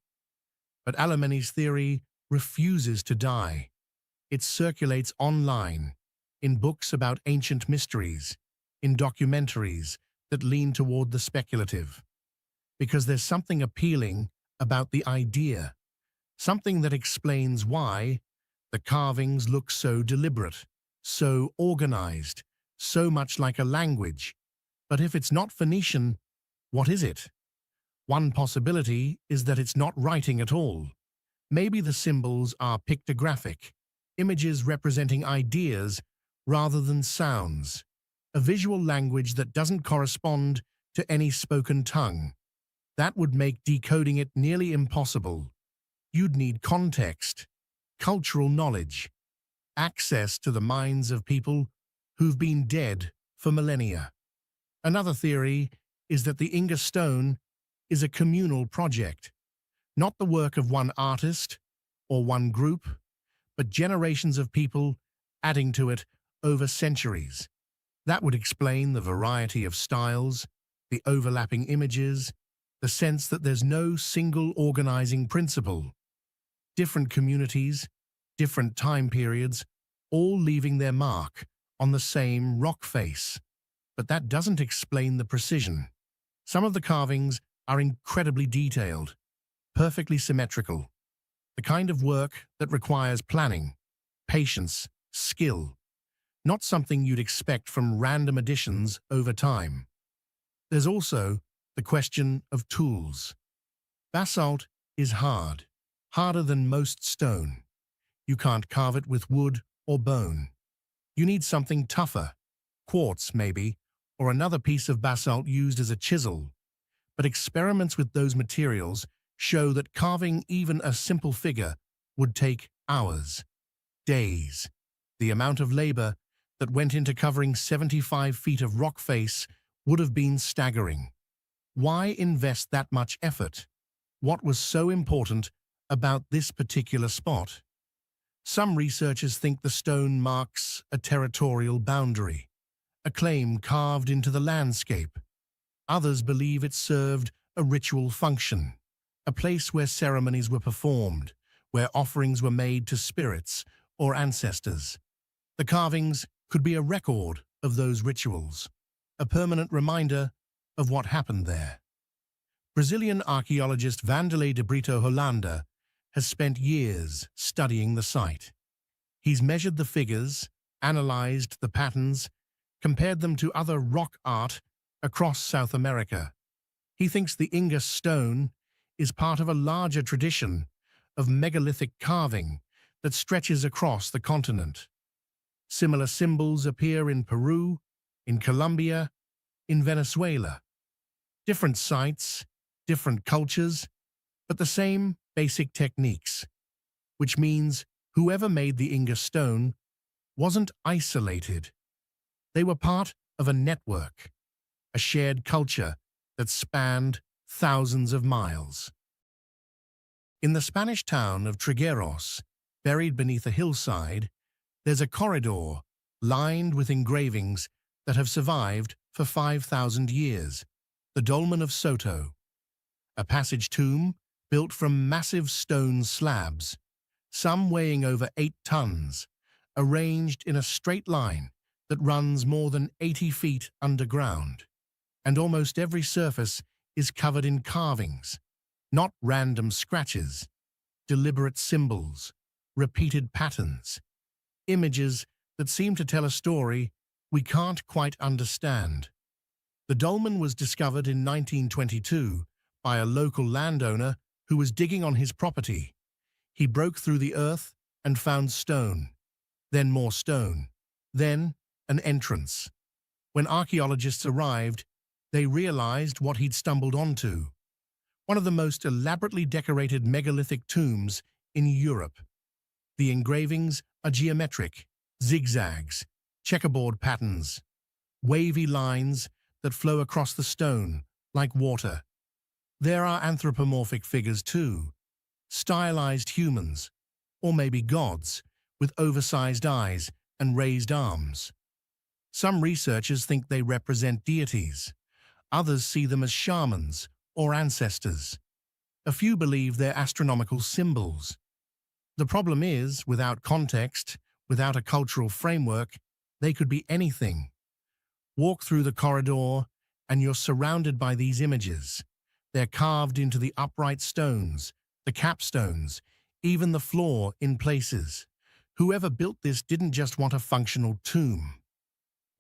But Alemany's theory refuses to die. It circulates online, in books about ancient mysteries, in documentaries that lean toward the speculative. Because there's something appealing about the idea, something that explains why the carvings look so deliberate, so organized, so much like a language. But if it's not Phoenician, what is it? One possibility is that it's not writing at all. Maybe the symbols are pictographic, images representing ideas rather than sounds, a visual language that doesn't correspond to any spoken tongue. That would make decoding it nearly impossible. You'd need context, cultural knowledge, access to the minds of people who've been dead for millennia. Another theory is that the Inga stone is a communal project, not the work of one artist or one group, but generations of people adding to it over centuries. That would explain the variety of styles, the overlapping images, the sense that there's no single organizing principle. Different communities, different time periods, all leaving their mark on the same rock face. But that doesn't explain the precision. Some of the carvings are incredibly detailed, perfectly symmetrical, the kind of work that requires planning, patience, skill, not something you'd expect from random additions over time. There's also the question of tools. Basalt is hard, harder than most stone. You can't carve it with wood or bone. You need something tougher, quartz maybe, or another piece of basalt used as a chisel. But experiments with those materials show that carving even a simple figure would take hours, days. The amount of labor that went into covering 75 feet of rock face would have been staggering. Why invest that much effort? What was so important about this particular spot? Some researchers think the stone marks a territorial boundary, a claim carved into the landscape. Others believe it served a ritual function, a place where ceremonies were performed, where offerings were made to spirits or ancestors. The carvings could be a record of those rituals, a permanent reminder of what happened there. Brazilian archaeologist Vanderlei de Brito Holanda has spent years studying the site. He's measured the figures, analyzed the patterns, compared them to other rock art across South America. He thinks the Inga stone is part of a larger tradition of megalithic carving that stretches across the continent. Similar symbols appear in Peru, in Colombia, in Venezuela. Different sites, different cultures, but the same basic techniques, which means whoever made the Inga stone wasn't isolated. They were part of a network, a shared culture that spanned thousands of miles. In the Spanish town of Trigueros, buried beneath a hillside, there's a corridor lined with engravings that have survived for 5,000 years, the Dolmen of Soto, a passage tomb built from massive stone slabs, some weighing over 8 tons, arranged in a straight line that runs more than 80 feet underground. And almost every surface is covered in carvings, not random scratches, deliberate symbols, repeated patterns, images that seem to tell a story we can't quite understand. The dolmen was discovered in 1922 by a local landowner who was digging on his property. He broke through the earth and found stone, then more stone, then an entrance. When archaeologists arrived, they realized what he'd stumbled onto: one of the most elaborately decorated megalithic tombs in Europe. The engravings are geometric, zigzags, checkerboard patterns, wavy lines that flow across the stone like water. There are anthropomorphic figures too, stylized humans, or maybe gods, with oversized eyes and raised arms. Some researchers think they represent deities. Others see them as shamans or ancestors. A few believe they're astronomical symbols. The problem is, without context, without a cultural framework, they could be anything. Walk through the corridor, and you're surrounded by these images. They're carved into the upright stones, the capstones, even the floor in places. Whoever built this didn't just want a functional tomb.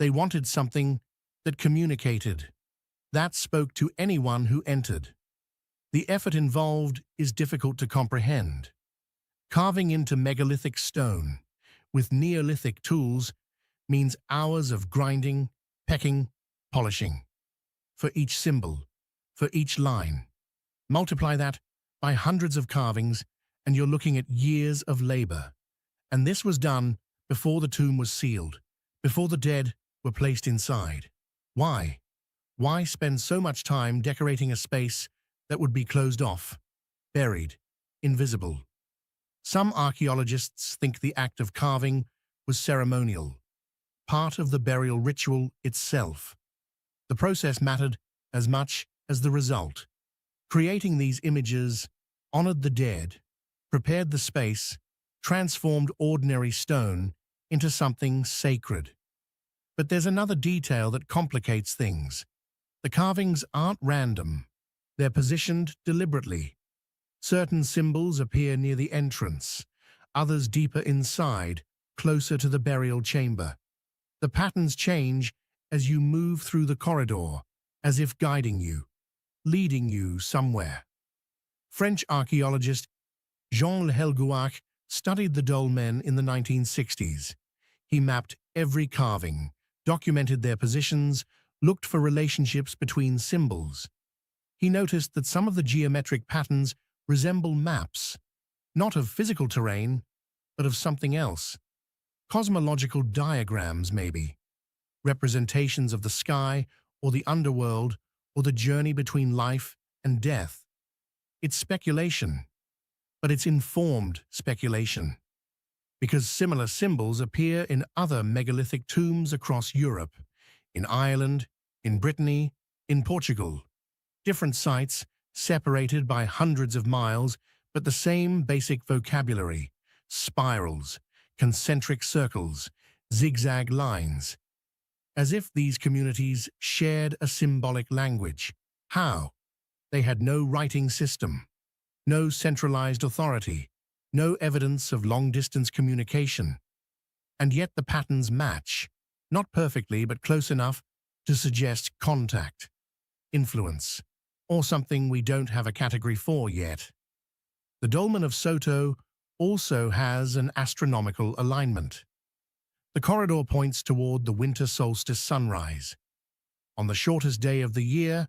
They wanted something that communicated, that spoke to anyone who entered. The effort involved is difficult to comprehend. Carving into megalithic stone with Neolithic tools means hours of grinding, pecking, polishing. For each symbol, for each line. Multiply that by hundreds of carvings and you're looking at years of labor. And this was done before the tomb was sealed, before the dead were placed inside. Why? Why spend so much time decorating a space that would be closed off, buried, invisible? Some archaeologists think the act of carving was ceremonial, part of the burial ritual itself. The process mattered as much as the result. Creating these images honored the dead, prepared the space, transformed ordinary stone into something sacred. But there's another detail that complicates things. The carvings aren't random. They're positioned deliberately. Certain symbols appear near the entrance, others deeper inside, closer to the burial chamber. The patterns change as you move through the corridor, as if guiding you, leading you somewhere. French archaeologist Jean Lehelgouac studied the dolmen in the 1960s. He mapped every carving, documented their positions, looked for relationships between symbols. He noticed that some of the geometric patterns resemble maps, not of physical terrain, but of something else. Cosmological diagrams, maybe. Representations of the sky or the underworld or the journey between life and death. It's speculation, but it's informed speculation, because similar symbols appear in other megalithic tombs across Europe, in Ireland, in Brittany, in Portugal. Different sites, separated by hundreds of miles, but the same basic vocabulary: spirals, concentric circles, zigzag lines. As if these communities shared a symbolic language. How? They had no writing system, no centralized authority, no evidence of long-distance communication. And yet the patterns match, not perfectly but close enough to suggest contact, influence, or something we don't have a category for yet. The dolmen of Soto also has an astronomical alignment. The corridor points toward the winter solstice sunrise. On the shortest day of the year,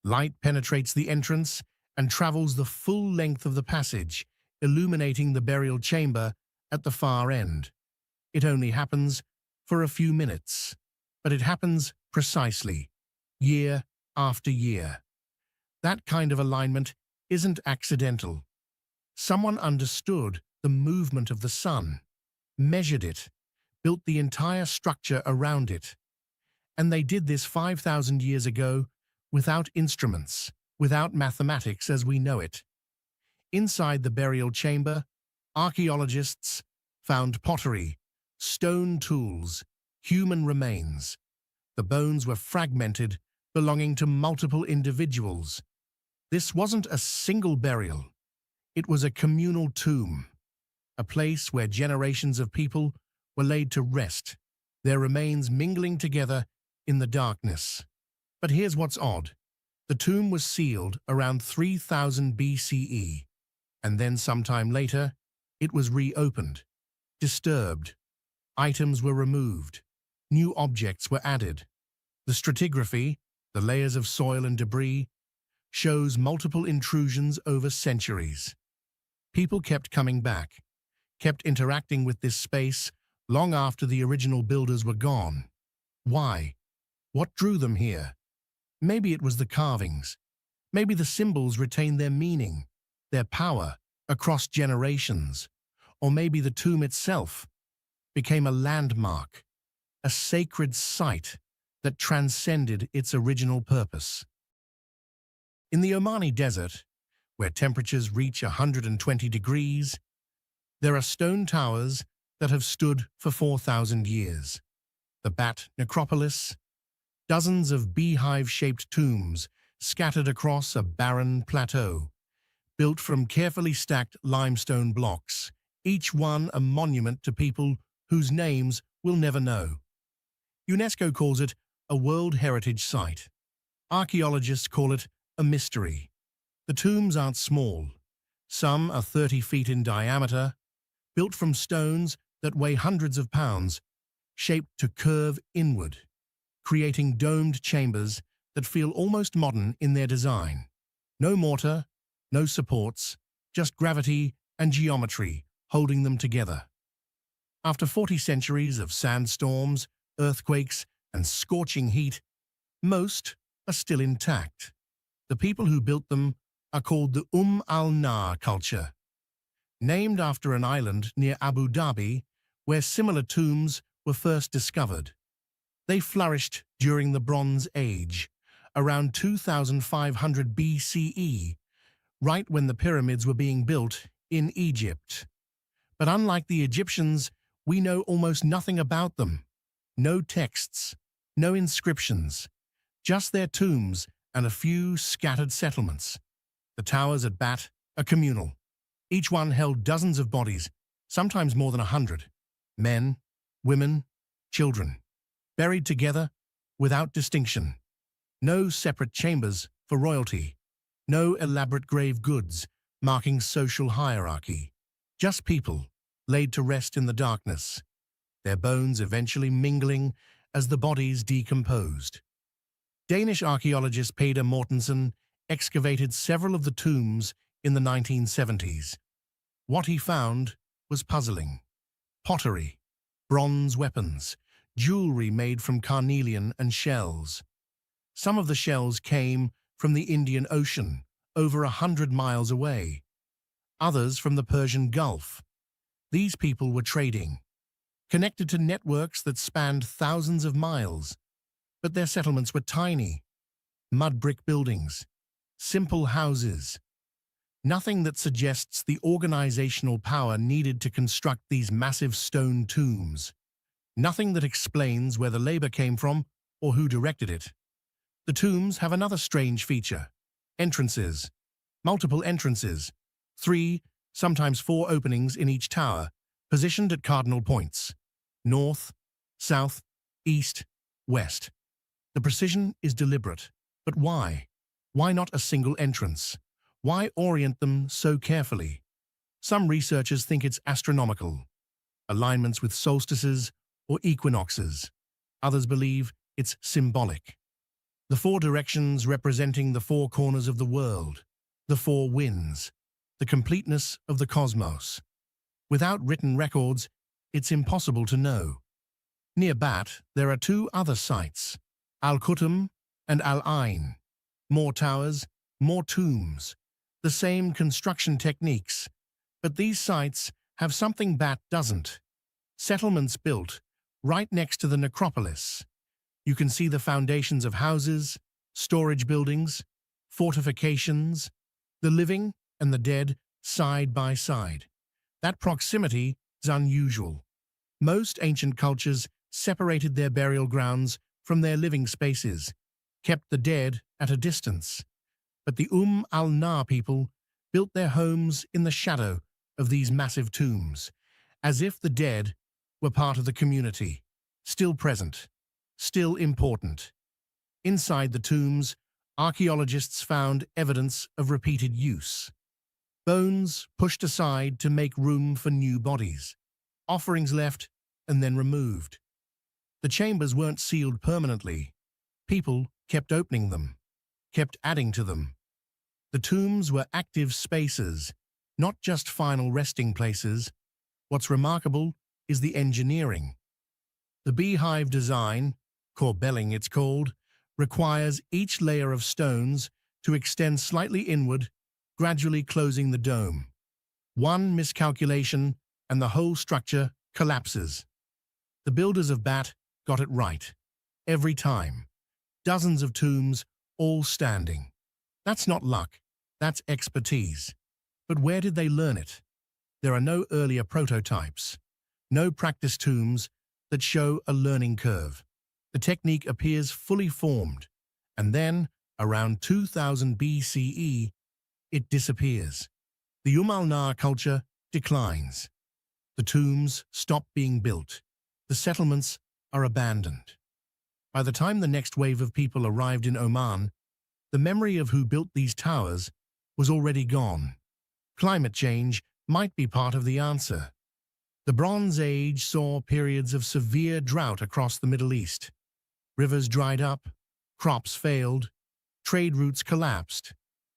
light penetrates the entrance and travels the full length of the passage, illuminating the burial chamber at the far end. It only happens for a few minutes, but it happens precisely, year after year. That kind of alignment isn't accidental. Someone understood the movement of the sun, measured it, built the entire structure around it. And they did this 5,000 years ago without instruments, without mathematics as we know it. Inside the burial chamber, archaeologists found pottery, stone tools, human remains. The bones were fragmented, belonging to multiple individuals. This wasn't a single burial. It was a communal tomb. a place where generations of people were laid to rest, their remains mingling together in the darkness. But here's what's odd. The tomb was sealed around 3000 BCE, and then sometime later, it was reopened. Disturbed. Items were removed. New objects were added. The stratigraphy, the layers of soil and debris, shows multiple intrusions over centuries. People kept coming back, kept interacting with this space long after the original builders were gone. Why? What drew them here? Maybe it was the carvings. Maybe the symbols retained their meaning, their power, across generations. Or maybe the tomb itself became a landmark, a sacred site that transcended its original purpose. In the Omani desert, where temperatures reach 120 degrees, there are stone towers that have stood for 4,000 years. The Bat Necropolis, dozens of beehive-shaped tombs scattered across a barren plateau, built from carefully stacked limestone blocks, each one a monument to people whose names we'll never know. UNESCO calls it a World Heritage Site. Archaeologists call it a mystery. The tombs aren't small. Some are 30 feet in diameter, built from stones that weigh hundreds of pounds, shaped to curve inward, creating domed chambers that feel almost modern in their design. No mortar, no supports, just gravity and geometry holding them together. After 40 centuries of sandstorms, earthquakes, and scorching heat, most are still intact. The people who built them are called the al-Nar culture, named after an island near Abu Dhabi where similar tombs were first discovered. They flourished during the Bronze Age, around 2500 BCE, right when the pyramids were being built in Egypt. But unlike the Egyptians, we know almost nothing about them. No texts, no inscriptions, just their tombs and a few scattered settlements. The towers at Bat are communal. Each one held dozens of bodies, sometimes more than 100. Men, women, children, buried together without distinction. No separate chambers for royalty. No elaborate grave goods marking social hierarchy. Just people laid to rest in the darkness, their bones eventually mingling as the bodies decomposed. Danish archaeologist Peder Mortensen excavated several of the tombs in the 1970s. What he found was puzzling. Pottery, bronze weapons, jewelry made from carnelian and shells. Some of the shells came from the Indian Ocean, over 100 miles away. Others from the Persian Gulf. These people were trading, connected to networks that spanned thousands of miles. But their settlements were tiny, mud brick buildings, simple houses. Nothing that suggests the organizational power needed to construct these massive stone tombs. Nothing that explains where the labor came from or who directed it. The tombs have another strange feature. Entrances. Multiple entrances. 3, sometimes 4 openings in each tower, positioned at cardinal points. North, south, east, west. The precision is deliberate. But why? Why not a single entrance? Why orient them so carefully? Some researchers think it's astronomical. Alignments with solstices or equinoxes. Others believe it's symbolic. The 4 directions representing the 4 corners of the world, the 4 winds, the completeness of the cosmos. Without written records, it's impossible to know. Near Bat, there are 2 other sites, Al-Qutum and Al-Ain. More towers, more tombs, the same construction techniques. But these sites have something Bat doesn't. Settlements built right next to the necropolis. You can see the foundations of houses, storage buildings, fortifications, the living and the dead side by side. That proximity is unusual. Most ancient cultures separated their burial grounds from their living spaces, kept the dead at a distance. But the al-Nar people built their homes in the shadow of these massive tombs, as if the dead were part of the community, still present, still important. Inside the tombs, archaeologists found evidence of repeated use. Bones pushed aside to make room for new bodies, offerings left and then removed. The chambers weren't sealed permanently. People kept opening them, kept adding to them. The tombs were active spaces, not just final resting places. What's remarkable is the engineering. The beehive design, corbelling it's called, requires each layer of stones to extend slightly inward, gradually closing the dome. One miscalculation and the whole structure collapses. The builders of Bat got it right. Every time. Dozens of tombs, all standing. That's not luck. That's expertise. But where did they learn it? There are no earlier prototypes, no practice tombs that show a learning curve. The technique appears fully formed, and then, around 2000 BCE, it disappears. The Umalnar culture declines. The tombs stop being built. The settlements are abandoned. By the time the next wave of people arrived in Oman, the memory of who built these towers was already gone. Climate change might be part of the answer. The Bronze Age saw periods of severe drought across the Middle East. Rivers dried up, crops failed, trade routes collapsed.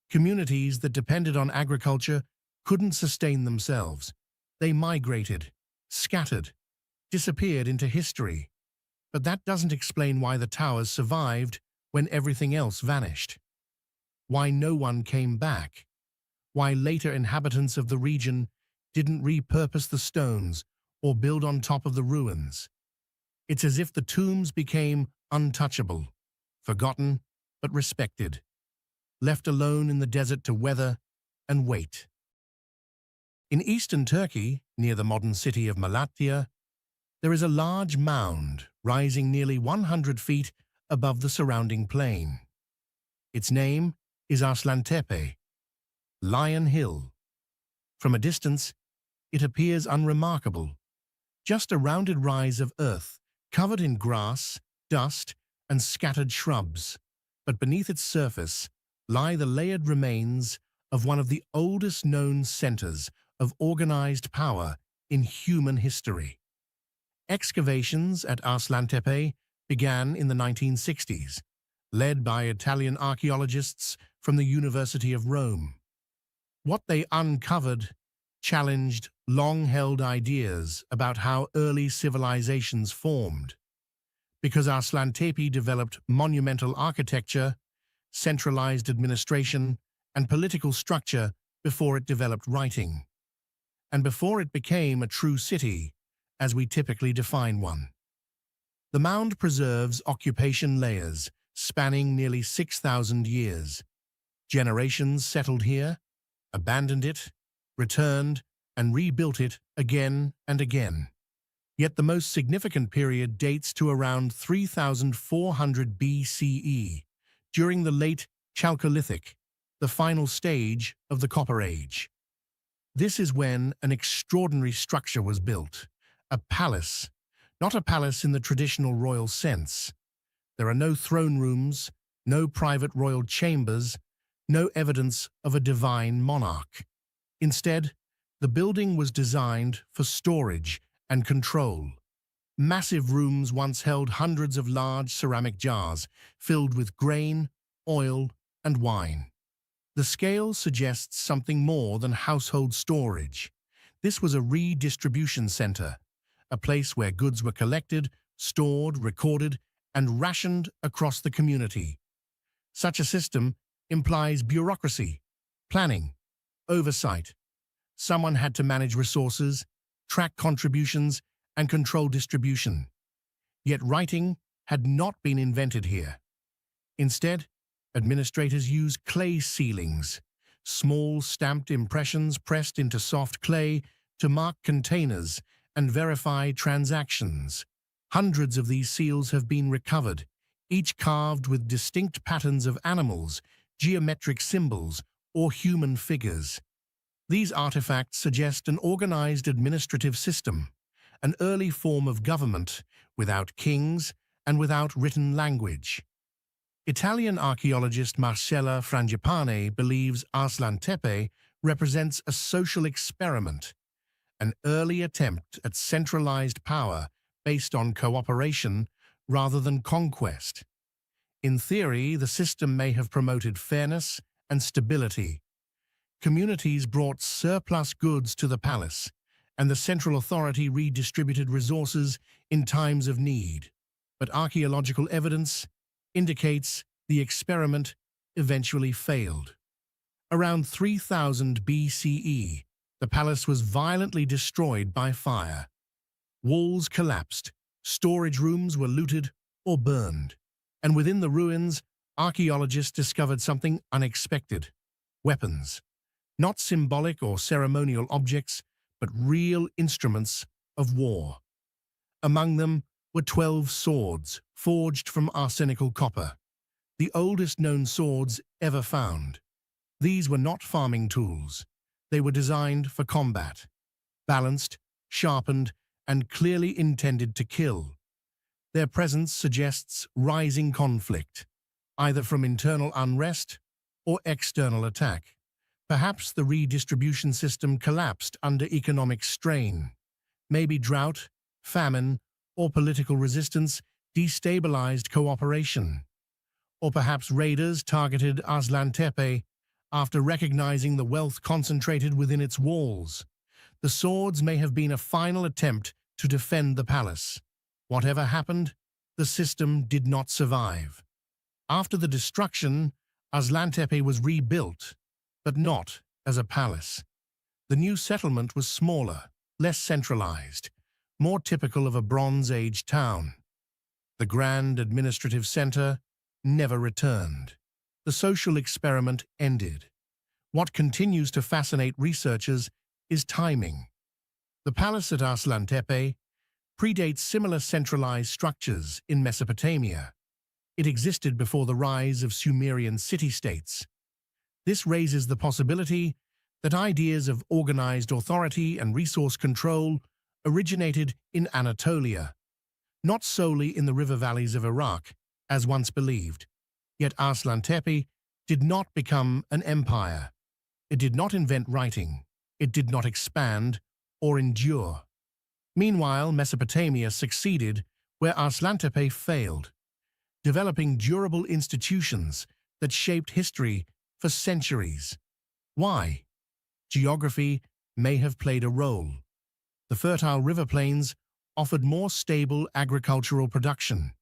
Communities that depended on agriculture couldn't sustain themselves. They migrated, scattered, disappeared into history. But that doesn't explain why the towers survived when everything else vanished. Why no one came back. Why later inhabitants of the region didn't repurpose the stones or build on top of the ruins. It's as if the tombs became untouchable, forgotten but respected, left alone in the desert to weather and wait. In eastern Turkey, near the modern city of Malatya, there is a large mound rising nearly 100 feet above the surrounding plain. Its name is Arslantepe, Lion Hill. From a distance, it appears unremarkable, just a rounded rise of earth covered in grass, dust, and scattered shrubs. But beneath its surface lie the layered remains of one of the oldest known centers of organized power in human history. Excavations at Arslantepe began in the 1960s, led by Italian archaeologists from the University of Rome. What they uncovered challenged long-held ideas about how early civilizations formed. Because Arslantepe developed monumental architecture, centralized administration, and political structure before it developed writing, and before it became a true city, as we typically define one. The mound preserves occupation layers spanning nearly 6,000 years. Generations settled here, abandoned it, returned, and rebuilt it again and again. Yet the most significant period dates to around 3,400 BCE, during the late Chalcolithic, the final stage of the Copper Age. This is when an extraordinary structure was built, a palace, not a palace in the traditional royal sense. There are no throne rooms, no private royal chambers, no evidence of a divine monarch. Instead, the building was designed for storage and control. Massive rooms once held hundreds of large ceramic jars filled with grain, oil, and wine. The scale suggests something more than household storage. This was a redistribution center, a place where goods were collected, stored, recorded, and rationed across the community. Such a system implies bureaucracy, planning, oversight. Someone had to manage resources, track contributions, and control distribution. Yet writing had not been invented here. Instead, administrators used clay sealings, small stamped impressions pressed into soft clay to mark containers and verify transactions. Hundreds of these seals have been recovered, each carved with distinct patterns of animals, geometric symbols, or human figures. These artifacts suggest an organized administrative system, an early form of government without kings and without written language. Italian archaeologist Marcella Frangipane believes Arslan Tepe represents a social experiment, an early attempt at centralized power based on cooperation rather than conquest. In theory, the system may have promoted fairness and stability. Communities brought surplus goods to the palace, and the central authority redistributed resources in times of need. But archaeological evidence indicates the experiment eventually failed. Around 3000 BCE, the palace was violently destroyed by fire. Walls collapsed, storage rooms were looted or burned, and within the ruins, archaeologists discovered something unexpected: weapons. Not symbolic or ceremonial objects, but real instruments of war. Among them were 12 swords forged from arsenical copper, the oldest known swords ever found. These were not farming tools. They were designed for combat, balanced, sharpened, and clearly intended to kill. Their presence suggests rising conflict, either from internal unrest or external attack. Perhaps the redistribution system collapsed under economic strain. Maybe drought, famine, or political resistance destabilized cooperation. Or perhaps raiders targeted Arslan Tepe after recognizing the wealth concentrated within its walls. The swords may have been a final attempt to defend the palace. Whatever happened, the system did not survive. After the destruction, Arslan Tepe was rebuilt, but not as a palace. The new settlement was smaller, less centralized, more typical of a Bronze Age town. The grand administrative center never returned. The social experiment ended. What continues to fascinate researchers is timing. The palace at Arslan Tepe predates similar centralized structures in Mesopotamia. It existed before the rise of Sumerian city-states. This raises the possibility that ideas of organized authority and resource control originated in Anatolia, not solely in the river valleys of Iraq, as once believed. Yet Arslan Tepe did not become an empire. It did not invent writing. It did not expand or endure. Meanwhile, Mesopotamia succeeded where Arslan Tepe failed, developing durable institutions that shaped history for centuries. Why? Geography may have played a role. The fertile river plains offered more stable agricultural production.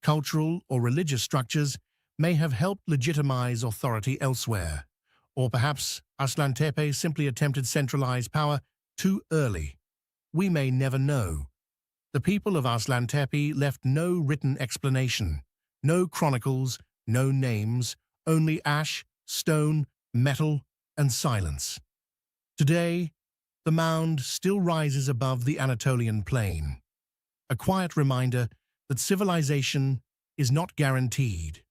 Cultural or religious structures may have helped legitimize authority elsewhere. Or perhaps Arslan Tepe simply attempted centralized power too early. We may never know. The people of Arslan Tepe left no written explanation, no chronicles, no names, only ash, stone, metal, and silence. Today, the mound still rises above the Anatolian plain, a quiet reminder that civilization is not guaranteed,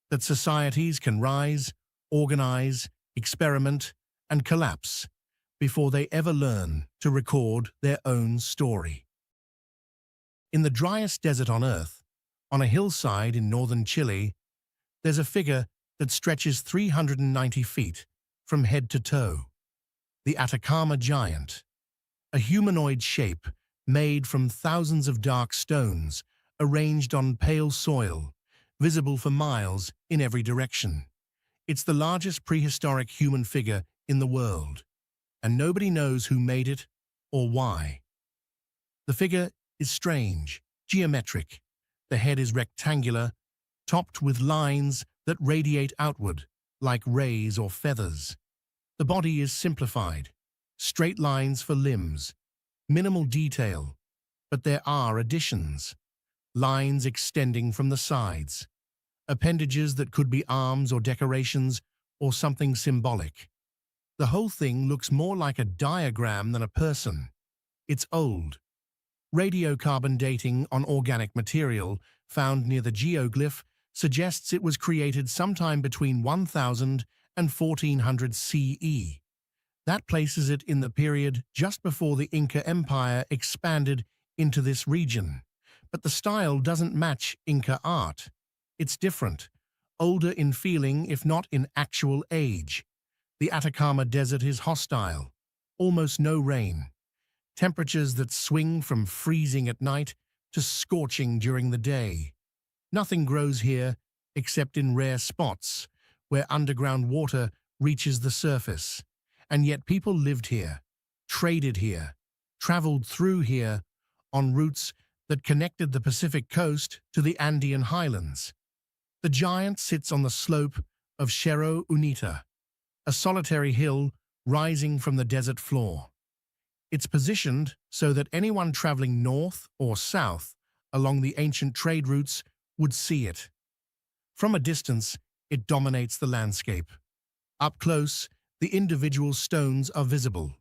that societies can rise, organize, experiment, and collapse before they ever learn to record their own story. In the driest desert on Earth, on a hillside in northern Chile, there's a figure that stretches 390 feet from head to toe. The Atacama Giant, a humanoid shape made from thousands of dark stones arranged on pale soil, visible for miles in every direction. It's the largest prehistoric human figure in the world, and nobody knows who made it or why. The figure is strange, geometric. The head is rectangular, topped with lines that radiate outward, like rays or feathers. The body is simplified, straight lines for limbs, minimal detail, but there are additions. Lines extending from the sides, appendages that could be arms or decorations or something symbolic. The whole thing looks more like a diagram than a person. It's old. Radiocarbon dating on organic material found near the geoglyph suggests it was created sometime between 1000 and 1400 CE. That places it in the period just before the Inca Empire expanded into this region. But the style doesn't match Inca art. It's different, older in feeling if not in actual age. The Atacama Desert is hostile, almost no rain. Temperatures that swing from freezing at night to scorching during the day. Nothing grows here except in rare spots where underground water reaches the surface. And yet people lived here, traded here, traveled through here on routes that connected the Pacific coast to the Andean highlands. The giant sits on the slope of Cerro Unita, a solitary hill rising from the desert floor. It's positioned so that anyone traveling north or south along the ancient trade routes would see it. From a distance, it dominates the landscape. Up close, the individual stones are visible.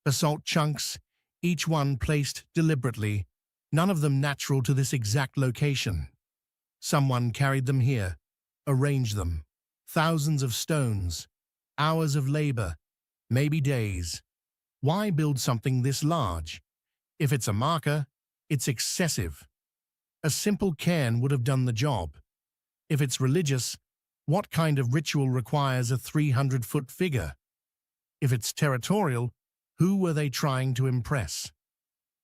Basalt chunks, each one placed deliberately, none of them natural to this exact location. Someone carried them here, arranged them. Thousands of stones, hours of labor, maybe days. Why build something this large? If it's a marker, it's excessive. A simple cairn would have done the job. If it's religious, what kind of ritual requires a 300-foot figure? If it's territorial, who were they trying to impress?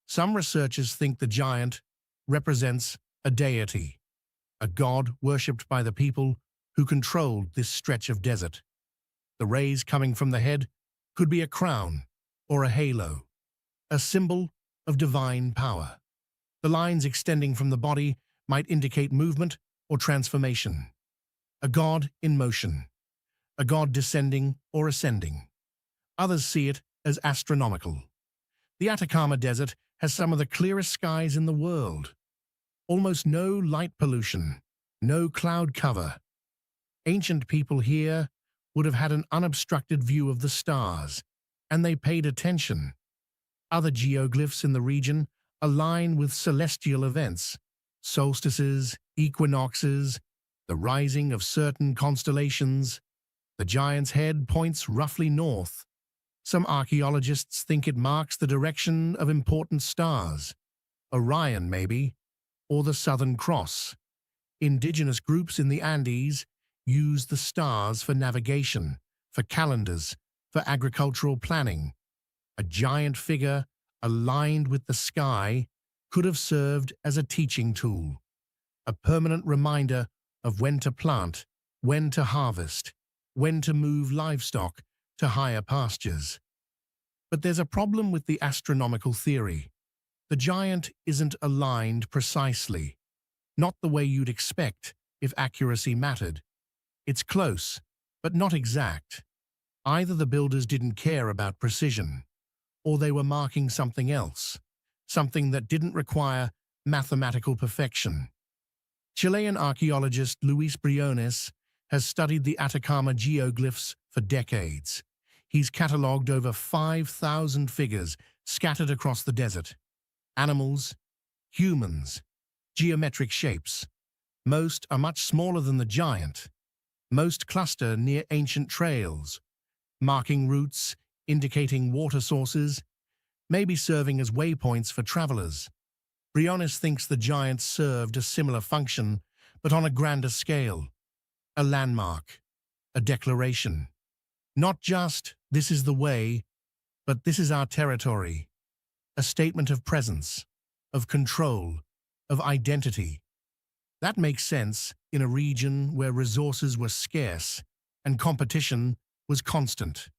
Some researchers think the giant represents a deity, a god worshipped by the people who controlled this stretch of desert. The rays coming from the head could be a crown or a halo, a symbol of divine power. The lines extending from the body might indicate movement or transformation. A god in motion, a god descending or ascending. Others see it as astronomical. The Atacama Desert has some of the clearest skies in the world. Almost no light pollution, no cloud cover. Ancient people here would have had an unobstructed view of the stars, and they paid attention. Other geoglyphs in the region align with celestial events, solstices, equinoxes, the rising of certain constellations. The giant's head points roughly north. Some archaeologists think it marks the direction of important stars. Orion, maybe, or the Southern Cross. Indigenous groups in the Andes use the stars for navigation, for calendars, for agricultural planning. A giant figure aligned with the sky could have served as a teaching tool, a permanent reminder of when to plant, when to harvest, when to move livestock to higher pastures. But there's a problem with the astronomical theory. The giant isn't aligned precisely, not the way you'd expect if accuracy mattered. It's close, but not exact. Either the builders didn't care about precision, or they were marking something else, something that didn't require mathematical perfection. Chilean archaeologist Luis Briones has studied the Atacama geoglyphs for decades. He's catalogued over 5,000 figures scattered across the desert. Animals, humans, geometric shapes. Most are much smaller than the giant. Most cluster near ancient trails, marking routes, indicating water sources, maybe serving as waypoints for travelers. Briones thinks the giant served a similar function, but on a grander scale. A landmark, a declaration. Not just, this is the way, but this is our territory. A statement of presence, of control, of identity. That makes sense in a region where resources were scarce and competition was constant.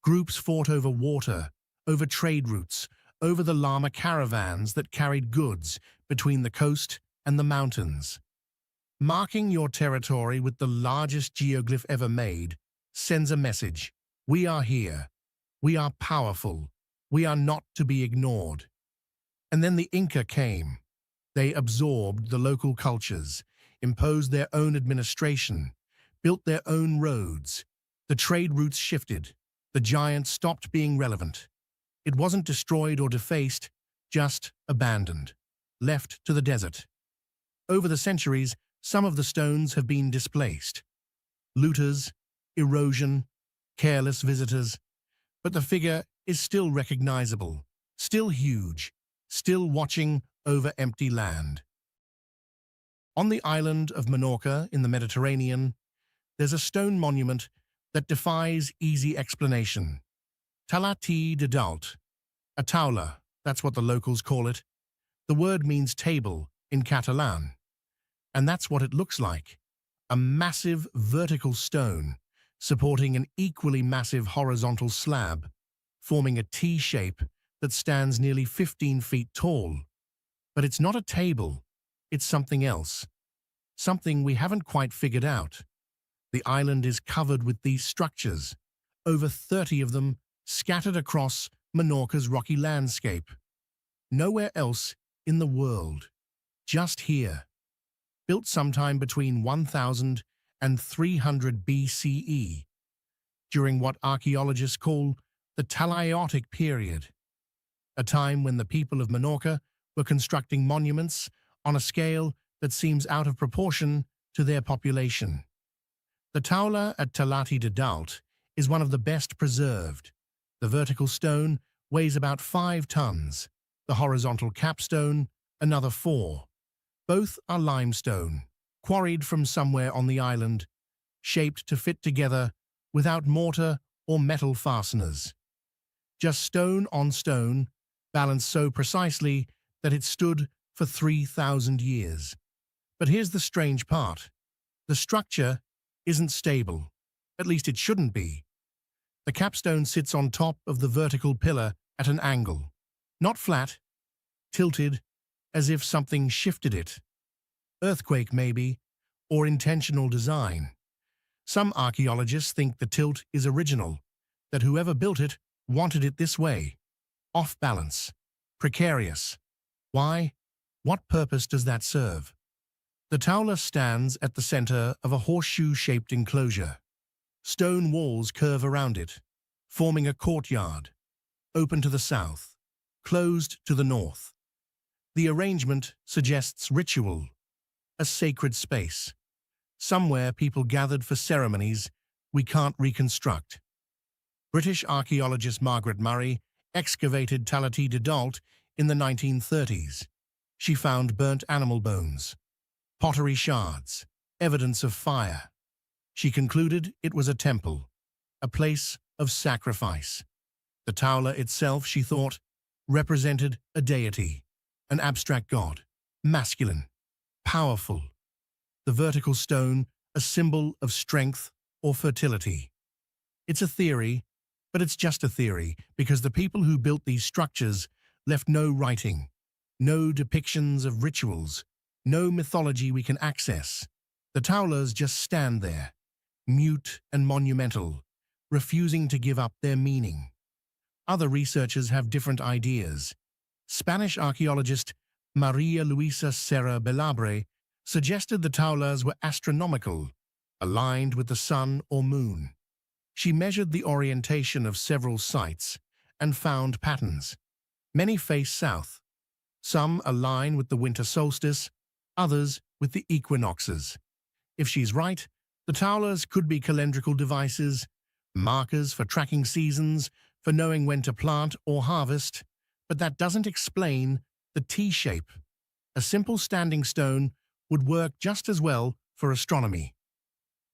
Groups fought over water, over trade routes, over the llama caravans that carried goods between the coast and the mountains. Marking your territory with the largest geoglyph ever made sends a message. We are here. We are powerful. We are not to be ignored. And then the Inca came. They absorbed the local cultures, imposed their own administration, built their own roads. The trade routes shifted. The giant stopped being relevant. It wasn't destroyed or defaced, just abandoned, left to the desert. Over the centuries, some of the stones have been displaced. Looters, erosion, careless visitors. but the figure is still recognizable, still huge, still watching over empty land. On the island of Minorca in the Mediterranean, there's a stone monument that defies easy explanation. Talati de Dalt, a taula, that's what the locals call it. The word means table in Catalan, and that's what it looks like. A massive vertical stone supporting an equally massive horizontal slab, forming a T shape that stands nearly 15 feet tall. But it's not a table, it's something else. Something we haven't quite figured out. The island is covered with these structures, over 30 of them scattered across Menorca's rocky landscape. Nowhere else in the world, just here. Built sometime between 1000 and 300 BCE, during what archaeologists call the Talaiotic period, a time when the people of Menorca were constructing monuments on a scale that seems out of proportion to their population. The Taula at Talati de Dalt is one of the best preserved. The vertical stone weighs about 5 tons, the horizontal capstone another 4. Both are limestone, quarried from somewhere on the island, shaped to fit together without mortar or metal fasteners. Just stone on stone, balanced so precisely that it stood for 3,000 years. But here's the strange part. The structure isn't stable. At least it shouldn't be. The capstone sits on top of the vertical pillar at an angle. Not flat, tilted, as if something shifted it. Earthquake, maybe, or intentional design. Some archaeologists think the tilt is original, that whoever built it wanted it this way. Off balance. Precarious. Why? What purpose does that serve? The Taula stands at the center of a horseshoe-shaped enclosure. Stone walls curve around it, forming a courtyard, open to the south, closed to the north. The arrangement suggests ritual, a sacred space, somewhere people gathered for ceremonies we can't reconstruct. British archaeologist Margaret Murray excavated Talati de Dalt in the 1930s. She found burnt animal bones, pottery shards, evidence of fire. She concluded it was a temple, a place of sacrifice. The Taula itself, she thought, represented a deity, an abstract god, masculine, powerful. The vertical stone, a symbol of strength or fertility. It's a theory, but it's just a theory because the people who built these structures left no writing, no depictions of rituals, no mythology we can access. The Taulas just stand there, mute and monumental, refusing to give up their meaning. Other researchers have different ideas. Spanish archaeologist Maria Luisa Serra Belabre suggested the Taulas were astronomical, aligned with the sun or moon. She measured the orientation of several sites and found patterns. Many face south. Some align with the winter solstice, others with the equinoxes. If she's right, the Taulas could be calendrical devices, markers for tracking seasons, for knowing when to plant or harvest, but that doesn't explain the T-shape. A simple standing stone would work just as well for astronomy.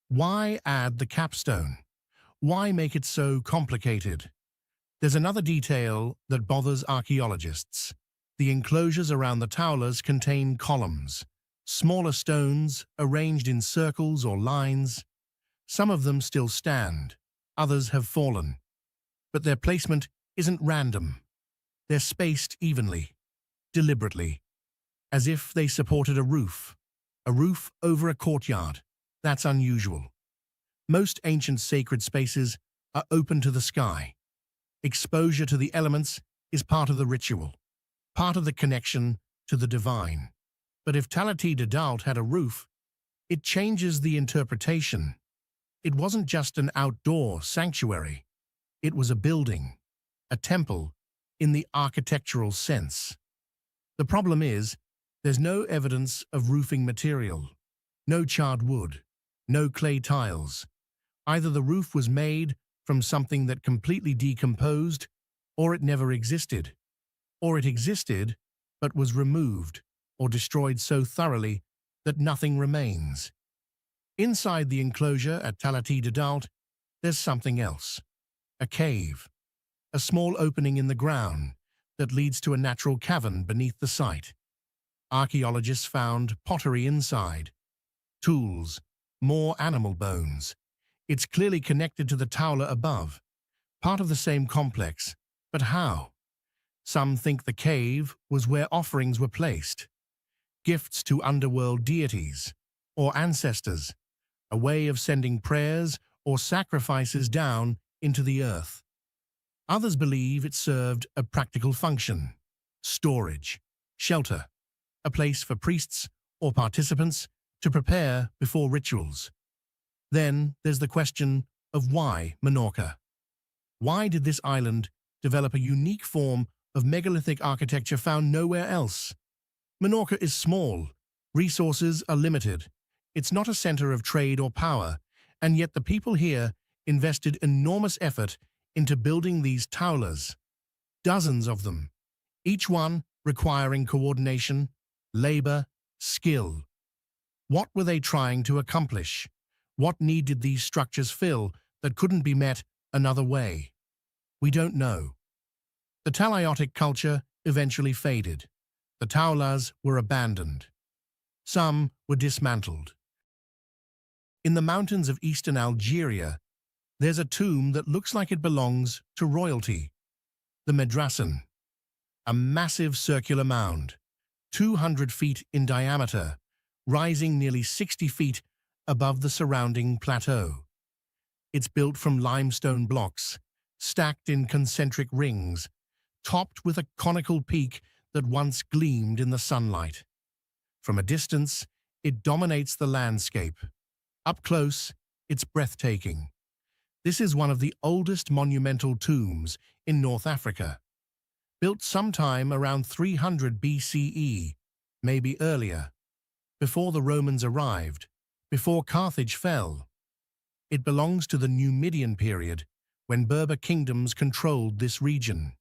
Why add the capstone? Why make it so complicated? There's another detail that bothers archaeologists. The enclosures around the Taulas contain columns, smaller stones arranged in circles or lines. Some of them still stand, others have fallen. But their placement isn't random. They're spaced evenly, deliberately, as if they supported a roof over a courtyard. That's unusual. Most ancient sacred spaces are open to the sky. Exposure to the elements is part of the ritual, part of the connection to the divine. But if Talati de Dalt had a roof, it changes the interpretation. It wasn't just an outdoor sanctuary. It was a building, a temple, in the architectural sense. The problem is, there's no evidence of roofing material, no charred wood, no clay tiles. Either the roof was made from something that completely decomposed, or it never existed, or it existed but was removed or destroyed so thoroughly that nothing remains. Inside the enclosure at Talat Dalt, there's something else. A cave, a small opening in the ground that leads to a natural cavern beneath the site. Archaeologists found pottery inside, tools, more animal bones. It's clearly connected to the Taula above, part of the same complex. But how? Some think the cave was where offerings were placed, gifts to underworld deities or ancestors, a way of sending prayers or sacrifices down into the earth. Others believe it served a practical function: storage, shelter, a place for priests or participants to prepare before rituals. Then there's the question of why Menorca. Why did this island develop a unique form of megalithic architecture found nowhere else? Menorca is small, resources are limited, it's not a center of trade or power, and yet the people here invested enormous effort into building these taulas. Dozens of them, each one requiring coordination, labor, skill. What were they trying to accomplish? What need did these structures fill that couldn't be met another way? We don't know. The Talaiotic culture eventually faded. The taulas were abandoned. Some were dismantled. In the mountains of eastern Algeria, there's a tomb that looks like it belongs to royalty. The Medrasan, a massive circular mound, 200 feet in diameter, rising nearly 60 feet above the surrounding plateau. It's built from limestone blocks, stacked in concentric rings, topped with a conical peak that once gleamed in the sunlight. From a distance, it dominates the landscape. Up close, it's breathtaking. This is one of the oldest monumental tombs in North Africa. Built sometime around 300 BCE, maybe earlier, before the Romans arrived, before Carthage fell. It belongs to the Numidian period, when Berber kingdoms controlled this region.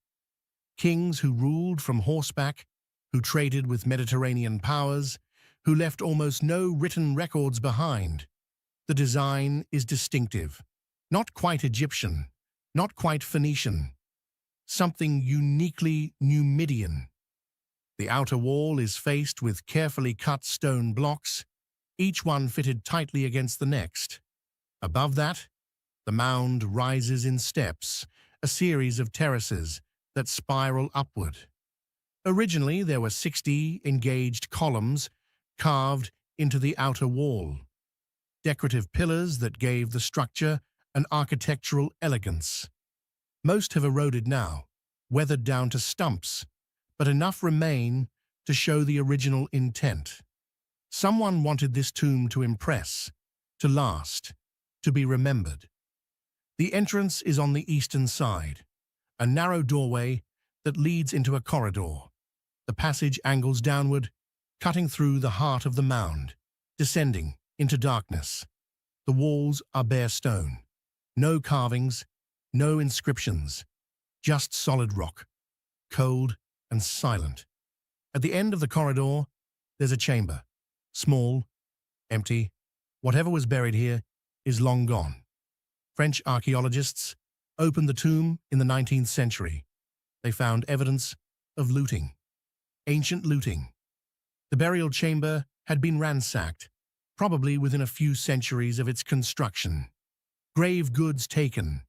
Kings who ruled from horseback, who traded with Mediterranean powers, who left almost no written records behind. The design is distinctive, not quite Egyptian, not quite Phoenician, something uniquely Numidian. The outer wall is faced with carefully cut stone blocks, each one fitted tightly against the next. Above that, the mound rises in steps, a series of terraces that spiral upward. Originally, there were 60 engaged columns carved into the outer wall, decorative pillars that gave the structure an architectural elegance. Most have eroded now, weathered down to stumps, but enough remain to show the original intent. Someone wanted this tomb to impress, to last, to be remembered. The entrance is on the eastern side, a narrow doorway that leads into a corridor. The passage angles downward, cutting through the heart of the mound, descending into darkness. The walls are bare stone. No carvings, no inscriptions, just solid rock, cold and silent. At the end of the corridor, there's a chamber, small, empty. Whatever was buried here is long gone. French archaeologists opened the tomb in the 19th century. They found evidence of looting, ancient looting. The burial chamber had been ransacked, probably within a few centuries of its construction. Grave goods taken,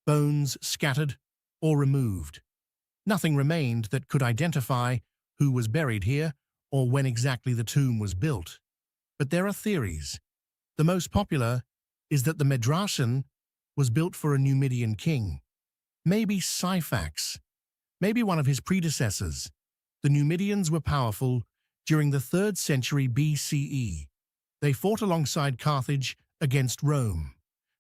bones scattered or removed. Nothing remained that could identify who was buried here or when exactly the tomb was built. But there are theories. The most popular is that the Medrasan was built for a Numidian king, maybe Syphax, maybe one of his predecessors. The Numidians were powerful during the 3rd century BCE. They fought alongside Carthage against Rome.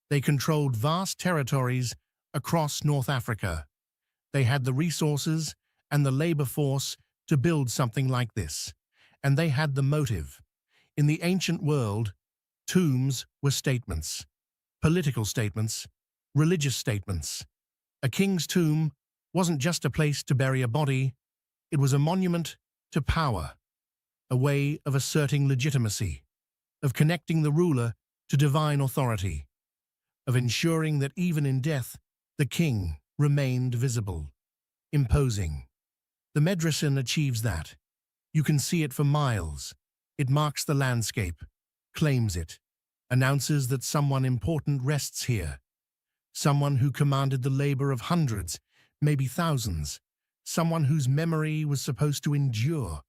They controlled vast territories across North Africa. They had the resources and the labor force to build something like this, and they had the motive. In the ancient world, tombs were statements, political statements, religious statements. A king's tomb wasn't just a place to bury a body, it was a monument to power, a way of asserting legitimacy, of connecting the ruler to divine authority, of ensuring that even in death, the king remained visible, imposing. The Medrasin achieves that. You can see it for miles. It marks the landscape, claims it, announces that someone important rests here, someone who commanded the labor of hundreds, maybe thousands, someone whose memory was supposed to endure.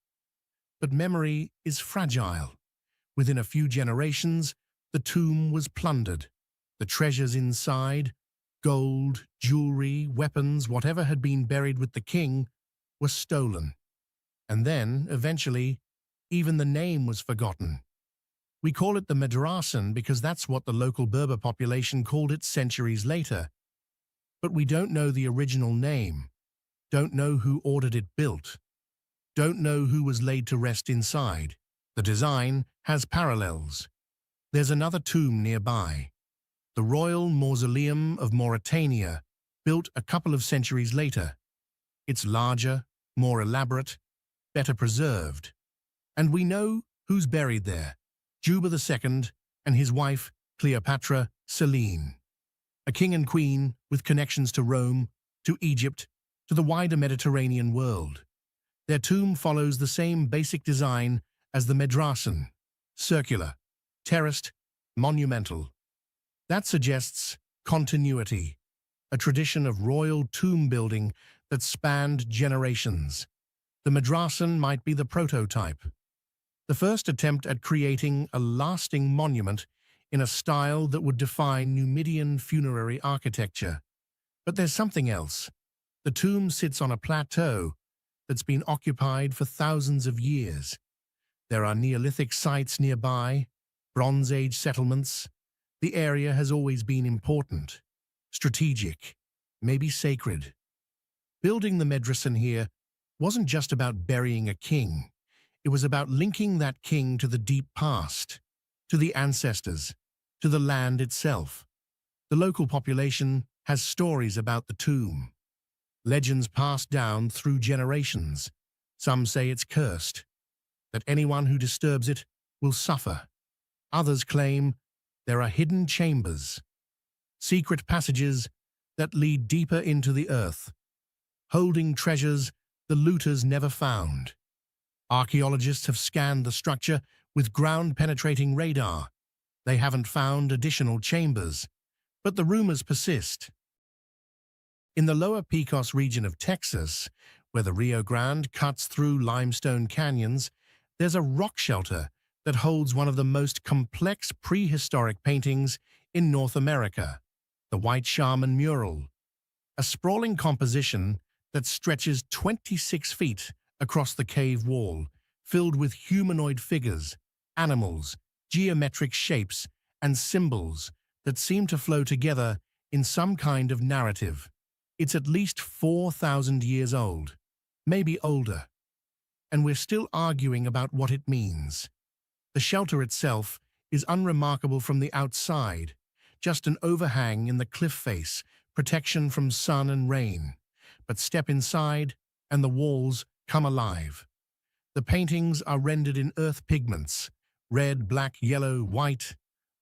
But memory is fragile. Within a few generations, the tomb was plundered. The treasures inside, gold, jewelry, weapons, whatever had been buried with the king, were stolen. And then, eventually, even the name was forgotten. We call it the Madrasan because that's what the local Berber population called it centuries later. But we don't know the original name, don't know who ordered it built, don't know who was laid to rest inside. The design has parallels. There's another tomb nearby, the Royal Mausoleum of Mauritania, built a couple of centuries later. It's larger, more elaborate, better preserved. And we know who's buried there: Juba II and his wife, Cleopatra Selene. A king and queen with connections to Rome, to Egypt, to the wider Mediterranean world. Their tomb follows the same basic design as the Madrasan: circular, terraced, monumental. That suggests continuity, a tradition of royal tomb building that spanned generations. The Madrasan might be the prototype, the first attempt at creating a lasting monument in a style that would define Numidian funerary architecture. But there's something else. The tomb sits on a plateau that's been occupied for thousands of years. There are Neolithic sites nearby, Bronze Age settlements. The area has always been important, strategic, maybe sacred. Building the Madrasan here wasn't just about burying a king. It was about linking that king to the deep past, to the ancestors, to the land itself. The local population has stories about the tomb, legends passed down through generations. Some say it's cursed, that anyone who disturbs it will suffer. Others claim there are hidden chambers, secret passages that lead deeper into the earth, holding treasures the looters never found. Archaeologists have scanned the structure with ground-penetrating radar. They haven't found additional chambers, but the rumors persist. In the lower Pecos region of Texas, where the Rio Grande cuts through limestone canyons, there's a rock shelter that holds one of the most complex prehistoric paintings in North America, the White Shaman mural, a sprawling composition that stretches 26 feet across the cave wall, filled with humanoid figures, animals, geometric shapes, and symbols that seem to flow together in some kind of narrative. It's at least 4,000 years old, maybe older, and we're still arguing about what it means. The shelter itself is unremarkable from the outside, just an overhang in the cliff face, protection from sun and rain. But step inside, and the walls come alive. The paintings are rendered in earth pigments: red, black, yellow, white,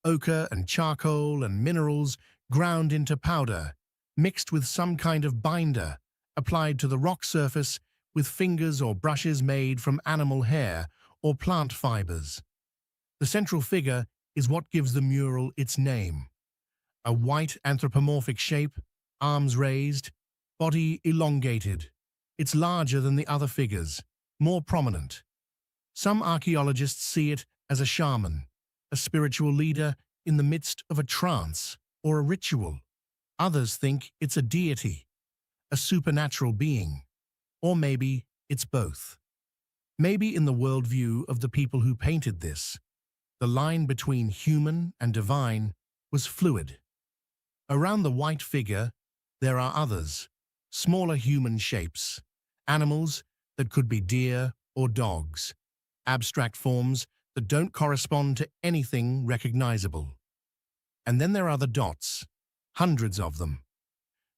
ochre and charcoal and minerals ground into powder, mixed with some kind of binder, applied to the rock surface with fingers or brushes made from animal hair or plant fibers. The central figure is what gives the mural its name. A white anthropomorphic shape, arms raised, body elongated. It's larger than the other figures, more prominent. Some archaeologists see it as a shaman, a spiritual leader in the midst of a trance or a ritual. Others think it's a deity, a supernatural being, or maybe it's both. Maybe in the worldview of the people who painted this, the line between human and divine was fluid. Around the white figure, there are others, smaller human shapes, animals that could be deer or dogs, abstract forms that don't correspond to anything recognizable. And then there are the dots, hundreds of them,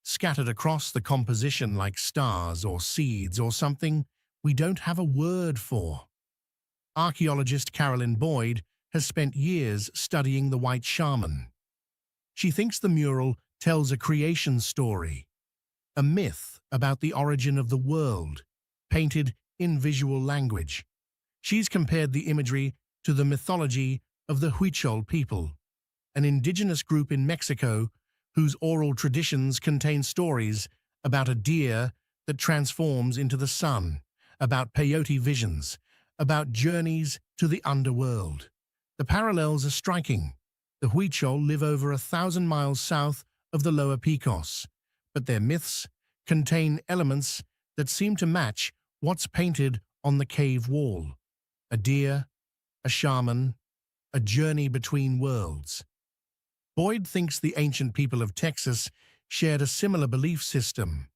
scattered across the composition like stars or seeds or something we don't have a word for. Archaeologist Carolyn Boyd has spent years studying the white shaman. She thinks the mural tells a creation story, a myth about the origin of the world, painted in visual language. She's compared the imagery to the mythology of the Huichol people, an indigenous group in Mexico whose oral traditions contain stories about a deer that transforms into the sun, about peyote visions, about journeys to the underworld. The parallels are striking. The Huichol live over 1,000 miles south of the Lower Picos, but their myths contain elements that seem to match what's painted on the cave wall. A deer, a shaman, a journey between worlds. Boyd thinks the ancient people of Texas shared a similar belief system,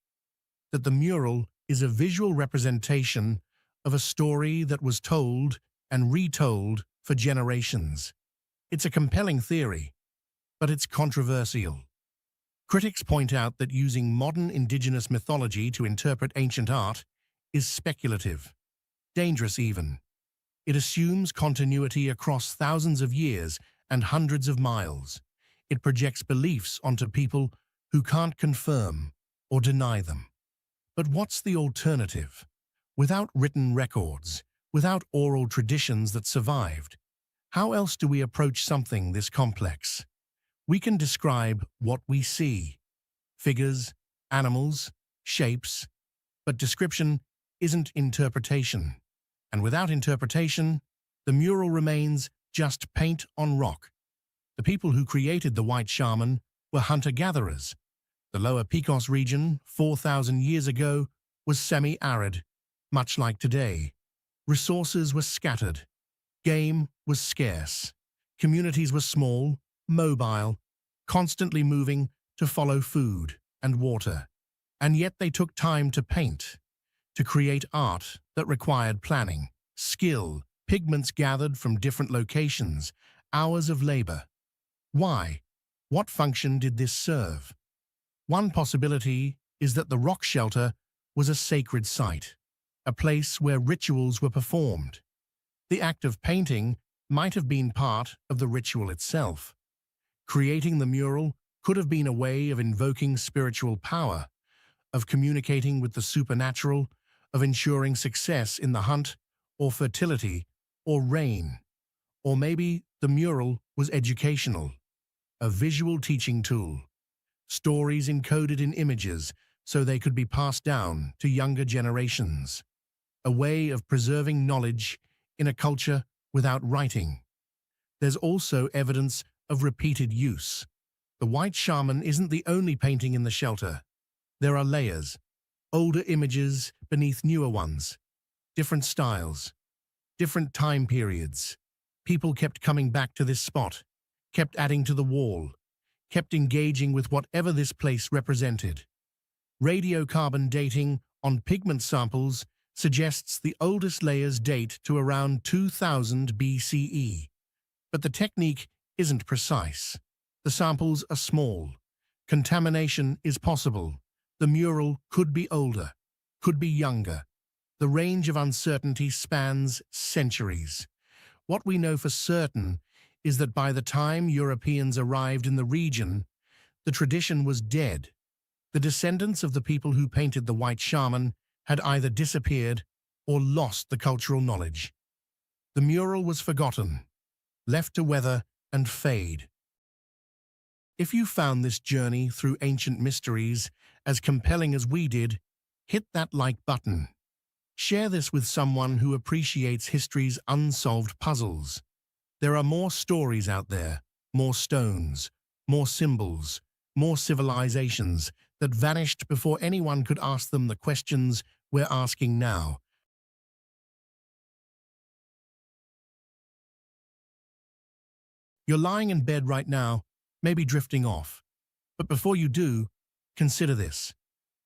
that the mural is a visual representation of a story that was told and retold for generations. It's a compelling theory, but it's controversial. Critics point out that using modern indigenous mythology to interpret ancient art is speculative, dangerous even. It assumes continuity across thousands of years and hundreds of miles. It projects beliefs onto people who can't confirm or deny them. But what's the alternative? Without written records, without oral traditions that survived, how else do we approach something this complex? We can describe what we see: figures, animals, shapes, but description isn't interpretation. And without interpretation, the mural remains just paint on rock. The people who created the white shaman were hunter-gatherers. The Lower Picos region, 4,000 years ago, was semi-arid, much like today. Resources were scattered. Game was scarce. Communities were small, mobile, constantly moving to follow food and water. And yet they took time to paint, to create art that required planning, skill, pigments gathered from different locations, hours of labor. Why? What function did this serve? One possibility is that the rock shelter was a sacred site, a place where rituals were performed. The act of painting might have been part of the ritual itself. Creating the mural could have been a way of invoking spiritual power, of communicating with the supernatural, of ensuring success in the hunt, or fertility, or rain. Or maybe the mural was educational, a visual teaching tool. Stories encoded in images so they could be passed down to younger generations. A way of preserving knowledge in a culture without writing. There's also evidence of repeated use. The white shaman isn't the only painting in the shelter. There are layers, older images beneath newer ones, different styles, different time periods. People kept coming back to this spot, kept adding to the wall, kept engaging with whatever this place represented. Radiocarbon dating on pigment samples suggests the oldest layers date to around 2000 BCE. But the technique isn't precise. The samples are small. Contamination is possible. The mural could be older, could be younger. The range of uncertainty spans centuries. What we know for certain is that by the time Europeans arrived in the region, the tradition was dead. The descendants of the people who painted the white shaman had either disappeared or lost the cultural knowledge. The mural was forgotten, left to weather and fade. If you found this journey through ancient mysteries as compelling as we did, hit that like button. Share this with someone who appreciates history's unsolved puzzles. There are more stories out there, more stones, more symbols, more civilizations that vanished before anyone could ask them the questions we're asking now. You're lying in bed right now, maybe drifting off. But before you do, consider this.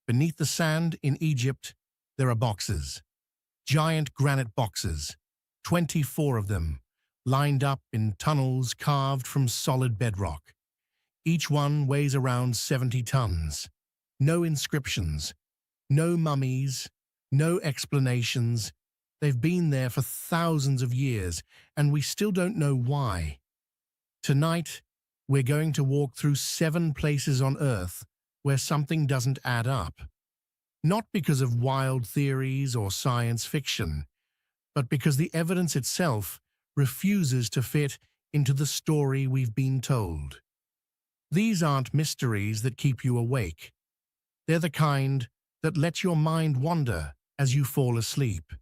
Beneath the sand in Egypt, there are boxes. Giant granite boxes, 24 of them, lined up in tunnels carved from solid bedrock. Each one weighs around 70 tons. No inscriptions, no mummies, no explanations. They've been there for thousands of years, and we still don't know why. Tonight, we're going to walk through 7 places on Earth where something doesn't add up. Not because of wild theories or science fiction, but because the evidence itself refuses to fit into the story we've been told. These aren't mysteries that keep you awake. They're the kind that let your mind wander as you fall asleep.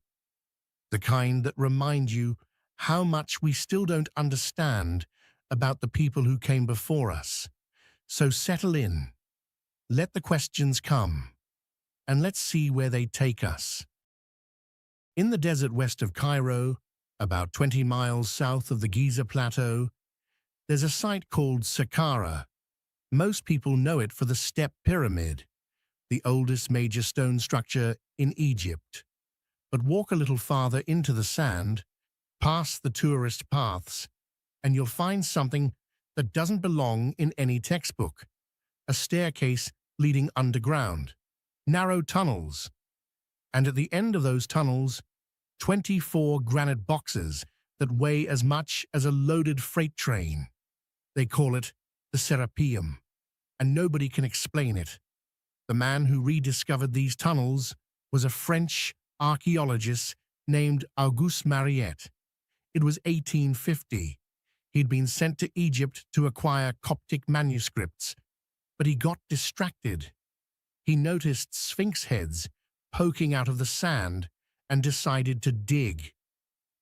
The kind that remind you how much we still don't understand about the people who came before us. So settle in, let the questions come, and let's see where they take us. In the desert west of Cairo, about 20 miles south of the Giza Plateau, there's a site called Saqqara. Most people know it for the Step Pyramid, the oldest major stone structure in Egypt. But walk a little farther into the sand, past the tourist paths, and you'll find something that doesn't belong in any textbook. A staircase leading underground, narrow tunnels, and at the end of those tunnels, 24 granite boxes that weigh as much as a loaded freight train. They call it the Serapeum, and nobody can explain it. The man who rediscovered these tunnels was a French archaeologist named Auguste Mariette. It was 1850. He'd been sent to Egypt to acquire Coptic manuscripts, but he got distracted. He noticed sphinx heads poking out of the sand and decided to dig.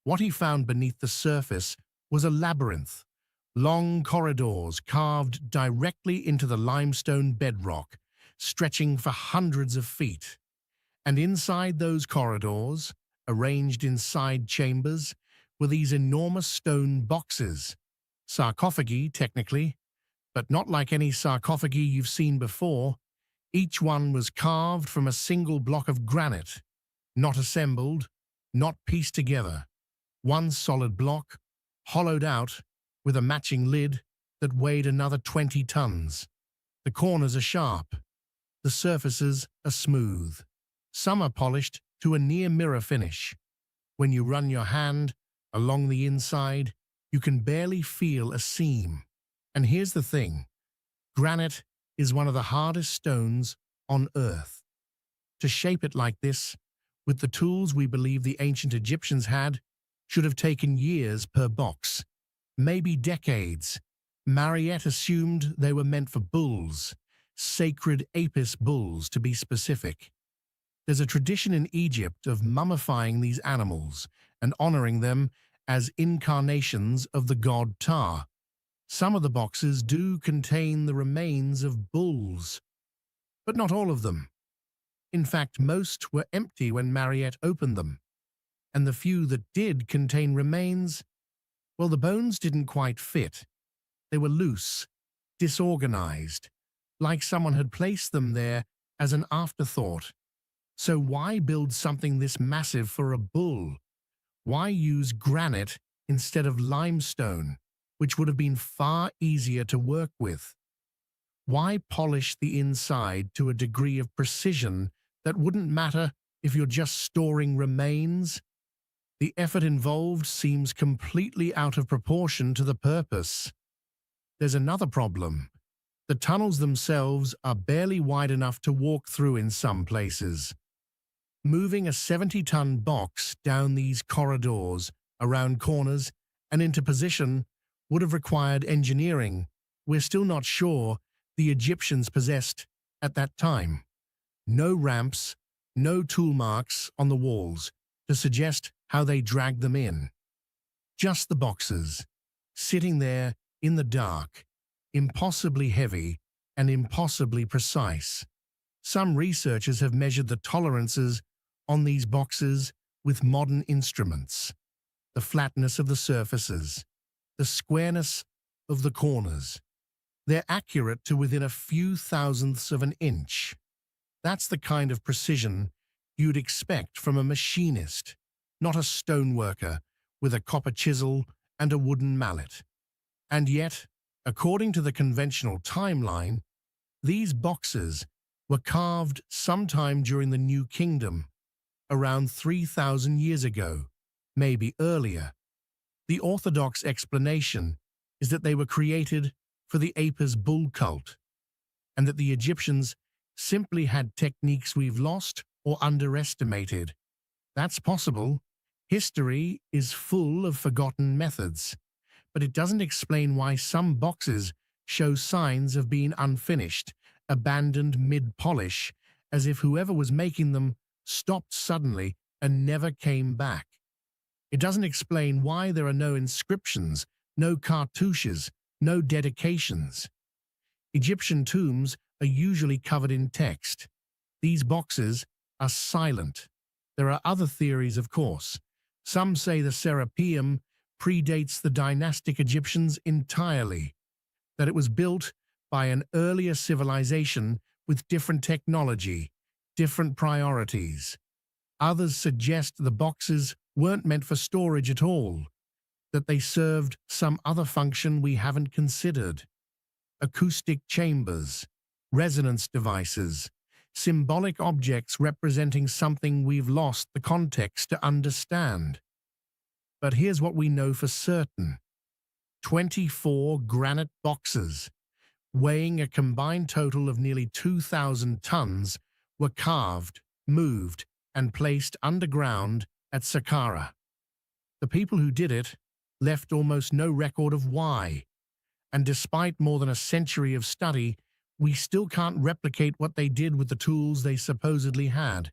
What he found beneath the surface was a labyrinth, long corridors carved directly into the limestone bedrock, stretching for hundreds of feet. And inside those corridors, arranged in side chambers, were these enormous stone boxes. Sarcophagi, technically, but not like any sarcophagi you've seen before. Each one was carved from a single block of granite, not assembled, not pieced together. One solid block, hollowed out, with a matching lid that weighed another 20 tons. The corners are sharp. The surfaces are smooth. Some are polished to a near-mirror finish. When you run your hand along the inside, you can barely feel a seam. And here's the thing. Granite is one of the hardest stones on Earth. To shape it like this, with the tools we believe the ancient Egyptians had, should have taken years per box, maybe decades. Mariette assumed they were meant for bulls, sacred Apis bulls to be specific. There's a tradition in Egypt of mummifying these animals and honoring them as incarnations of the god Ptah. Some of the boxes do contain the remains of bulls, but not all of them. In fact, most were empty when Mariette opened them, and the few that did contain remains, well, the bones didn't quite fit. They were loose, disorganized, like someone had placed them there as an afterthought. So why build something this massive for a bull? Why use granite instead of limestone, which would have been far easier to work with? Why polish the inside to a degree of precision that wouldn't matter if you're just storing remains? The effort involved seems completely out of proportion to the purpose. There's another problem. The tunnels themselves are barely wide enough to walk through in some places. Moving a 70-ton box down these corridors, around corners, and into position would have required engineering we're still not sure the Egyptians possessed at that time. No ramps, no tool marks on the walls to suggest how they dragged them in. Just the boxes, sitting there in the dark, impossibly heavy and impossibly precise. Some researchers have measured the tolerances on these boxes with modern instruments. The flatness of the surfaces, the squareness of the corners. They're accurate to within a few thousandths of an inch. That's the kind of precision you'd expect from a machinist, not a stoneworker with a copper chisel and a wooden mallet. And yet, According to the conventional timeline, these boxes were carved sometime during the New Kingdom, around 3,000 years ago, maybe earlier. The orthodox explanation is that they were created for the Apis bull cult, and that the Egyptians simply had techniques we've lost or underestimated. That's possible. History is full of forgotten methods, but it doesn't explain why some boxes show signs of being unfinished, abandoned mid-polish, as if whoever was making them stopped suddenly and never came back. It doesn't explain why there are no inscriptions, no cartouches, no dedications. Egyptian tombs are usually covered in text. These boxes are silent. There are other theories, of course. Some say the Serapeum predates the dynastic Egyptians entirely, that it was built by an earlier civilization with different technology, different priorities. Others suggest the boxes weren't meant for storage at all, that they served some other function we haven't considered. Acoustic chambers, resonance devices, symbolic objects representing something we've lost the context to understand. But here's what we know for certain. 24 granite boxes, weighing a combined total of nearly 2,000 tons, were carved, moved, and placed underground at Saqqara. The people who did it left almost no record of why, and despite more than a century of study, we still can't replicate what they did with the tools they supposedly had.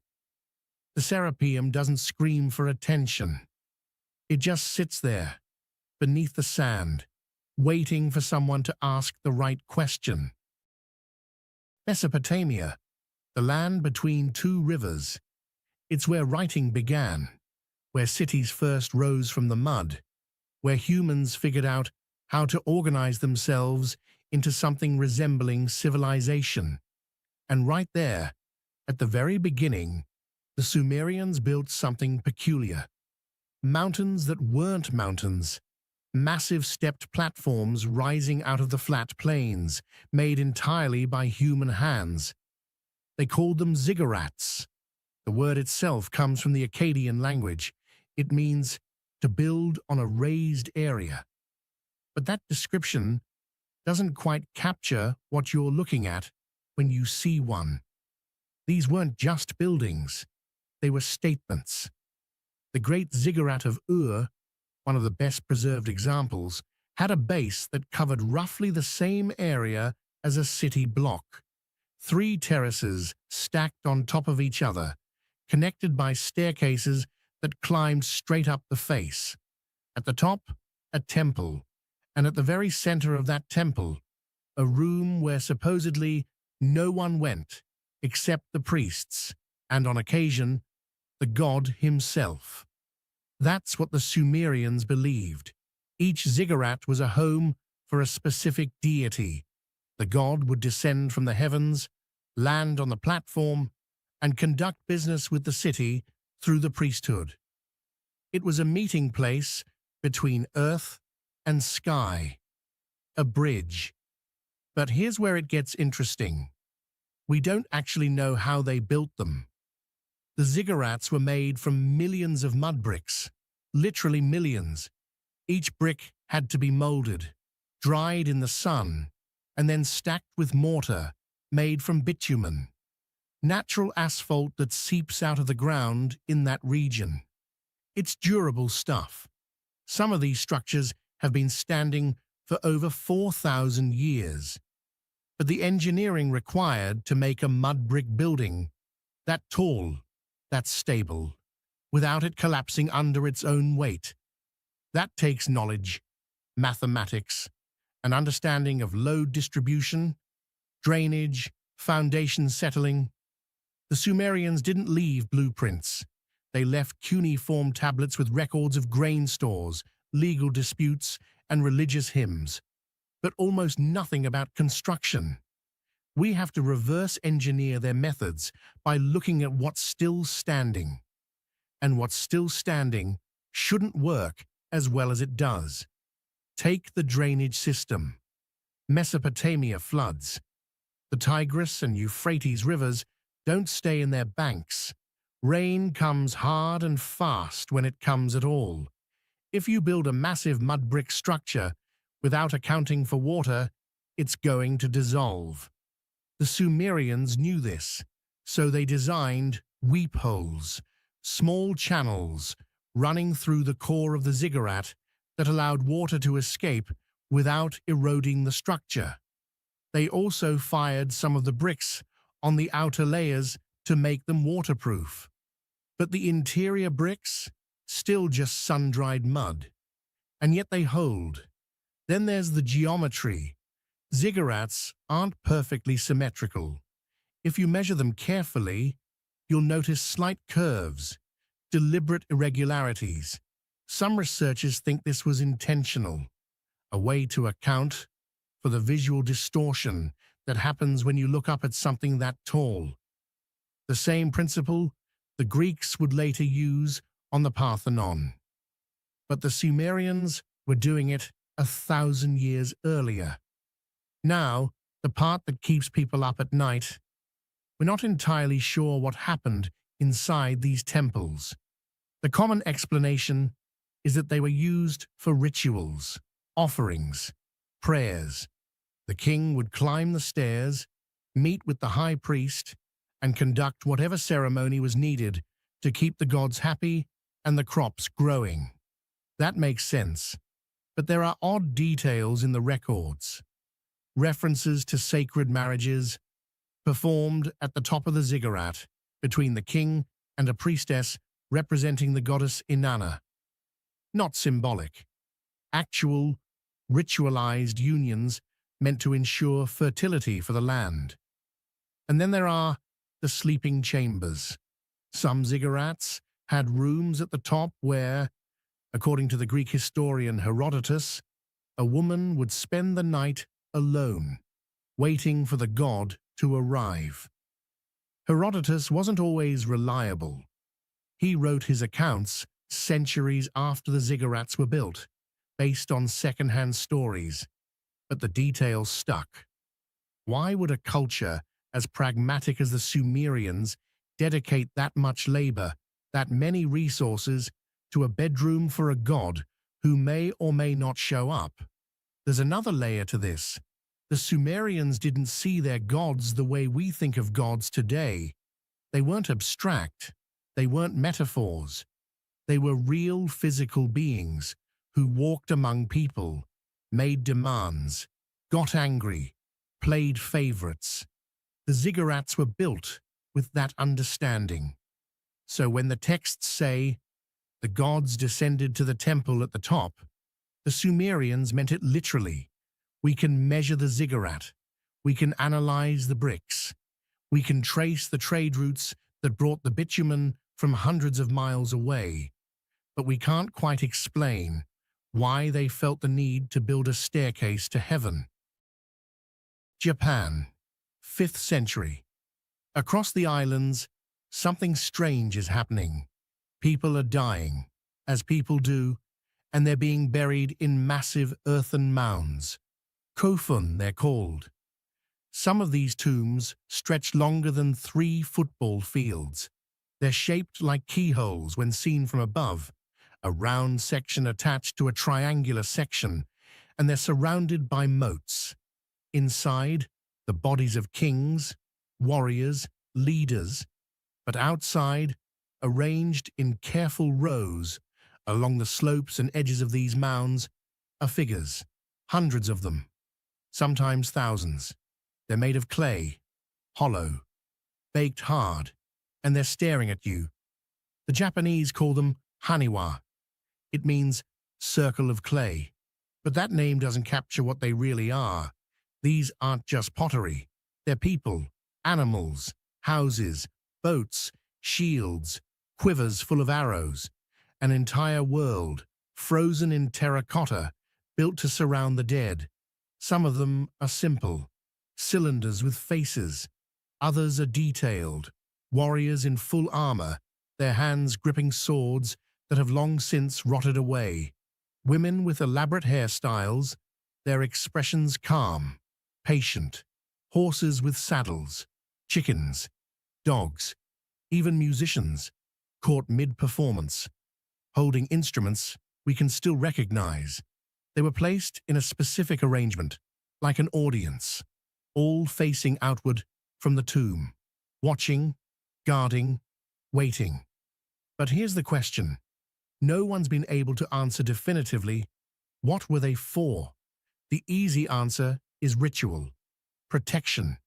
The Serapeum doesn't scream for attention. It just sits there, beneath the sand, waiting for someone to ask the right question. Mesopotamia, the land between two rivers. It's where writing began, where cities first rose from the mud, where humans figured out how to organize themselves into something resembling civilization. And right there, at the very beginning, the Sumerians built something peculiar. Mountains that weren't mountains, massive stepped platforms rising out of the flat plains, made entirely by human hands. They called them ziggurats. The word itself comes from the Akkadian language. It means to build on a raised area. But that description doesn't quite capture what you're looking at when you see one. These weren't just buildings, they were statements. The great ziggurat of Ur, one of the best preserved examples, had a base that covered roughly the same area as a city block. 3 terraces stacked on top of each other, connected by staircases that climbed straight up the face. At the top, a temple, and at the very center of that temple, a room where supposedly no one went except the priests, and on occasion, the god himself. That's what the Sumerians believed. Each ziggurat was a home for a specific deity. The god would descend from the heavens, land on the platform, and conduct business with the city through the priesthood. It was a meeting place between earth and sky, a bridge. But here's where it gets interesting. We don't actually know how they built them. The ziggurats were made from millions of mud bricks, literally millions. Each brick had to be molded, dried in the sun, and then stacked with mortar made from bitumen, natural asphalt that seeps out of the ground in that region. It's durable stuff. Some of these structures have been standing for over 4,000 years. But the engineering required to make a mud brick building, that tall, that stable, without it collapsing under its own weight, that takes knowledge, mathematics, an understanding of load distribution, drainage, foundation settling. The Sumerians didn't leave blueprints. They left cuneiform tablets with records of grain stores, legal disputes, and religious hymns, but almost nothing about construction. We have to reverse engineer their methods by looking at what's still standing. And what's still standing shouldn't work as well as it does. Take the drainage system. Mesopotamia floods. The Tigris and Euphrates rivers don't stay in their banks. Rain comes hard and fast when it comes at all. If you build a massive mud brick structure without accounting for water, it's going to dissolve. The Sumerians knew this, so they designed weep holes, small channels running through the core of the ziggurat that allowed water to escape without eroding the structure. They also fired some of the bricks on the outer layers to make them waterproof. But the interior bricks, still just sun-dried mud. And yet they hold. Then there's the geometry. Ziggurats aren't perfectly symmetrical. If you measure them carefully, you'll notice slight curves, deliberate irregularities. Some researchers think this was intentional, a way to account for the visual distortion that happens when you look up at something that tall. The same principle the Greeks would later use on the Parthenon. But the Sumerians were doing it 1,000 years earlier. Now, the part that keeps people up at night, we're not entirely sure what happened inside these temples. The common explanation is that they were used for rituals, offerings, prayers. The king would climb the stairs, meet with the high priest, and conduct whatever ceremony was needed to keep the gods happy and the crops growing. That makes sense, but there are odd details in the records. References to sacred marriages performed at the top of the ziggurat between the king and a priestess representing the goddess Inanna. Not symbolic. Actual, ritualized unions meant to ensure fertility for the land. And then there are the sleeping chambers. Some ziggurats had rooms at the top where, according to the Greek historian Herodotus, a woman would spend the night alone, waiting for the god to arrive. Herodotus wasn't always reliable. He wrote his accounts centuries after the ziggurats were built, based on second-hand stories, but the details stuck. Why would a culture as pragmatic as the Sumerians dedicate that much labor, that many resources, to a bedroom for a god who may or may not show up? There's another layer to this. The Sumerians didn't see their gods the way we think of gods today. They weren't abstract. They weren't metaphors. They were real physical beings who walked among people, made demands, got angry, played favorites. The ziggurats were built with that understanding. So when the texts say, the gods descended to the temple at the top, the Sumerians meant it literally. We can measure the ziggurat. We can analyze the bricks. We can trace the trade routes that brought the bitumen from hundreds of miles away. But we can't quite explain why they felt the need to build a staircase to heaven. Japan, 5th century. Across the islands, something strange is happening. People are dying, as people do, and they're being buried in massive earthen mounds. Kofun, they're called. Some of these tombs stretch longer than 3 football fields. They're shaped like keyholes when seen from above, a round section attached to a triangular section, and they're surrounded by moats. Inside, the bodies of kings, warriors, leaders, but outside, arranged in careful rows along the slopes and edges of these mounds, are figures, hundreds of them, sometimes thousands. They're made of clay, hollow, baked hard, and they're staring at you. The Japanese call them haniwa. It means circle of clay, but that name doesn't capture what they really are. These aren't just pottery. They're people, animals, houses, boats, shields, quivers full of arrows, an entire world, frozen in terracotta, built to surround the dead. Some of them are simple, cylinders with faces. Others are detailed, warriors in full armor, their hands gripping swords that have long since rotted away. Women with elaborate hairstyles, their expressions calm, patient, horses with saddles, chickens, dogs, even musicians, caught mid-performance, holding instruments we can still recognize. They were placed in a specific arrangement, like an audience, all facing outward from the tomb, watching, guarding, waiting. But here's the question. No one's been able to answer definitively, what were they for? The easy answer is ritual, protection.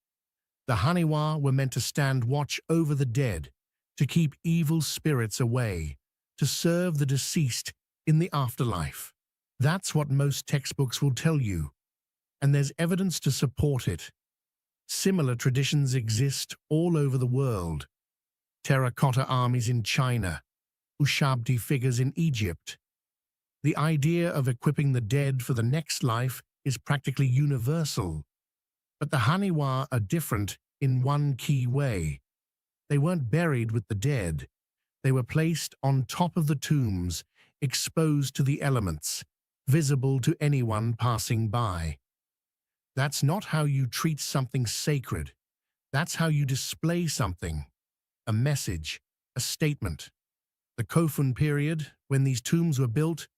The Haniwa were meant to stand watch over the dead, to keep evil spirits away, to serve the deceased in the afterlife. That's what most textbooks will tell you, and there's evidence to support it. Similar traditions exist all over the world. Terracotta armies in China, Ushabti figures in Egypt. The idea of equipping the dead for the next life is practically universal. But the Haniwa are different in one key way. They weren't buried with the dead. They were placed on top of the tombs, exposed to the elements, visible to anyone passing by. That's not how you treat something sacred. That's how you display something, a message, a statement. The Kofun period, when these tombs were built,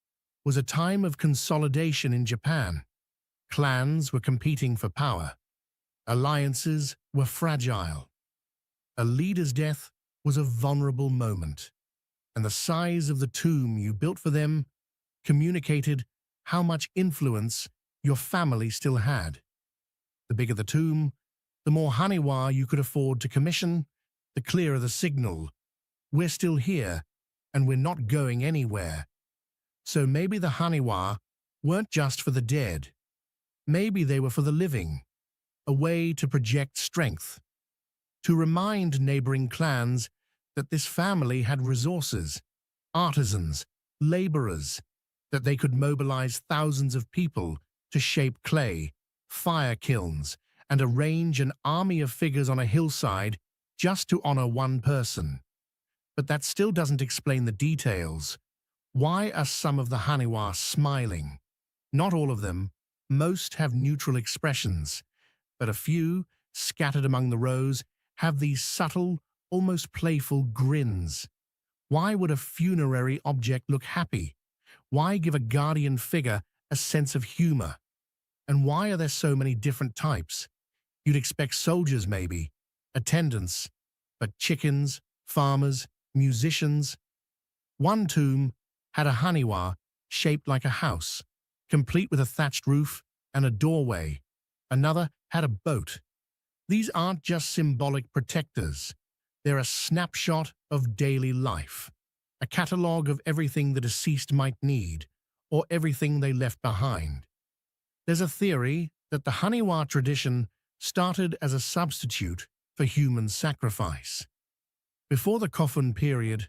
was a time of consolidation in Japan. Clans were competing for power. Alliances were fragile. A leader's death was a vulnerable moment, and the size of the tomb you built for them communicated how much influence your family still had. The bigger the tomb, the more Haniwa you could afford to commission, the clearer the signal. We're still here, and we're not going anywhere. So maybe the Haniwa weren't just for the dead. Maybe they were for the living, a way to project strength, to remind neighboring clans that this family had resources, artisans, laborers, that they could mobilize thousands of people to shape clay, fire kilns, and arrange an army of figures on a hillside just to honor one person. But that still doesn't explain the details. Why are some of the Haniwa smiling? Not all of them. Most have neutral expressions, but a few, scattered among the rows, have these subtle, almost playful grins. Why would a funerary object look happy? Why give a guardian figure a sense of humor? And why are there so many different types? You'd expect soldiers maybe, attendants, but chickens, farmers, musicians. One tomb had a Haniwa shaped like a house, complete with a thatched roof and a doorway. Another had a boat. These aren't just symbolic protectors. They're a snapshot of daily life, a catalogue of everything the deceased might need, or everything they left behind. There's a theory that the Haniwa tradition started as a substitute for human sacrifice. Before the Kofun period,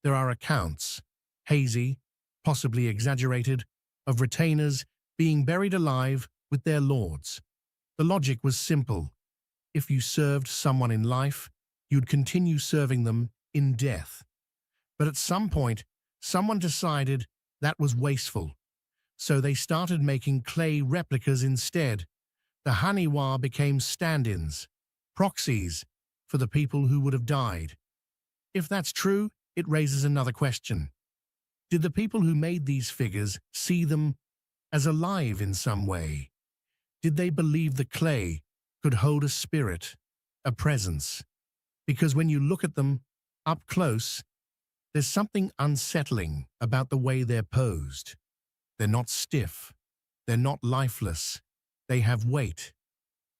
there are accounts, hazy, possibly exaggerated, of retainers being buried alive with their lords. The logic was simple. If you served someone in life, you'd continue serving them in death. But at some point, someone decided that was wasteful. So they started making clay replicas instead. The Haniwa became stand-ins, proxies, for the people who would have died. If that's true, it raises another question. Did the people who made these figures see them as alive in some way? Did they believe the clay could hold a spirit, a presence? Because when you look at them up close, there's something unsettling about the way they're posed. They're not stiff. They're not lifeless. They have weight,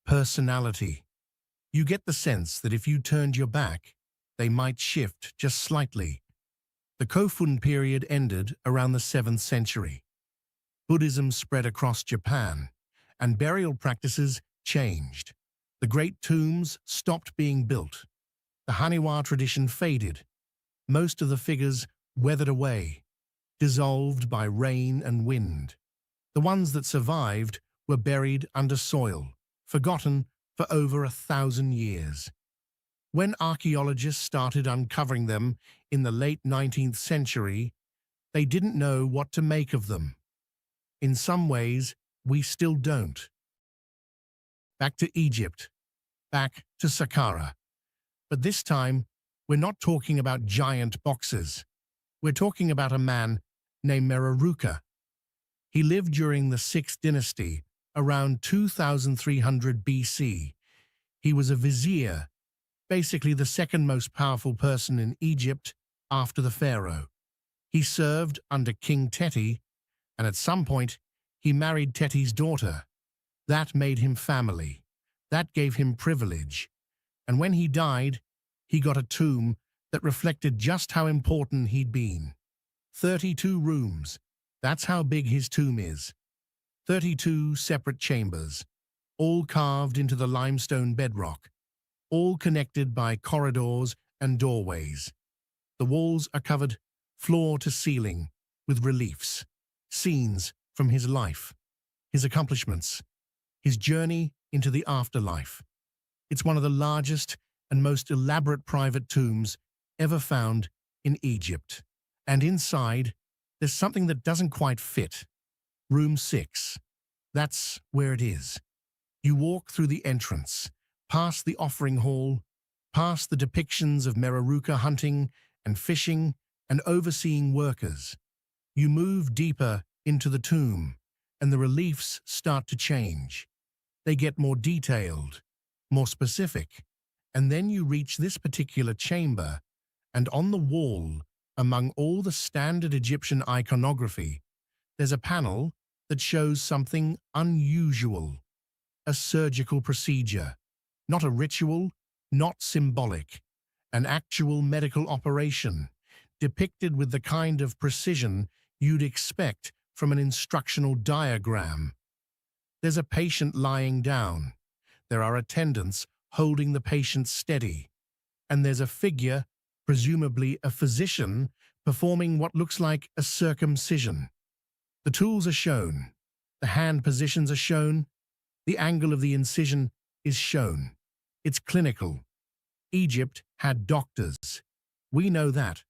personality. You get the sense that if you turned your back, they might shift just slightly. The Kofun period ended around the 7th century. Buddhism spread across Japan, and burial practices changed. The great tombs stopped being built. The Haniwa tradition faded. Most of the figures weathered away, dissolved by rain and wind. The ones that survived were buried under soil, forgotten for over 1,000 years. When archaeologists started uncovering them in the late 19th century, they didn't know what to make of them. In some ways, we still don't. back to Egypt, back to Saqqara. But this time, we're not talking about giant boxes. We're talking about a man named Meroruka. He lived during the 6th dynasty, around 2300 BC. He was a vizier, basically the second most powerful person in Egypt after the pharaoh. He served under King Teti, and at some point, he married Teti's daughter. That made him family. That gave him privilege. And when he died, he got a tomb that reflected just how important he'd been. 32 rooms. That's how big his tomb is. 32 separate chambers, all carved into the limestone bedrock, all connected by corridors and doorways. The walls are covered floor to ceiling with reliefs, scenes from his life, his accomplishments, his journey into the afterlife. It's one of the largest and most elaborate private tombs ever found in Egypt. And inside, there's something that doesn't quite fit. Room 6. That's where it is. You walk through the entrance, past the offering hall, past the depictions of Meroruka hunting and fishing and overseeing workers. You move deeper into the tomb, and the reliefs start to change. They get more detailed, more specific, and then you reach this particular chamber, and on the wall, among all the standard Egyptian iconography, there's a panel that shows something unusual, a surgical procedure, not a ritual, not symbolic, an actual medical operation, depicted with the kind of precision you'd expect from an instructional diagram. There's a patient lying down. There are attendants holding the patient steady. And there's a figure, presumably a physician, performing what looks like a circumcision. The tools are shown. The hand positions are shown. The angle of the incision is shown. It's clinical. Egypt had doctors. We know that.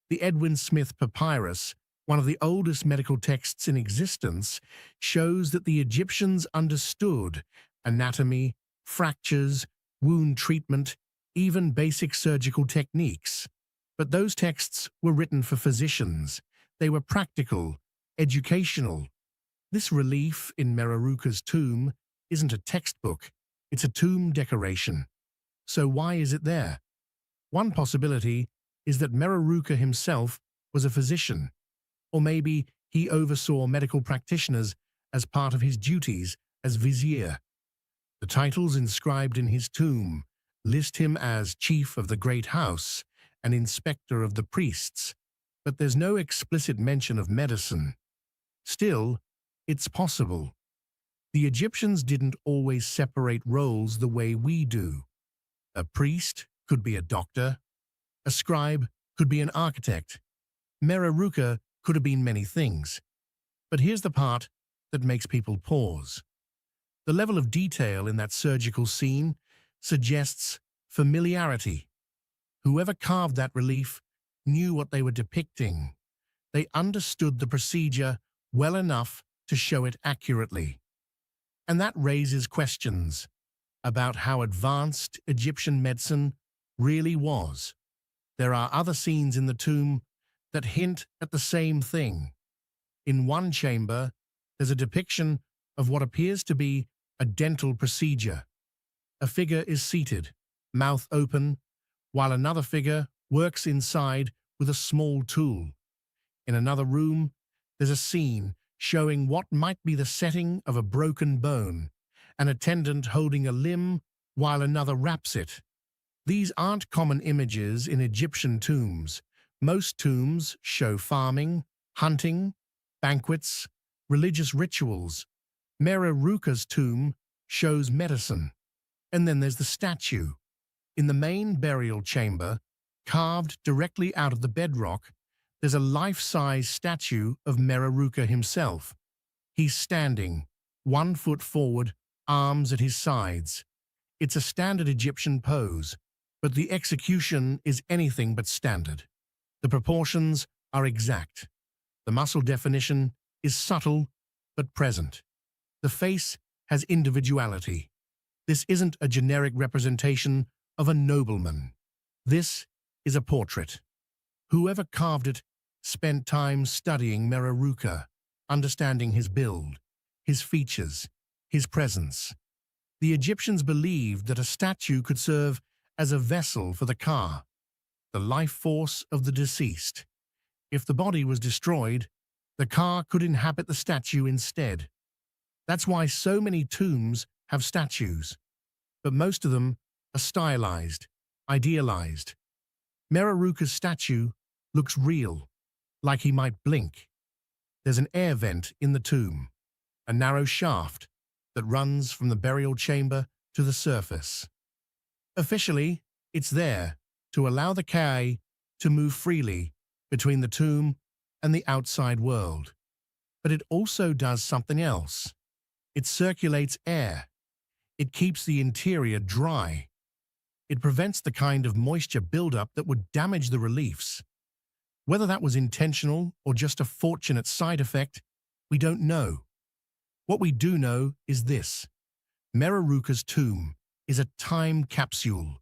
The Edwin Smith Papyrus, one of the oldest medical texts in existence, shows that the Egyptians understood anatomy, fractures, wound treatment, even basic surgical techniques. But those texts were written for physicians. They were practical, educational. This relief in Meroruka's tomb isn't a textbook, it's a tomb decoration. So why is it there? One possibility is that Meroruka himself was a physician, or maybe he oversaw medical practitioners as part of his duties as vizier. The titles inscribed in his tomb list him as chief of the great house and inspector of the priests, but there's no explicit mention of medicine. Still, it's possible. The Egyptians didn't always separate roles the way we do. A priest could be a doctor. A scribe could be an architect. Meroruka could have been many things. But here's the part that makes people pause. The level of detail in that surgical scene suggests familiarity. Whoever carved that relief knew what they were depicting. They understood the procedure well enough to show it accurately. And that raises questions about how advanced Egyptian medicine really was. There are other scenes in the tomb that hint at the same thing. In one chamber, there's a depiction of what appears to be a dental procedure. A figure is seated, mouth open, while another figure works inside with a small tool. In another room, there's a scene showing what might be the setting of a broken bone, an attendant holding a limb while another wraps it. These aren't common images in Egyptian tombs. Most tombs show farming, hunting, banquets, religious rituals. Meroruka's tomb shows medicine. And then there's the statue. In the main burial chamber, carved directly out of the bedrock, there's a life-size statue of Meroruka himself. He's standing, 1 foot forward, arms at his sides. It's a standard Egyptian pose, but the execution is anything but standard. The proportions are exact. The muscle definition is subtle but present. The face has individuality. This isn't a generic representation of a nobleman. This is a portrait. Whoever carved it spent time studying Mereruka, understanding his build, his features, his presence. The Egyptians believed that a statue could serve as a vessel for the Ka, the life force of the deceased. If the body was destroyed, the Ka could inhabit the statue instead. That's why so many tombs have statues, but most of them are stylized, idealized. Mereruka's statue looks real, like he might blink. There's an air vent in the tomb, a narrow shaft that runs from the burial chamber to the surface. Officially, it's there to allow the Ka to move freely between the tomb and the outside world. But it also does something else. It circulates air. It keeps the interior dry. It prevents the kind of moisture buildup that would damage the reliefs. Whether that was intentional or just a fortunate side effect, we don't know. What we do know is this: Mereruka's tomb is a time capsule,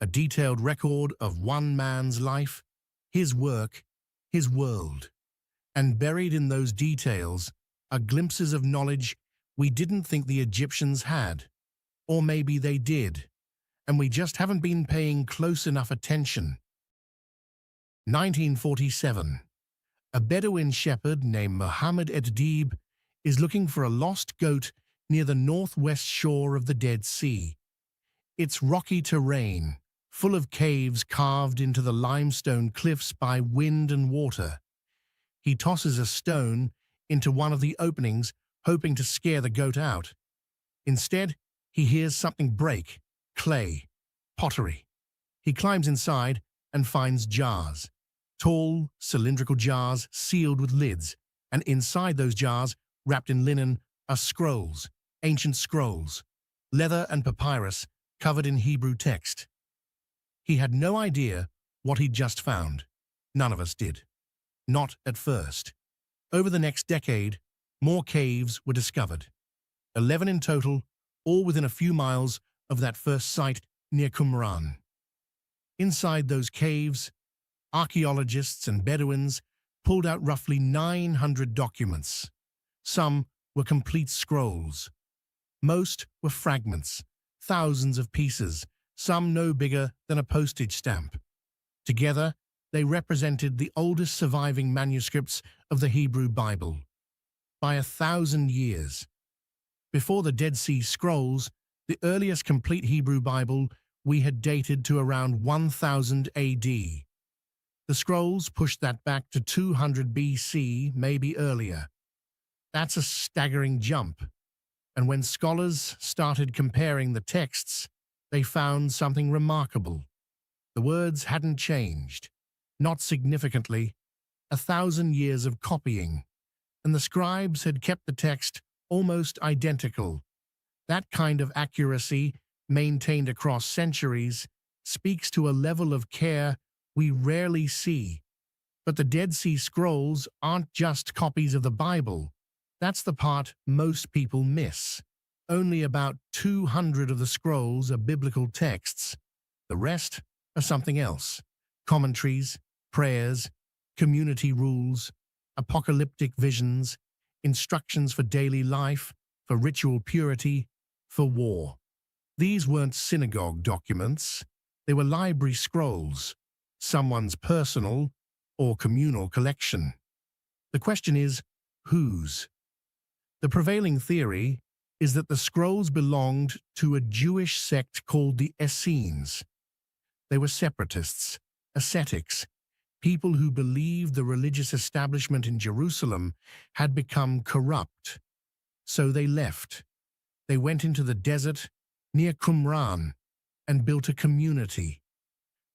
a detailed record of one man's life, his work, his world. And buried in those details are glimpses of knowledge we didn't think the Egyptians had. Or maybe they did, and we just haven't been paying close enough attention. 1947. A Bedouin shepherd named Mohammed Eddeeb is looking for a lost goat near the northwest shore of the Dead Sea. It's rocky terrain, full of caves carved into the limestone cliffs by wind and water. He tosses a stone into one of the openings, hoping to scare the goat out. Instead, he hears something break: clay, pottery. He climbs inside and finds jars. Tall, cylindrical jars sealed with lids, and inside those jars, wrapped in linen, are scrolls, ancient scrolls, leather and papyrus covered in Hebrew text. He had no idea what he'd just found. None of us did. Not at first. Over the next decade, more caves were discovered. 11 in total, all within a few miles of that first site near Qumran. Inside those caves, archaeologists and Bedouins pulled out roughly 900 documents. Some were complete scrolls. Most were fragments, thousands of pieces, some no bigger than a postage stamp. Together, they represented the oldest surviving manuscripts of the Hebrew Bible by 1,000 years. Before the Dead Sea Scrolls, the earliest complete Hebrew Bible we had dated to around 1000 AD. The scrolls pushed that back to 200 BC, maybe earlier. That's a staggering jump. And when scholars started comparing the texts, they found something remarkable. The words hadn't changed, not significantly. 1,000 years of copying, and the scribes had kept the text almost identical. That kind of accuracy, maintained across centuries, speaks to a level of care we rarely see. But the Dead Sea Scrolls aren't just copies of the Bible. That's the part most people miss. Only about 200 of the scrolls are biblical texts. The rest are something else: commentaries, prayers, community rules, apocalyptic visions, instructions for daily life, for ritual purity, for war. These weren't synagogue documents. They were library scrolls, someone's personal or communal collection. The question is, whose? The prevailing theory is that the scrolls belonged to a Jewish sect called the Essenes. They were separatists, ascetics, people who believed the religious establishment in Jerusalem had become corrupt. So they left. They went into the desert near Qumran and built a community,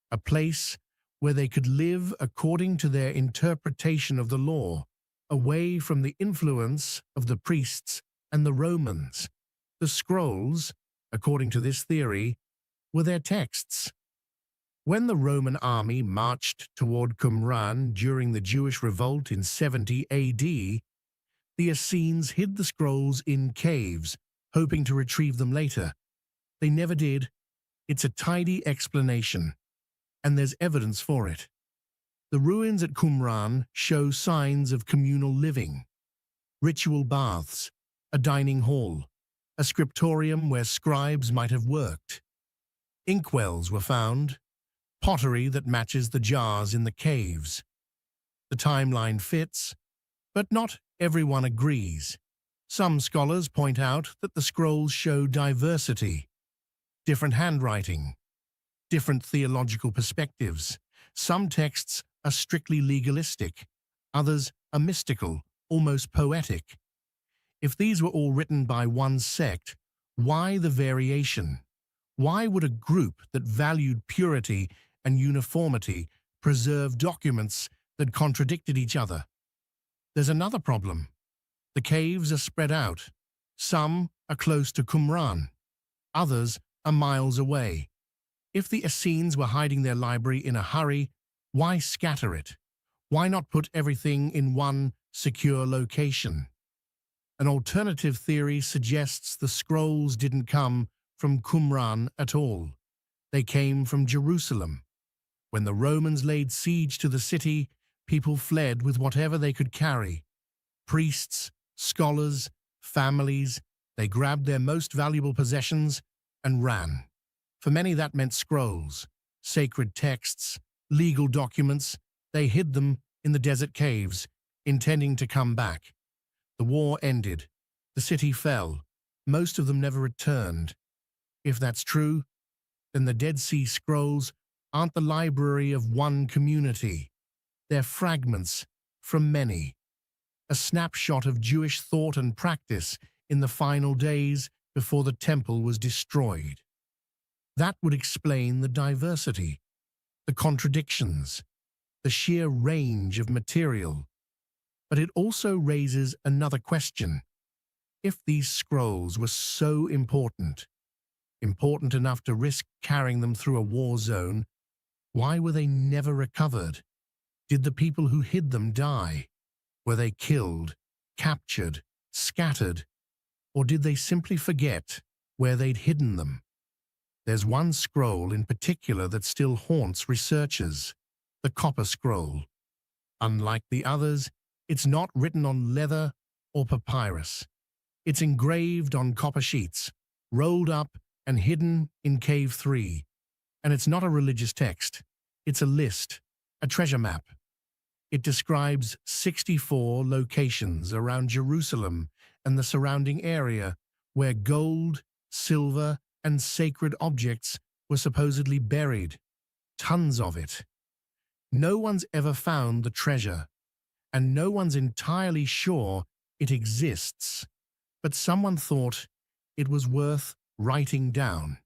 a place where they could live according to their interpretation of the law, away from the influence of the priests and the Romans. The scrolls, according to this theory, were their texts. When the Roman army marched toward Qumran during the Jewish revolt in 70 AD, the Essenes hid the scrolls in caves, hoping to retrieve them later. They never did. It's a tidy explanation, and there's evidence for it. The ruins at Qumran show signs of communal living, ritual baths, a dining hall, a scriptorium where scribes might have worked. Inkwells were found, pottery that matches the jars in the caves. The timeline fits, but not everyone agrees. Some scholars point out that the scrolls show diversity, different handwriting, different theological perspectives. Some texts are strictly legalistic, others are mystical, almost poetic. If these were all written by one sect, why the variation? Why would a group that valued purity and uniformity preserve documents that contradicted each other? There's another problem. The caves are spread out. Some are close to Qumran, others are miles away. If the Essenes were hiding their library in a hurry, why scatter it? Why not put everything in one secure location? An alternative theory suggests the scrolls didn't come from Qumran at all. They came from Jerusalem. When the Romans laid siege to the city, people fled with whatever they could carry. Priests, scholars, families, they grabbed their most valuable possessions and ran. For many that meant scrolls, sacred texts, legal documents. They hid them in the desert caves, intending to come back. The war ended. The city fell. Most of them never returned. If that's true, then the Dead Sea Scrolls aren't the library of one community. They're fragments from many. A snapshot of Jewish thought and practice in the final days before the temple was destroyed. That would explain the diversity, the contradictions, the sheer range of material. But it also raises another question. If these scrolls were so important enough to risk carrying them through a war zone, why were they never recovered? Did the people who hid them die? Were they killed, captured, scattered, or did they simply forget where they'd hidden them? There's one scroll in particular that still haunts researchers, the Copper Scroll. Unlike the others, it's not written on leather or papyrus. It's engraved on copper sheets, rolled up and hidden in Cave 3. And it's not a religious text. It's a list, a treasure map. It describes 64 locations around Jerusalem and the surrounding area where gold, silver, and sacred objects were supposedly buried. Tons of it. No one's ever found the treasure, and no one's entirely sure it exists. But someone thought it was worth writing down.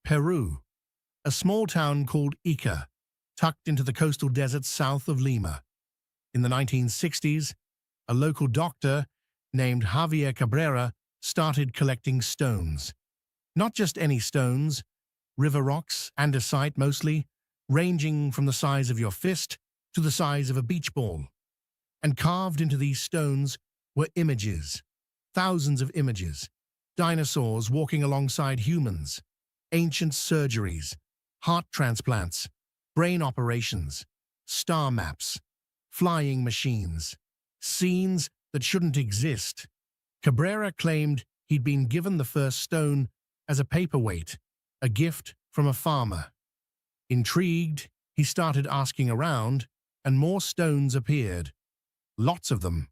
Peru, a small town called Ica, tucked into the coastal desert south of Lima. In the 1960s, a local doctor named Javier Cabrera started collecting stones. Not just any stones, river rocks, andesite mostly, ranging from the size of your fist to the size of a beach ball. And carved into these stones were images, thousands of images, dinosaurs walking alongside humans, ancient surgeries, heart transplants, brain operations, star maps, flying machines, scenes that shouldn't exist. Cabrera claimed he'd been given the first stone as a paperweight, a gift from a farmer. Intrigued, he started asking around, and more stones appeared. Lots of them.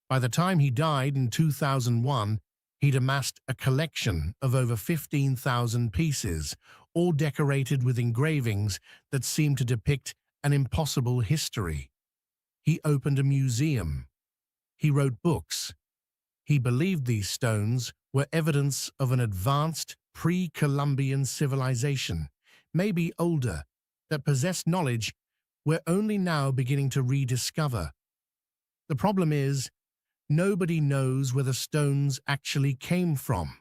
By the time he died in 2001, he'd amassed a collection of over 15,000 pieces, all decorated with engravings that seemed to depict an impossible history. He opened a museum. He wrote books. He believed these stones were evidence of an advanced pre-Columbian civilization, maybe older, that possessed knowledge we're only now beginning to rediscover. The problem is, nobody knows where the stones actually came from.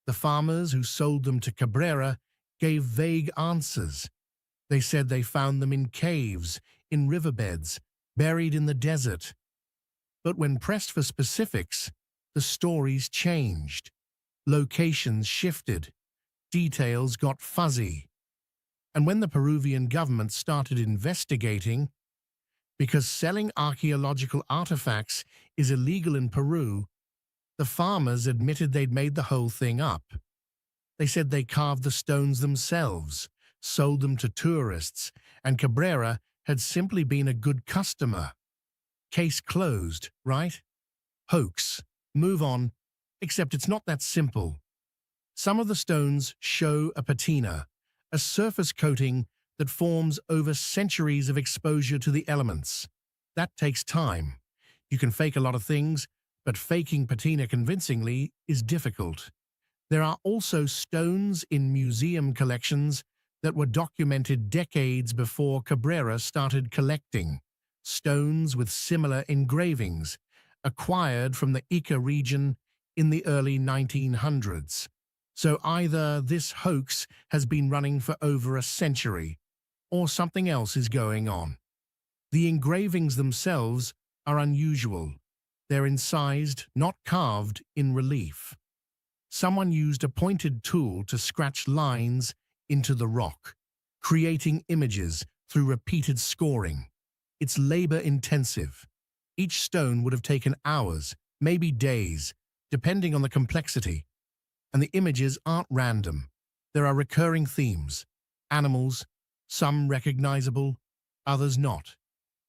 The farmers who sold them to Cabrera gave vague answers. They said they found them in caves, in riverbeds, buried in the desert. But when pressed for specifics, the stories changed. Locations shifted, details got fuzzy. And when the Peruvian government started investigating, because selling archaeological artifacts is illegal in Peru, the farmers admitted they'd made the whole thing up. They said they carved the stones themselves, sold them to tourists, and Cabrera had simply been a good customer. Case closed, right? Hoax. Move on. Except it's not that simple. Some of the stones show a patina, a surface coating that forms over centuries of exposure to the elements. That takes time. You can fake a lot of things, but faking patina convincingly is difficult. There are also stones in museum collections that were documented decades before Cabrera started collecting. Stones with similar engravings, acquired from the Ica region in the early 1900s. So either this hoax has been running for over a century, or something else is going on. The engravings themselves are unusual. They're incised, not carved, in relief. Someone used a pointed tool to scratch lines into the rock, creating images through repeated scoring. It's labor-intensive. Each stone would have taken hours, maybe days, depending on the complexity. And the images aren't random. There are recurring themes. Animals, some recognizable, others not.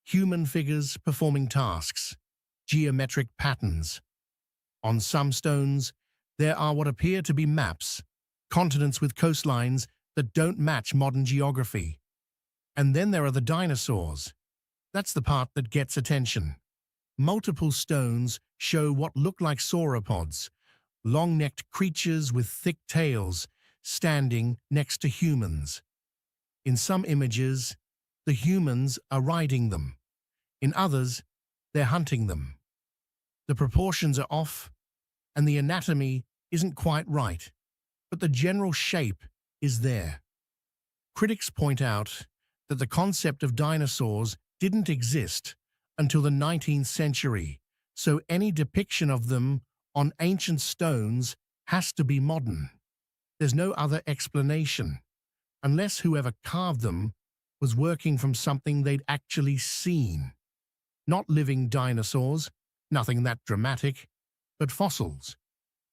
Human figures performing tasks. Geometric patterns. On some stones, there are what appear to be maps, continents with coastlines that don't match modern geography. And then there are the dinosaurs. That's the part that gets attention. Multiple stones show what look like sauropods, long-necked creatures with thick tails standing next to humans. In some images, the humans are riding them. In others, they're hunting them. The proportions are off, and the anatomy isn't quite right, but the general shape is there. Critics point out that the concept of dinosaurs didn't exist until the 19th century, so any depiction of them on ancient stones has to be modern. There's no other explanation, unless whoever carved them was working from something they'd actually seen. Not living dinosaurs, nothing that dramatic, but fossils.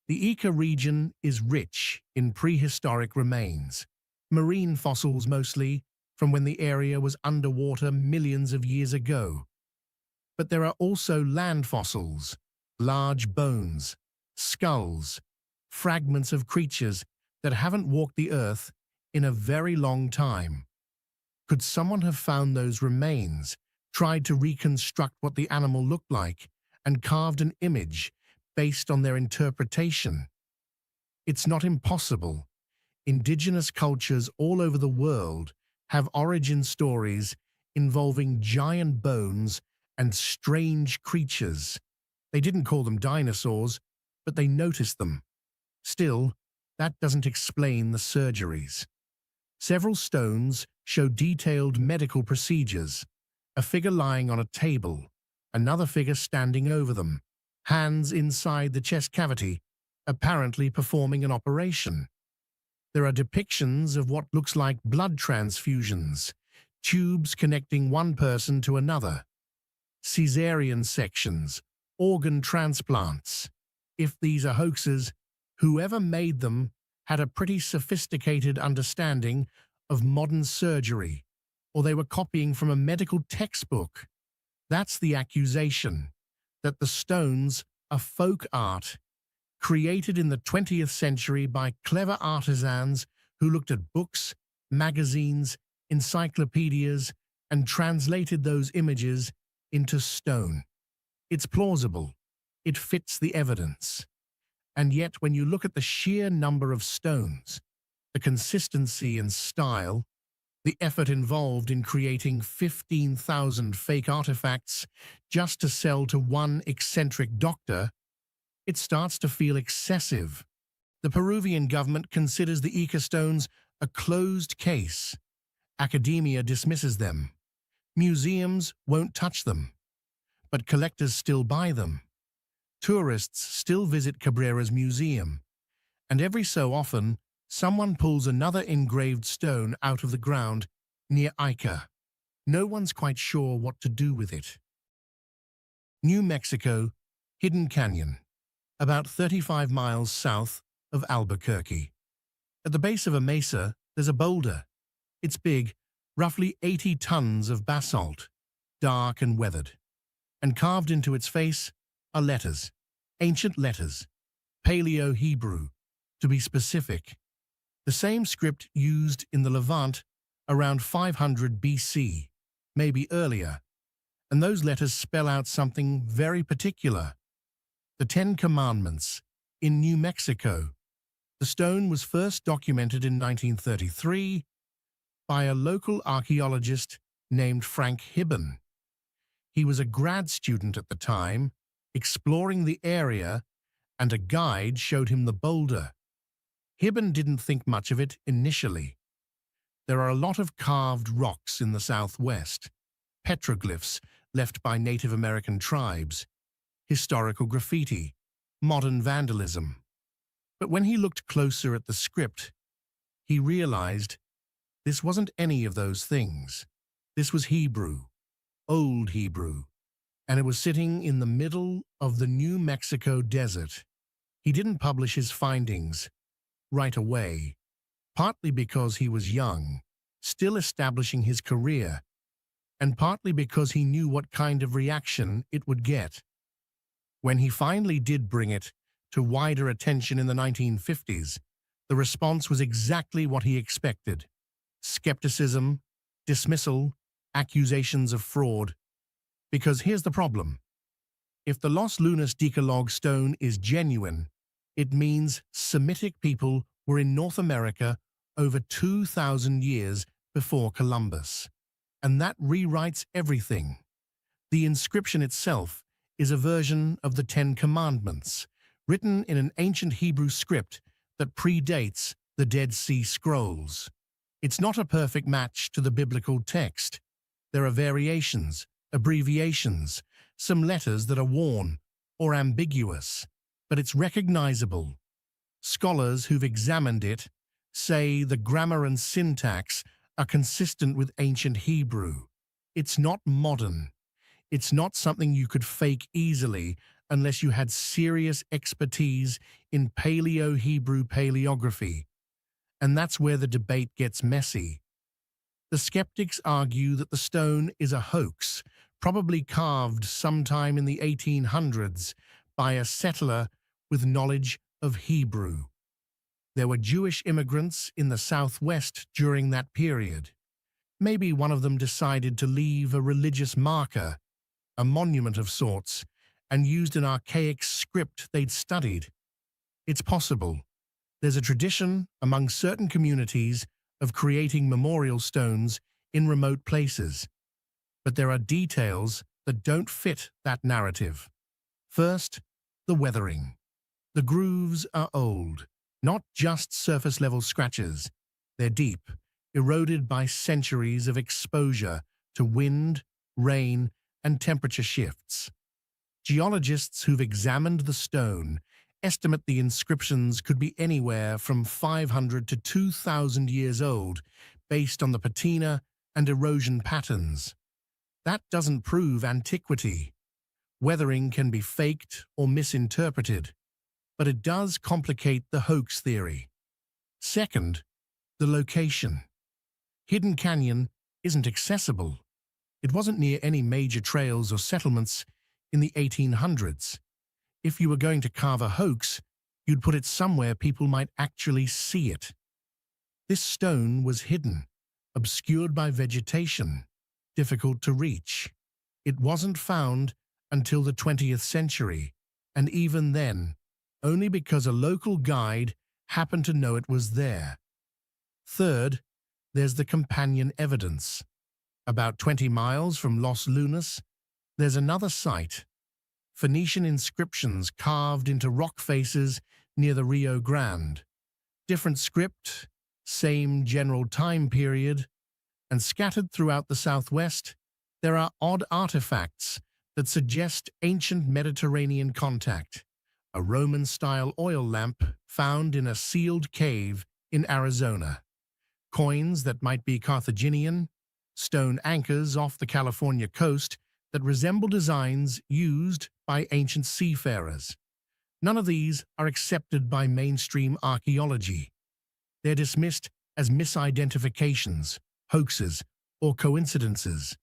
The Ica region is rich in prehistoric remains, marine fossils mostly, from when the area was underwater millions of years ago. But there are also land fossils, large bones, skulls, fragments of creatures that haven't walked the earth in a very long time. Could someone have found those remains, tried to reconstruct what the animal looked like, and carved an image based on their interpretation? It's not impossible. Indigenous cultures all over the world have origin stories involving giant bones and strange creatures. They didn't call them dinosaurs, but they noticed them. Still, that doesn't explain the surgeries. Several stones show detailed medical procedures, a figure lying on a table, another figure standing over them, hands inside the chest cavity, apparently performing an operation. There are depictions of what looks like blood transfusions, tubes connecting one person to another, caesarean sections, organ transplants. If these are hoaxes, whoever made them had a pretty sophisticated understanding of modern surgery, or they were copying from a medical textbook. That's the accusation, that the stones are folk art, created in the 20th century by clever artisans who looked at books, magazines, encyclopedias, and translated those images into stone. It's plausible. It fits the evidence. And yet, when you look at the sheer number of stones, the consistency and style, the effort involved in creating 15,000 fake artifacts just to sell to one eccentric doctor, it starts to feel excessive. The Peruvian government considers the Ica stones a closed case. Academia dismisses them. Museums won't touch them. But collectors still buy them. Tourists still visit Cabrera's museum. And every so often, someone pulls another engraved stone out of the ground near Ica. No one's quite sure what to do with it. New Mexico, Hidden Canyon, about 35 miles south of Albuquerque. At the base of a mesa, there's a boulder. It's big, roughly 80 tons of basalt, dark and weathered. And carved into its face are letters, ancient letters, Paleo-Hebrew, to be specific. The same script used in the Levant around 500 BC, maybe earlier. And those letters spell out something very particular. The Ten Commandments in New Mexico. The stone was first documented in 1933 by a local archaeologist named Frank Hibben. He was a grad student at the time, exploring the area, and a guide showed him the boulder. Hibben didn't think much of it initially. There are a lot of carved rocks in the southwest, petroglyphs left by Native American tribes, historical graffiti, modern vandalism. But when he looked closer at the script, he realized this wasn't any of those things. This was Hebrew, Old Hebrew, and it was sitting in the middle of the New Mexico desert. He didn't publish his findings right away, partly because he was young, still establishing his career, and partly because he knew what kind of reaction it would get. When he finally did bring it to wider attention in the 1950s, the response was exactly what he expected: skepticism, dismissal, accusations of fraud. Because here's the problem. If the Los Lunas Decalogue stone is genuine, it means Semitic people were in North America over 2,000 years before Columbus. And that rewrites everything. The inscription itself is a version of the Ten Commandments, written in an ancient Hebrew script that predates the Dead Sea Scrolls. It's not a perfect match to the biblical text. There are variations, abbreviations, some letters that are worn or ambiguous, but it's recognizable. Scholars who've examined it say the grammar and syntax are consistent with ancient Hebrew. It's not modern. It's not something you could fake easily unless you had serious expertise in Paleo-Hebrew paleography. And that's where the debate gets messy. The skeptics argue that the stone is a hoax, probably carved sometime in the 1800s by a settler with knowledge of Hebrew. There were Jewish immigrants in the Southwest during that period. Maybe one of them decided to leave a religious marker, a monument of sorts, and used an archaic script they'd studied. It's possible. There's a tradition among certain communities of creating memorial stones in remote places. But there are details that don't fit that narrative. First, the weathering. The grooves are old, not just surface-level scratches. They're deep, eroded by centuries of exposure to wind, rain, and temperature shifts. Geologists who've examined the stone estimate the inscriptions could be anywhere from 500 to 2,000 years old, based on the patina and erosion patterns. That doesn't prove antiquity. Weathering can be faked or misinterpreted, but it does complicate the hoax theory. Second, the location. Hidden Canyon isn't accessible. It wasn't near any major trails or settlements in the 1800s. If you were going to carve a hoax, you'd put it somewhere people might actually see it. This stone was hidden, obscured by vegetation, difficult to reach. It wasn't found until the 20th century, and even then, only because a local guide happened to know it was there. Third, there's the companion evidence. About 20 miles from Los Lunas, there's another site. Phoenician inscriptions carved into rock faces near the Rio Grande. Different script, same general time period, and scattered throughout the southwest, there are odd artifacts that suggest ancient Mediterranean contact. a Roman-style oil lamp found in a sealed cave in Arizona, coins that might be Carthaginian, stone anchors off the California coast that resemble designs used by ancient seafarers. None of these are accepted by mainstream archaeology. They're dismissed as misidentifications, hoaxes, or coincidences.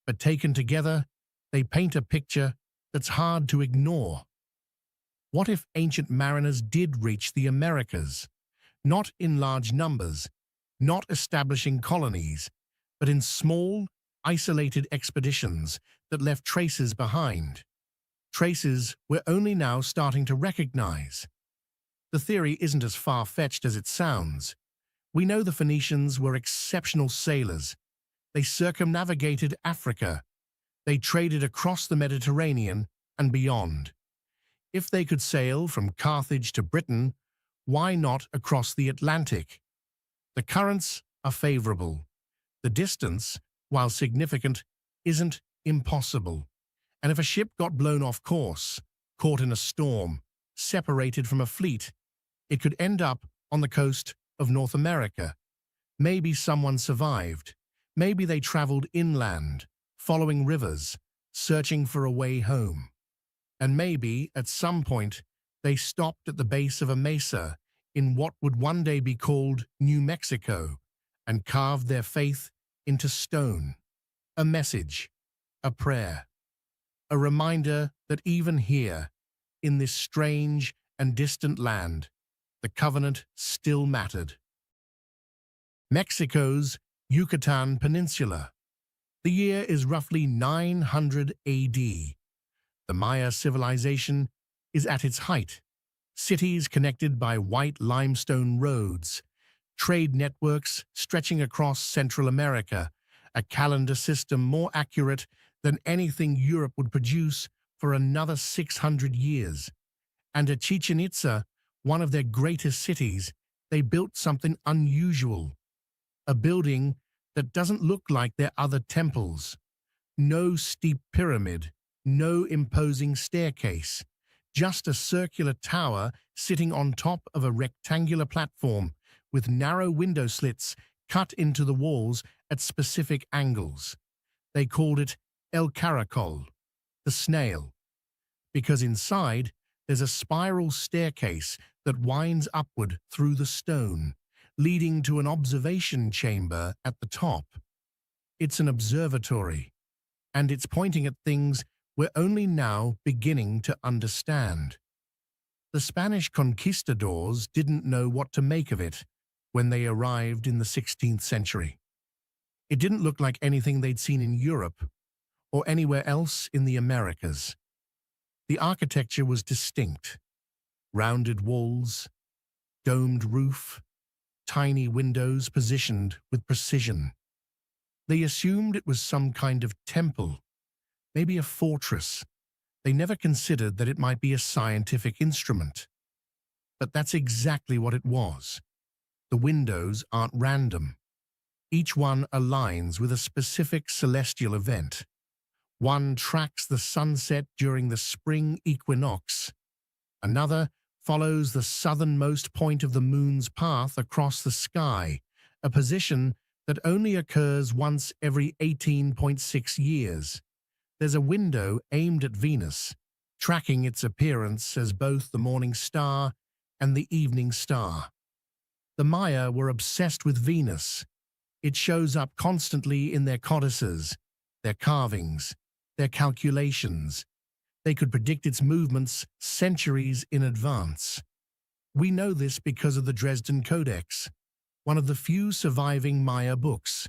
But taken together, they paint a picture that's hard to ignore. What if ancient mariners did reach the Americas? Not in large numbers, not establishing colonies, but in small, isolated expeditions that left traces behind. Traces we're only now starting to recognize. The theory isn't as far-fetched as it sounds. We know the Phoenicians were exceptional sailors. They circumnavigated Africa. They traded across the Mediterranean and beyond. If they could sail from Carthage to Britain, why not across the Atlantic? The currents are favorable. The distance, while significant, isn't impossible. And if a ship got blown off course, caught in a storm, separated from a fleet, it could end up on the coast of North America. Maybe someone survived. Maybe they traveled inland, following rivers, searching for a way home. And maybe, at some point, they stopped at the base of a mesa in what would one day be called New Mexico and carved their faith into stone. A message, a prayer, a reminder that even here, in this strange and distant land, the covenant still mattered. Mexico's Yucatan Peninsula. The year is roughly 900 AD. The Maya civilization is at its height. Cities connected by white limestone roads, trade networks stretching across Central America, a calendar system more accurate than anything Europe would produce for another 600 years. And at Chichen Itza, one of their greatest cities, they built something unusual. A building that doesn't look like their other temples. No steep pyramid, no imposing staircase, just a circular tower sitting on top of a rectangular platform with narrow window slits cut into the walls at specific angles. They called it El Caracol, the snail, because inside there's a spiral staircase that winds upward through the stone, leading to an observation chamber at the top. It's an observatory, and it's pointing at things we're only now beginning to understand. The Spanish conquistadors didn't know what to make of it when they arrived in the 16th century. It didn't look like anything they'd seen in Europe or anywhere else in the Americas. The architecture was distinct. Rounded walls, domed roof, tiny windows positioned with precision. They assumed it was some kind of temple, maybe a fortress. They never considered that it might be a scientific instrument. But that's exactly what it was. The windows aren't random. Each one aligns with a specific celestial event. One tracks the sunset during the spring equinox. Another follows the southernmost point of the moon's path across the sky, a position that only occurs once every 18.6 years. There's a window aimed at Venus, tracking its appearance as both the morning star and the evening star. The Maya were obsessed with Venus. It shows up constantly in their codices, their carvings, their calculations. They could predict its movements centuries in advance. We know this because of the Dresden Codex, one of the few surviving Maya books.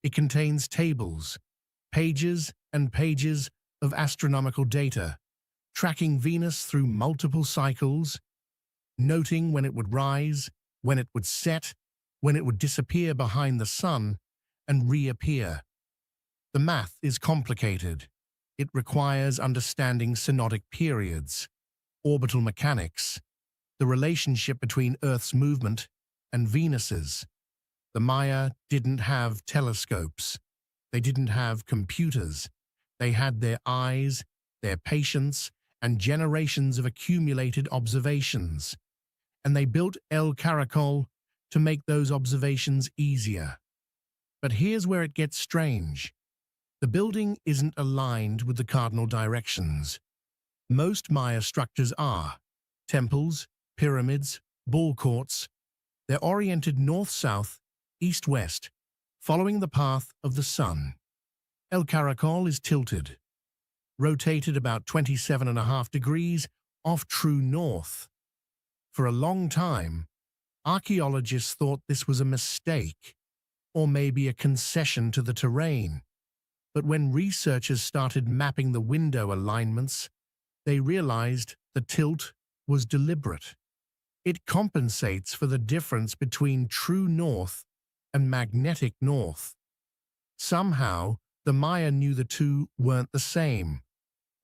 It contains tables, pages and pages of astronomical data, tracking Venus through multiple cycles, noting when it would rise, when it would set, when it would disappear behind the sun and reappear. The math is complicated. It requires understanding synodic periods, orbital mechanics, the relationship between Earth's movement and Venus's. The Maya didn't have telescopes. They didn't have computers. They had their eyes, their patience, and generations of accumulated observations. And they built El Caracol to make those observations easier. But here's where it gets strange. The building isn't aligned with the cardinal directions. Most Maya structures are. Temples, pyramids, ball courts. They're oriented north-south, east-west, following the path of the sun. El Caracol is tilted, rotated about 27.5 degrees off true north. For a long time, archaeologists thought this was a mistake, or maybe a concession to the terrain. But when researchers started mapping the window alignments, they realized the tilt was deliberate. It compensates for the difference between true north and magnetic north. Somehow, the Maya knew the two weren't the same.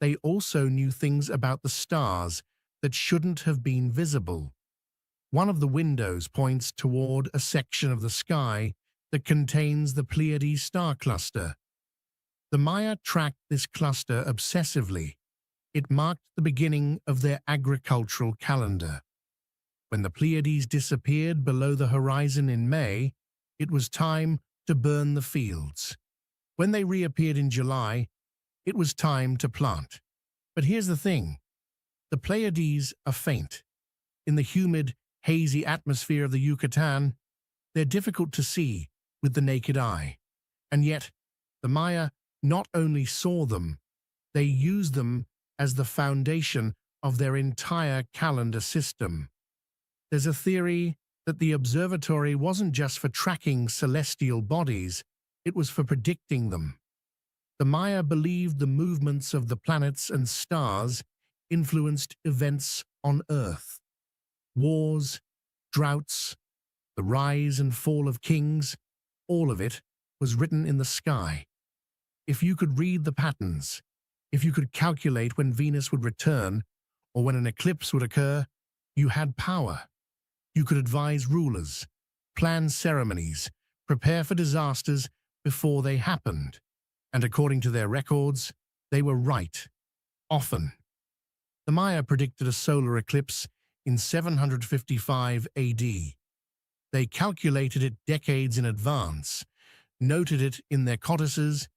They also knew things about the stars that shouldn't have been visible. One of the windows points toward a section of the sky that contains the Pleiades star cluster. The Maya tracked this cluster obsessively. It marked the beginning of their agricultural calendar. When the Pleiades disappeared below the horizon in May, it was time to burn the fields. When they reappeared in July, it was time to plant. But here's the thing. The Pleiades are faint. In the humid, hazy atmosphere of the Yucatan, they're difficult to see with the naked eye. And yet, the Maya not only saw them, they used them as the foundation of their entire calendar system. There's a theory that the observatory wasn't just for tracking celestial bodies, it was for predicting them. The Maya believed the movements of the planets and stars influenced events on Earth. Wars, droughts, the rise and fall of kings, all of it was written in the sky. If you could read the patterns, if you could calculate when Venus would return or when an eclipse would occur, you had power. You could advise rulers, plan ceremonies, prepare for disasters before they happened. And according to their records, they were right, often. The Maya predicted a solar eclipse in 755 AD. They calculated it decades in advance, noted it in their codices,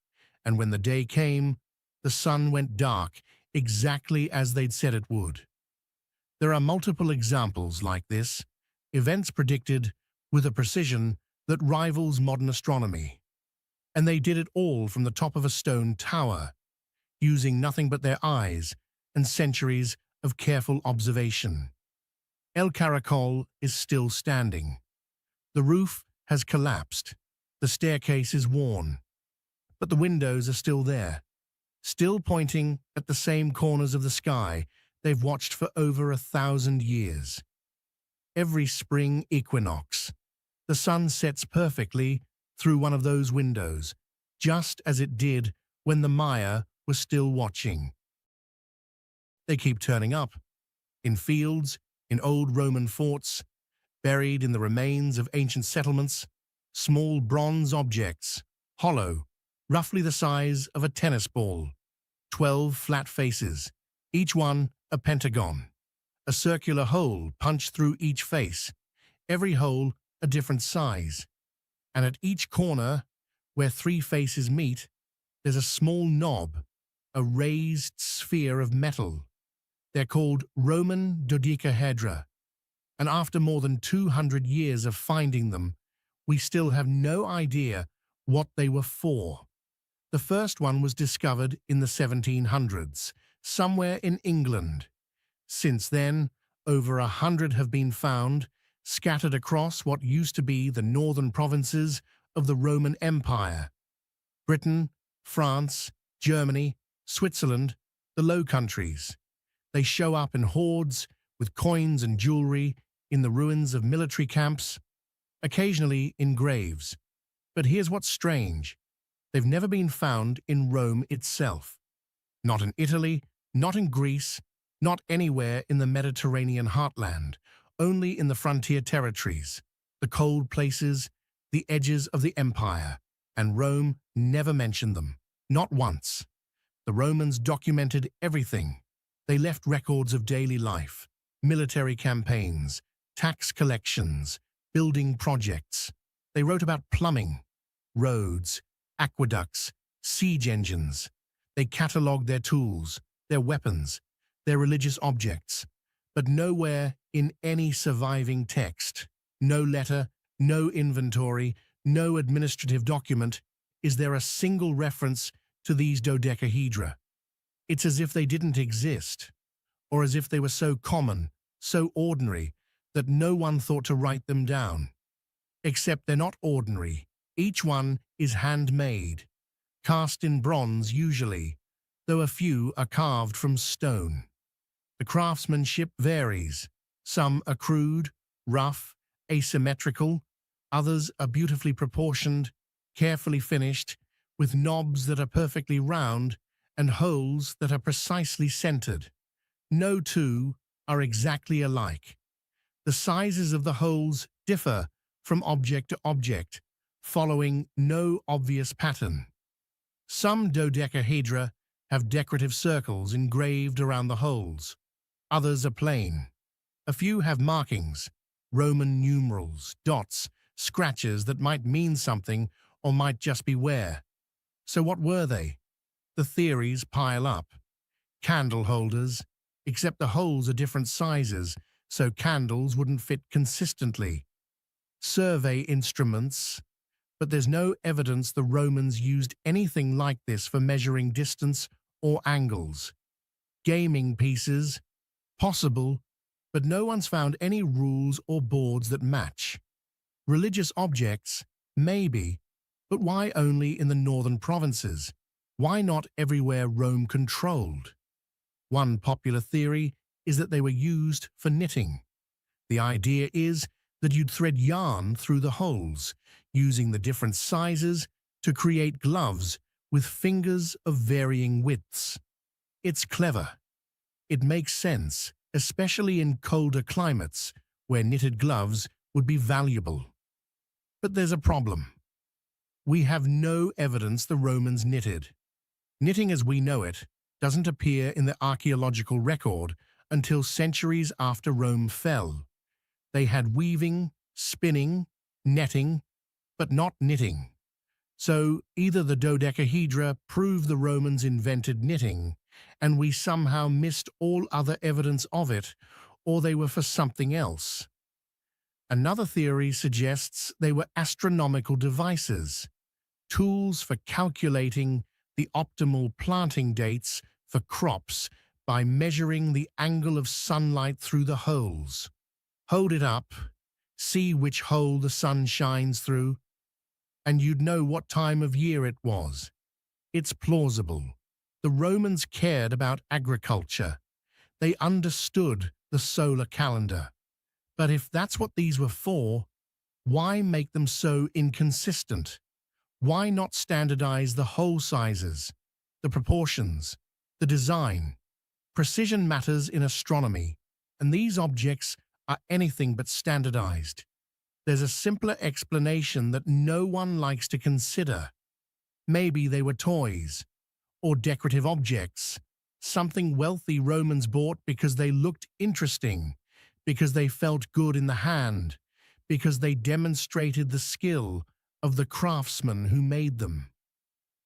and when the day came, the sun went dark exactly as they'd said it would. There are multiple examples like this, events predicted with a precision that rivals modern astronomy. And they did it all from the top of a stone tower, using nothing but their eyes and centuries of careful observation. El Caracol is still standing. The roof has collapsed, the staircase is worn, but the windows are still there, still pointing at the same corners of the sky they've watched for over 1,000 years. Every spring equinox, the sun sets perfectly through one of those windows, just as it did when the Maya were still watching. They keep turning up, in fields, in old Roman forts, buried in the remains of ancient settlements, small bronze objects, hollow, roughly the size of a tennis ball, 12 flat faces, each one a pentagon, a circular hole punched through each face, every hole a different size. And at each corner, where 3 faces meet, there's a small knob, a raised sphere of metal. They're called Roman dodecahedra, and after more than 200 years of finding them, we still have no idea what they were for. The first one was discovered in the 1700s, somewhere in England. Since then, over 100 have been found, scattered across what used to be the northern provinces of the Roman Empire. Britain, France, Germany, Switzerland, the Low Countries. They show up in hordes with coins and jewelry in the ruins of military camps, occasionally in graves. But here's what's strange. They've never been found in Rome itself. Not in Italy, not in Greece, not anywhere in the Mediterranean heartland. Only in the frontier territories, the cold places, the edges of the empire, and Rome never mentioned them, not once. The Romans documented everything. They left records of daily life, military campaigns, tax collections, building projects. They wrote about plumbing, roads, aqueducts, siege engines. They catalogued their tools, their weapons, their religious objects, but nowhere in any surviving text, no letter, no inventory, no administrative document, is there a single reference to these dodecahedra. It's as if they didn't exist, or as if they were so common, so ordinary, that no one thought to write them down. Except they're not ordinary. Each one is handmade, cast in bronze usually, though a few are carved from stone. The craftsmanship varies. Some are crude, rough, asymmetrical. Others are beautifully proportioned, carefully finished, with knobs that are perfectly round and holes that are precisely centered. No two are exactly alike. The sizes of the holes differ from object to object, following no obvious pattern. Some dodecahedra have decorative circles engraved around the holes. Others are plain. A few have markings, Roman numerals, dots, scratches that might mean something or might just be wear. So what were they? The theories pile up. Candle holders, except the holes are different sizes, so candles wouldn't fit consistently. Survey instruments, but there's no evidence the Romans used anything like this for measuring distance or angles. Gaming pieces, possible, but no one's found any rules or boards that match. Religious objects, maybe, but why only in the northern provinces? Why not everywhere Rome controlled? One popular theory is that they were used for knitting. The idea is that you'd thread yarn through the holes, using the different sizes to create gloves with fingers of varying widths. It's clever. It makes sense, especially in colder climates where knitted gloves would be valuable. But there's a problem. We have no evidence the Romans knitted. Knitting as we know it doesn't appear in the archaeological record until centuries after Rome fell. They had weaving, spinning, netting, but not knitting. So either the dodecahedra prove the Romans invented knitting, and we somehow missed all other evidence of it, or they were for something else. Another theory suggests they were astronomical devices, tools for calculating the optimal planting dates for crops by measuring the angle of sunlight through the holes. Hold it up, see which hole the sun shines through, and you'd know what time of year it was. It's plausible. The Romans cared about agriculture. They understood the solar calendar. But if that's what these were for, why make them so inconsistent? Why not standardize the hole sizes, the proportions, the design? Precision matters in astronomy, and these objects are anything but standardized. There's a simpler explanation that no one likes to consider. Maybe they were toys, or decorative objects, something wealthy Romans bought because they looked interesting, because they felt good in the hand, because they demonstrated the skill of the craftsman who made them.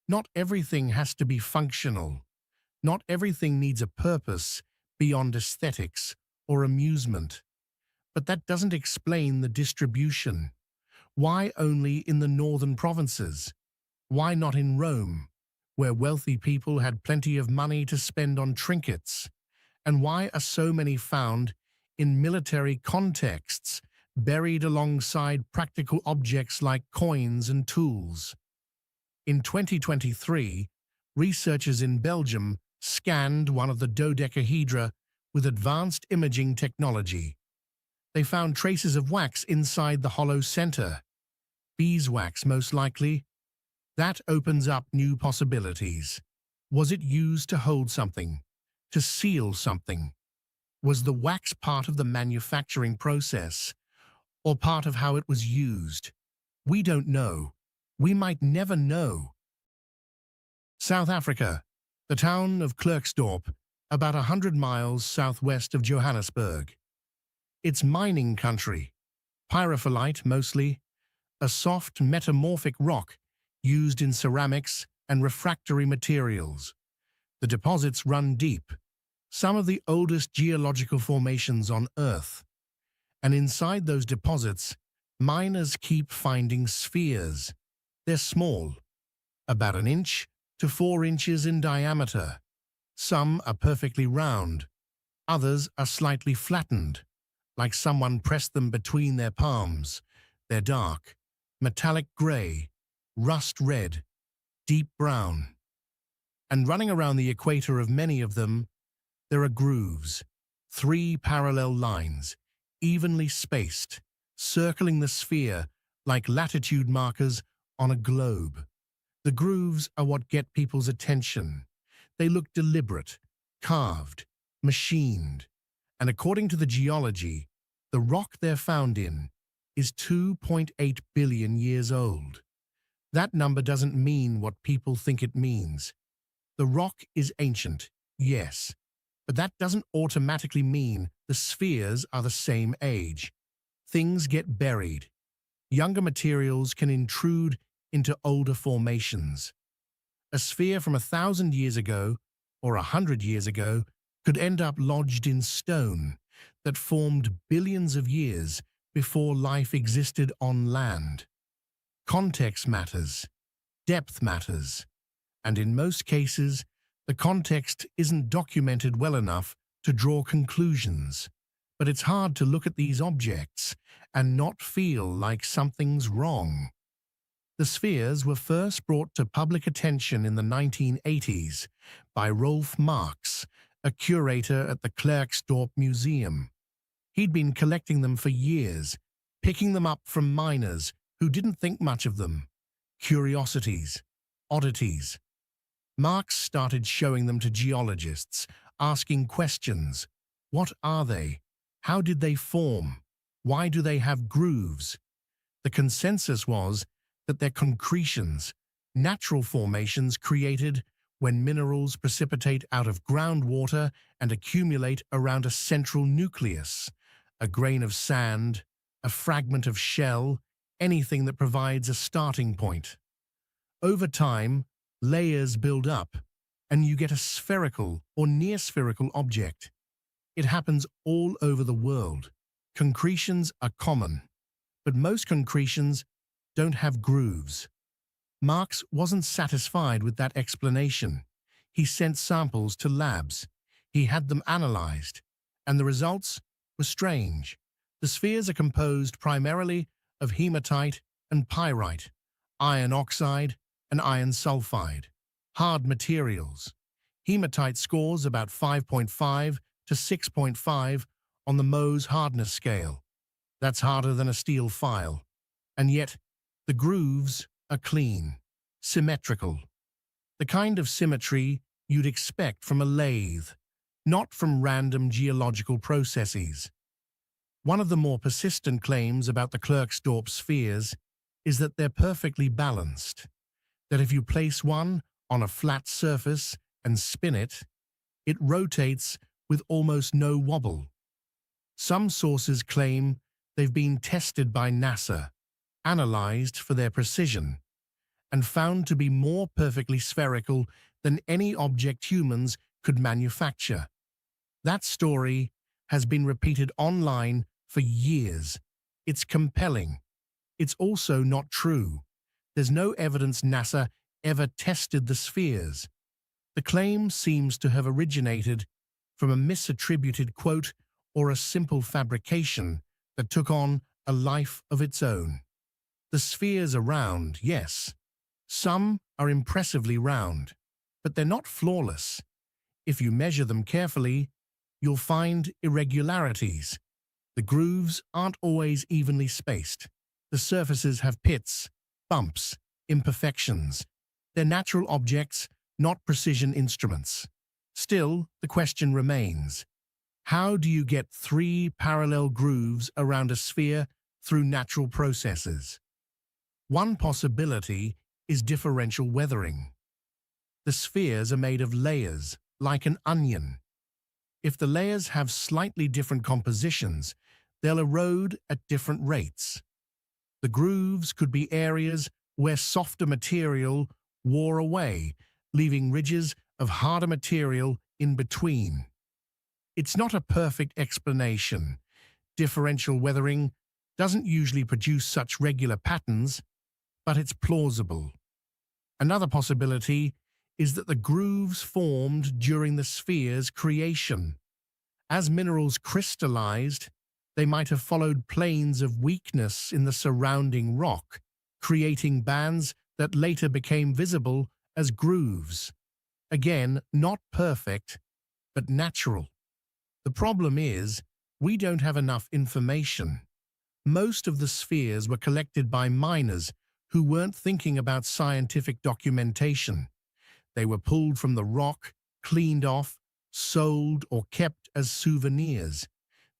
Not everything has to be functional. Not everything needs a purpose beyond aesthetics or amusement. But that doesn't explain the distribution. Why only in the northern provinces? Why not in Rome, where wealthy people had plenty of money to spend on trinkets? And why are so many found in military contexts, buried alongside practical objects like coins and tools? In 2023, researchers in Belgium scanned one of the dodecahedra with advanced imaging technology. They found traces of wax inside the hollow center. Beeswax, most likely. That opens up new possibilities. Was it used to hold something? To seal something? Was the wax part of the manufacturing process, or part of how it was used? We don't know. We might never know. South Africa. The town of Klerksdorp about 100 miles southwest of Johannesburg. It's mining country, pyrophyllite mostly, a soft metamorphic rock used in ceramics and refractory materials. The deposits run deep, some of the oldest geological formations on Earth. And inside those deposits, miners keep finding spheres. They're small, about an inch to 4 inches in diameter. Some are perfectly round, others are slightly flattened, like someone pressed them between their palms. They're dark, metallic grey, rust red, deep brown. And running around the equator of many of them, there are grooves, 3 parallel lines, evenly spaced, circling the sphere like latitude markers on a globe. The grooves are what get people's attention. They look deliberate, carved, machined, and according to the geology, the rock they're found in is 2.8 billion years old. That number doesn't mean what people think it means. The rock is ancient, yes, but that doesn't automatically mean the spheres are the same age. Things get buried. Younger materials can intrude into older formations. A sphere from 1,000 years ago or 100 years ago could end up lodged in stone that formed billions of years before life existed on land. Context matters, depth matters, and in most cases, the context isn't documented well enough to draw conclusions. But it's hard to look at these objects and not feel like something's wrong. The spheres were first brought to public attention in the 1980s by Rolf Marx, a curator at the Klerksdorp Museum. He'd been collecting them for years, picking them up from miners who didn't think much of them. Curiosities, oddities. Marx started showing them to geologists, asking questions. What are they? How did they form? Why do they have grooves? The consensus was that they're concretions, natural formations created when minerals precipitate out of groundwater and accumulate around a central nucleus, a grain of sand, a fragment of shell, anything that provides a starting point. Over time, layers build up, and you get a spherical or near-spherical object. It happens all over the world. Concretions are common, but most concretions don't have grooves. Marx wasn't satisfied with that explanation. He sent samples to labs. He had them analyzed, and the results were strange. The spheres are composed primarily of hematite and pyrite, iron oxide and iron sulfide, hard materials. Hematite scores about 5.5 to 6.5 on the Mohs hardness scale. That's harder than a steel file. And yet, the grooves are clean, symmetrical. The kind of symmetry you'd expect from a lathe, not from random geological processes. One of the more persistent claims about the Klerksdorp spheres is that they're perfectly balanced, that if you place one on a flat surface and spin it, it rotates with almost no wobble. Some sources claim they've been tested by NASA, analyzed for their precision, and found to be more perfectly spherical than any object humans could manufacture. That story has been repeated online for years. It's compelling. It's also not true. There's no evidence NASA ever tested the spheres. The claim seems to have originated from a misattributed quote or a simple fabrication that took on a life of its own. The spheres are round, yes. Some are impressively round, but they're not flawless. If you measure them carefully, you'll find irregularities. The grooves aren't always evenly spaced. The surfaces have pits, bumps, imperfections. They're natural objects, not precision instruments. Still, the question remains, how do you get 3 parallel grooves around a sphere through natural processes? One possibility is differential weathering. The spheres are made of layers, like an onion. If the layers have slightly different compositions, they'll erode at different rates. The grooves could be areas where softer material wore away, leaving ridges of harder material in between. It's not a perfect explanation. Differential weathering doesn't usually produce such regular patterns, but it's plausible. Another possibility is that the grooves formed during the sphere's creation. As minerals crystallized, they might have followed planes of weakness in the surrounding rock, creating bands that later became visible as grooves. Again, not perfect, but natural. The problem is, we don't have enough information. Most of the spheres were collected by miners who weren't thinking about scientific documentation. They were pulled from the rock, cleaned off, sold, or kept as souvenirs.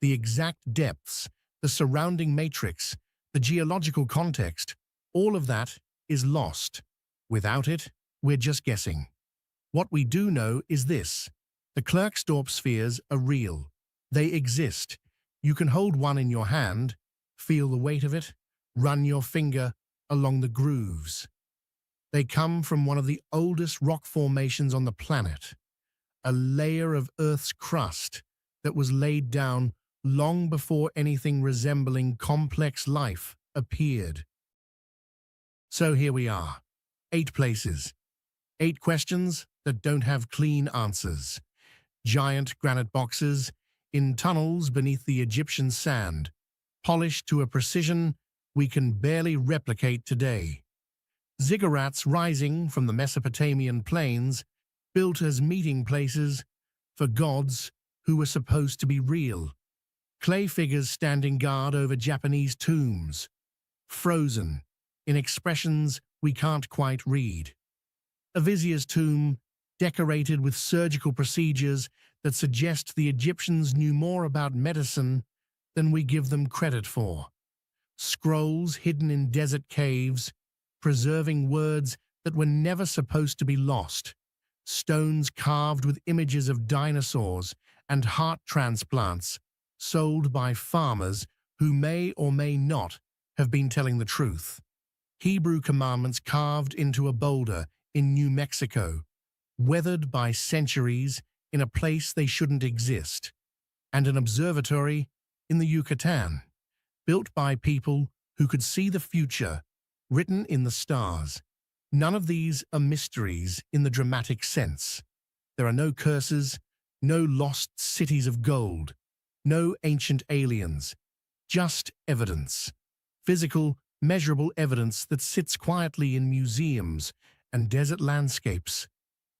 The exact depths, the surrounding matrix, the geological context, all of that is lost. Without it, we're just guessing. What we do know is this: the Klerksdorp spheres are real. They exist. You can hold one in your hand, feel the weight of it, run your finger along the grooves. They come from one of the oldest rock formations on the planet, a layer of Earth's crust that was laid down long before anything resembling complex life appeared. So here we are, 8 places, 8 questions that don't have clean answers. Giant granite boxes in tunnels beneath the Egyptian sand, polished to a precision we can barely replicate today. Ziggurats rising from the Mesopotamian plains, built as meeting places for gods who were supposed to be real. Clay figures standing guard over Japanese tombs, frozen in expressions we can't quite read. A vizier's tomb decorated with surgical procedures that suggest the Egyptians knew more about medicine than we give them credit for. Scrolls hidden in desert caves, preserving words that were never supposed to be lost. Stones carved with images of dinosaurs and heart transplants, sold by farmers who may or may not have been telling the truth. Hebrew commandments carved into a boulder in New Mexico, weathered by centuries in a place they shouldn't exist, and an observatory in the Yucatan, built by people who could see the future, written in the stars. None of these are mysteries in the dramatic sense. There are no curses, no lost cities of gold, no ancient aliens, just evidence. Physical, measurable evidence that sits quietly in museums and desert landscapes,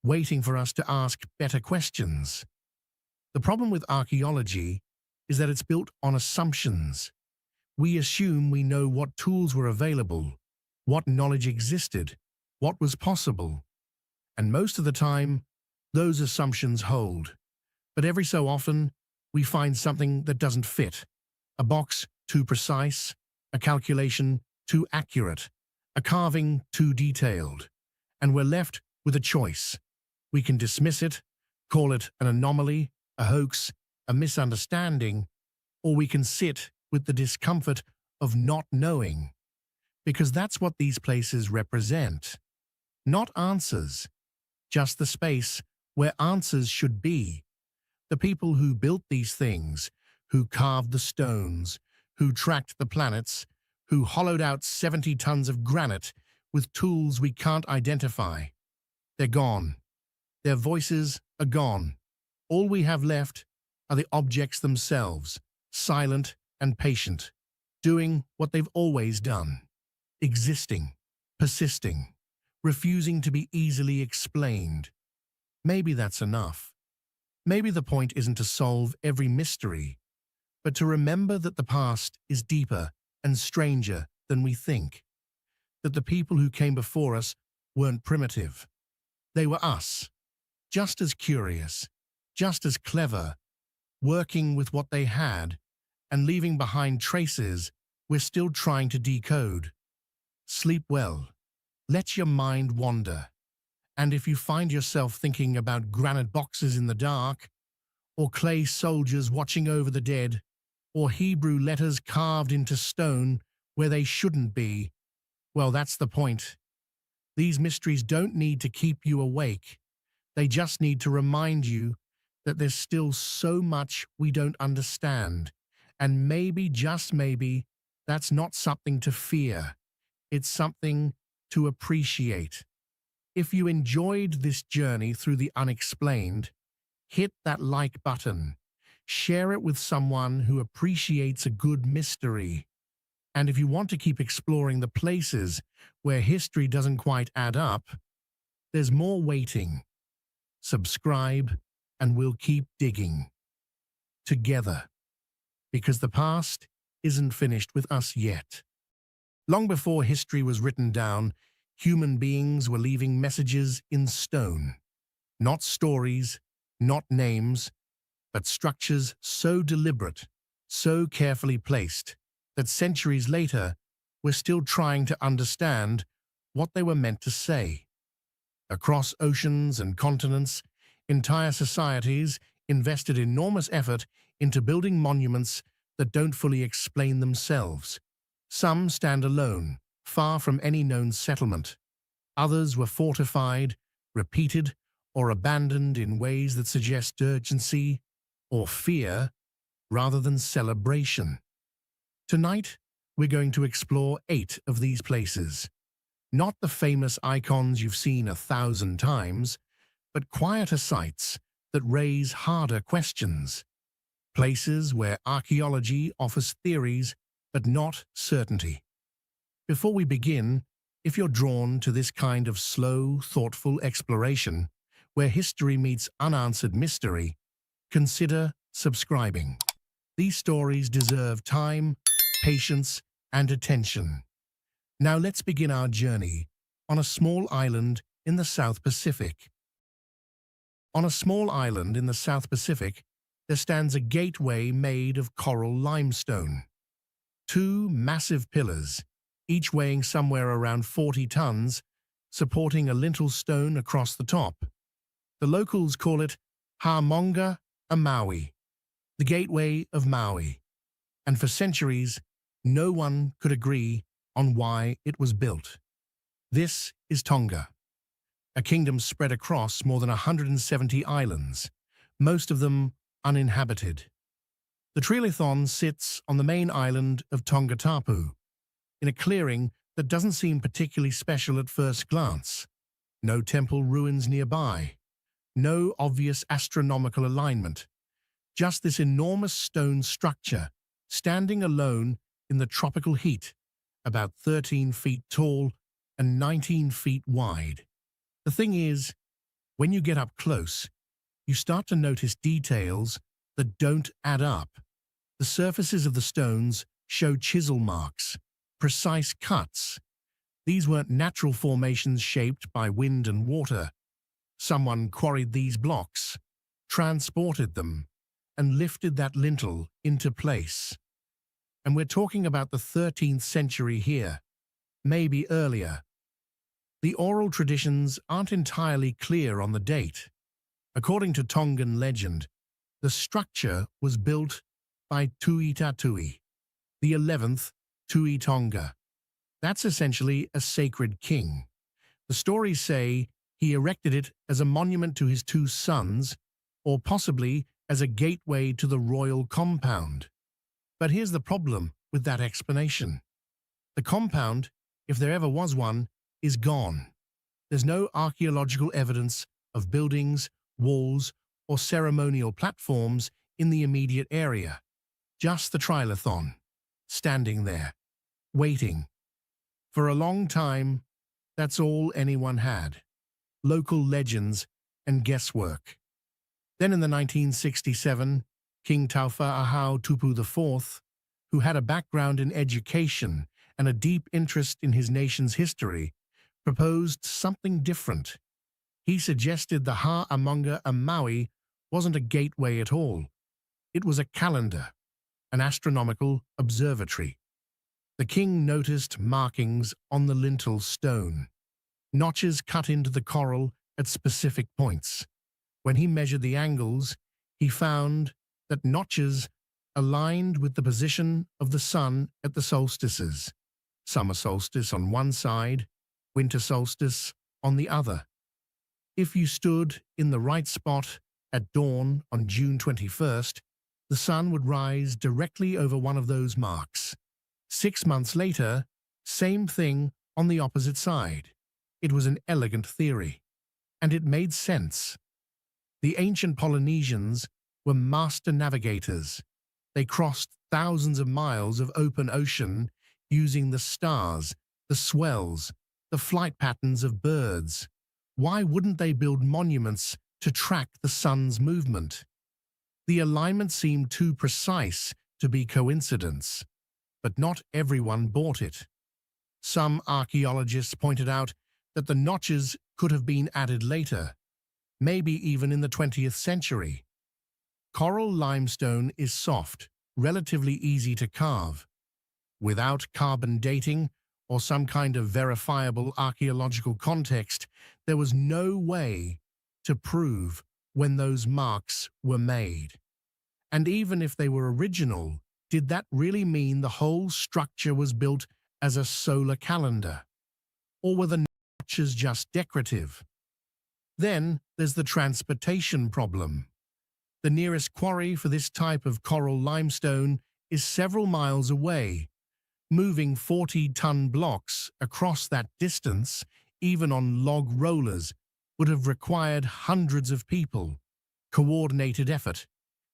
waiting for us to ask better questions. The problem with archaeology is that it's built on assumptions. We assume we know what tools were available, what knowledge existed, what was possible. And most of the time, those assumptions hold. But every so often, we find something that doesn't fit. A box too precise, a calculation too accurate, a carving too detailed. And we're left with a choice. We can dismiss it, call it an anomaly, a hoax, a misunderstanding, or we can sit with the discomfort of not knowing. Because that's what these places represent. Not answers, just the space where answers should be. The people who built these things, who carved the stones, who tracked the planets, who hollowed out 70 tons of granite with tools we can't identify. They're gone. Their voices are gone. All we have left are the objects themselves, silent and patient, doing what they've always done, existing, persisting, refusing to be easily explained. Maybe that's enough. Maybe the point isn't to solve every mystery, but to remember that the past is deeper and stranger than we think, that the people who came before us weren't primitive. They were us, just as curious, just as clever, working with what they had and leaving behind traces we're still trying to decode. Sleep well. Let your mind wander. And if you find yourself thinking about granite boxes in the dark, or clay soldiers watching over the dead, or Hebrew letters carved into stone where they shouldn't be. Well, that's the point. These mysteries don't need to keep you awake. They just need to remind you that there's still so much we don't understand. And maybe, just maybe, that's not something to fear. It's something to appreciate. If you enjoyed this journey through the unexplained, hit that like button. Share it with someone who appreciates a good mystery. And if you want to keep exploring the places where history doesn't quite add up, there's more waiting. Subscribe, and we'll keep digging together, because the past isn't finished with us yet. Long before history was written down, human beings were leaving messages in stone. Not stories, not names, but structures so deliberate, so carefully placed, that centuries later, we're still trying to understand what they were meant to say. Across oceans and continents, entire societies invested enormous effort into building monuments that don't fully explain themselves. Some stand alone, far from any known settlement. Others were fortified, repeated, or abandoned in ways that suggest urgency or fear rather than celebration. Tonight, we're going to explore 8 of these places. Not the famous icons you've seen 1,000 times, but quieter sites that raise harder questions. Places where archaeology offers theories, but not certainty. Before we begin, if you're drawn to this kind of slow, thoughtful exploration, where history meets unanswered mystery, consider subscribing. These stories deserve time, patience, and attention. Now let's begin our journey on a small island in the South Pacific. On a small island in the South Pacific, there stands a gateway made of coral limestone. 2 massive pillars, each weighing somewhere around 40 tons, supporting a lintel stone across the top. The locals call it Ha'amonga a Maui, the gateway of Maui. And for centuries, no one could agree on why it was built. This is Tonga, a kingdom spread across more than 170 islands, most of them uninhabited. The trilithon sits on the main island of Tongatapu, in a clearing that doesn't seem particularly special at first glance. No temple ruins nearby, no obvious astronomical alignment, just this enormous stone structure standing alone in the tropical heat, about 13 feet tall and 19 feet wide. The thing is, when you get up close, you start to notice details that don't add up. The surfaces of the stones show chisel marks, precise cuts. These weren't natural formations shaped by wind and water. Someone quarried these blocks, transported them, and lifted that lintel into place. And we're talking about the 13th century here, maybe earlier. The oral traditions aren't entirely clear on the date. According to Tongan legend, the structure was built by Tuitatui, the 11th Tui Tonga. That's essentially a sacred king. The stories say he erected it as a monument to his 2 sons, or possibly as a gateway to the royal compound. But here's the problem with that explanation. The compound, if there ever was one, is gone. There's no archaeological evidence of buildings, walls, or ceremonial platforms in the immediate area. Just the trilithon, standing there, waiting. For a long time, that's all anyone had. Local legends and guesswork. Then in the 1967, King Taufa Ahau Tupu IV, who had a background in education and a deep interest in his nation's history, proposed something different. He suggested the Ha'amonga a Maui wasn't a gateway at all. It was a calendar, an astronomical observatory. The king noticed markings on the lintel stone, notches cut into the coral at specific points. When he measured the angles, He found that notches aligned with the position of the sun at the solstices, summer solstice on one side, winter solstice on the other. If you stood in the right spot at dawn on June 21st, the sun would rise directly over one of those marks. 6 months later, same thing on the opposite side. It was an elegant theory, and it made sense. The ancient Polynesians were master navigators. They crossed thousands of miles of open ocean using the stars, the swells, the flight patterns of birds. Why wouldn't they build monuments to track the sun's movement? The alignment seemed too precise to be coincidence, but not everyone bought it. Some archaeologists pointed out that the notches could have been added later, maybe even in the 20th century. Coral limestone is soft, relatively easy to carve. Without carbon dating or some kind of verifiable archaeological context, there was no way to prove when those marks were made. And even if they were original, did that really mean the whole structure was built as a solar calendar? Or were the notches just decorative? Then there's the transportation problem. The nearest quarry for this type of coral limestone is several miles away. Moving 40-ton blocks across that distance, even on log rollers, would have required hundreds of people, coordinated effort,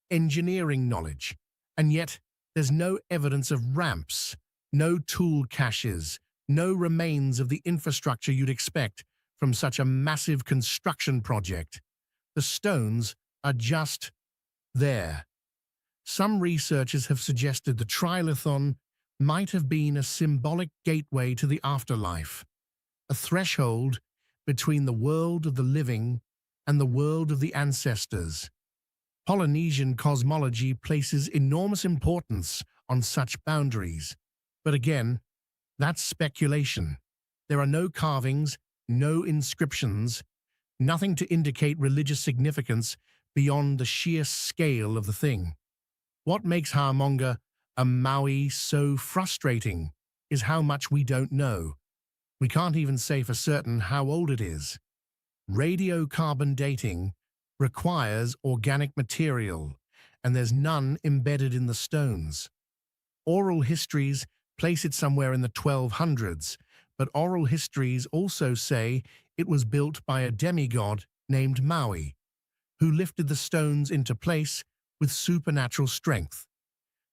engineering knowledge, and yet there's no evidence of ramps, no tool caches, no remains of the infrastructure you'd expect from such a massive construction project. The stones are just there. Some researchers have suggested the trilithon might have been a symbolic gateway to the afterlife, a threshold between the world of the living and the world of the ancestors. Polynesian cosmology places enormous importance on such boundaries. But again, that's speculation. There are no carvings, no inscriptions, nothing to indicate religious significance beyond the sheer scale of the thing. What makes Ha'amonga a Maui so frustrating is how much we don't know. We can't even say for certain how old it is. Radiocarbon dating requires organic material, and there's none embedded in the stones. Oral histories place it somewhere in the 1200s, but oral histories also say it was built by a demigod named Maui, who lifted the stones into place with supernatural strength.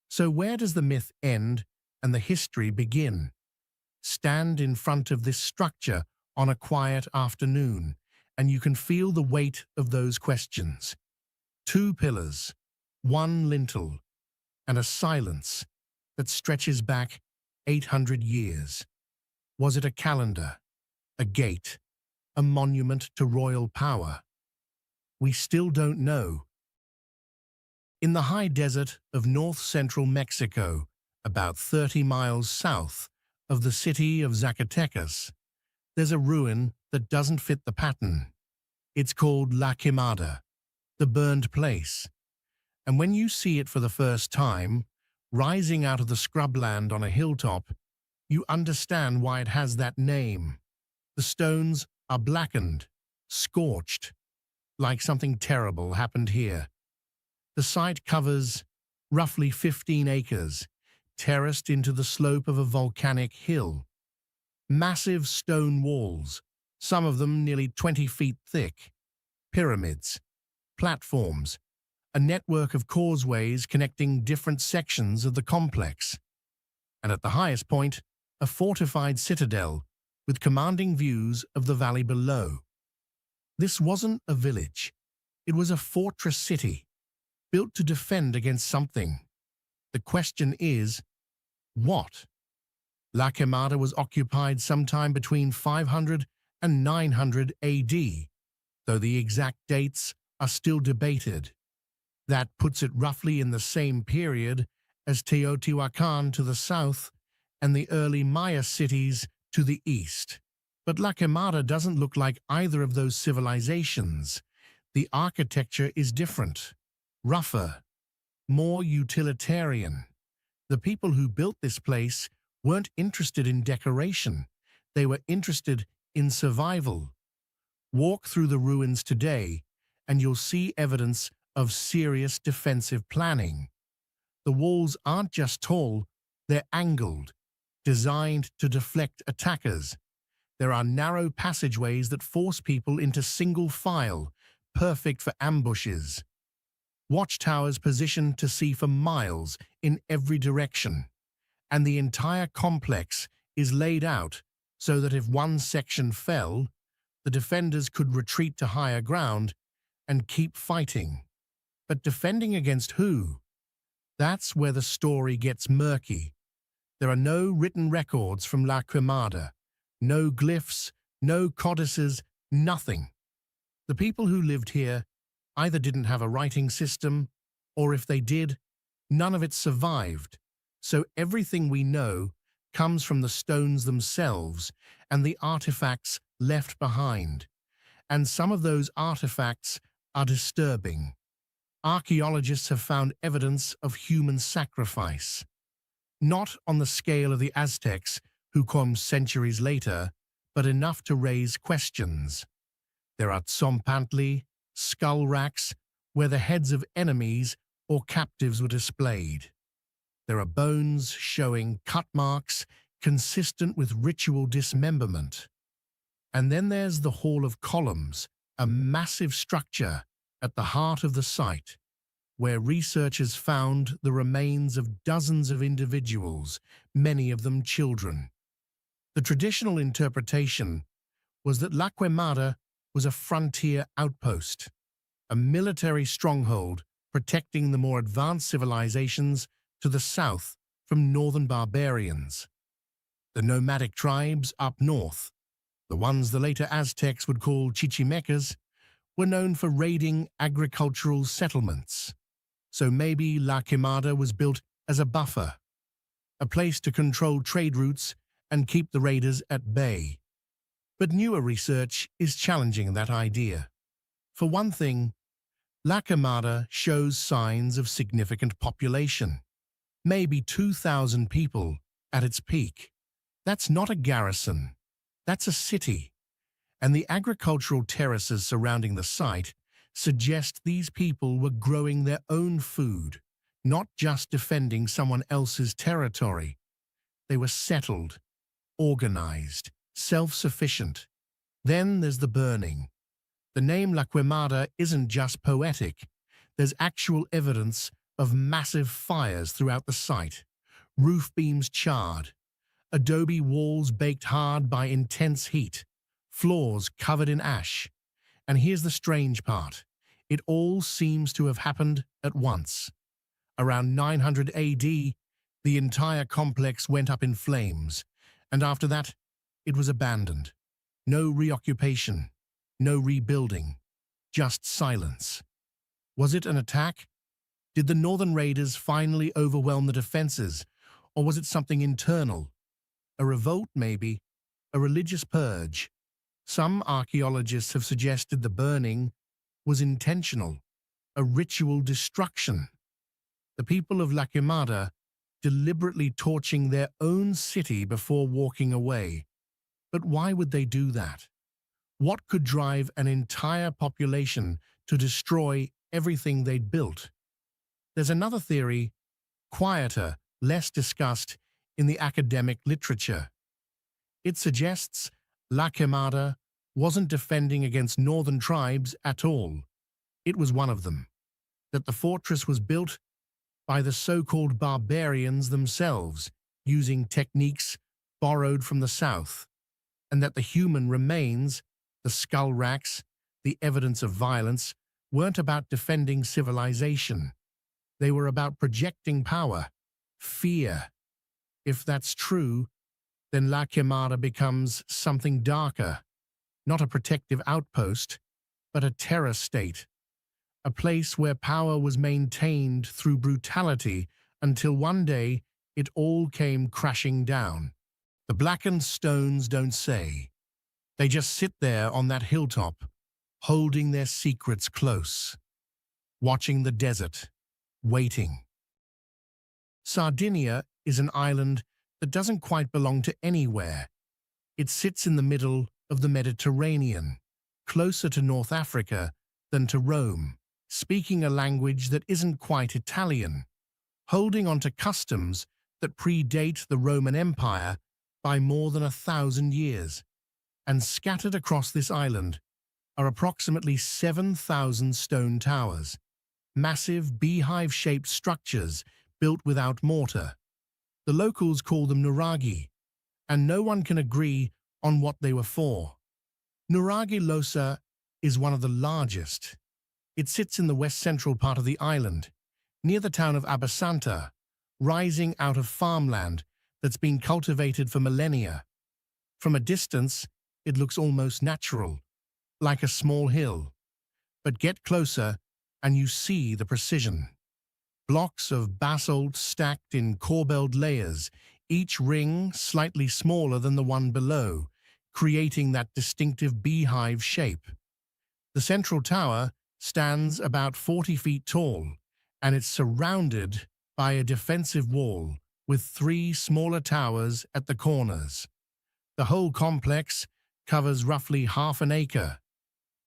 So where does the myth end and the history begin? Stand in front of this structure on a quiet afternoon, and you can feel the weight of those questions. 2 pillars, 1 lintel, and a silence that stretches back 800 years. Was it a calendar, a gate, a monument to royal power? We still don't know. In the high desert of north-central Mexico, about 30 miles south of the city of Zacatecas, there's a ruin that doesn't fit the pattern. It's called La Quemada, the burned place. And when you see it for the first time, rising out of the scrubland on a hilltop, you understand why it has that name. The stones are blackened, scorched, like something terrible happened here. The site covers roughly 15 acres, terraced into the slope of a volcanic hill. Massive stone walls, some of them nearly 20 feet thick. Pyramids, platforms, a network of causeways connecting different sections of the complex. And at the highest point, a fortified citadel with commanding views of the valley below. This wasn't a village. It was a fortress city, built to defend against something. The question is, what? La Quemada was occupied sometime between 500 and 900 AD, though the exact dates are still debated. That puts it roughly in the same period as Teotihuacan to the south and the early Maya cities to the east. But La Quemada doesn't look like either of those civilizations. The architecture is different. rougher, more utilitarian. The people who built this place weren't interested in decoration. They were interested in survival. Walk through the ruins today, and you'll see evidence of serious defensive planning. The walls aren't just tall, they're angled, designed to deflect attackers. There are narrow passageways that force people into single file, perfect for ambushes. Watchtowers positioned to see for miles in every direction. And the entire complex is laid out so that if one section fell, the defenders could retreat to higher ground and keep fighting. But defending against who? That's where the story gets murky. There are no written records from La Quemada, no glyphs, no codices, nothing. The people who lived here either didn't have a writing system, or if they did, none of it survived. So everything we know comes from the stones themselves and the artifacts left behind. And some of those artifacts are disturbing. Archaeologists have found evidence of human sacrifice, not on the scale of the Aztecs, who come centuries later, but enough to raise questions. There are tzompantli, skull racks, where the heads of enemies or captives were displayed. There are bones showing cut marks consistent with ritual dismemberment. And then there's the Hall of Columns, a massive structure at the heart of the site, where researchers found the remains of dozens of individuals, many of them children. The traditional interpretation was that La Quemada was a frontier outpost, a military stronghold protecting the more advanced civilizations to the south from northern barbarians. The nomadic tribes up north, the ones the later Aztecs would call Chichimecas, were known for raiding agricultural settlements. So maybe La Quemada was built as a buffer, a place to control trade routes and keep the raiders at bay. But newer research is challenging that idea. For one thing, La Quemada shows signs of significant population, maybe 2,000 people at its peak. That's not a garrison, that's a city. And the agricultural terraces surrounding the site suggest these people were growing their own food, not just defending someone else's territory. They were settled, organized, self-sufficient. Then there's the burning. The name La Quemada isn't just poetic. There's actual evidence of massive fires throughout the site. Roof beams charred, adobe walls baked hard by intense heat, floors covered in ash. And here's the strange part. It all seems to have happened at once. Around 900 AD, the entire complex went up in flames, and after that, it was abandoned. No reoccupation, no rebuilding, just silence. Was it an attack? Did the northern raiders finally overwhelm the defenses, or was it something internal? A revolt, maybe? A religious purge? Some archaeologists have suggested the burning was intentional, a ritual destruction. The people of La Quemada deliberately torching their own city before walking away. But why would they do that? What could drive an entire population to destroy everything they'd built? There's another theory, quieter, less discussed in the academic literature. It suggests La Quemada wasn't defending against northern tribes at all. It was one of them. That the fortress was built by the so-called barbarians themselves, using techniques borrowed from the south, and that the human remains, the skull racks, the evidence of violence, weren't about defending civilization. They were about projecting power, fear. If that's true, then La Quemada becomes something darker, not a protective outpost, but a terror state, a place where power was maintained through brutality until one day it all came crashing down. The blackened stones don't say. They just sit there on that hilltop, holding their secrets close. watching the desert, waiting. Sardinia is an island that doesn't quite belong to anywhere. It sits in the middle of the Mediterranean, closer to North Africa than to Rome, speaking a language that isn't quite Italian, holding on to customs that predate the Roman Empire by more than 1,000 years. And scattered across this island are approximately 7,000 stone towers, massive beehive-shaped structures built without mortar. The locals call them nuraghi, and no one can agree on what they were for. Nuraghi Losa is one of the largest. It sits in the west-central part of the island, near the town of Abasanta, rising out of farmland that's been cultivated for millennia. From a distance, it looks almost natural, like a small hill. But get closer and you see the precision. Blocks of basalt stacked in corbelled layers, each ring slightly smaller than the one below, creating that distinctive beehive shape. The central tower stands about 40 feet tall, and it's surrounded by a defensive wall with 3 smaller towers at the corners. The whole complex covers roughly half an acre.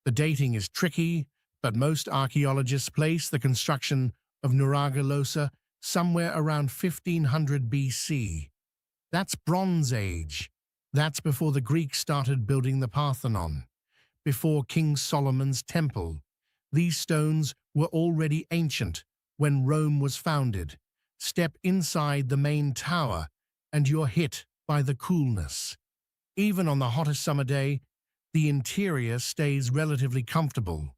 The dating is tricky, but most archaeologists place the construction of Nuraghi Losa somewhere around 1500 BC. That's Bronze Age. That's before the Greeks started building the Parthenon, before King Solomon's temple. These stones were already ancient when Rome was founded. Step inside the main tower and you're hit by the coolness. Even on the hottest summer day, the interior stays relatively comfortable.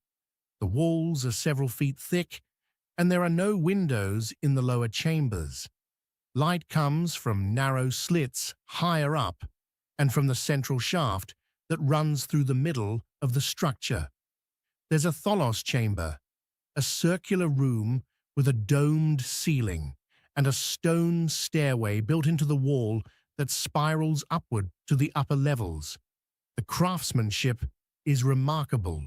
The walls are several feet thick, and there are no windows in the lower chambers. Light comes from narrow slits higher up and from the central shaft that runs through the middle of the structure. There's a tholos chamber, a circular room with a domed ceiling and a stone stairway built into the wall that spirals upward to the upper levels. The craftsmanship is remarkable,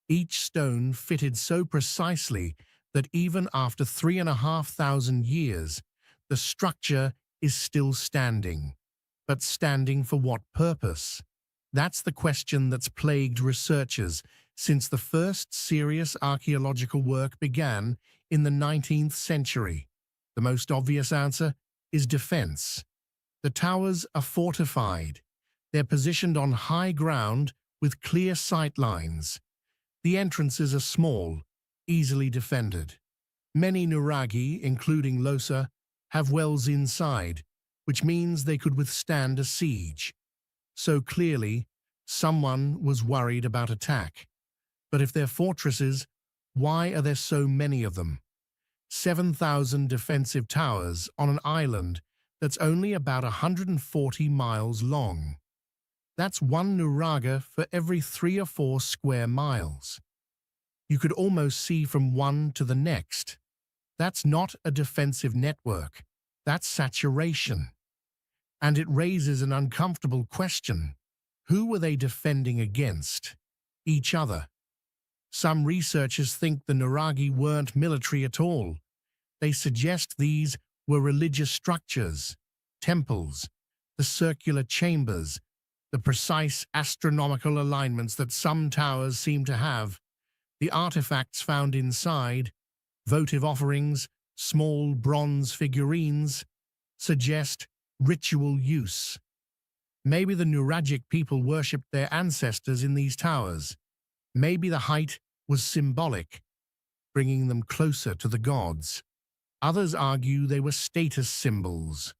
each stone fitted so precisely that even after 3,500 years, the structure is still standing. But standing for what purpose? That's the question that's plagued researchers since the first serious archaeological work began in the 19th century. The most obvious answer is defense. The towers are fortified. They're positioned on high ground with clear sight lines. The entrances are small, easily defended. Many nuraghi, including Losa, have wells inside, which means they could withstand a siege. So clearly, someone was worried about attack. But if they're fortresses, why are there so many of them? 7,000 defensive towers on an island that's only about 140 miles long. That's one nuraghi for every 3 or 4 square miles. You could almost see from one to the next. That's not a defensive network. That's saturation. And it raises an uncomfortable question. Who were they defending against? Each other. Some researchers think the nuraghi weren't military at all. They suggest these were religious structures, temples, the circular chambers, the precise astronomical alignments that some towers seem to have. The artifacts found inside, votive offerings, small bronze figurines, suggest ritual use. Maybe the nuragic people worshipped their ancestors in these towers. Maybe the height was symbolic, bringing them closer to the gods. Others argue they were status symbols,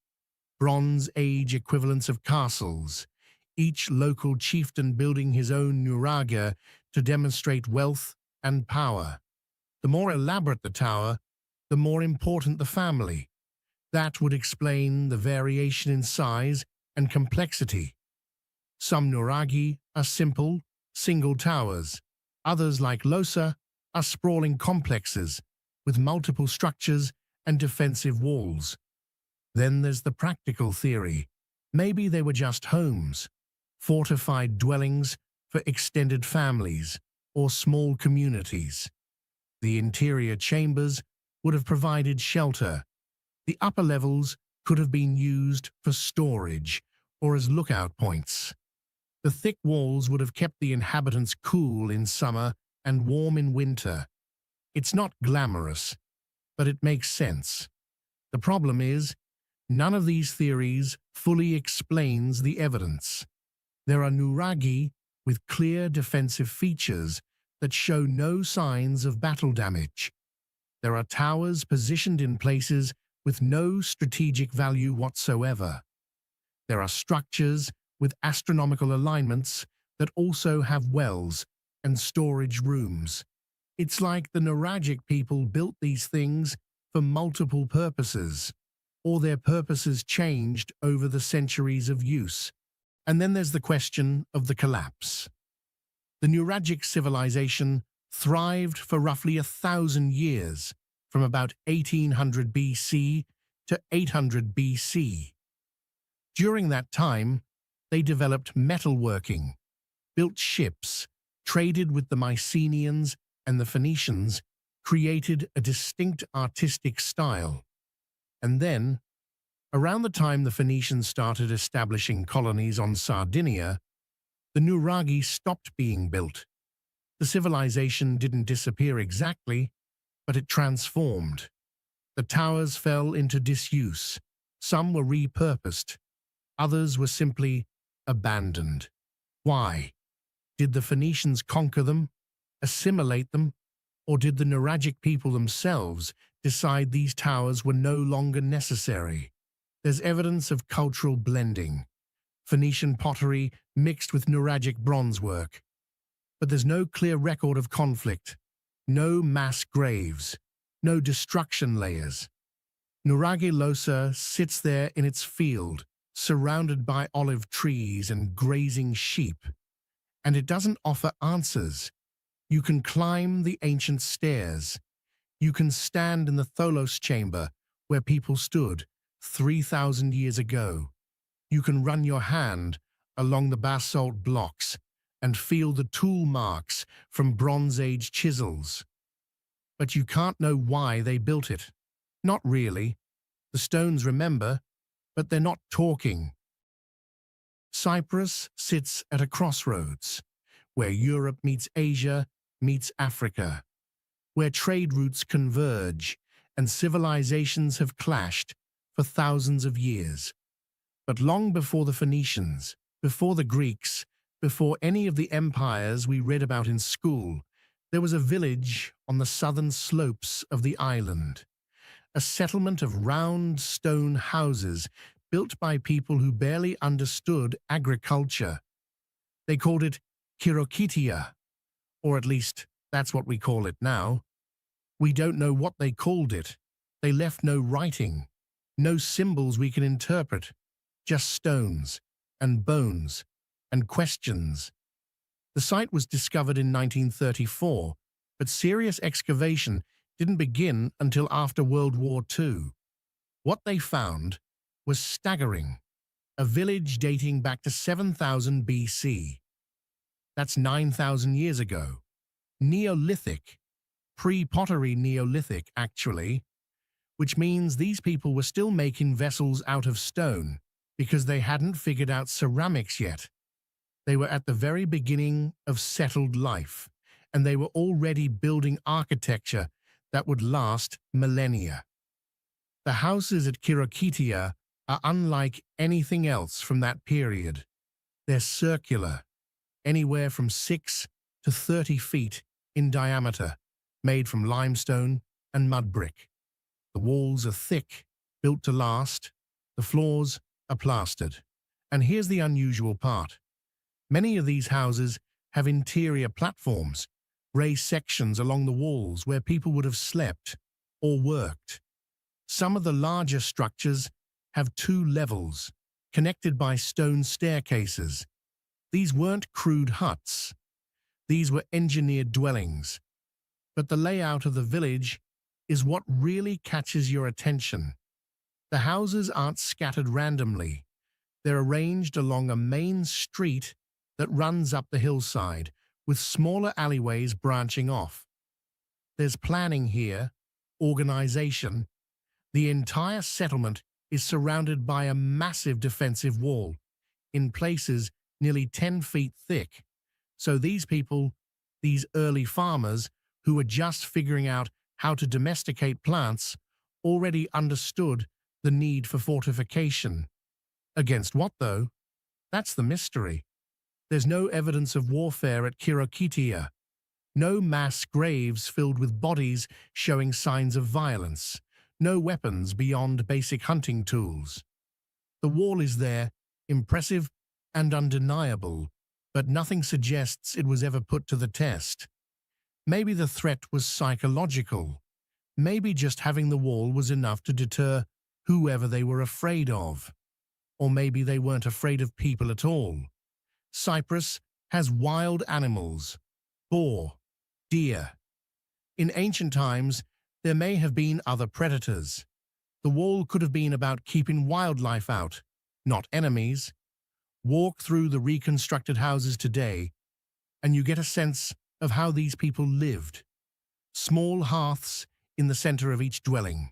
Bronze Age equivalents of castles, each local chieftain building his own nuraghi to demonstrate wealth and power. The more elaborate the tower, the more important the family. That would explain the variation in size and complexity. Some nuraghi are simple, single towers. Others, like Losa, are sprawling complexes with multiple structures and defensive walls. Then there's the practical theory. Maybe they were just homes, fortified dwellings for extended families or small communities. The interior chambers would have provided shelter. The upper levels could have been used for storage or as lookout points. The thick walls would have kept the inhabitants cool in summer and warm in winter. It's not glamorous, but it makes sense. The problem is, none of these theories fully explains the evidence. There are nuraghi with clear defensive features that show no signs of battle damage. There are towers positioned in places with no strategic value whatsoever. There are structures with astronomical alignments that also have wells and storage rooms. It's like the Nuragic people built these things for multiple purposes, or their purposes changed over the centuries of use. And then there's the question of the collapse. The Nuragic civilization thrived for roughly 1,000 years, from about 1800 BC to 800 BC. During that time, they developed metalworking, built ships, traded with the Mycenaeans and the Phoenicians, created a distinct artistic style. And then, around the time the Phoenicians started establishing colonies on Sardinia, the Nuraghi stopped being built. The civilization didn't disappear exactly, but it transformed. The towers fell into disuse. Some were repurposed. Others were simply abandoned. Why? Did the Phoenicians conquer them, assimilate them, or did the Nuragic people themselves decide these towers were no longer necessary? There's evidence of cultural blending. Phoenician pottery mixed with Nuragic bronze work. But there's no clear record of conflict, no mass graves, no destruction layers. Nuraghi Losa sits there in its field, surrounded by olive trees and grazing sheep, and it doesn't offer answers. You can climb the ancient stairs. You can stand in the Tholos chamber where people stood 3,000 years ago. You can run your hand along the basalt blocks and feel the tool marks from Bronze Age chisels. But you can't know why they built it. Not really. The stones remember, but they're not talking. Cyprus sits at a crossroads, where Europe meets Asia, meets Africa, where trade routes converge and civilizations have clashed for thousands of years. But long before the Phoenicians, before the Greeks, before any of the empires we read about in school, there was a village on the southern slopes of the island, a settlement of round stone houses built by people who barely understood agriculture. They called it Kirokitia, or at least that's what we call it now. We don't know what they called it. They left no writing, no symbols we can interpret, just stones and bones and questions. The site was discovered in 1934, but serious excavation didn't begin until after World War II. What they found was staggering. A village dating back to 7,000 BC. That's 9,000 years ago. Neolithic, pre-pottery Neolithic actually, which means these people were still making vessels out of stone because they hadn't figured out ceramics yet. They were at the very beginning of settled life, and they were already building architecture that would last millennia. The houses at Kirokitia are unlike anything else from that period. They're circular, anywhere from 6 to 30 feet in diameter, made from limestone and mud brick. The walls are thick, built to last. The floors are plastered. And here's the unusual part. Many of these houses have interior platforms, raised sections along the walls where people would have slept or worked. Some of the larger structures have 2 levels, connected by stone staircases. These weren't crude huts. These were engineered dwellings. But the layout of the village is what really catches your attention. The houses aren't scattered randomly. They're arranged along a main street that runs up the hillside, with smaller alleyways branching off. There's planning here, organization. The entire settlement is surrounded by a massive defensive wall, in places nearly 10 feet thick. So these people, these early farmers who were just figuring out how to domesticate plants, already understood the need for fortification. Against what, though? That's the mystery. There's no evidence of warfare at Kirokitia. No mass graves filled with bodies showing signs of violence. No weapons beyond basic hunting tools. The wall is there, impressive and undeniable, but nothing suggests it was ever put to the test. Maybe the threat was psychological. Maybe just having the wall was enough to deter whoever they were afraid of. Or maybe they weren't afraid of people at all. Cyprus has wild animals, boar, deer. In ancient times, there may have been other predators. The wall could have been about keeping wildlife out, not enemies. Walk through the reconstructed houses today, and you get a sense of how these people lived. Small hearths in the center of each dwelling,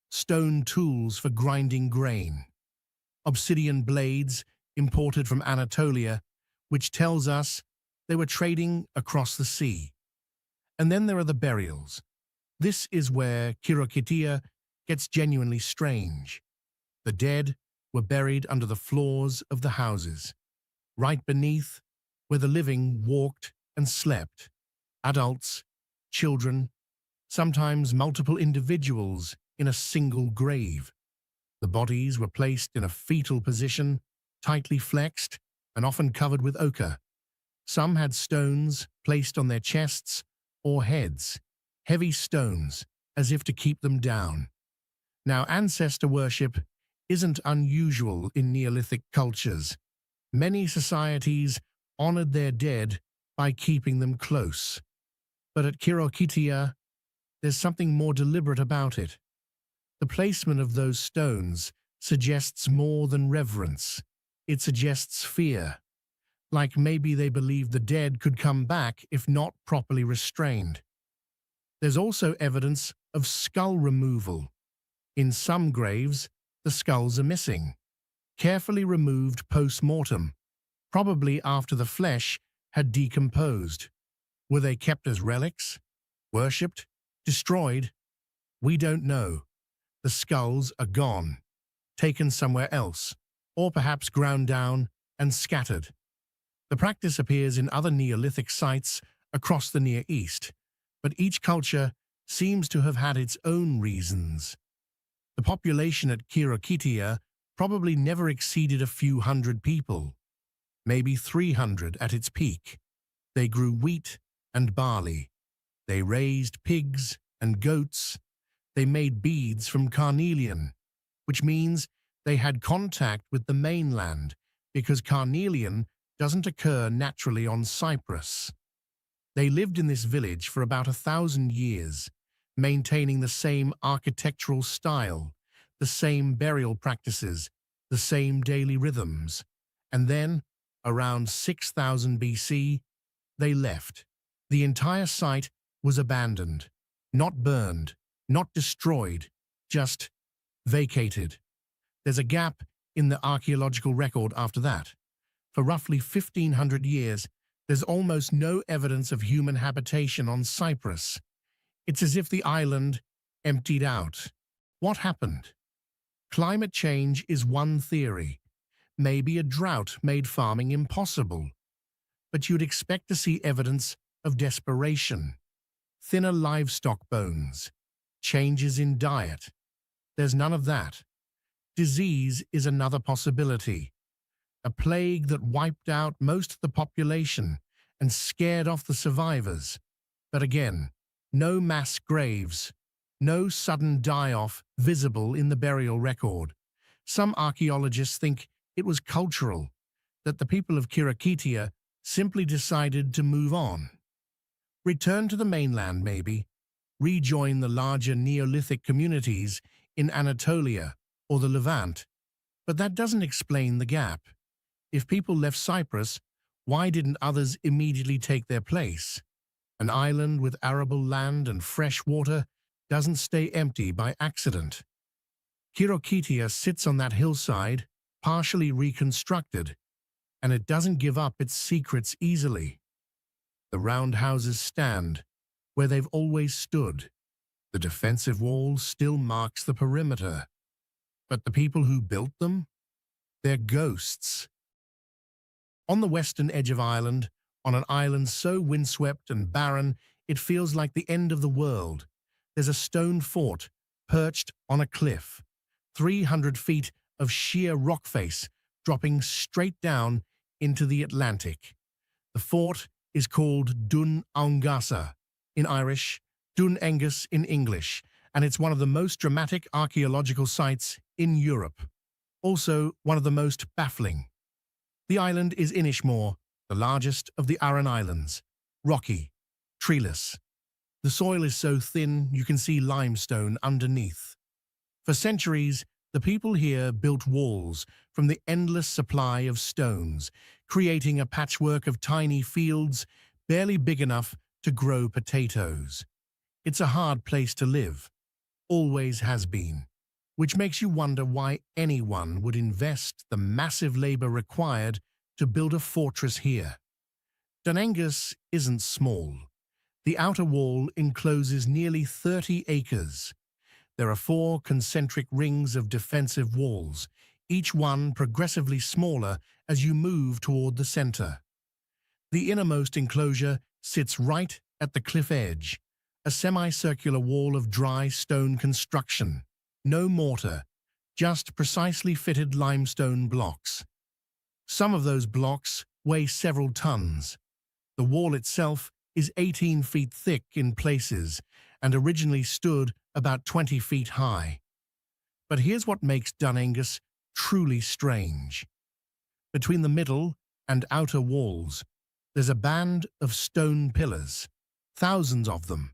stone tools for grinding grain, obsidian blades imported from Anatolia, which tells us they were trading across the sea. And then there are the burials. This is where Kirokitia gets genuinely strange. The dead were buried under the floors of the houses, right beneath where the living walked and slept. Adults, children, sometimes multiple individuals in a single grave. The bodies were placed in a fetal position, tightly flexed and often covered with ochre. Some had stones placed on their chests or heads, heavy stones as if to keep them down. Now, ancestor worship isn't unusual in Neolithic cultures. Many societies honored their dead by keeping them close. But at Kirokitia, there's something more deliberate about it. The placement of those stones suggests more than reverence. It suggests fear, like maybe they believed the dead could come back if not properly restrained. There's also evidence of skull removal. In some graves, the skulls are missing, carefully removed post-mortem, probably after the flesh had decomposed. Were they kept as relics? Worshipped? Destroyed? We don't know. The skulls are gone, taken somewhere else, or perhaps ground down and scattered. The practice appears in other Neolithic sites across the Near East, but each culture seems to have had its own reasons. The population at Kirokitia probably never exceeded a few hundred people, maybe 300 at its peak. They grew wheat and barley. They raised pigs and goats. They made beads from carnelian, which means they had contact with the mainland because carnelian doesn't occur naturally on Cyprus. They lived in this village for about 1,000 years, maintaining the same architectural style, the same burial practices, the same daily rhythms. And then, around 6,000 BC, they left. The entire site was abandoned, not burned, not destroyed, just vacated. There's a gap in the archaeological record after that. For roughly 1,500 years, there's almost no evidence of human habitation on Cyprus. It's as if the island emptied out. What happened? Climate change is one theory. Maybe a drought made farming impossible. But you'd expect to see evidence of desperation. Thinner livestock bones. Changes in diet. There's none of that. Disease is another possibility. A plague that wiped out most of the population and scared off the survivors. But again, no mass graves, no sudden die-off visible in the burial record. Some archaeologists think it was cultural, that the people of Kirokitia simply decided to move on. Return to the mainland, maybe. Rejoin the larger Neolithic communities in Anatolia or the Levant. But that doesn't explain the gap. If people left Cyprus, why didn't others immediately take their place? An island with arable land and fresh water doesn't stay empty by accident. Kirokitia sits on that hillside, partially reconstructed, and it doesn't give up its secrets easily. The round houses stand where they've always stood. The defensive wall still marks the perimeter. But the people who built them? They're ghosts. On the western edge of Ireland, on an island so windswept and barren it feels like the end of the world, there's a stone fort perched on a cliff, 300 feet of sheer rock face dropping straight down into the Atlantic. The fort is called Dún Aongasa in Irish, Dún Aengus in English, and it's one of the most dramatic archaeological sites in Europe. Also, one of the most baffling. The island is Inishmore, the largest of the Aran Islands. Rocky, treeless. The soil is so thin you can see limestone underneath. For centuries, the people here built walls from the endless supply of stones, creating a patchwork of tiny fields barely big enough to grow potatoes. It's a hard place to live, always has been, which makes you wonder why anyone would invest the massive labor required to build a fortress here. Dún Aengus isn't small. The outer wall encloses nearly 30 acres. There are 4 concentric rings of defensive walls, each one progressively smaller as you move toward the center. The innermost enclosure sits right at the cliff edge, a semicircular wall of dry stone construction. No mortar, just precisely fitted limestone blocks. Some of those blocks weigh several tons. The wall itself is 18 feet thick in places and originally stood about 20 feet high. But here's what makes Dún Aengus truly strange. Between the middle and outer walls, there's a band of stone pillars, thousands of them,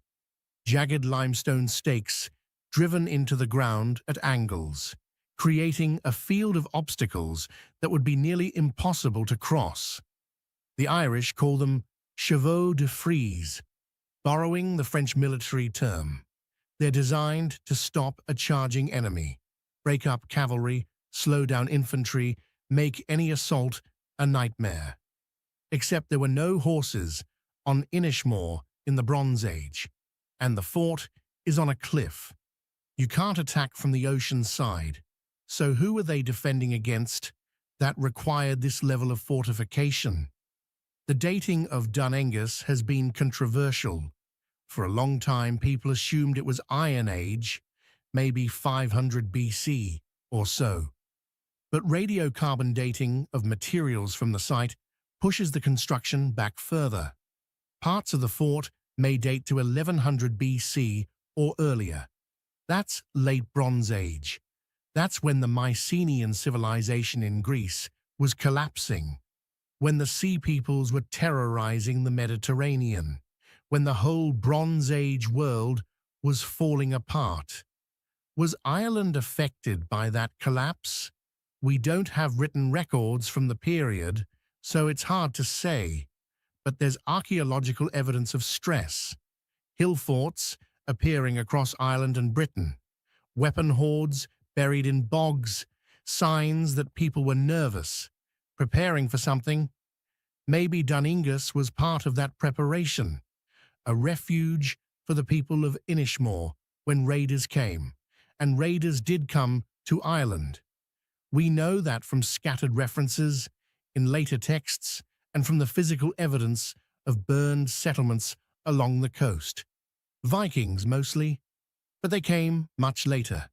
jagged limestone stakes driven into the ground at angles, creating a field of obstacles that would be nearly impossible to cross. The Irish call them chevaux de frise, borrowing the French military term. They're designed to stop a charging enemy, break up cavalry, slow down infantry, make any assault a nightmare. Except there were no horses on Inishmore in the Bronze Age, and the fort is on a cliff. You can't attack from the ocean side. So who were they defending against that required this level of fortification? The dating of Dún Aengus has been controversial. For a long time, people assumed it was Iron Age, maybe 500 BC or so. But radiocarbon dating of materials from the site pushes the construction back further. Parts of the fort may date to 1100 BC or earlier. That's late Bronze Age. That's when the Mycenaean civilization in Greece was collapsing, when the Sea Peoples were terrorizing the Mediterranean, when the whole Bronze Age world was falling apart. Was Ireland affected by that collapse? We don't have written records from the period, so it's hard to say, but there's archaeological evidence of stress. Hill forts appearing across Ireland and Britain, weapon hoards buried in bogs, signs that people were nervous, preparing for something. Maybe Dún Aengus was part of that preparation, a refuge for the people of Inishmore when raiders came, and raiders did come to Ireland. We know that from scattered references in later texts and from the physical evidence of burned settlements along the coast. Vikings mostly, but they came much later.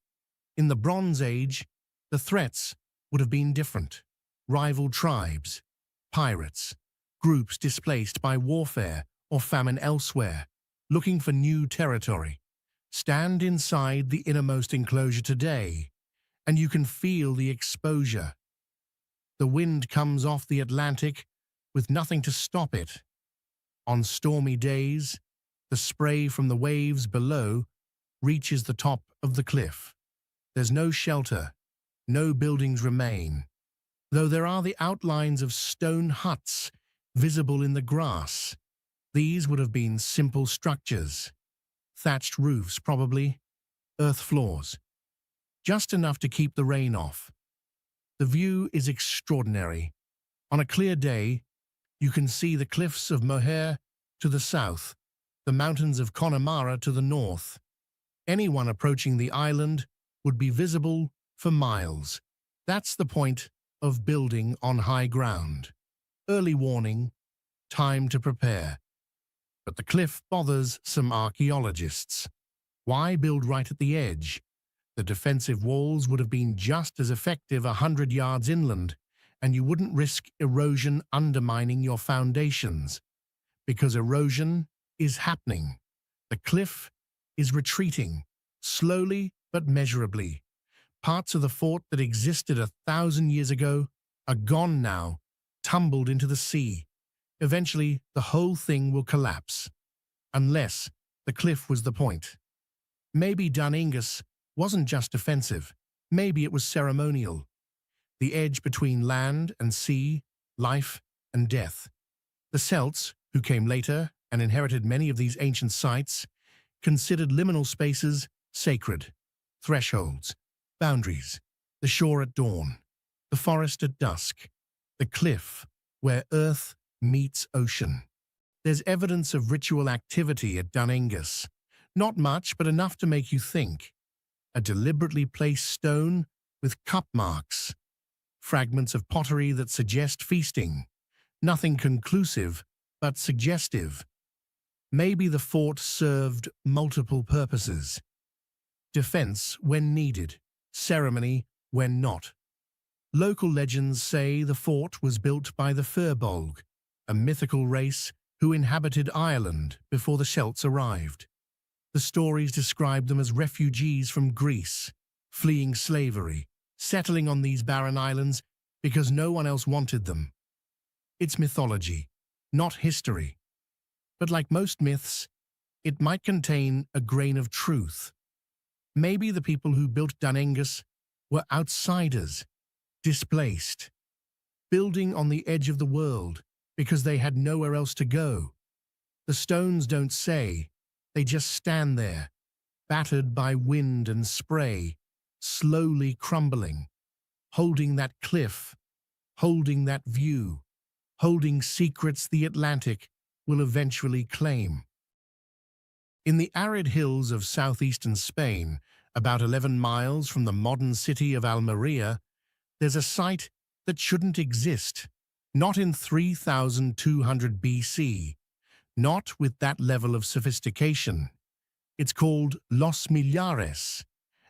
In the Bronze Age, the threats would have been different. Rival tribes, pirates, groups displaced by warfare or famine elsewhere, looking for new territory. Stand inside the innermost enclosure today, and you can feel the exposure. The wind comes off the Atlantic with nothing to stop it. On stormy days, the spray from the waves below reaches the top of the cliff. There's no shelter, no buildings remain, though there are the outlines of stone huts visible in the grass. These would have been simple structures, thatched roofs probably, earth floors, just enough to keep the rain off. The view is extraordinary. On a clear day, you can see the cliffs of Moher to the south, the mountains of Connemara to the north. Anyone approaching the island would be visible for miles. That's the point of building on high ground. Early warning, time to prepare. But the cliff bothers some archaeologists. Why build right at the edge? The defensive walls would have been just as effective 100 yards inland, and you wouldn't risk erosion undermining your foundations. Because erosion is happening. The cliff is retreating, slowly but measurably. Parts of the fort that existed 1,000 years ago are gone now, tumbled into the sea. Eventually, the whole thing will collapse. Unless the cliff was the point. Maybe Dun Aengus wasn't just defensive. Maybe it was ceremonial. The edge between land and sea, life and death. The Celts, who came later and inherited many of these ancient sites, considered liminal spaces sacred, thresholds, boundaries, the shore at dawn, the forest at dusk, the cliff where earth meets ocean. There's evidence of ritual activity at Dun Aengus. Not much, but enough to make you think. A deliberately placed stone with cup marks, fragments of pottery that suggest feasting. Nothing conclusive, but suggestive. Maybe the fort served multiple purposes. Defense when needed, ceremony when not. Local legends say the fort was built by the Firbolg, a mythical race who inhabited Ireland before the Celts arrived. The stories describe them as refugees from Greece, fleeing slavery, settling on these barren islands because no one else wanted them. It's mythology, not history. But like most myths, it might contain a grain of truth. Maybe the people who built Dun Aengus were outsiders, displaced, building on the edge of the world because they had nowhere else to go. The stones don't say, they just stand there, battered by wind and spray, slowly crumbling, holding that cliff, holding that view, holding secrets the Atlantic will eventually claim. In the arid hills of southeastern Spain, about 11 miles from the modern city of Almeria, there's a site that shouldn't exist, not in 3200 BC, not with that level of sophistication. It's called Los Millares,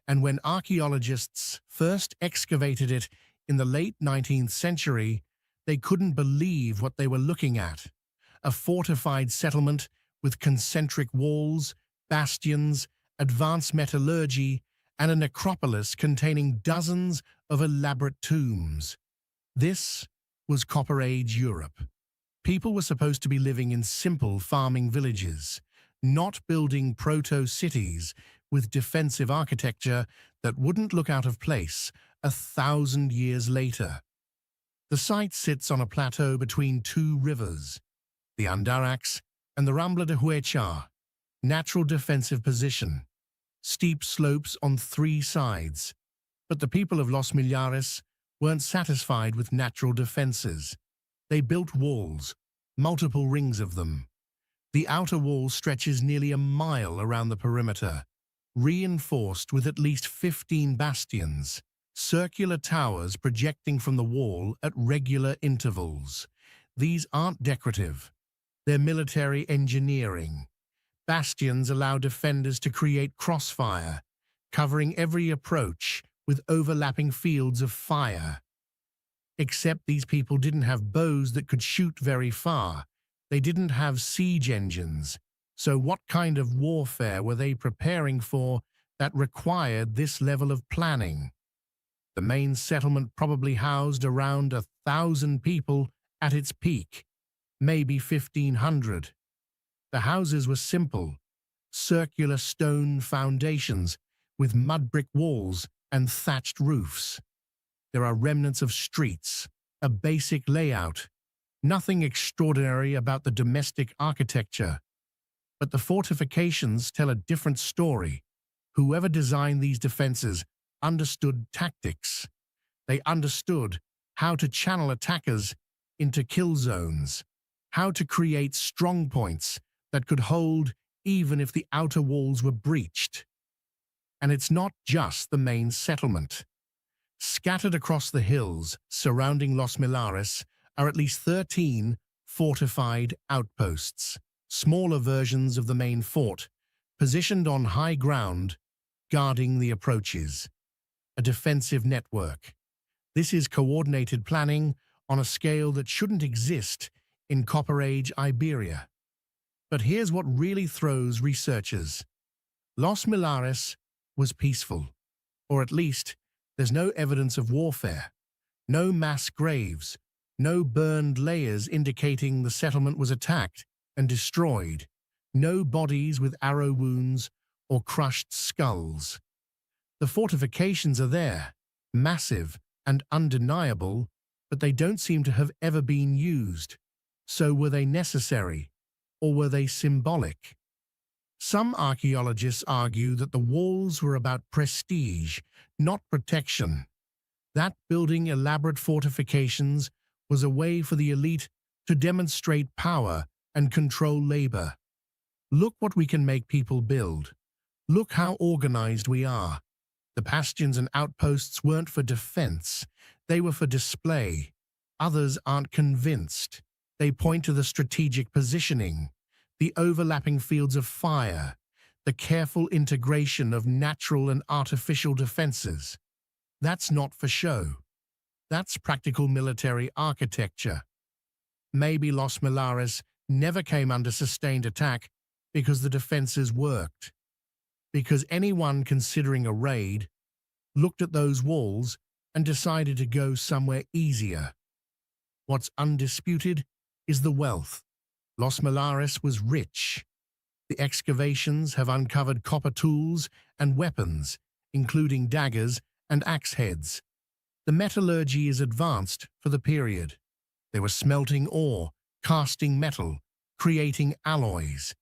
and when archaeologists first excavated it in the late 19th century, they couldn't believe what they were looking at. A fortified settlement with concentric walls, bastions, advanced metallurgy, and a necropolis containing dozens of elaborate tombs. This was Copper Age Europe. People were supposed to be living in simple farming villages, not building proto-cities with defensive architecture that wouldn't look out of place 1,000 years later. The site sits on a plateau between two rivers, the Andarax and the Rambla de Huechar, natural defensive position, steep slopes on three sides. But the people of Los Millares weren't satisfied with natural defenses. They built walls, multiple rings of them. The outer wall stretches nearly a mile around the perimeter, reinforced with at least 15 bastions, circular towers projecting from the wall at regular intervals. These aren't decorative. They're military engineering. Bastions allow defenders to create crossfire, covering every approach with overlapping fields of fire. Except these people didn't have bows that could shoot very far. They didn't have siege engines. So what kind of warfare were they preparing for that required this level of planning? The main settlement probably housed around 1,000 people at its peak, maybe 1,500. The houses were simple, circular stone foundations with mud brick walls and thatched roofs. There are remnants of streets, a basic layout, Nothing extraordinary about the domestic architecture, but the fortifications tell a different story. Whoever designed these defenses understood tactics. They understood how to channel attackers into kill zones, how to create strong points that could hold even if the outer walls were breached. And it's not just the main settlement. Scattered across the hills surrounding Los Millares are at least 13 fortified outposts, smaller versions of the main fort, positioned on high ground, guarding the approaches. A defensive network. This is coordinated planning on a scale that shouldn't exist in Copper Age Iberia. But here's what really throws researchers. Los Millares was peaceful, or at least there's no evidence of warfare, no mass graves, no burned layers indicating the settlement was attacked and destroyed, no bodies with arrow wounds or crushed skulls. The fortifications are there, massive and undeniable, but they don't seem to have ever been used. So were they necessary, or were they symbolic? Some archaeologists argue that the walls were about prestige, not protection. That building elaborate fortifications was a way for the elite to demonstrate power and control labor. Look what we can make people build. Look how organized we are. The bastions and outposts weren't for defense, they were for display. Others aren't convinced. They point to the strategic positioning, the overlapping fields of fire, the careful integration of natural and artificial defenses. That's not for show. That's practical military architecture. Maybe Los Millares never came under sustained attack because the defenses worked. Because anyone considering a raid looked at those walls and decided to go somewhere easier. What's undisputed is the wealth. Los Millares was rich. The excavations have uncovered copper tools and weapons, including daggers and axe heads. The metallurgy is advanced for the period. They were smelting ore, casting metal, creating alloys.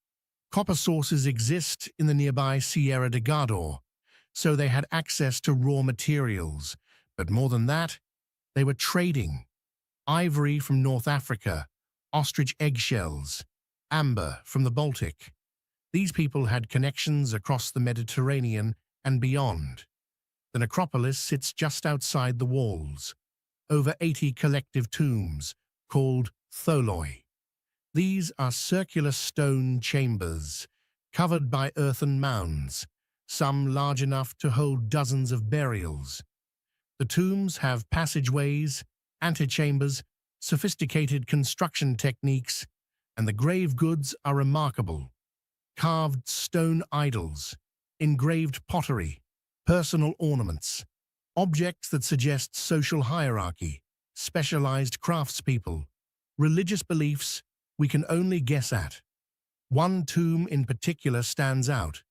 Copper sources exist in the nearby Sierra de Gardor, so they had access to raw materials. But more than that, they were trading. Ivory from North Africa, ostrich eggshells, amber from the Baltic. These people had connections across the Mediterranean and beyond. The necropolis sits just outside the walls. Over 80 collective tombs, called tholoi. These are circular stone chambers, covered by earthen mounds, some large enough to hold dozens of burials. The tombs have passageways, antechambers, sophisticated construction techniques, and the grave goods are remarkable. Carved stone idols, engraved pottery, personal ornaments, objects that suggest social hierarchy, specialized craftspeople, religious beliefs we can only guess at. One tomb in particular stands out,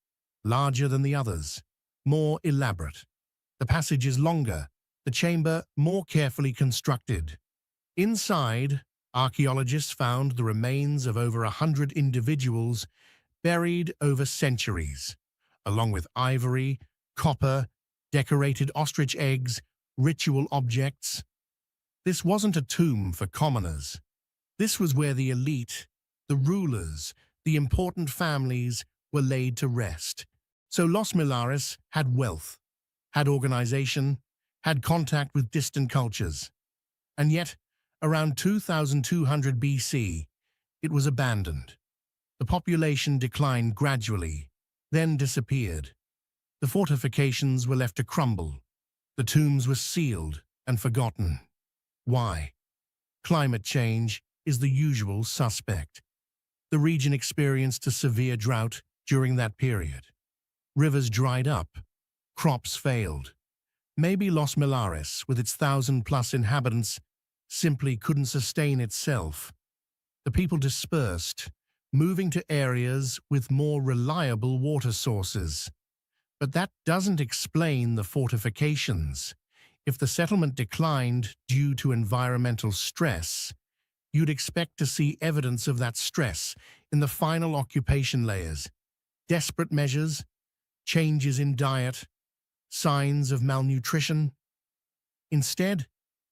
larger than the others, more elaborate. The passage is longer, the chamber more carefully constructed. Inside, archaeologists found the remains of over 100 individuals buried over centuries, along with ivory, copper, decorated ostrich eggs, ritual objects. This wasn't a tomb for commoners. This was where the elite, the rulers, the important families were laid to rest. So Los Millares had wealth, had organization, had contact with distant cultures. And yet, around 2200 BC, it was abandoned. The population declined gradually, then disappeared. The fortifications were left to crumble. The tombs were sealed and forgotten. Why? Climate change is the usual suspect. The region experienced a severe drought during that period. Rivers dried up. Crops failed. Maybe Los Millares, with its 1,000+ inhabitants, simply couldn't sustain itself. The people dispersed, moving to areas with more reliable water sources. But that doesn't explain the fortifications. If the settlement declined due to environmental stress, you'd expect to see evidence of that stress in the final occupation layers. Desperate measures, changes in diet, signs of malnutrition. Instead,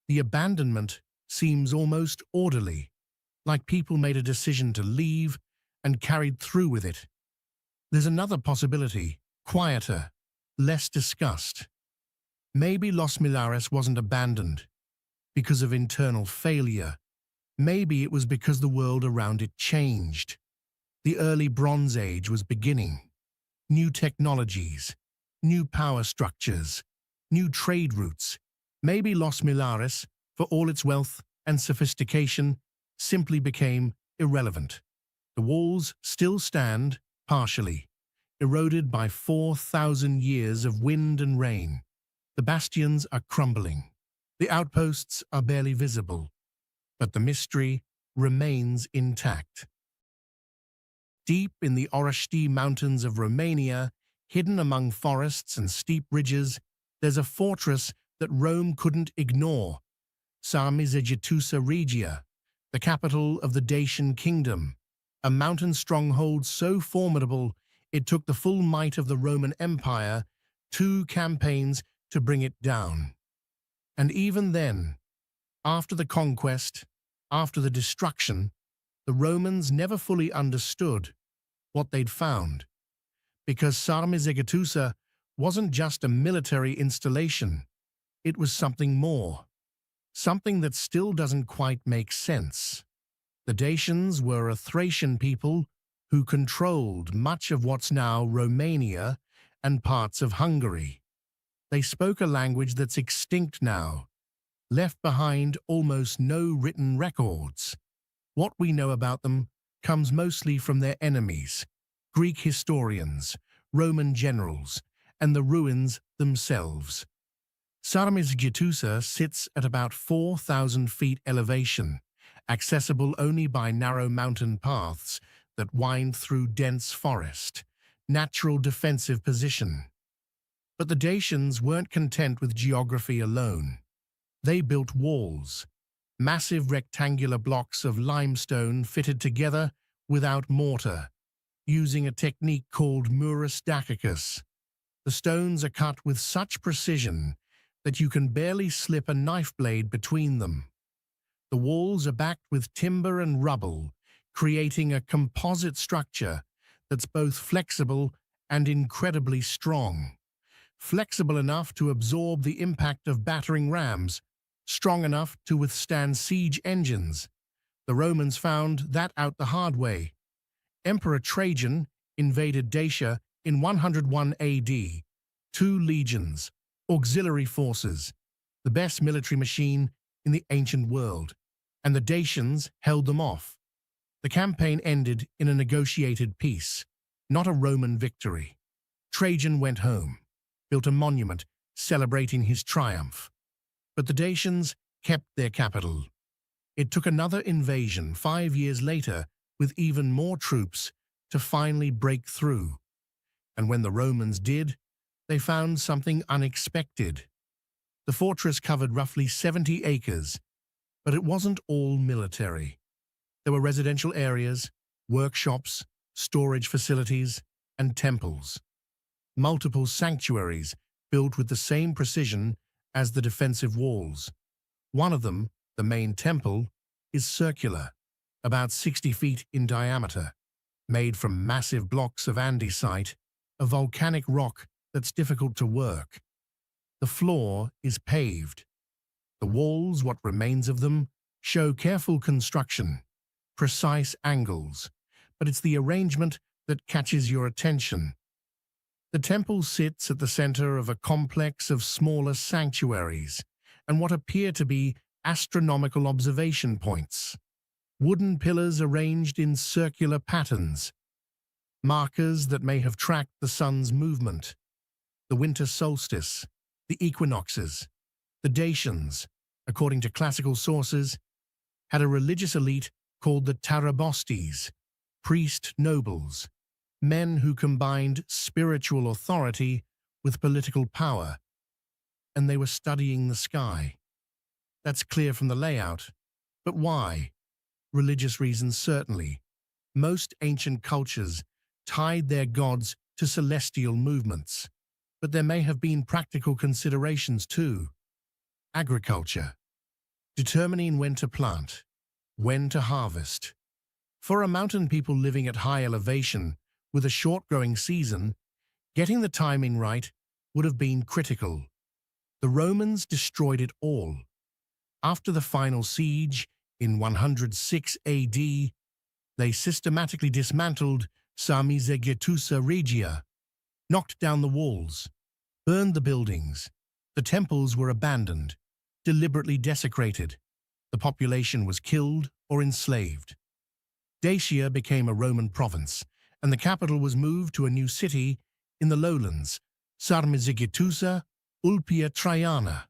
the abandonment seems almost orderly, like people made a decision to leave and carried through with it. There's another possibility, quieter, less discussed. Maybe Los Millares wasn't abandoned because of internal failure. Maybe it was because the world around it changed. The early Bronze Age was beginning. New technologies, new power structures, new trade routes. Maybe Los Millares, for all its wealth and sophistication, simply became irrelevant. The walls still stand, partially, eroded by 4,000 years of wind and rain. The bastions are crumbling. The outposts are barely visible, but the mystery remains intact. Deep in the Orăști Mountains of Romania, hidden among forests and steep ridges, there's a fortress that Rome couldn't ignore, Sarmizegetusa Regia, the capital of the Dacian kingdom, a mountain stronghold so formidable it took the full might of the Roman Empire 2 campaigns to bring it down. And even then, after the conquest, after the destruction, the Romans never fully understood what they'd found, because Sarmizegetusa wasn't just a military installation, it was something more, something that still doesn't quite make sense. The Dacians were a Thracian people who controlled much of what's now Romania and parts of Hungary. They spoke a language that's extinct now, left behind almost no written records. What we know about them comes mostly from their enemies, Greek historians, Roman generals, and the ruins themselves. Sarmizegetusa sits at about 4,000 feet elevation, accessible only by narrow mountain paths that wind through dense forest, natural defensive position. But the Dacians weren't content with geography alone. They built walls, massive rectangular blocks of limestone fitted together without mortar, using a technique called murus dacicus. The stones are cut with such precision that you can barely slip a knife blade between them. The walls are backed with timber and rubble, creating a composite structure that's both flexible and incredibly strong. Flexible enough to absorb the impact of battering rams, strong enough to withstand siege engines. The Romans found that out the hard way. Emperor Trajan invaded Dacia in 101 AD. 2 legions, auxiliary forces, the best military machine in the ancient world, and the Dacians held them off. The campaign ended in a negotiated peace, not a Roman victory. Trajan went home, built a monument celebrating his triumph. But the Dacians kept their capital. It took another invasion 5 years later with even more troops to finally break through. And when the Romans did, they found something unexpected. The fortress covered roughly 70 acres, but it wasn't all military. There were residential areas, workshops, storage facilities, and temples. Multiple sanctuaries built with the same precision as the defensive walls. One of them, the main temple, is circular, about 60 feet in diameter, made from massive blocks of andesite, a volcanic rock that's difficult to work. The floor is paved. The walls, what remains of them, show careful construction, precise angles, but it's the arrangement that catches your attention. The temple sits at the center of a complex of smaller sanctuaries and what appear to be astronomical observation points. Wooden pillars arranged in circular patterns, markers that may have tracked the sun's movement, the winter solstice, the equinoxes. The Dacians, according to classical sources, had a religious elite called the Tarabostes, priest nobles, men who combined spiritual authority with political power, and they were studying the sky. That's clear from the layout. But why? religious reasons certainly. Most ancient cultures tied their gods to celestial movements, but there may have been practical considerations too. Agriculture, determining when to plant, when to harvest. For a mountain people living at high elevation with a short growing season, getting the timing right would have been critical. The Romans destroyed it all. After the final siege in 106 AD, they systematically dismantled Sarmizegetusa Regia, knocked down the walls, burned the buildings. The temples were abandoned, deliberately desecrated. The population was killed or enslaved. Dacia became a Roman province, and the capital was moved to a new city in the lowlands, Sarmizegetusa Ulpia Traiana.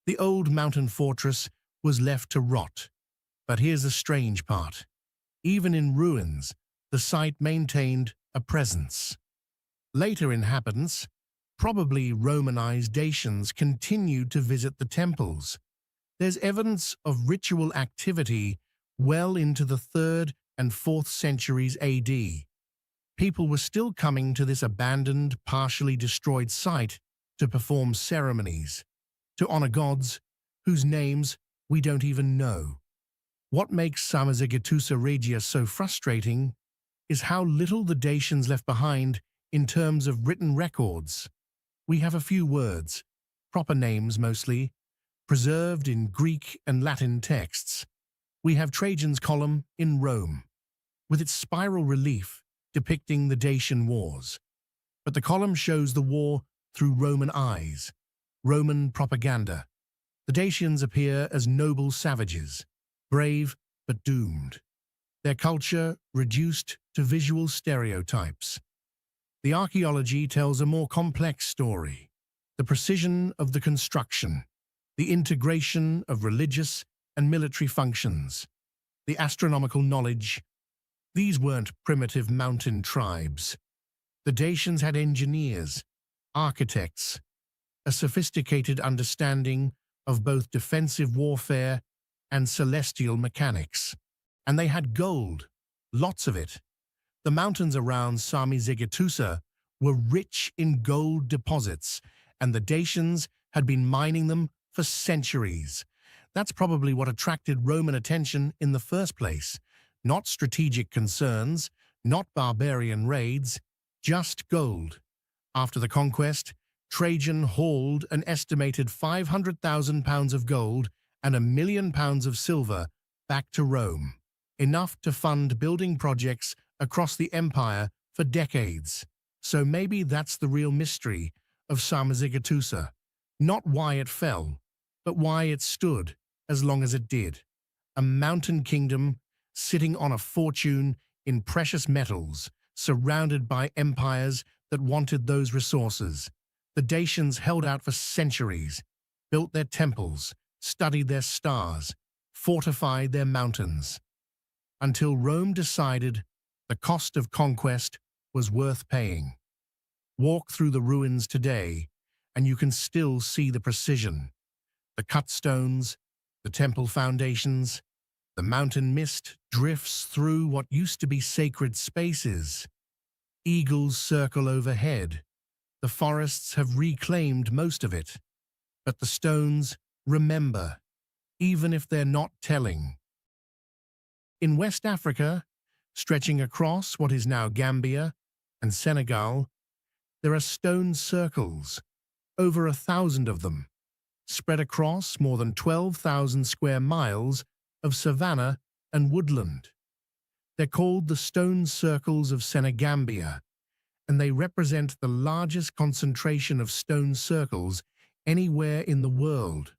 The old mountain fortress was left to rot. But here's the strange part. Even in ruins, the site maintained a presence. Later inhabitants, probably Romanized Dacians, continued to visit the temples. There's evidence of ritual activity well into the 3rd and 4th centuries AD. People were still coming to this abandoned, partially destroyed site to perform ceremonies, to honor gods whose names we don't even know. What makes Sarmizegetusa Regia so frustrating is how little the Dacians left behind in terms of written records. We have a few words, proper names mostly, preserved in Greek and Latin texts. We have Trajan's column in Rome, with its spiral relief depicting the Dacian wars. But the column shows the war through Roman eyes, Roman propaganda. The Dacians appear as noble savages, brave but doomed. Their culture reduced to visual stereotypes. The archaeology tells a more complex story. The precision of the construction, the integration of religious and military functions, the astronomical knowledge. These weren't primitive mountain tribes. The Dacians had engineers, architects, a sophisticated understanding of both defensive warfare and celestial mechanics. And they had gold, lots of it. The mountains around Sarmizegetusa were rich in gold deposits, and the Dacians had been mining them for centuries. That's probably what attracted Roman attention in the first place. Not strategic concerns, not barbarian raids, just gold. After the conquest, Trajan hauled an estimated 500,000 pounds of gold and 1 million pounds of silver back to Rome, enough to fund building projects across the empire for decades. So maybe that's the real mystery of Sarmizegetusa. Not why it fell, but why it stood as long as it did. A mountain kingdom sitting on a fortune in precious metals, surrounded by empires that wanted those resources. The Dacians held out for centuries, built their temples, studied their stars, fortified their mountains, until Rome decided the cost of conquest was worth paying. Walk through the ruins today, and you can still see the precision. The cut stones, the temple foundations, the mountain mist drifts through what used to be sacred spaces. Eagles circle overhead. The forests have reclaimed most of it, but the stones remember, even if they're not telling. In West Africa, stretching across what is now Gambia and Senegal, there are stone circles, over 1,000 of them, spread across more than 12,000 square miles of savanna and woodland. They're called the Stone Circles of Senegambia, and they represent the largest concentration of stone circles anywhere in the world.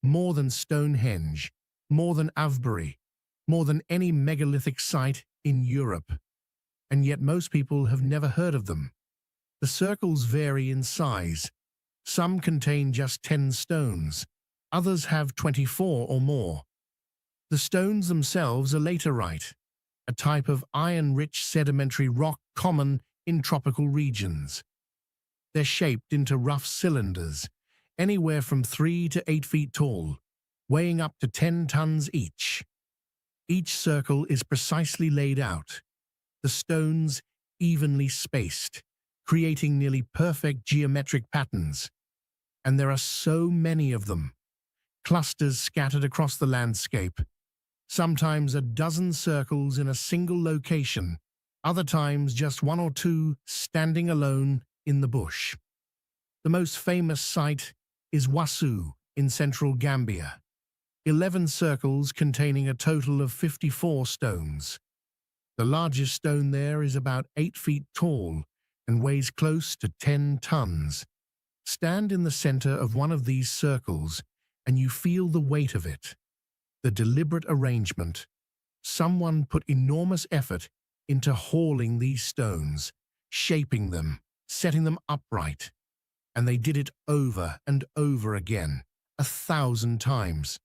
More than Stonehenge, more than Avebury, more than any megalithic site in Europe. And yet most people have never heard of them. The circles vary in size. Some contain just 10 stones, others have 24 or more. The stones themselves are laterite, a type of iron-rich sedimentary rock common in tropical regions. They're shaped into rough cylinders, anywhere from 3 to 8 feet tall, weighing up to 10 tons each. Each circle is precisely laid out, the stones evenly spaced, creating nearly perfect geometric patterns. And there are so many of them, clusters scattered across the landscape, sometimes a dozen circles in a single location, other times just one or two standing alone in the bush. The most famous site is Wasu in central Gambia, 11 circles containing a total of 54 stones. The largest stone there is about 8 feet tall and weighs close to 10 tons. Stand in the center of one of these circles and you feel the weight of it. The deliberate arrangement. Someone put enormous effort into hauling these stones, shaping them, setting them upright. And they did it over and over again, 1,000 times.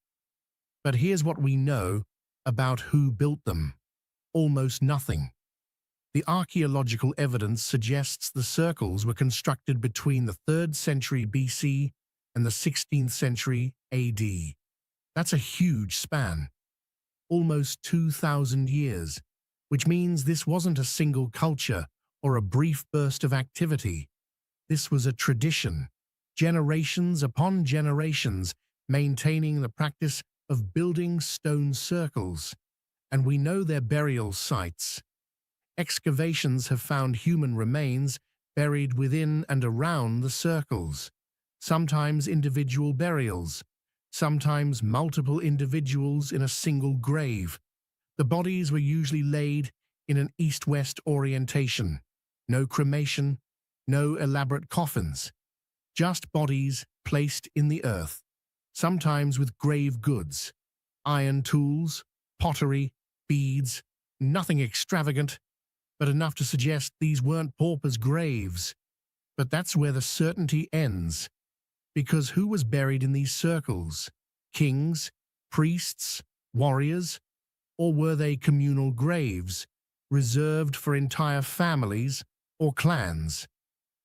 But here's what we know about who built them. Almost nothing. The archaeological evidence suggests the circles were constructed between the 3rd century BC and the 16th century AD. That's a huge span. Almost 2,000 years, which means this wasn't a single culture or a brief burst of activity. This was a tradition, generations upon generations, maintaining the practice of building stone circles. And we know their burial sites. Excavations have found human remains buried within and around the circles, sometimes individual burials, sometimes multiple individuals in a single grave. The bodies were usually laid in an east-west orientation. No cremation, no elaborate coffins, just bodies placed in the earth, sometimes with grave goods, iron tools, pottery, beads, nothing extravagant, but enough to suggest these weren't paupers' graves. But that's where the certainty ends, because who was buried in these circles? Kings, priests, warriors, or were they communal graves, reserved for entire families or clans?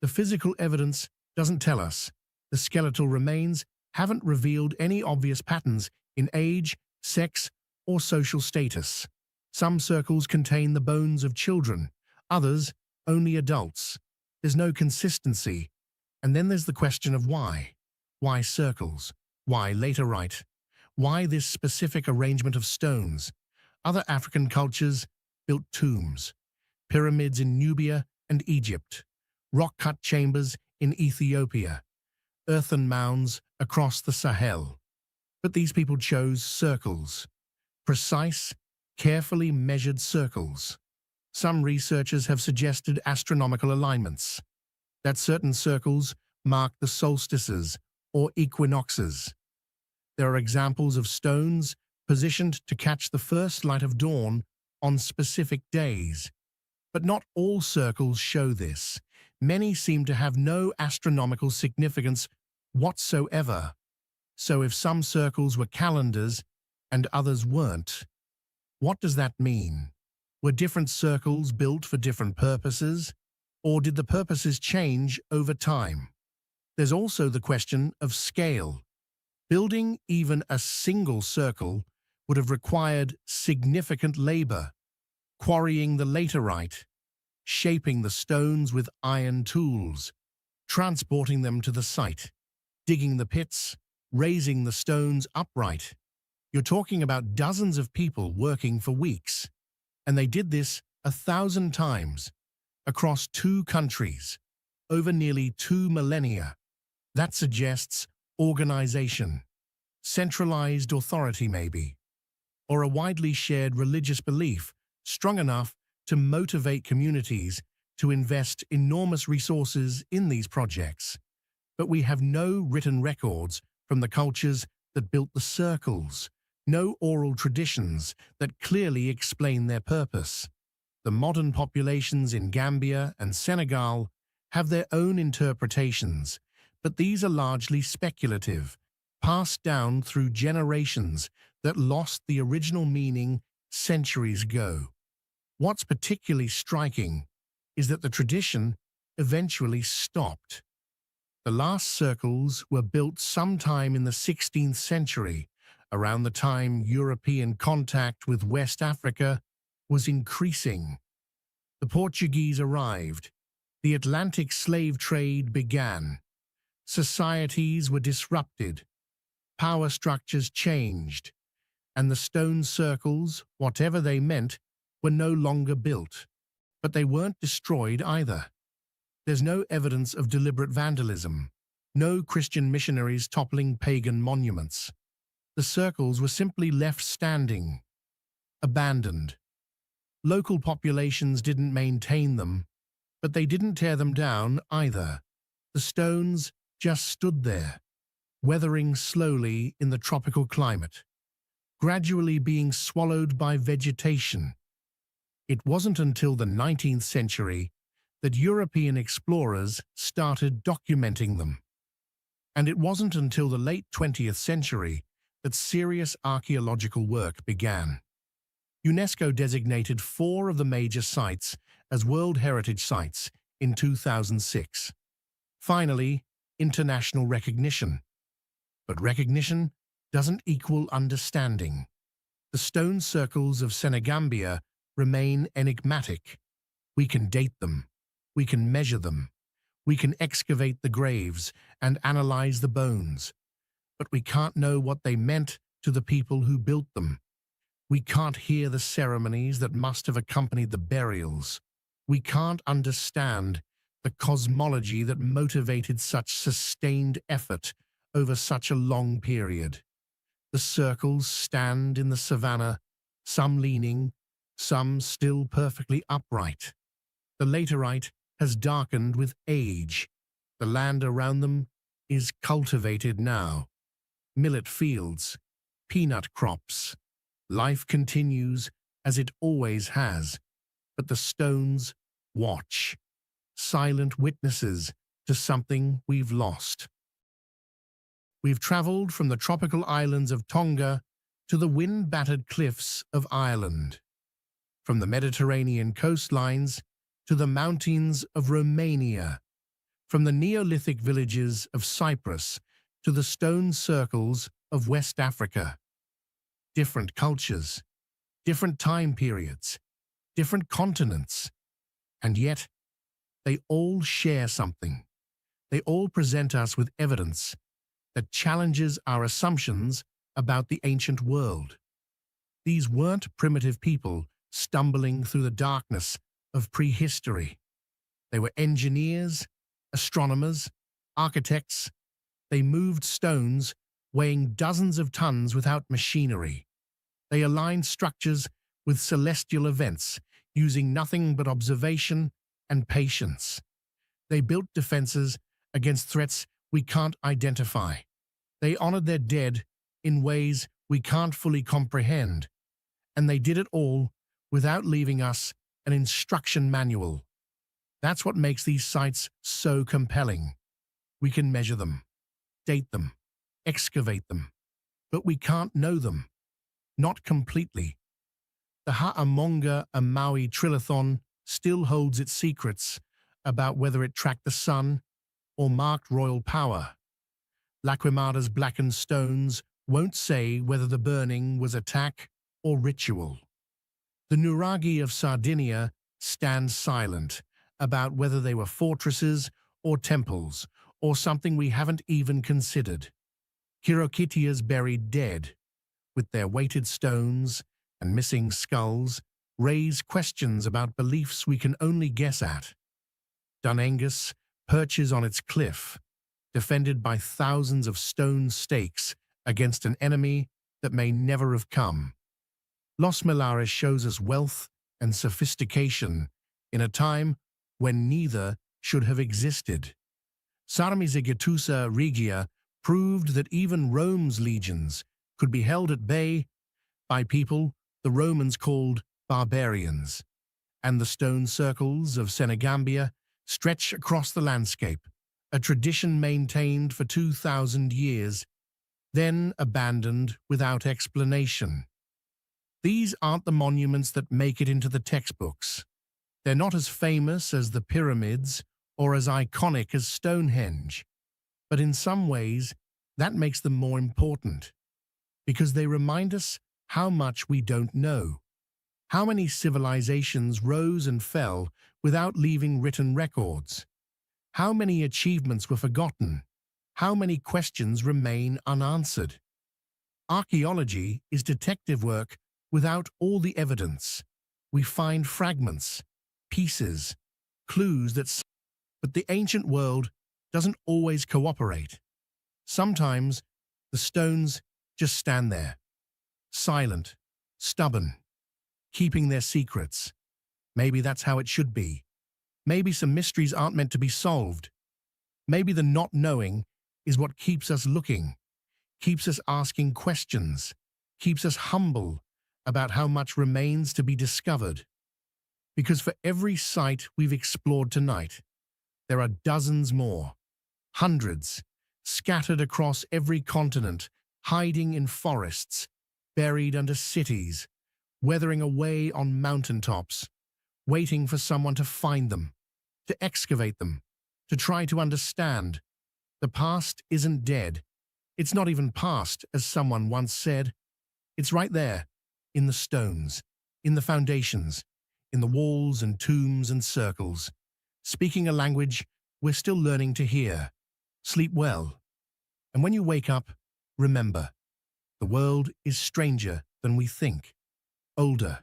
The physical evidence doesn't tell us. The skeletal remains haven't revealed any obvious patterns in age, sex, or social status. Some circles contain the bones of children, others only adults. There's no consistency. And then there's the question of why. Why circles? Why laterite? Why this specific arrangement of stones? Other African cultures built tombs, pyramids in Nubia and Egypt, rock-cut chambers in Ethiopia, earthen mounds across the Sahel. But these people chose circles, precise, carefully measured circles. Some researchers have suggested astronomical alignments, that certain circles mark the solstices or equinoxes. There are examples of stones positioned to catch the first light of dawn on specific days. But not all circles show this. Many seem to have no astronomical significance whatsoever. So if some circles were calendars and others weren't, what does that mean? Were different circles built for different purposes? Or did the purposes change over time? There's also the question of scale. Building even a single circle would have required significant labor, quarrying the laterite, shaping the stones with iron tools, transporting them to the site, digging the pits, raising the stones upright. You're talking about dozens of people working for weeks, and they did this 1,000 times across 2 countries, over nearly 2 millennia. That suggests organization, centralized authority maybe, or a widely shared religious belief strong enough to motivate communities to invest enormous resources in these projects. But we have no written records from the cultures that built the circles, no oral traditions that clearly explain their purpose. The modern populations in Gambia and Senegal have their own interpretations, but these are largely speculative, passed down through generations that lost the original meaning centuries ago. What's particularly striking is that the tradition eventually stopped. The last circles were built sometime in the 16th century, around the time European contact with West Africa was increasing. The Portuguese arrived. The Atlantic slave trade began. Societies were disrupted. Power structures changed. And the stone circles, whatever they meant, were no longer built. But they weren't destroyed either. There's no evidence of deliberate vandalism. No Christian missionaries toppling pagan monuments. The circles were simply left standing, abandoned. Local populations didn't maintain them, but they didn't tear them down either. The stones just stood there, weathering slowly in the tropical climate, gradually being swallowed by vegetation. It wasn't until the 19th century that European explorers started documenting them. And it wasn't until the late 20th century that serious archaeological work began. UNESCO designated 4 of the major sites as World Heritage Sites in 2006. Finally, international recognition. But recognition doesn't equal understanding. The stone circles of Senegambia remain enigmatic. We can date them. We can measure them. We can excavate the graves and analyze the bones. But we can't know what they meant to the people who built them. We can't hear the ceremonies that must have accompanied the burials. We can't understand the cosmology that motivated such sustained effort over such a long period. The circles stand in the savannah, some leaning, some still perfectly upright. The laterite has darkened with age. The land around them is cultivated now. Millet fields, peanut crops. Life continues as it always has, but the stones watch, silent witnesses to something we've lost. We've traveled from the tropical islands of Tonga to the wind-battered cliffs of Ireland, from the Mediterranean coastlines to the mountains of Romania, from the Neolithic villages of Cyprus to the stone circles of West Africa. Different cultures, different time periods, different continents, and yet they all share something. They all present us with evidence that challenges our assumptions about the ancient world. These weren't primitive people stumbling through the darkness of prehistory. They were engineers, astronomers, architects. They moved stones weighing dozens of tons without machinery. They aligned structures with celestial events, using nothing but observation and patience. They built defenses against threats we can't identify. They honored their dead in ways we can't fully comprehend. And they did it all without leaving us an instruction manual. That's what makes these sites so compelling. We can measure them, date them, excavate them, but we can't know them. Not completely. The Ha'amonga and Maui Trilithon still holds its secrets about whether it tracked the sun or marked royal power. Laquimada's blackened stones won't say whether the burning was attack or ritual. The Nuraghi of Sardinia stand silent about whether they were fortresses or temples or something we haven't even considered. Kirokitia's buried dead, with their weighted stones and missing skulls, raise questions about beliefs we can only guess at. Dunangus perches on its cliff, defended by thousands of stone stakes against an enemy that may never have come. Los Millares shows us wealth and sophistication in a time when neither should have existed. Sarmizegetusa Regia proved that even Rome's legions could be held at bay by people the Romans called barbarians, and the stone circles of Senegambia stretch across the landscape, a tradition maintained for 2,000 years, then abandoned without explanation. These aren't the monuments that make it into the textbooks. They're not as famous as the pyramids or as iconic as Stonehenge, but in some ways, that makes them more important. because they remind us how much we don't know. How many civilizations rose and fell without leaving written records? How many achievements were forgotten? How many questions remain unanswered? Archaeology is detective work without all the evidence. We find fragments, pieces, clues but the ancient world doesn't always cooperate. Sometimes the stones just stand there, silent, stubborn, keeping their secrets. Maybe that's how it should be. Maybe some mysteries aren't meant to be solved. Maybe the not knowing is what keeps us looking, keeps us asking questions, keeps us humble about how much remains to be discovered. Because for every site we've explored tonight, there are dozens more, hundreds, scattered across every continent, hiding in forests, buried under cities, weathering away on mountaintops, waiting for someone to find them, to excavate them, to try to understand. The past isn't dead. It's not even past, as someone once said. It's right there, in the stones, in the foundations, in the walls and tombs and circles, speaking a language we're still learning to hear. Sleep well. And when you wake up, remember, the world is stranger than we think, older,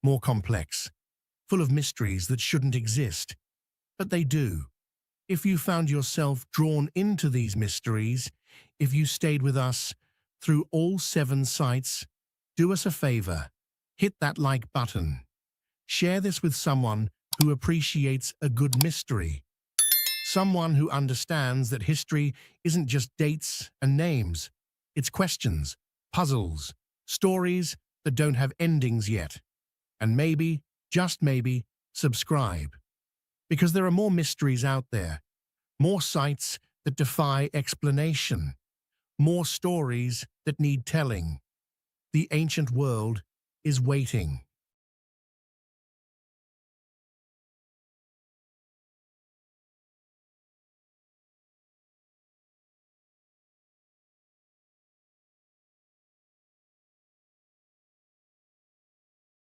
more complex, full of mysteries that shouldn't exist. But they do. If you found yourself drawn into these mysteries, if you stayed with us through all 7 sites, do us a favor, hit that like button. Share this with someone who appreciates a good mystery. Someone who understands that history isn't just dates and names. It's questions, puzzles, stories that don't have endings yet. And maybe, just maybe, subscribe. Because there are more mysteries out there, more sites that defy explanation, more stories that need telling. The ancient world is waiting.